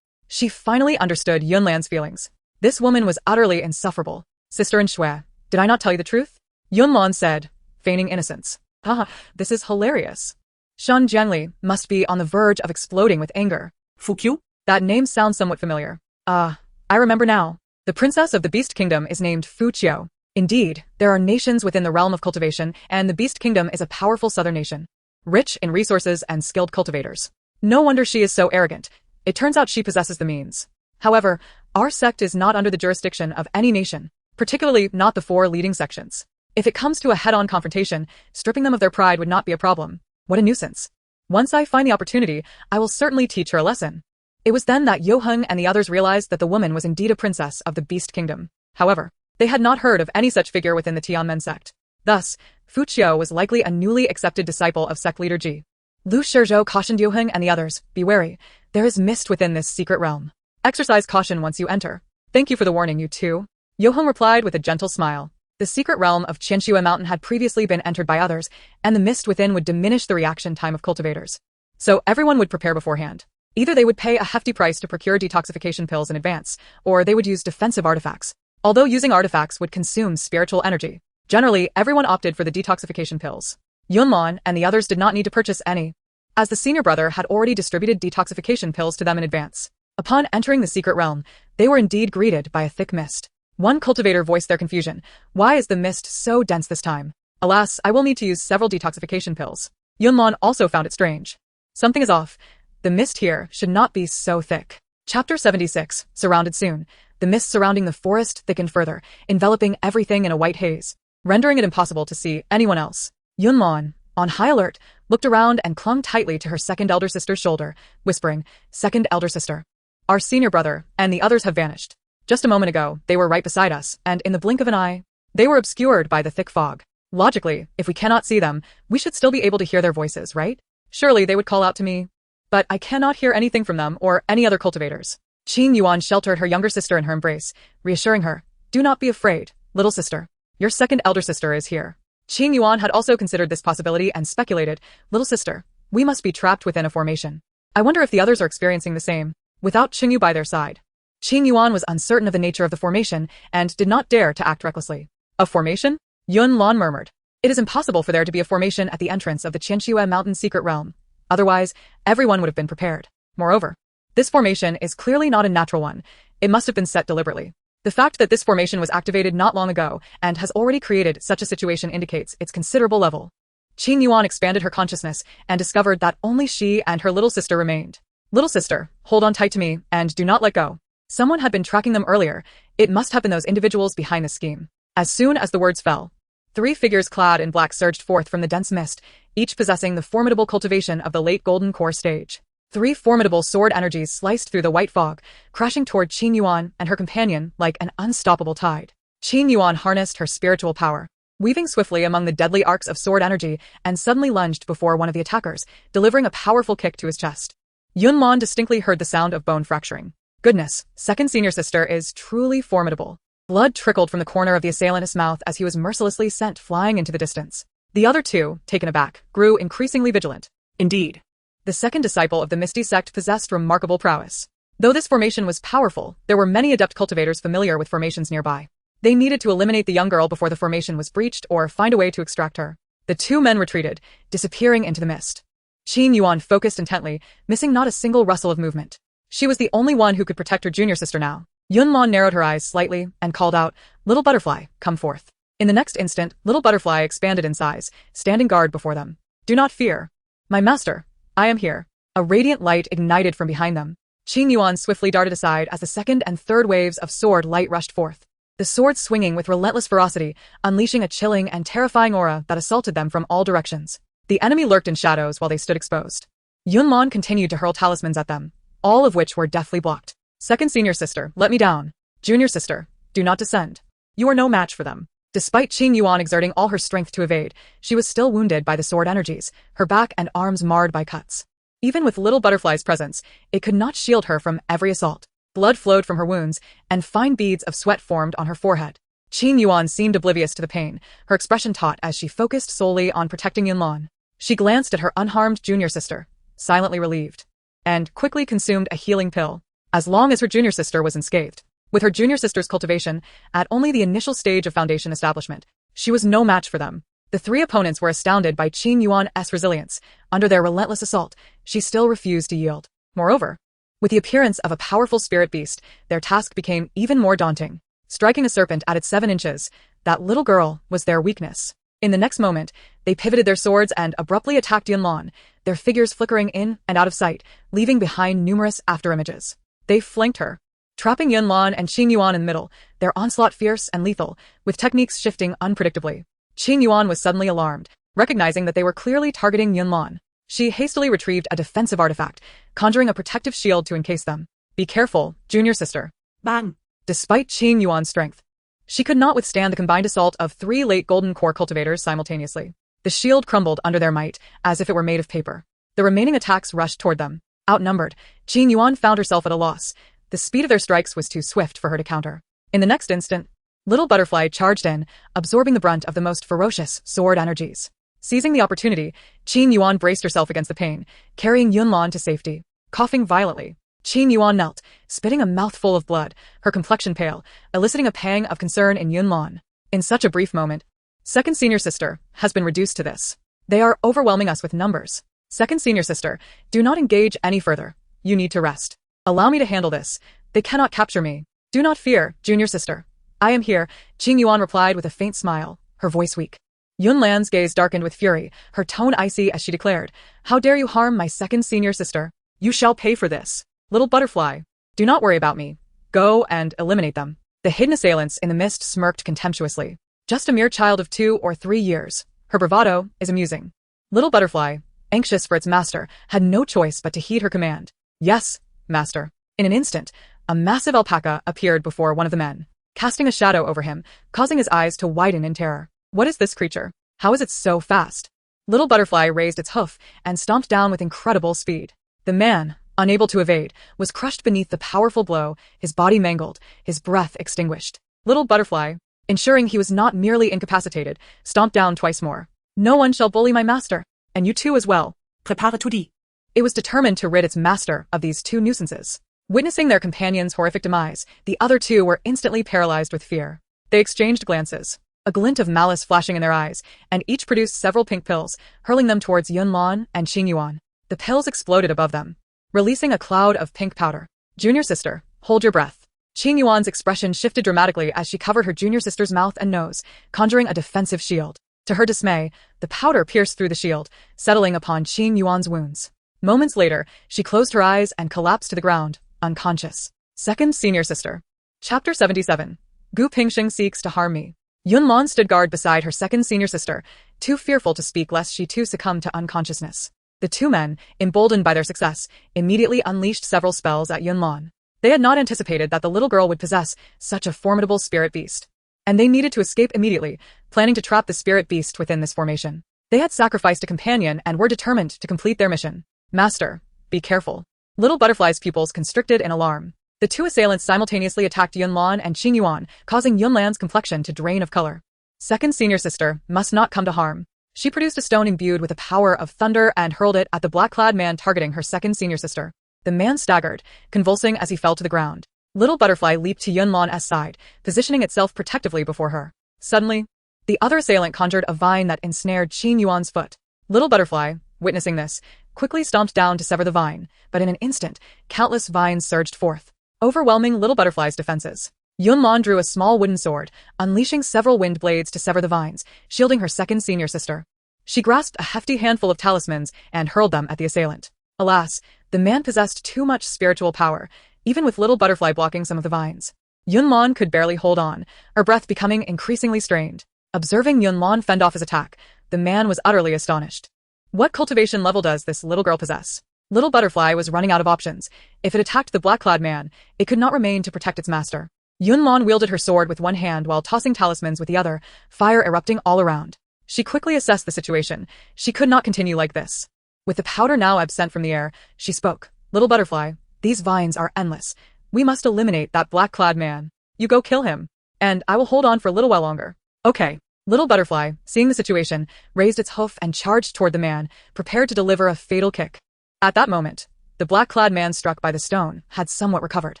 She finally understood Yunlan's feelings. This woman was utterly insufferable. Sister Ren Shui, did I not tell you the truth? Yunlan said, feigning innocence. Ah, this is hilarious. Shen Jiangli must be on the verge of exploding with anger. Fu Qiu? That name sounds somewhat familiar. I remember now. The princess of the Beast Kingdom is named Fu Qiu. Indeed, there are nations within the realm of cultivation, and the Beast Kingdom is a powerful southern nation, rich in resources and skilled cultivators. No wonder she is so arrogant. It turns out she possesses the means. However, our sect is not under the jurisdiction of any nation, particularly not the 4 leading sections. If it comes to a head-on confrontation, stripping them of their pride would not be a problem. What a nuisance. Once I find the opportunity, I will certainly teach her a lesson. It was then that Yoheng and the others realized that the woman was indeed a princess of the Beast Kingdom. However, they had not heard of any such figure within the Tianmen sect. Thus, Fu Qiu was likely a newly accepted disciple of sect leader Ji. Lu Shizhou cautioned Yoheng and the others, be wary, there is mist within this secret realm. Exercise caution once you enter. Thank you for the warning, you two. Yoheng replied with a gentle smile. The secret realm of Qianxia Mountain had previously been entered by others, and the mist within would diminish the reaction time of cultivators. So everyone would prepare beforehand. Either they would pay a hefty price to procure detoxification pills in advance, or they would use defensive artifacts. Although using artifacts would consume spiritual energy, generally everyone opted for the detoxification pills. Yunlan and the others did not need to purchase any, as the senior brother had already distributed detoxification pills to them in advance. Upon entering the secret realm, they were indeed greeted by a thick mist. One cultivator voiced their confusion. Why is the mist so dense this time? Alas, I will need to use several detoxification pills. Yunlan also found it strange. Something is off. The mist here should not be so thick. Chapter 76, Surrounded soon. The mist surrounding the forest thickened further, enveloping everything in a white haze, rendering it impossible to see anyone else. Yunlan, on high alert, looked looked around and clung tightly to her second elder sister's shoulder, whispering, "Second elder sister. Our senior brother and the others have vanished. Just a moment ago, they were right beside us, and in the blink of an eye, they were obscured by the thick fog. Logically, if we cannot see them, we should still be able to hear their voices, right? Surely they would call out to me. But I cannot hear anything from them or any other cultivators." Qing Yuan sheltered her younger sister in her embrace, reassuring her, "Do not be afraid, little sister. Your second elder sister is here." Qing Yuan had also considered this possibility and speculated, "Little sister, we must be trapped within a formation. I wonder if the others are experiencing the same, without Qingyu by their side." Qing Yuan was uncertain of the nature of the formation and did not dare to act recklessly. "A formation?" Yunlan murmured. "It is impossible for there to be a formation at the entrance of the xianxia mountain secret realm. Otherwise, everyone would have been prepared. Moreover, this formation is clearly not a natural one. It must have been set deliberately. The fact that this formation was activated not long ago and has already created such a situation indicates its considerable level." Qing Yuan expanded her consciousness and discovered that only she and her little sister remained. "Little sister, hold on tight to me and do not let go. Someone had been tracking them earlier. It must have been those individuals behind the scheme." As soon as the words fell, 3 figures clad in black surged forth from the dense mist, each possessing the formidable cultivation of the late golden core stage. 3 formidable sword energies sliced through the white fog, crashing toward Qing Yuan and her companion like an unstoppable tide. Qing Yuan harnessed her spiritual power, weaving swiftly among the deadly arcs of sword energy, and suddenly lunged before one of the attackers, delivering a powerful kick to his chest. Yunlan distinctly heard the sound of bone fracturing. Goodness, second senior sister is truly formidable. Blood trickled from the corner of the assailant's mouth as he was mercilessly sent flying into the distance. The other 2, taken aback, grew increasingly vigilant. Indeed, the second disciple of the Misty Sect possessed remarkable prowess. Though this formation was powerful, there were many adept cultivators familiar with formations nearby. They needed to eliminate the young girl before the formation was breached or find a way to extract her. The 2 men retreated, disappearing into the mist. Qing Yuan focused intently, missing not a single rustle of movement. She was the only one who could protect her junior sister now. Yunlan narrowed her eyes slightly and called out, "Little butterfly, come forth." In the next instant, little butterfly expanded in size, standing guard before them. "Do not fear. My master, I am here." A radiant light ignited from behind them. Qing Yuan swiftly darted aside as the second and third waves of sword light rushed forth. The swords swinging with relentless ferocity, unleashing a chilling and terrifying aura that assaulted them from all directions. The enemy lurked in shadows while they stood exposed. Yunlan continued to hurl talismans at them, all of which were deftly blocked. "Second senior sister, let me down. Junior sister, do not descend. You are no match for them." Despite Qing Yuan exerting all her strength to evade, she was still wounded by the sword energies, her back and arms marred by cuts. Even with little butterfly's presence, it could not shield her from every assault. Blood flowed from her wounds, and fine beads of sweat formed on her forehead. Qing Yuan seemed oblivious to the pain, her expression taut as she focused solely on protecting Yunlan. She glanced at her unharmed junior sister, silently relieved, and quickly consumed a healing pill. As long as her junior sister was unscathed. With her junior sister's cultivation, at only the initial stage of foundation establishment, she was no match for them. The 3 opponents were astounded by Qing Yuan's resilience. Under their relentless assault, she still refused to yield. Moreover, with the appearance of a powerful spirit beast, their task became even more daunting. Striking a serpent at its 7 inches, that little girl was their weakness. In the next moment, they pivoted their swords and abruptly attacked Yunlan, their figures flickering in and out of sight, leaving behind numerous afterimages. They flanked her, trapping Yunlan and Qing Yuan in the middle, their onslaught fierce and lethal, with techniques shifting unpredictably. Qing Yuan was suddenly alarmed, recognizing that they were clearly targeting Yunlan. She hastily retrieved a defensive artifact, conjuring a protective shield to encase them. "Be careful, junior sister." Bang! Despite Qing Yuan's strength, she could not withstand the combined assault of 3 late golden core cultivators simultaneously. The shield crumbled under their might, as if it were made of paper. The remaining attacks rushed toward them. Outnumbered, Qing Yuan found herself at a loss. The speed of their strikes was too swift for her to counter. In the next instant, little butterfly charged in, absorbing the brunt of the most ferocious sword energies. Seizing the opportunity, Qing Yuan braced herself against the pain, carrying Yunlan to safety. Coughing violently, Qing Yuan knelt, spitting a mouthful of blood, her complexion pale, eliciting a pang of concern in Yunlan. In such a brief moment, second senior sister has been reduced to this. They are overwhelming us with numbers. Second senior sister, do not engage any further. You need to rest. Allow me to handle this. They cannot capture me. Do not fear, junior sister. I am here, Qing Yuan replied with a faint smile, her voice weak. Yunlan's gaze darkened with fury, her tone icy as she declared, "How dare you harm my second senior sister? You shall pay for this. Little butterfly, do not worry about me. Go and eliminate them." The hidden assailants in the mist smirked contemptuously. Just a mere child of 2 or 3 years. Her bravado is amusing. Little butterfly, anxious for its master, had no choice but to heed her command. Yes, master. In an instant, a massive alpaca appeared before one of the men, casting a shadow over him, causing his eyes to widen in terror. What is this creature? How is it so fast? Little Butterfly raised its hoof and stomped down with incredible speed. The man, unable to evade, was crushed beneath the powerful blow, his body mangled, his breath extinguished. Little Butterfly, ensuring he was not merely incapacitated, stomped down twice more. No one shall bully my master, and you too as well. Prepare-toi. It was determined to rid its master of these two nuisances. Witnessing their companion's horrific demise, the other two were instantly paralyzed with fear. They exchanged glances, a glint of malice flashing in their eyes, and each produced several pink pills, hurling them towards Yunlan and Qingyuan. The pills exploded above them, releasing a cloud of pink powder. Junior sister, hold your breath. Qingyuan's expression shifted dramatically as she covered her junior sister's mouth and nose, conjuring a defensive shield. To her dismay, the powder pierced through the shield, settling upon Qingyuan's wounds. Moments later, she closed her eyes and collapsed to the ground, unconscious. Second senior sister. Chapter 77. Gu Pingsheng seeks to harm me. Yunlan stood guard beside her second senior sister, too fearful to speak lest she too succumb to unconsciousness. The two men, emboldened by their success, immediately unleashed several spells at Yunlan. They had not anticipated that the little girl would possess such a formidable spirit beast, and they needed to escape immediately, planning to trap the spirit beast within this formation. They had sacrificed a companion and were determined to complete their mission. Master, be careful. Little Butterfly's pupils constricted in alarm. The two assailants simultaneously attacked Yunlan and Qingyuan, causing Yunlan's complexion to drain of color. Second senior sister must not come to harm. She produced a stone imbued with the power of thunder and hurled it at the black-clad man targeting her second senior sister. The man staggered, convulsing as he fell to the ground. Little Butterfly leaped to Yunlan's side, positioning itself protectively before her. Suddenly, the other assailant conjured a vine that ensnared Qingyuan's foot. Little Butterfly, witnessing this, quickly stomped down to sever the vine, but in an instant, countless vines surged forth, overwhelming Little Butterfly's defenses. Yunlan drew a small wooden sword, unleashing several wind blades to sever the vines, shielding her second senior sister. She grasped a hefty handful of talismans and hurled them at the assailant. Alas, the man possessed too much spiritual power, even with Little Butterfly blocking some of the vines. Yunlan could barely hold on, her breath becoming increasingly strained. Observing Yunlan fend off his attack, the man was utterly astonished. What cultivation level does this little girl possess? Little Butterfly was running out of options. If it attacked the black-clad man, it could not remain to protect its master. Yunlan wielded her sword with one hand while tossing talismans with the other, fire erupting all around. She quickly assessed the situation. She could not continue like this. With the powder now absent from the air, she spoke. Little Butterfly, these vines are endless. We must eliminate that black-clad man. You go kill him, and I will hold on for a little while longer. Okay. Little Butterfly, seeing the situation, raised its hoof and charged toward the man, prepared to deliver a fatal kick. At that moment, the black-clad man struck by the stone had somewhat recovered.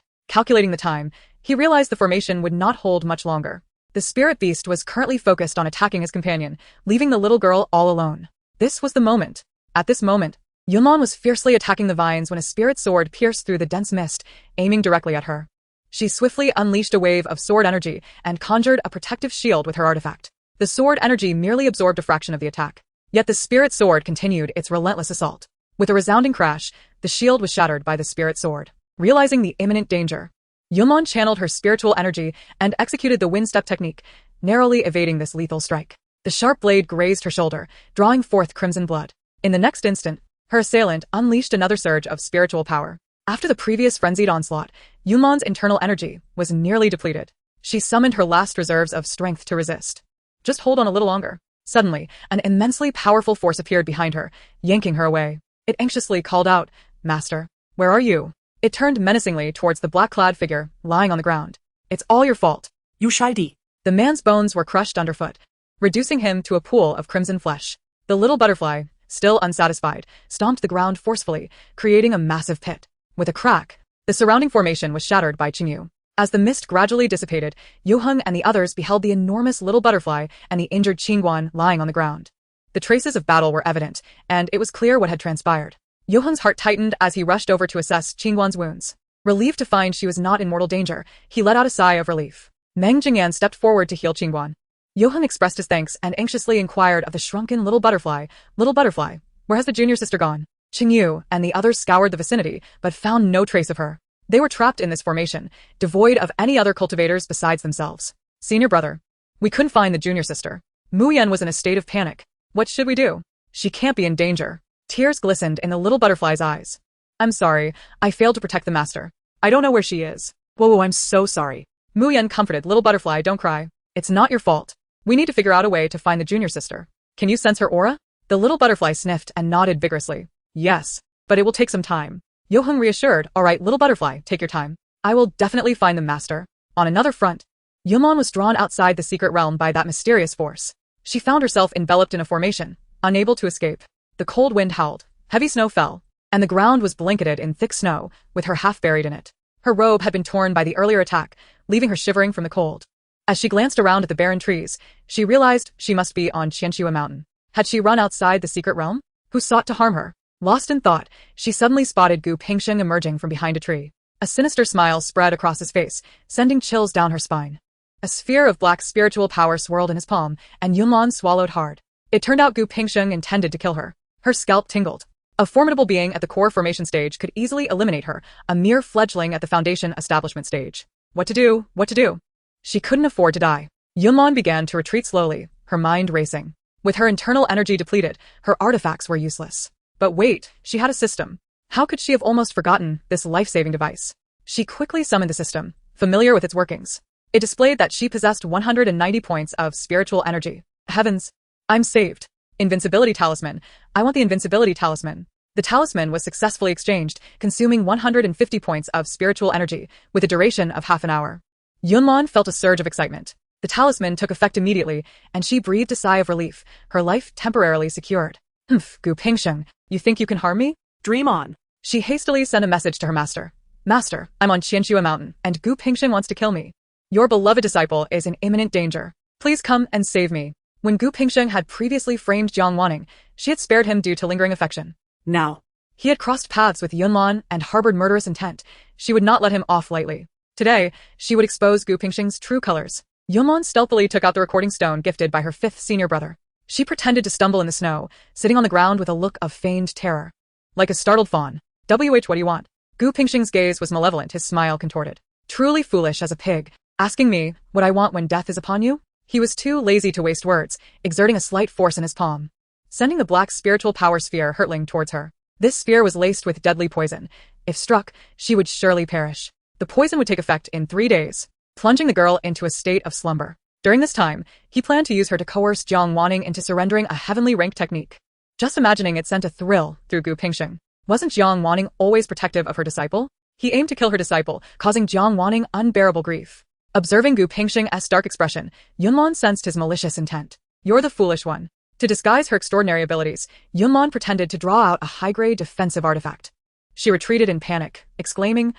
Calculating the time, he realized the formation would not hold much longer. The spirit beast was currently focused on attacking his companion, leaving the little girl all alone. This was the moment. At this moment, Yunlan was fiercely attacking the vines when a spirit sword pierced through the dense mist, aiming directly at her. She swiftly unleashed a wave of sword energy and conjured a protective shield with her artifact. The sword energy merely absorbed a fraction of the attack. Yet the spirit sword continued its relentless assault. With a resounding crash, the shield was shattered by the spirit sword. Realizing the imminent danger, Yunlan channeled her spiritual energy and executed the wind step technique, narrowly evading this lethal strike. The sharp blade grazed her shoulder, drawing forth crimson blood. In the next instant, her assailant unleashed another surge of spiritual power. After the previous frenzied onslaught, Yunlan's internal energy was nearly depleted. She summoned her last reserves of strength to resist. Just hold on a little longer. Suddenly, an immensely powerful force appeared behind her, yanking her away. It anxiously called out, "Master, where are you?" It turned menacingly towards the black-clad figure, lying on the ground. "It's all your fault. You shady." The man's bones were crushed underfoot, reducing him to a pool of crimson flesh. The little butterfly, still unsatisfied, stomped the ground forcefully, creating a massive pit. With a crack, the surrounding formation was shattered by Qingyu. As the mist gradually dissipated, Yoheng and the others beheld the enormous little butterfly and the injured Qingguan lying on the ground. The traces of battle were evident, and it was clear what had transpired. Yoheng's heart tightened as he rushed over to assess Qingguan's wounds. Relieved to find she was not in mortal danger, he let out a sigh of relief. Meng Jingyan stepped forward to heal Qingguan. Yoheng expressed his thanks and anxiously inquired of the shrunken little butterfly, "Little butterfly, where has the junior sister gone?" Qingyu and the others scoured the vicinity, but found no trace of her. They were trapped in this formation, devoid of any other cultivators besides themselves. "Senior brother, we couldn't find the junior sister." Mu Yan was in a state of panic. "What should we do? She can't be in danger." Tears glistened in the little butterfly's eyes. I'm sorry, I failed to protect the master. I don't know where she is. Whoa, I'm so sorry. Mu Yan comforted little butterfly, don't cry. It's not your fault. We need to figure out a way to find the junior sister. Can you sense her aura? The little butterfly sniffed and nodded vigorously. Yes, but it will take some time. Yo-hung reassured, all right, little butterfly, take your time. I will definitely find the master. On another front, Yunlan was drawn outside the secret realm by that mysterious force. She found herself enveloped in a formation, unable to escape. The cold wind howled, heavy snow fell, and the ground was blanketed in thick snow, with her half buried in it. Her robe had been torn by the earlier attack, leaving her shivering from the cold. As she glanced around at the barren trees, she realized she must be on xianxia mountain. Had she run outside the secret realm? Who sought to harm her? Lost in thought, she suddenly spotted Gu Pingsheng emerging from behind a tree. A sinister smile spread across his face, sending chills down her spine. A sphere of black spiritual power swirled in his palm, and Yunlan swallowed hard. It turned out Gu Pingsheng intended to kill her. Her scalp tingled. A formidable being at the core formation stage could easily eliminate her, a mere fledgling at the foundation establishment stage. What to do? What to do? She couldn't afford to die. Yunlan began to retreat slowly, her mind racing. With her internal energy depleted, her artifacts were useless. But wait, she had a system. How could she have almost forgotten this life-saving device? She quickly summoned the system, familiar with its workings. It displayed that she possessed 190 points of spiritual energy. Heavens! I'm saved. Invincibility talisman. I want the invincibility talisman. The talisman was successfully exchanged, consuming 150 points of spiritual energy, with a duration of half an hour. Yunlan felt a surge of excitement. The talisman took effect immediately, and she breathed a sigh of relief, her life temporarily secured. Gu Pingsheng, you think you can harm me? Dream on. She hastily sent a message to her master. Master, I'm on Xianxia Mountain, and Gu Pingsheng wants to kill me. Your beloved disciple is in imminent danger. Please come and save me. When Gu Pingsheng had previously framed Jiang Wanning, she had spared him due to lingering affection. Now. He had crossed paths with Yunlan and harbored murderous intent. She would not let him off lightly. Today, she would expose Gu Pingsheng's true colors. Yunlan stealthily took out the recording stone gifted by her 5th senior brother. She pretended to stumble in the snow, sitting on the ground with a look of feigned terror. Like a startled fawn. What do you want? Gu Pingsheng's gaze was malevolent, his smile contorted. Truly foolish as a pig, asking me what I want when death is upon you? He was too lazy to waste words, exerting a slight force in his palm, sending the black spiritual power sphere hurtling towards her. This sphere was laced with deadly poison. If struck, she would surely perish. The poison would take effect in 3 days, plunging the girl into a state of slumber. During this time, he planned to use her to coerce Jiang Wanning into surrendering a heavenly rank technique. Just imagining it sent a thrill through Gu Pingsheng. Wasn't Jiang Wanning always protective of her disciple? He aimed to kill her disciple, causing Jiang Wanning unbearable grief. Observing Gu Pingsheng's dark expression, Yunlan sensed his malicious intent. You're the foolish one. To disguise her extraordinary abilities, Yunlan pretended to draw out a high-grade defensive artifact. She retreated in panic, exclaiming,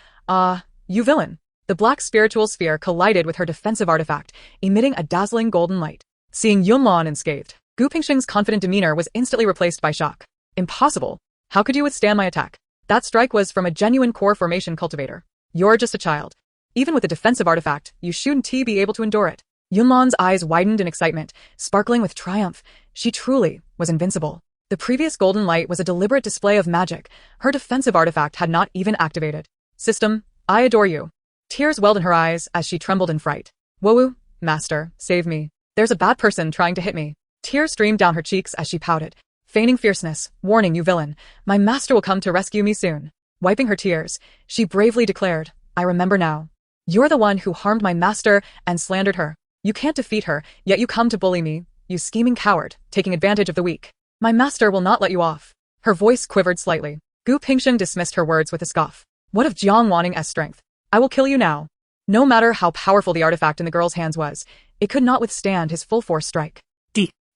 you villain. The black spiritual sphere collided with her defensive artifact, emitting a dazzling golden light. Seeing Yunlan unscathed, Gu Pingsheng's confident demeanor was instantly replaced by shock. Impossible. How could you withstand my attack? That strike was from a genuine core formation cultivator. You're just a child. Even with a defensive artifact, you shouldn't be able to endure it. Yunlan's eyes widened in excitement, sparkling with triumph. She truly was invincible. The previous golden light was a deliberate display of magic. Her defensive artifact had not even activated. System, I adore you. Tears welled in her eyes as she trembled in fright. Woo, master, save me. There's a bad person trying to hit me. Tears streamed down her cheeks as she pouted, feigning fierceness, warning you villain. My master will come to rescue me soon. Wiping her tears, she bravely declared, I remember now. You're the one who harmed my master and slandered her. You can't defeat her, yet you come to bully me, you scheming coward, taking advantage of the weak. My master will not let you off. Her voice quivered slightly. Gu Pingsheng dismissed her words with a scoff. What of Jiang Wanning's strength? I will kill you now. No matter how powerful the artifact in the girl's hands was, it could not withstand his full-force strike.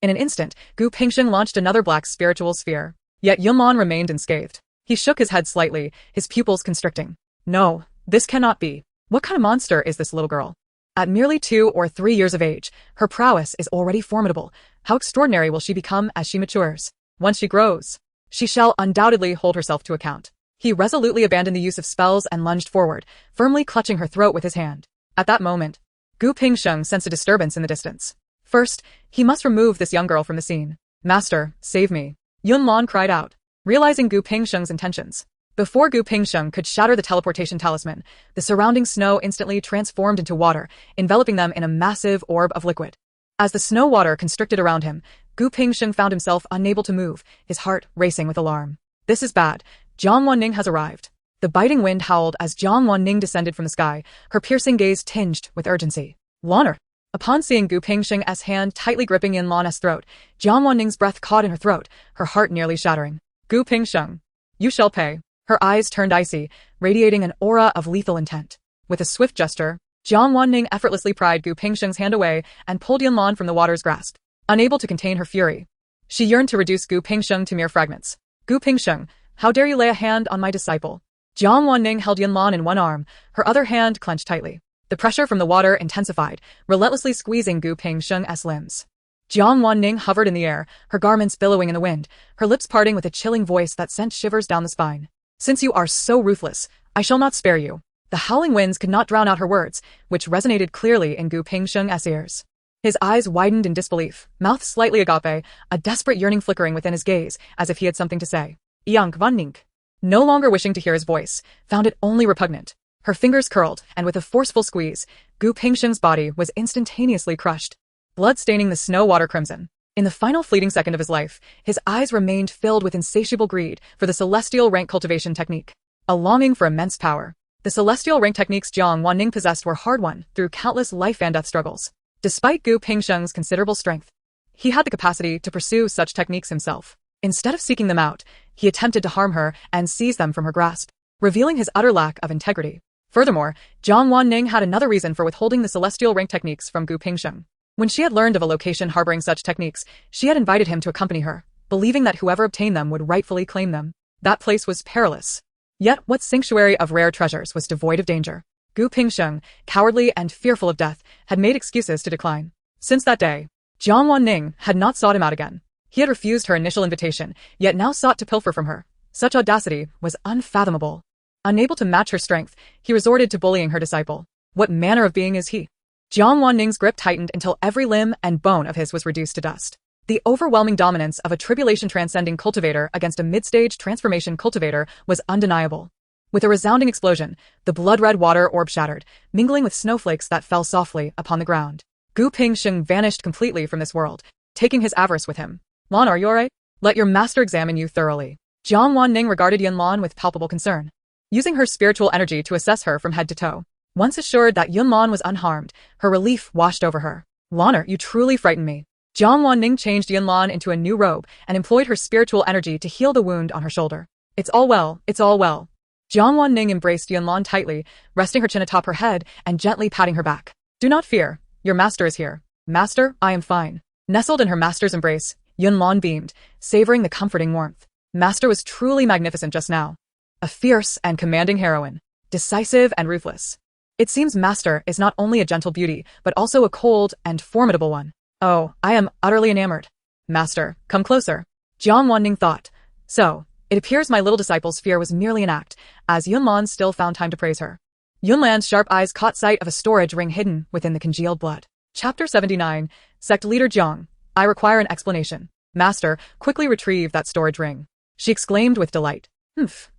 In an instant, Gu Pingsheng launched another black spiritual sphere. Yet Yunlan remained unscathed. He shook his head slightly, his pupils constricting. No, this cannot be. What kind of monster is this little girl? At merely 2 or 3 years of age, her prowess is already formidable. How extraordinary will she become as she matures? Once she grows, she shall undoubtedly hold herself to account. He resolutely abandoned the use of spells and lunged forward, firmly clutching her throat with his hand. At that moment, Gu Pingsheng sensed a disturbance in the distance. First, he must remove this young girl from the scene. Master, save me. Yunlan cried out, realizing Gu Pingsheng's intentions. Before Gu Pingsheng could shatter the teleportation talisman, the surrounding snow instantly transformed into water, enveloping them in a massive orb of liquid. As the snow water constricted around him, Gu Pingsheng found himself unable to move, his heart racing with alarm. This is bad. Jiang Wanning has arrived. The biting wind howled as Jiang Wanning descended from the sky, her piercing gaze tinged with urgency. Lanner. Upon seeing Gu Pingsheng's hand tightly gripping Yunlan's throat, Jiang Wanning's breath caught in her throat, her heart nearly shattering. Gu Pingsheng. You shall pay. Her eyes turned icy, radiating an aura of lethal intent. With a swift gesture, Jiang Wanning effortlessly pried Gu Pingsheng's hand away and pulled Yunlan from the water's grasp. Unable to contain her fury, she yearned to reduce Gu Pingsheng to mere fragments. Gu Pingsheng, how dare you lay a hand on my disciple? Jiang Wanning held Yunlan in one arm, her other hand clenched tightly. The pressure from the water intensified, relentlessly squeezing Gu Pingsheng's limbs. Jiang Wanning hovered in the air, her garments billowing in the wind, her lips parting with a chilling voice that sent shivers down the spine. Since you are so ruthless, I shall not spare you. The howling winds could not drown out her words, which resonated clearly in Gu Pingsheng's ears. His eyes widened in disbelief, mouth slightly agape, a desperate yearning flickering within his gaze, as if he had something to say. Yang Wanning, no longer wishing to hear his voice, found it only repugnant. Her fingers curled, and with a forceful squeeze, Gu Pingsheng's body was instantaneously crushed, blood staining the snow water crimson. In the final fleeting second of his life, his eyes remained filled with insatiable greed for the celestial rank cultivation technique, a longing for immense power. The celestial rank techniques Jiang Wanning possessed were hard-won through countless life and death struggles. Despite Gu Pingsheng's considerable strength, he had the capacity to pursue such techniques himself. Instead of seeking them out, he attempted to harm her and seize them from her grasp, revealing his utter lack of integrity. Furthermore, Jiang Wanning had another reason for withholding the celestial rank techniques from Gu Pingsheng. When she had learned of a location harboring such techniques, she had invited him to accompany her, believing that whoever obtained them would rightfully claim them. That place was perilous. Yet what sanctuary of rare treasures was devoid of danger? Gu Pingsheng, cowardly and fearful of death, had made excuses to decline. Since that day, Jiang Wanning had not sought him out again. He had refused her initial invitation, yet now sought to pilfer from her. Such audacity was unfathomable. Unable to match her strength, he resorted to bullying her disciple. What manner of being is he? Jiang Wanning's grip tightened until every limb and bone of his was reduced to dust. The overwhelming dominance of a tribulation-transcending cultivator against a mid-stage transformation cultivator was undeniable. With a resounding explosion, the blood-red water orb shattered, mingling with snowflakes that fell softly upon the ground. Gu Pingsheng vanished completely from this world, taking his avarice with him. Lan, are you alright? Let your master examine you thoroughly. Jiang Wanning regarded Yunlan with palpable concern, using her spiritual energy to assess her from head to toe. Once assured that Yunlan was unharmed, her relief washed over her. Lanner, you truly frighten me. Jiang Wanning changed Yunlan into a new robe and employed her spiritual energy to heal the wound on her shoulder. It's all well, it's all well. Jiang Wanning embraced Yunlan tightly, resting her chin atop her head and gently patting her back. Do not fear, your master is here. Master, I am fine. Nestled in her master's embrace, Yunlan beamed, savoring the comforting warmth. Master was truly magnificent just now. A fierce and commanding heroine, decisive and ruthless. It seems Master is not only a gentle beauty, but also a cold and formidable one. Oh, I am utterly enamored. Master, come closer. Jiang Wanning thought. So, it appears my little disciple's fear was merely an act, as Yunlan still found time to praise her. Yunlan's sharp eyes caught sight of a storage ring hidden within the congealed blood. Chapter 79, Sect Leader Jiang. I require an explanation. Master, quickly retrieve that storage ring. She exclaimed with delight.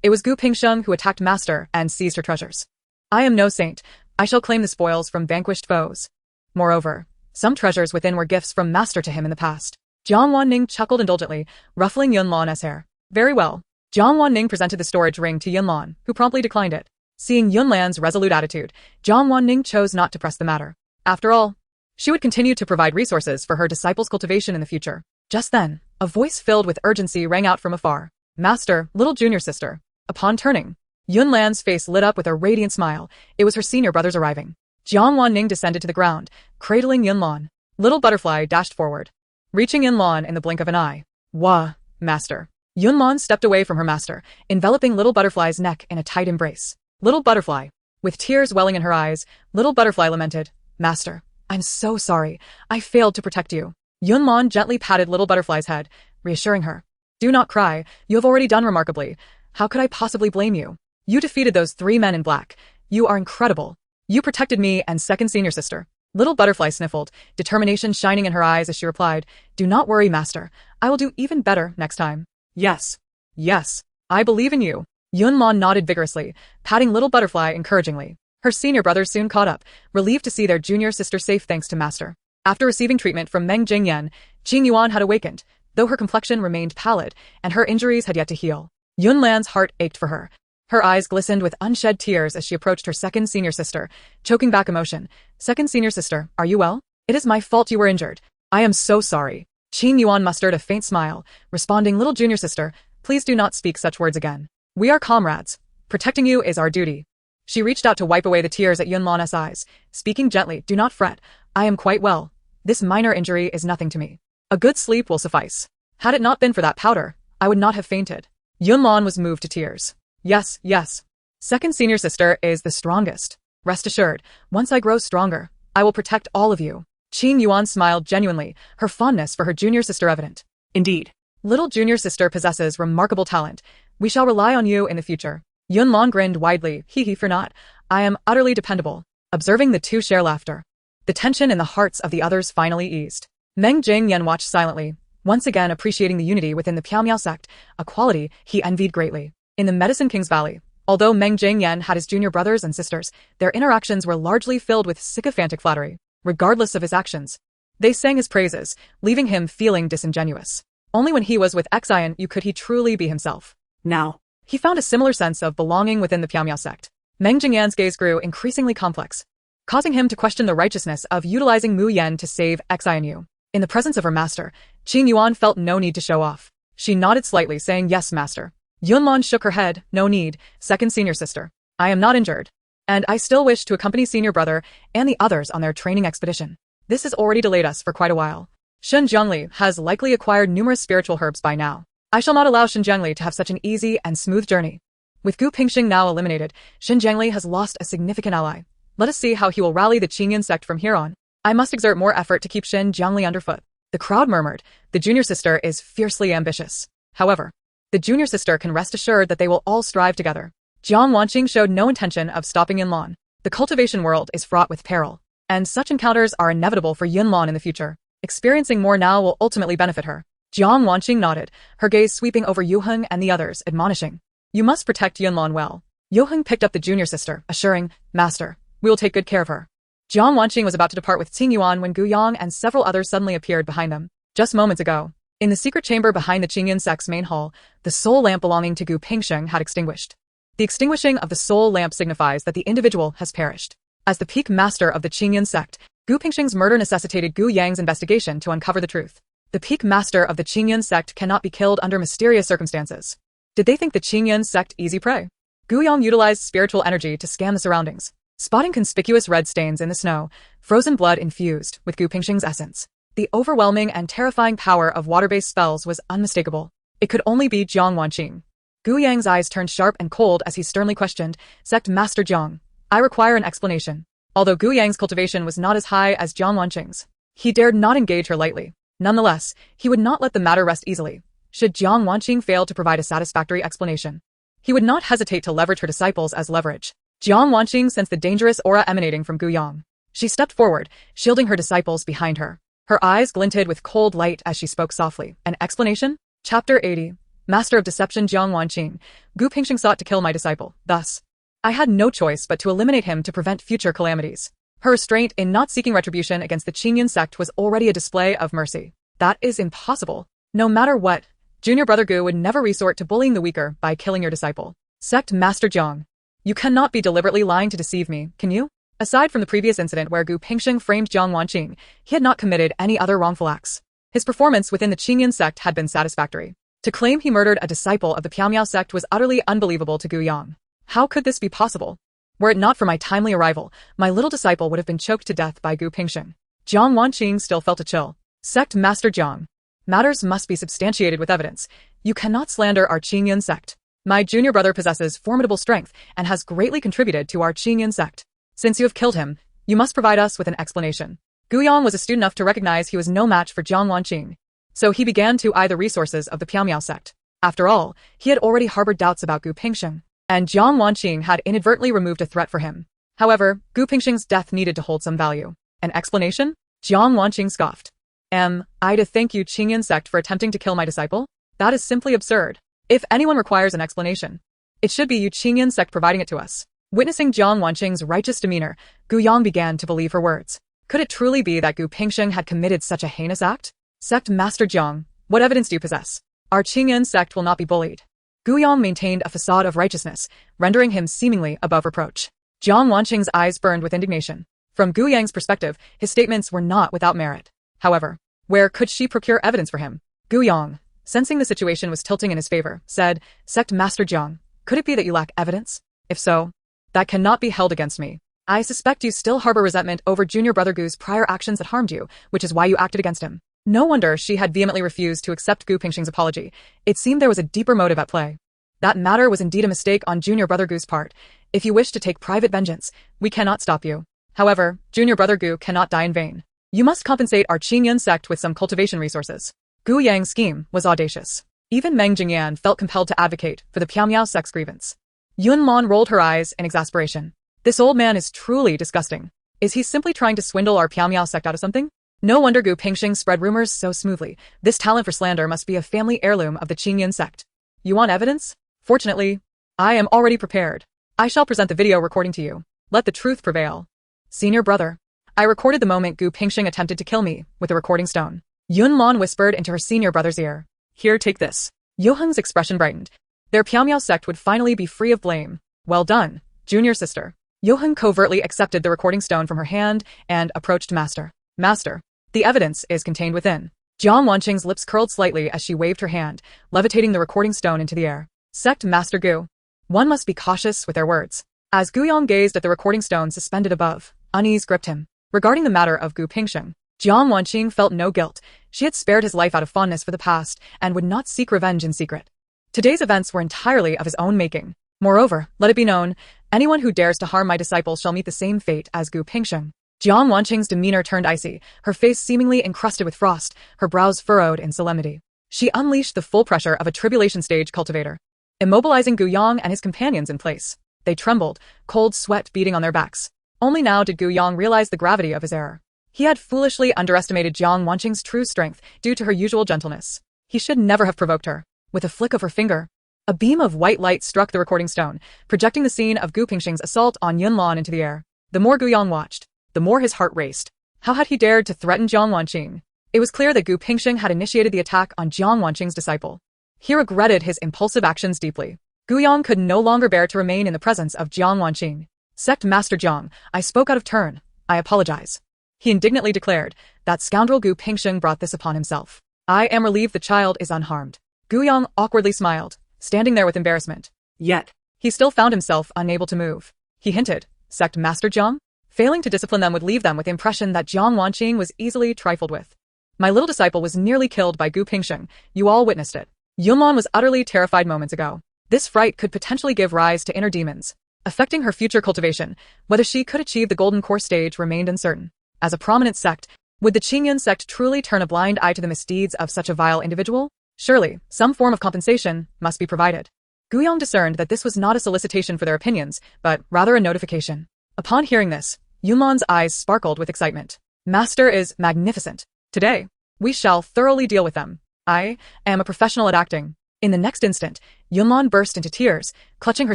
It was Gu Pingsheng who attacked Master and seized her treasures. I am no saint. I shall claim the spoils from vanquished foes. Moreover, some treasures within were gifts from Master to him in the past. Jiang Wanning chuckled indulgently, ruffling Yunlan's hair. Very well. Jiang Wanning presented the storage ring to Yunlan, who promptly declined it. Seeing Yunlan's resolute attitude, Jiang Wanning chose not to press the matter. After all, she would continue to provide resources for her disciples' cultivation in the future. Just then, a voice filled with urgency rang out from afar. Master, little junior sister. Upon turning, Yunlan's face lit up with a radiant smile. It was her senior brothers arriving. Jiang Wanning descended to the ground, cradling Yunlan. Little Butterfly dashed forward, reaching Yunlan in the blink of an eye. Wah, Master. Yunlan stepped away from her master, enveloping Little Butterfly's neck in a tight embrace. Little Butterfly. With tears welling in her eyes, Little Butterfly lamented. Master, I'm so sorry. I failed to protect you. Yunlan gently patted Little Butterfly's head, reassuring her. Do not cry. You have already done remarkably. How could I possibly blame you? You defeated those 3 men in black. You are incredible. You protected me and second senior sister. Little Butterfly sniffled, determination shining in her eyes as she replied, Do not worry, Master. I will do even better next time. Yes. Yes. I believe in you. Yunlan nodded vigorously, patting Little Butterfly encouragingly. Her senior brothers soon caught up, relieved to see their junior sister safe thanks to Master. After receiving treatment from Meng Jingyan, Qing Yuan had awakened, though her complexion remained pallid, and her injuries had yet to heal. Yunlan's heart ached for her. Her eyes glistened with unshed tears as she approached her second senior sister, choking back emotion. Second senior sister, are you well? It is my fault you were injured. I am so sorry. Qing Yuan mustered a faint smile, responding, little junior sister, please do not speak such words again. We are comrades. Protecting you is our duty. She reached out to wipe away the tears at Yunlan's eyes, speaking gently, do not fret. I am quite well. This minor injury is nothing to me. A good sleep will suffice. Had it not been for that powder, I would not have fainted. Yunlan was moved to tears. Yes, yes. Second senior sister is the strongest. Rest assured, once I grow stronger, I will protect all of you. Qing Yuan smiled genuinely, her fondness for her junior sister evident. Indeed. Little junior sister possesses remarkable talent. We shall rely on you in the future. Yunlan grinned widely, hee fear not. I am utterly dependable. Observing the two share laughter. The tension in the hearts of the others finally eased. Meng Jingyan watched silently, once again appreciating the unity within the Piao sect, a quality he envied greatly. In the Medicine King's Valley, although Meng Jingyan had his junior brothers and sisters, their interactions were largely filled with sycophantic flattery, regardless of his actions. They sang his praises, leaving him feeling disingenuous. Only when he was with Xian could he truly be himself. Now, he found a similar sense of belonging within the Piao sect. Meng Jingyan's gaze grew increasingly complex, causing him to question the righteousness of utilizing Mu Yan to save Xian. In the presence of her master, Qing Yuan felt no need to show off. She nodded slightly, saying, yes, master. Yunlan shook her head, no need, second senior sister. I am not injured. And I still wish to accompany senior brother and the others on their training expedition. This has already delayed us for quite a while. Shen Jiangli has likely acquired numerous spiritual herbs by now. I shall not allow Shen Jiangli to have such an easy and smooth journey. With Gu Pingsheng now eliminated, Shen Jiangli has lost a significant ally. Let us see how he will rally the Qingyan sect from here on. I must exert more effort to keep Shen Jiangli underfoot. The crowd murmured, the junior sister is fiercely ambitious. However, the junior sister can rest assured that they will all strive together. Jiang Wanqing showed no intention of stopping Yunlan. The cultivation world is fraught with peril, and such encounters are inevitable for Yunlan in the future. Experiencing more now will ultimately benefit her. Jiang Wanqing nodded, her gaze sweeping over Yuheng and the others, admonishing. You must protect Yunlan well. Yuheng picked up the junior sister, assuring, Master, we will take good care of her. Jiang Wanqing was about to depart with Qing Yuan when Gu Yang and several others suddenly appeared behind them. Just moments ago, in the secret chamber behind the Qingyan sect's main hall, the soul lamp belonging to Gu Pingsheng had extinguished. The extinguishing of the soul lamp signifies that the individual has perished. As the peak master of the Qingyan sect, Gu Pingsheng's murder necessitated Gu Yang's investigation to uncover the truth. The peak master of the Qingyan sect cannot be killed under mysterious circumstances. Did they think the Qingyan sect easy prey? Gu Yang utilized spiritual energy to scan the surroundings, spotting conspicuous red stains in the snow, frozen blood infused with Gu Pingsheng's essence. The overwhelming and terrifying power of water-based spells was unmistakable. It could only be Jiang Wanqing. Gu Yang's eyes turned sharp and cold as he sternly questioned, Sect Master Jiang, I require an explanation. Although Gu Yang's cultivation was not as high as Jiang Wanqing's, he dared not engage her lightly. Nonetheless, he would not let the matter rest easily. Should Jiang Wanqing fail to provide a satisfactory explanation, he would not hesitate to leverage her disciples as leverage. Jiang Wanqing sensed the dangerous aura emanating from Gu Yang. She stepped forward, shielding her disciples behind her. Her eyes glinted with cold light as she spoke softly. An explanation? Chapter 80. Master of Deception Jiang Wanqing. Gu Pingsheng sought to kill my disciple. Thus, I had no choice but to eliminate him to prevent future calamities. Her restraint in not seeking retribution against the Qingyan sect was already a display of mercy. That is impossible. No matter what, Junior Brother Gu would never resort to bullying the weaker by killing your disciple. Sect Master Jiang. You cannot be deliberately lying to deceive me, can you? Aside from the previous incident where Gu Pingsheng framed Jiang Wanqing, he had not committed any other wrongful acts. His performance within the Qingyan sect had been satisfactory. To claim he murdered a disciple of the Piao sect was utterly unbelievable to Gu Yang. How could this be possible? Were it not for my timely arrival, my little disciple would have been choked to death by Gu Pingsheng. Jiang Wanqing still felt a chill. Sect Master Jiang. Matters must be substantiated with evidence. You cannot slander our Qingyan sect. My junior brother possesses formidable strength and has greatly contributed to our Qingyan sect. Since you have killed him, you must provide us with an explanation. Gu Yang was astute enough to recognize he was no match for Jiang Wanqing, so he began to eye the resources of the Piao sect. After all, he had already harbored doubts about Gu Pingsheng, and Jiang Wanqing had inadvertently removed a threat for him. However, Gu Pingsheng's death needed to hold some value. An explanation? Jiang Wanqing scoffed. Am I to thank you Qingyan sect for attempting to kill my disciple? That is simply absurd. If anyone requires an explanation, it should be you Qingyan sect providing it to us. Witnessing Jiang Wanqing's righteous demeanor, Gu Yang began to believe her words. Could it truly be that Gu Pingsheng had committed such a heinous act? Sect Master Jiang, what evidence do you possess? Our Qingyan sect will not be bullied. Gu Yang maintained a facade of righteousness, rendering him seemingly above reproach. Jiang Wanqing's eyes burned with indignation. From Gu Yang's perspective, his statements were not without merit. However, where could she procure evidence for him? Gu Yang, sensing the situation was tilting in his favor, said, Sect Master Jiang, could it be that you lack evidence? If so, that cannot be held against me. I suspect you still harbor resentment over Junior Brother Gu's prior actions that harmed you, which is why you acted against him. No wonder she had vehemently refused to accept Gu Pingsheng's apology. It seemed there was a deeper motive at play. That matter was indeed a mistake on Junior Brother Gu's part. If you wish to take private vengeance, we cannot stop you. However, Junior Brother Gu cannot die in vain. You must compensate our Qingyan sect with some cultivation resources. Gu Yang's scheme was audacious. Even Meng Jingyan felt compelled to advocate for the Piaomiao sect's grievance. Yunlan rolled her eyes in exasperation. This old man is truly disgusting. Is he simply trying to swindle our Piaomiao sect out of something? No wonder Gu Pingsheng spread rumors so smoothly. This talent for slander must be a family heirloom of the Qingyan sect. You want evidence? Fortunately, I am already prepared. I shall present the video recording to you. Let the truth prevail. Senior brother, I recorded the moment Gu Pingsheng attempted to kill me with a recording stone. Yunlan whispered into her senior brother's ear. Here, take this. Yoheng's expression brightened. Their Piaomiao sect would finally be free of blame. Well done, junior sister. Yoheng covertly accepted the recording stone from her hand and approached Master. Master, the evidence is contained within. Jiang Wanqing's lips curled slightly as she waved her hand, levitating the recording stone into the air. Sect Master Gu. One must be cautious with their words. As Gu Yang gazed at the recording stone suspended above, unease gripped him. Regarding the matter of Gu Pingsheng, Jiang Wanqing felt no guilt. She had spared his life out of fondness for the past and would not seek revenge in secret. Today's events were entirely of his own making. Moreover, let it be known, anyone who dares to harm my disciple shall meet the same fate as Gu Pingsheng. Jiang Wanqing's demeanor turned icy, her face seemingly encrusted with frost, her brows furrowed in solemnity. She unleashed the full pressure of a tribulation stage cultivator, immobilizing Gu Yang and his companions in place. They trembled, cold sweat beating on their backs. Only now did Gu Yang realize the gravity of his error. He had foolishly underestimated Jiang Wanqing's true strength due to her usual gentleness. He should never have provoked her. With a flick of her finger, a beam of white light struck the recording stone, projecting the scene of Gu Pingsheng's assault on Yunlan into the air. The more Gu Yang watched, the more his heart raced. How had he dared to threaten Jiang Wanqing? It was clear that Gu Pingsheng had initiated the attack on Jiang Wanqing's disciple. He regretted his impulsive actions deeply. Gu Yang could no longer bear to remain in the presence of Jiang Wanqing. Sect Master Jiang, I spoke out of turn. I apologize. He indignantly declared, that scoundrel Gu Pingsheng brought this upon himself. I am relieved the child is unharmed. Gu Yang awkwardly smiled, standing there with embarrassment. Yet, he still found himself unable to move. He hinted, Sect Master Jiang? Failing to discipline them would leave them with the impression that Jiang Wanqing was easily trifled with. My little disciple was nearly killed by Gu Pingsheng. You all witnessed it. Yunlan was utterly terrified moments ago. This fright could potentially give rise to inner demons, affecting her future cultivation. Whether she could achieve the golden core stage remained uncertain. As a prominent sect, would the Qingyan sect truly turn a blind eye to the misdeeds of such a vile individual? Surely, some form of compensation must be provided. Gu Yang discerned that this was not a solicitation for their opinions, but rather a notification. Upon hearing this, Yunlan's eyes sparkled with excitement. Master is magnificent. Today, we shall thoroughly deal with them. I am a professional at acting. In the next instant, Yunlan burst into tears, clutching her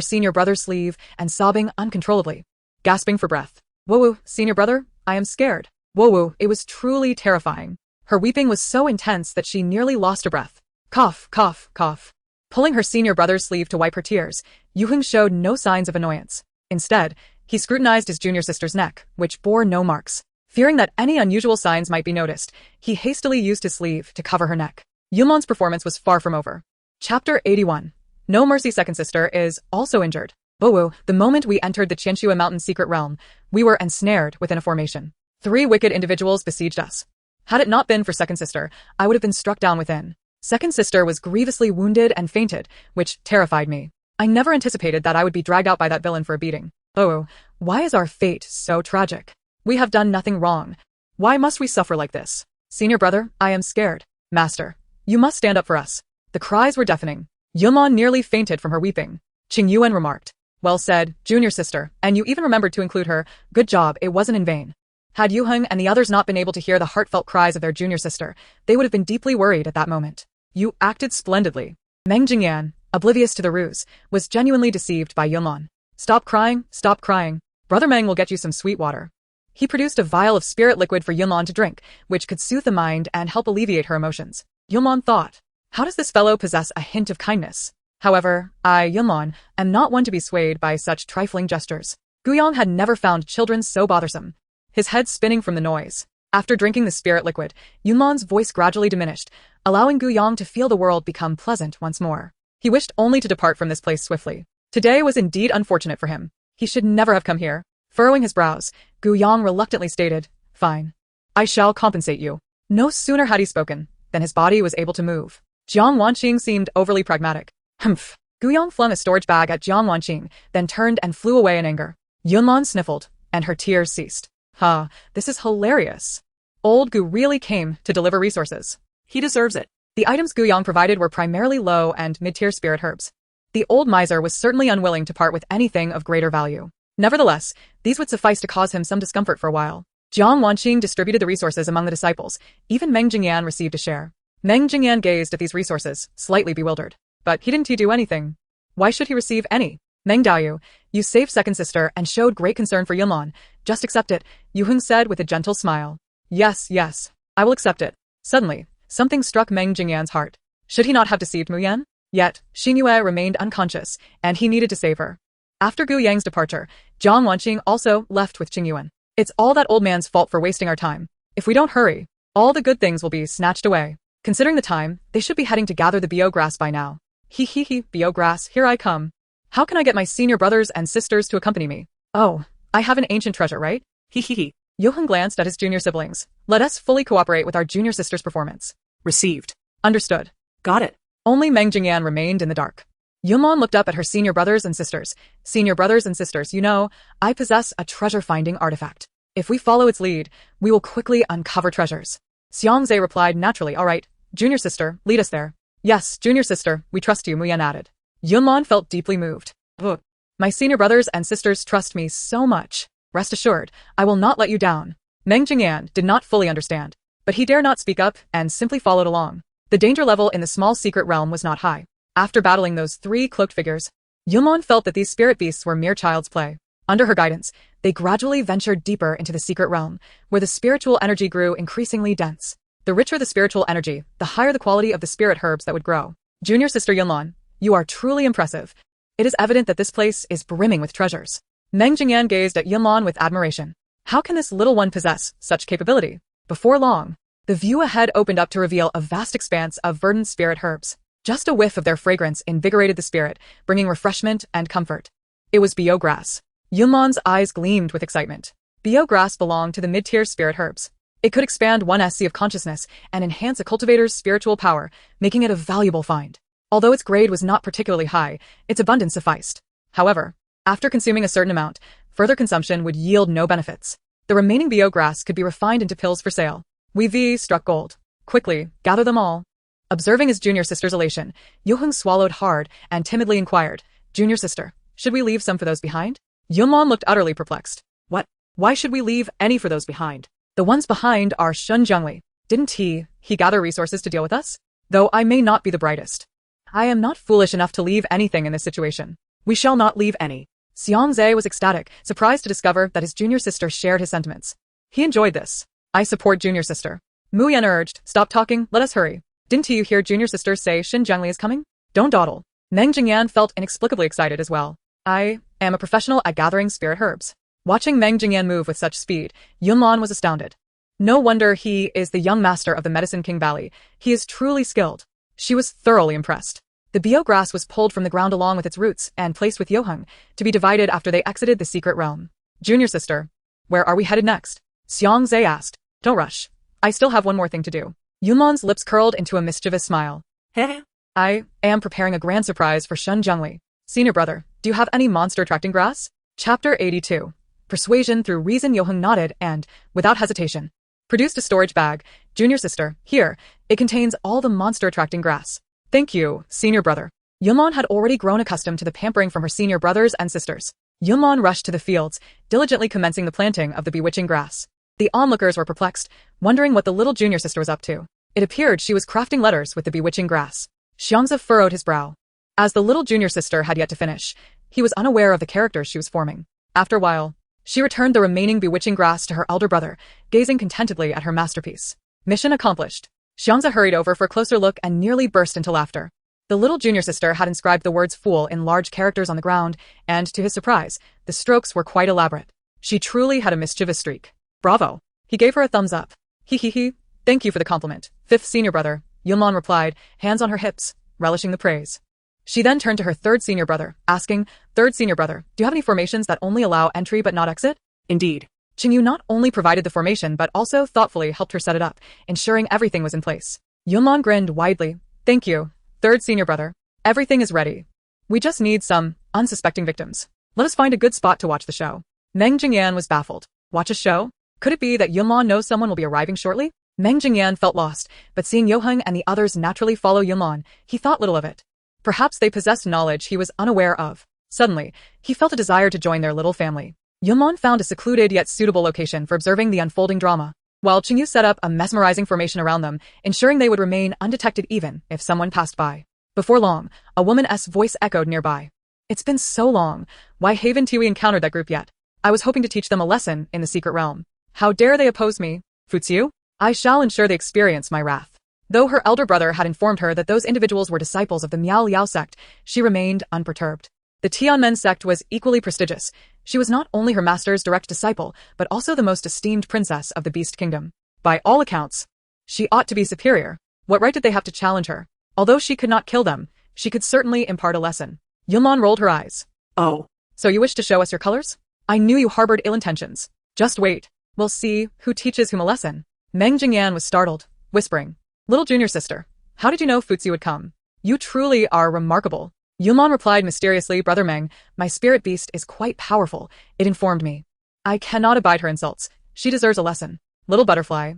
senior brother's sleeve and sobbing uncontrollably. Gasping for breath. Whoa, senior brother, I am scared. Whoa, it was truly terrifying. Her weeping was so intense that she nearly lost her breath. Cough, cough, cough. Pulling her senior brother's sleeve to wipe her tears, Yuheng showed no signs of annoyance. Instead, he scrutinized his junior sister's neck, which bore no marks. Fearing that any unusual signs might be noticed, he hastily used his sleeve to cover her neck. Yunlan's performance was far from over. Chapter 81. No Mercy second sister is also injured. Bowu, the moment we entered the Xianxia mountain secret realm, we were ensnared within a formation. 3 wicked individuals besieged us. Had it not been for second sister, I would have been struck down within. Second sister was grievously wounded and fainted, which terrified me. I never anticipated that I would be dragged out by that villain for a beating. Oh, why is our fate so tragic? We have done nothing wrong. Why must we suffer like this? Senior brother, I am scared. Master, you must stand up for us. The cries were deafening. Yunlan nearly fainted from her weeping. Qing Yuan remarked. Well said, junior sister, and you even remembered to include her. Good job, it wasn't in vain. Had Yuheng and the others not been able to hear the heartfelt cries of their junior sister, they would have been deeply worried at that moment. You acted splendidly. Meng Jingyan, oblivious to the ruse, was genuinely deceived by Yunlan. Stop crying, stop crying. Brother Meng will get you some sweet water. He produced a vial of spirit liquid for Yunlan to drink, which could soothe the mind and help alleviate her emotions. Yunlan thought, how does this fellow possess a hint of kindness? However, I, Yunlan, am not one to be swayed by such trifling gestures. Guyang had never found children so bothersome. His head spinning from the noise. After drinking the spirit liquid, Yunlan's voice gradually diminished, allowing Guyang to feel the world become pleasant once more. He wished only to depart from this place swiftly. Today was indeed unfortunate for him. He should never have come here. Furrowing his brows, Guyang reluctantly stated, fine. I shall compensate you. No sooner had he spoken than his body was able to move. Jiang Wanqing seemed overly pragmatic. Humph. Guyang flung a storage bag at Jiang Wanqing, then turned and flew away in anger. Yunlan sniffled, and her tears ceased. Ha, this is hilarious. Old Gu really came to deliver resources. He deserves it. The items Guyang provided were primarily low and mid-tier spirit herbs. The old miser was certainly unwilling to part with anything of greater value. Nevertheless, these would suffice to cause him some discomfort for a while. Jiang Wanqing distributed the resources among the disciples. Even Meng Jingyan received a share. Meng Jingyan gazed at these resources, slightly bewildered. But didn't he do anything? Why should he receive any? Meng Daoyu, you saved second sister and showed great concern for Yunlan. Just accept it, Yu Heng said with a gentle smile. Yes, I will accept it. Suddenly, something struck Meng Jingyan's heart. Should he not have deceived Mu Yan? Yet, Xin Yue remained unconscious, and he needed to save her. After Gu Yang's departure, Jiang Wanqing also left with Qing Yuan. It's all that old man's fault for wasting our time. If we don't hurry, all the good things will be snatched away. Considering the time, they should be heading to gather the bio grass by now. Bio grass, here I come. How can I get my senior brothers and sisters to accompany me? Oh, I have an ancient treasure, right? Yu Heng glanced at his junior siblings. Let us fully cooperate with our junior sister's performance. Received. Understood. Got it. Only Meng Jingyan remained in the dark. Yunlan looked up at her senior brothers and sisters. Senior brothers and sisters, you know, I possess a treasure-finding artifact. If we follow its lead, we will quickly uncover treasures. Xianxia replied naturally, all right, junior sister, lead us there. Yes, junior sister, we trust you, Mu Yan added. Yunlan felt deeply moved. Ugh. My senior brothers and sisters trust me so much. Rest assured, I will not let you down. Meng Jingyan did not fully understand, but he dare not speak up and simply followed along. The danger level in the small secret realm was not high. After battling those three cloaked figures, Yunlan felt that these spirit beasts were mere child's play. Under her guidance, they gradually ventured deeper into the secret realm, where the spiritual energy grew increasingly dense. The richer the spiritual energy, the higher the quality of the spirit herbs that would grow. Junior sister Yunlan, you are truly impressive. It is evident that this place is brimming with treasures. Meng Jingyan gazed at Yunlan with admiration. How can this little one possess such capability? Before long, the view ahead opened up to reveal a vast expanse of verdant spirit herbs. Just a whiff of their fragrance invigorated the spirit, bringing refreshment and comfort. It was bio grass. Yunlan's eyes gleamed with excitement. Bio grass belonged to the mid-tier spirit herbs. It could expand one's sea of consciousness and enhance a cultivator's spiritual power, making it a valuable find. Although its grade was not particularly high, its abundance sufficed. However, after consuming a certain amount, further consumption would yield no benefits. The remaining bio grass could be refined into pills for sale. Wei struck gold. Quickly, gather them all. Observing his junior sister's elation, Yu Heng swallowed hard and timidly inquired, Junior sister, should we leave some for those behind? Yunlan looked utterly perplexed. What? Why should we leave any for those behind? The ones behind are Shun Zhengli. Didn't he gather resources to deal with us? Though I may not be the brightest. I am not foolish enough to leave anything in this situation. We shall not leave any. Xianxia was ecstatic, surprised to discover that his junior sister shared his sentiments. He enjoyed this. I support junior sister. Mu Yan urged, stop talking, let us hurry. Didn't you hear junior sister say Xin Zhengli is coming? Don't dawdle. Meng Jingyan felt inexplicably excited as well. I am a professional at gathering spirit herbs. Watching Meng Jingyan move with such speed, Yunlan was astounded. No wonder he is the young master of the Medicine King Valley. He is truly skilled. She was thoroughly impressed. The bio grass was pulled from the ground along with its roots and placed with Yu Heng, to be divided after they exited the secret realm. Junior sister, where are we headed next? Xianxia asked. Don't rush. I still have one more thing to do. Yunlan's lips curled into a mischievous smile. I am preparing a grand surprise for Shun Zhengli. Senior brother, do you have any monster-attracting grass? Chapter 82. Persuasion through reason. Yu Heng nodded and, without hesitation, produced a storage bag. Junior sister, here, it contains all the monster-attracting grass. Thank you, senior brother. Yunlan had already grown accustomed to the pampering from her senior brothers and sisters. Yunlan rushed to the fields, diligently commencing the planting of the bewitching grass. The onlookers were perplexed, wondering what the little junior sister was up to. It appeared she was crafting letters with the bewitching grass. Xianxia furrowed his brow. As the little junior sister had yet to finish, he was unaware of the characters she was forming. After a while, She returned the remaining bewitching grass to her elder brother, gazing contentedly at her masterpiece. Mission accomplished. Xianxia hurried over for a closer look and nearly burst into laughter. The little junior sister had inscribed the words fool in large characters on the ground, and to his surprise, the strokes were quite elaborate. She truly had a mischievous streak. Bravo. He gave her a thumbs up. He. Thank you for the compliment. Fifth senior brother, Yunlan replied, hands on her hips, relishing the praise. She then turned to her third senior brother, asking, Third senior brother, do you have any formations that only allow entry but not exit? Indeed. Qingyu not only provided the formation but also thoughtfully helped her set it up, ensuring everything was in place. Yunlan grinned widely. Thank you, third senior brother. Everything is ready. We just need some unsuspecting victims. Let us find a good spot to watch the show. Meng Jingyan was baffled. Watch a show? Could it be that Yunlan knows someone will be arriving shortly? Meng Jingyan felt lost, but seeing Yoheng and the others naturally follow Yunlan, he thought little of it. Perhaps they possessed knowledge he was unaware of. Suddenly, he felt a desire to join their little family. Yunlan found a secluded yet suitable location for observing the unfolding drama, while Qingyu set up a mesmerizing formation around them, ensuring they would remain undetected even if someone passed by. Before long, a woman's voice echoed nearby. It's been so long. Why haven't we encountered that group yet? I was hoping to teach them a lesson in the secret realm. How dare they oppose me? Fuziu? I shall ensure they experience my wrath. Though her elder brother had informed her that those individuals were disciples of the Miao Liao sect, she remained unperturbed. The Tianmen sect was equally prestigious. She was not only her master's direct disciple, but also the most esteemed princess of the Beast Kingdom. By all accounts, she ought to be superior. What right did they have to challenge her? Although she could not kill them, she could certainly impart a lesson. Yunlan rolled her eyes. Oh. So you wish to show us your colors? I knew you harbored ill intentions. Just wait. We'll see who teaches whom a lesson. Meng Jingyan was startled, whispering, Little junior sister, how did you know Fuzi would come? You truly are remarkable. Yunlan replied mysteriously, Brother Meng, my spirit beast is quite powerful. It informed me. I cannot abide her insults. She deserves a lesson. Little butterfly.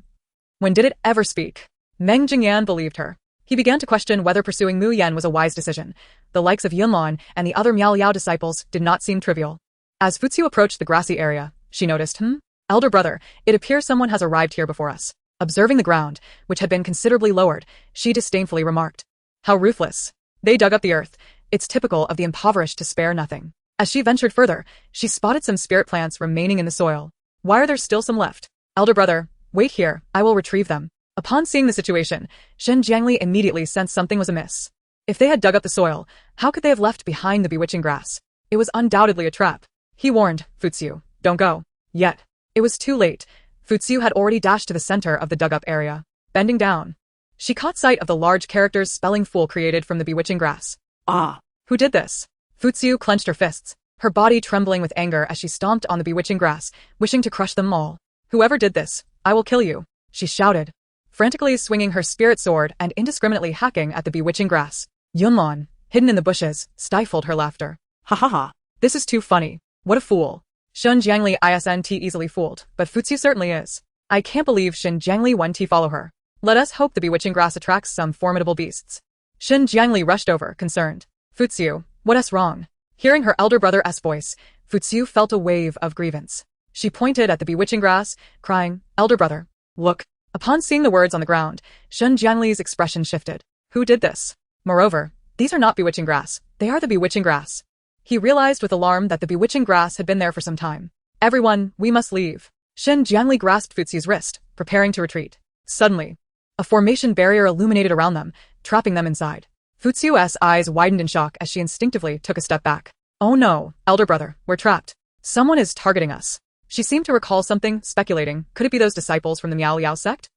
When did it ever speak? Meng Jingyan believed her. He began to question whether pursuing Mu Yan was a wise decision. The likes of Yunlan and the other Miao Liao disciples did not seem trivial. As Fuzi approached the grassy area, she noticed, Elder brother, it appears someone has arrived here before us. Observing the ground, which had been considerably lowered, she disdainfully remarked. How ruthless. They dug up the earth. It's typical of the impoverished to spare nothing. As she ventured further, she spotted some spirit plants remaining in the soil. Why are there still some left? Elder brother, wait here, I will retrieve them. Upon seeing the situation, Shen Jiangli immediately sensed something was amiss. If they had dug up the soil, how could they have left behind the bewitching grass? It was undoubtedly a trap. He warned, Fuziu, don't go. Yet. It was too late. Fuziu had already dashed to the center of the dug-up area. Bending down, she caught sight of the large characters spelling fool created from the bewitching grass. Ah. Who did this? Fuziu clenched her fists, her body trembling with anger as she stomped on the bewitching grass, wishing to crush them all. Whoever did this, I will kill you, she shouted, frantically swinging her spirit sword and indiscriminately hacking at the bewitching grass. Yunlan, hidden in the bushes, stifled her laughter. Ha ha ha. This is too funny. What a fool. Shen Jiangli isn't easily fooled, but Fuziu certainly is. I can't believe Shen Jiangli won't follow her. Let us hope the bewitching grass attracts some formidable beasts. Shen Jiangli rushed over, concerned. Fuziu, what's wrong? Hearing her elder brother's voice, Fuziu felt a wave of grievance. She pointed at the bewitching grass, crying, Elder brother, look. Upon seeing the words on the ground, Shen Jiangli's expression shifted. Who did this? Moreover, these are not bewitching grass, they are the bewitching grass. He realized with alarm that the bewitching grass had been there for some time. Everyone, we must leave. Shen Jiangli grasped Fuziu's wrist, preparing to retreat. Suddenly, a formation barrier illuminated around them, trapping them inside. Fuziu's eyes widened in shock as she instinctively took a step back. Oh no, elder brother, we're trapped. Someone is targeting us. She seemed to recall something, speculating, could it be those disciples from the Miao Liao sect?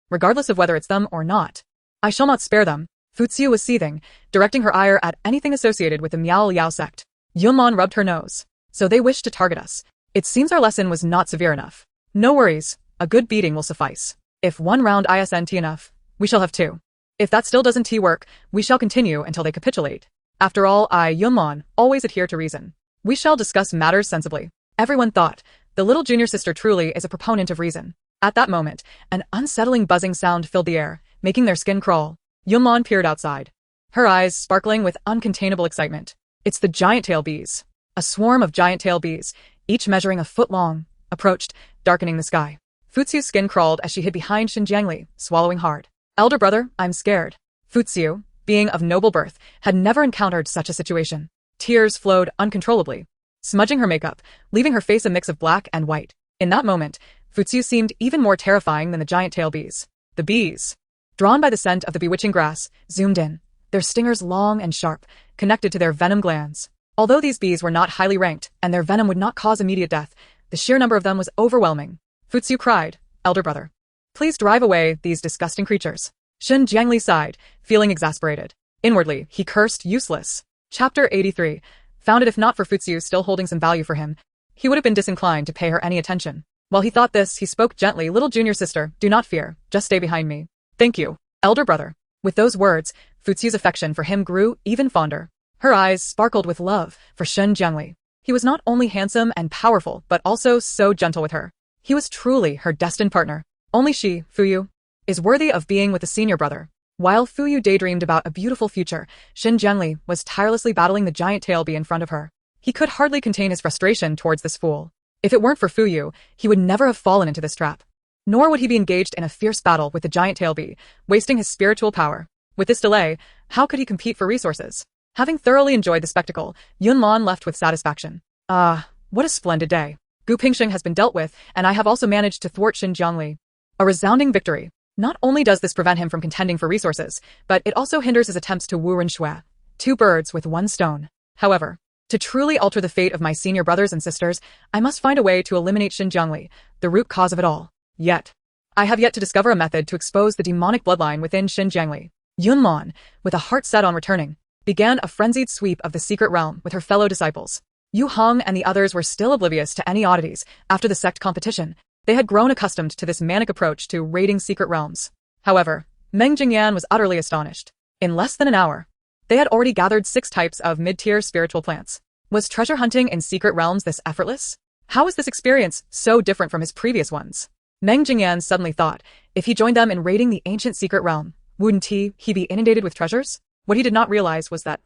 Regardless of whether it's them or not. I shall not spare them. Fuziu was seething, directing her ire at anything associated with the Miao Liao sect. Yunlan rubbed her nose. So they wished to target us. It seems our lesson was not severe enough. No worries, a good beating will suffice. If one round isn't enough, we shall have two. If that still doesn't work, we shall continue until they capitulate. After all, I, Yunlan, always adhere to reason. We shall discuss matters sensibly. Everyone thought, the little junior sister truly is a proponent of reason. At that moment, an unsettling buzzing sound filled the air, making their skin crawl. Yunlan peered outside, her eyes sparkling with uncontainable excitement. It's the giant tail bees. A swarm of giant tail bees, each measuring a foot long, approached, darkening the sky. Fuziu's skin crawled as she hid behind Shen Jiangli, swallowing hard. Elder brother, I'm scared. Fuziu, being of noble birth, had never encountered such a situation. Tears flowed uncontrollably. smudging her makeup, leaving her face a mix of black and white. In that moment, Futsiu seemed even more terrifying than the giant tail bees. The bees, drawn by the scent of the bewitching grass, zoomed in, their stingers long and sharp, connected to their venom glands. Although these bees were not highly ranked and their venom would not cause immediate death, the sheer number of them was overwhelming. Futsiu cried, "Elder brother, please drive away these disgusting creatures." Shen Jiangli sighed, feeling exasperated. Inwardly, he cursed, useless. Chapter 83. Found it if not for Futsiu still holding some value for him, he would have been disinclined to pay her any attention. While he thought this, he spoke gently, "Little junior sister, do not fear, just stay behind me." "Thank you, elder brother." With those words, Futsiu's affection for him grew even fonder. Her eyes sparkled with love for Shen Jiangli. He was not only handsome and powerful, but also so gentle with her. He was truly her destined partner. Only she, Fuyu, is worthy of being with the senior brother. While Fuyu daydreamed about a beautiful future, Shen Jiangli was tirelessly battling the giant tail bee in front of her. He could hardly contain his frustration towards this fool. If it weren't for Fuyu, he would never have fallen into this trap. Nor would he be engaged in a fierce battle with the giant tail bee, wasting his spiritual power. With this delay, how could he compete for resources? Having thoroughly enjoyed the spectacle, Yunlan left with satisfaction. "Ah, what a splendid day. Gu Pingsheng has been dealt with, and I have also managed to thwart Shen Jiangli. A resounding victory. Not only does this prevent him from contending for resources, but it also hinders his attempts to woo Shui. Two birds with one stone. However, to truly alter the fate of my senior brothers and sisters, I must find a way to eliminate Shen Jiangli, the root cause of it all. Yet, I have yet to discover a method to expose the demonic bloodline within Shen Jiangli." Yunlan, with a heart set on returning, began a frenzied sweep of the secret realm with her fellow disciples. Yu Hong and the others were still oblivious to any oddities after the sect competition. They had grown accustomed to this manic approach to raiding secret realms. However, Meng Jingyan was utterly astonished. In less than an hour, they had already gathered 6 types of mid-tier spiritual plants. Was treasure hunting in secret realms this effortless? How was this experience so different from his previous ones? Meng Jingyan suddenly thought, if he joined them in raiding the ancient secret realm, wouldn't he be inundated with treasures? What he did not realize was that,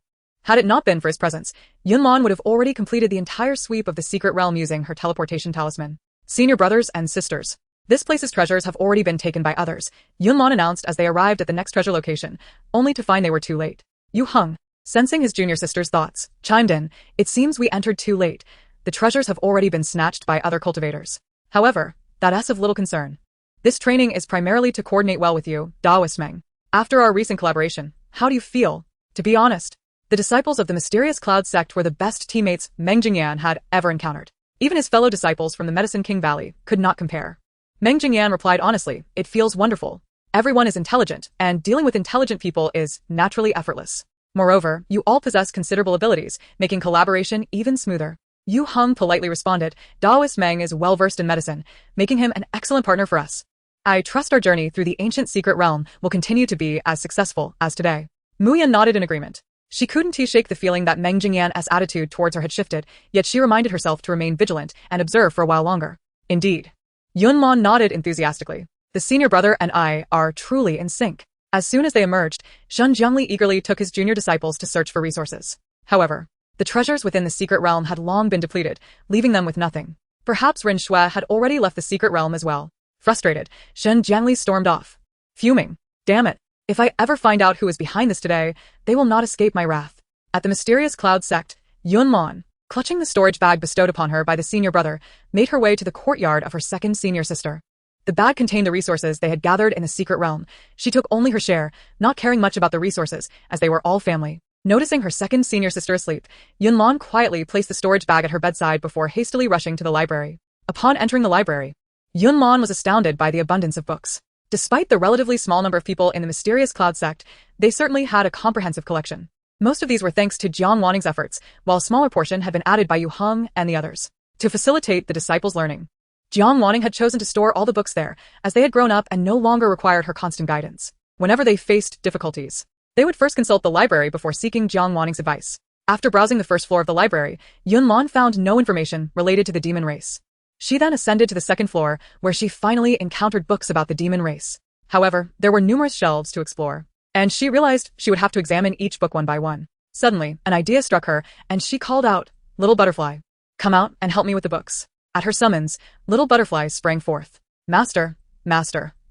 had it not been for his presence, Yunlan would have already completed the entire sweep of the secret realm using her teleportation talisman. "Senior brothers and sisters, this place's treasures have already been taken by others," Yunlan announced as they arrived at the next treasure location, only to find they were too late. Yu Heng, sensing his junior sister's thoughts, chimed in, "It seems we entered too late. The treasures have already been snatched by other cultivators. However, that's of little concern. This training is primarily to coordinate well with you, Daoist Meng. After our recent collaboration, how do you feel?" To be honest, the disciples of the mysterious Cloud sect were the best teammates Meng Jingyan had ever encountered. Even his fellow disciples from the Medicine King Valley could not compare. Meng Jingyan replied honestly, "It feels wonderful. Everyone is intelligent, and dealing with intelligent people is naturally effortless. Moreover, you all possess considerable abilities, making collaboration even smoother." Yu Heng politely responded, "Daoist Meng is well-versed in medicine, making him an excellent partner for us. I trust our journey through the ancient secret realm will continue to be as successful as today." Muyan nodded in agreement. She couldn't shake the feeling that Meng Jingyan's attitude towards her had shifted, yet she reminded herself to remain vigilant and observe for a while longer. Indeed. Yunlan nodded enthusiastically. The senior brother and I are truly in sync. As soon as they emerged, Shen Jiangli eagerly took his junior disciples to search for resources. However, the treasures within the secret realm had long been depleted, leaving them with nothing. Perhaps Shui had already left the secret realm as well. Frustrated, Shen Jiangli stormed off. Fuming. Damn it. If I ever find out who is behind this today, they will not escape my wrath. At the mysterious Cloud sect, Yunlan, clutching the storage bag bestowed upon her by the senior brother, made her way to the courtyard of her second senior sister. The bag contained the resources they had gathered in the secret realm. She took only her share, not caring much about the resources, as they were all family. Noticing her second senior sister asleep, Yunlan quietly placed the storage bag at her bedside before hastily rushing to the library. Upon entering the library, Yunlan was astounded by the abundance of books. Despite the relatively small number of people in the mysterious Cloud sect, they certainly had a comprehensive collection. Most of these were thanks to Jiang Wanning's efforts, while a smaller portion had been added by Yu Heng and the others. To facilitate the disciples' learning, Jiang Wanning had chosen to store all the books there, as they had grown up and no longer required her constant guidance. Whenever they faced difficulties, they would first consult the library before seeking Jiang Wanning's advice. After browsing the first floor of the library, Yunlan found no information related to the demon race. She then ascended to the second floor, where she finally encountered books about the demon race. However, there were numerous shelves to explore, and she realized she would have to examine each book one by one. Suddenly, an idea struck her, and she called out, "Little Butterfly, come out and help me with the books." At her summons, Little Butterfly sprang forth. Master,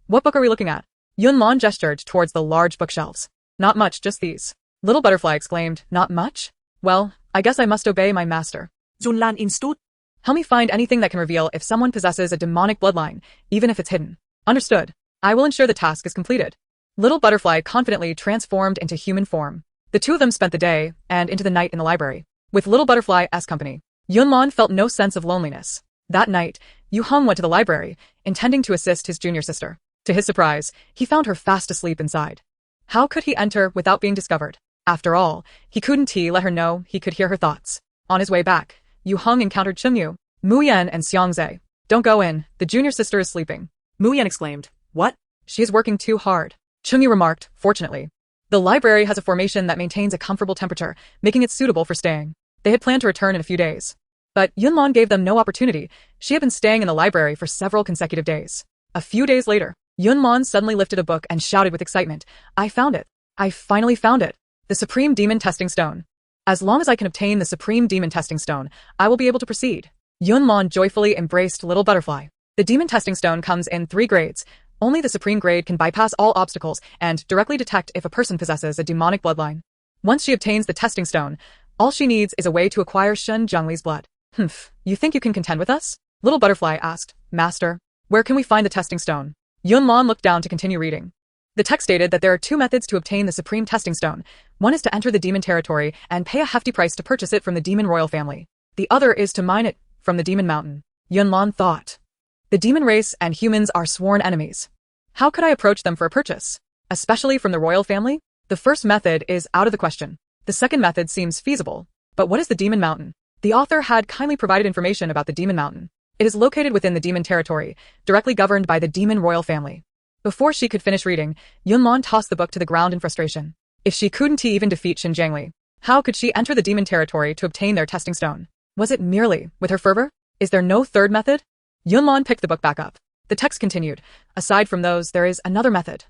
what book are we looking at?" Yunlan gestured towards the large bookshelves. "Not much, just these." Little Butterfly exclaimed, "Not much? Well, I guess I must obey my master." Yunlan Institute. Help me find anything that can reveal if someone possesses a demonic bloodline, even if it's hidden. Understood. I will ensure the task is completed. Little Butterfly confidently transformed into human form. The two of them spent the day and into the night in the library. With Little Butterfly as company, Yunlan felt no sense of loneliness. That night, Yu Heng went to the library, intending to assist his junior sister. To his surprise, he found her fast asleep inside. How could he enter without being discovered? After all, he couldn't let her know he could hear her thoughts. On his way back, Yu Heng encountered Chengyu, Muyan and xianxia. Don't go in, the junior sister is sleeping. Muyan exclaimed. What? She is working too hard. Chengyu remarked, fortunately. The library has a formation that maintains a comfortable temperature, making it suitable for staying. They had planned to return in a few days. But Yunlan gave them no opportunity. She had been staying in the library for several consecutive days. A few days later, Yunlan suddenly lifted a book and shouted with excitement, I found it. I finally found it. The Supreme Demon Testing Stone. As long as I can obtain the Supreme Demon Testing Stone, I will be able to proceed. Yunlan joyfully embraced Little Butterfly. The Demon Testing Stone comes in 3 grades. Only the Supreme grade can bypass all obstacles and directly detect if a person possesses a demonic bloodline. Once she obtains the Testing Stone, all she needs is a way to acquire Shen Zhongli's blood. You think you can contend with us? Little Butterfly asked, Master, where can we find the Testing Stone? Yunlan looked down to continue reading. The text stated that there are 2 methods to obtain the Supreme Testing Stone. One is to enter the demon territory and pay a hefty price to purchase it from the demon royal family. The other is to mine it from the demon mountain. Yunlan thought. The demon race and humans are sworn enemies. How could I approach them for a purchase? Especially from the royal family? The first method is out of the question. The second method seems feasible. But what is the demon mountain? The author had kindly provided information about the demon mountain. It is located within the demon territory, directly governed by the demon royal family. Before she could finish reading, Yunlan tossed the book to the ground in frustration. If she couldn't even defeat Shen Zhongli, how could she enter the demon territory to obtain their testing stone? Was it merely with her fervor? Is there no third method? Yunlan picked the book back up. The text continued. Aside from those, there is another method.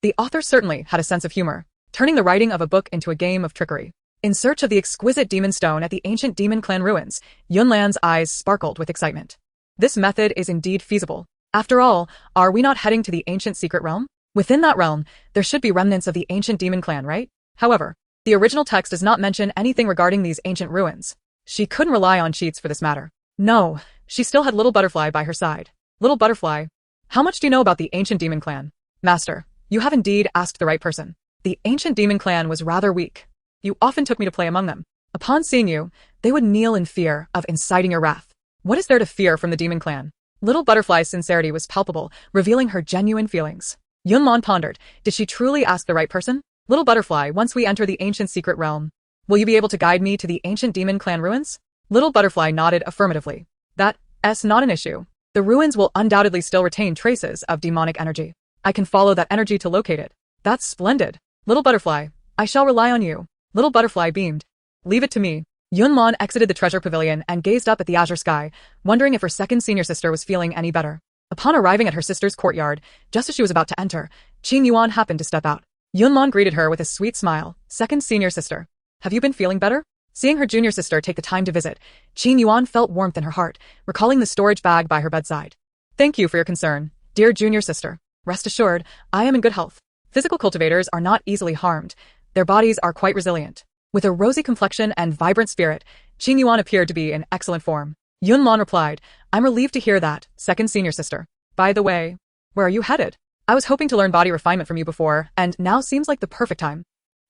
The author certainly had a sense of humor, turning the writing of a book into a game of trickery. In search of the exquisite demon stone at the ancient demon clan ruins, Yunlan's eyes sparkled with excitement. This method is indeed feasible. After all, are we not heading to the ancient secret realm? Within that realm, there should be remnants of the ancient demon clan, right? However, the original text does not mention anything regarding these ancient ruins. She couldn't rely on cheats for this matter. No, she still had Little Butterfly by her side. Little Butterfly, how much do you know about the ancient demon clan? Master, you have indeed asked the right person. The ancient demon clan was rather weak. You often took me to play among them. Upon seeing you, they would kneel in fear of inciting your wrath. What is there to fear from the demon clan? Little Butterfly's sincerity was palpable, revealing her genuine feelings. Yunlan pondered, did she truly ask the right person? Little Butterfly, once we enter the ancient secret realm, will you be able to guide me to the ancient demon clan ruins? Little Butterfly nodded affirmatively. That's not an issue. The ruins will undoubtedly still retain traces of demonic energy. I can follow that energy to locate it. That's splendid. Little Butterfly, I shall rely on you. Little Butterfly beamed. Leave it to me. Yunlan exited the treasure pavilion and gazed up at the azure sky, wondering if her second senior sister was feeling any better. Upon arriving at her sister's courtyard, just as she was about to enter, Qing Yuan happened to step out. Yunlan greeted her with a sweet smile. Second senior sister. Have you been feeling better? Seeing her junior sister take the time to visit, Qing Yuan felt warmth in her heart, recalling the storage bag by her bedside. Thank you for your concern, dear junior sister. Rest assured, I am in good health. Physical cultivators are not easily harmed. Their bodies are quite resilient. With a rosy complexion and vibrant spirit, Qing Yuan appeared to be in excellent form. Yunlan replied, I'm relieved to hear that, second senior sister. By the way, where are you headed? I was hoping to learn body refinement from you before, and now seems like the perfect time.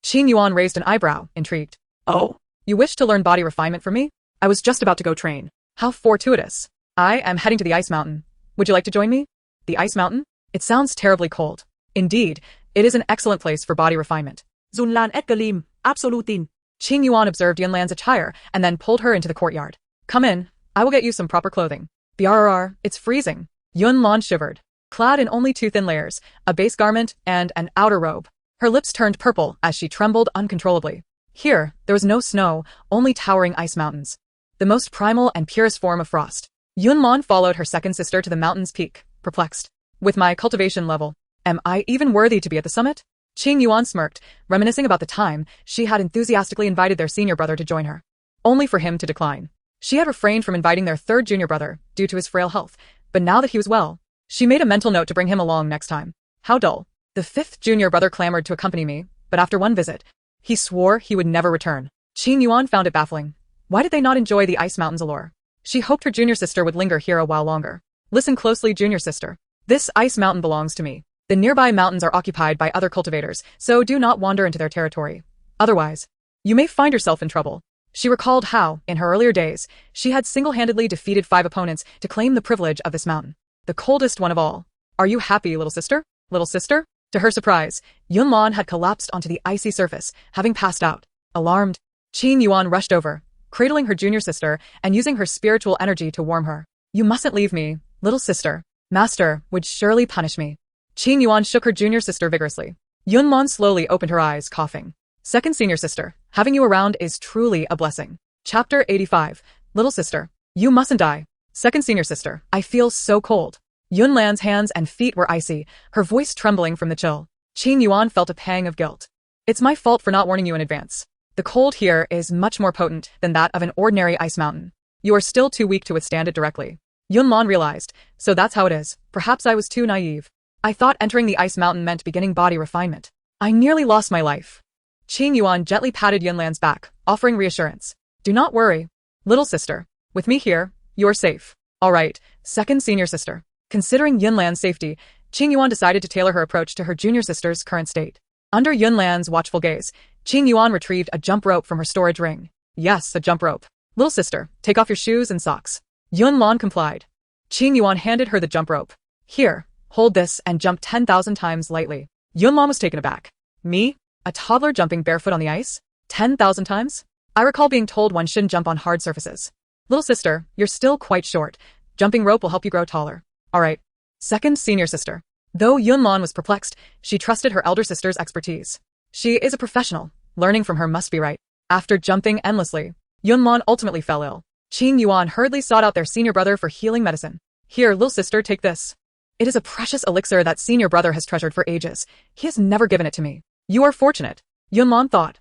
Qing Yuan raised an eyebrow, intrigued. Oh, you wish to learn body refinement from me? I was just about to go train. How fortuitous. I am heading to the Ice Mountain. Would you like to join me? The Ice Mountain? It sounds terribly cold. Indeed, it is an excellent place for body refinement. Yunlan et Galim, absolutin. Qing Yuan observed Yunlan's attire and then pulled her into the courtyard. Come in, I will get you some proper clothing. Brrr, it's freezing. Yunlan shivered. Clad in only 2 thin layers, a base garment and an outer robe. Her lips turned purple as she trembled uncontrollably. Here, there was no snow, only towering ice mountains. The most primal and purest form of frost. Yunlan followed her second sister to the mountain's peak, perplexed. With my cultivation level, am I even worthy to be at the summit? Qing Yuan smirked, reminiscing about the time she had enthusiastically invited their senior brother to join her, only for him to decline. She had refrained from inviting their third junior brother due to his frail health, but now that he was well, she made a mental note to bring him along next time. How dull. The 5th junior brother clamored to accompany me, but after one visit, he swore he would never return. Qing Yuan found it baffling. Why did they not enjoy the ice mountain's allure? She hoped her junior sister would linger here a while longer. Listen closely, junior sister. This ice mountain belongs to me. The nearby mountains are occupied by other cultivators, so do not wander into their territory. Otherwise, you may find yourself in trouble. She recalled how, in her earlier days, she had single-handedly defeated 5 opponents to claim the privilege of this mountain. The coldest one of all. Are you happy, little sister? Little sister? To her surprise, Yunlan had collapsed onto the icy surface, having passed out. Alarmed, Qin Yuan rushed over, cradling her junior sister and using her spiritual energy to warm her. You mustn't leave me, little sister. Master would surely punish me. Qin Yuan shook her junior sister vigorously. Yunlan slowly opened her eyes, coughing. Second senior sister, having you around is truly a blessing. Chapter 85. Little sister, you mustn't die. Second senior sister, I feel so cold. Yunlan's hands and feet were icy, her voice trembling from the chill. Qin Yuan felt a pang of guilt. It's my fault for not warning you in advance. The cold here is much more potent than that of an ordinary ice mountain. You are still too weak to withstand it directly. Yunlan realized, so that's how it is. Perhaps I was too naive. I thought entering the ice mountain meant beginning body refinement. I nearly lost my life. Qin Yuan gently patted Yunlan's back, offering reassurance. Do not worry, little sister. With me here, you're safe. All right, second senior sister. Considering Yunlan's safety, Qin Yuan decided to tailor her approach to her junior sister's current state. Under Yunlan's watchful gaze, Qin Yuan retrieved a jump rope from her storage ring. Yes, a jump rope. Little sister, take off your shoes and socks. Yunlan complied. Qin Yuan handed her the jump rope. Here, hold this and jump 10,000 times lightly. Yunlan was taken aback. Me? A toddler jumping barefoot on the ice? 10,000 times? I recall being told one shouldn't jump on hard surfaces. Little sister, you're still quite short. Jumping rope will help you grow taller. All right. Second senior sister. Though Yunlan was perplexed, she trusted her elder sister's expertise. She is a professional. Learning from her must be right. After jumping endlessly, Yunlan ultimately fell ill. Qin Yuan hurriedly sought out their senior brother for healing medicine. Here, little sister, take this. It is a precious elixir that senior brother has treasured for ages. He has never given it to me. You are fortunate. Yunlan thought.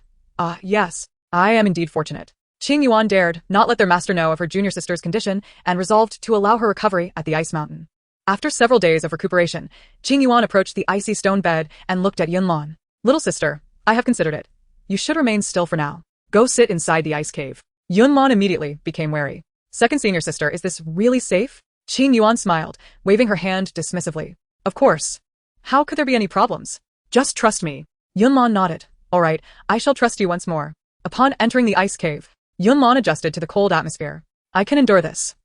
Yes, I am indeed fortunate. Qin Yuan dared not let their master know of her junior sister's condition and resolved to allow her recovery at the ice mountain. After several days of recuperation, Qin Yuan approached the icy stone bed and looked at Yunlan. Little sister, I have considered it. You should remain still for now. Go sit inside the ice cave. Yunlan immediately became wary. Second senior sister, is this really safe? Qin Yuan smiled, waving her hand dismissively. Of course. How could there be any problems? Just trust me. Yunlan nodded. All right, I shall trust you once more. Upon entering the ice cave, Yunlan adjusted to the cold atmosphere. I can endure this.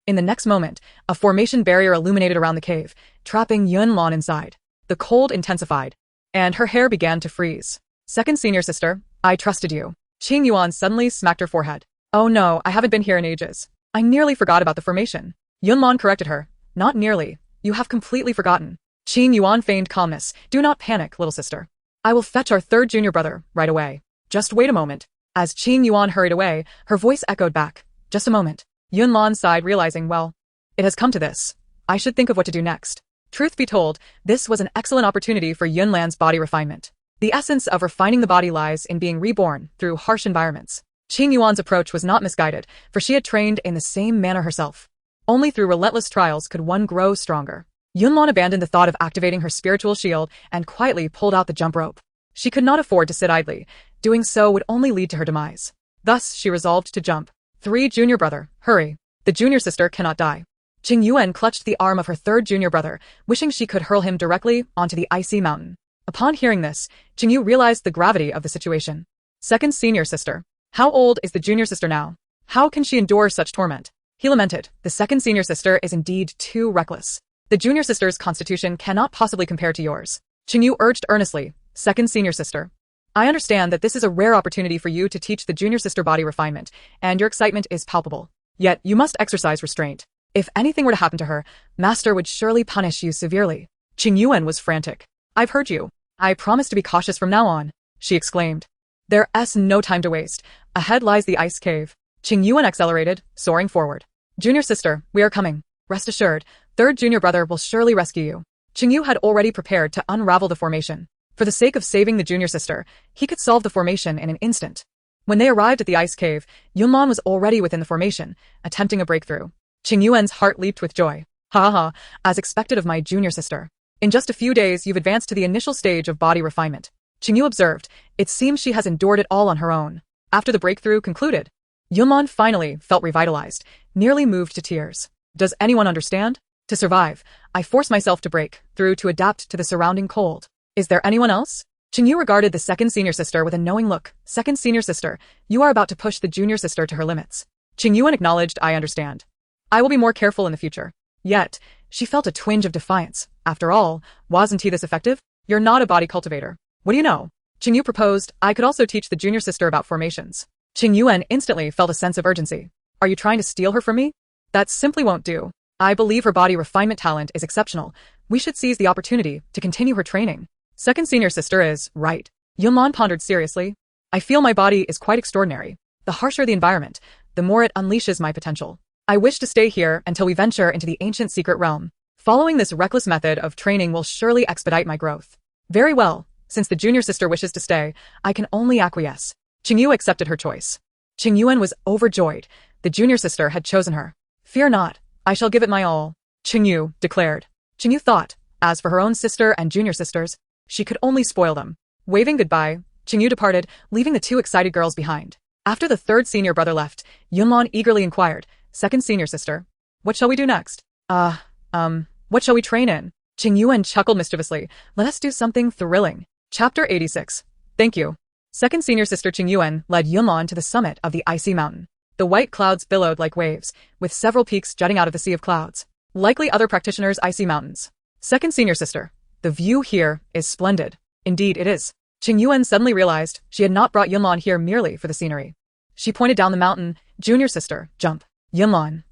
In the next moment, a formation barrier illuminated around the cave, trapping Yunlan inside. The cold intensified, and her hair began to freeze. Second senior sister, I trusted you. Qin Yuan suddenly smacked her forehead. Oh no, I haven't been here in ages. I nearly forgot about the formation. Yunlan corrected her. Not nearly. You have completely forgotten. Qin Yuan feigned calmness. Do not panic, little sister. I will fetch our third junior brother right away. Just wait a moment. As Qin Yuan hurried away, her voice echoed back. Just a moment. Yunlan sighed, realizing, well, it has come to this. I should think of what to do next. Truth be told, this was an excellent opportunity for Yunlan's body refinement. The essence of refining the body lies in being reborn through harsh environments. Qin Yuan's approach was not misguided, for she had trained in the same manner herself. Only through relentless trials could one grow stronger. Yunlan abandoned the thought of activating her spiritual shield and quietly pulled out the jump rope. She could not afford to sit idly. Doing so would only lead to her demise. Thus, she resolved to jump. 3. Junior brother, hurry. The junior sister cannot die. Qing Yuan clutched the arm of her third junior brother, wishing she could hurl him directly onto the icy mountain. Upon hearing this, Qing Yu realized the gravity of the situation. Second senior sister. How old is the junior sister now? How can she endure such torment? He lamented. The second senior sister is indeed too reckless. The junior sister's constitution cannot possibly compare to yours. Qing Yu urged earnestly. Second senior sister. I understand that this is a rare opportunity for you to teach the junior sister body refinement, and your excitement is palpable. Yet, you must exercise restraint. If anything were to happen to her, Master would surely punish you severely. Qing Yuan was frantic. I've heard you. I promise to be cautious from now on, she exclaimed. There's no time to waste. Ahead lies the ice cave. Qing Yuan accelerated, soaring forward. Junior sister, we are coming. Rest assured, third junior brother will surely rescue you. Qing Yu had already prepared to unravel the formation. For the sake of saving the junior sister, he could solve the formation in an instant. When they arrived at the ice cave, Yunlan was already within the formation, attempting a breakthrough. Qing Yuan's heart leaped with joy. Ha ha, as expected of my junior sister. In just a few days, you've advanced to the initial stage of body refinement. Qing Yu observed. It seems she has endured it all on her own. After the breakthrough concluded, Yunlan finally felt revitalized, nearly moved to tears. Does anyone understand? To survive, I force myself to break through to adapt to the surrounding cold. Is there anyone else? Qingyu regarded the second senior sister with a knowing look. Second senior sister, you are about to push the junior sister to her limits. Qingyuan acknowledged, I understand. I will be more careful in the future. Yet, she felt a twinge of defiance. After all, wasn't he this effective? You're not a body cultivator. What do you know? Qingyu proposed, I could also teach the junior sister about formations. Qingyuan instantly felt a sense of urgency. Are you trying to steal her from me? That simply won't do. I believe her body refinement talent is exceptional. We should seize the opportunity to continue her training. Second senior sister is right. Yunlan pondered seriously. I feel my body is quite extraordinary. The harsher the environment, the more it unleashes my potential. I wish to stay here until we venture into the ancient secret realm. Following this reckless method of training will surely expedite my growth. Very well. Since the junior sister wishes to stay, I can only acquiesce. Qingyu accepted her choice. Qingyuan was overjoyed. The junior sister had chosen her. Fear not. I shall give it my all. Qingyu declared. Qingyu thought, as for her own sister and junior sisters, she could only spoil them. Waving goodbye, Qingyu departed, leaving the two excited girls behind. After the third senior brother left, Yunlan eagerly inquired, second senior sister, what shall we do next? What shall we train in? Qingyuan chuckled mischievously. Let us do something thrilling. Chapter 86. Thank you. Second senior sister Qingyuan led Yunlan to the summit of the icy mountain. The white clouds billowed like waves, with several peaks jutting out of the sea of clouds. Likely other practitioners' icy mountains. Second senior sister. The view here is splendid. Indeed it is. Qingyuan suddenly realized she had not brought Yunlan here merely for the scenery. She pointed down the mountain. Junior sister, jump. Yunlan.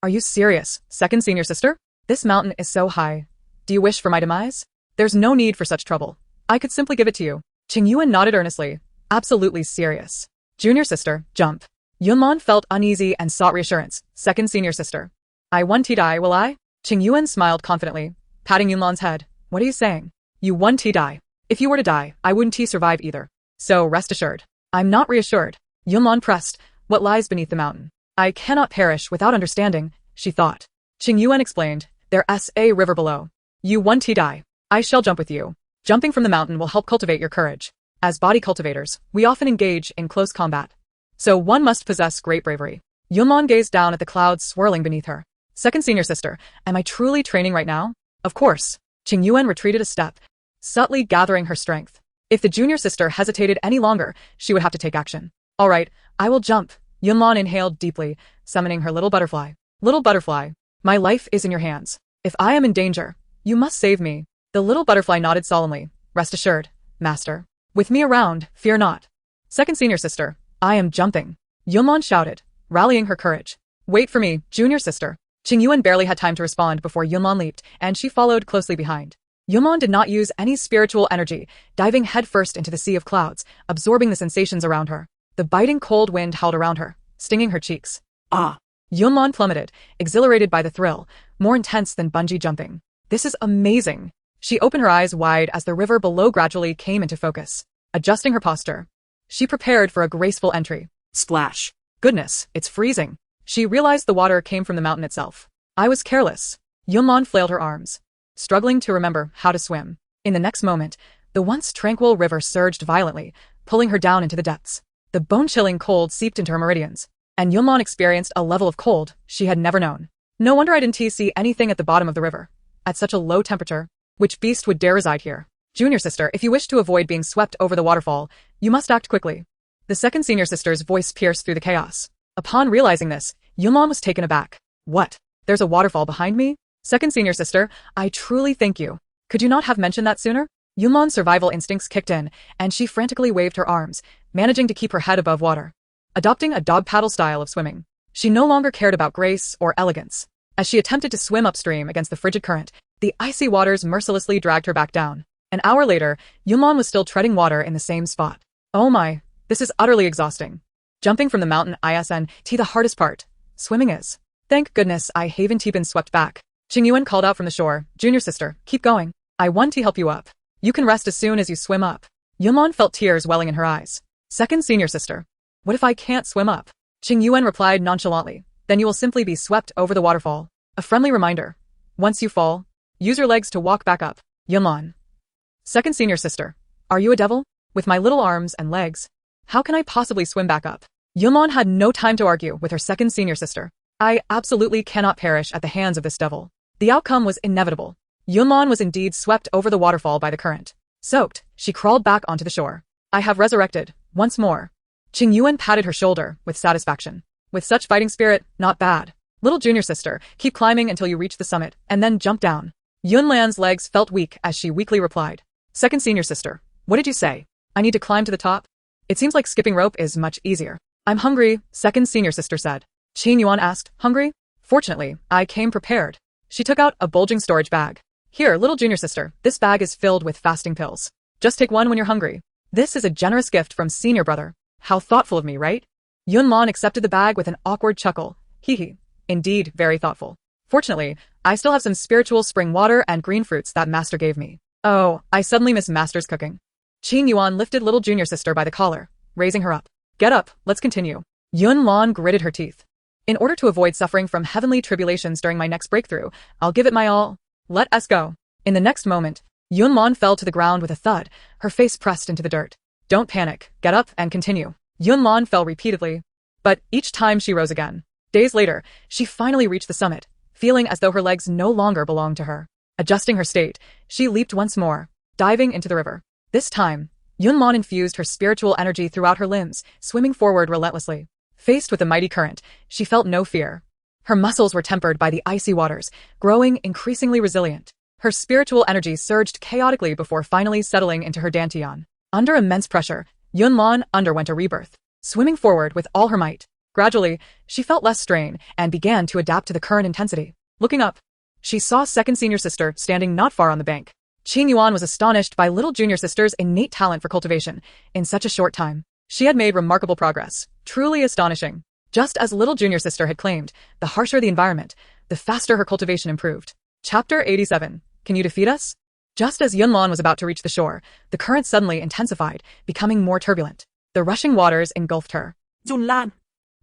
Are you serious, second senior sister? This mountain is so high. Do you wish for my demise? There's no need for such trouble. I could simply give it to you. Qingyuan nodded earnestly. Absolutely serious. Junior sister, jump. Yunlan felt uneasy and sought reassurance. Second senior sister. I won't die, will I? Qingyuan smiled confidently, patting Yunlan's head. What are you saying? You won't die. If you were to die, I wouldn't survive either. So rest assured. I'm not reassured. Yunlan pressed. What lies beneath the mountain? I cannot perish without understanding, she thought. Qingyuan explained. There's a river below. You won't die. I shall jump with you. Jumping from the mountain will help cultivate your courage. As body cultivators, we often engage in close combat. So one must possess great bravery. Yunlan gazed down at the clouds swirling beneath her. Second senior sister, am I truly training right now? Of course. Qingyuan retreated a step, subtly gathering her strength. If the junior sister hesitated any longer, she would have to take action. All right, I will jump. Yunlan inhaled deeply, summoning her little butterfly. Little butterfly, my life is in your hands. If I am in danger, you must save me. The little butterfly nodded solemnly. Rest assured, master. With me around, fear not. Second senior sister, I am jumping. Yunlan shouted, rallying her courage. Wait for me, junior sister. Qingyuan barely had time to respond before Yunlan leaped, and she followed closely behind. Yunlan did not use any spiritual energy, diving headfirst into the sea of clouds, absorbing the sensations around her. The biting cold wind howled around her, stinging her cheeks. Ah! Yunlan plummeted, exhilarated by the thrill, more intense than bungee jumping. This is amazing. She opened her eyes wide as the river below gradually came into focus. Adjusting her posture, she prepared for a graceful entry. Splash! Goodness, it's freezing. She realized the water came from the mountain itself. I was careless. Yunlan flailed her arms, struggling to remember how to swim. In the next moment, the once tranquil river surged violently, pulling her down into the depths. The bone-chilling cold seeped into her meridians, and Yunlan experienced a level of cold she had never known. No wonder I didn't see anything at the bottom of the river. At such a low temperature, which beast would dare reside here? Junior sister, if you wish to avoid being swept over the waterfall, you must act quickly. The second senior sister's voice pierced through the chaos. Upon realizing this, Yunlan was taken aback. What? There's a waterfall behind me? Second senior sister, I truly thank you. Could you not have mentioned that sooner? Yunlan's survival instincts kicked in, and she frantically waved her arms, managing to keep her head above water. Adopting a dog paddle style of swimming, she no longer cared about grace or elegance. As she attempted to swim upstream against the frigid current, the icy waters mercilessly dragged her back down. An hour later, Yunlan was still treading water in the same spot. Oh my, this is utterly exhausting. Jumping from the mountain isn't the hardest part. Swimming is. Thank goodness I haven't been swept back. Qingyuan called out from the shore, Junior sister, keep going. I want to help you up. You can rest as soon as you swim up. Yunlan felt tears welling in her eyes. Second senior sister. What if I can't swim up? Qingyuan replied nonchalantly. Then you will simply be swept over the waterfall. A friendly reminder. Once you fall, use your legs to walk back up. Yunlan. Second senior sister. Are you a devil? With my little arms and legs, how can I possibly swim back up? Yunlan had no time to argue with her second senior sister. I absolutely cannot perish at the hands of this devil. The outcome was inevitable. Yunlan was indeed swept over the waterfall by the current. Soaked, she crawled back onto the shore. I have resurrected, once more. Qingyuan patted her shoulder with satisfaction. With such fighting spirit, not bad. Little junior sister, keep climbing until you reach the summit, and then jump down. Yunlan's legs felt weak as she weakly replied. Second senior sister, what did you say? I need to climb to the top? It seems like skipping rope is much easier. I'm hungry, second senior sister said. Qingyuan asked, hungry? Fortunately, I came prepared. She took out a bulging storage bag. Here, little junior sister, this bag is filled with fasting pills. Just take one when you're hungry. This is a generous gift from senior brother. How thoughtful of me, right? Yunlan accepted the bag with an awkward chuckle. Hee. Indeed, very thoughtful. Fortunately, I still have some spiritual spring water and green fruits that master gave me. Oh, I suddenly miss master's cooking. Qingyuan lifted little junior sister by the collar, raising her up. Get up, let's continue. Yunlan gritted her teeth. In order to avoid suffering from heavenly tribulations during my next breakthrough, I'll give it my all. Let us go. In the next moment, Yunlan fell to the ground with a thud, her face pressed into the dirt. Don't panic, get up and continue. Yunlan fell repeatedly, but each time she rose again. Days later, she finally reached the summit, feeling as though her legs no longer belonged to her. Adjusting her state, she leaped once more, diving into the river. This time, Yunlan infused her spiritual energy throughout her limbs, swimming forward relentlessly. Faced with the mighty current, she felt no fear. Her muscles were tempered by the icy waters, growing increasingly resilient. Her spiritual energy surged chaotically before finally settling into her dantian. Under immense pressure, Yunlan underwent a rebirth, swimming forward with all her might. Gradually, she felt less strain and began to adapt to the current intensity. Looking up, she saw second senior sister standing not far on the bank. Qingyuan was astonished by little junior sister's innate talent for cultivation. In such a short time, she had made remarkable progress, truly astonishing. Just as little junior sister had claimed, the harsher the environment, the faster her cultivation improved. Chapter 87. Can you defeat us? Just as Yunlan was about to reach the shore, the current suddenly intensified, becoming more turbulent. The rushing waters engulfed her. Yunlan.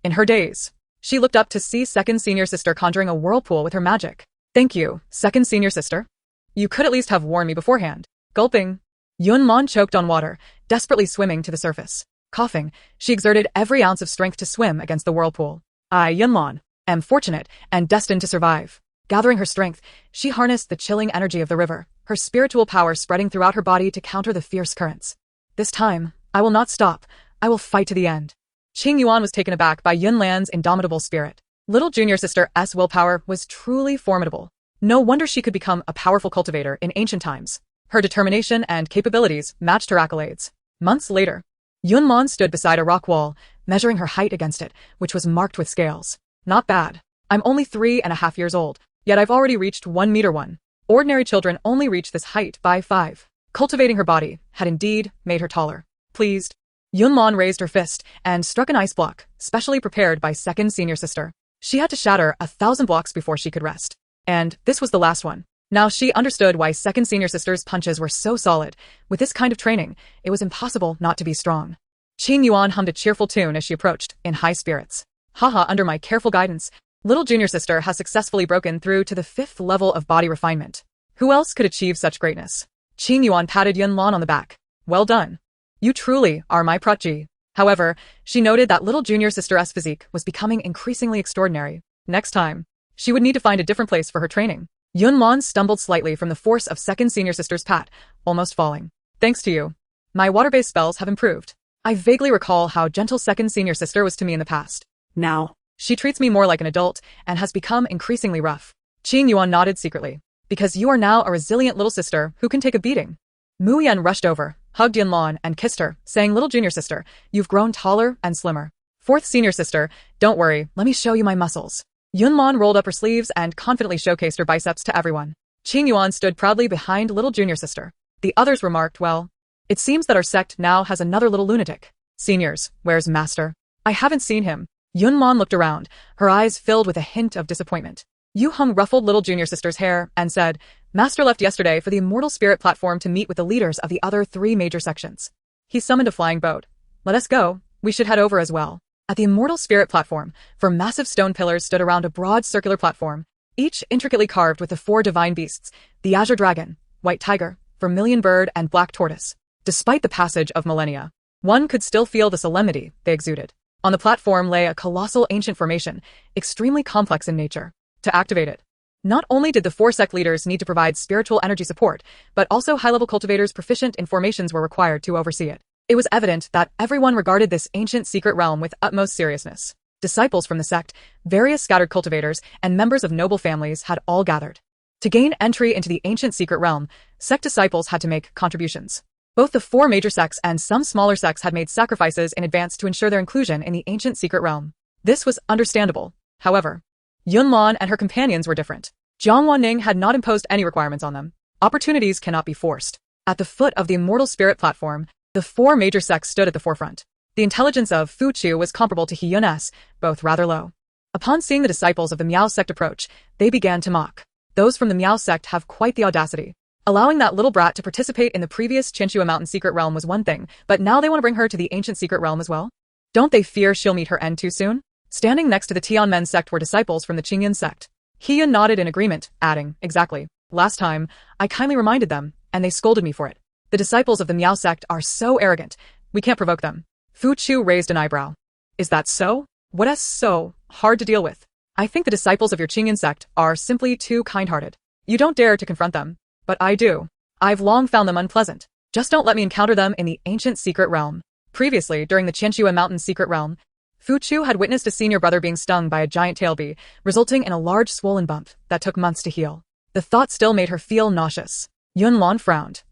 In her daze, she looked up to see second senior sister conjuring a whirlpool with her magic. Thank you, second senior sister. You could at least have warned me beforehand. Gulping. Yunlan choked on water, desperately swimming to the surface. Coughing, she exerted every ounce of strength to swim against the whirlpool. I, Yunlan, am fortunate and destined to survive. Gathering her strength, she harnessed the chilling energy of the river, her spiritual power spreading throughout her body to counter the fierce currents. This time, I will not stop. I will fight to the end. Qingyuan was taken aback by Yunlan's indomitable spirit. Little junior sister S willpower was truly formidable. No wonder she could become a powerful cultivator in ancient times. Her determination and capabilities matched her accolades. Months later, Yunlan stood beside a rock wall, measuring her height against it, which was marked with scales. Not bad. I'm only 3.5 years old, yet I've already reached 1 meter 1. Ordinary children only reach this height by 5. Cultivating her body had indeed made her taller. Pleased, Yunlan raised her fist and struck an ice block, specially prepared by second senior sister. She had to shatter 1,000 blocks before she could rest. And this was the last one. Now she understood why second senior sister's punches were so solid. With this kind of training, it was impossible not to be strong. Qingyuan hummed a cheerful tune as she approached, in high spirits. Haha, under my careful guidance, little junior sister has successfully broken through to the 5th level of body refinement. Who else could achieve such greatness? Qingyuan patted Yunlan on the back. Well done. You truly are my protege. However, she noted that little junior sister's physique was becoming increasingly extraordinary. Next time, she would need to find a different place for her training. Yunlan stumbled slightly from the force of second senior sister's pat, almost falling. Thanks to you, my water-based spells have improved. I vaguely recall how gentle second senior sister was to me in the past. Now, she treats me more like an adult and has become increasingly rough. Qingyuan nodded secretly. Because you are now a resilient little sister who can take a beating. Mu Yan rushed over, hugged Yunlan and kissed her, saying, little junior sister, you've grown taller and slimmer. Fourth senior sister, don't worry, let me show you my muscles. Yunlan rolled up her sleeves and confidently showcased her biceps to everyone. Qingyuan stood proudly behind little junior sister. The others remarked, well, it seems that our sect now has another little lunatic. Seniors, where's master? I haven't seen him. Yunlan looked around, her eyes filled with a hint of disappointment. Yu Hung ruffled little junior sister's hair and said, Master left yesterday for the Immortal Spirit platform to meet with the leaders of the other 3 major sections. He summoned a flying boat. Let us go. We should head over as well. At the Immortal Spirit platform, 4 massive stone pillars stood around a broad circular platform, each intricately carved with the 4 divine beasts, the azure dragon, white tiger, vermilion bird, and black tortoise. Despite the passage of millennia, one could still feel the solemnity they exuded. On the platform lay a colossal ancient formation, extremely complex in nature. To activate it, not only did the 4 sect leaders need to provide spiritual energy support, but also high-level cultivators proficient in formations were required to oversee it. It was evident that everyone regarded this ancient secret realm with utmost seriousness. Disciples from the sect, various scattered cultivators, and members of noble families had all gathered. To gain entry into the ancient secret realm, sect disciples had to make contributions. Both the 4 major sects and some smaller sects had made sacrifices in advance to ensure their inclusion in the ancient secret realm. This was understandable. However, Yunlan and her companions were different. Jiang Wanning had not imposed any requirements on them. Opportunities cannot be forced. At the foot of the immortal spirit platform, the 4 major sects stood at the forefront. The intelligence of Fu Chu was comparable to He Yun's, both rather low. Upon seeing the disciples of the Miao sect approach, they began to mock. Those from the Miao sect have quite the audacity. Allowing that little brat to participate in the previous Qianxia Mountain secret realm was one thing, but now they want to bring her to the ancient secret realm as well? Don't they fear she'll meet her end too soon? Standing next to the Tianmen sect were disciples from the Qingyun sect. He Yun nodded in agreement, adding, exactly. Last time, I kindly reminded them, and they scolded me for it. The disciples of the Miao sect are so arrogant. We can't provoke them. Fu Chu raised an eyebrow. Is that so? What's so hard to deal with? I think the disciples of your Qingyun sect are simply too kind-hearted. You don't dare to confront them. But I do. I've long found them unpleasant. Just don't let me encounter them in the ancient secret realm. Previously, during the Qianxia Mountain secret realm, Fu Chu had witnessed a senior brother being stung by a giant tail bee, resulting in a large swollen bump that took months to heal. The thought still made her feel nauseous. Yunlan frowned.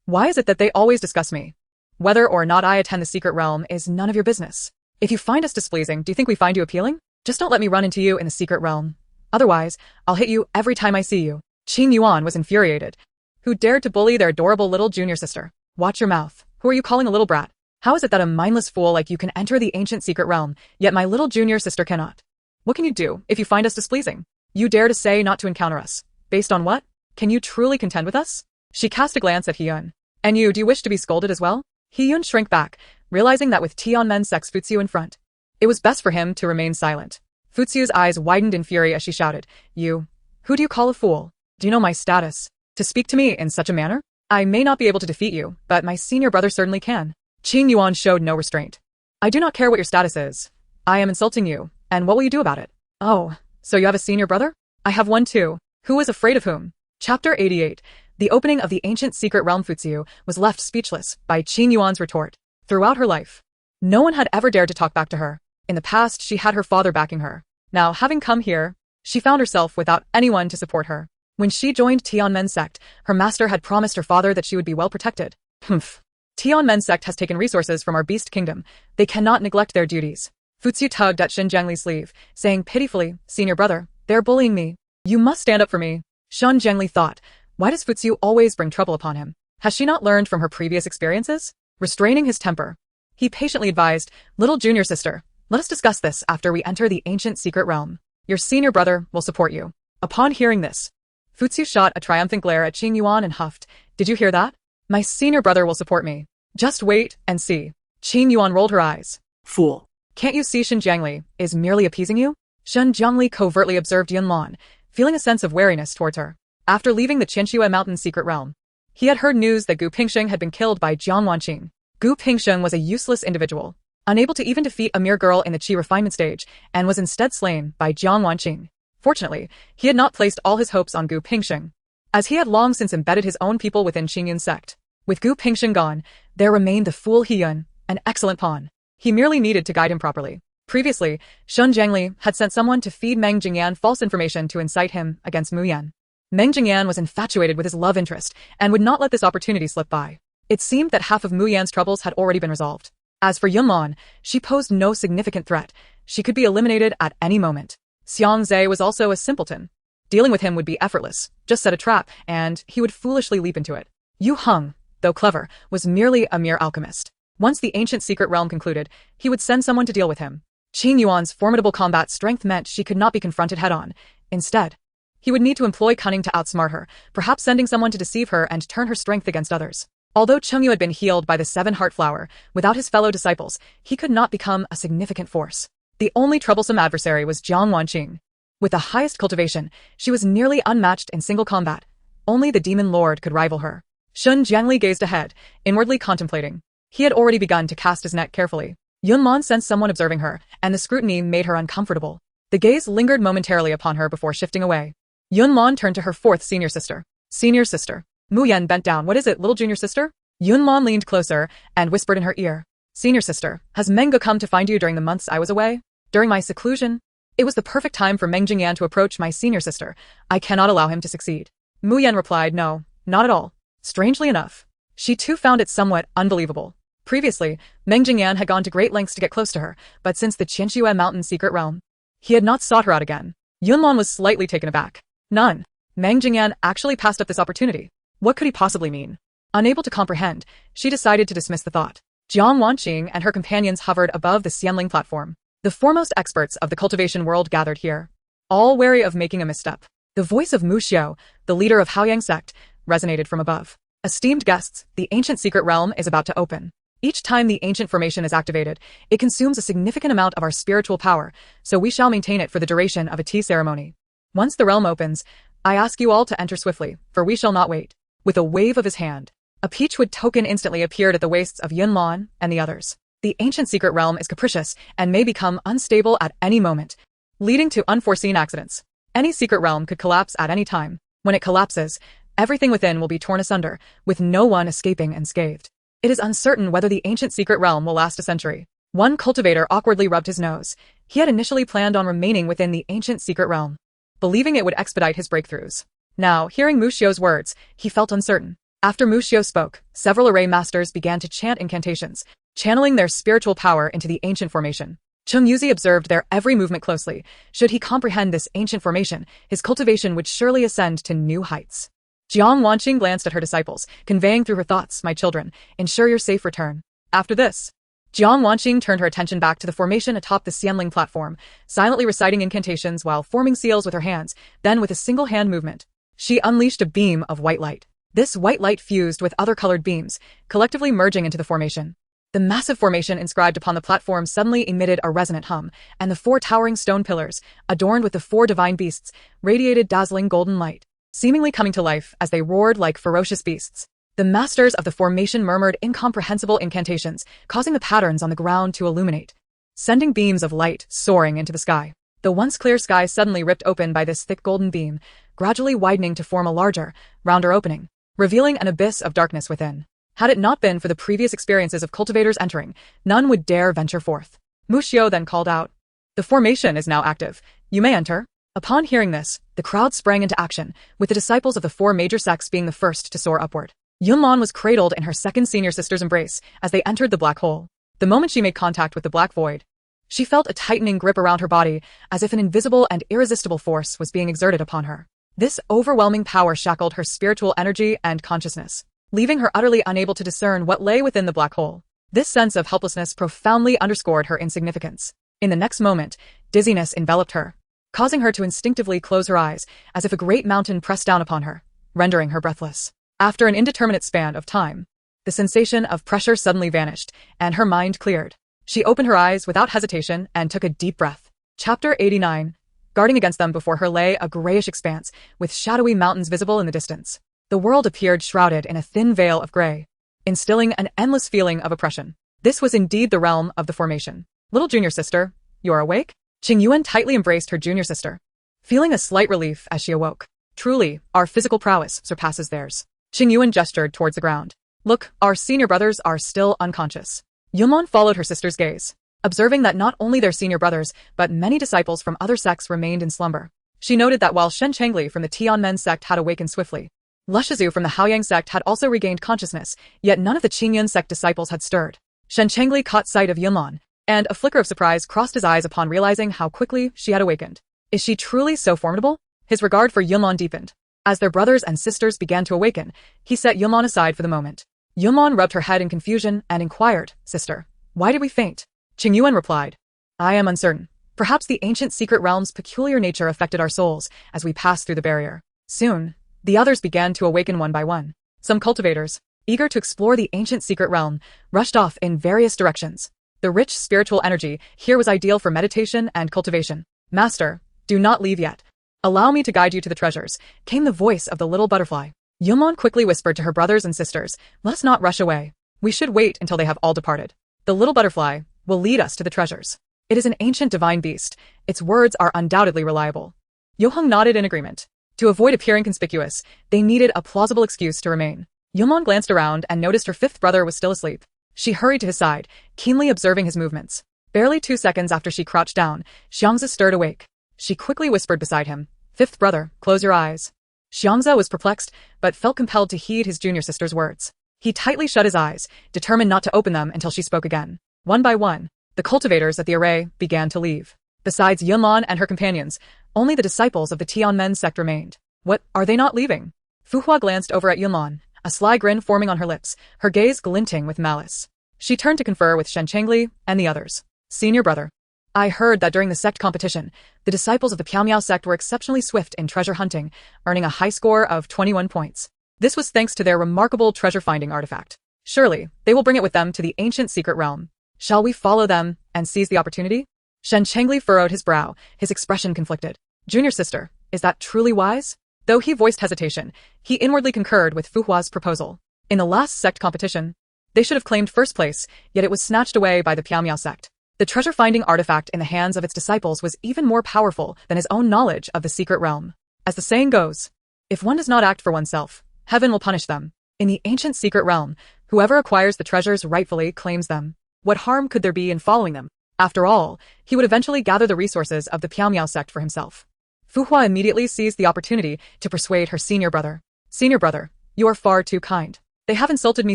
Why is it that they always discuss me? Whether or not I attend the secret realm is none of your business. If you find us displeasing, do you think we find you appealing? Just don't let me run into you in the secret realm. Otherwise, I'll hit you every time I see you. Qing Yuan was infuriated. Who dared to bully their adorable little junior sister? Watch your mouth. Who are you calling a little brat? How is it that a mindless fool like you can enter the ancient secret realm, yet my little junior sister cannot? What can you do if you find us displeasing? You dare to say not to encounter us. Based on what? Can you truly contend with us? She cast a glance at He-yun. And you, do you wish to be scolded as well? He-yun shrank back, realizing that with Tianmen sect's Futsu in front, it was best for him to remain silent. Futsu's eyes widened in fury as she shouted, You, who do you call a fool? Do you know my status? To speak to me in such a manner? I may not be able to defeat you, but my senior brother certainly can. Qing Yuan showed no restraint. I do not care what your status is. I am insulting you, and what will you do about it? Oh, so you have a senior brother? I have one too. Who is afraid of whom? Chapter 88. The opening of the ancient secret realm. Futsu was left speechless by Qing Yuan's retort. Throughout her life, no one had ever dared to talk back to her. In the past, she had her father backing her. Now, having come here, she found herself without anyone to support her. When she joined Tianmen sect, her master had promised her father that she would be well protected. Humph. Tianmen sect has taken resources from our beast kingdom. They cannot neglect their duties. Futsu tugged at Shen Zhengli's sleeve, saying pitifully, Senior brother, they're bullying me. You must stand up for me. Shen Zhengli thought, why does Futsu always bring trouble upon him? Has she not learned from her previous experiences? Restraining his temper, he patiently advised, Little junior sister, let us discuss this after we enter the ancient secret realm. Your senior brother will support you. Upon hearing this, Futsu shot a triumphant glare at Qing Yuan and huffed, Did you hear that? My senior brother will support me. Just wait and see. Qing Yuan rolled her eyes. Fool. Can't you see Shen Zhengli is merely appeasing you? Shen Zhengli covertly observed Yunlan, feeling a sense of wariness towards her. After leaving the Qianxia Mountain secret realm, he had heard news that Gu Pingsheng had been killed by Jiang Wanqing. Gu Pingsheng was a useless individual, unable to even defeat a mere girl in the Qi refinement stage, and was instead slain by Jiang Wanqing. Fortunately, he had not placed all his hopes on Gu Pingsheng, as he had long since embedded his own people within Qingyun sect. With Gu Pingsheng gone, there remained the fool He-yun, an excellent pawn. He merely needed to guide him properly. Previously, Shen Zhengli had sent someone to feed Meng Jingyan false information to incite him against Mu Yan. Meng Jingyan was infatuated with his love interest and would not let this opportunity slip by. It seemed that half of Mu Yan's troubles had already been resolved. As for Yunlan, she posed no significant threat. She could be eliminated at any moment. Xianxia was also a simpleton. Dealing with him would be effortless. Just set a trap, and he would foolishly leap into it. Yu Heng, though clever, was merely a mere alchemist. Once the ancient secret realm concluded, he would send someone to deal with him. Qing Yuan's formidable combat strength meant she could not be confronted head-on. Instead, he would need to employ cunning to outsmart her, perhaps sending someone to deceive her and turn her strength against others. Although Chengyu had been healed by the 7-heart flower, without his fellow disciples, he could not become a significant force. The only troublesome adversary was Jiang Wanqing. With the highest cultivation, she was nearly unmatched in single combat. Only the demon lord could rival her. Shen Zhengli gazed ahead, inwardly contemplating. He had already begun to cast his net carefully. Yunlan sensed someone observing her, and the scrutiny made her uncomfortable. The gaze lingered momentarily upon her before shifting away. Yunlan turned to her fourth senior sister. Senior sister. Mu Yan bent down. What is it, little junior sister? Yunlan leaned closer and whispered in her ear. Senior sister, has Mengge come to find you during the months I was away? During my seclusion? It was the perfect time for Meng Jingyan to approach my senior sister. I cannot allow him to succeed. Mu Yan replied, no, not at all. Strangely enough, she too found it somewhat unbelievable. Previously, Meng Jingyan had gone to great lengths to get close to her, but since the xianxia mountain secret realm, he had not sought her out again. Yunlan was slightly taken aback. None. Meng Jingyan actually passed up this opportunity. What could he possibly mean? Unable to comprehend, she decided to dismiss the thought. Jiang Wanqing and her companions hovered above the Xianling platform. The foremost experts of the cultivation world gathered here, all wary of making a misstep. The voice of Mu Xiao, the leader of Haoyang Sect, resonated from above. Esteemed guests, the ancient secret realm is about to open. Each time the ancient formation is activated, it consumes a significant amount of our spiritual power, so we shall maintain it for the duration of a tea ceremony. Once the realm opens, I ask you all to enter swiftly, for we shall not wait. With a wave of his hand, a peachwood token instantly appeared at the waists of Yunlan and the others. The ancient secret realm is capricious and may become unstable at any moment, leading to unforeseen accidents. Any secret realm could collapse at any time. When it collapses, everything within will be torn asunder, with no one escaping unscathed. It is uncertain whether the ancient secret realm will last a century. One cultivator awkwardly rubbed his nose. He had initially planned on remaining within the ancient secret realm, believing it would expedite his breakthroughs. Now, hearing Mu Xiao's words, he felt uncertain. After Mu Xiao spoke, several array masters began to chant incantations, channeling their spiritual power into the ancient formation. Cheng Yuzi observed their every movement closely. Should he comprehend this ancient formation, his cultivation would surely ascend to new heights. Jiang Wanqing glanced at her disciples, conveying through her thoughts, my children, ensure your safe return. After this, Jiang Wanqing turned her attention back to the formation atop the Xianling platform, silently reciting incantations while forming seals with her hands. Then with a single hand movement, she unleashed a beam of white light. This white light fused with other colored beams, collectively merging into the formation. The massive formation inscribed upon the platform suddenly emitted a resonant hum, and the 4 towering stone pillars, adorned with the 4 divine beasts, radiated dazzling golden light, seemingly coming to life as they roared like ferocious beasts. The masters of the formation murmured incomprehensible incantations, causing the patterns on the ground to illuminate, sending beams of light soaring into the sky. The once clear sky suddenly ripped open by this thick golden beam, gradually widening to form a larger, rounder opening, revealing an abyss of darkness within. Had it not been for the previous experiences of cultivators entering, none would dare venture forth. Mu Xiao then called out, the formation is now active. You may enter. Upon hearing this, the crowd sprang into action, with the disciples of the 4 major sects being the first to soar upward. Yunlan was cradled in her second senior sister's embrace as they entered the black hole. The moment she made contact with the black void, she felt a tightening grip around her body, as if an invisible and irresistible force was being exerted upon her. This overwhelming power shackled her spiritual energy and consciousness, leaving her utterly unable to discern what lay within the black hole. This sense of helplessness profoundly underscored her insignificance. In the next moment, dizziness enveloped her, causing her to instinctively close her eyes, as if a great mountain pressed down upon her, rendering her breathless. After an indeterminate span of time, the sensation of pressure suddenly vanished, and her mind cleared. She opened her eyes without hesitation and took a deep breath. Chapter 89. Guarding against them before her lay a grayish expanse, with shadowy mountains visible in the distance. The world appeared shrouded in a thin veil of gray, instilling an endless feeling of oppression. This was indeed the realm of the formation. Little junior sister, you're awake? Qing Yuan tightly embraced her junior sister, feeling a slight relief as she awoke. Truly, our physical prowess surpasses theirs. Qing Yuan gestured towards the ground. Look, our senior brothers are still unconscious. Yunlan followed her sister's gaze, observing that not only their senior brothers, but many disciples from other sects remained in slumber. She noted that while Shen Chengli from the Tianmen sect had awakened swiftly, Lushizu from the Haoyang sect had also regained consciousness, yet none of the Qingyun sect disciples had stirred. Shen Chengli caught sight of Yunlan, and a flicker of surprise crossed his eyes upon realizing how quickly she had awakened. Is she truly so formidable? His regard for Yunlan deepened. As their brothers and sisters began to awaken, he set Yunlan aside for the moment. Yunlan rubbed her head in confusion and inquired, Sister, why did we faint? Qing Yuan replied, I am uncertain. Perhaps the ancient secret realm's peculiar nature affected our souls as we passed through the barrier. Soon, the others began to awaken one by one. Some cultivators, eager to explore the ancient secret realm, rushed off in various directions. The rich spiritual energy here was ideal for meditation and cultivation. Master, do not leave yet. Allow me to guide you to the treasures, came the voice of the little butterfly. Yunlan quickly whispered to her brothers and sisters, let's not rush away. We should wait until they have all departed. The little butterfly, will lead us to the treasures. It is an ancient divine beast. Its words are undoubtedly reliable. Yoheng nodded in agreement. To avoid appearing conspicuous, they needed a plausible excuse to remain. Yunlan glanced around and noticed her fifth brother was still asleep. She hurried to his side, keenly observing his movements. Barely 2 seconds after she crouched down, xianxia stirred awake. She quickly whispered beside him, "Fifth brother, close your eyes." Xianxia was perplexed, but felt compelled to heed his junior sister's words. He tightly shut his eyes, determined not to open them until she spoke again. One by one, the cultivators at the array began to leave. Besides Yunlan and her companions, only the disciples of the Tianmen sect remained. What, are they not leaving? Fuhua glanced over at Yunlan, a sly grin forming on her lips, her gaze glinting with malice. She turned to confer with Shenchengli and the others. Senior brother, I heard that during the sect competition, the disciples of the Piaomiao sect were exceptionally swift in treasure hunting, earning a high score of 21 points. This was thanks to their remarkable treasure-finding artifact. Surely, they will bring it with them to the ancient secret realm. Shall we follow them and seize the opportunity? Shenchengli furrowed his brow, his expression conflicted. Junior sister, is that truly wise? Though he voiced hesitation, he inwardly concurred with Fuhua's proposal. In the last sect competition, they should have claimed first place, yet it was snatched away by the Piaomiao sect. The treasure-finding artifact in the hands of its disciples was even more powerful than his own knowledge of the secret realm. As the saying goes, if one does not act for oneself, heaven will punish them. In the ancient secret realm, whoever acquires the treasures rightfully claims them. What harm could there be in following them? After all, he would eventually gather the resources of the Piaomiao sect for himself. Fuhua immediately seized the opportunity to persuade her senior brother. Senior brother, you are far too kind. They have insulted me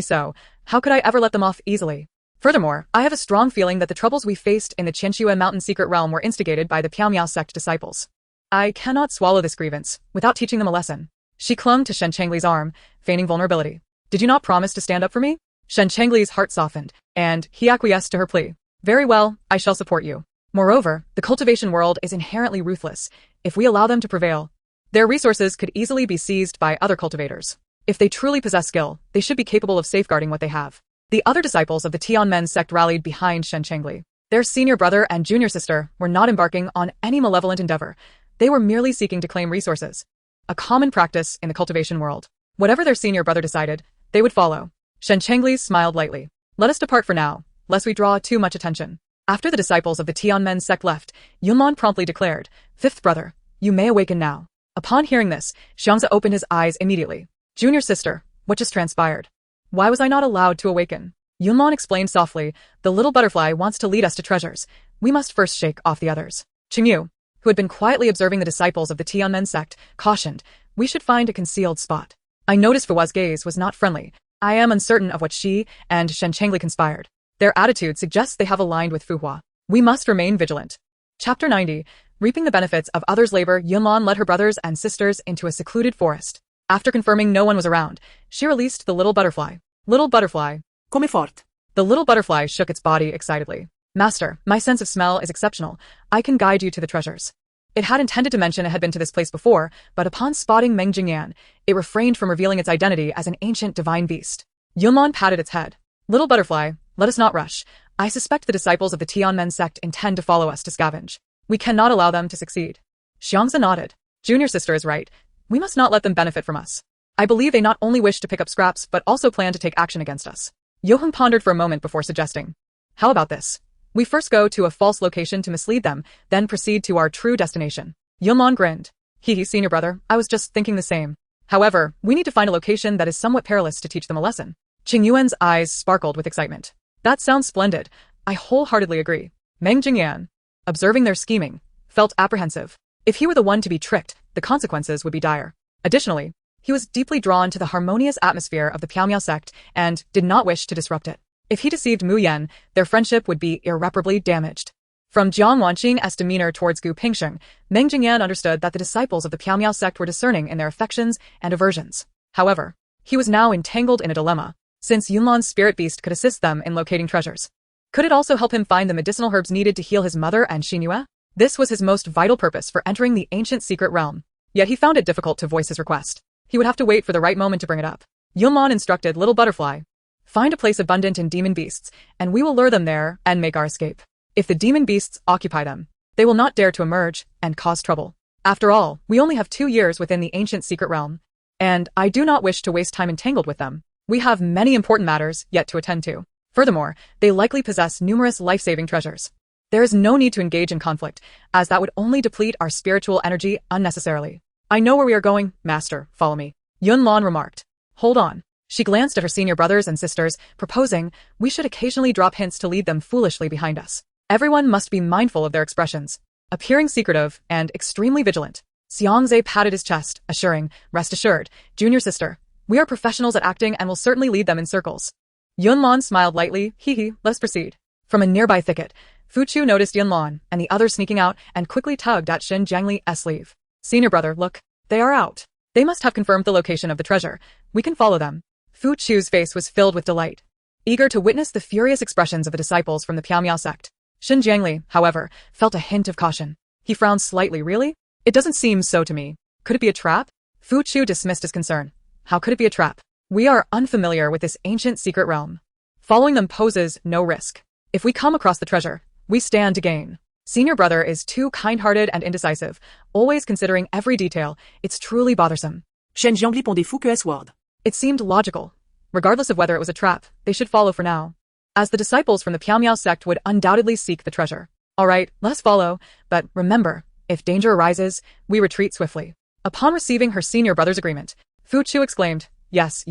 so, how could I ever let them off easily? Furthermore, I have a strong feeling that the troubles we faced in the Qianxia mountain secret realm were instigated by the Piaomiao sect disciples. I cannot swallow this grievance, without teaching them a lesson. She clung to Shenchengלי's arm, feigning vulnerability. Did you not promise to stand up for me? Shenchengלי's heart softened, and he acquiesced to her plea. Very well, I shall support you. Moreover, the cultivation world is inherently ruthless. If we allow them to prevail, their resources could easily be seized by other cultivators. If they truly possess skill, they should be capable of safeguarding what they have. The other disciples of the Tianmen sect rallied behind Shenchengli. Their senior brother and junior sister were not embarking on any malevolent endeavor. They were merely seeking to claim resources. A common practice in the cultivation world. Whatever their senior brother decided, they would follow. Shenchengli smiled lightly. Let us depart for now, lest we draw too much attention. After the disciples of the Tianmen sect left, Yunlan promptly declared, Fifth brother, you may awaken now. Upon hearing this, xianxia opened his eyes immediately. Junior sister, what just transpired? Why was I not allowed to awaken? Yunlan explained softly, the little butterfly wants to lead us to treasures. We must first shake off the others. Qingyu, who had been quietly observing the disciples of the Tianmen sect, cautioned, we should find a concealed spot. I noticed Fuhua's gaze was not friendly. I am uncertain of what she and Shenchengli conspired. Their attitude suggests they have aligned with Fuhua. We must remain vigilant. Chapter 90. Reaping the benefits of others' labor, Yunlan led her brothers and sisters into a secluded forest. After confirming no one was around, she released the little butterfly. Little butterfly, Come forth. The little butterfly shook its body excitedly. Master, my sense of smell is exceptional. I can guide you to the treasures. It had intended to mention it had been to this place before, but upon spotting Meng Jingyan, it refrained from revealing its identity as an ancient divine beast. Yunlan patted its head. Little butterfly, let us not rush. I suspect the disciples of the Tianmen sect intend to follow us to scavenge. We cannot allow them to succeed. Xianxia nodded. Junior sister is right. We must not let them benefit from us. I believe they not only wish to pick up scraps but also plan to take action against us. Yoheng pondered for a moment before suggesting. How about this? We first go to a false location to mislead them, then proceed to our true destination. Yunlan grinned. Hee, senior brother, I was just thinking the same. However, we need to find a location that is somewhat perilous to teach them a lesson. Qingyuan's eyes sparkled with excitement. That sounds splendid. I wholeheartedly agree. Meng Jingyan, observing their scheming, felt apprehensive. If he were the one to be tricked, the consequences would be dire. Additionally, he was deeply drawn to the harmonious atmosphere of the Piaomiao sect and did not wish to disrupt it. If he deceived Mu Yan, their friendship would be irreparably damaged. From Jiang Wanqing's demeanor towards Gu Pingsheng, Meng Jingyan understood that the disciples of the Piaomiao sect were discerning in their affections and aversions. However, he was now entangled in a dilemma, since Yunlan's spirit beast could assist them in locating treasures. Could it also help him find the medicinal herbs needed to heal his mother and Xinhua? This was his most vital purpose for entering the ancient secret realm. Yet he found it difficult to voice his request. He would have to wait for the right moment to bring it up. Yunlan instructed Little Butterfly, find a place abundant in demon beasts, and we will lure them there and make our escape. If the demon beasts occupy them, they will not dare to emerge and cause trouble. After all, we only have 2 years within the ancient secret realm, and I do not wish to waste time entangled with them. We have many important matters yet to attend to. Furthermore, they likely possess numerous life-saving treasures. There is no need to engage in conflict, as that would only deplete our spiritual energy unnecessarily. I know where we are going, Master, follow me. Yunlan remarked. Hold on. She glanced at her senior brothers and sisters, proposing, we should occasionally drop hints to lead them foolishly behind us. Everyone must be mindful of their expressions, appearing secretive and extremely vigilant. Xianxia patted his chest, assuring, rest assured, junior sister, we are professionals at acting and will certainly lead them in circles. Yunlan smiled lightly, hee, let's proceed. From a nearby thicket, Fuchu noticed Yunlan and the others sneaking out and quickly tugged at Xin Jiangli's sleeve. Senior brother, look, they are out. They must have confirmed the location of the treasure. We can follow them. Fu Chu's face was filled with delight, eager to witness the furious expressions of the disciples from the Piamiao sect. Xin Jiangli, however, felt a hint of caution. He frowned slightly. Really? It doesn't seem so to me. Could it be a trap? Fu Chu dismissed his concern. How could it be a trap? We are unfamiliar with this ancient secret realm. Following them poses no risk. If we come across the treasure, we stand to gain. Senior brother is too kind-hearted and indecisive, always considering every detail. It's truly bothersome. Shen Jiangli pondez-vous que est-word. It seemed logical. Regardless of whether it was a trap, they should follow for now, as the disciples from the Piamiao sect would undoubtedly seek the treasure. All right, let us follow, but remember, if danger arises, we retreat swiftly. Upon receiving her senior brother's agreement, Fu Chu exclaimed, yes,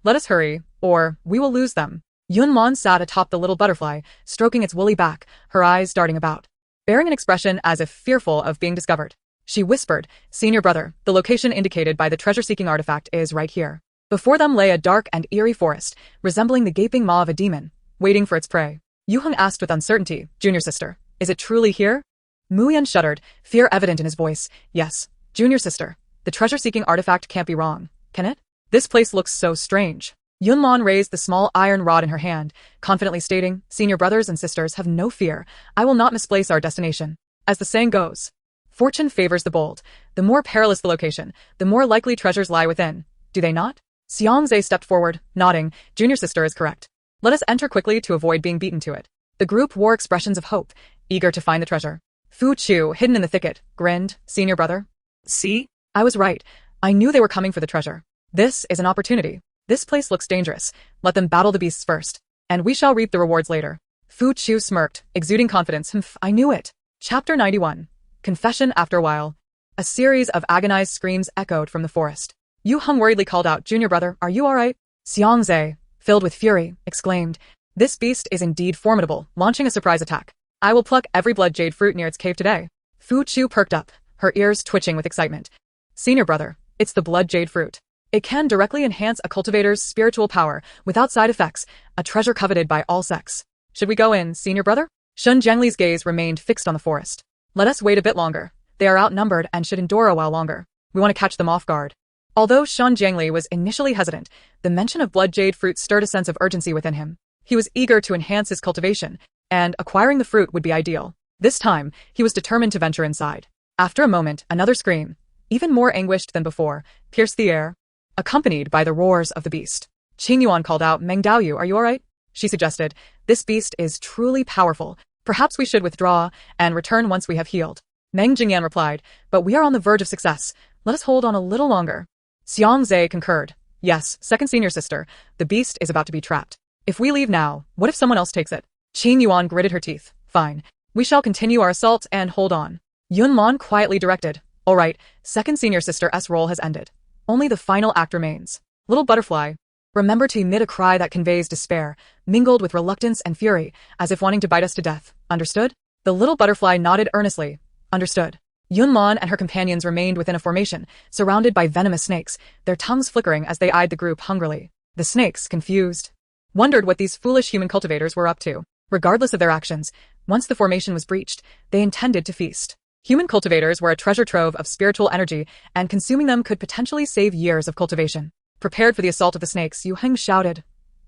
let us hurry, or we will lose them. Yunlan sat atop the little butterfly, stroking its woolly back, her eyes darting about, bearing an expression as if fearful of being discovered. She whispered, senior brother, the location indicated by the treasure-seeking artifact is right here. Before them lay a dark and eerie forest, resembling the gaping maw of a demon, waiting for its prey. Yu Heng asked with uncertainty, junior sister, is it truly here? Muyan shuddered, fear evident in his voice. Yes, junior sister, the treasure-seeking artifact can't be wrong, can it? This place looks so strange. Yunlan raised the small iron rod in her hand, confidently stating, senior brothers and sisters, have no fear. I will not misplace our destination. As the saying goes, fortune favors the bold. The more perilous the location, the more likely treasures lie within. Do they not? Xianxia stepped forward, nodding, junior sister is correct. Let us enter quickly to avoid being beaten to it. The group wore expressions of hope, eager to find the treasure. Fu Chu, hidden in the thicket, grinned, senior brother. See? I was right. I knew they were coming for the treasure. This is an opportunity. This place looks dangerous. Let them battle the beasts first, and we shall reap the rewards later. Fu Chu smirked, exuding confidence. I knew it. Chapter 91. Confession. After a while, a series of agonized screams echoed from the forest. Yu Heng worriedly called out, junior brother, are you all right? Xianxia, filled with fury, exclaimed, this beast is indeed formidable, launching a surprise attack. I will pluck every blood jade fruit near its cave today. Fu Chu perked up, her ears twitching with excitement. Senior brother, it's the blood jade fruit. It can directly enhance a cultivator's spiritual power without side effects, a treasure coveted by all sects. Should we go in, senior brother? Shun Jiangli's gaze remained fixed on the forest. Let us wait a bit longer. They are outnumbered and should endure a while longer. We want to catch them off guard. Although Shun Jiangli was initially hesitant, the mention of blood jade fruit stirred a sense of urgency within him. He was eager to enhance his cultivation, and acquiring the fruit would be ideal. This time, he was determined to venture inside. After a moment, another scream, even more anguished than before, pierced the air, accompanied by the roars of the beast. Qing Yuan called out, Meng Daoyu, are you alright? She suggested, this beast is truly powerful. Perhaps we should withdraw and return once we have healed. Meng Jingyan replied, but we are on the verge of success. Let us hold on a little longer. Xianxia concurred. Yes, second senior sister, the beast is about to be trapped. If we leave now, what if someone else takes it? Qing Yuan gritted her teeth. Fine. We shall continue our assault and hold on. Yunlan quietly directed. Alright, second senior sister's role has ended. Only the final act remains. Little butterfly, remember to emit a cry that conveys despair, mingled with reluctance and fury, as if wanting to bite us to death. Understood? The little butterfly nodded earnestly. Understood. Yunlan and her companions remained within a formation, surrounded by venomous snakes, their tongues flickering as they eyed the group hungrily. The snakes, confused, wondered what these foolish human cultivators were up to. Regardless of their actions, once the formation was breached, they intended to feast. Human cultivators were a treasure trove of spiritual energy, and consuming them could potentially save years of cultivation. Prepared for the assault of the snakes, Yu Heng shouted,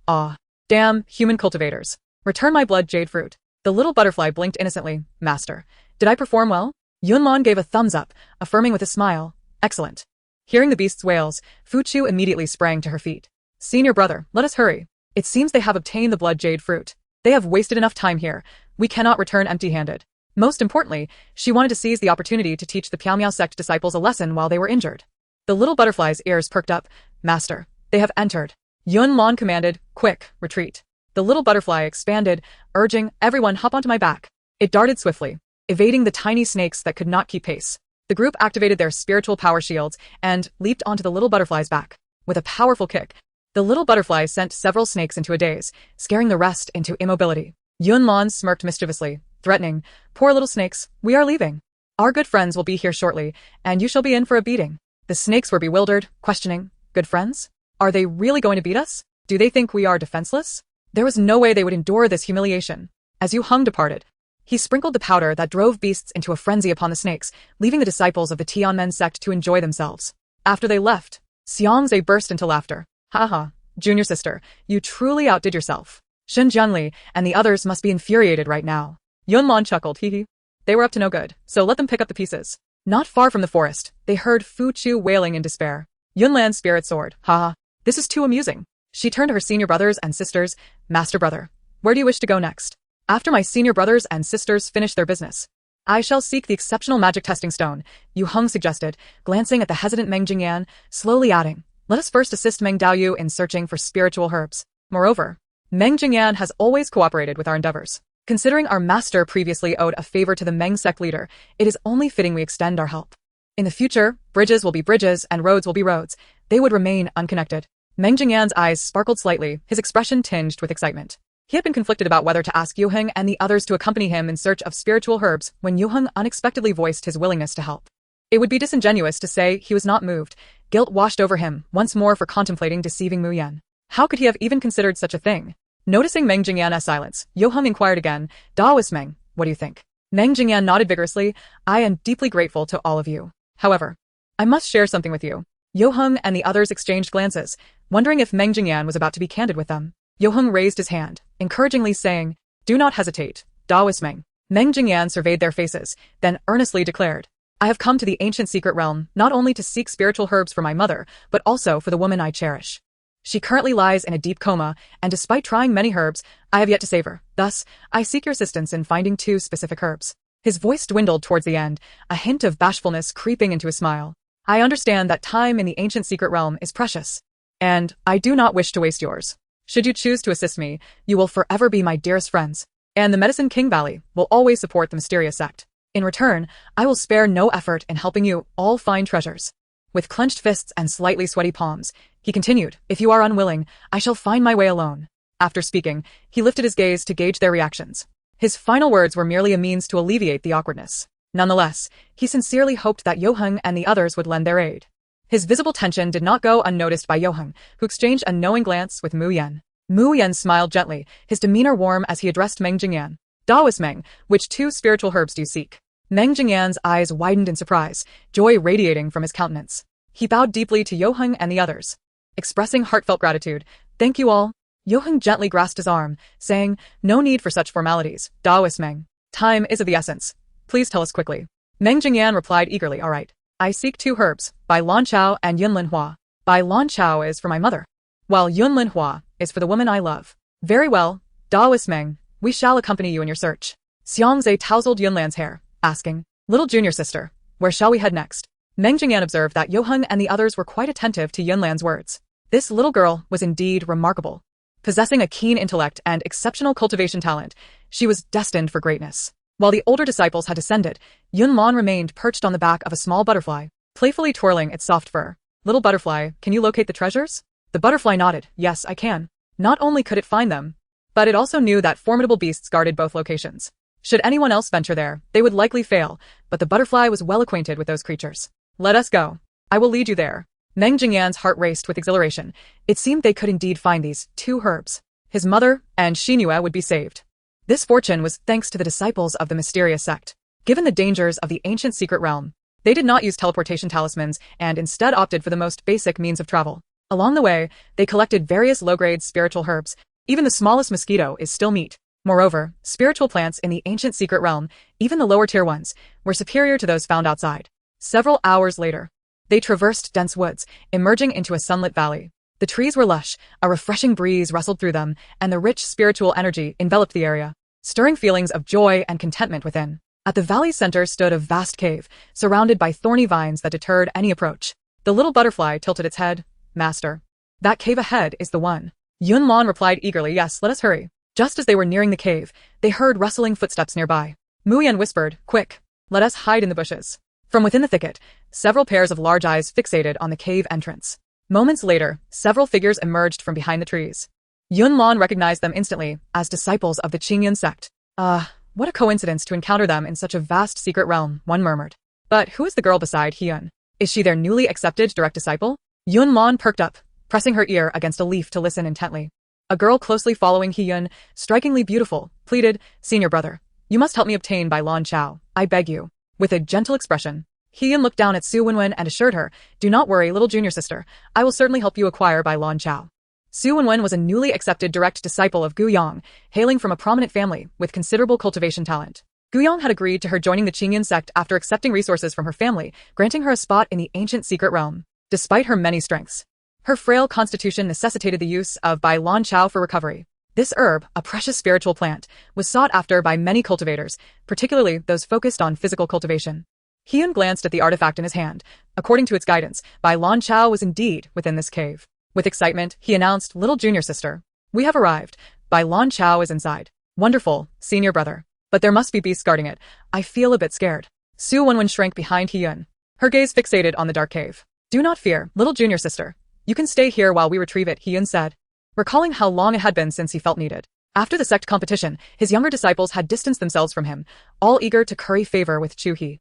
Ah, damn, human cultivators. Return my blood jade fruit. The little butterfly blinked innocently. Master, did I perform well? Yunlan gave a thumbs up, affirming with a smile, excellent. Hearing the beast's wails, Fu Chu immediately sprang to her feet. Senior brother, let us hurry. It seems they have obtained the blood jade fruit. They have wasted enough time here. We cannot return empty-handed. Most importantly, she wanted to seize the opportunity to teach the Piamiao sect disciples a lesson while they were injured. The little butterfly's ears perked up. Master, they have entered. Yunlan commanded, quick, retreat. The little butterfly expanded, urging, "Everyone hop onto my back." It darted swiftly, evading the tiny snakes that could not keep pace. The group activated their spiritual power shields and leaped onto the little butterfly's back. With a powerful kick, the little butterfly sent several snakes into a daze, scaring the rest into immobility. Yunlan smirked mischievously, threatening, "Poor little snakes, we are leaving. Our good friends will be here shortly, and you shall be in for a beating." The snakes were bewildered, questioning, "Good friends? Are they really going to beat us? Do they think we are defenseless?" There was no way they would endure this humiliation. As Yu Heng departed, he sprinkled the powder that drove beasts into a frenzy upon the snakes, leaving the disciples of the Tianmen sect to enjoy themselves. After they left, xianxia burst into laughter. "Ha, junior sister, you truly outdid yourself. Shen Jianli and the others must be infuriated right now." Yunlan chuckled, hee. They were up to no good, so let them pick up the pieces. Not far from the forest, they heard Fu Chu wailing in despair. Yunlan's spirit soared. "Ha, this is too amusing." She turned to her senior brothers and sisters. "Master brother, where do you wish to go next?" "After my senior brothers and sisters finish their business, I shall seek the exceptional magic testing stone," Yu Heng suggested, glancing at the hesitant Meng Jingyan, slowly adding, "Let us first assist Meng Daoyu in searching for spiritual herbs. Moreover, Meng Jingyan has always cooperated with our endeavors. Considering our master previously owed a favor to the Meng sect leader, it is only fitting we extend our help. In the future, bridges will be bridges and roads will be roads. They would remain unconnected." Meng Jingyan's eyes sparkled slightly, his expression tinged with excitement. He had been conflicted about whether to ask Yu Heng and the others to accompany him in search of spiritual herbs when Yu Heng unexpectedly voiced his willingness to help. It would be disingenuous to say he was not moved. Guilt washed over him once more for contemplating deceiving Mu Yan. How could he have even considered such a thing? Noticing Meng Jingyan's silence, Yu Heng inquired again, "Daoist Meng, what do you think?" Meng Jingyan nodded vigorously. "I am deeply grateful to all of you. However, I must share something with you." Yu Heng and the others exchanged glances, wondering if Meng Jingyan was about to be candid with them. Yu Heng raised his hand, encouragingly saying, "Do not hesitate, Daoist Meng." Meng Jingyan surveyed their faces, then earnestly declared, "I have come to the ancient secret realm not only to seek spiritual herbs for my mother, but also for the woman I cherish. She currently lies in a deep coma, and despite trying many herbs, I have yet to save her. Thus, I seek your assistance in finding 2 specific herbs." His voice dwindled towards the end, a hint of bashfulness creeping into his smile. "I understand that time in the ancient secret realm is precious, and I do not wish to waste yours. Should you choose to assist me, you will forever be my dearest friends, and the Medicine King Valley will always support the mysterious sect. In return, I will spare no effort in helping you all find treasures." With clenched fists and slightly sweaty palms, he continued, "If you are unwilling, I shall find my way alone." After speaking, he lifted his gaze to gauge their reactions. His final words were merely a means to alleviate the awkwardness. Nonetheless, he sincerely hoped that Yu Heng and the others would lend their aid. His visible tension did not go unnoticed by Yu Heng, who exchanged a knowing glance with Mu Yan. Mu Yan smiled gently, his demeanor warm as he addressed Meng Jingyan. "Daoist Meng, which 2 spiritual herbs do you seek?" Meng Jingyan's eyes widened in surprise, joy radiating from his countenance. He bowed deeply to Yu Heng and the others, expressing heartfelt gratitude. "Thank you all." Yu Heng gently grasped his arm, saying, "No need for such formalities, Daoist Meng. Time is of the essence. Please tell us quickly." Meng Jingyan replied eagerly, "All right. I seek 2 herbs, Bai Lan Chao and Yunlan Hua. Bai Lan Chao is for my mother, while Yunlan Hua is for the woman I love." "Very well, Daoist Meng, we shall accompany you in your search." Xianxia tousled Yunlan's hair, asking, "Little junior sister, where shall we head next?" Meng Jingyan observed that Yu Heng and the others were quite attentive to Yunlan's words. This little girl was indeed remarkable. Possessing a keen intellect and exceptional cultivation talent, she was destined for greatness. While the older disciples had descended, Yunlan remained perched on the back of a small butterfly, playfully twirling its soft fur. "Little butterfly, can you locate the treasures?" The butterfly nodded. "Yes, I can." Not only could it find them, but it also knew that formidable beasts guarded both locations. Should anyone else venture there, they would likely fail, but the butterfly was well acquainted with those creatures. "Let us go. I will lead you there." Meng Jingyan's heart raced with exhilaration. It seemed they could indeed find these 2 herbs. His mother and Xinue would be saved. This fortune was thanks to the disciples of the mysterious sect. Given the dangers of the ancient secret realm, they did not use teleportation talismans and instead opted for the most basic means of travel. Along the way, they collected various low-grade spiritual herbs. Even the smallest mosquito is still meat. Moreover, spiritual plants in the ancient secret realm, even the lower-tier ones, were superior to those found outside. Several hours later, they traversed dense woods, emerging into a sunlit valley. The trees were lush, a refreshing breeze rustled through them, and the rich spiritual energy enveloped the area, stirring feelings of joy and contentment within. At the valley's center stood a vast cave, surrounded by thorny vines that deterred any approach. The little butterfly tilted its head. "Master, that cave ahead is the one." Yunlan replied eagerly, yes, let us hurry. Just as they were nearing the cave, they heard rustling footsteps nearby. Muyan whispered, quick, let us hide in the bushes. From within the thicket, several pairs of large eyes fixated on the cave entrance. Moments later, several figures emerged from behind the trees. Yunlan recognized them instantly as disciples of the Qingyan sect. What a coincidence to encounter them in such a vast secret realm, one murmured. But who is the girl beside Hyun? Is she their newly accepted direct disciple? Yunlan perked up, pressing her ear against a leaf to listen intently. A girl closely following Hyun, strikingly beautiful, pleaded, Senior brother, you must help me obtain Bai Lan Chao, I beg you. With a gentle expression, Hyun looked down at Su Wenwen and assured her, do not worry, little junior sister, I will certainly help you acquire Bai Lan Chao. Su Wenwen was a newly accepted direct disciple of Gu Yang, hailing from a prominent family with considerable cultivation talent. Gu Yang had agreed to her joining the Qingyan sect after accepting resources from her family, granting her a spot in the ancient secret realm. Despite her many strengths, her frail constitution necessitated the use of Bai Lan Chao for recovery. This herb, a precious spiritual plant, was sought after by many cultivators, particularly those focused on physical cultivation. Hyun glanced at the artifact in his hand. According to its guidance, Bai Lan Chao was indeed within this cave. With excitement, he announced, little junior sister, we have arrived. Bai Lan Chao is inside. Wonderful, senior brother. But there must be beasts guarding it. I feel a bit scared. Su Wenwen shrank behind Hyun, her gaze fixated on the dark cave. Do not fear, little junior sister. You can stay here while we retrieve it, Hyun said, recalling how long it had been since he felt needed. After the sect competition, his younger disciples had distanced themselves from him, all eager to curry favor with Chu He.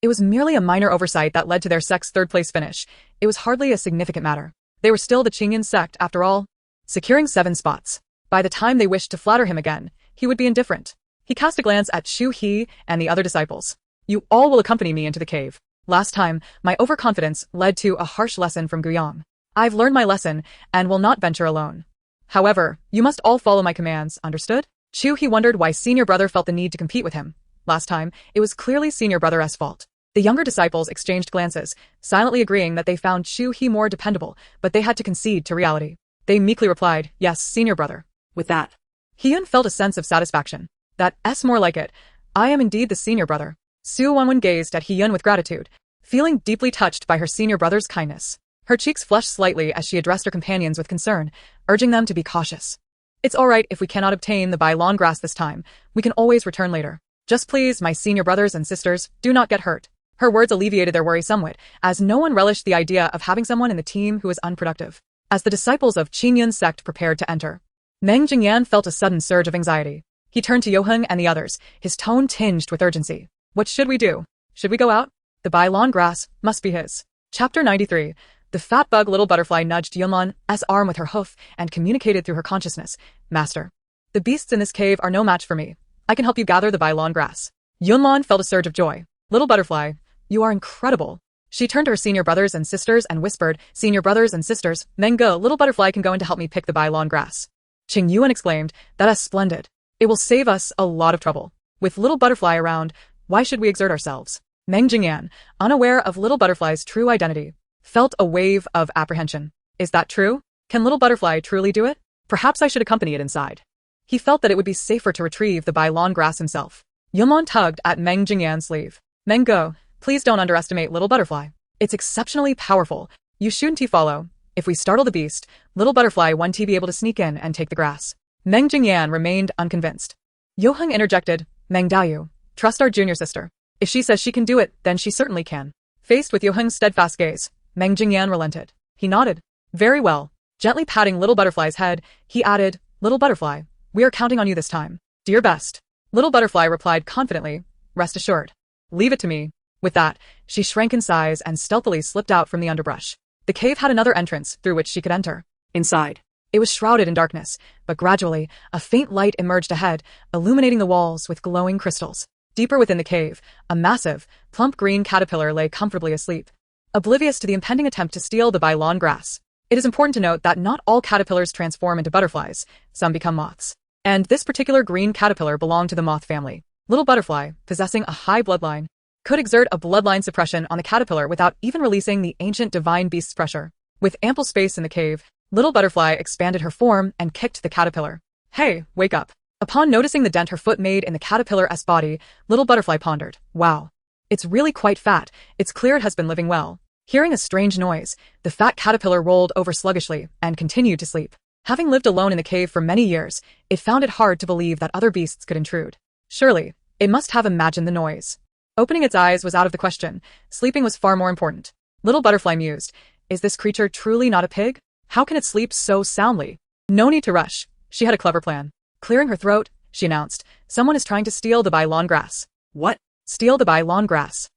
It was merely a minor oversight that led to their sect's third-place finish. It was hardly a significant matter. They were still the Qingyan sect, after all. Securing 7 spots. By the time they wished to flatter him again, he would be indifferent. He cast a glance at Chu He and the other disciples. You all will accompany me into the cave. Last time, my overconfidence led to a harsh lesson from Gu Yang. I've learned my lesson and will not venture alone. However, you must all follow my commands, understood? Chu He wondered why senior brother felt the need to compete with him. Last time, it was clearly senior brother's fault. The younger disciples exchanged glances, silently agreeing that they found Chu He more dependable, but they had to concede to reality. They meekly replied, yes, senior brother. With that, Hyun felt a sense of satisfaction. That's more like it. I am indeed the senior brother. Su Wenwen gazed at Hyun with gratitude, feeling deeply touched by her senior brother's kindness. Her cheeks flushed slightly as she addressed her companions with concern, urging them to be cautious. It's all right if we cannot obtain the Bai Lan grass this time. We can always return later. Just please, my senior brothers and sisters, do not get hurt. Her words alleviated their worry somewhat, as no one relished the idea of having someone in the team who was unproductive. As the disciples of Qingyan sect prepared to enter, Meng Jingyan felt a sudden surge of anxiety. He turned to Yoheng and the others, his tone tinged with urgency. What should we do? Should we go out? The Bai Lan grass must be his. Chapter 93. The fat bug little butterfly nudged Yunlan's arm with her hoof and communicated through her consciousness. Master, the beasts in this cave are no match for me. I can help you gather the Bai Lan grass. Yunlan felt a surge of joy. Little butterfly, you are incredible. She turned to her senior brothers and sisters and whispered, Senior brothers and sisters, Mengo, little butterfly can go in to help me pick the Bai Lan grass. Qing Yuan exclaimed, that is splendid. It will save us a lot of trouble. With little butterfly around, why should we exert ourselves? Meng Jingyan, unaware of little butterfly's true identity, felt a wave of apprehension. Is that true? Can little butterfly truly do it? Perhaps I should accompany it inside. He felt that it would be safer to retrieve the Bai Lan grass himself. Yunlan tugged at Meng Jingyan's sleeve. Mengo, please don't underestimate little butterfly. It's exceptionally powerful. You shouldn't follow. If we startle the beast, little butterfly won't be able to sneak in and take the grass. Meng Jingyan remained unconvinced. Yoheng interjected, Meng Dayu, trust our junior sister. If she says she can do it, then she certainly can. Faced with Yoheng's steadfast gaze, Meng Jingyan relented. He nodded. Very well. Gently patting little butterfly's head, he added, Little butterfly, we are counting on you this time. Do your best. Little butterfly replied confidently, rest assured. Leave it to me. With that, she shrank in size and stealthily slipped out from the underbrush. The cave had another entrance through which she could enter. Inside, it was shrouded in darkness, but gradually, a faint light emerged ahead, illuminating the walls with glowing crystals. Deeper within the cave, a massive, plump green caterpillar lay comfortably asleep, oblivious to the impending attempt to steal the Bai Lan grass. It is important to note that not all caterpillars transform into butterflies, some become moths. And this particular green caterpillar belonged to the moth family. Little butterfly, possessing a high bloodline, could exert a bloodline suppression on the caterpillar without even releasing the ancient divine beast's pressure. With ample space in the cave, little butterfly expanded her form and kicked the caterpillar. Hey, wake up. Upon noticing the dent her foot made in the caterpillar's body, little butterfly pondered, wow. It's really quite fat. It's clear it has been living well. Hearing a strange noise, the fat caterpillar rolled over sluggishly and continued to sleep. Having lived alone in the cave for many years, it found it hard to believe that other beasts could intrude. Surely, it must have imagined the noise. Opening its eyes was out of the question. Sleeping was far more important. Little Butterfly mused, is this creature truly not a pig? How can it sleep so soundly? No need to rush. She had a clever plan. Clearing her throat, she announced, someone is trying to steal the lawn grass. What? Steal the lawn grass.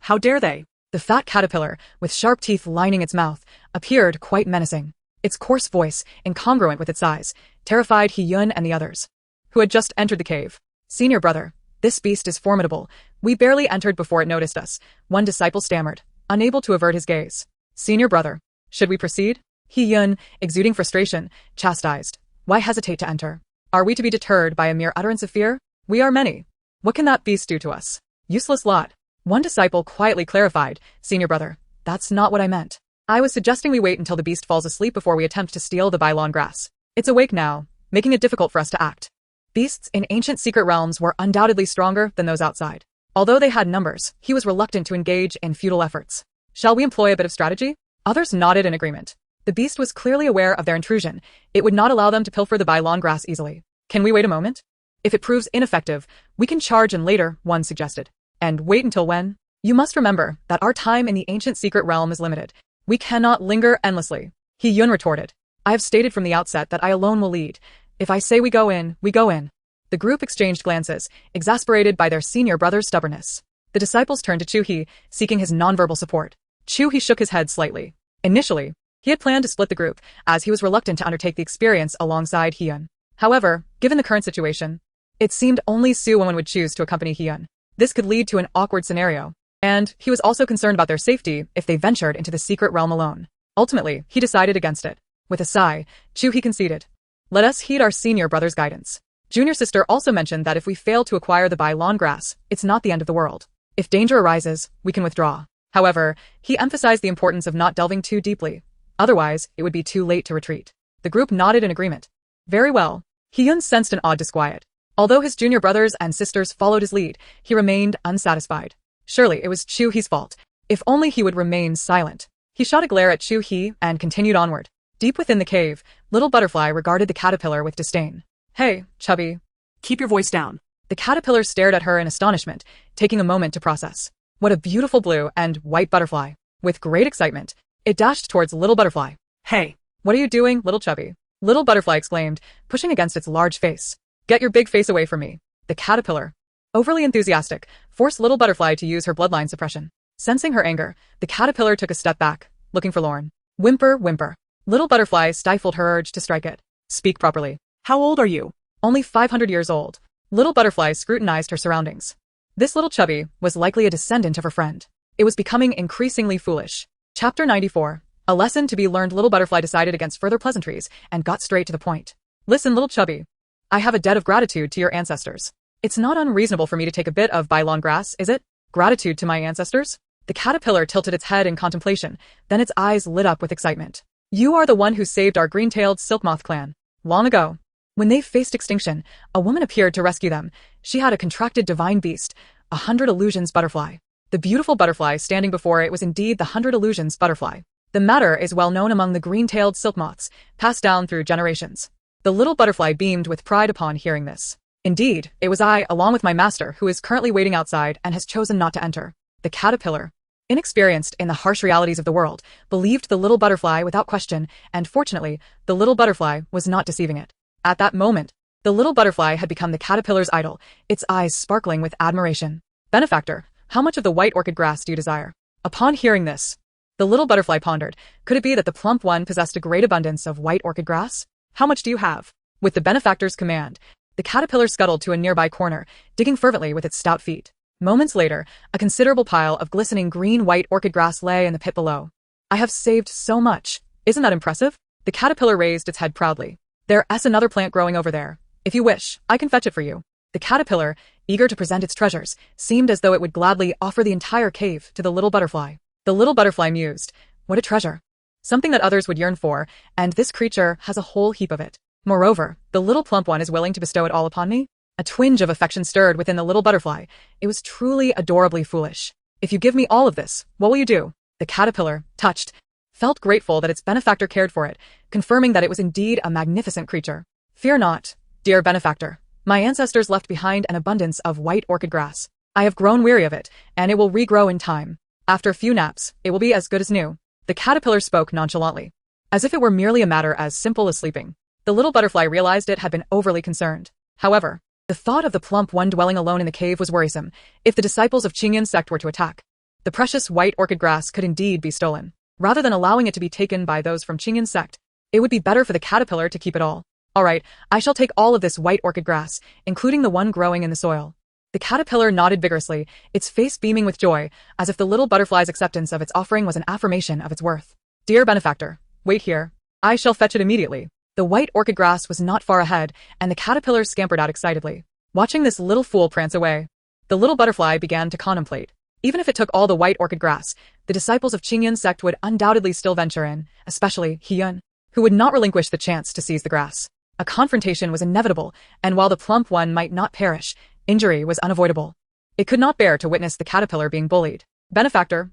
How dare they? The fat caterpillar, with sharp teeth lining its mouth, appeared quite menacing. Its coarse voice, incongruent with its size, terrified He Yun and the others, who had just entered the cave. Senior brother, this beast is formidable. We barely entered before it noticed us, one disciple stammered, unable to avert his gaze. Senior brother, should we proceed? He Yun, exuding frustration, chastised. Why hesitate to enter? Are we to be deterred by a mere utterance of fear? We are many. What can that beast do to us? Useless lot. One disciple quietly clarified, Senior brother, that's not what I meant. I was suggesting we wait until the beast falls asleep before we attempt to steal the lawn grass. It's awake now, making it difficult for us to act. Beasts in ancient secret realms were undoubtedly stronger than those outside. Although they had numbers, he was reluctant to engage in futile efforts. Shall we employ a bit of strategy? Others nodded in agreement. The beast was clearly aware of their intrusion. It would not allow them to pilfer the lawn grass easily. Can we wait a moment? If it proves ineffective, we can charge and later, one suggested. And wait until when? You must remember that our time in the ancient secret realm is limited. We cannot linger endlessly. He Yun retorted. I have stated from the outset that I alone will lead. If I say we go in, we go in. The group exchanged glances, exasperated by their senior brother's stubbornness. The disciples turned to Chu He, seeking his nonverbal support. Chu He shook his head slightly. Initially, he had planned to split the group, as he was reluctant to undertake the experience alongside He Yun. However, given the current situation, it seemed only Su Wenwen would choose to accompany He Yun. This could lead to an awkward scenario. And he was also concerned about their safety if they ventured into the secret realm alone. Ultimately, he decided against it. With a sigh, Chu He conceded. Let us heed our senior brother's guidance. Junior sister also mentioned that if we fail to acquire the lawn grass, it's not the end of the world. If danger arises, we can withdraw. However, he emphasized the importance of not delving too deeply. Otherwise, it would be too late to retreat. The group nodded in agreement. Very well. He Yun sensed an odd disquiet. Although his junior brothers and sisters followed his lead, he remained unsatisfied. Surely it was Chu He's fault. If only he would remain silent. He shot a glare at Chu He and continued onward. Deep within the cave, Little Butterfly regarded the caterpillar with disdain. Hey, chubby. Keep your voice down. The caterpillar stared at her in astonishment, taking a moment to process. What a beautiful blue and white butterfly. With great excitement, it dashed towards Little Butterfly. Hey, what are you doing, little chubby? Little Butterfly exclaimed, pushing against its large face. Get your big face away from me. The caterpillar, overly enthusiastic, forced Little Butterfly to use her bloodline suppression. Sensing her anger, the caterpillar took a step back, looking forlorn. Whimper, whimper. Little Butterfly stifled her urge to strike it. Speak properly. How old are you? Only 500 years old. Little Butterfly scrutinized her surroundings. This little chubby was likely a descendant of her friend. It was becoming increasingly foolish. Chapter 94. A lesson to be learned. Little Butterfly decided against further pleasantries and got straight to the point. Listen, little chubby. I have a debt of gratitude to your ancestors. It's not unreasonable for me to take a bit of lawn grass, is it? Gratitude to my ancestors? The caterpillar tilted its head in contemplation, then its eyes lit up with excitement. You are the one who saved our green-tailed silk moth clan. Long ago. When they faced extinction, a woman appeared to rescue them. She had a contracted divine beast, 100 illusions butterfly. The beautiful butterfly standing before it was indeed the 100 illusions butterfly. The matter is well known among the green-tailed silk moths, passed down through generations. The little butterfly beamed with pride upon hearing this. Indeed, it was I, along with my master, who is currently waiting outside and has chosen not to enter. The caterpillar, inexperienced in the harsh realities of the world, believed the little butterfly without question, and fortunately, the little butterfly was not deceiving it. At that moment, the little butterfly had become the caterpillar's idol, its eyes sparkling with admiration. Benefactor, how much of the white orchid grass do you desire? Upon hearing this, the little butterfly pondered. Could it be that the plump one possessed a great abundance of white orchid grass? How much do you have? With the benefactor's command, the caterpillar scuttled to a nearby corner, digging fervently with its stout feet. Moments later, a considerable pile of glistening green-white orchid grass lay in the pit below. I have saved so much. Isn't that impressive? The caterpillar raised its head proudly. There's another plant growing over there. If you wish, I can fetch it for you. The caterpillar, eager to present its treasures, seemed as though it would gladly offer the entire cave to the little butterfly. The little butterfly mused, what a treasure. Something that others would yearn for, and this creature has a whole heap of it. Moreover, the little plump one is willing to bestow it all upon me? A twinge of affection stirred within the little butterfly. It was truly adorably foolish. If you give me all of this, what will you do? The caterpillar, touched, felt grateful that its benefactor cared for it, confirming that it was indeed a magnificent creature. Fear not, dear benefactor. My ancestors left behind an abundance of white orchid grass. I have grown weary of it, and it will regrow in time. After a few naps, it will be as good as new. The caterpillar spoke nonchalantly, as if it were merely a matter as simple as sleeping. The little butterfly realized it had been overly concerned. However, the thought of the plump one dwelling alone in the cave was worrisome if the disciples of Qingyan's sect were to attack. The precious white orchid grass could indeed be stolen. Rather than allowing it to be taken by those from Qingyan's sect, it would be better for the caterpillar to keep it all. All right, I shall take all of this white orchid grass, including the one growing in the soil. The caterpillar nodded vigorously, its face beaming with joy, as if the little butterfly's acceptance of its offering was an affirmation of its worth. Dear benefactor, wait here. I shall fetch it immediately. The white orchid grass was not far ahead, and the caterpillar scampered out excitedly. Watching this little fool prance away, the little butterfly began to contemplate. Even if it took all the white orchid grass, the disciples of Qingyan's sect would undoubtedly still venture in, especially Hiyun, who would not relinquish the chance to seize the grass. A confrontation was inevitable, and while the plump one might not perish, injury was unavoidable. It could not bear to witness the caterpillar being bullied. Benefactor,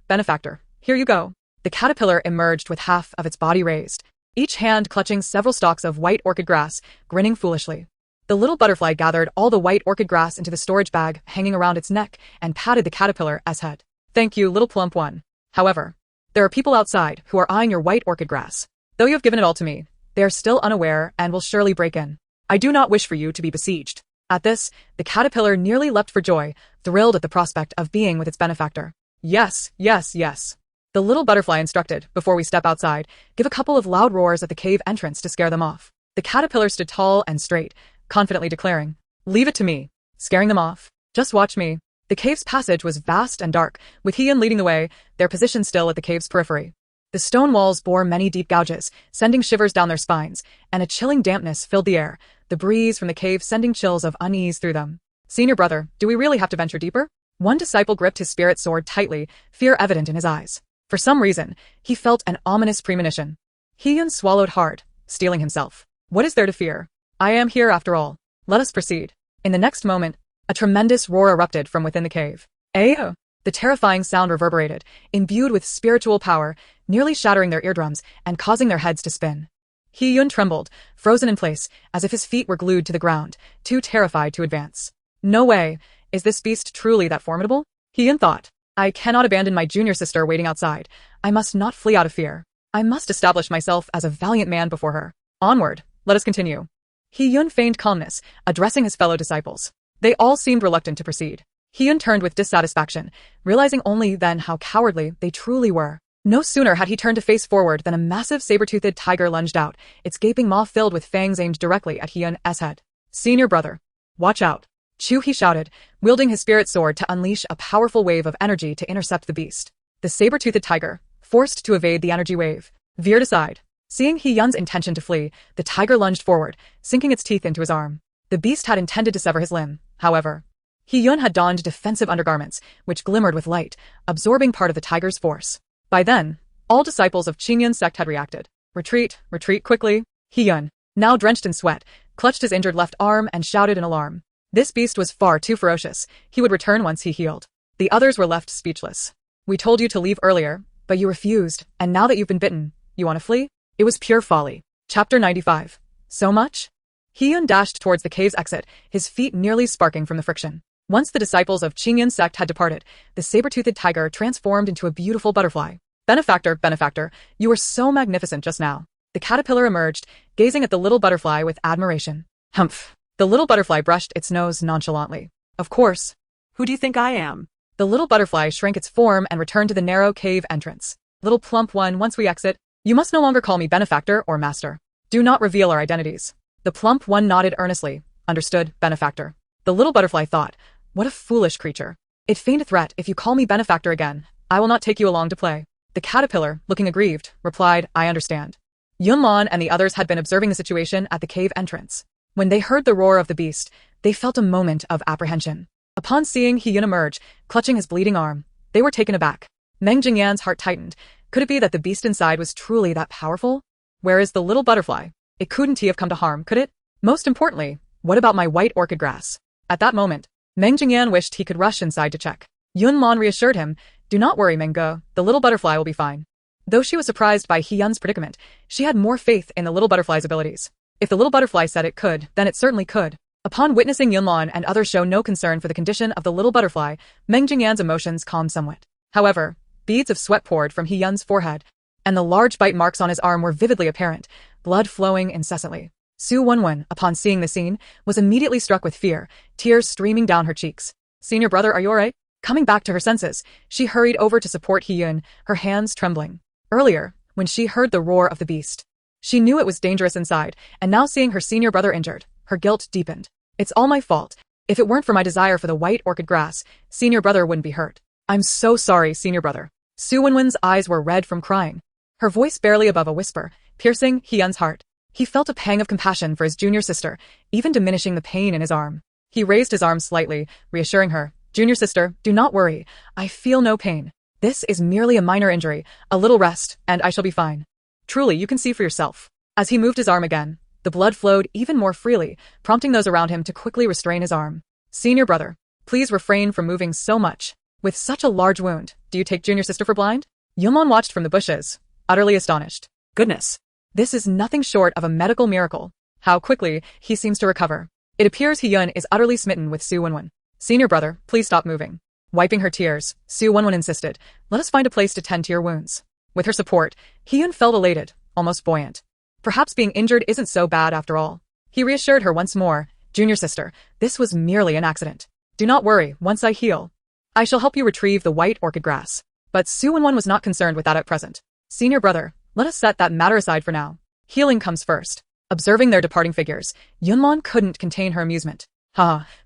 here you go. The caterpillar emerged with half of its body raised, each hand clutching several stalks of white orchid grass, grinning foolishly. The little butterfly gathered all the white orchid grass into the storage bag hanging around its neck and patted the caterpillar's head. Thank you, little plump one. However, there are people outside who are eyeing your white orchid grass. Though you have given it all to me, they are still unaware and will surely break in. I do not wish for you to be besieged. At this, the caterpillar nearly leapt for joy, thrilled at the prospect of being with its benefactor. Yes. The little butterfly instructed, before we step outside, give a couple of loud roars at the cave entrance to scare them off. The caterpillar stood tall and straight, confidently declaring, leave it to me. Scaring them off? Just watch me. The cave's passage was vast and dark, with Hiyun leading the way, their position still at the cave's periphery. The stone walls bore many deep gouges, sending shivers down their spines, and a chilling dampness filled the air, the breeze from the cave sending chills of unease through them. Senior brother, do we really have to venture deeper? One disciple gripped his spirit sword tightly, fear evident in his eyes. For some reason, he felt an ominous premonition. Hiyun swallowed hard, steeling himself. What is there to fear? I am here after all. Let us proceed. In the next moment, a tremendous roar erupted from within the cave. Ayo! The terrifying sound reverberated, imbued with spiritual power, nearly shattering their eardrums and causing their heads to spin. Hiyun trembled, frozen in place, as if his feet were glued to the ground, too terrified to advance. No way! Is this beast truly that formidable? Hiyun thought. I cannot abandon my junior sister waiting outside. I must not flee out of fear. I must establish myself as a valiant man before her. Onward, let us continue. Hiyun feigned calmness, addressing his fellow disciples. They all seemed reluctant to proceed. Hiyun turned with dissatisfaction, realizing only then how cowardly they truly were. No sooner had he turned to face forward than a massive saber-toothed tiger lunged out, its gaping maw filled with fangs aimed directly at Hiyun's head. Senior brother, watch out. Chew, he shouted, wielding his spirit sword to unleash a powerful wave of energy to intercept the beast. The saber-toothed tiger, forced to evade the energy wave, veered aside. Seeing Hiyun's intention to flee, the tiger lunged forward, sinking its teeth into his arm. The beast had intended to sever his limb, however. Hiyun had donned defensive undergarments, which glimmered with light, absorbing part of the tiger's force. By then, all disciples of Qingyan's sect had reacted. Retreat quickly. Hiyun, now drenched in sweat, clutched his injured left arm and shouted in alarm. This beast was far too ferocious. He would return once he healed. The others were left speechless. We told you to leave earlier, but you refused, and now that you've been bitten, you want to flee? It was pure folly. Chapter 95. So much? Hiyun dashed towards the cave's exit, his feet nearly sparking from the friction. Once the disciples of Qingyan's sect had departed, the saber-toothed tiger transformed into a beautiful butterfly. Benefactor, you were so magnificent just now. The caterpillar emerged, gazing at the little butterfly with admiration. Humph. The little butterfly brushed its nose nonchalantly. Of course. Who do you think I am? The little butterfly shrank its form and returned to the narrow cave entrance. Little plump one, once we exit, you must no longer call me benefactor or master. Do not reveal our identities. The plump one nodded earnestly. Understood, benefactor. The little butterfly thought, what a foolish creature. It feigned a threat. If you call me benefactor again, I will not take you along to play. The caterpillar, looking aggrieved, replied, I understand. Yunlan and the others had been observing the situation at the cave entrance. When they heard the roar of the beast, they felt a moment of apprehension. Upon seeing Hiyun emerge, clutching his bleeding arm, they were taken aback. Meng Jingyan's heart tightened. Could it be that the beast inside was truly that powerful? Where is the little butterfly? It couldn't he have come to harm, could it? Most importantly, what about my white orchid grass? At that moment, Meng Jingyan wished he could rush inside to check. Yunlan reassured him, do not worry, Meng Ge, the little butterfly will be fine. Though she was surprised by Hyun's predicament, she had more faith in the little butterfly's abilities. If the little butterfly said it could, then it certainly could. Upon witnessing Yunlan and others show no concern for the condition of the little butterfly, Meng Jingyan's emotions calmed somewhat. However, beads of sweat poured from Hyun's forehead, and the large bite marks on his arm were vividly apparent, blood flowing incessantly. Su Wenwen, upon seeing the scene, was immediately struck with fear, tears streaming down her cheeks. "Senior brother, are you alright?" Coming back to her senses, she hurried over to support Hyun, her hands trembling. Earlier, when she heard the roar of the beast, she knew it was dangerous inside, and now seeing her senior brother injured, her guilt deepened. "It's all my fault. If it weren't for my desire for the white orchid grass, senior brother wouldn't be hurt. I'm so sorry, senior brother." Su Wenwen's eyes were red from crying, her voice barely above a whisper, piercing Hyun's heart. He felt a pang of compassion for his junior sister, even diminishing the pain in his arm. He raised his arm slightly, reassuring her, "Junior sister, do not worry. I feel no pain. This is merely a minor injury, a little rest, and I shall be fine. Truly, you can see for yourself." As he moved his arm again, the blood flowed even more freely, prompting those around him to quickly restrain his arm. "Senior brother, please refrain from moving so much. With such a large wound, do you take junior sister for blind?" Yunlan watched from the bushes, utterly astonished. Goodness! This is nothing short of a medical miracle. How quickly he seems to recover. It appears Hyun is utterly smitten with Su Wenwen. "Senior brother, please stop moving." Wiping her tears, Su Wenwen insisted, "Let us find a place to tend to your wounds." With her support, Hyun felt elated, almost buoyant. Perhaps being injured isn't so bad after all. He reassured her once more, "Junior sister, this was merely an accident. Do not worry, once I heal, I shall help you retrieve the white orchid grass." But Su Wenwen was not concerned with that at present. "Senior brother, let us set that matter aside for now. Healing comes first." Observing their departing figures, Yunlan couldn't contain her amusement.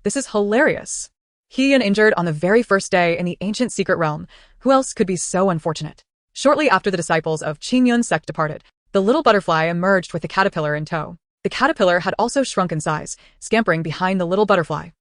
This is hilarious. Hyun injured on the very first day in the ancient secret realm. Who else could be so unfortunate? Shortly after the disciples of Qingyun's sect departed, the little butterfly emerged with the caterpillar in tow. The caterpillar had also shrunk in size, scampering behind the little butterfly.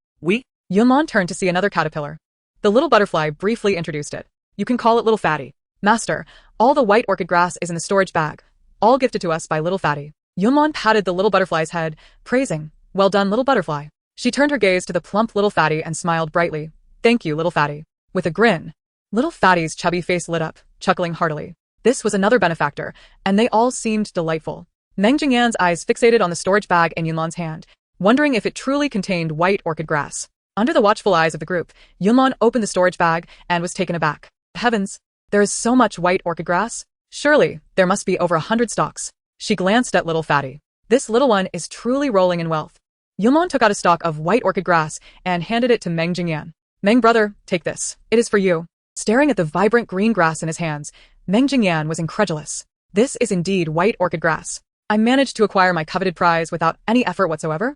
Yunlan turned to see another caterpillar. The little butterfly briefly introduced it. "You can call it Little Fatty. Master, all the white orchid grass is in the storage bag, all gifted to us by Little Fatty." Yunlan patted the little butterfly's head, praising, "Well done, little butterfly." She turned her gaze to the plump Little Fatty and smiled brightly. "Thank you, Little Fatty." With a grin, Little Fatty's chubby face lit up, chuckling heartily. This was another benefactor, and they all seemed delightful. Meng Jingyan's eyes fixated on the storage bag in Yunlan's hand, wondering if it truly contained white orchid grass. Under the watchful eyes of the group, Yunlan opened the storage bag and was taken aback. Heavens, there is so much white orchid grass? Surely, there must be over 100 stalks. She glanced at Little Fatty. This little one is truly rolling in wealth. Yunlan took out a stalk of white orchid grass and handed it to Meng Jingyan. "Meng brother, take this. It is for you." Staring at the vibrant green grass in his hands, Meng Jingyan was incredulous. "This is indeed white orchid grass. I managed to acquire my coveted prize without any effort whatsoever."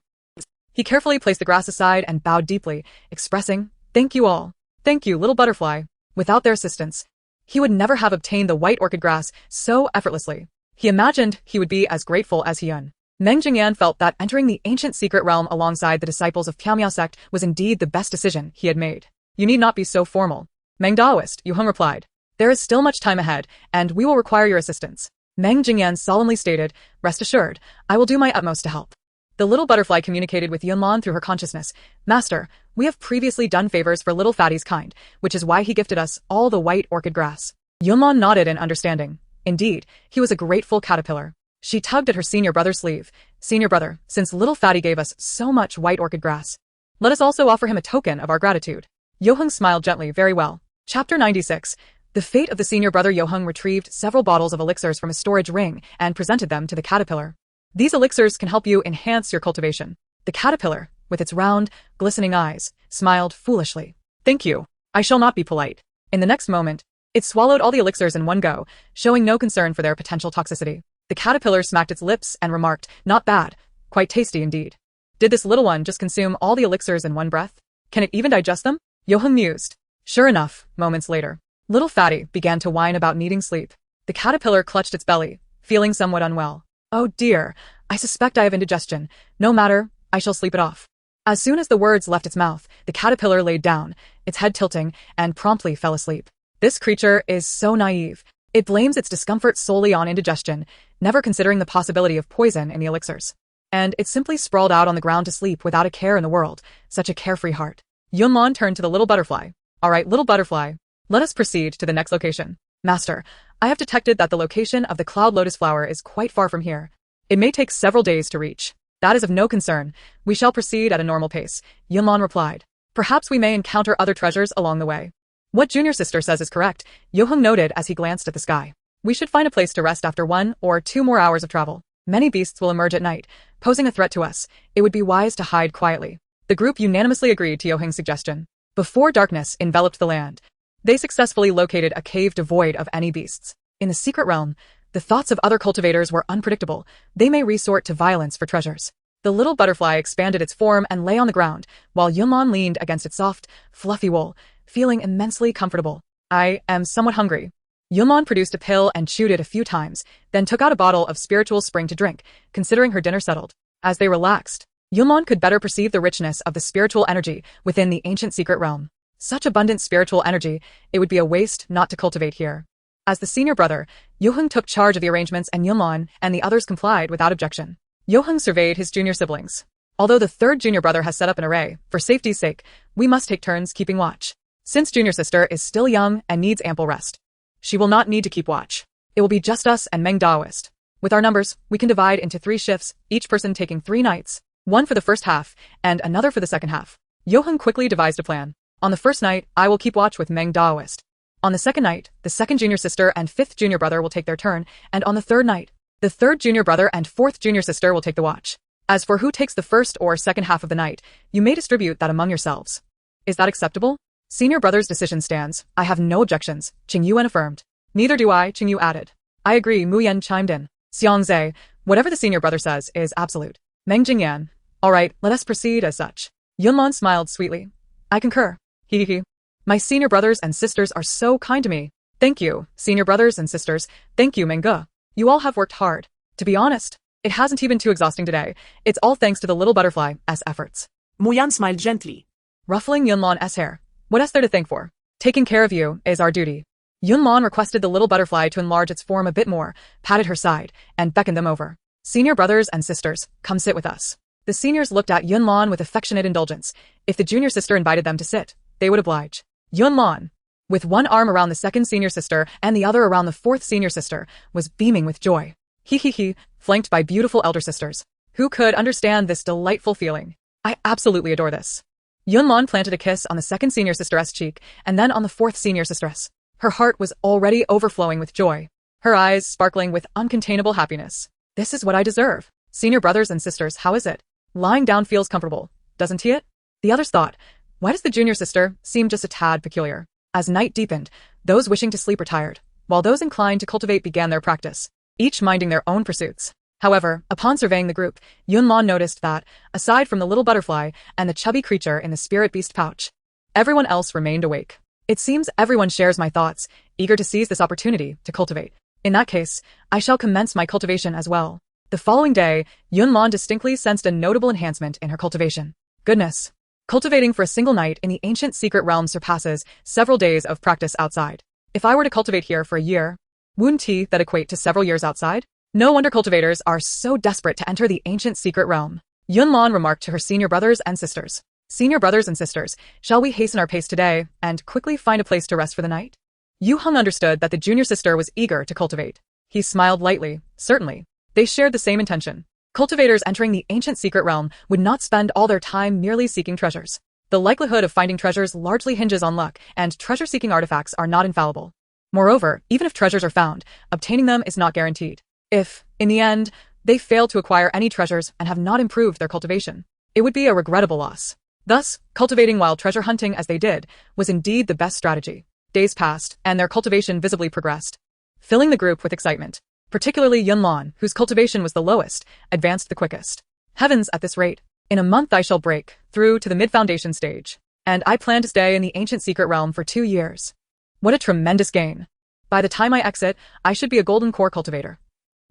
He carefully placed the grass aside and bowed deeply, expressing, "Thank you all. Thank you, little butterfly. Without their assistance, he would never have obtained the white orchid grass so effortlessly." He imagined he would be as grateful as Hyun. Meng Jingyan felt that entering the ancient secret realm alongside the disciples of Pyamya sect was indeed the best decision he had made. "You need not be so formal, Meng Daoist," Yuheng replied. "There is still much time ahead, and we will require your assistance." Meng Jingyan solemnly stated, "Rest assured, I will do my utmost to help." The little butterfly communicated with Yunlan through her consciousness. "Master, we have previously done favors for Little Fatty's kind, which is why he gifted us all the white orchid grass." Yunlan nodded in understanding. Indeed, he was a grateful caterpillar. She tugged at her senior brother's sleeve. "Senior brother, since Little Fatty gave us so much white orchid grass, let us also offer him a token of our gratitude." Yoheng smiled gently. "Very well." Chapter 96. The fate of the senior brother. Yoheng retrieved several bottles of elixirs from a storage ring and presented them to the caterpillar. "These elixirs can help you enhance your cultivation." The caterpillar, with its round, glistening eyes, smiled foolishly. "Thank you. I shall not be polite." In the next moment, it swallowed all the elixirs in one go, showing no concern for their potential toxicity. The caterpillar smacked its lips and remarked, "Not bad. Quite tasty indeed. Did this little one just consume all the elixirs in one breath? Can it even digest them?" Yoheng mused. Sure enough, moments later, Little Fatty began to whine about needing sleep. The caterpillar clutched its belly, feeling somewhat unwell. "Oh dear, I suspect I have indigestion. No matter, I shall sleep it off." As soon as the words left its mouth, the caterpillar laid down, its head tilting, and promptly fell asleep. This creature is so naive. It blames its discomfort solely on indigestion, never considering the possibility of poison in the elixirs. And it simply sprawled out on the ground to sleep without a care in the world. Such a carefree heart. Yunlan turned to the little butterfly. "All right, little butterfly. Let us proceed to the next location." "Master, I have detected that the location of the cloud lotus flower is quite far from here. It may take several days to reach. That is of no concern. We shall proceed at a normal pace, Yunlan replied. Perhaps we may encounter other treasures along the way. What junior sister says is correct, Yohung noted as he glanced at the sky. We should find a place to rest after 1 or 2 more hours of travel. Many beasts will emerge at night, posing a threat to us. It would be wise to hide quietly. The group unanimously agreed to Yohung's suggestion. Before darkness enveloped the land, they successfully located a cave devoid of any beasts. In the secret realm, the thoughts of other cultivators were unpredictable. They may resort to violence for treasures. The little butterfly expanded its form and lay on the ground, while Yunlan leaned against its soft, fluffy wool, feeling immensely comfortable. I am somewhat hungry. Yunlan produced a pill and chewed it a few times, then took out a bottle of spiritual spring to drink, considering her dinner settled. As they relaxed, Yunlan could better perceive the richness of the spiritual energy within the ancient secret realm. Such abundant spiritual energy, it would be a waste not to cultivate here. As the senior brother, Yohung took charge of the arrangements and Yunlan and the others complied without objection. Yohung surveyed his junior siblings. Although the third junior brother has set up an array, for safety's sake, we must take turns keeping watch. Since junior sister is still young and needs ample rest, she will not need to keep watch. It will be just us and Meng Daoist. With our numbers, we can divide into 3 shifts, each person taking 3 nights, one for the first half, and another for the second half. Yohung quickly devised a plan. On the first night, I will keep watch with Meng Daoist. On the second night, the second junior sister and 5th junior brother will take their turn, and on the third night, the 3rd junior brother and 4th junior sister will take the watch. As for who takes the first or second half of the night, you may distribute that among yourselves. Is that acceptable? Senior brother's decision stands. I have no objections, Qing Yuan affirmed. Neither do I, Qing Yu added. I agree, Mu Yan chimed in. Xianxia, whatever the senior brother says is absolute. Meng Jingyan. All right, let us proceed as such. Yunlan smiled sweetly. I concur. Hee. My senior brothers and sisters are so kind to me. Thank you, senior brothers and sisters. Thank you, Mengge. You all have worked hard. To be honest, it hasn't even been too exhausting today. It's all thanks to the little butterfly's efforts. Mu Yan smiled gently. Ruffling Yunlan's hair. What is there to thank for? Taking care of you is our duty. Yunlan requested the little butterfly to enlarge its form a bit more, patted her side, and beckoned them over. Senior brothers and sisters, come sit with us. The seniors looked at Yunlan with affectionate indulgence. If the junior sister invited them to sit, they would oblige. Yunlan, with one arm around the second senior sister and the other around the 4th senior sister, was beaming with joy. He, flanked by beautiful elder sisters. Who could understand this delightful feeling? I absolutely adore this. Yunlan planted a kiss on the second senior sister's cheek and then on the 4th senior sister's. Her heart was already overflowing with joy, her eyes sparkling with uncontainable happiness. This is what I deserve. Senior brothers and sisters, how is it? Lying down feels comfortable, doesn't it? The others thought, why does the junior sister seem just a tad peculiar? As night deepened, those wishing to sleep retired, while those inclined to cultivate began their practice, each minding their own pursuits. However, upon surveying the group, Yunlan noticed that, aside from the little butterfly and the chubby creature in the spirit beast pouch, everyone else remained awake. It seems everyone shares my thoughts, eager to seize this opportunity to cultivate. In that case, I shall commence my cultivation as well. The following day, Yunlan distinctly sensed a notable enhancement in her cultivation. Goodness. Cultivating for a single night in the ancient secret realm surpasses several days of practice outside. If I were to cultivate here for a year, wouldn't that equate to several years outside? No wonder cultivators are so desperate to enter the ancient secret realm. Yunlan remarked to her senior brothers and sisters. Senior brothers and sisters, shall we hasten our pace today and quickly find a place to rest for the night? Yohung understood that the junior sister was eager to cultivate. He smiled lightly. Certainly. They shared the same intention. Cultivators entering the ancient secret realm would not spend all their time merely seeking treasures. The likelihood of finding treasures largely hinges on luck, and treasure-seeking artifacts are not infallible. Moreover, even if treasures are found, obtaining them is not guaranteed. If, in the end, they fail to acquire any treasures and have not improved their cultivation, it would be a regrettable loss. Thus, cultivating while treasure hunting as they did was indeed the best strategy. Days passed, and their cultivation visibly progressed, filling the group with excitement. Particularly Yunlan, whose cultivation was the lowest, advanced the quickest. Heavens, at this rate. In a month I shall break through to the mid-foundation stage, and I plan to stay in the ancient secret realm for 2 years. What a tremendous gain. By the time I exit, I should be a golden core cultivator.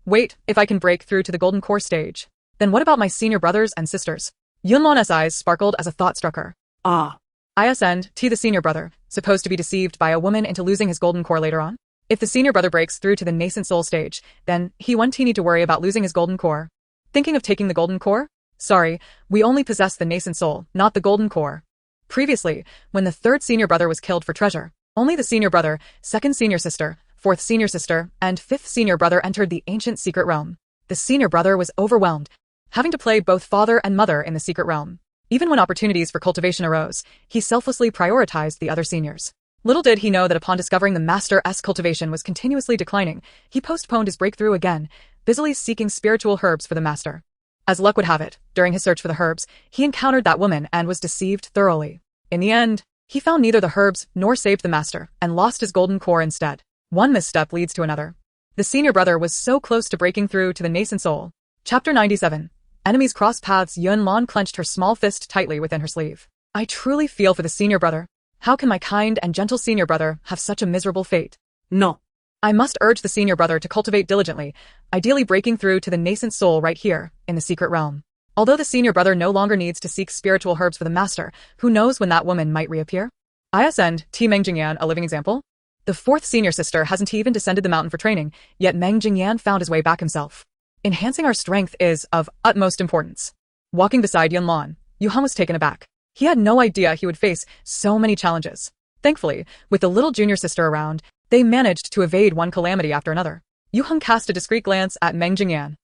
Wait, if I can break through to the golden core stage, then what about my senior brothers and sisters? Yunlan's eyes sparkled as a thought struck her. Ah. Isn't the senior brother supposed to be deceived by a woman into losing his golden core later on? If the senior brother breaks through to the nascent soul stage, then he won't need to worry about losing his golden core. Thinking of taking the golden core? Sorry, we only possess the nascent soul, not the golden core. Previously, when the 3rd senior brother was killed for treasure, only the senior brother, 2nd senior sister, fourth senior sister, and fifth senior brother entered the ancient secret realm. The senior brother was overwhelmed, having to play both father and mother in the secret realm. Even when opportunities for cultivation arose, he selflessly prioritized the other seniors. Little did he know that upon discovering the master's cultivation was continuously declining, he postponed his breakthrough again, busily seeking spiritual herbs for the master. As luck would have it, during his search for the herbs, he encountered that woman and was deceived thoroughly. In the end, he found neither the herbs nor saved the master, and lost his golden core instead. One misstep leads to another. The senior brother was so close to breaking through to the nascent soul. Chapter 97. Enemies cross paths. Yunlan clenched her small fist tightly within her sleeve. I truly feel for the senior brother. How can my kind and gentle senior brother have such a miserable fate? No. I must urge the senior brother to cultivate diligently, ideally breaking through to the nascent soul right here, in the secret realm. Although the senior brother no longer needs to seek spiritual herbs for the master, who knows when that woman might reappear? Ascend, T. Meng Jingyan, a living example? The fourth senior sister hasn't even descended the mountain for training, yet Meng Jingyan found his way back himself. Enhancing our strength is of utmost importance. Walking beside Yunlan, Yuhan was taken aback. He had no idea he would face so many challenges. Thankfully, with the little junior sister around, they managed to evade one calamity after another. Yuhan cast a discreet glance at Meng Jingyan.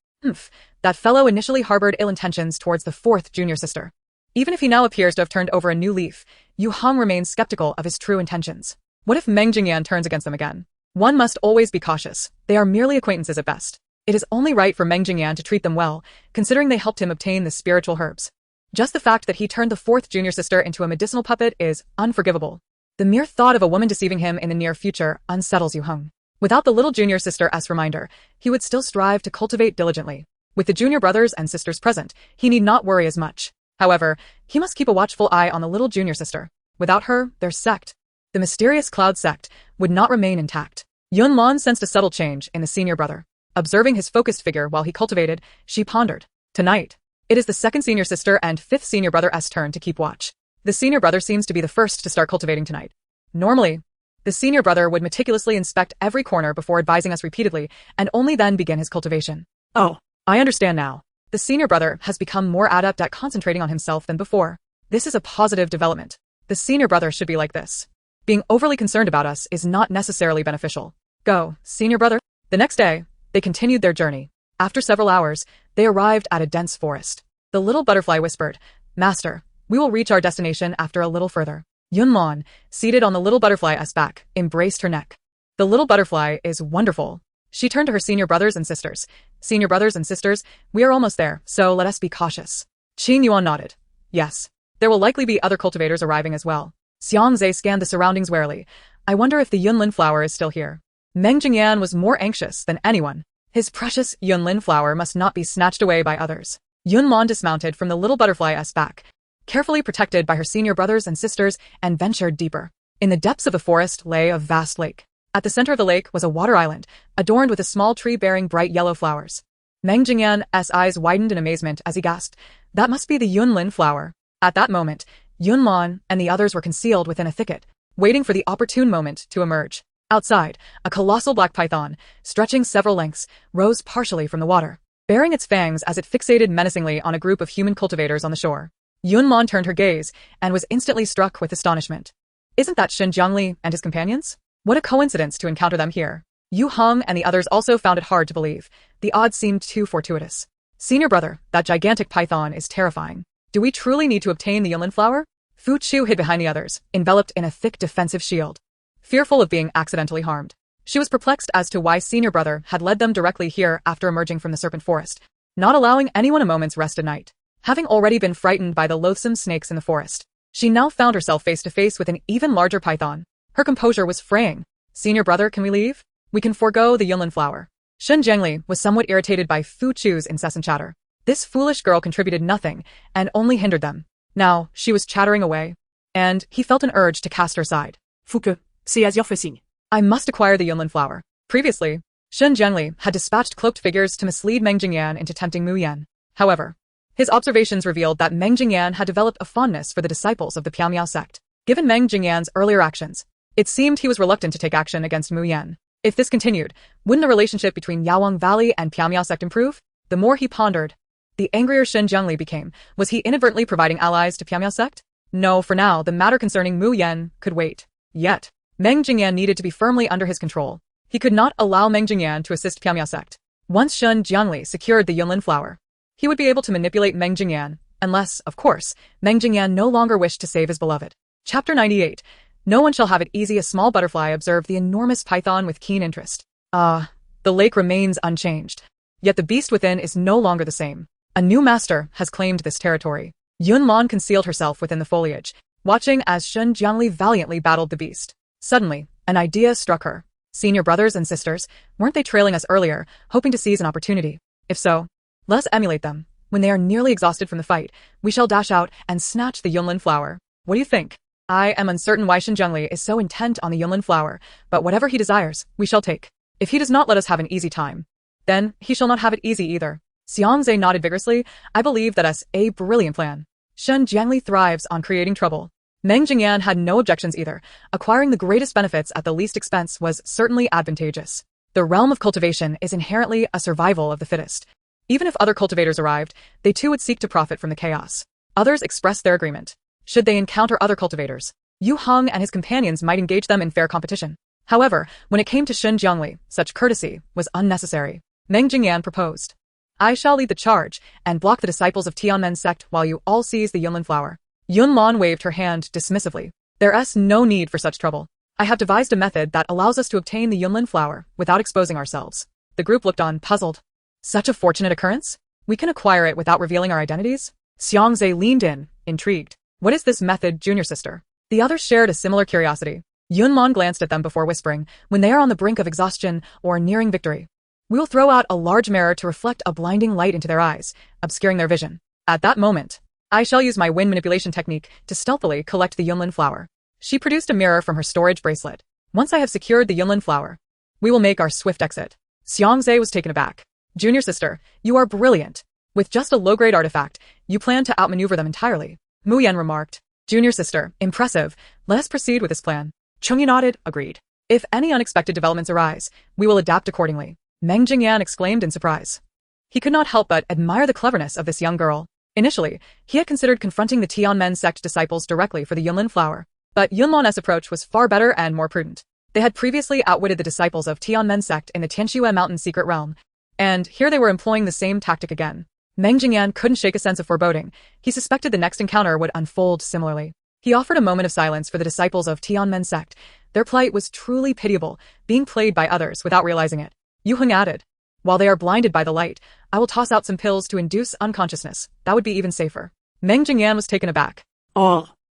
That fellow initially harbored ill intentions towards the fourth junior sister. Even if he now appears to have turned over a new leaf, Yuhan remains skeptical of his true intentions. What if Meng Jingyan turns against them again? One must always be cautious. They are merely acquaintances at best. It is only right for Meng Jingyan to treat them well, considering they helped him obtain the spiritual herbs. Just the fact that he turned the fourth junior sister into a medicinal puppet is unforgivable. The mere thought of a woman deceiving him in the near future unsettles Yuhan. Without the little junior sister's reminder, he would still strive to cultivate diligently. With the junior brothers and sisters present, he need not worry as much. However, he must keep a watchful eye on the little junior sister. Without her, their sect, the mysterious Cloud sect, would not remain intact. Yunlan sensed a subtle change in the senior brother. Observing his focused figure while he cultivated, she pondered. Tonight, it is the second senior sister and fifth senior brother's turn to keep watch. The senior brother seems to be the first to start cultivating tonight. Normally, the senior brother would meticulously inspect every corner before advising us repeatedly, and only then begin his cultivation. Oh, I understand now. The senior brother has become more adept at concentrating on himself than before. This is a positive development. The senior brother should be like this. Being overly concerned about us is not necessarily beneficial. Go, senior brother. The next day, they continued their journey. After several hours, they arrived at a dense forest. The little butterfly whispered, Master, we will reach our destination after a little further. Yunlan, seated on the little butterfly's back, embraced her neck. The little butterfly is wonderful. She turned to her senior brothers and sisters. Senior brothers and sisters, we are almost there, so let us be cautious. Qing Yuan nodded. Yes. There will likely be other cultivators arriving as well. Xianxia scanned the surroundings warily. I wonder if the Yunlan flower is still here. Meng Jingyan was more anxious than anyone. His precious Yunlan flower must not be snatched away by others. Yunlan dismounted from the little butterfly's back, carefully protected by her senior brothers and sisters, and ventured deeper. In the depths of the forest lay a vast lake. At the center of the lake was a water island, adorned with a small tree bearing bright yellow flowers. Meng Jingyan's eyes widened in amazement as he gasped, That must be the Yunlan flower. At that moment, Yunlan and the others were concealed within a thicket, waiting for the opportune moment to emerge. Outside, a colossal black python, stretching several lengths, rose partially from the water, baring its fangs as it fixated menacingly on a group of human cultivators on the shore. Yunlan turned her gaze and was instantly struck with astonishment. Isn't that Shen Jiangli and his companions? What a coincidence to encounter them here. Yu Heng and the others also found it hard to believe. The odds seemed too fortuitous. Senior brother, that gigantic python is terrifying. Do we truly need to obtain the Yunlan flower? Fu Chu hid behind the others, enveloped in a thick defensive shield, fearful of being accidentally harmed. She was perplexed as to why senior brother had led them directly here after emerging from the serpent forest, not allowing anyone a moment's rest at night. Having already been frightened by the loathsome snakes in the forest, she now found herself face to face with an even larger python. Her composure was fraying. Senior brother, can we leave? We can forego the Yunlan flower. Shen Jiangli was somewhat irritated by Fu Chu's incessant chatter. This foolish girl contributed nothing and only hindered them. Now, she was chattering away, and he felt an urge to cast her aside. Fuke, see as you're facing. I must acquire the Yunlan flower. Previously, Shen Jiangli had dispatched cloaked figures to mislead Meng Jingyan into tempting Mu Yan. However, his observations revealed that Meng Jingyan had developed a fondness for the disciples of the Piamiao sect. Given Meng Jingyan's earlier actions, it seemed he was reluctant to take action against Mu Yan. If this continued, wouldn't the relationship between Yaowang Valley and Piamiao sect improve? The more he pondered, the angrier Shen Jiangli became. Was he inadvertently providing allies to Piamiao sect? No, for now, the matter concerning Mu Yan could wait. Yet, Meng Jingyan needed to be firmly under his control. He could not allow Meng Jingyan to assist Pyamya Sect. Once Shun Jiangli secured the Yunlan flower, he would be able to manipulate Meng Jingyan, unless, of course, Meng Jingyan no longer wished to save his beloved. Chapter 98. No one shall have it easy. A small butterfly observed the enormous python with keen interest. The lake remains unchanged. Yet the beast within is no longer the same. A new master has claimed this territory. Yunlan concealed herself within the foliage, watching as Shun Jiangli valiantly battled the beast. Suddenly, an idea struck her. Senior brothers and sisters, weren't they trailing us earlier, hoping to seize an opportunity? If so, let us emulate them. When they are nearly exhausted from the fight, we shall dash out and snatch the Yunlan flower. What do you think? I am uncertain why Shun Jiangli is so intent on the Yunlan flower, but whatever he desires, we shall take. If he does not let us have an easy time, then he shall not have it easy either. Xianxia nodded vigorously. I believe that is a brilliant plan. Shun Jiangli thrives on creating trouble. Meng Jingyan had no objections either. Acquiring the greatest benefits at the least expense was certainly advantageous. The realm of cultivation is inherently a survival of the fittest. Even if other cultivators arrived, they too would seek to profit from the chaos. Others expressed their agreement. Should they encounter other cultivators, Yu Heng and his companions might engage them in fair competition. However, when it came to Shun Jiangli, such courtesy was unnecessary. Meng Jingyan proposed. I shall lead the charge and block the disciples of Tianmen's sect while you all seize the Yunlan flower. Yunlan waved her hand dismissively. There's no need for such trouble. I have devised a method that allows us to obtain the Yunlan flower without exposing ourselves. The group looked on, puzzled. Such a fortunate occurrence? We can acquire it without revealing our identities? Xianxia leaned in, intrigued. What is this method, junior sister? The others shared a similar curiosity. Yunlan glanced at them before whispering, when they are on the brink of exhaustion or nearing victory, we will throw out a large mirror to reflect a blinding light into their eyes, obscuring their vision. At that moment, I shall use my wind manipulation technique to stealthily collect the Yunlan flower. She produced a mirror from her storage bracelet. Once I have secured the Yunlan flower, we will make our swift exit. Xianxia was taken aback. Junior sister, you are brilliant. With just a low-grade artifact, you plan to outmaneuver them entirely. Mu Yan remarked. Junior sister, impressive. Let us proceed with this plan. Chengyu nodded, agreed. If any unexpected developments arise, we will adapt accordingly. Meng Jingyan exclaimed in surprise. He could not help but admire the cleverness of this young girl. Initially, he had considered confronting the Tianmen sect disciples directly for the Yunlan flower, but Yunlan's approach was far better and more prudent. They had previously outwitted the disciples of Tianmen sect in the Tianxue Mountain secret realm, and here they were employing the same tactic again. Meng Jingyan couldn't shake a sense of foreboding. He suspected the next encounter would unfold similarly. He offered a moment of silence for the disciples of Tianmen sect. Their plight was truly pitiable, being played by others without realizing it. Yu Heng added, while they are blinded by the light, I will toss out some pills to induce unconsciousness. That would be even safer. Meng Jingyan was taken aback.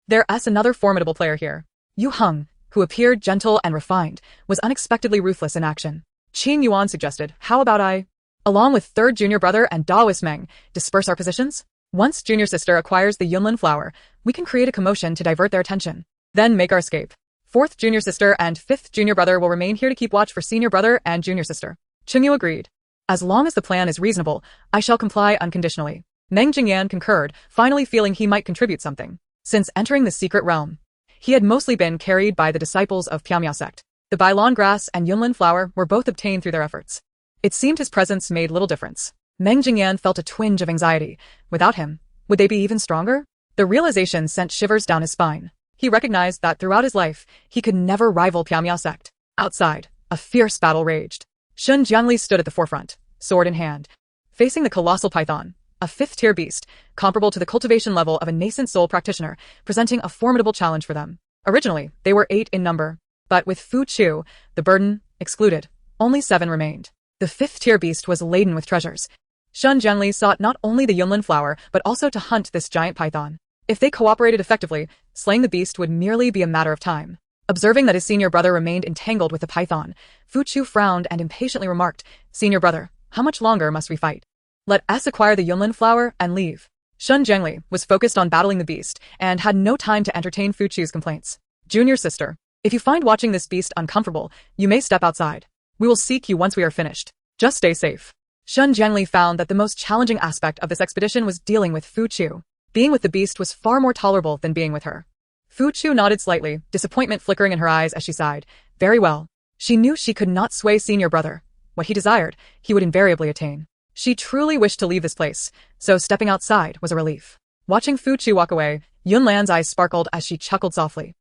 There's another formidable player here. Yu Heng, who appeared gentle and refined, was unexpectedly ruthless in action. Qing Yuan suggested, how about I, along with third junior brother and Daoist Meng, disperse our positions? Once junior sister acquires the Yunlan flower, we can create a commotion to divert their attention. Then make our escape. Fourth junior sister and fifth junior brother will remain here to keep watch for senior brother and junior sister. Qingyu agreed. As long as the plan is reasonable, I shall comply unconditionally. Meng Jingyan concurred, finally feeling he might contribute something. Since entering the secret realm, he had mostly been carried by the disciples of Pyamya sect. The Bailon grass and Yunlan flower were both obtained through their efforts. It seemed his presence made little difference. Meng Jingyan felt a twinge of anxiety. Without him, would they be even stronger? The realization sent shivers down his spine. He recognized that throughout his life, he could never rival Pyamya sect. Outside, a fierce battle raged. Shun Jiangli stood at the forefront, sword in hand, facing the colossal python, a fifth-tier beast, comparable to the cultivation level of a nascent soul practitioner, presenting a formidable challenge for them. Originally, they were 8 in number, but with Fu Chu, the burden, excluded, only 7 remained. The fifth-tier beast was laden with treasures. Shun Jiangli sought not only the Yunlan flower, but also to hunt this giant python. If they cooperated effectively, slaying the beast would merely be a matter of time. Observing that his senior brother remained entangled with the python, Fu Chu frowned and impatiently remarked, Senior brother, how much longer must we fight? Let us acquire the Yunlan flower and leave. Shun Jiangli was focused on battling the beast and had no time to entertain Fu Chu's complaints. Junior sister, if you find watching this beast uncomfortable, you may step outside. We will seek you once we are finished. Just stay safe. Shun Jiangli found that the most challenging aspect of this expedition was dealing with Fu Chu. Being with the beast was far more tolerable than being with her. Fu Chu nodded slightly, disappointment flickering in her eyes as she sighed. Very well. She knew she could not sway senior brother. What he desired, he would invariably attain. She truly wished to leave this place, so stepping outside was a relief. Watching Fu Chu walk away, Yunlan's eyes sparkled as she chuckled softly.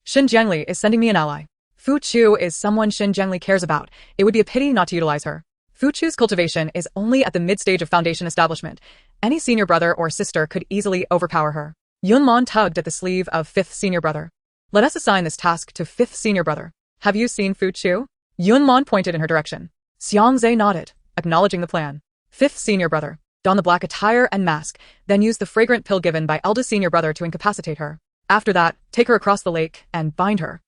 Shun Jiangli is sending me an ally. Fu Chu is someone Xin Jiangli cares about. It would be a pity not to utilize her. Fu Chu's cultivation is only at the mid-stage of foundation establishment. Any senior brother or sister could easily overpower her. Yunlan tugged at the sleeve of fifth senior brother. Let us assign this task to fifth senior brother. Have you seen Fu Chu? Yunlan pointed in her direction. Xianxia nodded, acknowledging the plan. Fifth senior brother. Don the black attire and mask, then use the fragrant pill given by eldest senior brother to incapacitate her. After that, take her across the lake and bind her.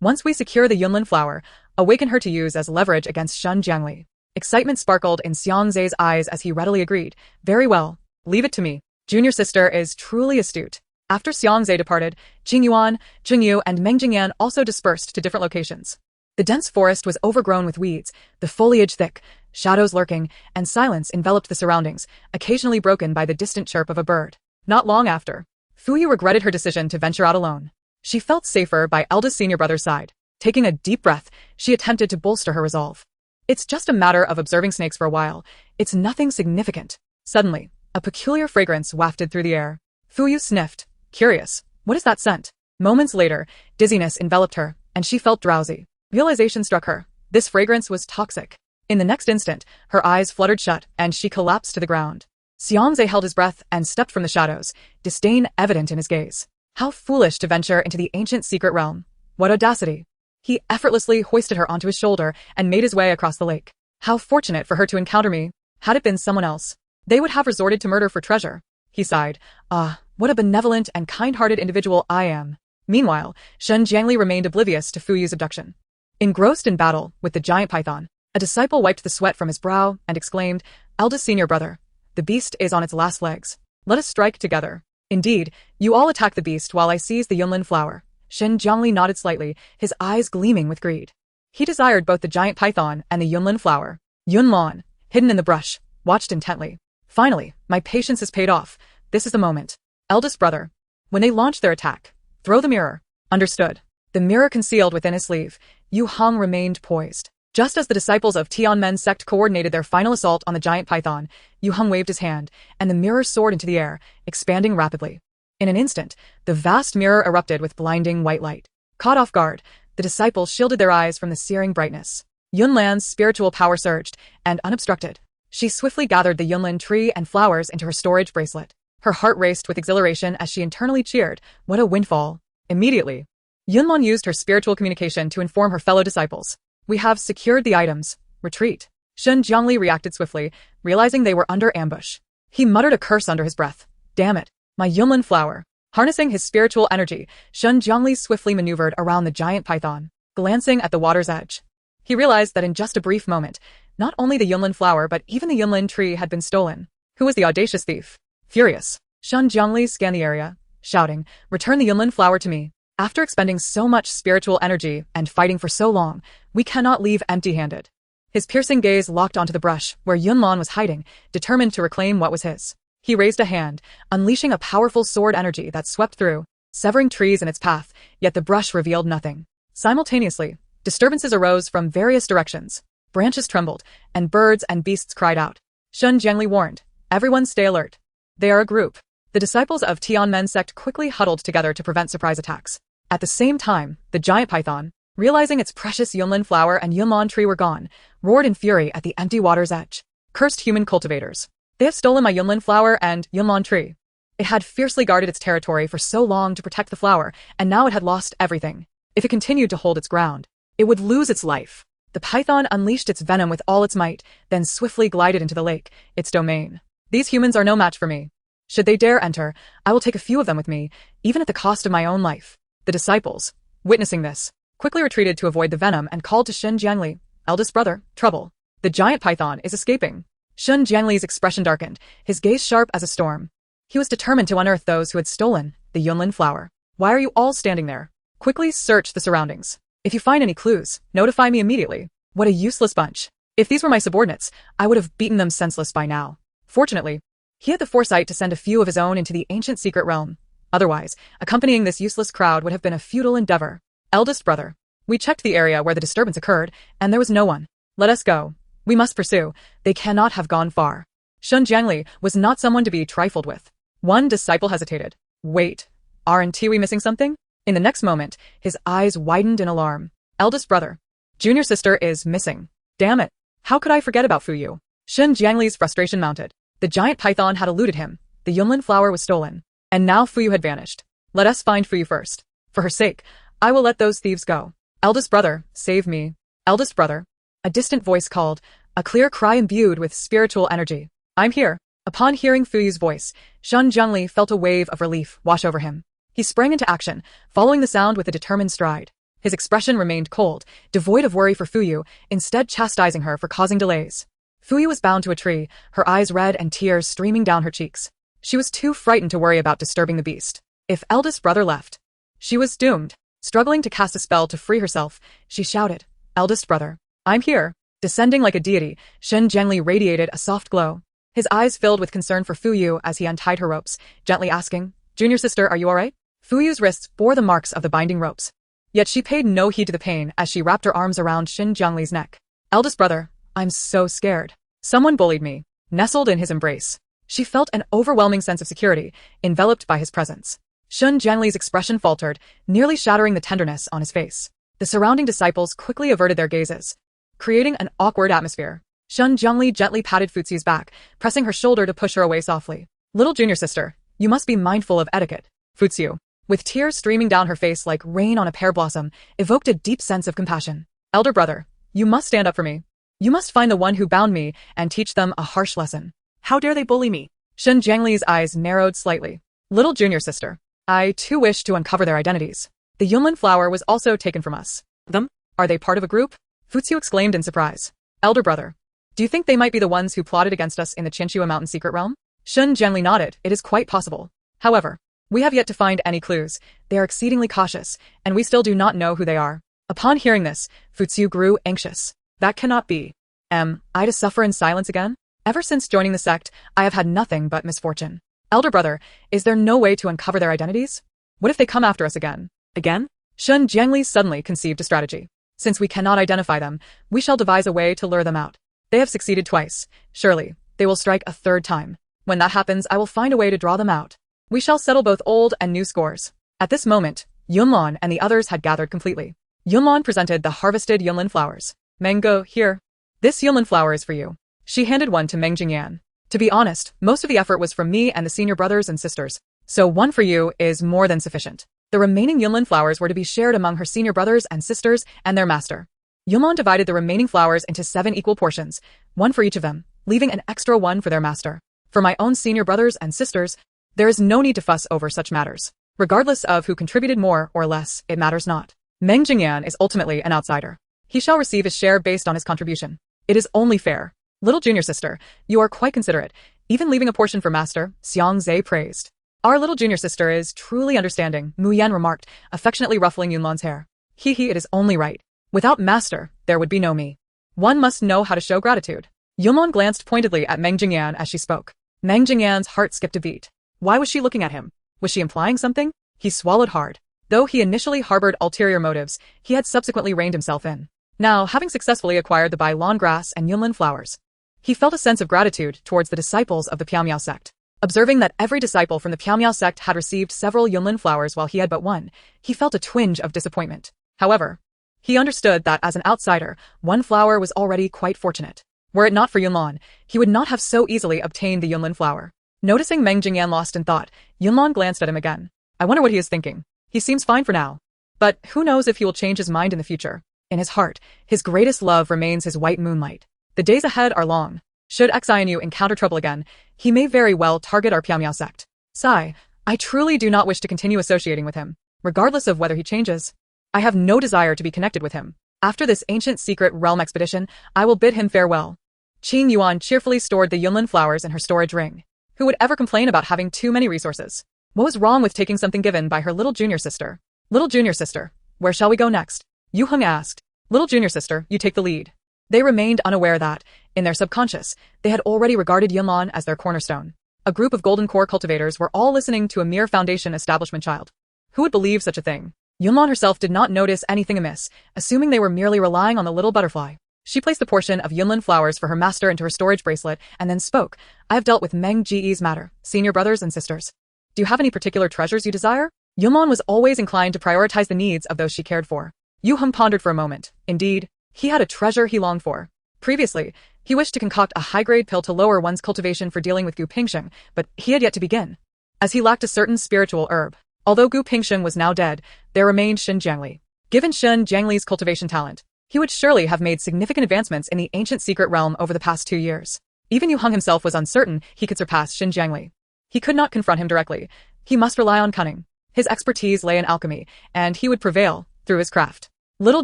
Once we secure the Yunlan flower, awaken her to use as leverage against Xin Jiangli. Excitement sparkled in Xiangxia's eyes as he readily agreed. Very well. Leave it to me. Junior sister is truly astute. After Xiangxia departed, Qingyuan, Qingyu, and Meng Jingyan also dispersed to different locations. The dense forest was overgrown with weeds, the foliage thick, shadows lurking, and silence enveloped the surroundings, occasionally broken by the distant chirp of a bird. Not long after, Fuyu regretted her decision to venture out alone. She felt safer by eldest senior brother's side. Taking a deep breath, she attempted to bolster her resolve. It's just a matter of observing snakes for a while. It's nothing significant. Suddenly, a peculiar fragrance wafted through the air. Fuyu sniffed, curious. What is that scent? Moments later, dizziness enveloped her, and she felt drowsy. Realization struck her. This fragrance was toxic. In the next instant, her eyes fluttered shut, and she collapsed to the ground. Xiangxia held his breath and stepped from the shadows, disdain evident in his gaze. How foolish to venture into the ancient secret realm. What audacity. He effortlessly hoisted her onto his shoulder and made his way across the lake. How fortunate for her to encounter me. Had it been someone else, they would have resorted to murder for treasure. He sighed. Ah, what a benevolent and kind-hearted individual I am. Meanwhile, Xin Jiangli remained oblivious to Fuyu's abduction. Engrossed in battle with the giant python, a disciple wiped the sweat from his brow and exclaimed, Eldest senior brother, the beast is on its last legs. Let us strike together. Indeed, you all attack the beast while I seize the Yunlan flower. Xin Jiangli nodded slightly, his eyes gleaming with greed. He desired both the giant python and the Yunlan flower. Yunlan, hidden in the brush, watched intently. Finally, my patience has paid off. This is the moment. Eldest brother. When they launch their attack, throw the mirror. Understood. The mirror concealed within his sleeve, Yu Hong remained poised. Just as the disciples of Tianmen Sect coordinated their final assault on the giant python, Yu Hong waved his hand, and the mirror soared into the air, expanding rapidly. In an instant, the vast mirror erupted with blinding white light. Caught off guard, the disciples shielded their eyes from the searing brightness. Yunlan's spiritual power surged, and unobstructed, she swiftly gathered the Yunlan tree and flowers into her storage bracelet. Her heart raced with exhilaration as she internally cheered, what a windfall. Immediately, Yunlan used her spiritual communication to inform her fellow disciples. We have secured the items. Retreat. Xin Jiangli reacted swiftly, realizing they were under ambush. He muttered a curse under his breath. Damn it. My Yunlan flower. Harnessing his spiritual energy, Xin Jiangli swiftly maneuvered around the giant python, glancing at the water's edge. He realized that in just a brief moment, not only the Yunlan flower but even the Yunlan tree had been stolen. Who was the audacious thief? Furious, Xin Jiangli scanned the area, shouting, return the Yunlan flower to me. After expending so much spiritual energy and fighting for so long, we cannot leave empty-handed. His piercing gaze locked onto the brush where Yunlan was hiding, determined to reclaim what was his. He raised a hand, unleashing a powerful sword energy that swept through, severing trees in its path, yet the brush revealed nothing. Simultaneously, disturbances arose from various directions. Branches trembled, and birds and beasts cried out. Xin Jiangli warned, everyone stay alert. They are a group. The disciples of Tianmen Sect quickly huddled together to prevent surprise attacks. At the same time, the giant python, realizing its precious Yunlan flower and Yunlan tree were gone, roared in fury at the empty water's edge. Cursed human cultivators. They have stolen my Yunlan flower and Yunlan tree. It had fiercely guarded its territory for so long to protect the flower, and now it had lost everything. If it continued to hold its ground, it would lose its life. The python unleashed its venom with all its might, then swiftly glided into the lake, its domain. These humans are no match for me. Should they dare enter, I will take a few of them with me, even at the cost of my own life. The disciples, witnessing this, quickly retreated to avoid the venom and called to Xin Jiangli, eldest brother, trouble. The giant python is escaping. Xin Jiangli's expression darkened, his gaze sharp as a storm. He was determined to unearth those who had stolen the Yunlan flower. Why are you all standing there? Quickly search the surroundings. If you find any clues, notify me immediately. What a useless bunch. If these were my subordinates, I would have beaten them senseless by now. Fortunately, he had the foresight to send a few of his own into the ancient secret realm. Otherwise, accompanying this useless crowd would have been a futile endeavor. Eldest brother. We checked the area where the disturbance occurred, and there was no one. Let us go. We must pursue. They cannot have gone far. Xin Jiangli was not someone to be trifled with. One disciple hesitated. Wait, aren't we missing something? In the next moment, his eyes widened in alarm. Eldest brother. Junior sister is missing. Damn it. How could I forget about Fuyu? Shen Jiangli's frustration mounted. The giant python had eluded him. The Yunlan flower was stolen. And now Fuyu had vanished. Let us find Fuyu first. For her sake, I will let those thieves go. Eldest brother, save me. Eldest brother. A distant voice called, a clear cry imbued with spiritual energy. I'm here. Upon hearing Fuyu's voice, Shen Jiangli felt a wave of relief wash over him. He sprang into action, following the sound with a determined stride. His expression remained cold, devoid of worry for Fuyu, instead chastising her for causing delays. Fuyu was bound to a tree, her eyes red and tears streaming down her cheeks. She was too frightened to worry about disturbing the beast. If eldest brother left, she was doomed. Struggling to cast a spell to free herself, she shouted, Eldest brother, I'm here. Descending like a deity, Shen Jiangli radiated a soft glow. His eyes filled with concern for Fuyu as he untied her ropes, gently asking, Junior sister, are you alright? Fuyu's wrists bore the marks of the binding ropes. Yet she paid no heed to the pain as she wrapped her arms around Shen Jiangli's neck. Eldest brother, I'm so scared. Someone bullied me. Nestled in his embrace, she felt an overwhelming sense of security, enveloped by his presence. Shen Jiangli's expression faltered, nearly shattering the tenderness on his face. The surrounding disciples quickly averted their gazes, creating an awkward atmosphere. Shen Jiangli gently patted Futsi's back, pressing her shoulder to push her away softly. Little junior sister, you must be mindful of etiquette. Futsiu, with tears streaming down her face like rain on a pear blossom, evoked a deep sense of compassion. Elder brother, you must stand up for me. You must find the one who bound me and teach them a harsh lesson. How dare they bully me? Shen Jiangli's eyes narrowed slightly. Little junior sister, I too wish to uncover their identities. The Yunlan flower was also taken from us. Them? Are they part of a group? Futsiu exclaimed in surprise. Elder brother, do you think they might be the ones who plotted against us in the Xianxia mountain secret realm? Shen Jiangli nodded. It is quite possible. However, we have yet to find any clues. They are exceedingly cautious, and we still do not know who they are. Upon hearing this, Futsiu grew anxious. That cannot be. Am I to suffer in silence again? Ever since joining the sect, I have had nothing but misfortune. Elder brother, is there no way to uncover their identities? What if they come after us again? Again? Shen Jiangli suddenly conceived a strategy. Since we cannot identify them, we shall devise a way to lure them out. They have succeeded twice. Surely, they will strike a third time. When that happens, I will find a way to draw them out. We shall settle both old and new scores. At this moment, Yunlan and the others had gathered completely. Yunlan presented the harvested Yunlan flowers. Mango, here. This Yunlan flower is for you. She handed one to Meng Jingyan. To be honest, most of the effort was from me and the senior brothers and sisters, so one for you is more than sufficient. The remaining Yunlan flowers were to be shared among her senior brothers and sisters and their master. Yunlan divided the remaining flowers into 7 equal portions, one for each of them, leaving an extra one for their master. For my own senior brothers and sisters, there is no need to fuss over such matters. Regardless of who contributed more or less, it matters not. Meng Jingyan is ultimately an outsider. He shall receive his share based on his contribution. It is only fair. Little junior sister, you are quite considerate, even leaving a portion for master, xianxia praised. Our little junior sister is truly understanding, Mu Yan remarked, affectionately ruffling Yunlan's hair. He, it is only right. Without master, there would be no me. One must know how to show gratitude. Yunlan glanced pointedly at Meng Jingyan as she spoke. Meng Jingyan's heart skipped a beat. Why was she looking at him? Was she implying something? He swallowed hard. Though he initially harbored ulterior motives, he had subsequently reined himself in. Now, having successfully acquired the Bai lawn grass and Yunlan flowers, he felt a sense of gratitude towards the disciples of the Piaomiao sect. Observing that every disciple from the Piaomiao sect had received several Yunlan flowers while he had but one, he felt a twinge of disappointment. However, he understood that as an outsider, one flower was already quite fortunate. Were it not for Yunlan, he would not have so easily obtained the Yunlan flower. Noticing Meng Jingyan lost in thought, Yunlan glanced at him again. I wonder what he is thinking. He seems fine for now. But who knows if he will change his mind in the future. In his heart, his greatest love remains his white moonlight. The days ahead are long. Should Xianu encounter trouble again, he may very well target our Piaomiao sect. Sigh, I truly do not wish to continue associating with him, regardless of whether he changes. I have no desire to be connected with him. After this ancient secret realm expedition, I will bid him farewell. Qing Yuan cheerfully stored the Yunlan flowers in her storage ring. Who would ever complain about having too many resources? What was wrong with taking something given by her little junior sister? Little junior sister, where shall we go next? Yu Heng asked. Little junior sister, you take the lead. They remained unaware that, in their subconscious, they had already regarded Yunlan as their cornerstone. A group of golden core cultivators were all listening to a mere foundation establishment child. Who would believe such a thing? Yunlan herself did not notice anything amiss, assuming they were merely relying on the little butterfly. She placed the portion of Yunlan flowers for her master into her storage bracelet and then spoke. I have dealt with Meng Ji's matter, senior brothers and sisters. Do you have any particular treasures you desire? Yunlan was always inclined to prioritize the needs of those she cared for. Yu Heng pondered for a moment. Indeed, he had a treasure he longed for. Previously, he wished to concoct a high-grade pill to lower one's cultivation for dealing with Gu Pingsheng, but he had yet to begin, as he lacked a certain spiritual herb. Although Gu Pingsheng was now dead, there remained Shen Jiangli. Given Shen Jiangli's cultivation talent, he would surely have made significant advancements in the ancient secret realm over the past 2 years. Even Yu Heng himself was uncertain he could surpass Shen Jiangli. He could not confront him directly. He must rely on cunning. His expertise lay in alchemy, and he would prevail through his craft. Little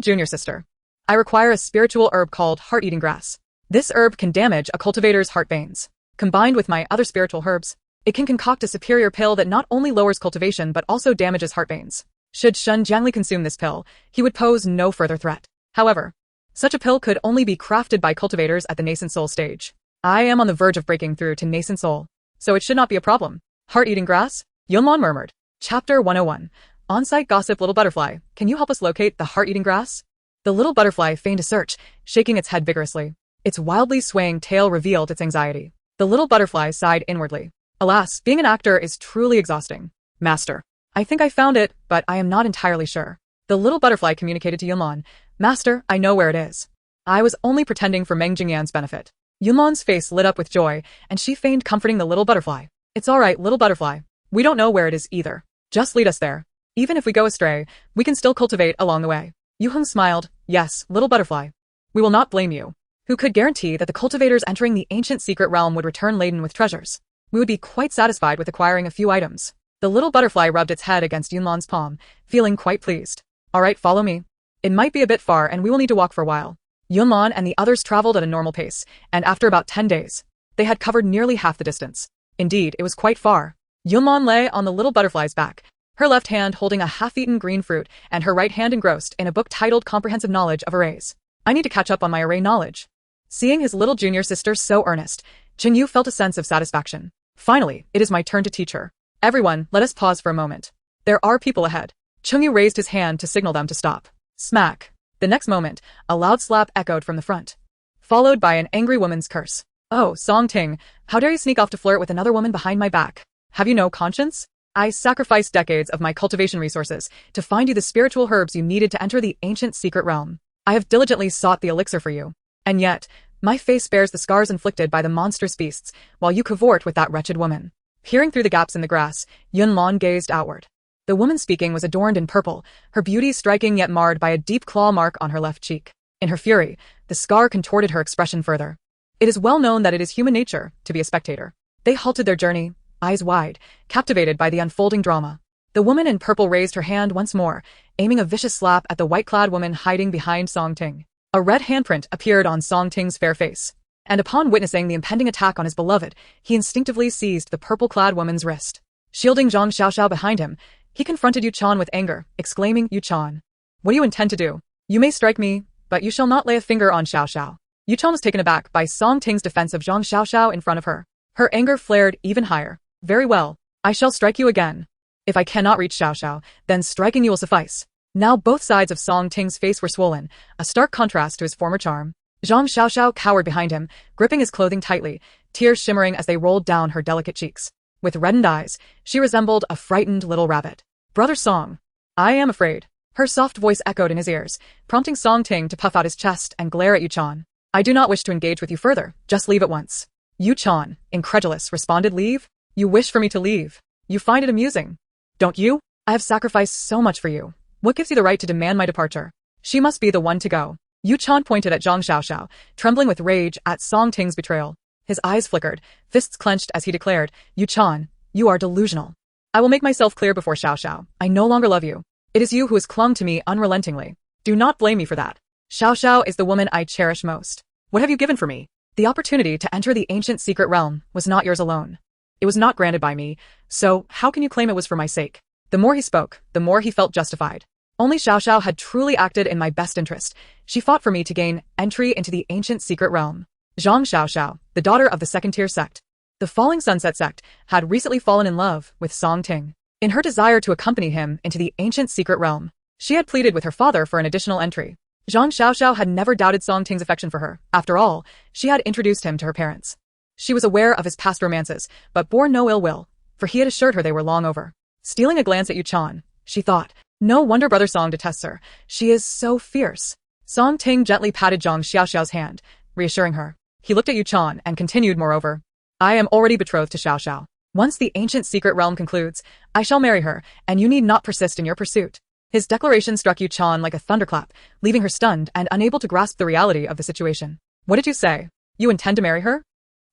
junior sister, I require a spiritual herb called heart-eating grass. This herb can damage a cultivator's heart veins. Combined with my other spiritual herbs, it can concoct a superior pill that not only lowers cultivation but also damages heart veins. Should Shen Jiangli consume this pill, he would pose no further threat. However, such a pill could only be crafted by cultivators at the nascent soul stage. I am on the verge of breaking through to nascent soul, so it should not be a problem. Heart-eating grass? Yunlan murmured. Chapter 101. On-site gossip. Little butterfly, can you help us locate the heart-eating grass? The little butterfly feigned a search, shaking its head vigorously. Its wildly swaying tail revealed its anxiety. The little butterfly sighed inwardly. Alas, being an actor is truly exhausting. Master, I think I found it, but I am not entirely sure. The little butterfly communicated to Yunlan. Master, I know where it is. I was only pretending for Meng Jingyan's benefit. Yunlan's face lit up with joy, and she feigned comforting the little butterfly. It's all right, little butterfly. We don't know where it is either. Just lead us there. Even if we go astray, we can still cultivate along the way. Yu Heng smiled. Yes, little butterfly. We will not blame you. Who could guarantee that the cultivators entering the ancient secret realm would return laden with treasures? We would be quite satisfied with acquiring a few items. The little butterfly rubbed its head against Yunlan's palm, feeling quite pleased. All right, follow me. It might be a bit far and we will need to walk for a while. Yunlan and the others traveled at a normal pace, and after about 10 days, they had covered nearly half the distance. Indeed, it was quite far. Yunlan lay on the little butterfly's back, her left hand holding a half-eaten green fruit and her right hand engrossed in a book titled Comprehensive Knowledge of Arrays. I need to catch up on my array knowledge. Seeing his little junior sister so earnest, Chen Yu felt a sense of satisfaction. Finally, it is my turn to teach her. Everyone, let us pause for a moment. There are people ahead. Chen Yu raised his hand to signal them to stop. Smack. The next moment, a loud slap echoed from the front, followed by an angry woman's curse. Oh, Song Ting, how dare you sneak off to flirt with another woman behind my back? Have you no conscience? I sacrificed decades of my cultivation resources to find you the spiritual herbs you needed to enter the ancient secret realm. I have diligently sought the elixir for you. And yet, my face bears the scars inflicted by the monstrous beasts, while you cavort with that wretched woman. Peering through the gaps in the grass, Yunlan gazed outward. The woman speaking was adorned in purple, her beauty striking yet marred by a deep claw mark on her left cheek. In her fury, the scar contorted her expression further. It is well known that it is human nature to be a spectator. They halted their journey, eyes wide, captivated by the unfolding drama. The woman in purple raised her hand once more, aiming a vicious slap at the white-clad woman hiding behind Song Ting. A red handprint appeared on Song Ting's fair face, and upon witnessing the impending attack on his beloved, he instinctively seized the purple-clad woman's wrist. Shielding Zhang Xiaoxiao behind him, he confronted Yu Chan with anger, exclaiming, Yu Chan, what do you intend to do? You may strike me, but you shall not lay a finger on Xiaoxiao. Yu Chan was taken aback by Song Ting's defense of Zhang Xiaoxiao in front of her. Her anger flared even higher. Very well, I shall strike you again. If I cannot reach Xiaoxiao, then striking you will suffice. Now both sides of Song Ting's face were swollen, a stark contrast to his former charm. Zhang Xiaoxiao cowered behind him, gripping his clothing tightly, tears shimmering as they rolled down her delicate cheeks. With reddened eyes, she resembled a frightened little rabbit. Brother Song, I am afraid. Her soft voice echoed in his ears, prompting Song Ting to puff out his chest and glare at Yu Chan. I do not wish to engage with you further, just leave at once. Yu Chan, incredulous, responded, leave? You wish for me to leave? You find it amusing, don't you? I have sacrificed so much for you. What gives you the right to demand my departure? She must be the one to go. Yu Chan pointed at Zhang Xiaoxiao, trembling with rage at Song Ting's betrayal. His eyes flickered, fists clenched as he declared, Yu Chan, you are delusional. I will make myself clear before Xiaoxiao. I no longer love you. It is you who has clung to me unrelentingly. Do not blame me for that. Xiaoxiao is the woman I cherish most. What have you given for me? The opportunity to enter the ancient secret realm was not yours alone. It was not granted by me, so how can you claim it was for my sake? The more he spoke, the more he felt justified. Only Xiaoxiao had truly acted in my best interest. She fought for me to gain entry into the ancient secret realm. Zhang Xiaoxiao, the daughter of the second-tier sect, the Falling Sunset sect, had recently fallen in love with Song Ting. In her desire to accompany him into the ancient secret realm, she had pleaded with her father for an additional entry. Zhang Xiaoxiao had never doubted Song Ting's affection for her. After all, she had introduced him to her parents. She was aware of his past romances, but bore no ill will, for he had assured her they were long over. Stealing a glance at Yu Chan, she thought, No wonder Brother Song detests her. She is so fierce. Song Ting gently patted Zhang Xiaoxiao's hand, reassuring her. He looked at Yu Chan and continued, moreover. I am already betrothed to Xiaoxiao. Once the ancient secret realm concludes, I shall marry her, and you need not persist in your pursuit. His declaration struck Yu Chan like a thunderclap, leaving her stunned and unable to grasp the reality of the situation. What did you say? You intend to marry her?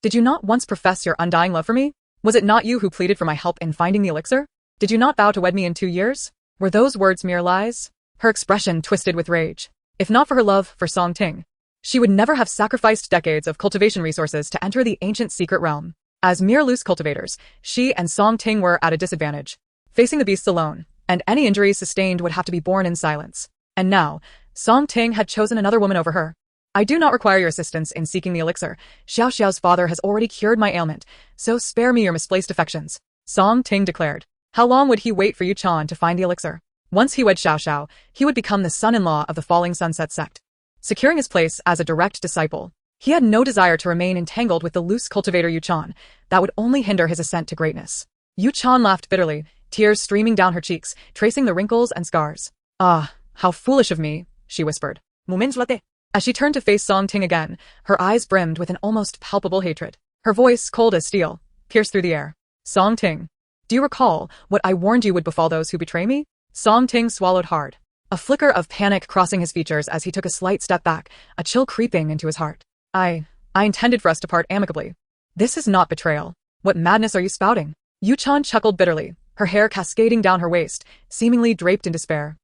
Did you not once profess your undying love for me? Was it not you who pleaded for my help in finding the elixir? Did you not vow to wed me in 2 years? Were those words mere lies? Her expression twisted with rage. If not for her love for Song Ting, she would never have sacrificed decades of cultivation resources to enter the ancient secret realm. As mere loose cultivators, she and Song Ting were at a disadvantage, facing the beasts alone, and any injuries sustained would have to be borne in silence. And now, Song Ting had chosen another woman over her. I do not require your assistance in seeking the elixir. Xiao Xiao's father has already cured my ailment, so spare me your misplaced affections, Song Ting declared. How long would he wait for Yu Chan to find the elixir? Once he wed Xiao Xiao, he would become the son-in-law of the Falling Sunset Sect, securing his place as a direct disciple. He had no desire to remain entangled with the loose cultivator Yu Chan. That would only hinder his ascent to greatness. Yu Chan laughed bitterly, tears streaming down her cheeks, tracing the wrinkles and scars. Ah, how foolish of me, she whispered. As she turned to face Song Ting again, her eyes brimmed with an almost palpable hatred. Her voice, cold as steel, pierced through the air. Song Ting, do you recall what I warned you would befall those who betray me? Song Ting swallowed hard, a flicker of panic crossing his features as he took a slight step back, a chill creeping into his heart. I intended for us to part amicably. This is not betrayal. What madness are you spouting? Yu Chan chuckled bitterly, her hair cascading down her waist, seemingly draped in despair.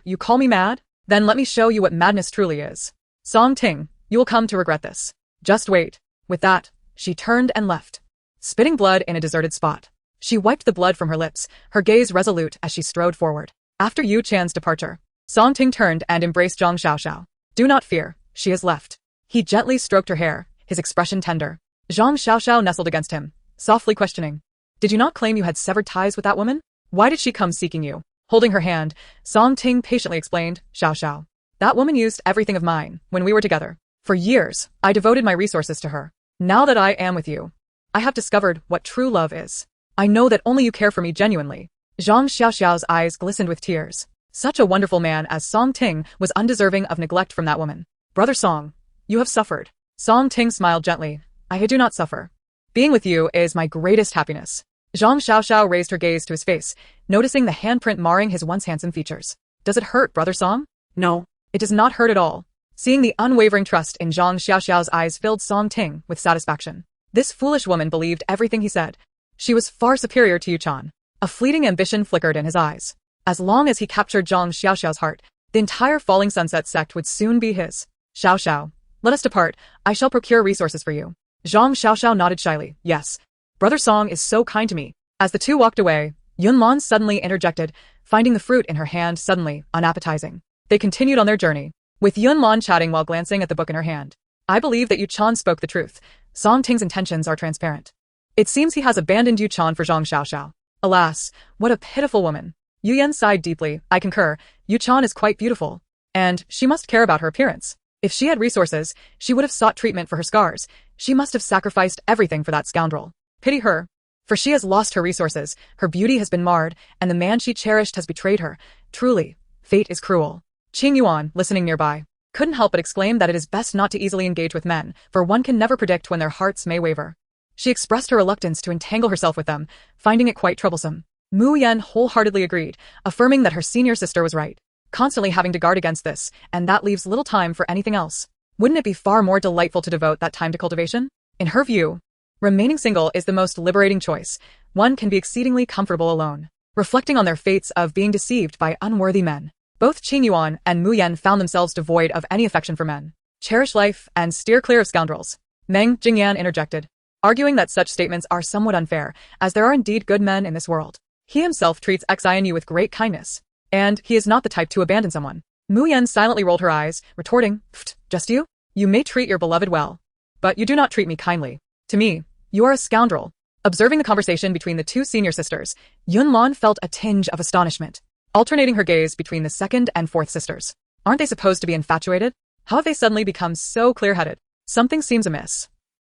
You call me mad? Then let me show you what madness truly is. Song Ting, you will come to regret this. Just wait. With that, she turned and left, spitting blood in a deserted spot. She wiped the blood from her lips, her gaze resolute as she strode forward. After Yu Chan's departure, Song Ting turned and embraced Zhang Xiaoxiao. Do not fear, she has left. He gently stroked her hair, his expression tender. Zhang Xiaoxiao nestled against him, softly questioning. Did you not claim you had severed ties with that woman? Why did she come seeking you? Holding her hand, Song Ting patiently explained, Xiaoxiao. That woman used everything of mine when we were together. For years, I devoted my resources to her. Now that I am with you, I have discovered what true love is. I know that only you care for me genuinely. Zhang Xiaoxiao's eyes glistened with tears. Such a wonderful man as Song Ting was undeserving of neglect from that woman. Brother Song, you have suffered. Song Ting smiled gently. I do not suffer. Being with you is my greatest happiness. Zhang Xiaoxiao raised her gaze to his face, noticing the handprint marring his once handsome features. Does it hurt, Brother Song? No, it does not hurt at all. Seeing the unwavering trust in Zhang Xiaoxiao's eyes filled Song Ting with satisfaction. This foolish woman believed everything he said. She was far superior to Yu Chan. A fleeting ambition flickered in his eyes. As long as he captured Zhang Xiaoxiao's heart, the entire Falling Sunset Sect would soon be his. Xiaoxiao, let us depart. I shall procure resources for you. Zhang Xiaoxiao nodded shyly. Yes. Brother Song is so kind to me. As the two walked away, Yunlan suddenly interjected, finding the fruit in her hand suddenly unappetizing. They continued on their journey, with Yunlan chatting while glancing at the book in her hand. I believe that Yu Chan spoke the truth. Song Ting's intentions are transparent. It seems he has abandoned Yu Chan for Zhang Xiaoxiao. Alas, what a pitiful woman. Yu Yan sighed deeply. I concur. Yu Chan is quite beautiful. And she must care about her appearance. If she had resources, she would have sought treatment for her scars. She must have sacrificed everything for that scoundrel. Pity her. For she has lost her resources, her beauty has been marred, and the man she cherished has betrayed her. Truly, fate is cruel. Qing Yuan, listening nearby, couldn't help but exclaim that it is best not to easily engage with men, for one can never predict when their hearts may waver. She expressed her reluctance to entangle herself with them, finding it quite troublesome. Mu Yan wholeheartedly agreed, affirming that her senior sister was right, constantly having to guard against this, and that leaves little time for anything else. Wouldn't it be far more delightful to devote that time to cultivation? In her view, remaining single is the most liberating choice. One can be exceedingly comfortable alone, reflecting on their fates of being deceived by unworthy men. Both Qing Yuan and Mu Yan found themselves devoid of any affection for men. Cherish life and steer clear of scoundrels. Meng Jingyan interjected, arguing that such statements are somewhat unfair, as there are indeed good men in this world. He himself treats Xianxia with great kindness, and he is not the type to abandon someone. Mu Yan silently rolled her eyes, retorting, Pfft, just you? You may treat your beloved well, but you do not treat me kindly. To me, you are a scoundrel. Observing the conversation between the two senior sisters, Yunlan felt a tinge of astonishment, alternating her gaze between the second and fourth sisters. Aren't they supposed to be infatuated? How have they suddenly become so clear-headed? Something seems amiss.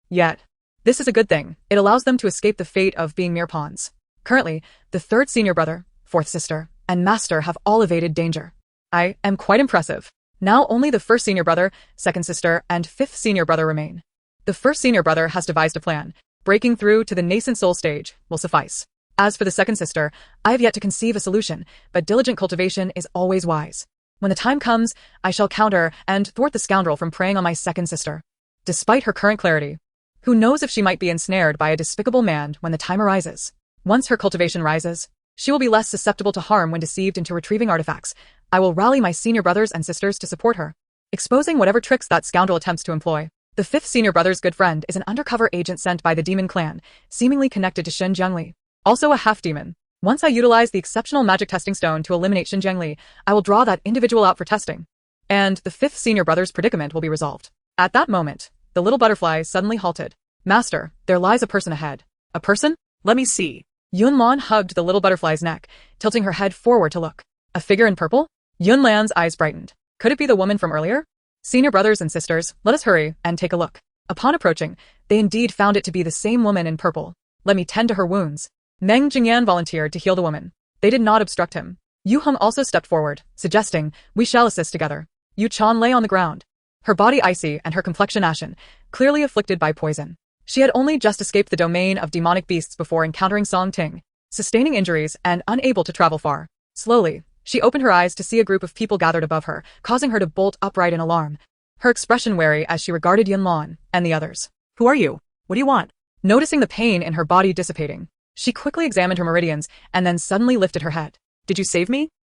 Yet, this is a good thing. It allows them to escape the fate of being mere pawns. Currently, the third senior brother, fourth sister, and Master have all evaded danger. I am quite impressive. Now only the first senior brother, second sister, and fifth senior brother remain. The first senior brother has devised a plan. Breaking through to the nascent soul stage will suffice. As for the second sister, I have yet to conceive a solution, but diligent cultivation is always wise. When the time comes, I shall counter and thwart the scoundrel from preying on my second sister. Despite her current clarity, who knows if she might be ensnared by a despicable man when the time arises. Once her cultivation rises, she will be less susceptible to harm when deceived into retrieving artifacts. I will rally my senior brothers and sisters to support her, exposing whatever tricks that scoundrel attempts to employ. The fifth senior brother's good friend is an undercover agent sent by the demon clan, seemingly connected to Shen Jiangli, also a half-demon. Once I utilize the exceptional magic testing stone to eliminate Shen Jiangli, I will draw that individual out for testing, and the fifth senior brother's predicament will be resolved. At that moment, the little butterfly suddenly halted. Master, there lies a person ahead. A person? Let me see. Yunlan hugged the little butterfly's neck, tilting her head forward to look. A figure in purple? Yunlan's eyes brightened. Could it be the woman from earlier? Senior brothers and sisters, let us hurry and take a look. Upon approaching, they indeed found it to be the same woman in purple. Let me tend to her wounds. Meng Jingyan volunteered to heal the woman. They did not obstruct him. Yu Heng also stepped forward, suggesting, we shall assist together. Yu Chan lay on the ground, her body icy and her complexion ashen, clearly afflicted by poison. She had only just escaped the domain of demonic beasts before encountering Song Ting, sustaining injuries and unable to travel far. Slowly, she opened her eyes to see a group of people gathered above her, causing her to bolt upright in alarm, her expression wary as she regarded Yunlan and the others. Who are you? What do you want? Noticing the pain in her body dissipating, she quickly examined her meridians and then suddenly lifted her head. Did you save me?